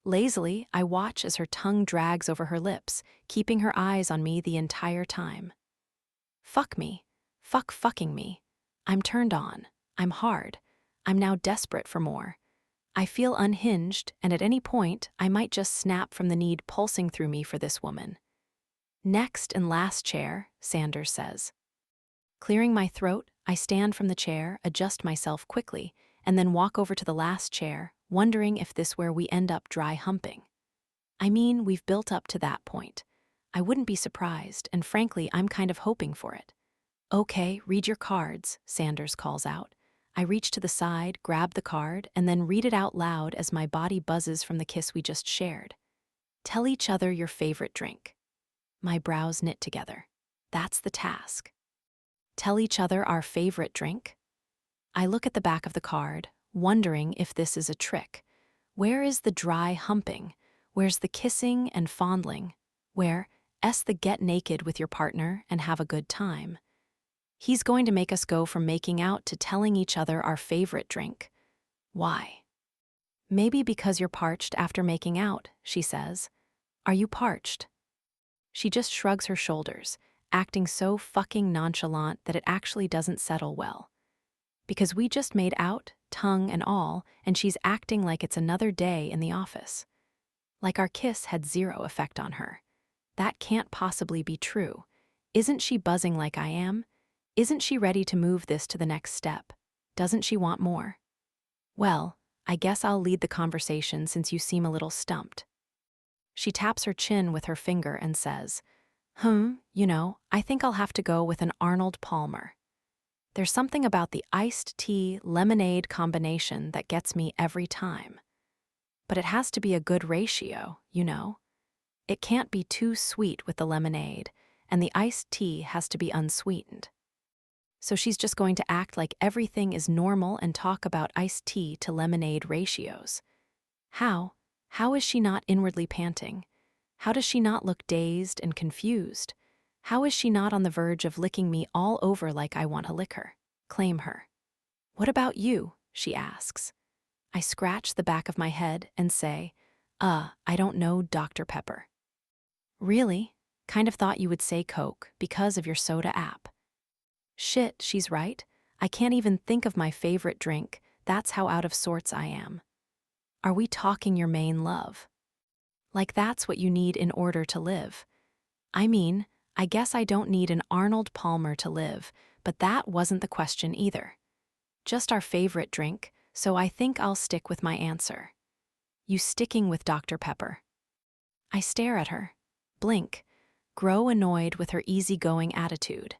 Lazily, I watch as her tongue drags over her lips, keeping her eyes on me the entire time. Fuck me. Fuck fucking me. I'm turned on. I'm hard. I'm now desperate for more. I feel unhinged, and at any point, I might just snap from the need pulsing through me for this woman. "Next and last chair," Sanders says. Clearing my throat, I stand from the chair, adjust myself quickly, and then walk over to the last chair, wondering if this where we end up dry humping. I mean, we've built up to that point. I wouldn't be surprised, and frankly, I'm kind of hoping for it. "Okay, read your cards," Sanders calls out. I reach to the side, grab the card, and then read it out loud as my body buzzes from the kiss we just shared. "Tell each other your favorite drink." My brows knit together. That's the task. Tell each other our favorite drink? I look at the back of the card, wondering if this is a trick. Where is the dry humping? Where's the kissing and fondling? Where's the get naked with your partner and have a good time? He's going to make us go from making out to telling each other our favorite drink. Why? "Maybe because you're parched after making out," she says. "Are you parched?" She just shrugs her shoulders, acting so fucking nonchalant that it actually doesn't settle well. Because we just made out, tongue and all, and she's acting like it's another day in the office. Like our kiss had zero effect on her. That can't possibly be true. Isn't she buzzing like I am? Isn't she ready to move this to the next step? Doesn't she want more? Well, I guess I'll lead the conversation since you seem a little stumped. She taps her chin with her finger and says, I think I'll have to go with an Arnold Palmer. There's something about the iced tea lemonade combination that gets me every time. But it has to be a good ratio, It can't be too sweet with the lemonade, and the iced tea has to be unsweetened. So she's just going to act like everything is normal and talk about iced tea to lemonade ratios. How? How is she not inwardly panting? How does she not look dazed and confused? How is she not on the verge of licking me all over like I want to lick her? Claim her. What about you? She asks. I scratch the back of my head and say, I don't know, Dr. Pepper. Really? Kind of thought you would say Coke because of your soda app. Shit, she's right. I can't even think of my favorite drink. That's how out of sorts I am. Are we talking your main love? Like that's what you need in order to live. I mean, I guess I don't need an Arnold Palmer to live, but that wasn't the question either. Just our favorite drink, so I think I'll stick with my answer. You sticking with Dr. Pepper. I stare at her, blink, grow annoyed with her easygoing attitude.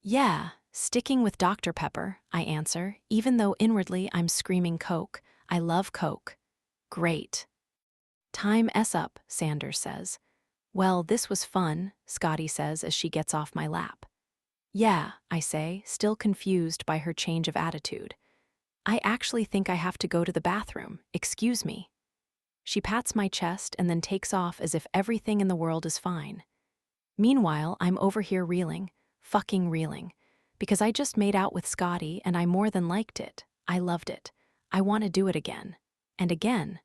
Yeah, sticking with Dr. Pepper, I answer, even though inwardly I'm screaming Coke. I love Coke. Great. Time S up, Sanders says. Well, this was fun, Scotty says as she gets off my lap. Yeah, I say, still confused by her change of attitude. I actually think I have to go to the bathroom. Excuse me. She pats my chest and then takes off as if everything in the world is fine. Meanwhile, I'm over here reeling, fucking reeling, because I just made out with Scotty and I more than liked it. I loved it. I want to do it again. And again.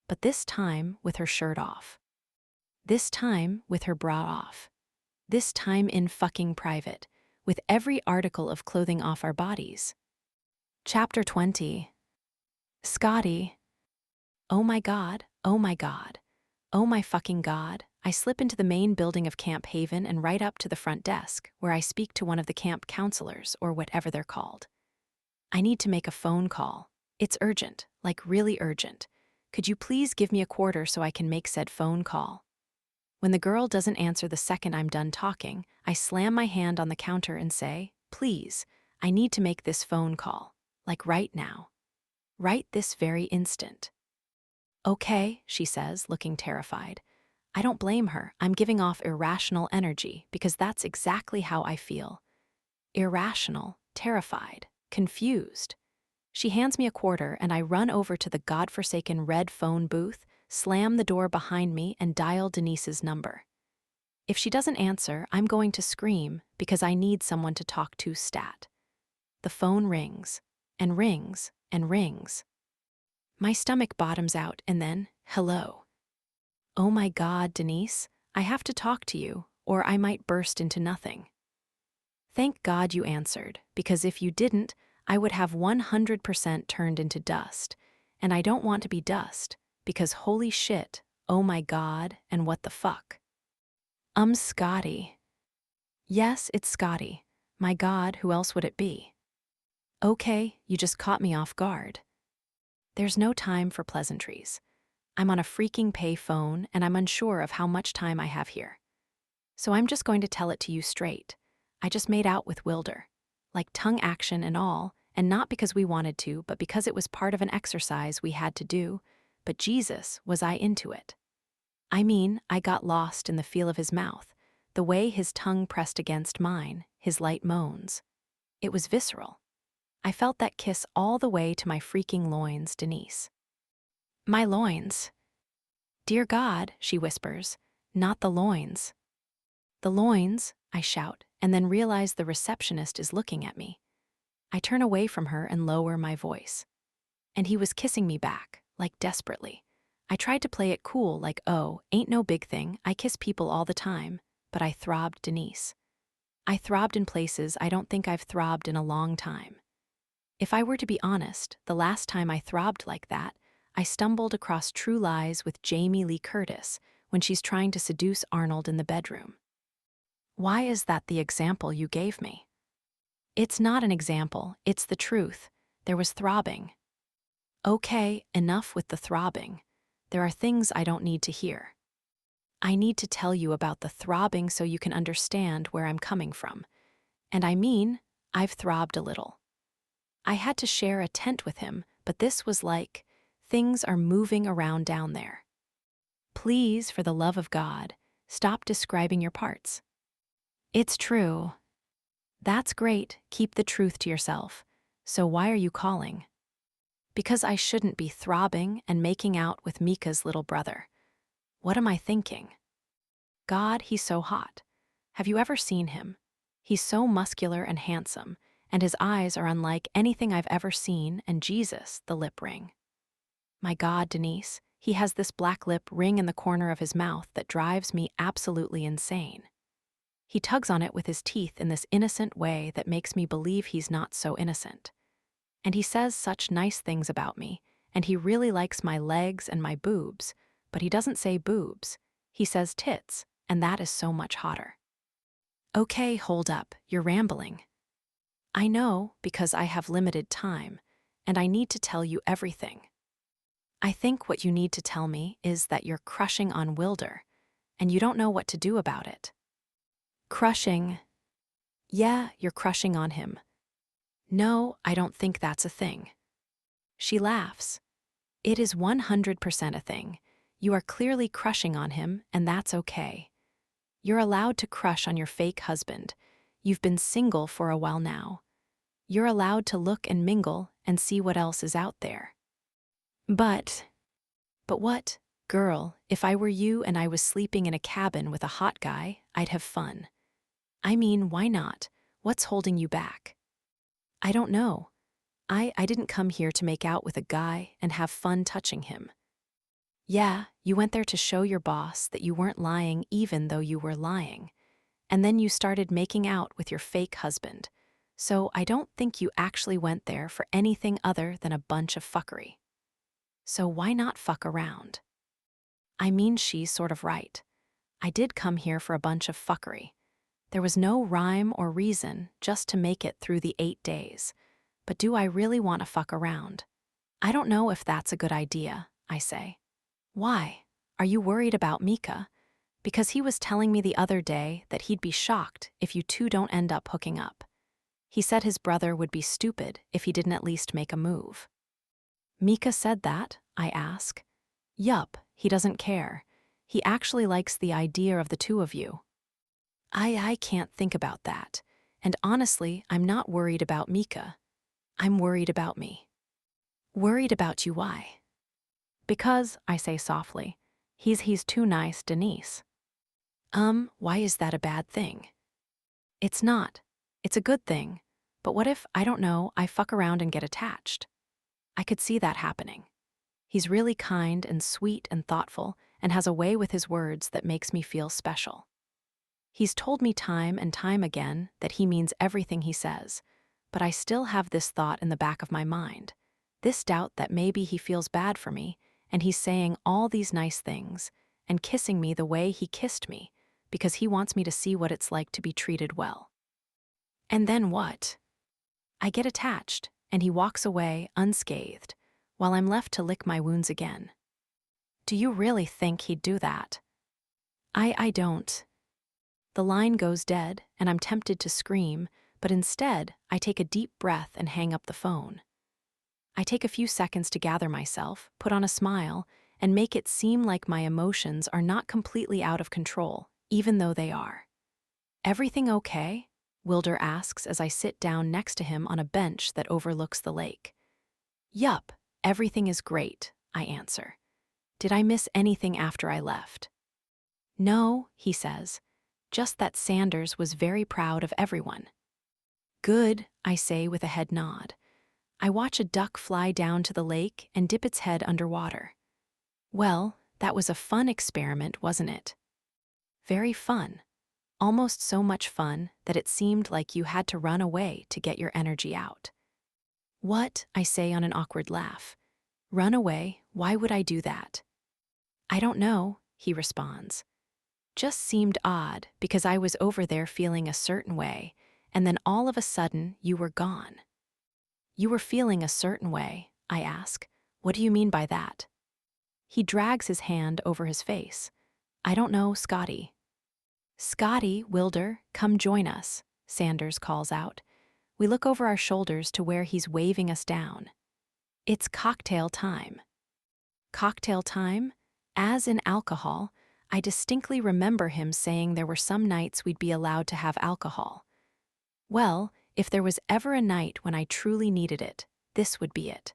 But this time with her shirt off. This time with her bra off. This time in fucking private, with every article of clothing off our bodies. Chapter 20. Scotty. Oh my God, oh my God. Oh my fucking God. I slip into the main building of Camp Haven and right up to the front desk, where I speak to one of the camp counselors, or whatever they're called. I need to make a phone call. It's urgent, like really urgent. Could you please give me a quarter so I can make said phone call? When the girl doesn't answer the second I'm done talking, I slam my hand on the counter and say, please, I need to make this phone call. Like right now. Right this very instant. Okay, she says, looking terrified. I don't blame her. I'm giving off irrational energy because that's exactly how I feel. Irrational, terrified, confused. She hands me a quarter and I run over to the godforsaken red phone booth, slam the door behind me and dial Denise's number. If she doesn't answer, I'm going to scream because I need someone to talk to stat. The phone rings, and rings, and rings. My stomach bottoms out and then, hello. Oh my God, Denise, I have to talk to you, or I might burst into nothing. Thank God you answered, because if you didn't, I would have 100% turned into dust. And I don't want to be dust, because holy shit, oh my God, and what the fuck? Scotty. Yes, it's Scotty. My God, who else would it be? Okay, you just caught me off guard. There's no time for pleasantries. I'm on a freaking pay phone and I'm unsure of how much time I have here. So I'm just going to tell it to you straight. I just made out with Wilder. Like tongue action and all, and not because we wanted to, but because it was part of an exercise we had to do. But Jesus, was I into it. I mean, I got lost in the feel of his mouth, the way his tongue pressed against mine, his light moans. It was visceral. I felt that kiss all the way to my freaking loins, Denise. My loins. Dear God, she whispers, not the loins. The loins, I shout, and then realize the receptionist is looking at me. I turn away from her and lower my voice. And he was kissing me back, like desperately. I tried to play it cool, like, oh, ain't no big thing, I kiss people all the time, but I throbbed Denise. I throbbed in places I don't think I've throbbed in a long time. If I were to be honest, the last time I throbbed like that, I stumbled across True Lies with Jamie Lee Curtis when she's trying to seduce Arnold in the bedroom. Why is that the example you gave me? It's not an example, it's the truth. There was throbbing. Okay, enough with the throbbing. There are things I don't need to hear. I need to tell you about the throbbing so you can understand where I'm coming from. And I mean, I've throbbed a little. I had to share a tent with him, but this was like, things are moving around down there. Please, for the love of God, stop describing your parts. It's true. That's great, keep the truth to yourself. So why are you calling? Because I shouldn't be throbbing and making out with Mika's little brother. What am I thinking? God, he's so hot. Have you ever seen him? He's so muscular and handsome, and his eyes are unlike anything I've ever seen, and Jesus, the lip ring. My God, Denise, he has this black lip ring in the corner of his mouth that drives me absolutely insane. He tugs on it with his teeth in this innocent way that makes me believe he's not so innocent. And he says such nice things about me, and he really likes my legs and my boobs, but he doesn't say boobs. He says tits, and that is so much hotter. Okay, hold up, you're rambling. I know, because I have limited time, and I need to tell you everything. I think what you need to tell me is that you're crushing on Wilder, and you don't know what to do about it. Crushing? Yeah, you're crushing on him. No, I don't think that's a thing. She laughs. It is 100% a thing. You are clearly crushing on him, and that's okay. You're allowed to crush on your fake husband. You've been single for a while now. You're allowed to look and mingle and see what else is out there. But what? Girl, if I were you and I was sleeping in a cabin with a hot guy, I'd have fun. I mean, why not? What's holding you back? I don't know. I didn't come here to make out with a guy and have fun touching him. Yeah, you went there to show your boss that you weren't lying even though you were lying. And then you started making out with your fake husband. So I don't think you actually went there for anything other than a bunch of fuckery. So why not fuck around? I mean, she's sort of right. I did come here for a bunch of fuckery. There was no rhyme or reason, just to make it through the 8 days. But do I really want to fuck around? I don't know if that's a good idea, I say. Why? Are you worried about Mika? Because he was telling me the other day that he'd be shocked if you two don't end up hooking up. He said his brother would be stupid if he didn't at least make a move. Mika said that? I ask. Yup, he doesn't care. He actually likes the idea of the two of you. I can't think about that. And honestly, I'm not worried about Mika. I'm worried about me. Worried about you, why? Because, I say softly, he's too nice, Denise. Why is that a bad thing? It's not. It's a good thing. But what if, I don't know, I fuck around and get attached? I could see that happening. He's really kind and sweet and thoughtful and has a way with his words that makes me feel special. He's told me time and time again that he means everything he says, but I still have this thought in the back of my mind, this doubt that maybe he feels bad for me and he's saying all these nice things and kissing me the way he kissed me because he wants me to see what it's like to be treated well. And then what? I get attached, and he walks away unscathed, while I'm left to lick my wounds again. Do you really think he'd do that? I don't. The line goes dead, and I'm tempted to scream, but instead, I take a deep breath and hang up the phone. I take a few seconds to gather myself, put on a smile, and make it seem like my emotions are not completely out of control, even though they are. Everything okay? Wilder asks as I sit down next to him on a bench that overlooks the lake. Yup, everything is great, I answer. Did I miss anything after I left? No, he says, just that Sanders was very proud of everyone. Good, I say with a head nod. I watch a duck fly down to the lake and dip its head underwater. Well, that was a fun experiment, wasn't it? Very fun. Almost so much fun that it seemed like you had to run away to get your energy out. What? I say on an awkward laugh. Run away? Why would I do that? I don't know, he responds. Just seemed odd because I was over there feeling a certain way, and then all of a sudden you were gone. You were feeling a certain way, I ask. What do you mean by that? He drags his hand over his face. I don't know, Scotty. Scotty, Wilder, come join us, Sanders calls out. We look over our shoulders to where he's waving us down. It's cocktail time. Cocktail time? As in alcohol, I distinctly remember him saying there were some nights we'd be allowed to have alcohol. Well, if there was ever a night when I truly needed it, this would be it.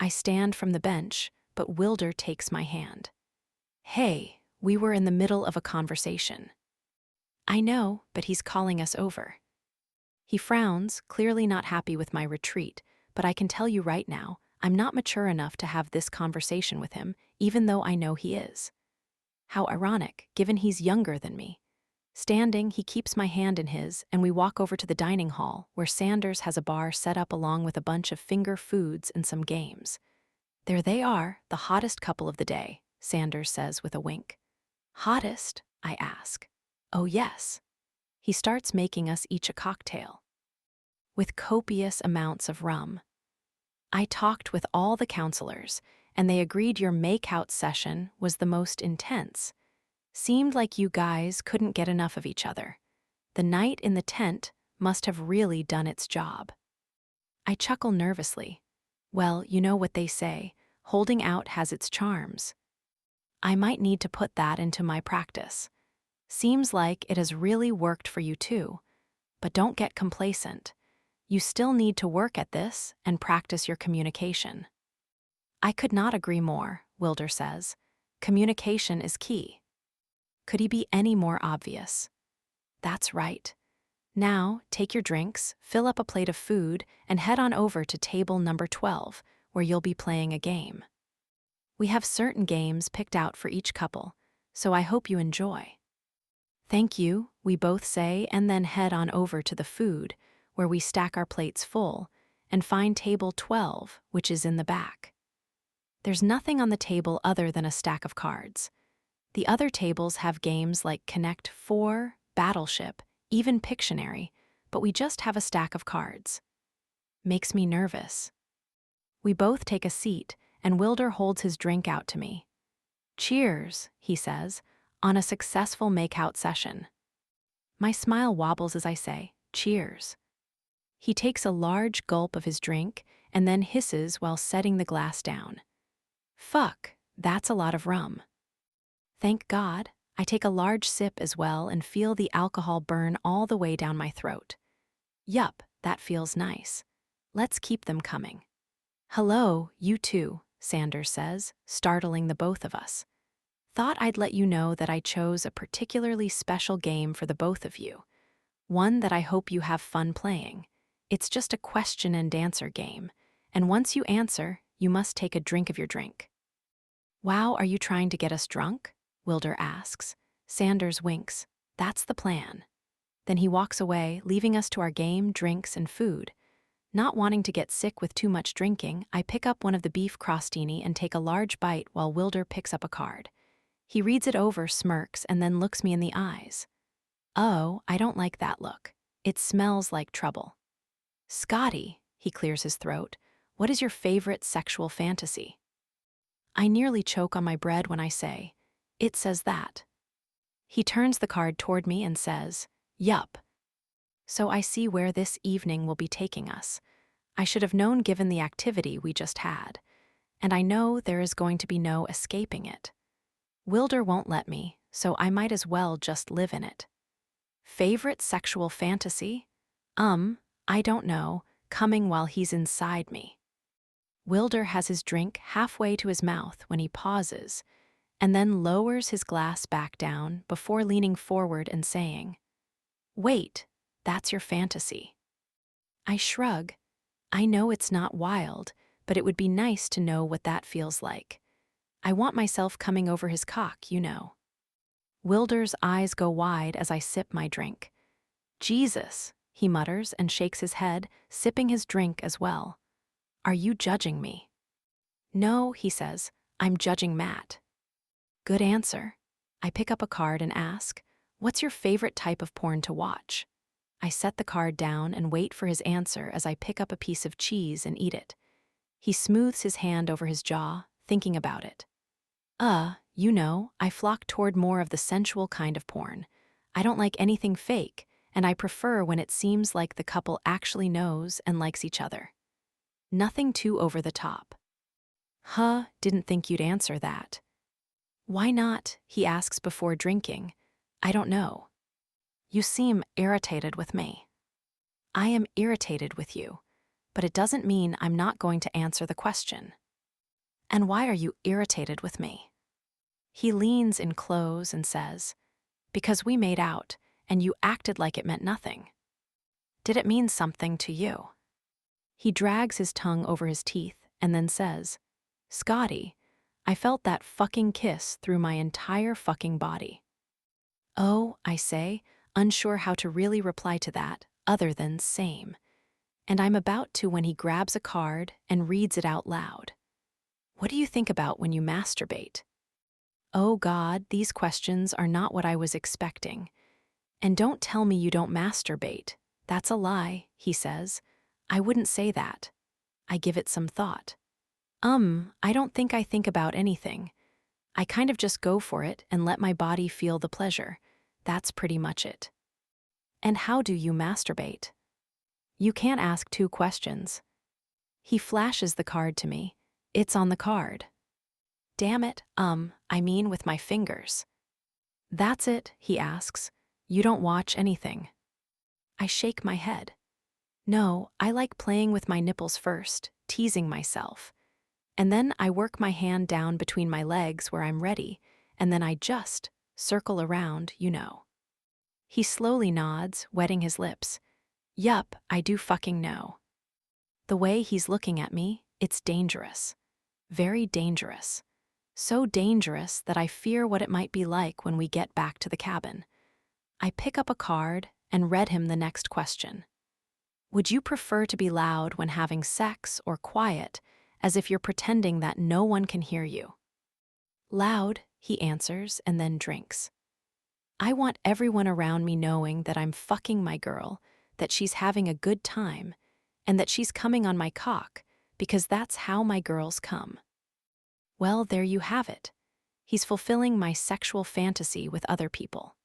I stand from the bench, but Wilder takes my hand. Hey, we were in the middle of a conversation. I know, but he's calling us over. He frowns, clearly not happy with my retreat, but I can tell you right now, I'm not mature enough to have this conversation with him, even though I know he is. How ironic, given he's younger than me. Standing, he keeps my hand in his, and we walk over to the dining hall, where Sanders has a bar set up along with a bunch of finger foods and some games. There they are, the hottest couple of the day, Sanders says with a wink. Hottest? I ask. Oh yes. He starts making us each a cocktail. With copious amounts of rum. I talked with all the counselors, and they agreed your make-out session was the most intense. Seemed like you guys couldn't get enough of each other. The night in the tent must have really done its job. I chuckle nervously. Well, you know what they say, holding out has its charms. I might need to put that into my practice. Seems like it has really worked for you too. But don't get complacent. You still need to work at this and practice your communication. I could not agree more, Wilder says. Communication is key. Could he be any more obvious? That's right. Now, take your drinks, fill up a plate of food, and head on over to table number 12, where you'll be playing a game. We have certain games picked out for each couple, so I hope you enjoy. Thank you, we both say, and then head on over to the food, where we stack our plates full, and find table 12, which is in the back. There's nothing on the table other than a stack of cards. The other tables have games like Connect 4, Battleship, even Pictionary, but we just have a stack of cards. Makes me nervous. We both take a seat, and Wilder holds his drink out to me. Cheers, he says, on a successful make-out session. My smile wobbles as I say, cheers. He takes a large gulp of his drink and then hisses while setting the glass down. Fuck, that's a lot of rum. Thank God, I take a large sip as well and feel the alcohol burn all the way down my throat. Yup, that feels nice. Let's keep them coming. Hello, you two, Sanders says, startling the both of us. Thought I'd let you know that I chose a particularly special game for the both of you. One that I hope you have fun playing. It's just a question and answer game, and once you answer, you must take a drink of your drink. Wow, are you trying to get us drunk? Wilder asks. Sanders winks. That's the plan. Then he walks away, leaving us to our game, drinks, and food. Not wanting to get sick with too much drinking, I pick up one of the beef crostini and take a large bite while Wilder picks up a card. He reads it over, smirks, and then looks me in the eyes. Oh, I don't like that look. It smells like trouble. Scotty, he clears his throat, what is your favorite sexual fantasy? I nearly choke on my bread when I say, it says that. He turns the card toward me and says, yup. So I see where this evening will be taking us. I should have known given the activity we just had. And I know there is going to be no escaping it. Wilder won't let me, so I might as well just live in it. Favorite sexual fantasy? I don't know, coming while he's inside me. Wilder has his drink halfway to his mouth when he pauses, and then lowers his glass back down before leaning forward and saying, Wait, that's your fantasy. I shrug. I know it's not wild, but it would be nice to know what that feels like. I want myself coming over his cock, you know. Wilder's eyes go wide as I sip my drink. Jesus, he mutters and shakes his head, sipping his drink as well. Are you judging me? No, he says, I'm judging Matt. Good answer. I pick up a card and ask, what's your favorite type of porn to watch? I set the card down and wait for his answer as I pick up a piece of cheese and eat it. He smooths his hand over his jaw, thinking about it. You know, I flock toward more of the sensual kind of porn. I don't like anything fake, and I prefer when it seems like the couple actually knows and likes each other. Nothing too over the top. Didn't think you'd answer that. Why not? He asks before drinking. I don't know. You seem irritated with me. I am irritated with you, but it doesn't mean I'm not going to answer the question. And why are you irritated with me? He leans in close and says, because we made out, and you acted like it meant nothing. Did it mean something to you? He drags his tongue over his teeth and then says, Scotty, I felt that fucking kiss through my entire fucking body. Oh, I say, unsure how to really reply to that, other than same. And I'm about to when he grabs a card and reads it out loud. What do you think about when you masturbate? Oh God, these questions are not what I was expecting. And don't tell me you don't masturbate. That's a lie, he says. I wouldn't say that. I give it some thought. I don't think I think about anything. I kind of just go for it and let my body feel the pleasure. That's pretty much it. And how do you masturbate? You can't ask two questions. He flashes the card to me. It's on the card. Damn it, I mean with my fingers. That's it, he asks. You don't watch anything. I shake my head. No, I like playing with my nipples first, teasing myself. And then I work my hand down between my legs where I'm ready, and then I just circle around, you know. He slowly nods, wetting his lips. Yup, I do fucking know. The way he's looking at me, it's dangerous. Very dangerous. So dangerous that I fear what it might be like when we get back to the cabin. I pick up a card and read him the next question. Would you prefer to be loud when having sex or quiet, as if you're pretending that no one can hear you? Loud, he answers and then drinks. I want everyone around me knowing that I'm fucking my girl, that she's having a good time, and that she's coming on my cock, because that's how my girls come. Well, there you have it. He's fulfilling my sexual fantasy with other people.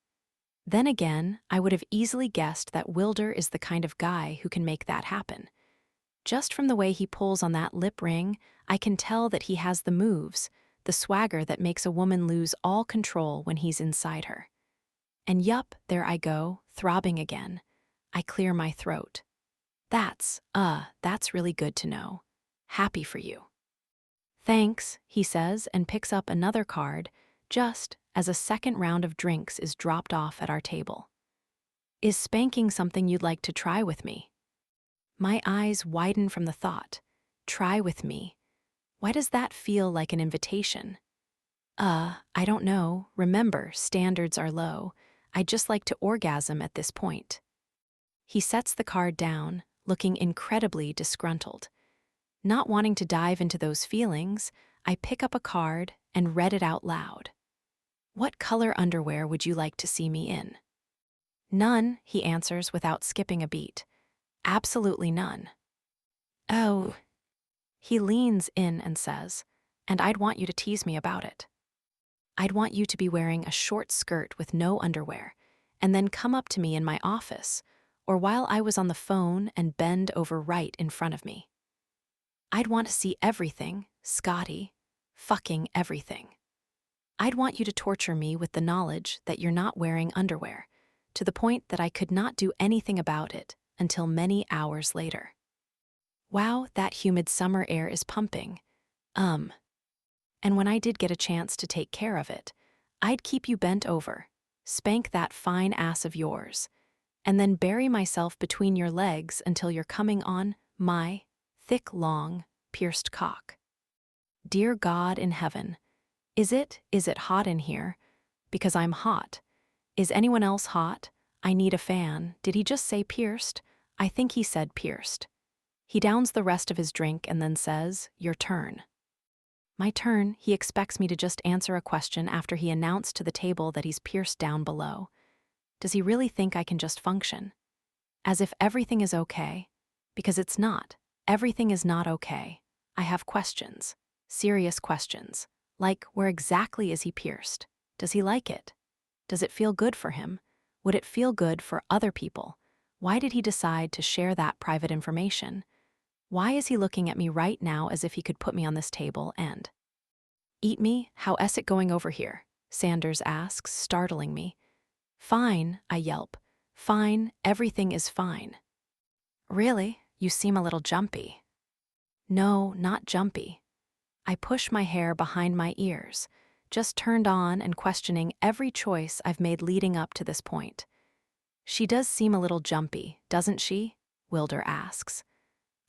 Then again, I would have easily guessed that Wilder is the kind of guy who can make that happen. Just from the way he pulls on that lip ring, I can tell that he has the moves, the swagger that makes a woman lose all control when he's inside her. And yup, there I go, throbbing again. I clear my throat. That's really good to know. Happy for you. Thanks, he says and picks up another card, just as a second round of drinks is dropped off at our table. Is spanking something you'd like to try with me? My eyes widen from the thought. Try with me. Why does that feel like an invitation? I don't know. Remember, standards are low. I'd just like to orgasm at this point. He sets the card down, looking incredibly disgruntled. Not wanting to dive into those feelings, I pick up a card and read it out loud. What color underwear would you like to see me in? None, he answers without skipping a beat. Absolutely none. Oh. He leans in and says, and I'd want you to tease me about it. I'd want you to be wearing a short skirt with no underwear, and then come up to me in my office, or while I was on the phone and bend over right in front of me. I'd want to see everything, Scotty, fucking everything. I'd want you to torture me with the knowledge that you're not wearing underwear, to the point that I could not do anything about it until many hours later. Wow, that humid summer air is pumping. And when I did get a chance to take care of it, I'd keep you bent over, spank that fine ass of yours, and then bury myself between your legs until you're coming on my thick, long, pierced cock. Dear God in heaven, is it hot in here? Because I'm hot. Is anyone else hot? I need a fan. Did he just say pierced? I think he said pierced. He downs the rest of his drink and then says, your turn. My turn, he expects me to just answer a question after he announced to the table that he's pierced down below. Does he really think I can just function? As if everything is okay? Because it's not. Everything is not okay. I have questions. Serious questions. Like, where exactly is he pierced? Does he like it? Does it feel good for him? Would it feel good for other people? Why did he decide to share that private information? Why is he looking at me right now as if he could put me on this table and eat me? How's it going over here? Sanders asks, startling me. Fine, I yelp. Fine, everything is fine. Really? You seem a little jumpy. No, not jumpy. I push my hair behind my ears, just turned on and questioning every choice I've made leading up to this point. She does seem a little jumpy, doesn't she? Wilder asks.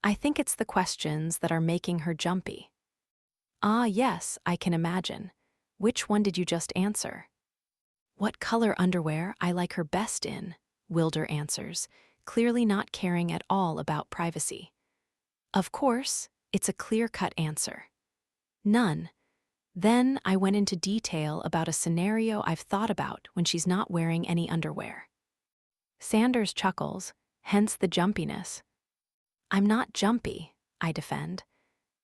I think it's the questions that are making her jumpy. Ah, yes, I can imagine. Which one did you just answer? What color underwear I like her best in, Wilder answers, clearly not caring at all about privacy. Of course, it's a clear-cut answer. None. Then I went into detail about a scenario I've thought about when she's not wearing any underwear. Sanders chuckles, hence the jumpiness. I'm not jumpy, I defend.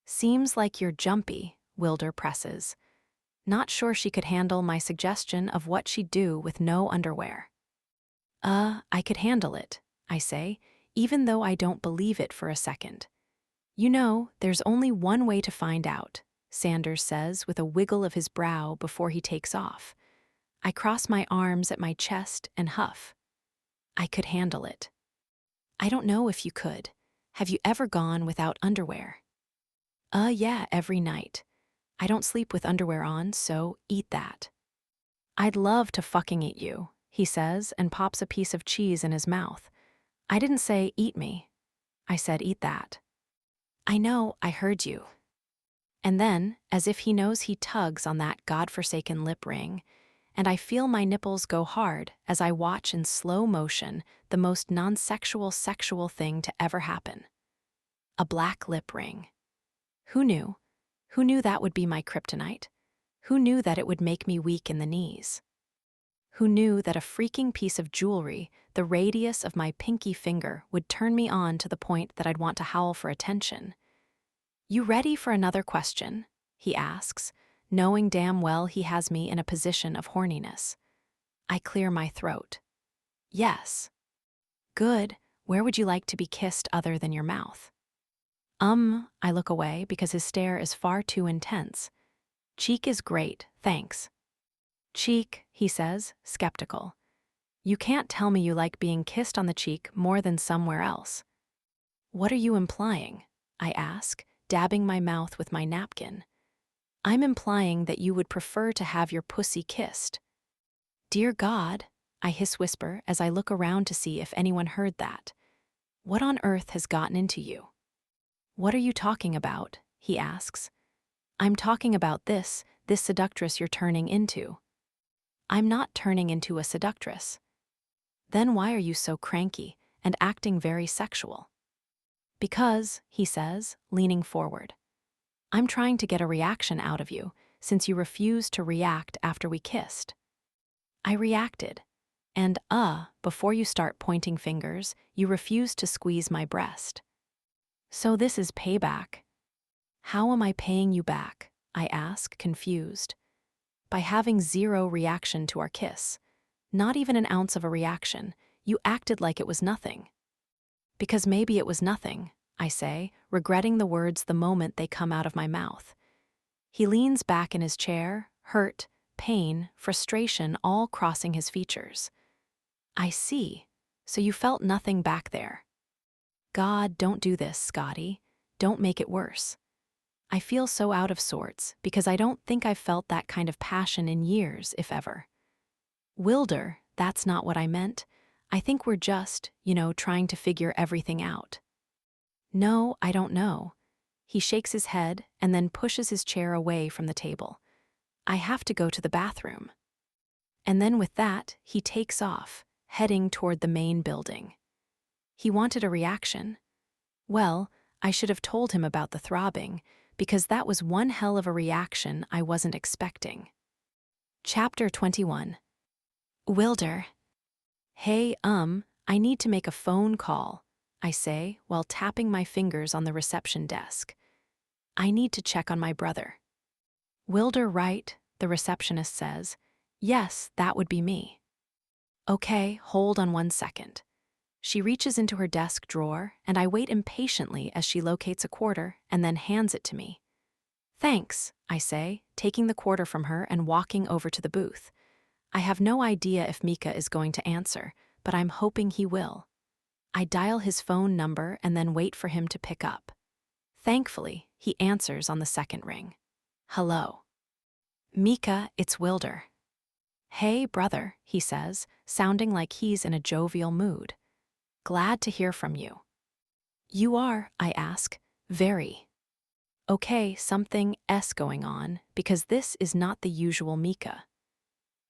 Seems like you're jumpy, Wilder presses. Not sure she could handle my suggestion of what she'd do with no underwear. I could handle it, I say, even though I don't believe it for a second. You know, there's only one way to find out, Sanders says with a wiggle of his brow before he takes off. I cross my arms at my chest and huff. I could handle it. I don't know if you could. Have you ever gone without underwear? Yeah, every night. I don't sleep with underwear on, so eat that. I'd love to fucking eat you, he says and pops a piece of cheese in his mouth. I didn't say eat me. I said eat that. I know, I heard you. And then, as if he knows, he tugs on that godforsaken lip ring, and I feel my nipples go hard as I watch in slow motion the most non-sexual sexual thing to ever happen. A black lip ring. Who knew? Who knew that would be my kryptonite? Who knew that it would make me weak in the knees? Who knew that a freaking piece of jewelry, the radius of my pinky finger, would turn me on to the point that I'd want to howl for attention? You ready for another question? He asks, knowing damn well he has me in a position of horniness. I clear my throat. Yes. Good. Where would you like to be kissed other than your mouth? I look away because his stare is far too intense. Cheek is great, thanks. Cheek, he says, skeptical. You can't tell me you like being kissed on the cheek more than somewhere else. What are you implying? I ask, dabbing my mouth with my napkin. I'm implying that you would prefer to have your pussy kissed. Dear God, I hiss-whisper as I look around to see if anyone heard that. What on earth has gotten into you? What are you talking about? He asks. I'm talking about this seductress you're turning into. I'm not turning into a seductress. Then why are you so cranky and acting very sexual? Because, he says, leaning forward. I'm trying to get a reaction out of you since you refused to react after we kissed. I reacted. And, before you start pointing fingers, you refused to squeeze my breast. So this is payback. How am I paying you back? I ask, confused. By having zero reaction to our kiss. Not even an ounce of a reaction. You acted like it was nothing. Because maybe it was nothing, I say, regretting the words the moment they come out of my mouth. He leans back in his chair, hurt, pain, frustration all crossing his features. I see. So you felt nothing back there. God, don't do this, Scotty. Don't make it worse. I feel so out of sorts because I don't think I've felt that kind of passion in years, if ever. Wilder, that's not what I meant. I think we're just, trying to figure everything out. No, I don't know. He shakes his head and then pushes his chair away from the table. I have to go to the bathroom. And then with that, he takes off, heading toward the main building. He wanted a reaction. Well, I should have told him about the throbbing, because that was one hell of a reaction I wasn't expecting. Chapter 21. Wilder. Hey, I need to make a phone call, I say while tapping my fingers on the reception desk. I need to check on my brother. Wilder, right, the receptionist says. Yes, that would be me. Okay, hold on 1 second. She reaches into her desk drawer, and I wait impatiently as she locates a quarter and then hands it to me. Thanks, I say, taking the quarter from her and walking over to the booth. I have no idea if Mika is going to answer, but I'm hoping he will. I dial his phone number and then wait for him to pick up. Thankfully, he answers on the second ring. Hello. Mika, it's Wilder. Hey, brother, he says, sounding like he's in a jovial mood. Glad to hear from you. You are, I ask. Very. Okay, something's going on, because this is not the usual Mika.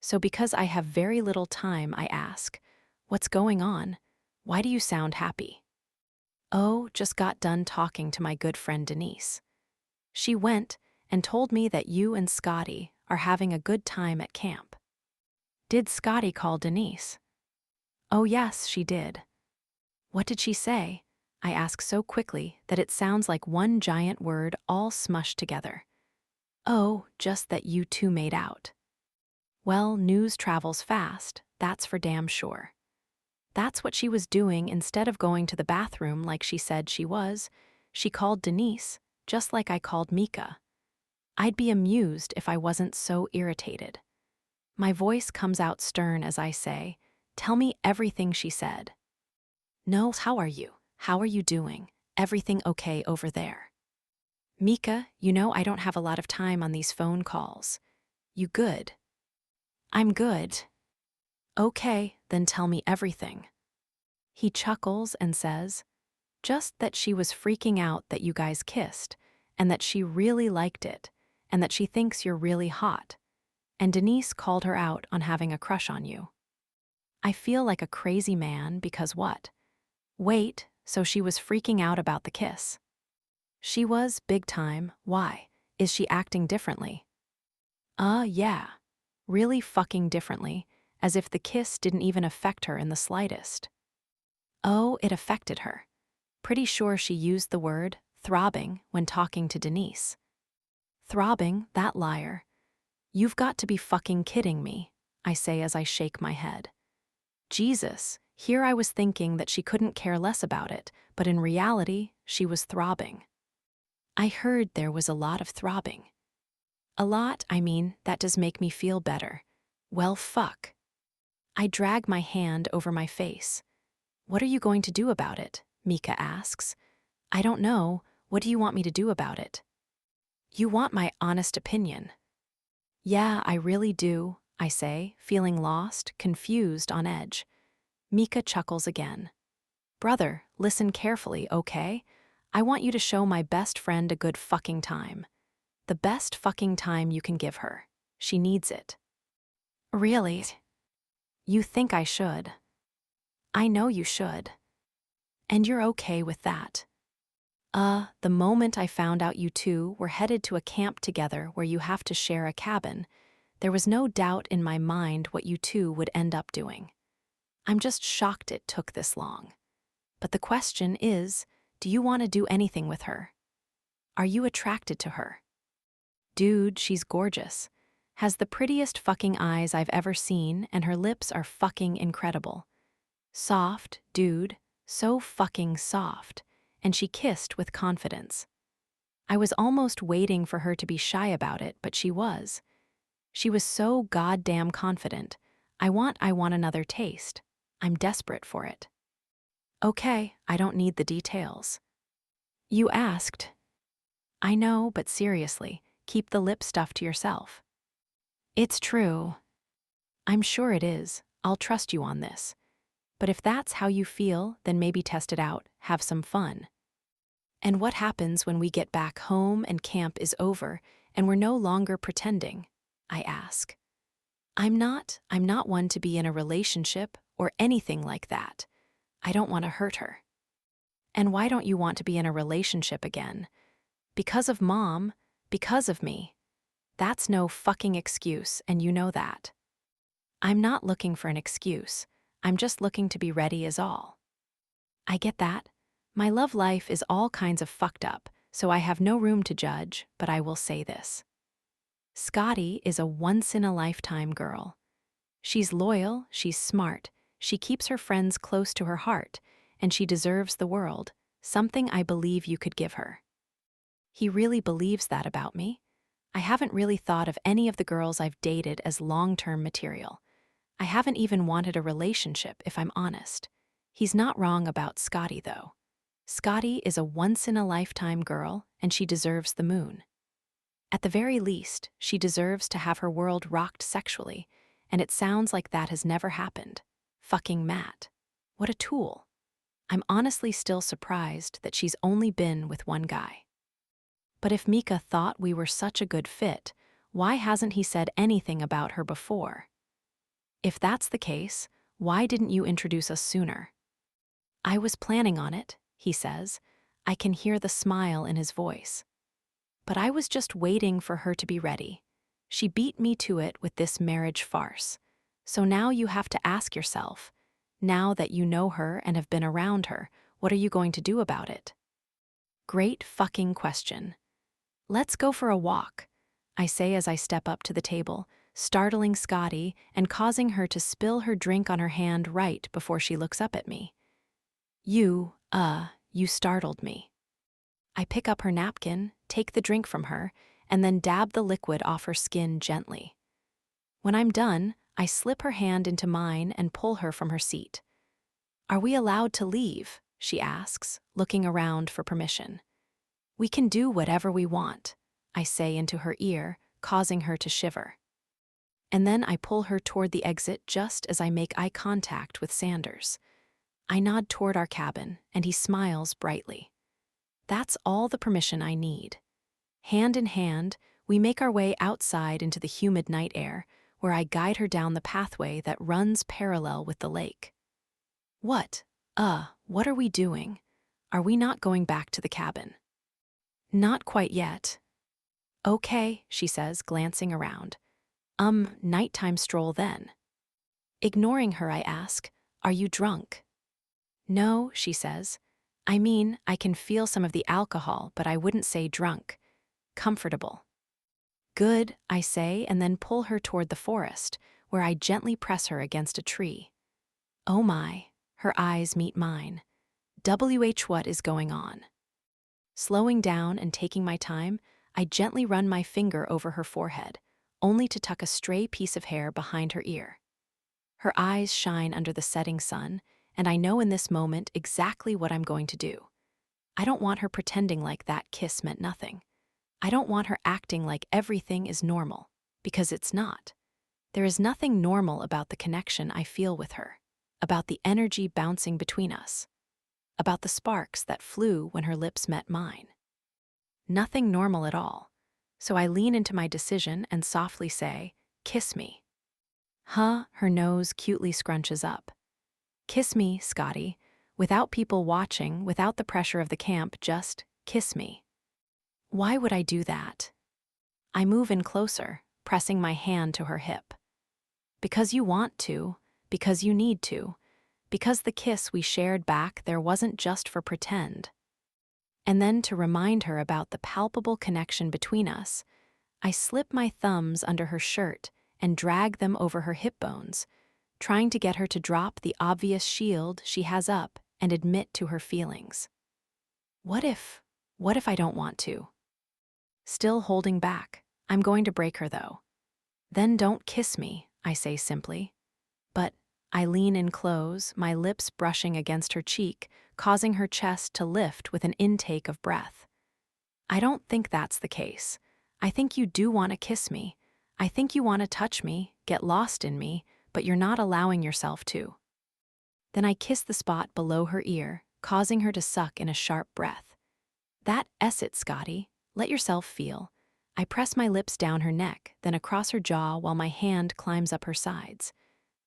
So because I have very little time, I ask, what's going on? Why do you sound happy? Oh, just got done talking to my good friend Denise. She went and told me that you and Scotty are having a good time at camp. Did Scotty call Denise? Oh yes, she did. What did she say? I ask so quickly that it sounds like one giant word all smushed together. Oh, just that you two made out. Well, news travels fast, that's for damn sure. That's what she was doing. Instead of going to the bathroom like she said she was, she called Denise, just like I called Mika. I'd be amused if I wasn't so irritated. My voice comes out stern as I say, tell me everything she said. No, how are you? How are you doing? Everything okay over there? Mika, you know I don't have a lot of time on these phone calls. You good? I'm good. Okay, then tell me everything. He chuckles and says, just that she was freaking out that you guys kissed, and that she really liked it, and that she thinks you're really hot. And Denise called her out on having a crush on you. I feel like a crazy man because what? Wait, so she was freaking out about the kiss. She was, big time. Why? Is she acting differently? Yeah. Really fucking differently, as if the kiss didn't even affect her in the slightest. Oh, it affected her. Pretty sure she used the word throbbing when talking to Denise. Throbbing, that liar. You've got to be fucking kidding me, I say as I shake my head. Jesus, here I was thinking that she couldn't care less about it, but in reality, she was throbbing. I heard there was a lot of throbbing. A lot, I mean, that does make me feel better. Well, fuck. I drag my hand over my face. What are you going to do about it? Mika asks. I don't know. What do you want me to do about it? You want my honest opinion. Yeah, I really do, I say, feeling lost, confused, on edge. Mika chuckles again. Brother, listen carefully, okay? I want you to show my best friend a good fucking time. The best fucking time you can give her. She needs it. Really? You think I should? I know you should. And you're okay with that. The moment I found out you two were headed to a camp together where you have to share a cabin, there was no doubt in my mind what you two would end up doing. I'm just shocked it took this long. But the question is, do you want to do anything with her? Are you attracted to her? Dude, she's gorgeous. Has the prettiest fucking eyes I've ever seen, and her lips are fucking incredible. Soft, dude, so fucking soft, and she kissed with confidence. I was almost waiting for her to be shy about it, but she was. She was so goddamn confident. I want another taste. I'm desperate for it. Okay, I don't need the details. You asked. I know, but seriously, keep the lip stuff to yourself. It's true. I'm sure it is. I'll trust you on this. But if that's how you feel, then maybe test it out, have some fun. And what happens when we get back home and camp is over and we're no longer pretending? I ask. I'm not one to be in a relationship or anything like that. I don't want to hurt her. And why don't you want to be in a relationship again? Because of Mom, because of me. That's no fucking excuse, and you know that. I'm not looking for an excuse. I'm just looking to be ready is all. I get that. My love life is all kinds of fucked up, so I have no room to judge, but I will say this. Scotty is a once-in-a-lifetime girl. She's loyal, she's smart, she keeps her friends close to her heart, and she deserves the world, something I believe you could give her. He really believes that about me? I haven't really thought of any of the girls I've dated as long-term material. I haven't even wanted a relationship, if I'm honest. He's not wrong about Scotty, though. Scotty is a once-in-a-lifetime girl, and she deserves the moon. At the very least, she deserves to have her world rocked sexually, and it sounds like that has never happened. Fucking Matt. What a tool. I'm honestly still surprised that she's only been with one guy. But if Mika thought we were such a good fit, why hasn't he said anything about her before? If that's the case, why didn't you introduce us sooner? I was planning on it, he says. I can hear the smile in his voice. But I was just waiting for her to be ready. She beat me to it with this marriage farce. So now you have to ask yourself, now that you know her and have been around her, what are you going to do about it? Great fucking question. Let's go for a walk, I say as I step up to the table, startling Scotty and causing her to spill her drink on her hand right before she looks up at me. You startled me. I pick up her napkin, take the drink from her, and then dab the liquid off her skin gently. When I'm done, I slip her hand into mine and pull her from her seat. Are we allowed to leave? She asks, looking around for permission. We can do whatever we want, I say into her ear, causing her to shiver. And then I pull her toward the exit just as I make eye contact with Sanders. I nod toward our cabin, and he smiles brightly. That's all the permission I need. Hand in hand, we make our way outside into the humid night air, where I guide her down the pathway that runs parallel with the lake. What are we doing? Are we not going back to the cabin? Not quite yet. Okay, she says, glancing around. Nighttime stroll then. Ignoring her, I ask, are you drunk? No, she says. I mean, I can feel some of the alcohol, but I wouldn't say drunk. Comfortable. Good, I say, and then pull her toward the forest, where I gently press her against a tree. Oh my, her eyes meet mine. What is going on? Slowing down and taking my time, I gently run my finger over her forehead, only to tuck a stray piece of hair behind her ear. Her eyes shine under the setting sun, and I know in this moment exactly what I'm going to do. I don't want her pretending like that kiss meant nothing. I don't want her acting like everything is normal, because it's not. There is nothing normal about the connection I feel with her, about the energy bouncing between us, about the sparks that flew when her lips met mine. Nothing normal at all. So I lean into my decision and softly say, kiss me. Her nose cutely scrunches up. Kiss me, Scotty, without people watching, without the pressure of the camp, just kiss me. Why would I do that? I move in closer, pressing my hand to her hip. Because you want to, because you need to, because the kiss we shared back there wasn't just for pretend. And then to remind her about the palpable connection between us, I slip my thumbs under her shirt and drag them over her hip bones, trying to get her to drop the obvious shield she has up and admit to her feelings. What if I don't want to? Still holding back, I'm going to break her though. Then don't kiss me, I say simply. But I lean in close, my lips brushing against her cheek, causing her chest to lift with an intake of breath. I don't think that's the case. I think you do want to kiss me. I think you want to touch me, get lost in me, but you're not allowing yourself to. Then I kiss the spot below her ear, causing her to suck in a sharp breath. That it, Scotty. Let yourself feel. I press my lips down her neck, then across her jaw while my hand climbs up her sides.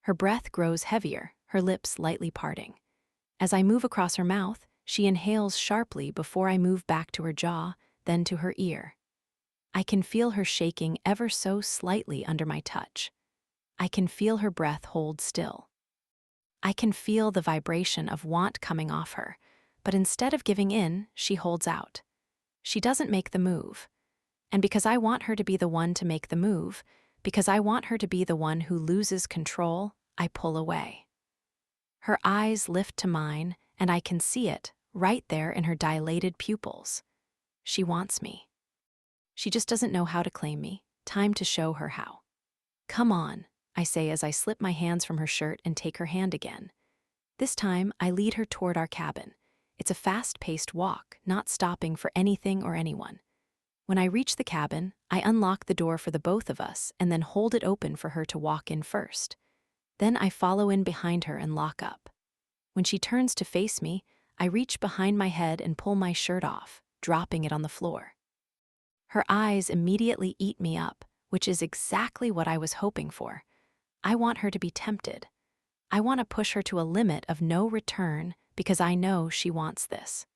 Her breath grows heavier, her lips lightly parting. As I move across her mouth, she inhales sharply before I move back to her jaw, then to her ear. I can feel her shaking ever so slightly under my touch. I can feel her breath hold still. I can feel the vibration of want coming off her, but instead of giving in, she holds out. She doesn't make the move. And because I want her to be the one to make the move, because I want her to be the one who loses control, I pull away. Her eyes lift to mine, and I can see it, right there in her dilated pupils. She wants me. She just doesn't know how to claim me. Time to show her how. Come on, I say as I slip my hands from her shirt and take her hand again. This time, I lead her toward our cabin. It's a fast-paced walk, not stopping for anything or anyone. When I reach the cabin, I unlock the door for the both of us and then hold it open for her to walk in first. Then I follow in behind her and lock up. When she turns to face me, I reach behind my head and pull my shirt off, dropping it on the floor. Her eyes immediately eat me up, which is exactly what I was hoping for. I want her to be tempted. I want to push her to a limit of no return because I know she wants this.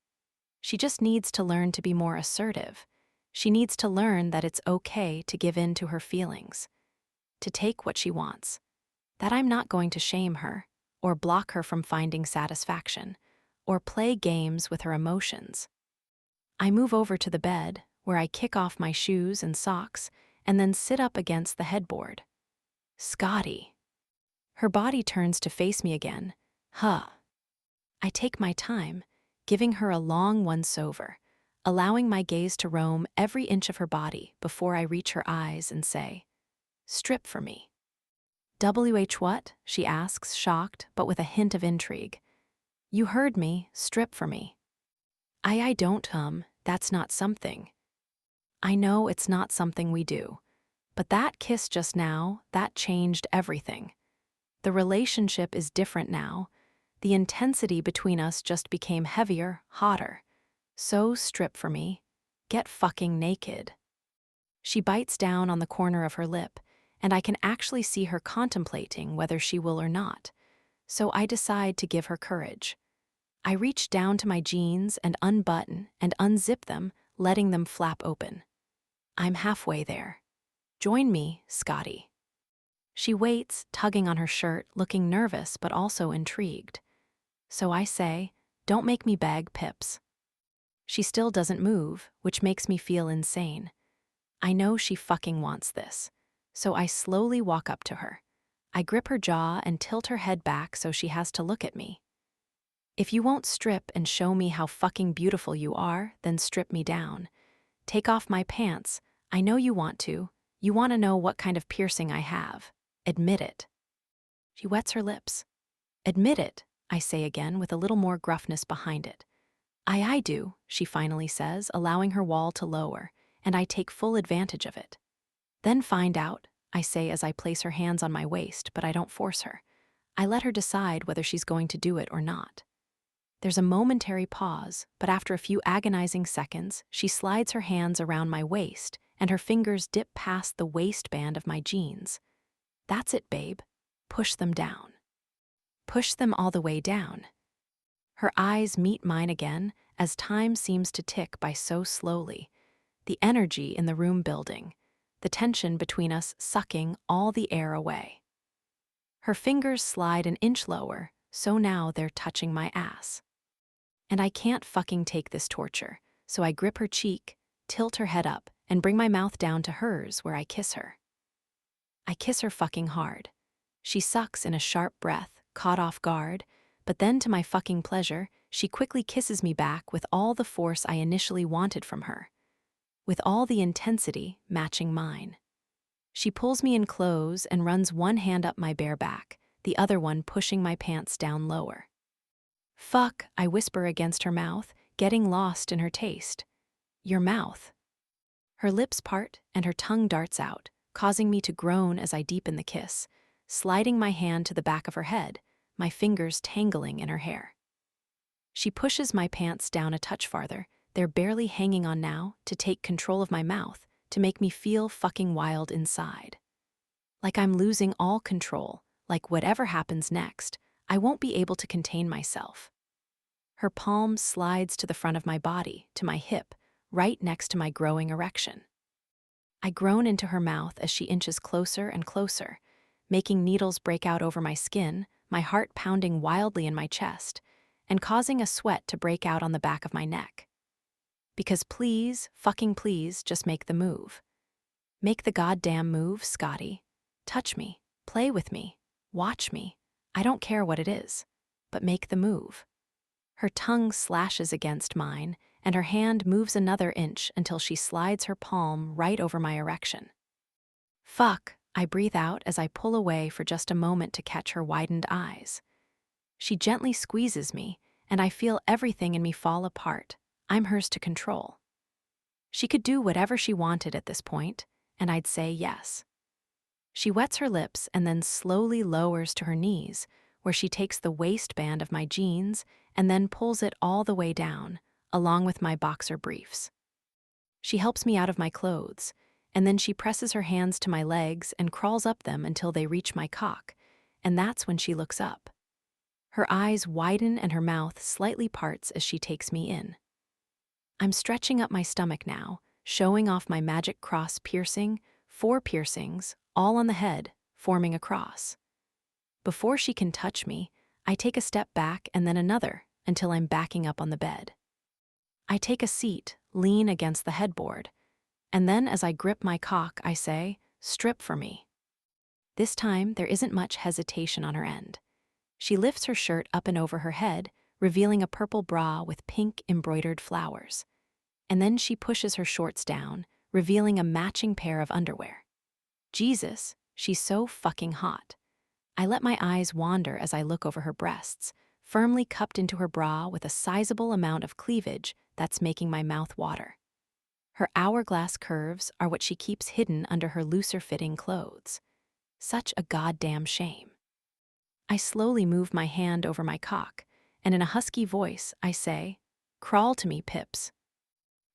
She just needs to learn to be more assertive. She needs to learn that it's okay to give in to her feelings, to take what she wants, that I'm not going to shame her or block her from finding satisfaction or play games with her emotions. I move over to the bed, where I kick off my shoes and socks and then sit up against the headboard. Scotty. Her body turns to face me again. Huh. I take my time, giving her a long once-over, allowing my gaze to roam every inch of her body before I reach her eyes and say, "Strip for me." "WH what?" she asks, shocked, but with a hint of intrigue. "You heard me, strip for me." I don't, that's not something. I know it's not something we do, but that kiss just now, that changed everything. The relationship is different now. The intensity between us just became heavier, hotter. So strip for me. Get fucking naked. She bites down on the corner of her lip, and I can actually see her contemplating whether she will or not. So I decide to give her courage. I reach down to my jeans and unbutton and unzip them, letting them flap open. I'm halfway there. Join me, Scotty. She waits, tugging on her shirt, looking nervous but also intrigued. So I say, "Don't make me beg, Pips." She still doesn't move, which makes me feel insane. I know she fucking wants this. So I slowly walk up to her. I grip her jaw and tilt her head back so she has to look at me. "If you won't strip and show me how fucking beautiful you are, then strip me down. Take off my pants. I know you want to. You want to know what kind of piercing I have. Admit it." She wets her lips. "Admit it," I say again with a little more gruffness behind it. I do," she finally says, allowing her wall to lower, and I take full advantage of it. "Then find out," I say as I place her hands on my waist, but I don't force her. I let her decide whether she's going to do it or not. There's a momentary pause, but after a few agonizing seconds, she slides her hands around my waist, and her fingers dip past the waistband of my jeans. "That's it, babe. Push them down. Push them all the way down." Her eyes meet mine again as time seems to tick by so slowly, the energy in the room building, the tension between us sucking all the air away. Her fingers slide an inch lower, so now they're touching my ass. And I can't fucking take this torture, so I grip her cheek, tilt her head up, and bring my mouth down to hers where I kiss her. I kiss her fucking hard. She sucks in a sharp breath, caught off guard, but then to my fucking pleasure, she quickly kisses me back with all the force I initially wanted from her, with all the intensity matching mine. She pulls me in close and runs one hand up my bare back, the other one pushing my pants down lower. "Fuck," I whisper against her mouth, getting lost in her taste. "Your mouth." Her lips part and her tongue darts out, causing me to groan as I deepen the kiss, sliding my hand to the back of her head, my fingers tangling in her hair. She pushes my pants down a touch farther, they're barely hanging on now, to take control of my mouth, to make me feel fucking wild inside. Like I'm losing all control, like whatever happens next, I won't be able to contain myself. Her palm slides to the front of my body, to my hip, right next to my growing erection. I groan into her mouth as she inches closer and closer, making needles break out over my skin, my heart pounding wildly in my chest, and causing a sweat to break out on the back of my neck. Because please, fucking please, just make the move. Make the goddamn move, Scotty. Touch me, play with me, watch me. I don't care what it is, but make the move. Her tongue slashes against mine, and her hand moves another inch until she slides her palm right over my erection. "Fuck," I breathe out as I pull away for just a moment to catch her widened eyes. She gently squeezes me, and I feel everything in me fall apart. I'm hers to control. She could do whatever she wanted at this point, and I'd say yes. She wets her lips and then slowly lowers to her knees, where she takes the waistband of my jeans and then pulls it all the way down, along with my boxer briefs. She helps me out of my clothes, and then she presses her hands to my legs and crawls up them until they reach my cock, and that's when she looks up. Her eyes widen and her mouth slightly parts as she takes me in. I'm stretching up my stomach now, showing off my magic cross piercing, 4 piercings, all on the head, forming a cross. Before she can touch me, I take a step back and then another, until I'm backing up on the bed. I take a seat, lean against the headboard, and then as I grip my cock, I say, "Strip for me." This time, there isn't much hesitation on her end. She lifts her shirt up and over her head, revealing a purple bra with pink embroidered flowers. And then she pushes her shorts down, revealing a matching pair of underwear. Jesus, she's so fucking hot. I let my eyes wander as I look over her breasts, firmly cupped into her bra with a sizable amount of cleavage that's making my mouth water. Her hourglass curves are what she keeps hidden under her looser-fitting clothes. Such a goddamn shame. I slowly move my hand over my cock, and in a husky voice, I say, "Crawl to me, Pips."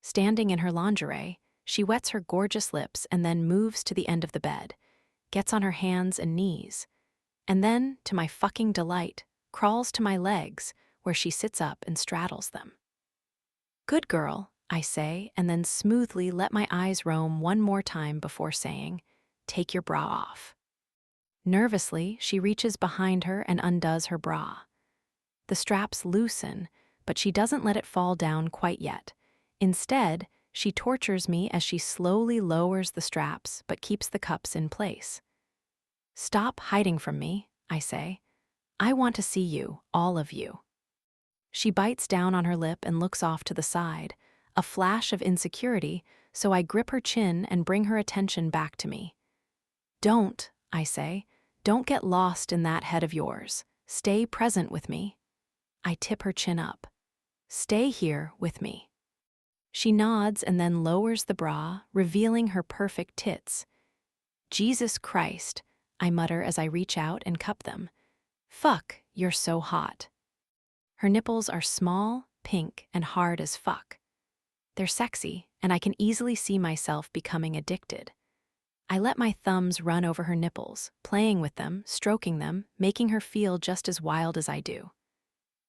Standing in her lingerie, she wets her gorgeous lips and then moves to the end of the bed, gets on her hands and knees, and then, to my fucking delight, crawls to my legs, where she sits up and straddles them. "Good girl," I say, and then smoothly let my eyes roam one more time before saying, "Take your bra off." Nervously, she reaches behind her and undoes her bra. The straps loosen, but she doesn't let it fall down quite yet. Instead, she tortures me as she slowly lowers the straps but keeps the cups in place. "Stop hiding from me," I say. "I want to see you, all of you." She bites down on her lip and looks off to the side, a flash of insecurity, so I grip her chin and bring her attention back to me. "Don't," I say, "don't get lost in that head of yours. Stay present with me." I tip her chin up. "Stay here with me." She nods and then lowers the bra, revealing her perfect tits. "Jesus Christ," I mutter as I reach out and cup them. "Fuck, you're so hot." Her nipples are small, pink, and hard as fuck. They're sexy, and I can easily see myself becoming addicted. I let my thumbs run over her nipples, playing with them, stroking them, making her feel just as wild as I do.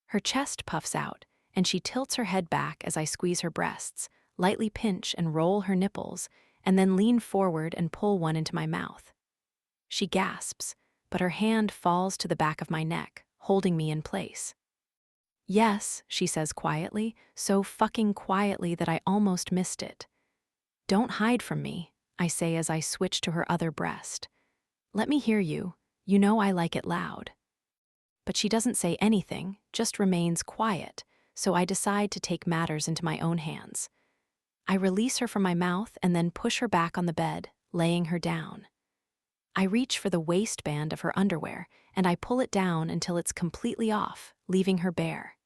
Her chest puffs out, and she tilts her head back as I squeeze her breasts, lightly pinch and roll her nipples, and then lean forward and pull one into my mouth. She gasps, but her hand falls to the back of my neck, holding me in place. "Yes," she says quietly, so fucking quietly that I almost missed it. "Don't hide from me," I say as I switch to her other breast. "Let me hear you. You know I like it loud." But she doesn't say anything, just remains quiet, so I decide to take matters into my own hands. I release her from my mouth and then push her back on the bed, laying her down. I reach for the waistband of her underwear, and I pull it down until it's completely off, leaving her bare.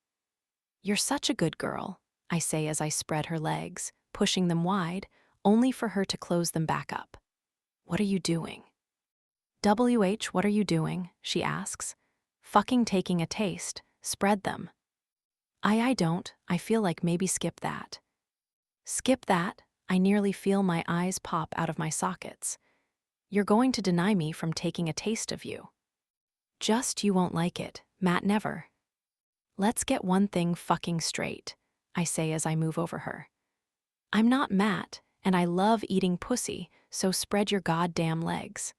"You're such a good girl," I say as I spread her legs, pushing them wide, only for her to close them back up. "What are you doing?" "WH, what are you doing?" she asks. "Fucking taking a taste. Spread them." I don't. I feel like maybe skip that." "Skip that?" I nearly feel my eyes pop out of my sockets. "You're going to deny me from taking a taste of you." "Just you won't like it. Matt never." "Let's get one thing fucking straight," I say as I move over her. "I'm not Matt, and I love eating pussy, so spread your goddamn legs."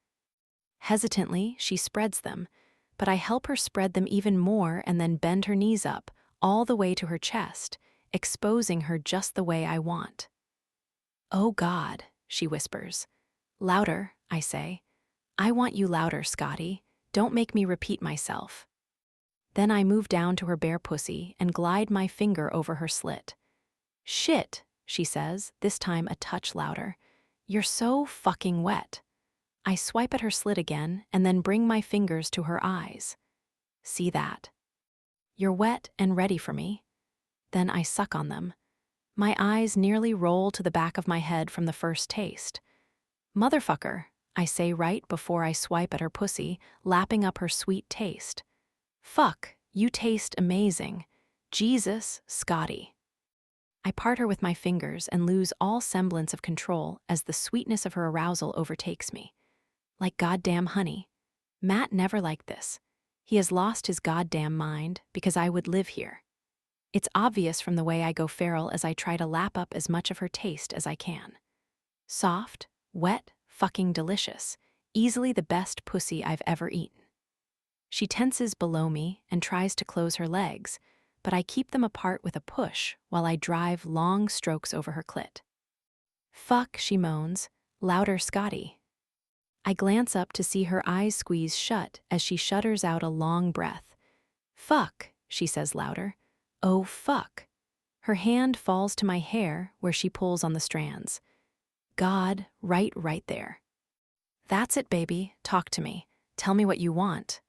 Hesitantly, she spreads them, but I help her spread them even more and then bend her knees up, all the way to her chest, exposing her just the way I want. "Oh God," she whispers. "Louder," I say. "I want you louder, Scotty. Don't make me repeat myself." Then I move down to her bare pussy and glide my finger over her slit. "Shit," she says, this time a touch louder. "You're so fucking wet." I swipe at her slit again and then bring my fingers to her eyes. "See that?" You're wet and ready for me. Then I suck on them. My eyes nearly roll to the back of my head from the first taste. Motherfucker, I say right before I swipe at her pussy, lapping up her sweet taste. Fuck, you taste amazing. Jesus, Scotty. I part her with my fingers and lose all semblance of control as the sweetness of her arousal overtakes me. Like goddamn honey. Matt never liked this. He has lost his goddamn mind because I would live here. It's obvious from the way I go feral as I try to lap up as much of her taste as I can. Soft, wet, fucking delicious. Easily the best pussy I've ever eaten. She tenses below me and tries to close her legs, but I keep them apart with a push while I drive long strokes over her clit. Fuck, she moans. Louder, Scotty. I glance up to see her eyes squeeze shut as she shudders out a long breath. Fuck, she says louder. Oh, fuck. Her hand falls to my hair where she pulls on the strands. God, right there. That's it, baby. Talk to me. Tell me what you want.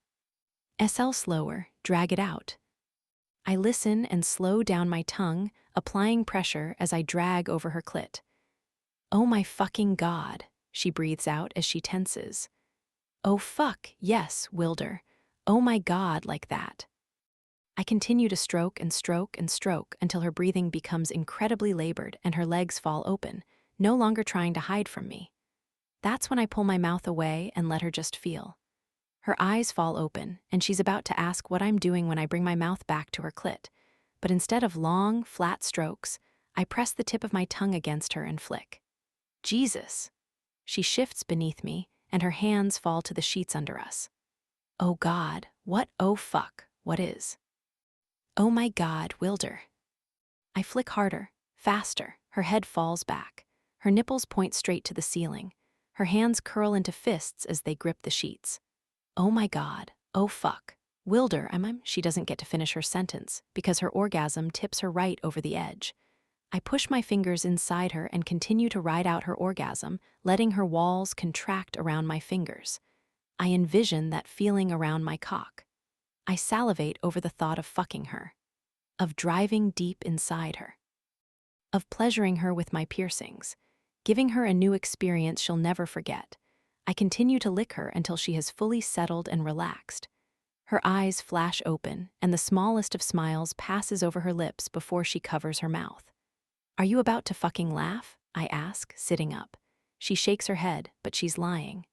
SL slower, drag it out. I listen and slow down my tongue, applying pressure as I drag over her clit. Oh my fucking God, she breathes out as she tenses. Oh fuck, yes, Wilder. Oh my God, like that. I continue to stroke and stroke and stroke until her breathing becomes incredibly labored and her legs fall open, no longer trying to hide from me. That's when I pull my mouth away and let her just feel. Her eyes fall open, and she's about to ask what I'm doing when I bring my mouth back to her clit. But instead of long, flat strokes, I press the tip of my tongue against her and flick. Jesus! She shifts beneath me, and her hands fall to the sheets under us. Oh God, what oh fuck, what is? Oh my God, Wilder. I flick harder, faster, her head falls back. Her nipples point straight to the ceiling. Her hands curl into fists as they grip the sheets. Oh my God, oh fuck. Wilder, she doesn't get to finish her sentence because her orgasm tips her right over the edge. I push my fingers inside her and continue to ride out her orgasm, letting her walls contract around my fingers. I envision that feeling around my cock. I salivate over the thought of fucking her, of driving deep inside her, of pleasuring her with my piercings, giving her a new experience she'll never forget. I continue to lick her until she has fully settled and relaxed. Her eyes flash open, and the smallest of smiles passes over her lips before she covers her mouth. Are you about to fucking laugh? I ask, sitting up. She shakes her head, but she's lying.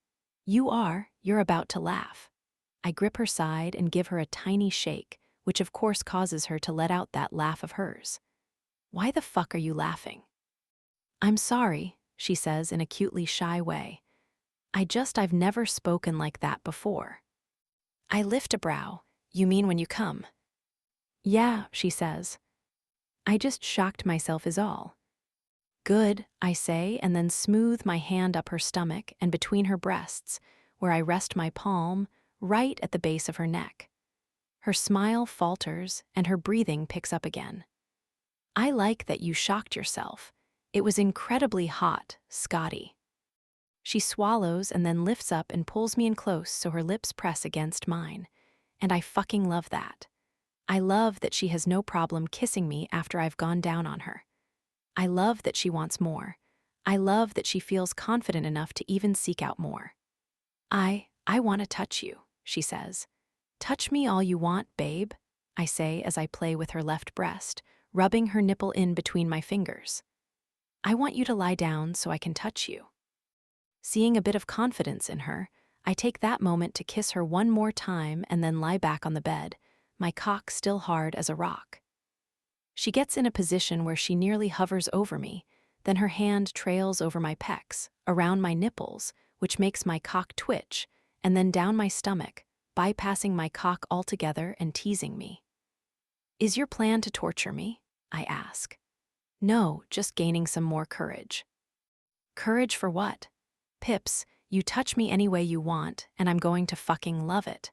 You're about to laugh. I grip her side and give her a tiny shake, which of course causes her to let out that laugh of hers. Why the fuck are you laughing? I'm sorry, she says in a cutely shy way. I've never spoken like that before. I lift a brow. You mean when you come? Yeah, she says. I just shocked myself is all. Good, I say, and then smooth my hand up her stomach and between her breasts, where I rest my palm, right at the base of her neck. Her smile falters and her breathing picks up again. I like that you shocked yourself. It was incredibly hot, Scotty. She swallows and then lifts up and pulls me in close so her lips press against mine. And I fucking love that. I love that she has no problem kissing me after I've gone down on her. I love that she wants more. I love that she feels confident enough to even seek out more. I want to touch you, she says. Touch me all you want, babe, I say as I play with her left breast, rubbing her nipple in between my fingers. I want you to lie down so I can touch you. Seeing a bit of confidence in her, I take that moment to kiss her one more time and then lie back on the bed, my cock still hard as a rock. She gets in a position where she nearly hovers over me, then her hand trails over my pecs, around my nipples, which makes my cock twitch, and then down my stomach, bypassing my cock altogether and teasing me. Is your plan to torture me? I ask. No, just gaining some more courage. Courage for what? Pips, you touch me any way you want, and I'm going to fucking love it.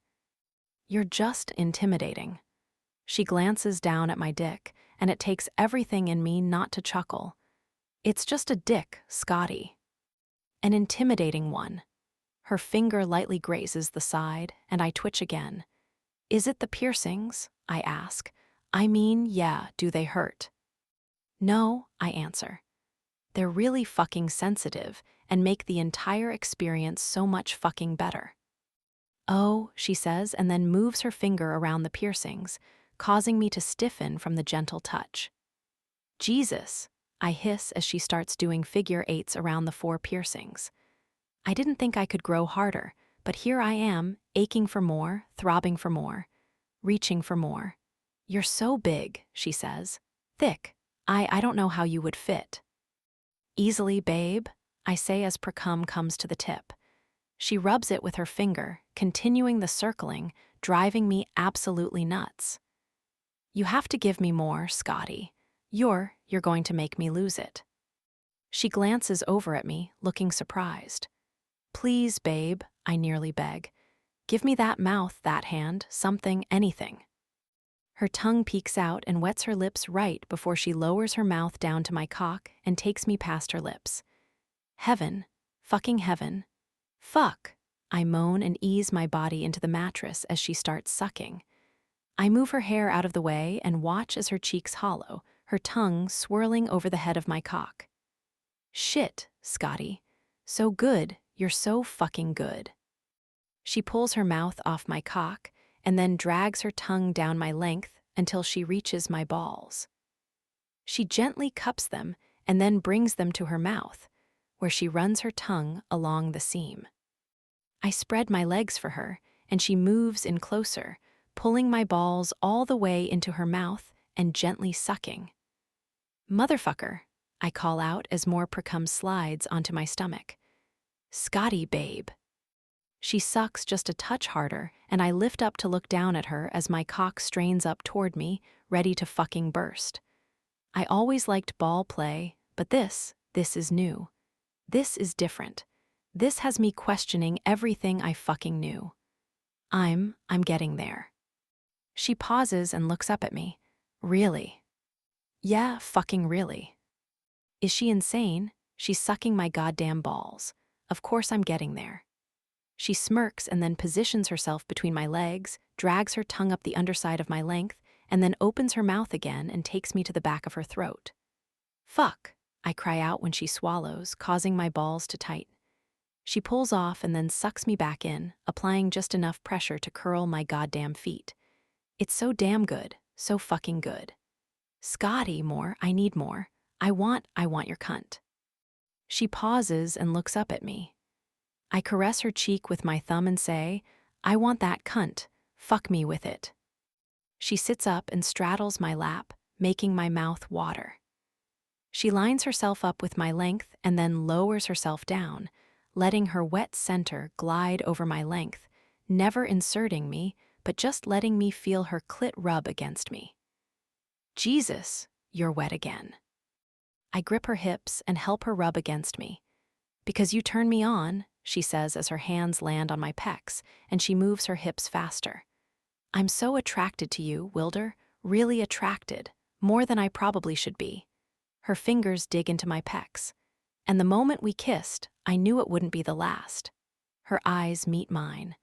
You're just intimidating. She glances down at my dick, and it takes everything in me not to chuckle. It's just a dick, Scotty. An intimidating one. Her finger lightly grazes the side, and I twitch again. Is it the piercings? I ask. I mean, yeah, do they hurt? No, I answer. They're really fucking sensitive and make the entire experience so much fucking better. Oh, she says, and then moves her finger around the piercings, causing me to stiffen from the gentle touch. Jesus, I hiss as she starts doing figure eights around the 4 piercings. I didn't think I could grow harder, but here I am, aching for more, throbbing for more, reaching for more. You're so big, she says. Thick. I don't know how you would fit. Easily, babe, I say as precum comes to the tip. She rubs it with her finger, continuing the circling, driving me absolutely nuts. You have to give me more, Scotty. You're going to make me lose it. She glances over at me, looking surprised. Please, babe, I nearly beg. Give me that mouth, that hand, something, anything. Her tongue peeks out and wets her lips right before she lowers her mouth down to my cock and takes me past her lips. Heaven. Fucking heaven. Fuck. I moan and ease my body into the mattress as she starts sucking. I move her hair out of the way and watch as her cheeks hollow, her tongue swirling over the head of my cock. Shit, Scotty. So good, you're so fucking good. She pulls her mouth off my cock and then drags her tongue down my length until she reaches my balls. She gently cups them and then brings them to her mouth, where she runs her tongue along the seam. I spread my legs for her, and she moves in closer, pulling my balls all the way into her mouth and gently sucking. Motherfucker, I call out as more precum slides onto my stomach. Scotty, babe. She sucks just a touch harder, and I lift up to look down at her as my cock strains up toward me, ready to fucking burst. I always liked ball play, but this is new. This is different. This has me questioning everything I fucking knew. I'm getting there. She pauses and looks up at me. Really? Yeah, fucking really. Is she insane? She's sucking my goddamn balls. Of course I'm getting there. She smirks and then positions herself between my legs, drags her tongue up the underside of my length, and then opens her mouth again and takes me to the back of her throat. Fuck, I cry out when she swallows, causing my balls to tighten. She pulls off and then sucks me back in, applying just enough pressure to curl my goddamn feet. It's so damn good, so fucking good. Scotty, more, I need more. I want your cunt. She pauses and looks up at me. I caress her cheek with my thumb and say, I want that cunt, fuck me with it. She sits up and straddles my lap, making my mouth water. She lines herself up with my length and then lowers herself down, letting her wet center glide over my length, never inserting me, but just letting me feel her clit rub against me. Jesus, you're wet again. I grip her hips and help her rub against me. Because you turn me on, she says as her hands land on my pecs, and she moves her hips faster. I'm so attracted to you, Wilder, really attracted, more than I probably should be. Her fingers dig into my pecs. And the moment we kissed, I knew it wouldn't be the last. Her eyes meet mine.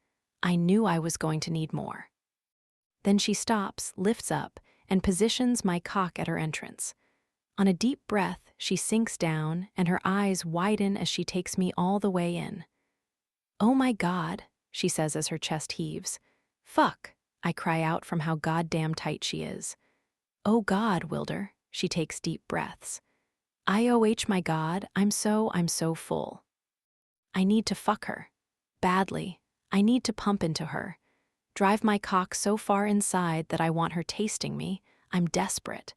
I knew I was going to need more. Then she stops, lifts up, and positions my cock at her entrance. On a deep breath, she sinks down, and her eyes widen as she takes me all the way in. Oh my God, she says as her chest heaves. Fuck, I cry out from how goddamn tight she is. Oh God, Wilder, she takes deep breaths. IOH, my God, I'm so full. I need to fuck her. Badly. I need to pump into her. Drive my cock so far inside that I want her tasting me. I'm desperate.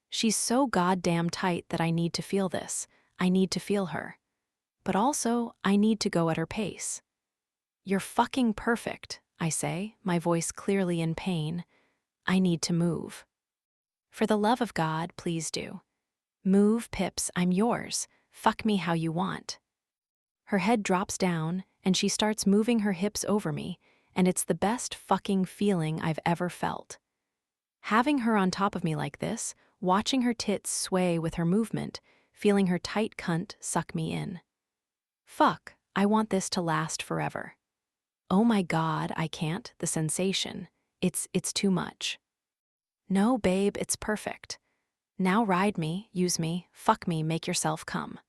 She's so goddamn tight that I need to feel this. I need to feel her. But also, I need to go at her pace. You're fucking perfect, I say, my voice clearly in pain. I need to move. For the love of God, please do. Move, Pips, I'm yours. Fuck me how you want. Her head drops down, and she starts moving her hips over me, and it's the best fucking feeling I've ever felt. Having her on top of me like this, watching her tits sway with her movement, feeling her tight cunt suck me in. Fuck, I want this to last forever. Oh my God, I can't, the sensation. It's too much. No, babe, it's perfect. Now ride me, use me, fuck me, make yourself come.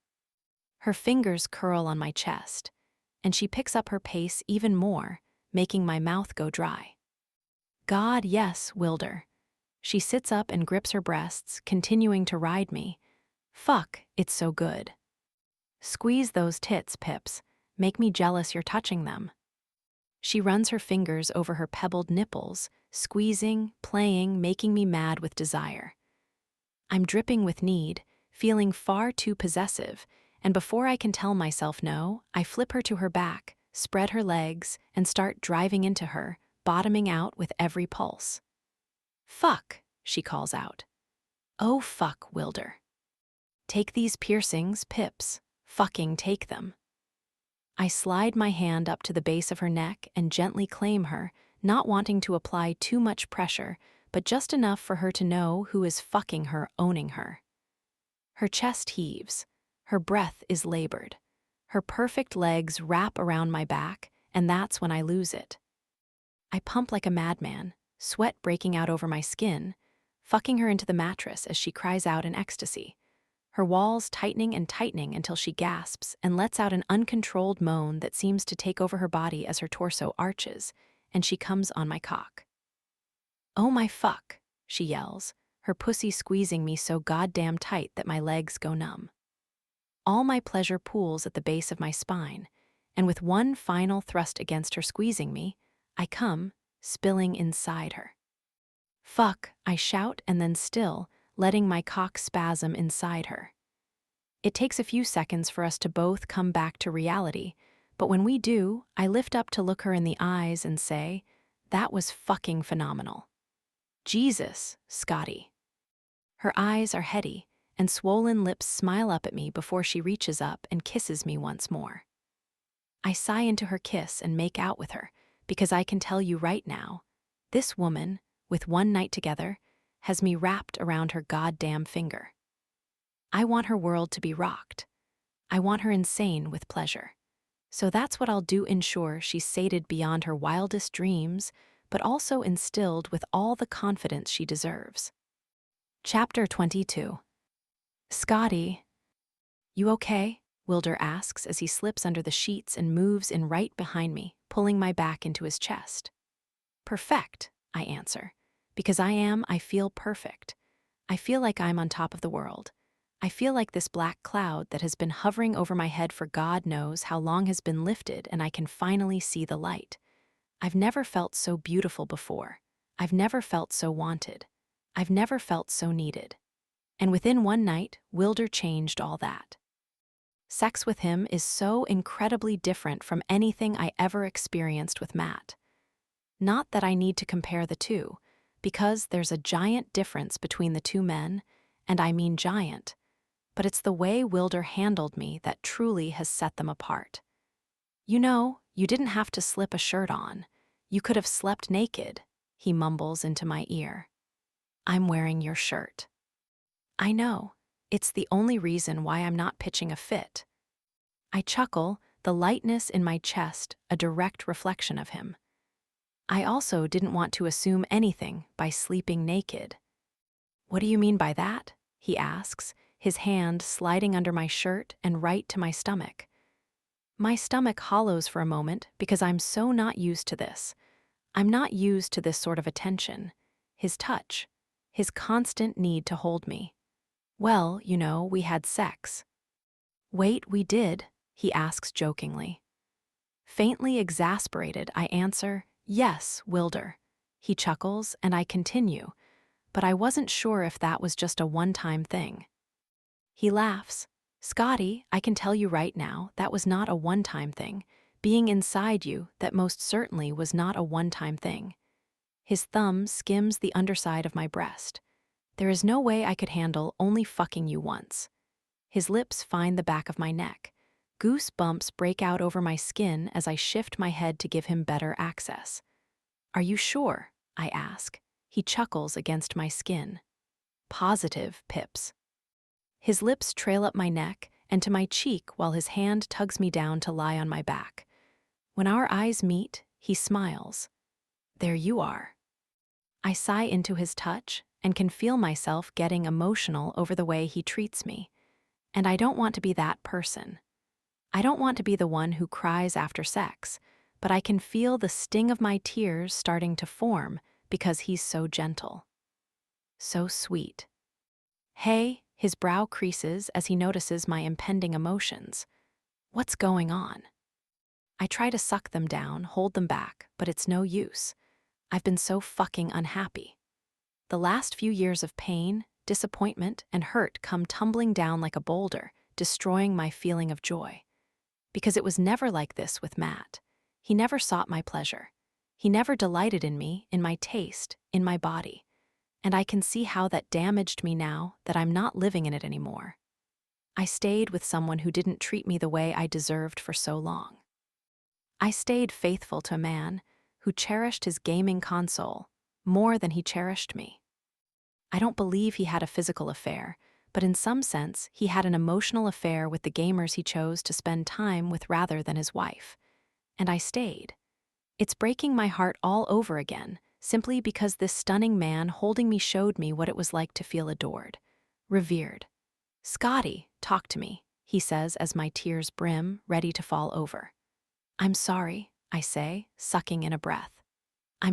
Her fingers curl on my chest, and she picks up her pace even more, making my mouth go dry. God, yes, Wilder. She sits up and grips her breasts, continuing to ride me. Fuck, it's so good. Squeeze those tits, Pips. Make me jealous you're touching them. She runs her fingers over her pebbled nipples, squeezing, playing, making me mad with desire. I'm dripping with need, feeling far too possessive, and before I can tell myself no, I flip her to her back, spread her legs, and start driving into her, bottoming out with every pulse. Fuck, she calls out. Oh fuck, Wilder. Take these piercings, Pips. Fucking take them. I slide my hand up to the base of her neck and gently claim her, not wanting to apply too much pressure, but just enough for her to know who is fucking her, owning her. Her chest heaves. Her breath is labored. Her perfect legs wrap around my back, and that's when I lose it. I pump like a madman, sweat breaking out over my skin, fucking her into the mattress as she cries out in ecstasy, her walls tightening and tightening until she gasps and lets out an uncontrolled moan that seems to take over her body as her torso arches, and she comes on my cock. Oh my fuck, she yells, her pussy squeezing me so goddamn tight that my legs go numb. All my pleasure pools at the base of my spine, and with one final thrust against her squeezing me, I come, spilling inside her. Fuck, I shout and then still, letting my cock spasm inside her. It takes a few seconds for us to both come back to reality, but when we do, I lift up to look her in the eyes and say, that was fucking phenomenal. Jesus, Scotty. Her eyes are heady, and swollen lips smile up at me before she reaches up and kisses me once more. I sigh into her kiss and make out with her, because I can tell you right now, this woman, with one night together, has me wrapped around her goddamn finger. I want her world to be rocked. I want her insane with pleasure. So that's what I'll do, ensure she's sated beyond her wildest dreams, but also instilled with all the confidence she deserves. Chapter 22. Scotty. You okay? Wilder asks as he slips under the sheets and moves in right behind me, pulling my back into his chest. Perfect, I answer. Because I feel perfect. I feel like I'm on top of the world. I feel like this black cloud that has been hovering over my head for God knows how long has been lifted, and I can finally see the light. I've never felt so beautiful before. I've never felt so wanted. I've never felt so needed. And within one night, Wilder changed all that. Sex with him is so incredibly different from anything I ever experienced with Matt. Not that I need to compare the two, because there's a giant difference between the two men, and I mean giant, but it's the way Wilder handled me that truly has set them apart. You know, you didn't have to slip a shirt on. You could have slept naked, he mumbles into my ear. I'm wearing your shirt. I know, it's the only reason why I'm not pitching a fit. I chuckle, the lightness in my chest a direct reflection of him. I also didn't want to assume anything by sleeping naked. What do you mean by that? He asks, his hand sliding under my shirt and right to my stomach. My stomach hollows for a moment because I'm so not used to this. I'm not used to this sort of attention, his touch, his constant need to hold me. Well, you know, we had sex. Wait, we did, he asks jokingly. Faintly exasperated, I answer, yes, Wilder. He chuckles, and I continue, but I wasn't sure if that was just a one-time thing. He laughs. Scotty, I can tell you right now, that was not a one-time thing. Being inside you, that most certainly was not a one-time thing. His thumb skims the underside of my breast. There is no way I could handle only fucking you once. His lips find the back of my neck. Goosebumps break out over my skin as I shift my head to give him better access. Are you sure? I ask. He chuckles against my skin. Positive, Pips. His lips trail up my neck and to my cheek while his hand tugs me down to lie on my back. When our eyes meet, he smiles. There you are. I sigh into his touch, and can feel myself getting emotional over the way he treats me. And I don't want to be that person. I don't want to be the one who cries after sex, but I can feel the sting of my tears starting to form because he's so gentle. So sweet. Hey, his brow creases as he notices my impending emotions. What's going on? I try to suck them down, hold them back, but it's no use. I've been so fucking unhappy. The last few years of pain, disappointment, and hurt come tumbling down like a boulder, destroying my feeling of joy. Because it was never like this with Matt. He never sought my pleasure. He never delighted in me, in my taste, in my body. And I can see how that damaged me now that I'm not living in it anymore. I stayed with someone who didn't treat me the way I deserved for so long. I stayed faithful to a man who cherished his gaming console more than he cherished me. I don't believe he had a physical affair, but in some sense, he had an emotional affair with the gamers he chose to spend time with rather than his wife. And I stayed. It's breaking my heart all over again, simply because this stunning man holding me showed me what it was like to feel adored, revered. "Scotty, talk to me," he says as my tears brim, ready to fall over. "I'm sorry," I say, sucking in a breath. My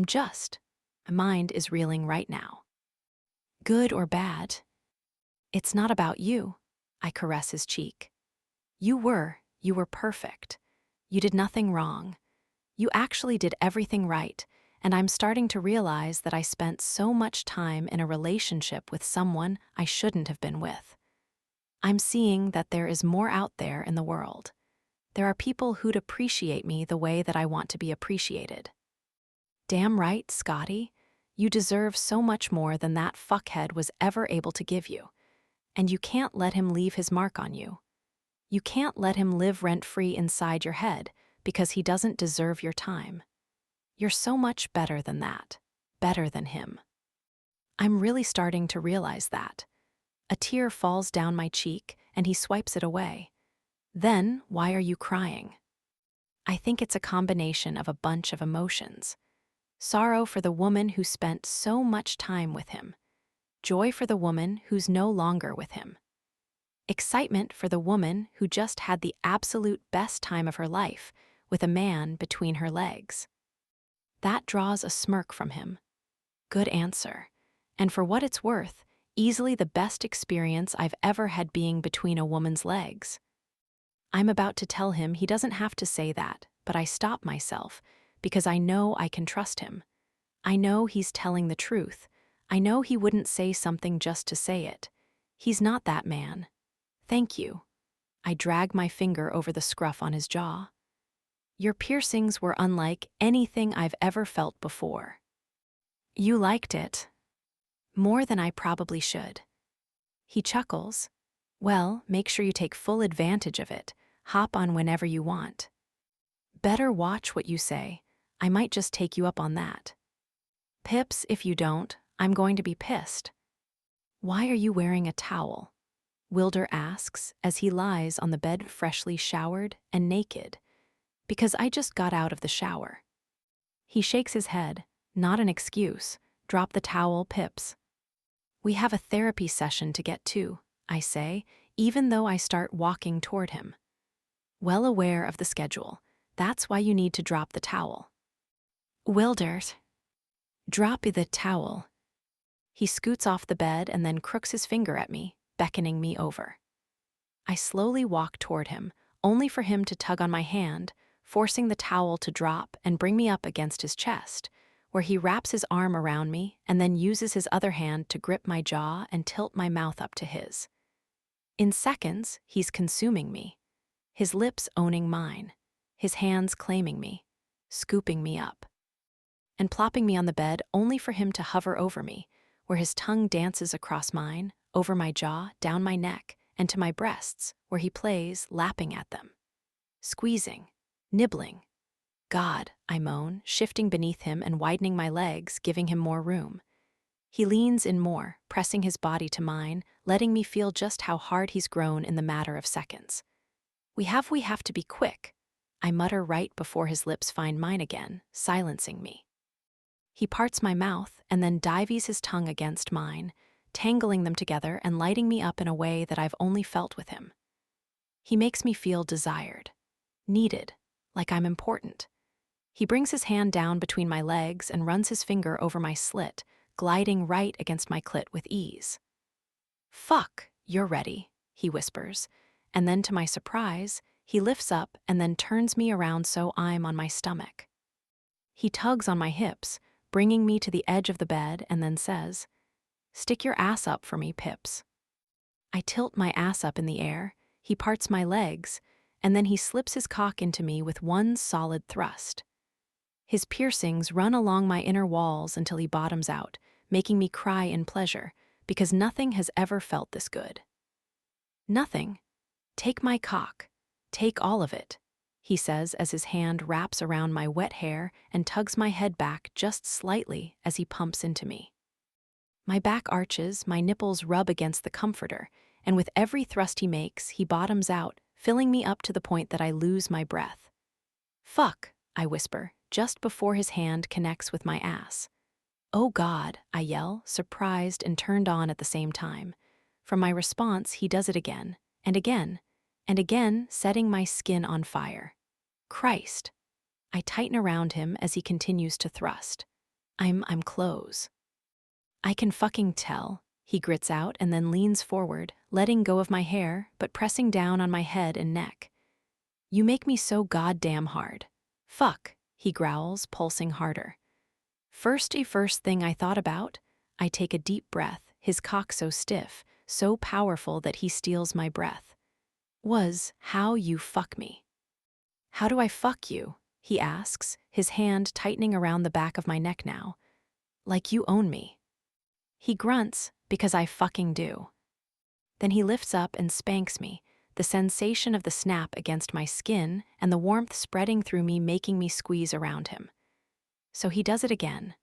mind is reeling right now. "Good or bad? It's not about you," I caress his cheek. You were perfect. You did nothing wrong. You actually did everything right, and I'm starting to realize that I spent so much time in a relationship with someone I shouldn't have been with. I'm seeing that there is more out there in the world. There are people who'd appreciate me the way that I want to be appreciated. Damn right, Scotty. You deserve so much more than that fuckhead was ever able to give you. And you can't let him leave his mark on you. You can't let him live rent-free inside your head because he doesn't deserve your time. You're so much better than that. Better than him. I'm really starting to realize that. A tear falls down my cheek and he swipes it away. Then, why are you crying? I think it's a combination of a bunch of emotions. Sorrow for the woman who spent so much time with him. Joy for the woman who's no longer with him. Excitement for the woman who just had the absolute best time of her life with a man between her legs. That draws a smirk from him. Good answer. And for what it's worth, easily the best experience I've ever had being between a woman's legs. I'm about to tell him he doesn't have to say that, but I stop myself because I know I can trust him. I know he's telling the truth. I know he wouldn't say something just to say it. He's not that man. Thank you. I drag my finger over the scruff on his jaw. Your piercings were unlike anything I've ever felt before. You liked it. More than I probably should. He chuckles. Well, make sure you take full advantage of it. Hop on whenever you want. Better watch what you say. I might just take you up on that. Pips, if you don't, I'm going to be pissed. Why are you wearing a towel? Wilder asks as he lies on the bed freshly showered and naked. Because I just got out of the shower. He shakes his head. Not an excuse. Drop the towel, Pips. We have a therapy session to get to, I say, even though I start walking toward him. Well aware of the schedule. That's why you need to drop the towel. Wilder. Drop the towel. He scoots off the bed and then crooks his finger at me, beckoning me over. I slowly walk toward him, only for him to tug on my hand, forcing the towel to drop and bring me up against his chest, where he wraps his arm around me and then uses his other hand to grip my jaw and tilt my mouth up to his. In seconds, he's consuming me, his lips owning mine, his hands claiming me, scooping me up, and plopping me on the bed only for him to hover over me, where his tongue dances across mine, over my jaw, down my neck, and to my breasts, where he plays, lapping at them. Squeezing, nibbling. God, I moan, shifting beneath him and widening my legs, giving him more room. He leans in more, pressing his body to mine, letting me feel just how hard he's grown in the matter of seconds. We have to be quick, I mutter right before his lips find mine again, silencing me. He parts my mouth and then dives his tongue against mine, tangling them together and lighting me up in a way that I've only felt with him. He makes me feel desired, needed, like I'm important. He brings his hand down between my legs and runs his finger over my slit, gliding right against my clit with ease. "Fuck, you're ready," he whispers, and then to my surprise, he lifts up and then turns me around so I'm on my stomach. He tugs on my hips, bringing me to the edge of the bed and then says, "Stick your ass up for me, Pips." I tilt my ass up in the air, he parts my legs, and then he slips his cock into me with one solid thrust. His piercings run along my inner walls until he bottoms out, making me cry in pleasure, because nothing has ever felt this good. "Nothing. Take my cock. Take all of it," he says as his hand wraps around my wet hair and tugs my head back just slightly as he pumps into me. My back arches, my nipples rub against the comforter, and with every thrust he makes, he bottoms out, filling me up to the point that I lose my breath. "Fuck," I whisper, just before his hand connects with my ass. "Oh God," I yell, surprised and turned on at the same time. From my response, he does it again, and again, and again, setting my skin on fire. "Christ." I tighten around him as he continues to thrust. I'm close. "I can fucking tell," he grits out and then leans forward, letting go of my hair, but pressing down on my head and neck. "You make me so goddamn hard." "Fuck," he growls, pulsing harder. First thing I thought about, I take a deep breath, his cock so stiff, so powerful that he steals my breath, was how you fuck me. "How do I fuck you?" he asks, his hand tightening around the back of my neck now. "Like you own me." He grunts, because I fucking do. Then he lifts up and spanks me, the sensation of the snap against my skin and the warmth spreading through me making me squeeze around him. So he does it again.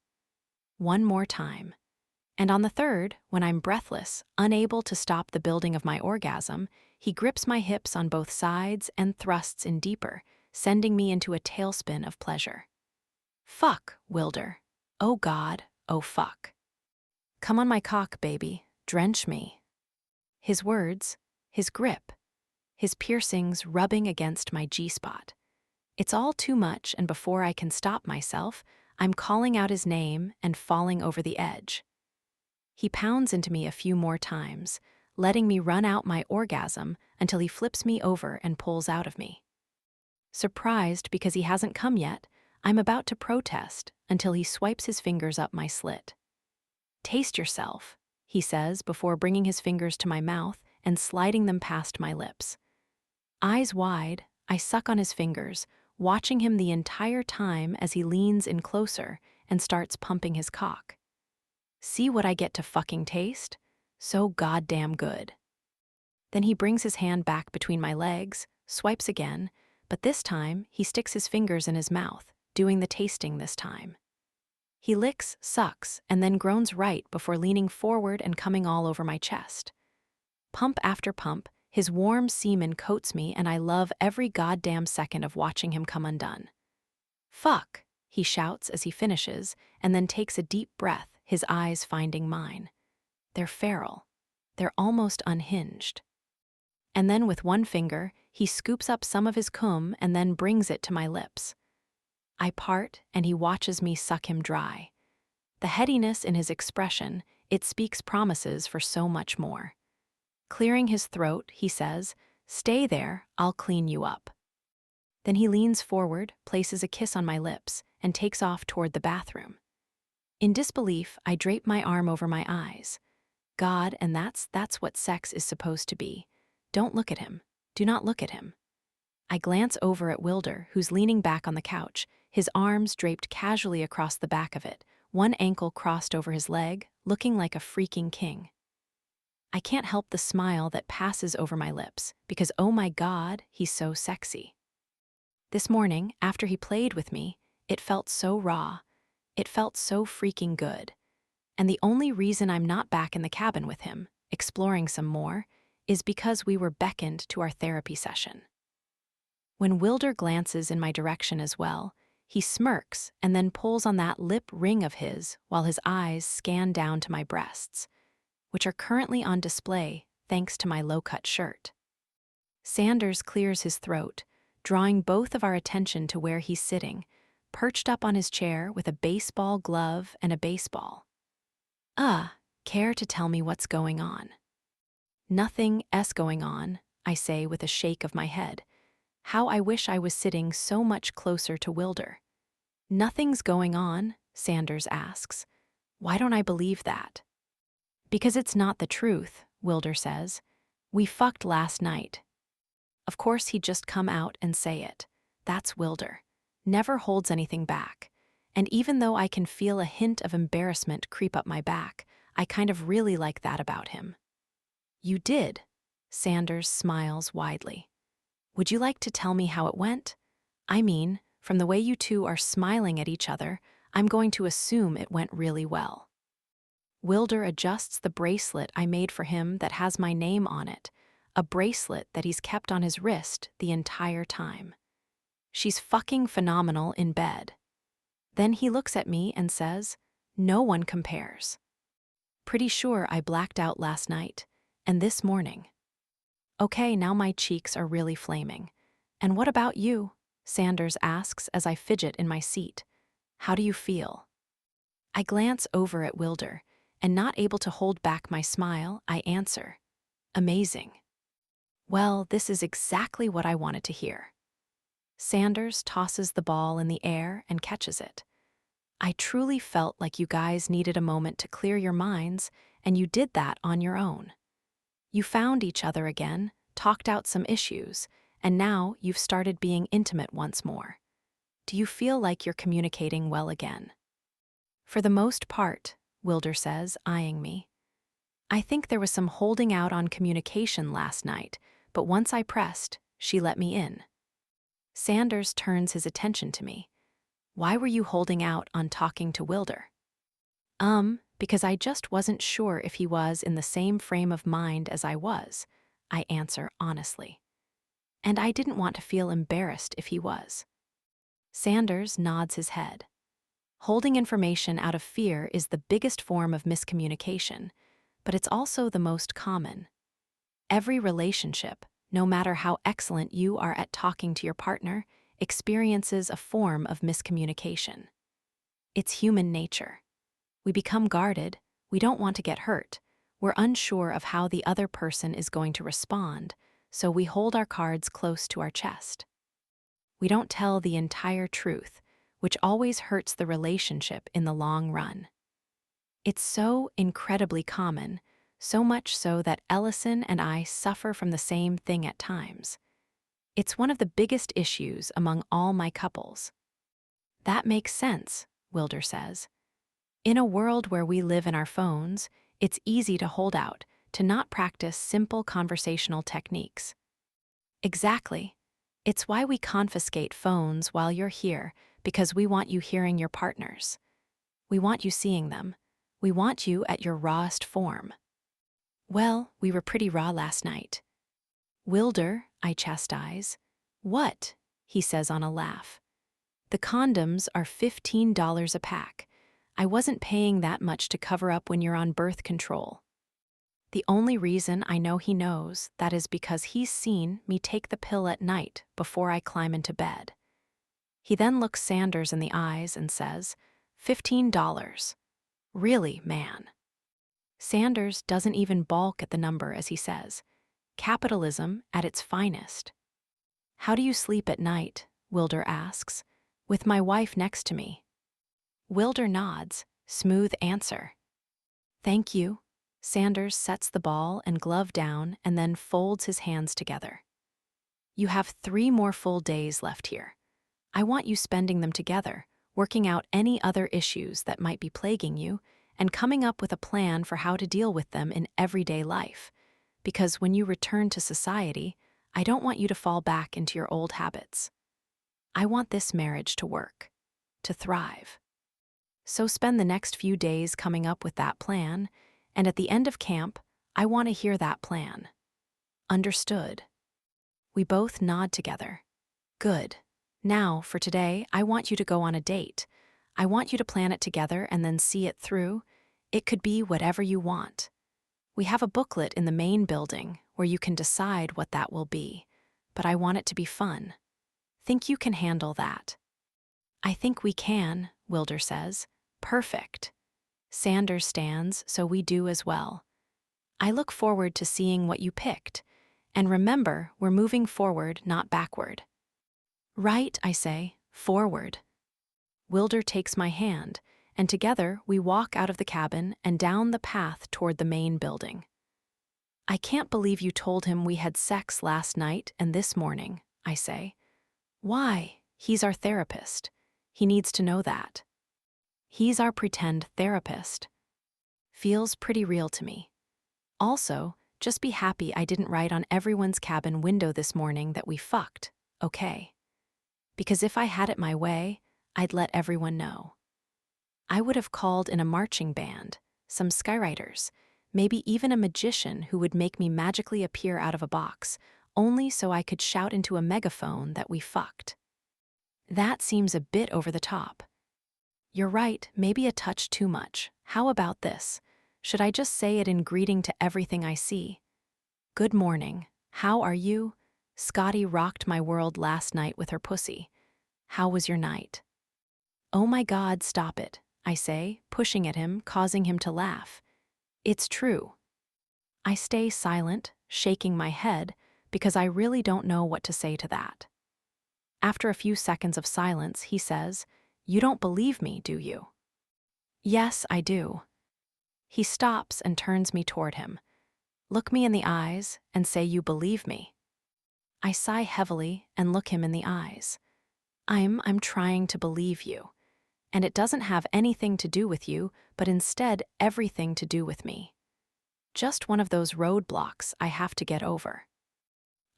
One more time. And on the third, when I'm breathless, unable to stop the building of my orgasm, he grips my hips on both sides and thrusts in deeper, sending me into a tailspin of pleasure. "Fuck, Wilder. Oh God, oh fuck. Come on my cock, baby. Drench me." His words, his grip, his piercings rubbing against my G-spot. It's all too much, and before I can stop myself, I'm calling out his name and falling over the edge. He pounds into me a few more times, letting me run out my orgasm until he flips me over and pulls out of me. Surprised because he hasn't come yet, I'm about to protest until he swipes his fingers up my slit. "Taste yourself," he says before bringing his fingers to my mouth and sliding them past my lips. Eyes wide, I suck on his fingers, watching him the entire time as he leans in closer and starts pumping his cock. See what I get to fucking taste? So goddamn good. Then he brings his hand back between my legs, swipes again, but this time he sticks his fingers in his mouth, doing the tasting this time. He licks, sucks, and then groans right before leaning forward and coming all over my chest. Pump after pump, his warm semen coats me and I love every goddamn second of watching him come undone. "Fuck," he shouts as he finishes, and then takes a deep breath, his eyes finding mine. They're feral. They're almost unhinged. And then with one finger, he scoops up some of his cum and then brings it to my lips. I part, and he watches me suck him dry. The headiness in his expression, it speaks promises for so much more. Clearing his throat, he says, "Stay there, I'll clean you up." Then he leans forward, places a kiss on my lips, and takes off toward the bathroom. In disbelief, I drape my arm over my eyes. God, and that's what sex is supposed to be. Don't look at him. Do not look at him. I glance over at Wilder, who's leaning back on the couch, his arms draped casually across the back of it, one ankle crossed over his leg, looking like a freaking king. I can't help the smile that passes over my lips, because oh my God, he's so sexy. This morning, after he played with me, it felt so raw. It felt so freaking good. And the only reason I'm not back in the cabin with him, exploring some more, is because we were beckoned to our therapy session. When Wilder glances in my direction as well, He smirks and then pulls on that lip ring of his while his eyes scan down to my breasts, which are currently on display thanks to my low-cut shirt. Sanders clears his throat, drawing both of our attention to where he's sitting, perched up on his chair with a baseball glove and a baseball. Care to tell me what's going on? Nothing going on, I say with a shake of my head. How I wish I was sitting so much closer to Wilder. Nothing's going on, Sanders asks. Why don't I believe that? Because it's not the truth, Wilder says. We fucked last night. Of course he'd just come out and say it. That's Wilder. Never holds anything back. And even though I can feel a hint of embarrassment creep up my back, I kind of really like that about him. You did? Sanders smiles widely. Would you like to tell me how it went? I mean, from the way you two are smiling at each other, I'm going to assume it went really well. Wilder adjusts the bracelet I made for him that has my name on it, a bracelet that he's kept on his wrist the entire time. She's fucking phenomenal in bed. Then he looks at me and says, no one compares. Pretty sure I blacked out last night, and this morning. Okay, now my cheeks are really flaming. And what about you? Sanders asks as I fidget in my seat. How do you feel? I glance over at Wilder, and not able to hold back my smile, I answer, amazing. Well, this is exactly what I wanted to hear. Sanders tosses the ball in the air and catches it. I truly felt like you guys needed a moment to clear your minds, and you did that on your own. You found each other again, talked out some issues, and now you've started being intimate once more. Do you feel like you're communicating well again? For the most part, Wilder says, eyeing me. I think there was some holding out on communication last night, but once I pressed, she let me in. Sanders turns his attention to me. Why were you holding out on talking to Wilder? Because I just wasn't sure if he was in the same frame of mind as I was, I answer honestly. And I didn't want to feel embarrassed if he was. Sanders nods his head. Holding information out of fear is the biggest form of miscommunication, but it's also the most common. Every relationship, no matter how excellent you are at talking to your partner, experiences a form of miscommunication. It's human nature. We become guarded, we don't want to get hurt, we're unsure of how the other person is going to respond, so we hold our cards close to our chest. We don't tell the entire truth, which always hurts the relationship in the long run. It's so incredibly common, so much so that Ellison and I suffer from the same thing at times. It's one of the biggest issues among all my couples. That makes sense, Wilder says. In a world where we live in our phones, it's easy to hold out, to not practice simple conversational techniques. Exactly. It's why we confiscate phones while you're here, because we want you hearing your partners. We want you seeing them. We want you at your rawest form. Well, we were pretty raw last night. Wilder, I chastise. What? He says on a laugh. The condoms are $15 a pack. I wasn't paying that much to cover up when you're on birth control. The only reason I know he knows that is because he's seen me take the pill at night before I climb into bed. He then looks Sanders in the eyes and says, $15. Really, man. Sanders doesn't even balk at the number as he says, capitalism at its finest. How do you sleep at night? Wilder asks, with my wife next to me. Wilder nods, smooth answer. Thank you. Sanders sets the ball and glove down and then folds his hands together. You have 3 more full days left here. I want you spending them together, working out any other issues that might be plaguing you, and coming up with a plan for how to deal with them in everyday life. Because when you return to society, I don't want you to fall back into your old habits. I want this marriage to work, to thrive. So spend the next few days coming up with that plan, and at the end of camp, I want to hear that plan. Understood. We both nod together. Good. Now, for today, I want you to go on a date. I want you to plan it together and then see it through. It could be whatever you want. We have a booklet in the main building where you can decide what that will be, but I want it to be fun. Think you can handle that? I think we can, Wilder says. Perfect. Sanders stands, so we do as well. I look forward to seeing what you picked. And remember, we're moving forward, not backward. Right, I say, forward. Wilder takes my hand, and together we walk out of the cabin and down the path toward the main building. I can't believe you told him we had sex last night and this morning, I say. Why? He's our therapist. He needs to know that. He's our pretend therapist. Feels pretty real to me. Also, just be happy I didn't write on everyone's cabin window this morning that we fucked, okay? Because if I had it my way, I'd let everyone know. I would have called in a marching band, some skywriters, maybe even a magician who would make me magically appear out of a box, only so I could shout into a megaphone that we fucked. That seems a bit over the top. You're right, maybe a touch too much. How about this? Should I just say it in greeting to everything I see? Good morning. How are you? Scotty rocked my world last night with her pussy. How was your night? Oh my God, stop it, I say, pushing at him, causing him to laugh. It's true. I stay silent, shaking my head, because I really don't know what to say to that. After a few seconds of silence, he says, You don't believe me, do you? Yes, I do. He stops and turns me toward him. Look me in the eyes and say you believe me. I sigh heavily and look him in the eyes. I'm trying to believe you. And it doesn't have anything to do with you, but instead everything to do with me. Just one of those roadblocks I have to get over.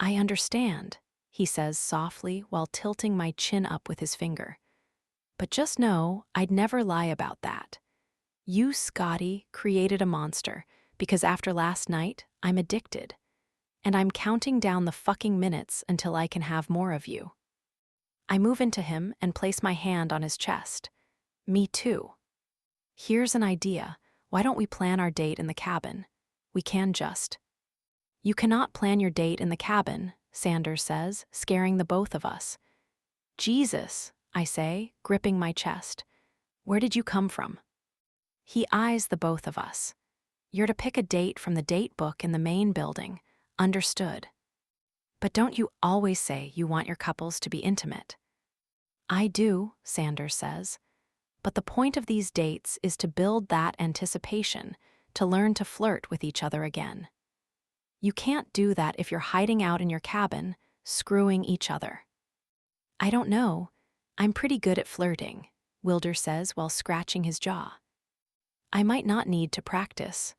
I understand, he says softly while tilting my chin up with his finger. But just know I'd never lie about that. You, Scotty, created a monster because after last night, I'm addicted. And I'm counting down the fucking minutes until I can have more of you. I move into him and place my hand on his chest. Me too. Here's an idea. Why don't we plan our date in the cabin? We can just. You cannot plan your date in the cabin, Sanders says, scaring the both of us. Jesus, I say, gripping my chest. Where did you come from? He eyes the both of us. You're to pick a date from the date book in the main building. Understood. But don't you always say you want your couples to be intimate? I do, Sanders says. But the point of these dates is to build that anticipation, to learn to flirt with each other again. You can't do that if you're hiding out in your cabin, screwing each other. I don't know. I'm pretty good at flirting, Wilder says while scratching his jaw. I might not need to practice.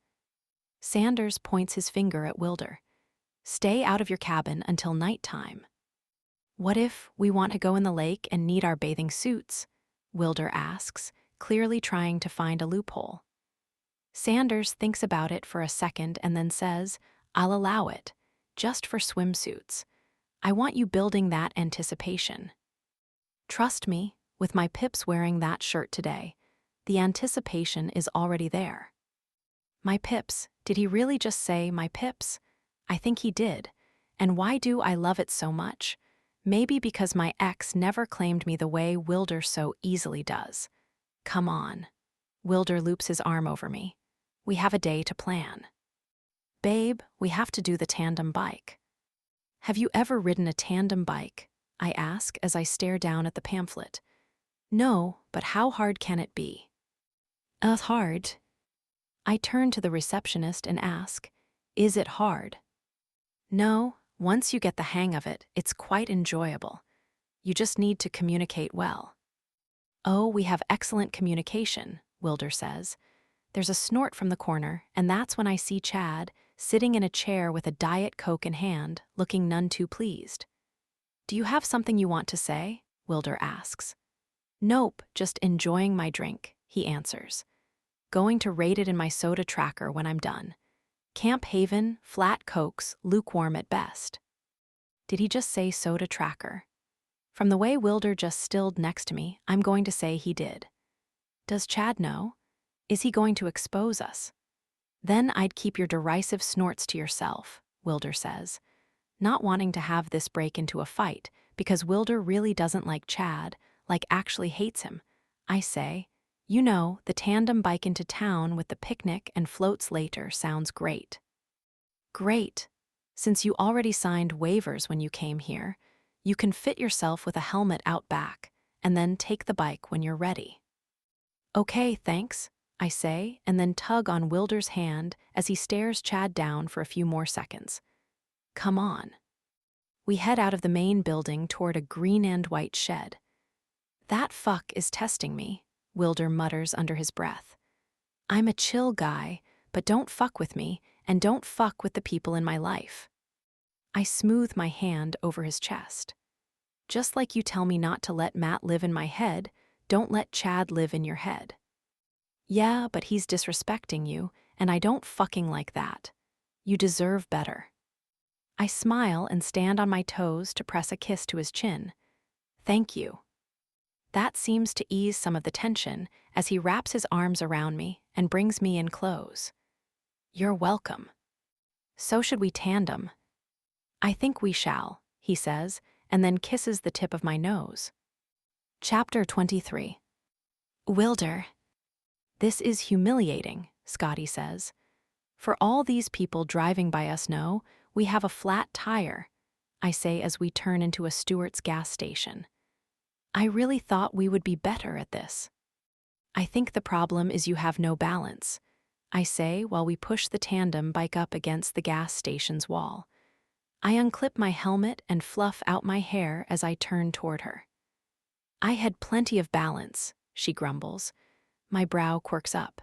Sanders points his finger at Wilder. Stay out of your cabin until nighttime. What if we want to go in the lake and need our bathing suits? Wilder asks, clearly trying to find a loophole. Sanders thinks about it for a second and then says, I'll allow it, just for swimsuits. I want you building that anticipation. Trust me, with my pips wearing that shirt today, the anticipation is already there. My pips, did he really just say my pips? I think he did. And why do I love it so much? Maybe because my ex never claimed me the way Wilder so easily does. Come on. Wilder loops his arm over me. We have a day to plan. Babe, we have to do the tandem bike. Have you ever ridden a tandem bike? I ask as I stare down at the pamphlet. No, but how hard can it be? Hard. I turn to the receptionist and ask, Is it hard? No, once you get the hang of it, it's quite enjoyable. You just need to communicate well. Oh, we have excellent communication, Wilder says. There's a snort from the corner, and that's when I see Chad, sitting in a chair with a Diet Coke in hand, looking none too pleased. Do you have something you want to say? Wilder asks. Nope, just enjoying my drink, he answers. Going to rate it in my soda tracker when I'm done. Camp Haven, flat Cokes, lukewarm at best. Did he just say soda tracker? From the way Wilder just stilled next to me, I'm going to say he did. Does Chad know? Is he going to expose us? Then I'd keep your derisive snorts to yourself, Wilder says, not wanting to have this break into a fight because Wilder really doesn't like Chad, like actually hates him. I say, you know, the tandem bike into town with the picnic and floats later sounds great. Great. Since you already signed waivers when you came here, you can fit yourself with a helmet out back and then take the bike when you're ready. Okay, thanks, I say, and then tug on Wilder's hand as he stares Chad down for a few more seconds. Come on. We head out of the main building toward a green and white shed. That fuck is testing me, Wilder mutters under his breath. I'm a chill guy, but don't fuck with me and don't fuck with the people in my life. I smooth my hand over his chest. Just like you tell me not to let Matt live in my head, don't let Chad live in your head. Yeah, but he's disrespecting you, and I don't fucking like that. You deserve better. I smile and stand on my toes to press a kiss to his chin. Thank you. That seems to ease some of the tension as he wraps his arms around me and brings me in close. You're welcome. So should we tandem? I think we shall, he says, and then kisses the tip of my nose. Chapter 23. Wilder. This is humiliating, Scotty says. For all these people driving by us know, we have a flat tire, I say as we turn into a Stewart's gas station. I really thought we would be better at this. I think the problem is you have no balance, I say while we push the tandem bike up against the gas station's wall. I unclip my helmet and fluff out my hair as I turn toward her. I had plenty of balance, she grumbles. My brow quirks up.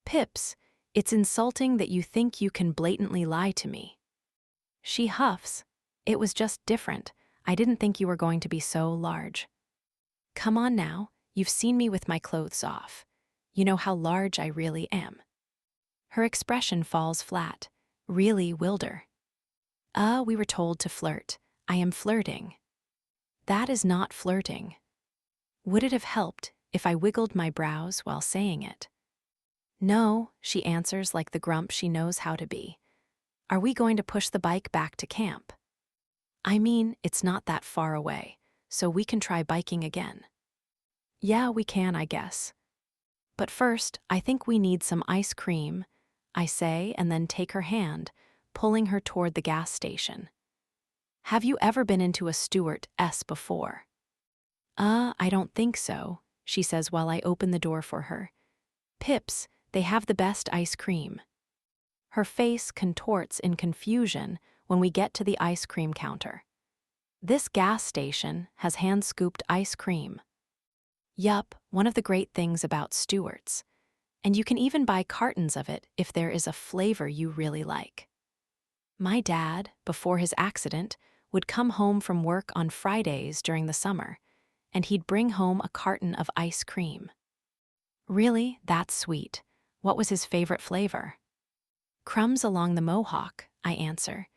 Pips, it's insulting that you think you can blatantly lie to me. She huffs. It was just different. I didn't think you were going to be so large. Come on now, you've seen me with my clothes off. You know how large I really am. Her expression falls flat. Really, Wilder? We were told to flirt. I am flirting. That is not flirting. Would it have helped if I wiggled my brows while saying it? No, she answers like the grump she knows how to be. Are we going to push the bike back to camp? I mean, it's not that far away, so we can try biking again. Yeah, we can, I guess. But first, I think we need some ice cream, I say, and then take her hand, pulling her toward the gas station. Have you ever been into a Stewart's before? I don't think so, she says while I open the door for her. Pips, they have the best ice cream. Her face contorts in confusion when we get to the ice cream counter. This gas station has hand-scooped ice cream. Yup, one of the great things about Stewart's. And you can even buy cartons of it if there is a flavor you really like. My dad, before his accident, would come home from work on Fridays during the summer, and he'd bring home a carton of ice cream. Really, that's sweet. What was his favorite flavor? Crumbs along the mohawk, I answer.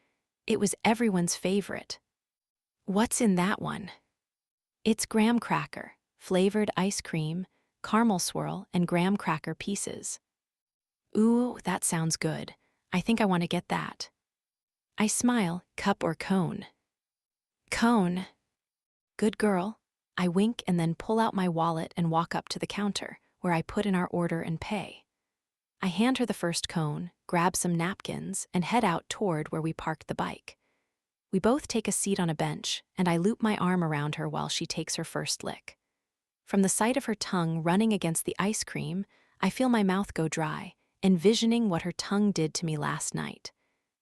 It was everyone's favorite. What's in that one? It's graham cracker, flavored ice cream, caramel swirl, and graham cracker pieces. Ooh, that sounds good. I think I want to get that. I smile, cup or cone? Cone. Good girl. I wink and then pull out my wallet and walk up to the counter, where I put in our order and pay. I hand her the first cone, grab some napkins, and head out toward where we parked the bike. We both take a seat on a bench, and I loop my arm around her while she takes her first lick. From the sight of her tongue running against the ice cream, I feel my mouth go dry, envisioning what her tongue did to me last night.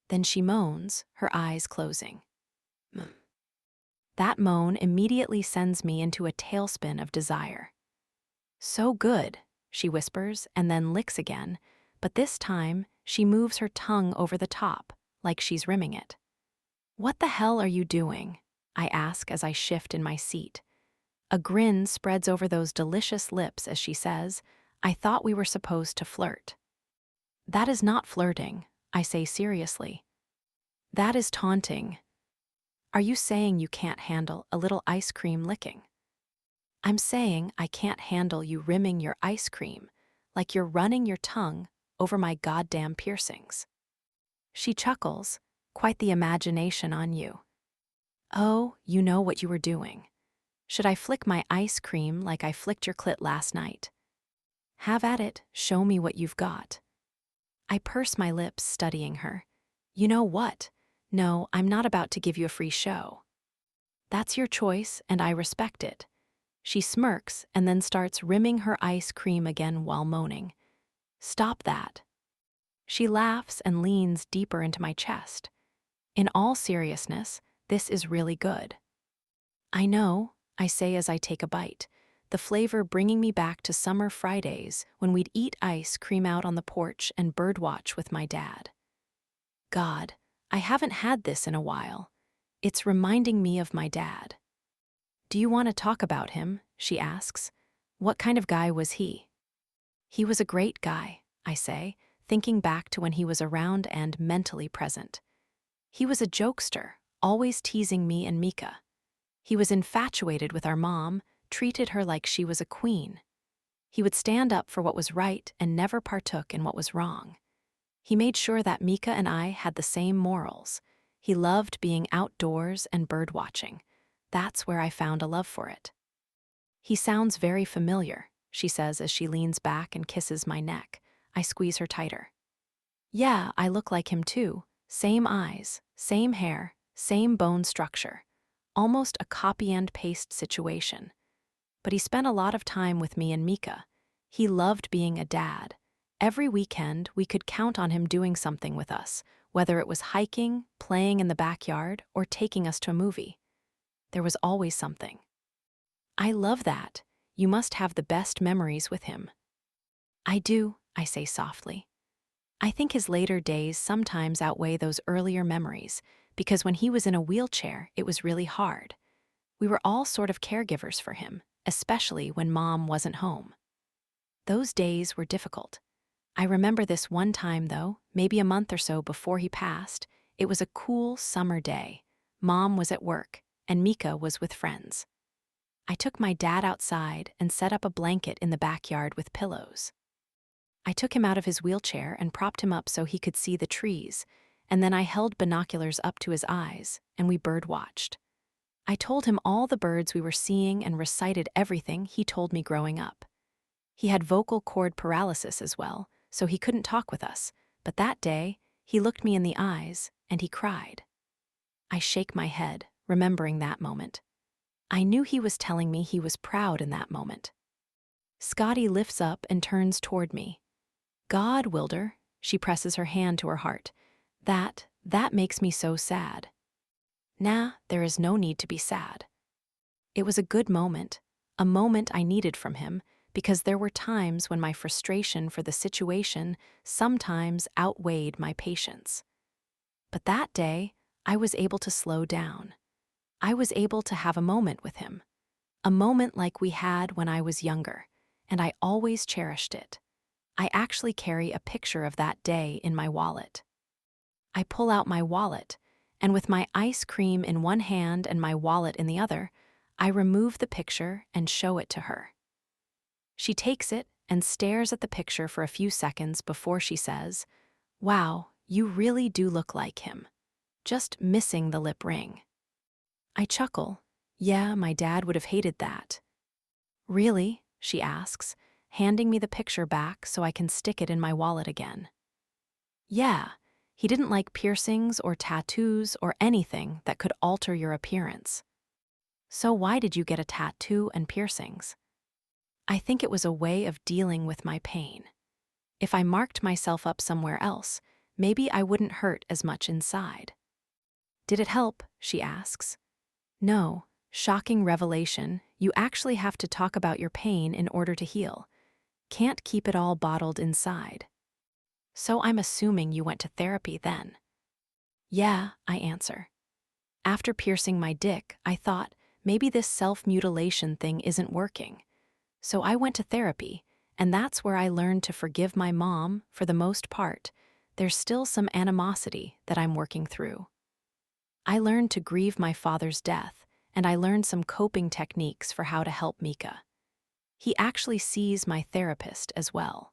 Then she moans, her eyes closing. That moan immediately sends me into a tailspin of desire. So good, she whispers and then licks again, but this time she moves her tongue over the top, like she's rimming it. What the hell are you doing? I ask as I shift in my seat. A grin spreads over those delicious lips as she says, I thought we were supposed to flirt. That is not flirting, I say seriously. That is taunting. Are you saying you can't handle a little ice cream licking? I'm saying I can't handle you rimming your ice cream like you're running your tongue over my goddamn piercings. She chuckles, quite the imagination on you. Oh, you know what you were doing. Should I flick my ice cream like I flicked your clit last night? Have at it, show me what you've got. I purse my lips, studying her. You know what? No, I'm not about to give you a free show. That's your choice, and I respect it. She smirks and then starts rimming her ice cream again while moaning. Stop that. She laughs and leans deeper into my chest. In all seriousness, this is really good. I know, I say as I take a bite, the flavor bringing me back to summer Fridays when we'd eat ice cream out on the porch and birdwatch with my dad. God, I haven't had this in a while. It's reminding me of my dad. Do you want to talk about him? She asks. What kind of guy was he? He was a great guy, I say, thinking back to when he was around and mentally present. He was a jokester, always teasing me and Mika. He was infatuated with our mom, treated her like she was a queen. He would stand up for what was right and never partook in what was wrong. He made sure that Mika and I had the same morals. He loved being outdoors and birdwatching. That's where I found a love for it. He sounds very familiar, she says as she leans back and kisses my neck. I squeeze her tighter. Yeah, I look like him too. Same eyes, same hair, same bone structure. Almost a copy and paste situation. But he spent a lot of time with me and Mika. He loved being a dad. Every weekend, we could count on him doing something with us, whether it was hiking, playing in the backyard, or taking us to a movie. There was always something. I love that. You must have the best memories with him. I do, I say softly. I think his later days sometimes outweigh those earlier memories, because when he was in a wheelchair, it was really hard. We were all sort of caregivers for him, especially when Mom wasn't home. Those days were difficult. I remember this one time, though, maybe a month or so before he passed. It was a cool summer day. Mom was at work, and Mika was with friends. I took my dad outside and set up a blanket in the backyard with pillows. I took him out of his wheelchair and propped him up so he could see the trees, and then I held binoculars up to his eyes, and we birdwatched. I told him all the birds we were seeing and recited everything he told me growing up. He had vocal cord paralysis as well, so he couldn't talk with us, but that day, he looked me in the eyes, and he cried. I shake my head, remembering that moment. I knew he was telling me he was proud in that moment. Scotty lifts up and turns toward me. God, Wilder, she presses her hand to her heart. That makes me so sad. Nah, there is no need to be sad. It was a good moment, a moment I needed from him, because there were times when my frustration for the situation sometimes outweighed my patience. But that day, I was able to slow down. I was able to have a moment with him, a moment like we had when I was younger, and I always cherished it. I actually carry a picture of that day in my wallet. I pull out my wallet, and with my ice cream in one hand and my wallet in the other, I remove the picture and show it to her. She takes it and stares at the picture for a few seconds before she says, "Wow, you really do look like him. Just missing the lip ring." I chuckle. Yeah, my dad would have hated that. Really? She asks, handing me the picture back so I can stick it in my wallet again. Yeah, he didn't like piercings or tattoos or anything that could alter your appearance. So why did you get a tattoo and piercings? I think it was a way of dealing with my pain. If I marked myself up somewhere else, maybe I wouldn't hurt as much inside. Did it help? She asks. No, shocking revelation, you actually have to talk about your pain in order to heal. Can't keep it all bottled inside. So I'm assuming you went to therapy then. Yeah, I answer. After piercing my dick, I thought, maybe this self-mutilation thing isn't working. So I went to therapy, and that's where I learned to forgive my mom for the most part. There's still some animosity that I'm working through. I learned to grieve my father's death, and I learned some coping techniques for how to help Mika. He actually sees my therapist as well.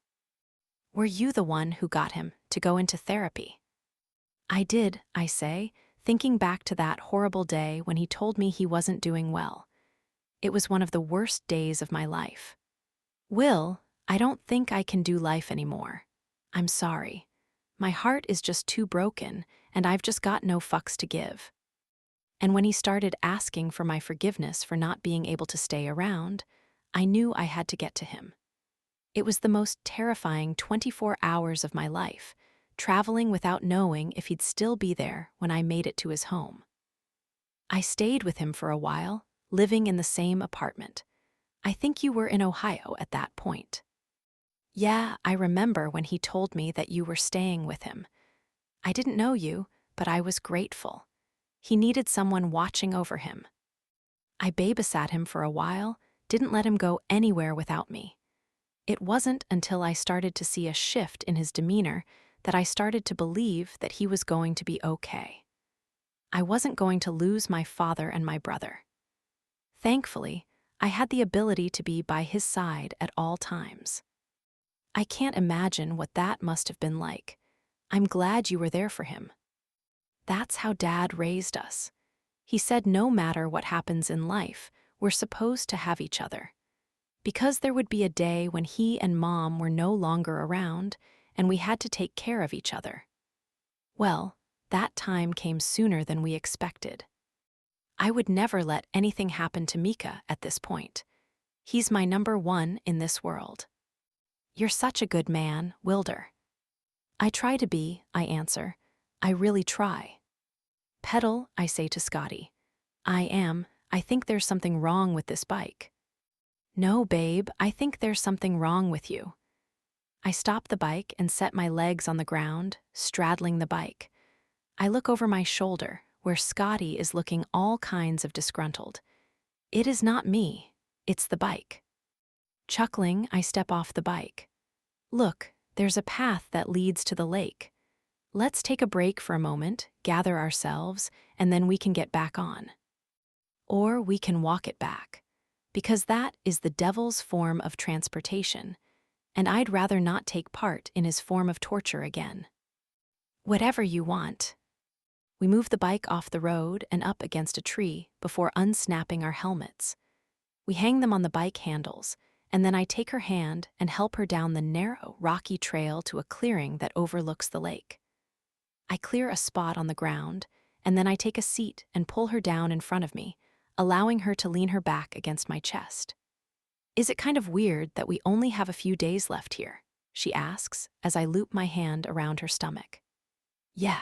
Were you the one who got him to go into therapy? I did, I say, thinking back to that horrible day when he told me he wasn't doing well. It was one of the worst days of my life. Will, I don't think I can do life anymore. I'm sorry. My heart is just too broken, and I've just got no fucks to give. And when he started asking for my forgiveness for not being able to stay around, I knew I had to get to him. It was the most terrifying 24 hours of my life, traveling without knowing if he'd still be there when I made it to his home. I stayed with him for a while, living in the same apartment. I think you were in Ohio at that point. Yeah, I remember when he told me that you were staying with him. I didn't know you, but I was grateful. He needed someone watching over him. I babysat him for a while, didn't let him go anywhere without me. It wasn't until I started to see a shift in his demeanor that I started to believe that he was going to be okay. I wasn't going to lose my father and my brother. Thankfully, I had the ability to be by his side at all times. I can't imagine what that must have been like. I'm glad you were there for him. That's how Dad raised us. He said no matter what happens in life, we're supposed to have each other. Because there would be a day when he and Mom were no longer around, and we had to take care of each other. Well, that time came sooner than we expected. I would never let anything happen to Mika at this point. He's my number one in this world. You're such a good man, Wilder. I try to be, I answer. I really try. Pedal, I say to Scotty. I think there's something wrong with this bike. No, babe, I think there's something wrong with you. I stop the bike and set my legs on the ground, straddling the bike. I look over my shoulder, where Scotty is looking all kinds of disgruntled. It is not me, it's the bike. Chuckling, I step off the bike. Look, there's a path that leads to the lake. Let's take a break for a moment, gather ourselves, and then we can get back on. Or we can walk it back, because that is the devil's form of transportation, and I'd rather not take part in his form of torture again. Whatever you want. We move the bike off the road and up against a tree before unsnapping our helmets. We hang them on the bike handles, and then I take her hand and help her down the narrow, rocky trail to a clearing that overlooks the lake. I clear a spot on the ground, and then I take a seat and pull her down in front of me, allowing her to lean her back against my chest. Is it kind of weird that we only have a few days left here? She asks as I loop my hand around her stomach. Yeah.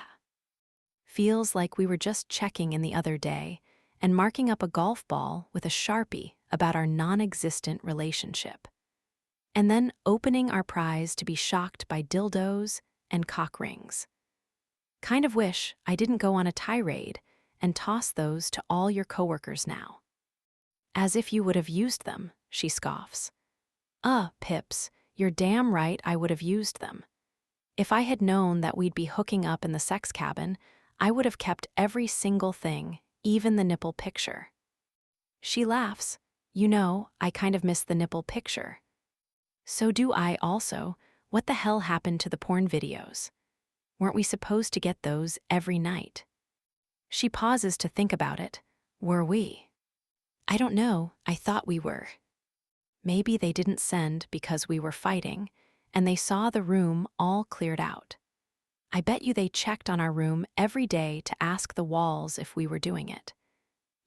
Feels like we were just checking in the other day and marking up a golf ball with a Sharpie about our non-existent relationship. And then opening our prize to be shocked by dildos and cock rings. Kind of wish I didn't go on a tirade and toss those to all your coworkers now. As if you would have used them, she scoffs. Pips, you're damn right I would have used them. If I had known that we'd be hooking up in the sex cabin, I would have kept every single thing, even the nipple picture. She laughs. You know, I kind of miss the nipple picture. So do I also. What the hell happened to the porn videos? Weren't we supposed to get those every night? She pauses to think about it. Were we? I don't know, I thought we were. Maybe they didn't send because we were fighting, and they saw the room all cleared out. I bet you they checked on our room every day to ask the walls if we were doing it.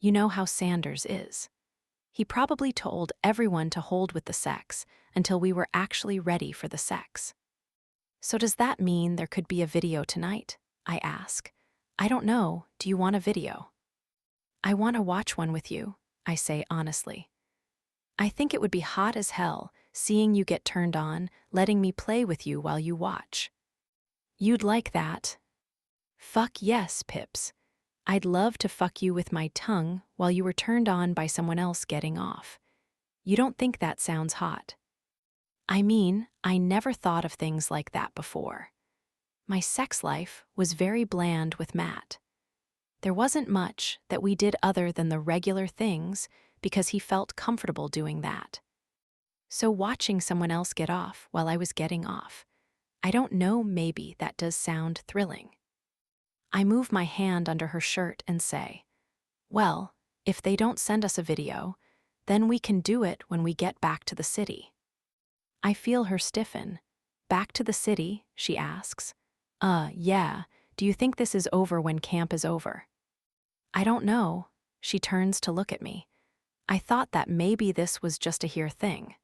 You know how Sanders is. He probably told everyone to hold with the sex until we were actually ready for the sex. So does that mean there could be a video tonight? I ask. I don't know, do you want a video? I want to watch one with you, I say honestly. I think it would be hot as hell, seeing you get turned on, letting me play with you while you watch. You'd like that? Fuck yes, Pips. I'd love to fuck you with my tongue while you were turned on by someone else getting off. You don't think that sounds hot? I mean, I never thought of things like that before. My sex life was very bland with Matt. There wasn't much that we did other than the regular things because he felt comfortable doing that. So watching someone else get off while I was getting off, I don't know, maybe that does sound thrilling. I move my hand under her shirt and say, well, if they don't send us a video, then we can do it when we get back to the city. I feel her stiffen. Back to the city, she asks. Yeah. Do you think this is over when camp is over? I don't know. She turns to look at me. I thought that maybe this was just a here thing.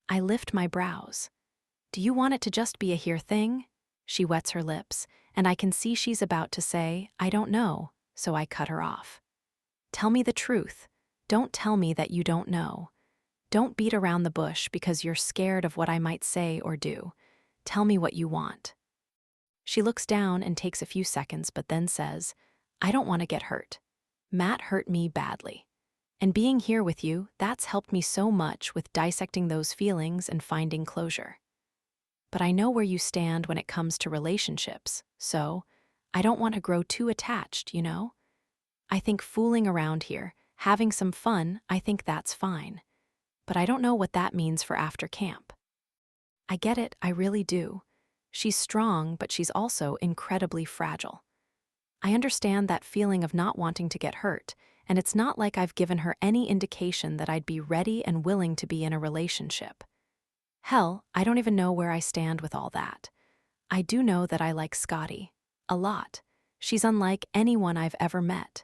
I lift my brows. Do you want it to just be a here thing? She wets her lips, and I can see she's about to say, I don't know, so I cut her off. Tell me the truth. Don't tell me that you don't know. Don't beat around the bush because you're scared of what I might say or do. Tell me what you want. She looks down and takes a few seconds, but then says, I don't want to get hurt. Matt hurt me badly. And being here with you, that's helped me so much with dissecting those feelings and finding closure. But I know where you stand when it comes to relationships, so I don't want to grow too attached, you know? I think fooling around here, having some fun, I think that's fine. But I don't know what that means for after camp. I get it, I really do. She's strong, but she's also incredibly fragile. I understand that feeling of not wanting to get hurt, and it's not like I've given her any indication that I'd be ready and willing to be in a relationship. Hell, I don't even know where I stand with all that. I do know that I like Scotty. A lot. She's unlike anyone I've ever met.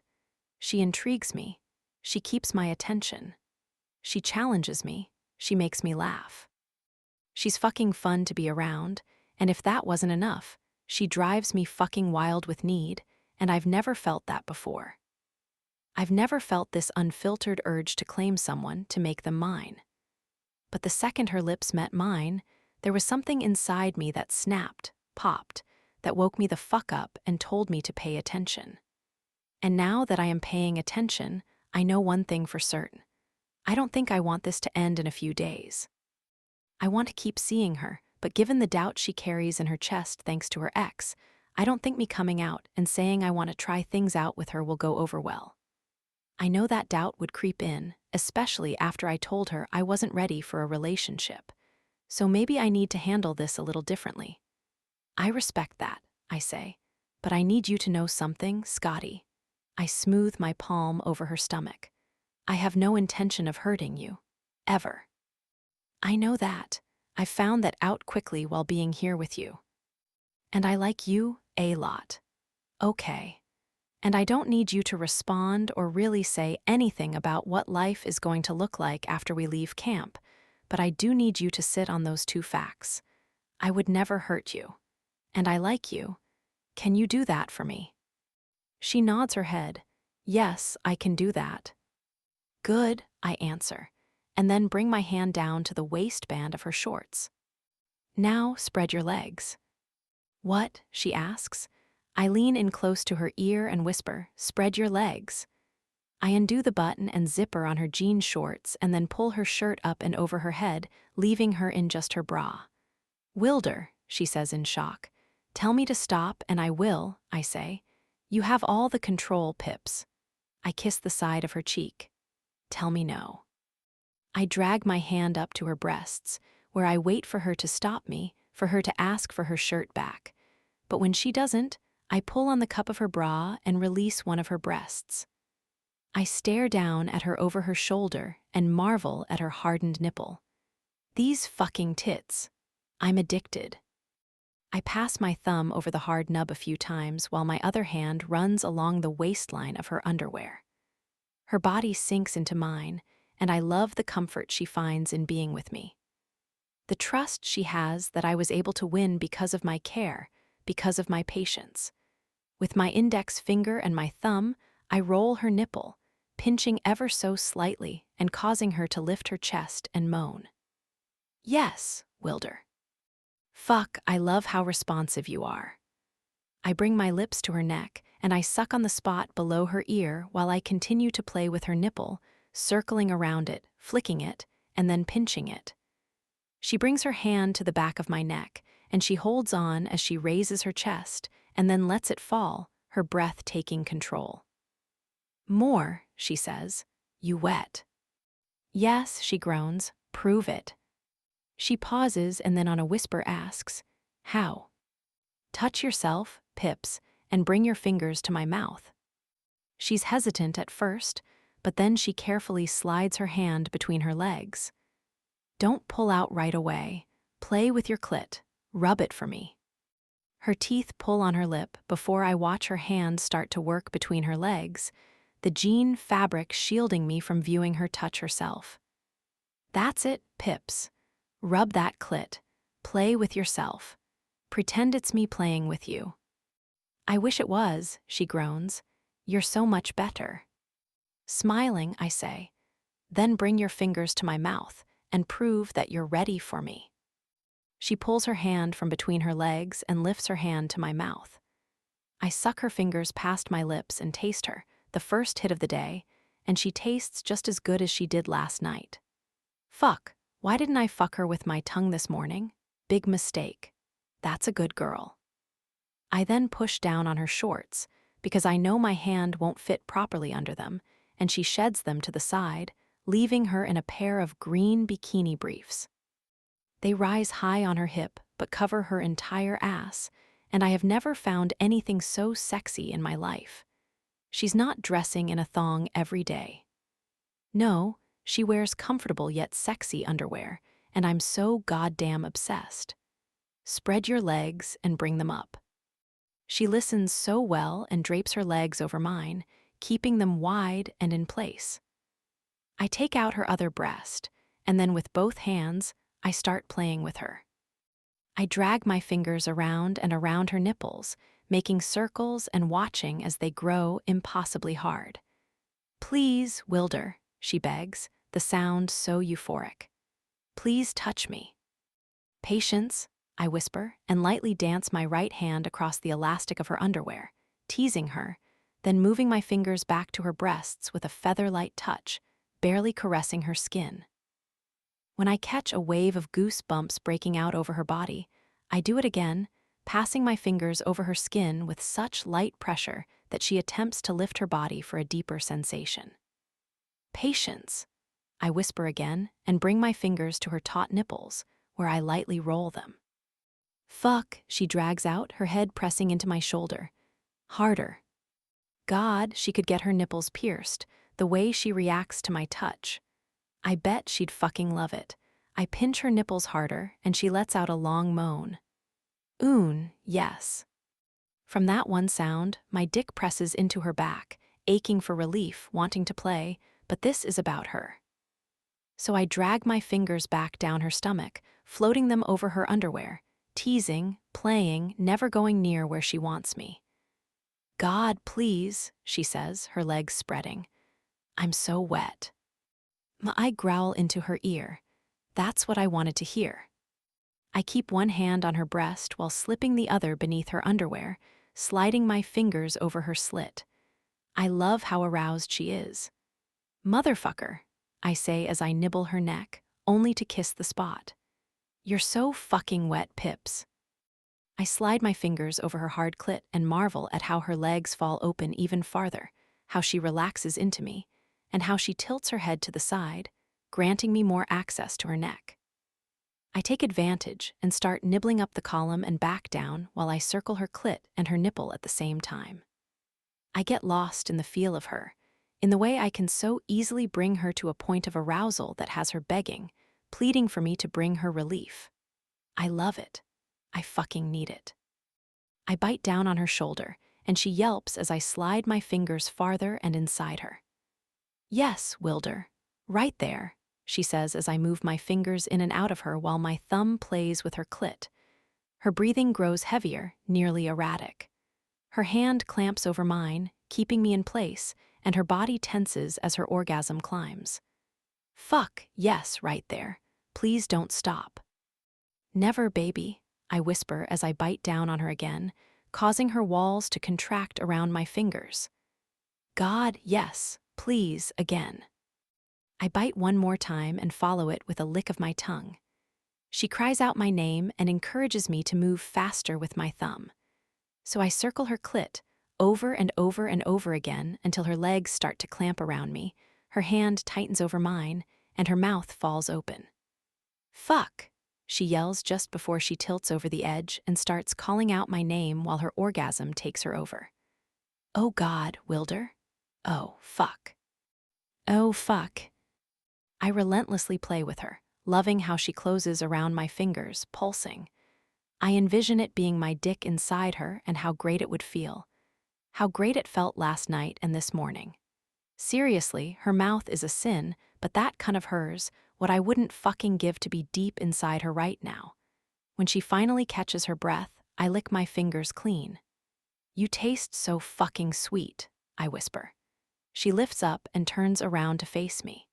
She intrigues me. She keeps my attention. She challenges me. She makes me laugh. She's fucking fun to be around, and if that wasn't enough, she drives me fucking wild with need, and I've never felt that before. I've never felt this unfiltered urge to claim someone, to make them mine. But the second her lips met mine, there was something inside me that snapped, popped, that woke me the fuck up and told me to pay attention. And now that I am paying attention, I know one thing for certain. I don't think I want this to end in a few days. I want to keep seeing her, but given the doubt she carries in her chest thanks to her ex, I don't think me coming out and saying I want to try things out with her will go over well. I know that doubt would creep in, especially after I told her I wasn't ready for a relationship. So maybe I need to handle this a little differently. I respect that, I say, but I need you to know something, Scotty. I smooth my palm over her stomach. I have no intention of hurting you. Ever. I know that. I found that out quickly while being here with you. And I like you a lot. Okay. And I don't need you to respond or really say anything about what life is going to look like after we leave camp, but I do need you to sit on those two facts. I would never hurt you. And I like you. Can you do that for me? She nods her head. Yes, I can do that. Good, I answer, and then bring my hand down to the waistband of her shorts. Now spread your legs. What? She asks. I lean in close to her ear and whisper, spread your legs. I undo the button and zipper on her jean shorts and then pull her shirt up and over her head, leaving her in just her bra. Wilder, she says in shock. Tell me to stop and I will, I say. You have all the control, Pips. I kiss the side of her cheek. Tell me no. I drag my hand up to her breasts, where I wait for her to stop me, for her to ask for her shirt back. But when she doesn't, I pull on the cup of her bra and release one of her breasts. I stare down at her over her shoulder and marvel at her hardened nipple. These fucking tits. I'm addicted. I pass my thumb over the hard nub a few times while my other hand runs along the waistline of her underwear. Her body sinks into mine, and I love the comfort she finds in being with me. The trust she has that I was able to win because of my care, because of my patience. With my index finger and my thumb, I roll her nipple, pinching ever so slightly and causing her to lift her chest and moan. Yes, Wilder. Fuck, I love how responsive you are. I bring my lips to her neck and I suck on the spot below her ear while I continue to play with her nipple, circling around it, flicking it, and then pinching it. She brings her hand to the back of my neck and she holds on as she raises her chest and then lets it fall, her breath taking control. More, she says. You wet. Yes, she groans. Prove it. She pauses and then on a whisper asks, how? Touch yourself, Pips, and bring your fingers to my mouth. She's hesitant at first, but then she carefully slides her hand between her legs. Don't pull out right away. Play with your clit. Rub it for me. Her teeth pull on her lip before I watch her hand start to work between her legs, the jean fabric shielding me from viewing her touch herself. That's it, Pips. Rub that clit. Play with yourself. Pretend it's me playing with you. I wish it was, she groans. You're so much better. Smiling, I say, then bring your fingers to my mouth and prove that you're ready for me. She pulls her hand from between her legs and lifts her hand to my mouth. I suck her fingers past my lips and taste her, the first hit of the day, and she tastes just as good as she did last night. Fuck, why didn't I fuck her with my tongue this morning? Big mistake. That's a good girl. I then push down on her shorts, because I know my hand won't fit properly under them, and she sheds them to the side, leaving her in a pair of green bikini briefs. They rise high on her hip, but cover her entire ass, and I have never found anything so sexy in my life. She's not dressing in a thong every day. No, she wears comfortable yet sexy underwear, and I'm so goddamn obsessed. Spread your legs and bring them up. She listens so well and drapes her legs over mine, keeping them wide and in place. I take out her other breast, and then with both hands, I start playing with her. I drag my fingers around and around her nipples, making circles and watching as they grow impossibly hard. Please, Wilder, she begs, the sound so euphoric. Please touch me. Patience, I whisper, and lightly dance my right hand across the elastic of her underwear, teasing her, then moving my fingers back to her breasts with a feather-light touch, barely caressing her skin. When I catch a wave of goosebumps breaking out over her body, I do it again, passing my fingers over her skin with such light pressure that she attempts to lift her body for a deeper sensation. Patience, I whisper again and bring my fingers to her taut nipples, where I lightly roll them. Fuck, she drags out, her head pressing into my shoulder. Harder. God, she could get her nipples pierced, the way she reacts to my touch. I bet she'd fucking love it. I pinch her nipples harder, and she lets out a long moan. Yes. From that one sound, my dick presses into her back, aching for relief, wanting to play, but this is about her. So I drag my fingers back down her stomach, floating them over her underwear, teasing, playing, never going near where she wants me. God, please, she says, her legs spreading. I'm so wet. I growl into her ear. That's what I wanted to hear. I keep one hand on her breast while slipping the other beneath her underwear, sliding my fingers over her slit. I love how aroused she is. Motherfucker, I say as I nibble her neck, only to kiss the spot. You're so fucking wet, Pips. I slide my fingers over her hard clit and marvel at how her legs fall open even farther, how she relaxes into me, and how she tilts her head to the side, granting me more access to her neck. I take advantage and start nibbling up the column and back down while I circle her clit and her nipple at the same time. I get lost in the feel of her, in the way I can so easily bring her to a point of arousal that has her begging, pleading for me to bring her relief. I love it. I fucking need it. I bite down on her shoulder, and she yelps as I slide my fingers farther and inside her. Yes, Wilder. Right there, she says as I move my fingers in and out of her while my thumb plays with her clit. Her breathing grows heavier, nearly erratic. Her hand clamps over mine, keeping me in place, and her body tenses as her orgasm climbs. Fuck, yes, right there. Please don't stop. Never, baby, I whisper as I bite down on her again, causing her walls to contract around my fingers. God, yes, please, again. I bite one more time and follow it with a lick of my tongue. She cries out my name and encourages me to move faster with my thumb. So I circle her clit, over and over and over again until her legs start to clamp around me, her hand tightens over mine, and her mouth falls open. "Fuck!" she yells just before she tilts over the edge and starts calling out my name while her orgasm takes her over. "Oh God, Wilder? Oh, fuck. Oh, fuck." I relentlessly play with her, loving how she closes around my fingers, pulsing. I envision it being my dick inside her and how great it would feel. How great it felt last night and this morning. Seriously, her mouth is a sin, but that cunt of hers, what I wouldn't fucking give to be deep inside her right now. When she finally catches her breath, I lick my fingers clean. "You taste so fucking sweet," I whisper. She lifts up and turns around to face me.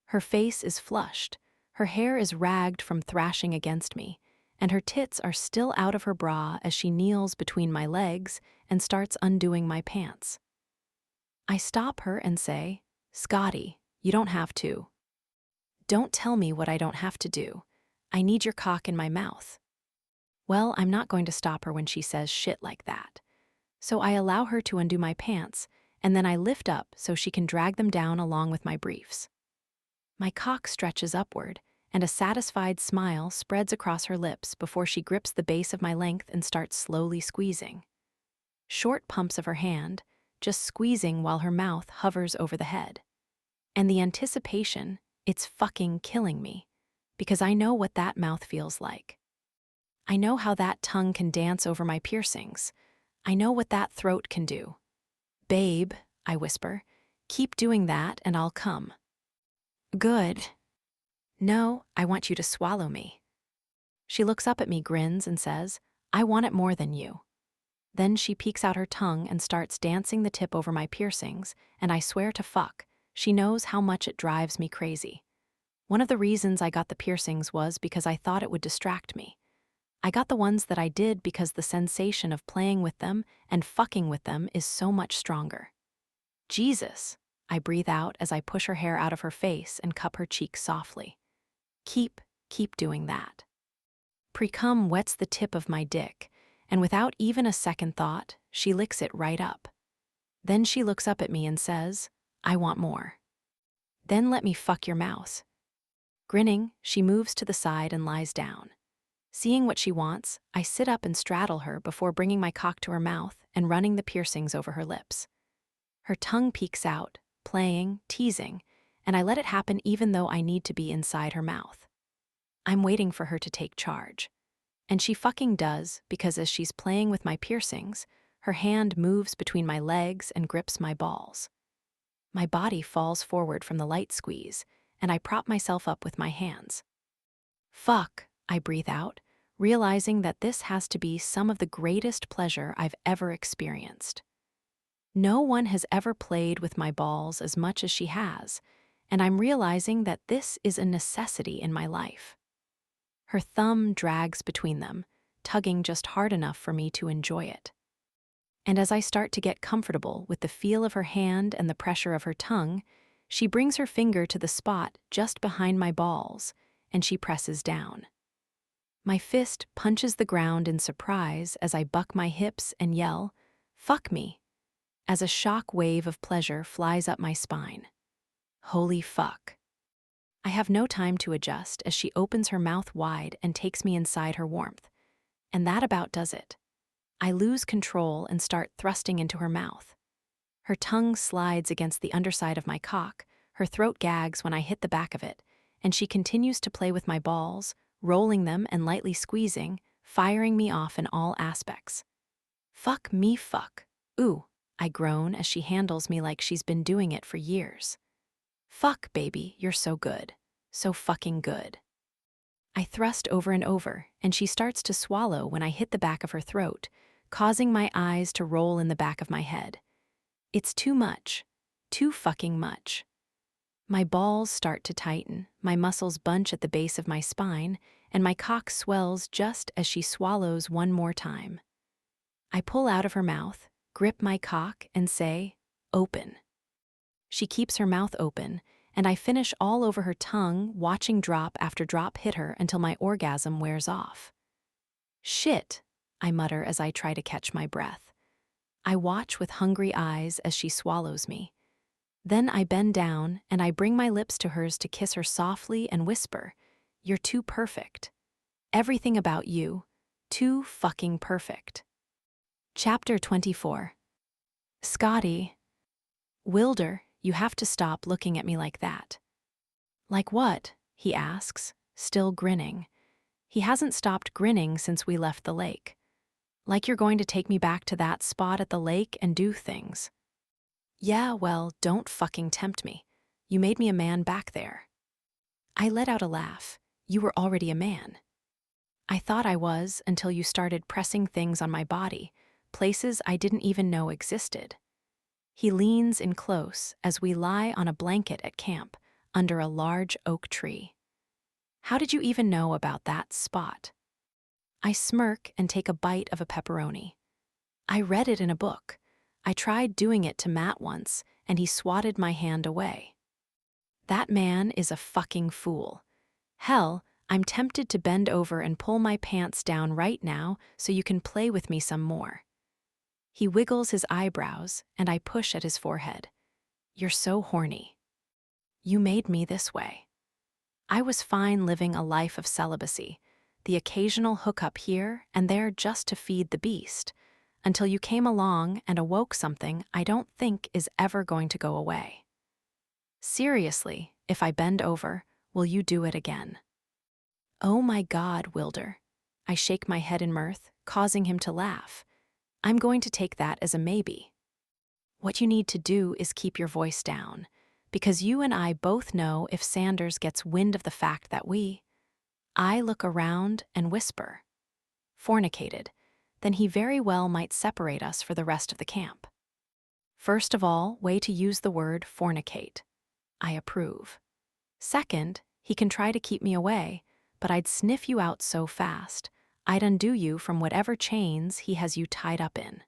Her face is flushed, her hair is ragged from thrashing against me, and her tits are still out of her bra as she kneels between my legs and starts undoing my pants. I stop her and say, "Scotty, you don't have to. Don't tell me what I don't have to do. I need your cock in my mouth." Well, I'm not going to stop her when she says shit like that. So I allow her to undo my pants, and then I lift up so she can drag them down along with my briefs. My cock stretches upward, and a satisfied smile spreads across her lips before she grips the base of my length and starts slowly squeezing. Short pumps of her hand, just squeezing while her mouth hovers over the head. And the anticipation, it's fucking killing me, because I know what that mouth feels like. I know how that tongue can dance over my piercings. I know what that throat can do. "Babe," I whisper, "keep doing that and I'll come." "Good." "No, I want you to swallow me." She looks up at me, grins, and says, "I want it more than you." Then she peeks out her tongue and starts dancing the tip over my piercings, and I swear to fuck, she knows how much it drives me crazy. One of the reasons I got the piercings was because I thought it would distract me. I got the ones that I did because the sensation of playing with them and fucking with them is so much stronger. "Jesus," I breathe out as I push her hair out of her face and cup her cheeks softly. Keep doing that." Pre-cum wets the tip of my dick, and without even a second thought, she licks it right up. Then she looks up at me and says, "I want more." "Then let me fuck your mouth." Grinning, she moves to the side and lies down. Seeing what she wants, I sit up and straddle her before bringing my cock to her mouth and running the piercings over her lips. Her tongue peeks out, playing, teasing, and I let it happen even though I need to be inside her mouth. I'm waiting for her to take charge. And she fucking does, because as she's playing with my piercings, her hand moves between my legs and grips my balls. My body falls forward from the light squeeze, and I prop myself up with my hands. "Fuck," I breathe out, realizing that this has to be some of the greatest pleasure I've ever experienced. No one has ever played with my balls as much as she has, and I'm realizing that this is a necessity in my life. Her thumb drags between them, tugging just hard enough for me to enjoy it. And as I start to get comfortable with the feel of her hand and the pressure of her tongue, she brings her finger to the spot just behind my balls, and she presses down. My fist punches the ground in surprise as I buck my hips and yell, "Fuck me," as a shock wave of pleasure flies up my spine. Holy fuck. I have no time to adjust as she opens her mouth wide and takes me inside her warmth. And that about does it. I lose control and start thrusting into her mouth. Her tongue slides against the underside of my cock, her throat gags when I hit the back of it, and she continues to play with my balls, rolling them and lightly squeezing, firing me off in all aspects. "Fuck me, fuck." "Ooh," I groan as she handles me like she's been doing it for years. "Fuck, baby, you're so good. So fucking good." I thrust over and over, and she starts to swallow when I hit the back of her throat, causing my eyes to roll in the back of my head. It's too much. Too fucking much. My balls start to tighten, my muscles bunch at the base of my spine, and my cock swells just as she swallows one more time. I pull out of her mouth, grip my cock, and say, "Open." She keeps her mouth open, and I finish all over her tongue, watching drop after drop hit her until my orgasm wears off. "Shit," I mutter as I try to catch my breath. I watch with hungry eyes as she swallows me. Then I bend down and I bring my lips to hers to kiss her softly and whisper, "You're too perfect. Everything about you, too fucking perfect." Chapter 24. Scotty. "Wilder, you have to stop looking at me like that." "Like what?" he asks, still grinning. He hasn't stopped grinning since we left the lake. "Like you're going to take me back to that spot at the lake and do things." "Yeah, well, don't fucking tempt me. You made me a man back there." I let out a laugh. "You were already a man." "I thought I was until you started pressing things on my body, places I didn't even know existed." He leans in close as we lie on a blanket at camp under a large oak tree. "How did you even know about that spot?" I smirk and take a bite of a pepperoni. "I read it in a book. I tried doing it to Matt once, and he swatted my hand away." "That man is a fucking fool. Hell, I'm tempted to bend over and pull my pants down right now so you can play with me some more." He wiggles his eyebrows, and I push at his forehead. "You're so horny. You made me this way." I was fine living a life of celibacy, the occasional hookup here and there just to feed the beast, until you came along and awoke something I don't think is ever going to go away. "Seriously, if I bend over, will you do it again?" "Oh my God, Wilder." I shake my head in mirth, causing him to laugh. "I'm going to take that as a maybe." "What you need to do is keep your voice down, because you and I both know if Sanders gets wind of the fact that I look around and whisper, "fornicated," then he very well might separate us for the rest of the camp." "First of all, way to use the word fornicate." I approve. "Second, he can try to keep me away, but I'd sniff you out so fast, I'd undo you from whatever chains he has you tied up in."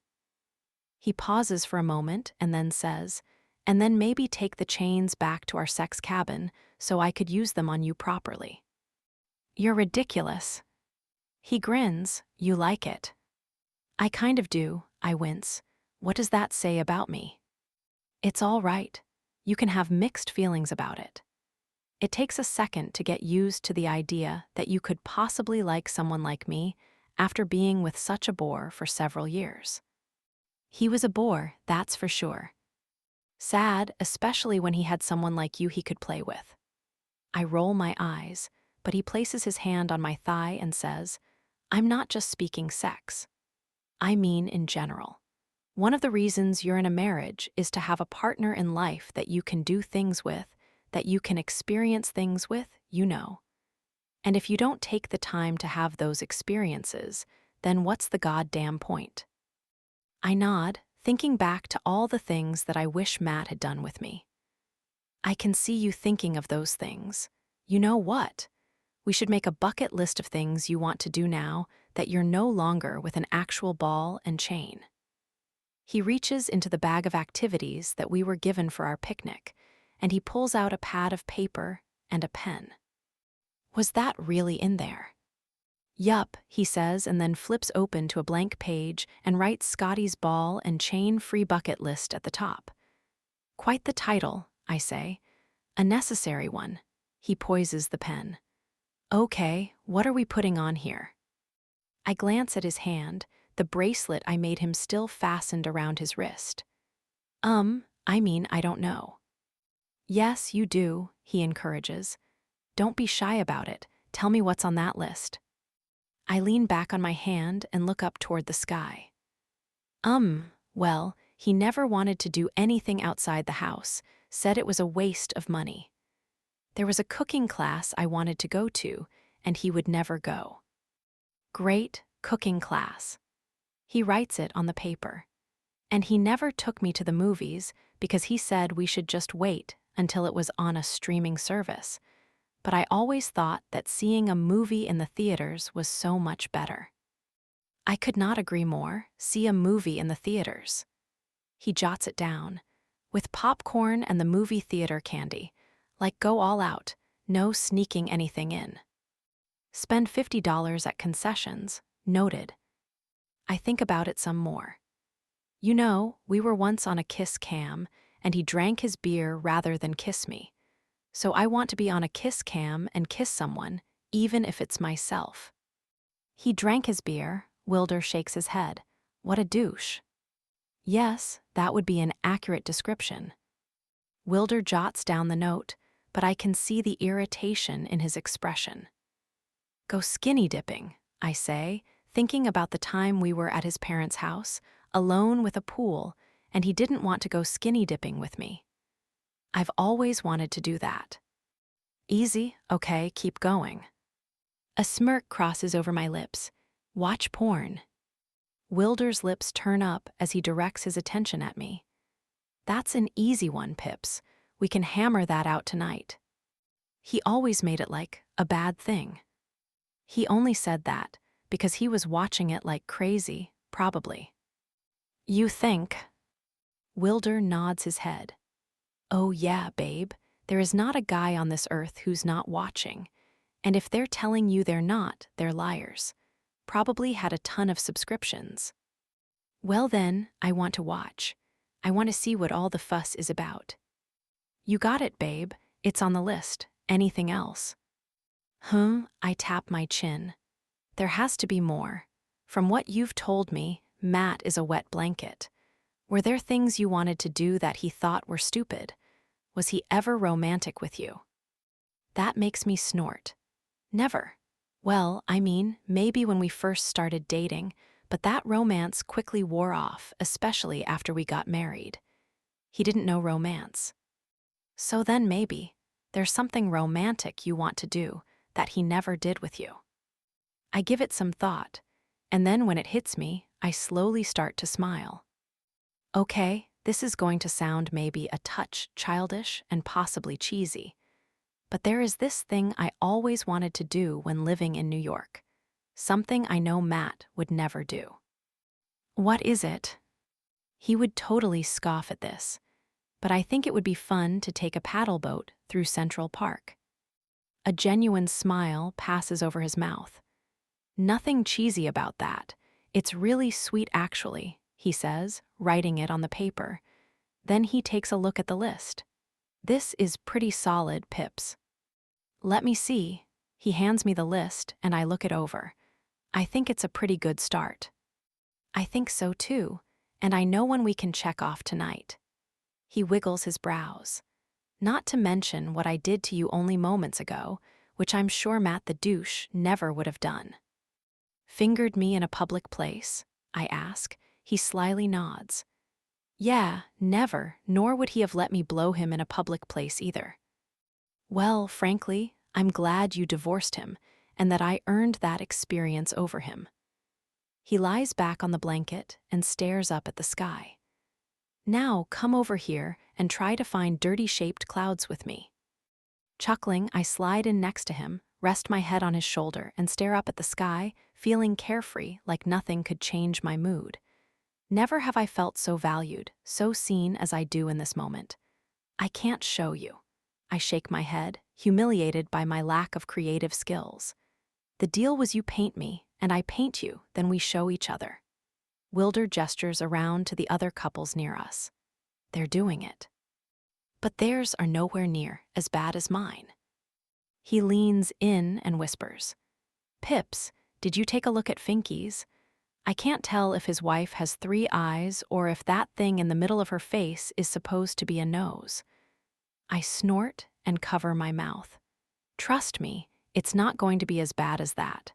He pauses for a moment and then says, "And then maybe take the chains back to our sex cabin so I could use them on you properly." "You're ridiculous." He grins. "You like it." "I kind of do," I wince. "What does that say about me?" "It's all right. You can have mixed feelings about it. It takes a second to get used to the idea that you could possibly like someone like me after being with such a bore for several years." He was a bore, that's for sure. Sad, especially when he had someone like you he could play with. I roll my eyes, but he places his hand on my thigh and says, "I'm not just speaking sex. I mean in general. One of the reasons you're in a marriage is to have a partner in life that you can do things with, that you can experience things with, you know. And if you don't take the time to have those experiences, then what's the goddamn point?" I nod, thinking back to all the things that I wish Matt had done with me. "I can see you thinking of those things. You know what? We should make a bucket list of things you want to do now that you're no longer with an actual ball and chain." He reaches into the bag of activities that we were given for our picnic, and he pulls out a pad of paper and a pen. "Was that really in there?" "Yup," he says, and then flips open to a blank page and writes Scotty's ball and chain free bucket list at the top. "Quite the title," I say. "A necessary one." He poises the pen. "Okay, what are we putting on here?" I glance at his hand, the bracelet I made him still fastened around his wrist. I don't know." "Yes, you do," he encourages. "Don't be shy about it. Tell me what's on that list." I lean back on my hand and look up toward the sky. Well, he never wanted to do anything outside the house, said it was a waste of money. There was a cooking class I wanted to go to, and he would never go. Great cooking class. He writes it on the paper. And he never took me to the movies because he said we should just wait until it was on a streaming service. But I always thought that seeing a movie in the theaters was so much better. I could not agree more. See a movie in the theaters. He jots it down. With popcorn and the movie theater candy. Like go all out, no sneaking anything in. Spend $50 at concessions, noted. I think about it some more. You know, we were once on a kiss cam, and he drank his beer rather than kiss me. So I want to be on a kiss cam and kiss someone, even if it's myself. He drank his beer. Wilder shakes his head. What a douche. Yes, that would be an accurate description. Wilder jots down the note, but I can see the irritation in his expression. Go skinny dipping, I say, thinking about the time we were at his parents' house, alone with a pool, and he didn't want to go skinny dipping with me. I've always wanted to do that. Easy, okay, keep going. A smirk crosses over my lips. Watch porn. Wilder's lips turn up as he directs his attention at me. That's an easy one, Pips. We can hammer that out tonight. He always made it like a bad thing. He only said that because he was watching it like crazy, probably. You think? Wilder nods his head. Oh yeah, babe. There is not a guy on this earth who's not watching. And if they're telling you they're not, they're liars. Probably had a ton of subscriptions. Well then, I want to watch. I want to see what all the fuss is about. You got it, babe. It's on the list. Anything else? I tap my chin. There has to be more. From what you've told me, Matt is a wet blanket. Were there things you wanted to do that he thought were stupid? Was he ever romantic with you? That makes me snort. Never. Well, I mean, maybe when we first started dating, but that romance quickly wore off, especially after we got married. He didn't know romance. So then maybe there's something romantic you want to do that he never did with you. I give it some thought, and then when it hits me, I slowly start to smile. Okay, this is going to sound maybe a touch childish and possibly cheesy, but there is this thing I always wanted to do when living in New York. Something I know Matt would never do. What is it? He would totally scoff at this, but I think it would be fun to take a paddle boat through Central Park. A genuine smile passes over his mouth. Nothing cheesy about that. It's really sweet actually, he says, writing it on the paper. Then he takes a look at the list. This is pretty solid, Pips. Let me see. He hands me the list and I look it over. I think it's a pretty good start. I think so too, and I know when we can check off tonight. He wiggles his brows. Not to mention what I did to you only moments ago, which I'm sure Matt the douche never would have done. Fingered me in a public place? I ask. He slyly nods. Yeah, never, nor would he have let me blow him in a public place either. Well, frankly, I'm glad you divorced him and that I earned that experience over him. He lies back on the blanket and stares up at the sky. Now come over here and try to find dirty-shaped clouds with me. Chuckling, I slide in next to him, rest my head on his shoulder, and stare up at the sky, feeling carefree like nothing could change my mood. Never have I felt so valued, so seen as I do in this moment. I can't show you. I shake my head, humiliated by my lack of creative skills. The deal was you paint me, and I paint you, then we show each other. Wilder gestures around to the other couples near us. They're doing it. But theirs are nowhere near as bad as mine. He leans in and whispers, Pips, did you take a look at Finky's? I can't tell if his wife has 3 eyes or if that thing in the middle of her face is supposed to be a nose. I snort and cover my mouth. Trust me, it's not going to be as bad as that.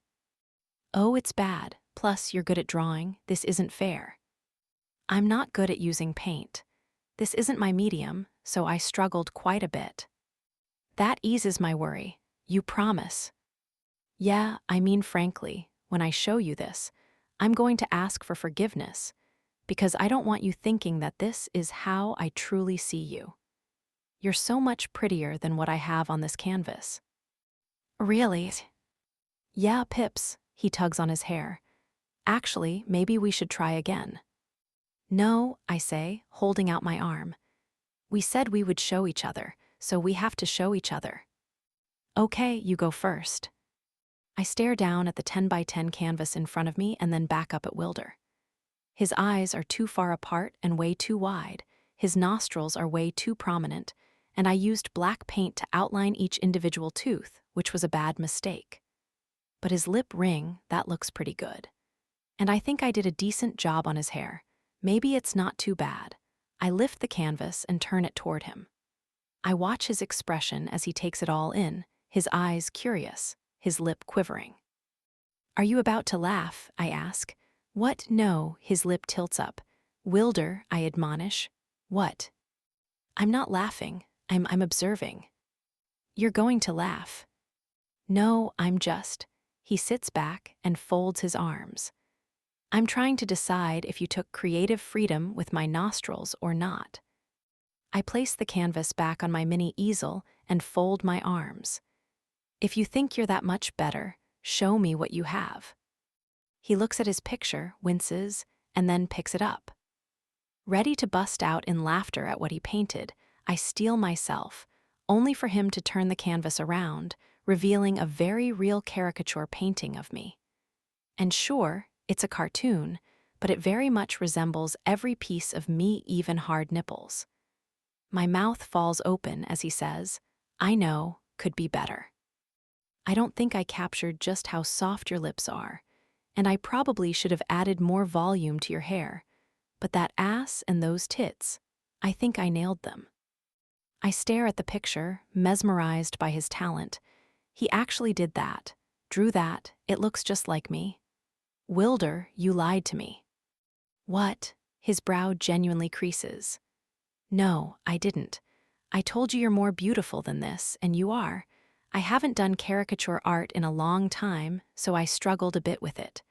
Oh, it's bad. Plus, you're good at drawing. This isn't fair. I'm not good at using paint. This isn't my medium, so I struggled quite a bit. That eases my worry. You promise. Yeah, I mean frankly, when I show you this, I'm going to ask for forgiveness, because I don't want you thinking that this is how I truly see you. You're so much prettier than what I have on this canvas. Really? Yeah, Pips, he tugs on his hair. Actually, maybe we should try again. No, I say, holding out my arm. We said we would show each other, so we have to show each other. Okay, you go first. I stare down at the 10 by 10 canvas in front of me and then back up at Wilder. His eyes are too far apart and way too wide, his nostrils are way too prominent, and I used black paint to outline each individual tooth, which was a bad mistake. But his lip ring, that looks pretty good. And I think I did a decent job on his hair. Maybe it's not too bad. I lift the canvas and turn it toward him. I watch his expression as he takes it all in, his eyes curious, his lip quivering. "Are you about to laugh?" I ask. "What? No," his lip tilts up. "Wilder," I admonish. "What?" "I'm not laughing. I'm observing." "You're going to laugh." "No, I'm just." He sits back and folds his arms. "I'm trying to decide if you took creative freedom with my nostrils or not." I place the canvas back on my mini easel and fold my arms. "If you think you're that much better, show me what you have." He looks at his picture, winces, and then picks it up. Ready to bust out in laughter at what he painted, I steel myself, only for him to turn the canvas around, revealing a very real caricature painting of me. And sure, it's a cartoon, but it very much resembles every piece of me, even hard nipples. My mouth falls open as he says, "I know, could be better. I don't think I captured just how soft your lips are, and I probably should have added more volume to your hair, but that ass and those tits, I think I nailed them." I stare at the picture, mesmerized by his talent. He actually did that, drew that, it looks just like me. "Wilder, you lied to me." "What?" His brow genuinely creases. "No, I didn't. I told you you're more beautiful than this, and you are. I haven't done caricature art in a long time, so I struggled a bit with it.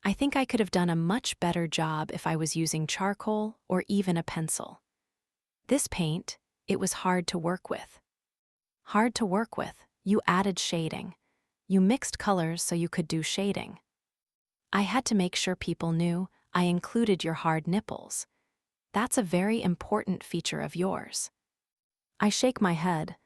I think I could have done a much better job if I was using charcoal or even a pencil. This paint, it was hard to work with." "Hard to work with? You added shading. You mixed colors so you could do shading." "I had to make sure people knew I included your hard nipples. That's a very important feature of yours." I shake my head,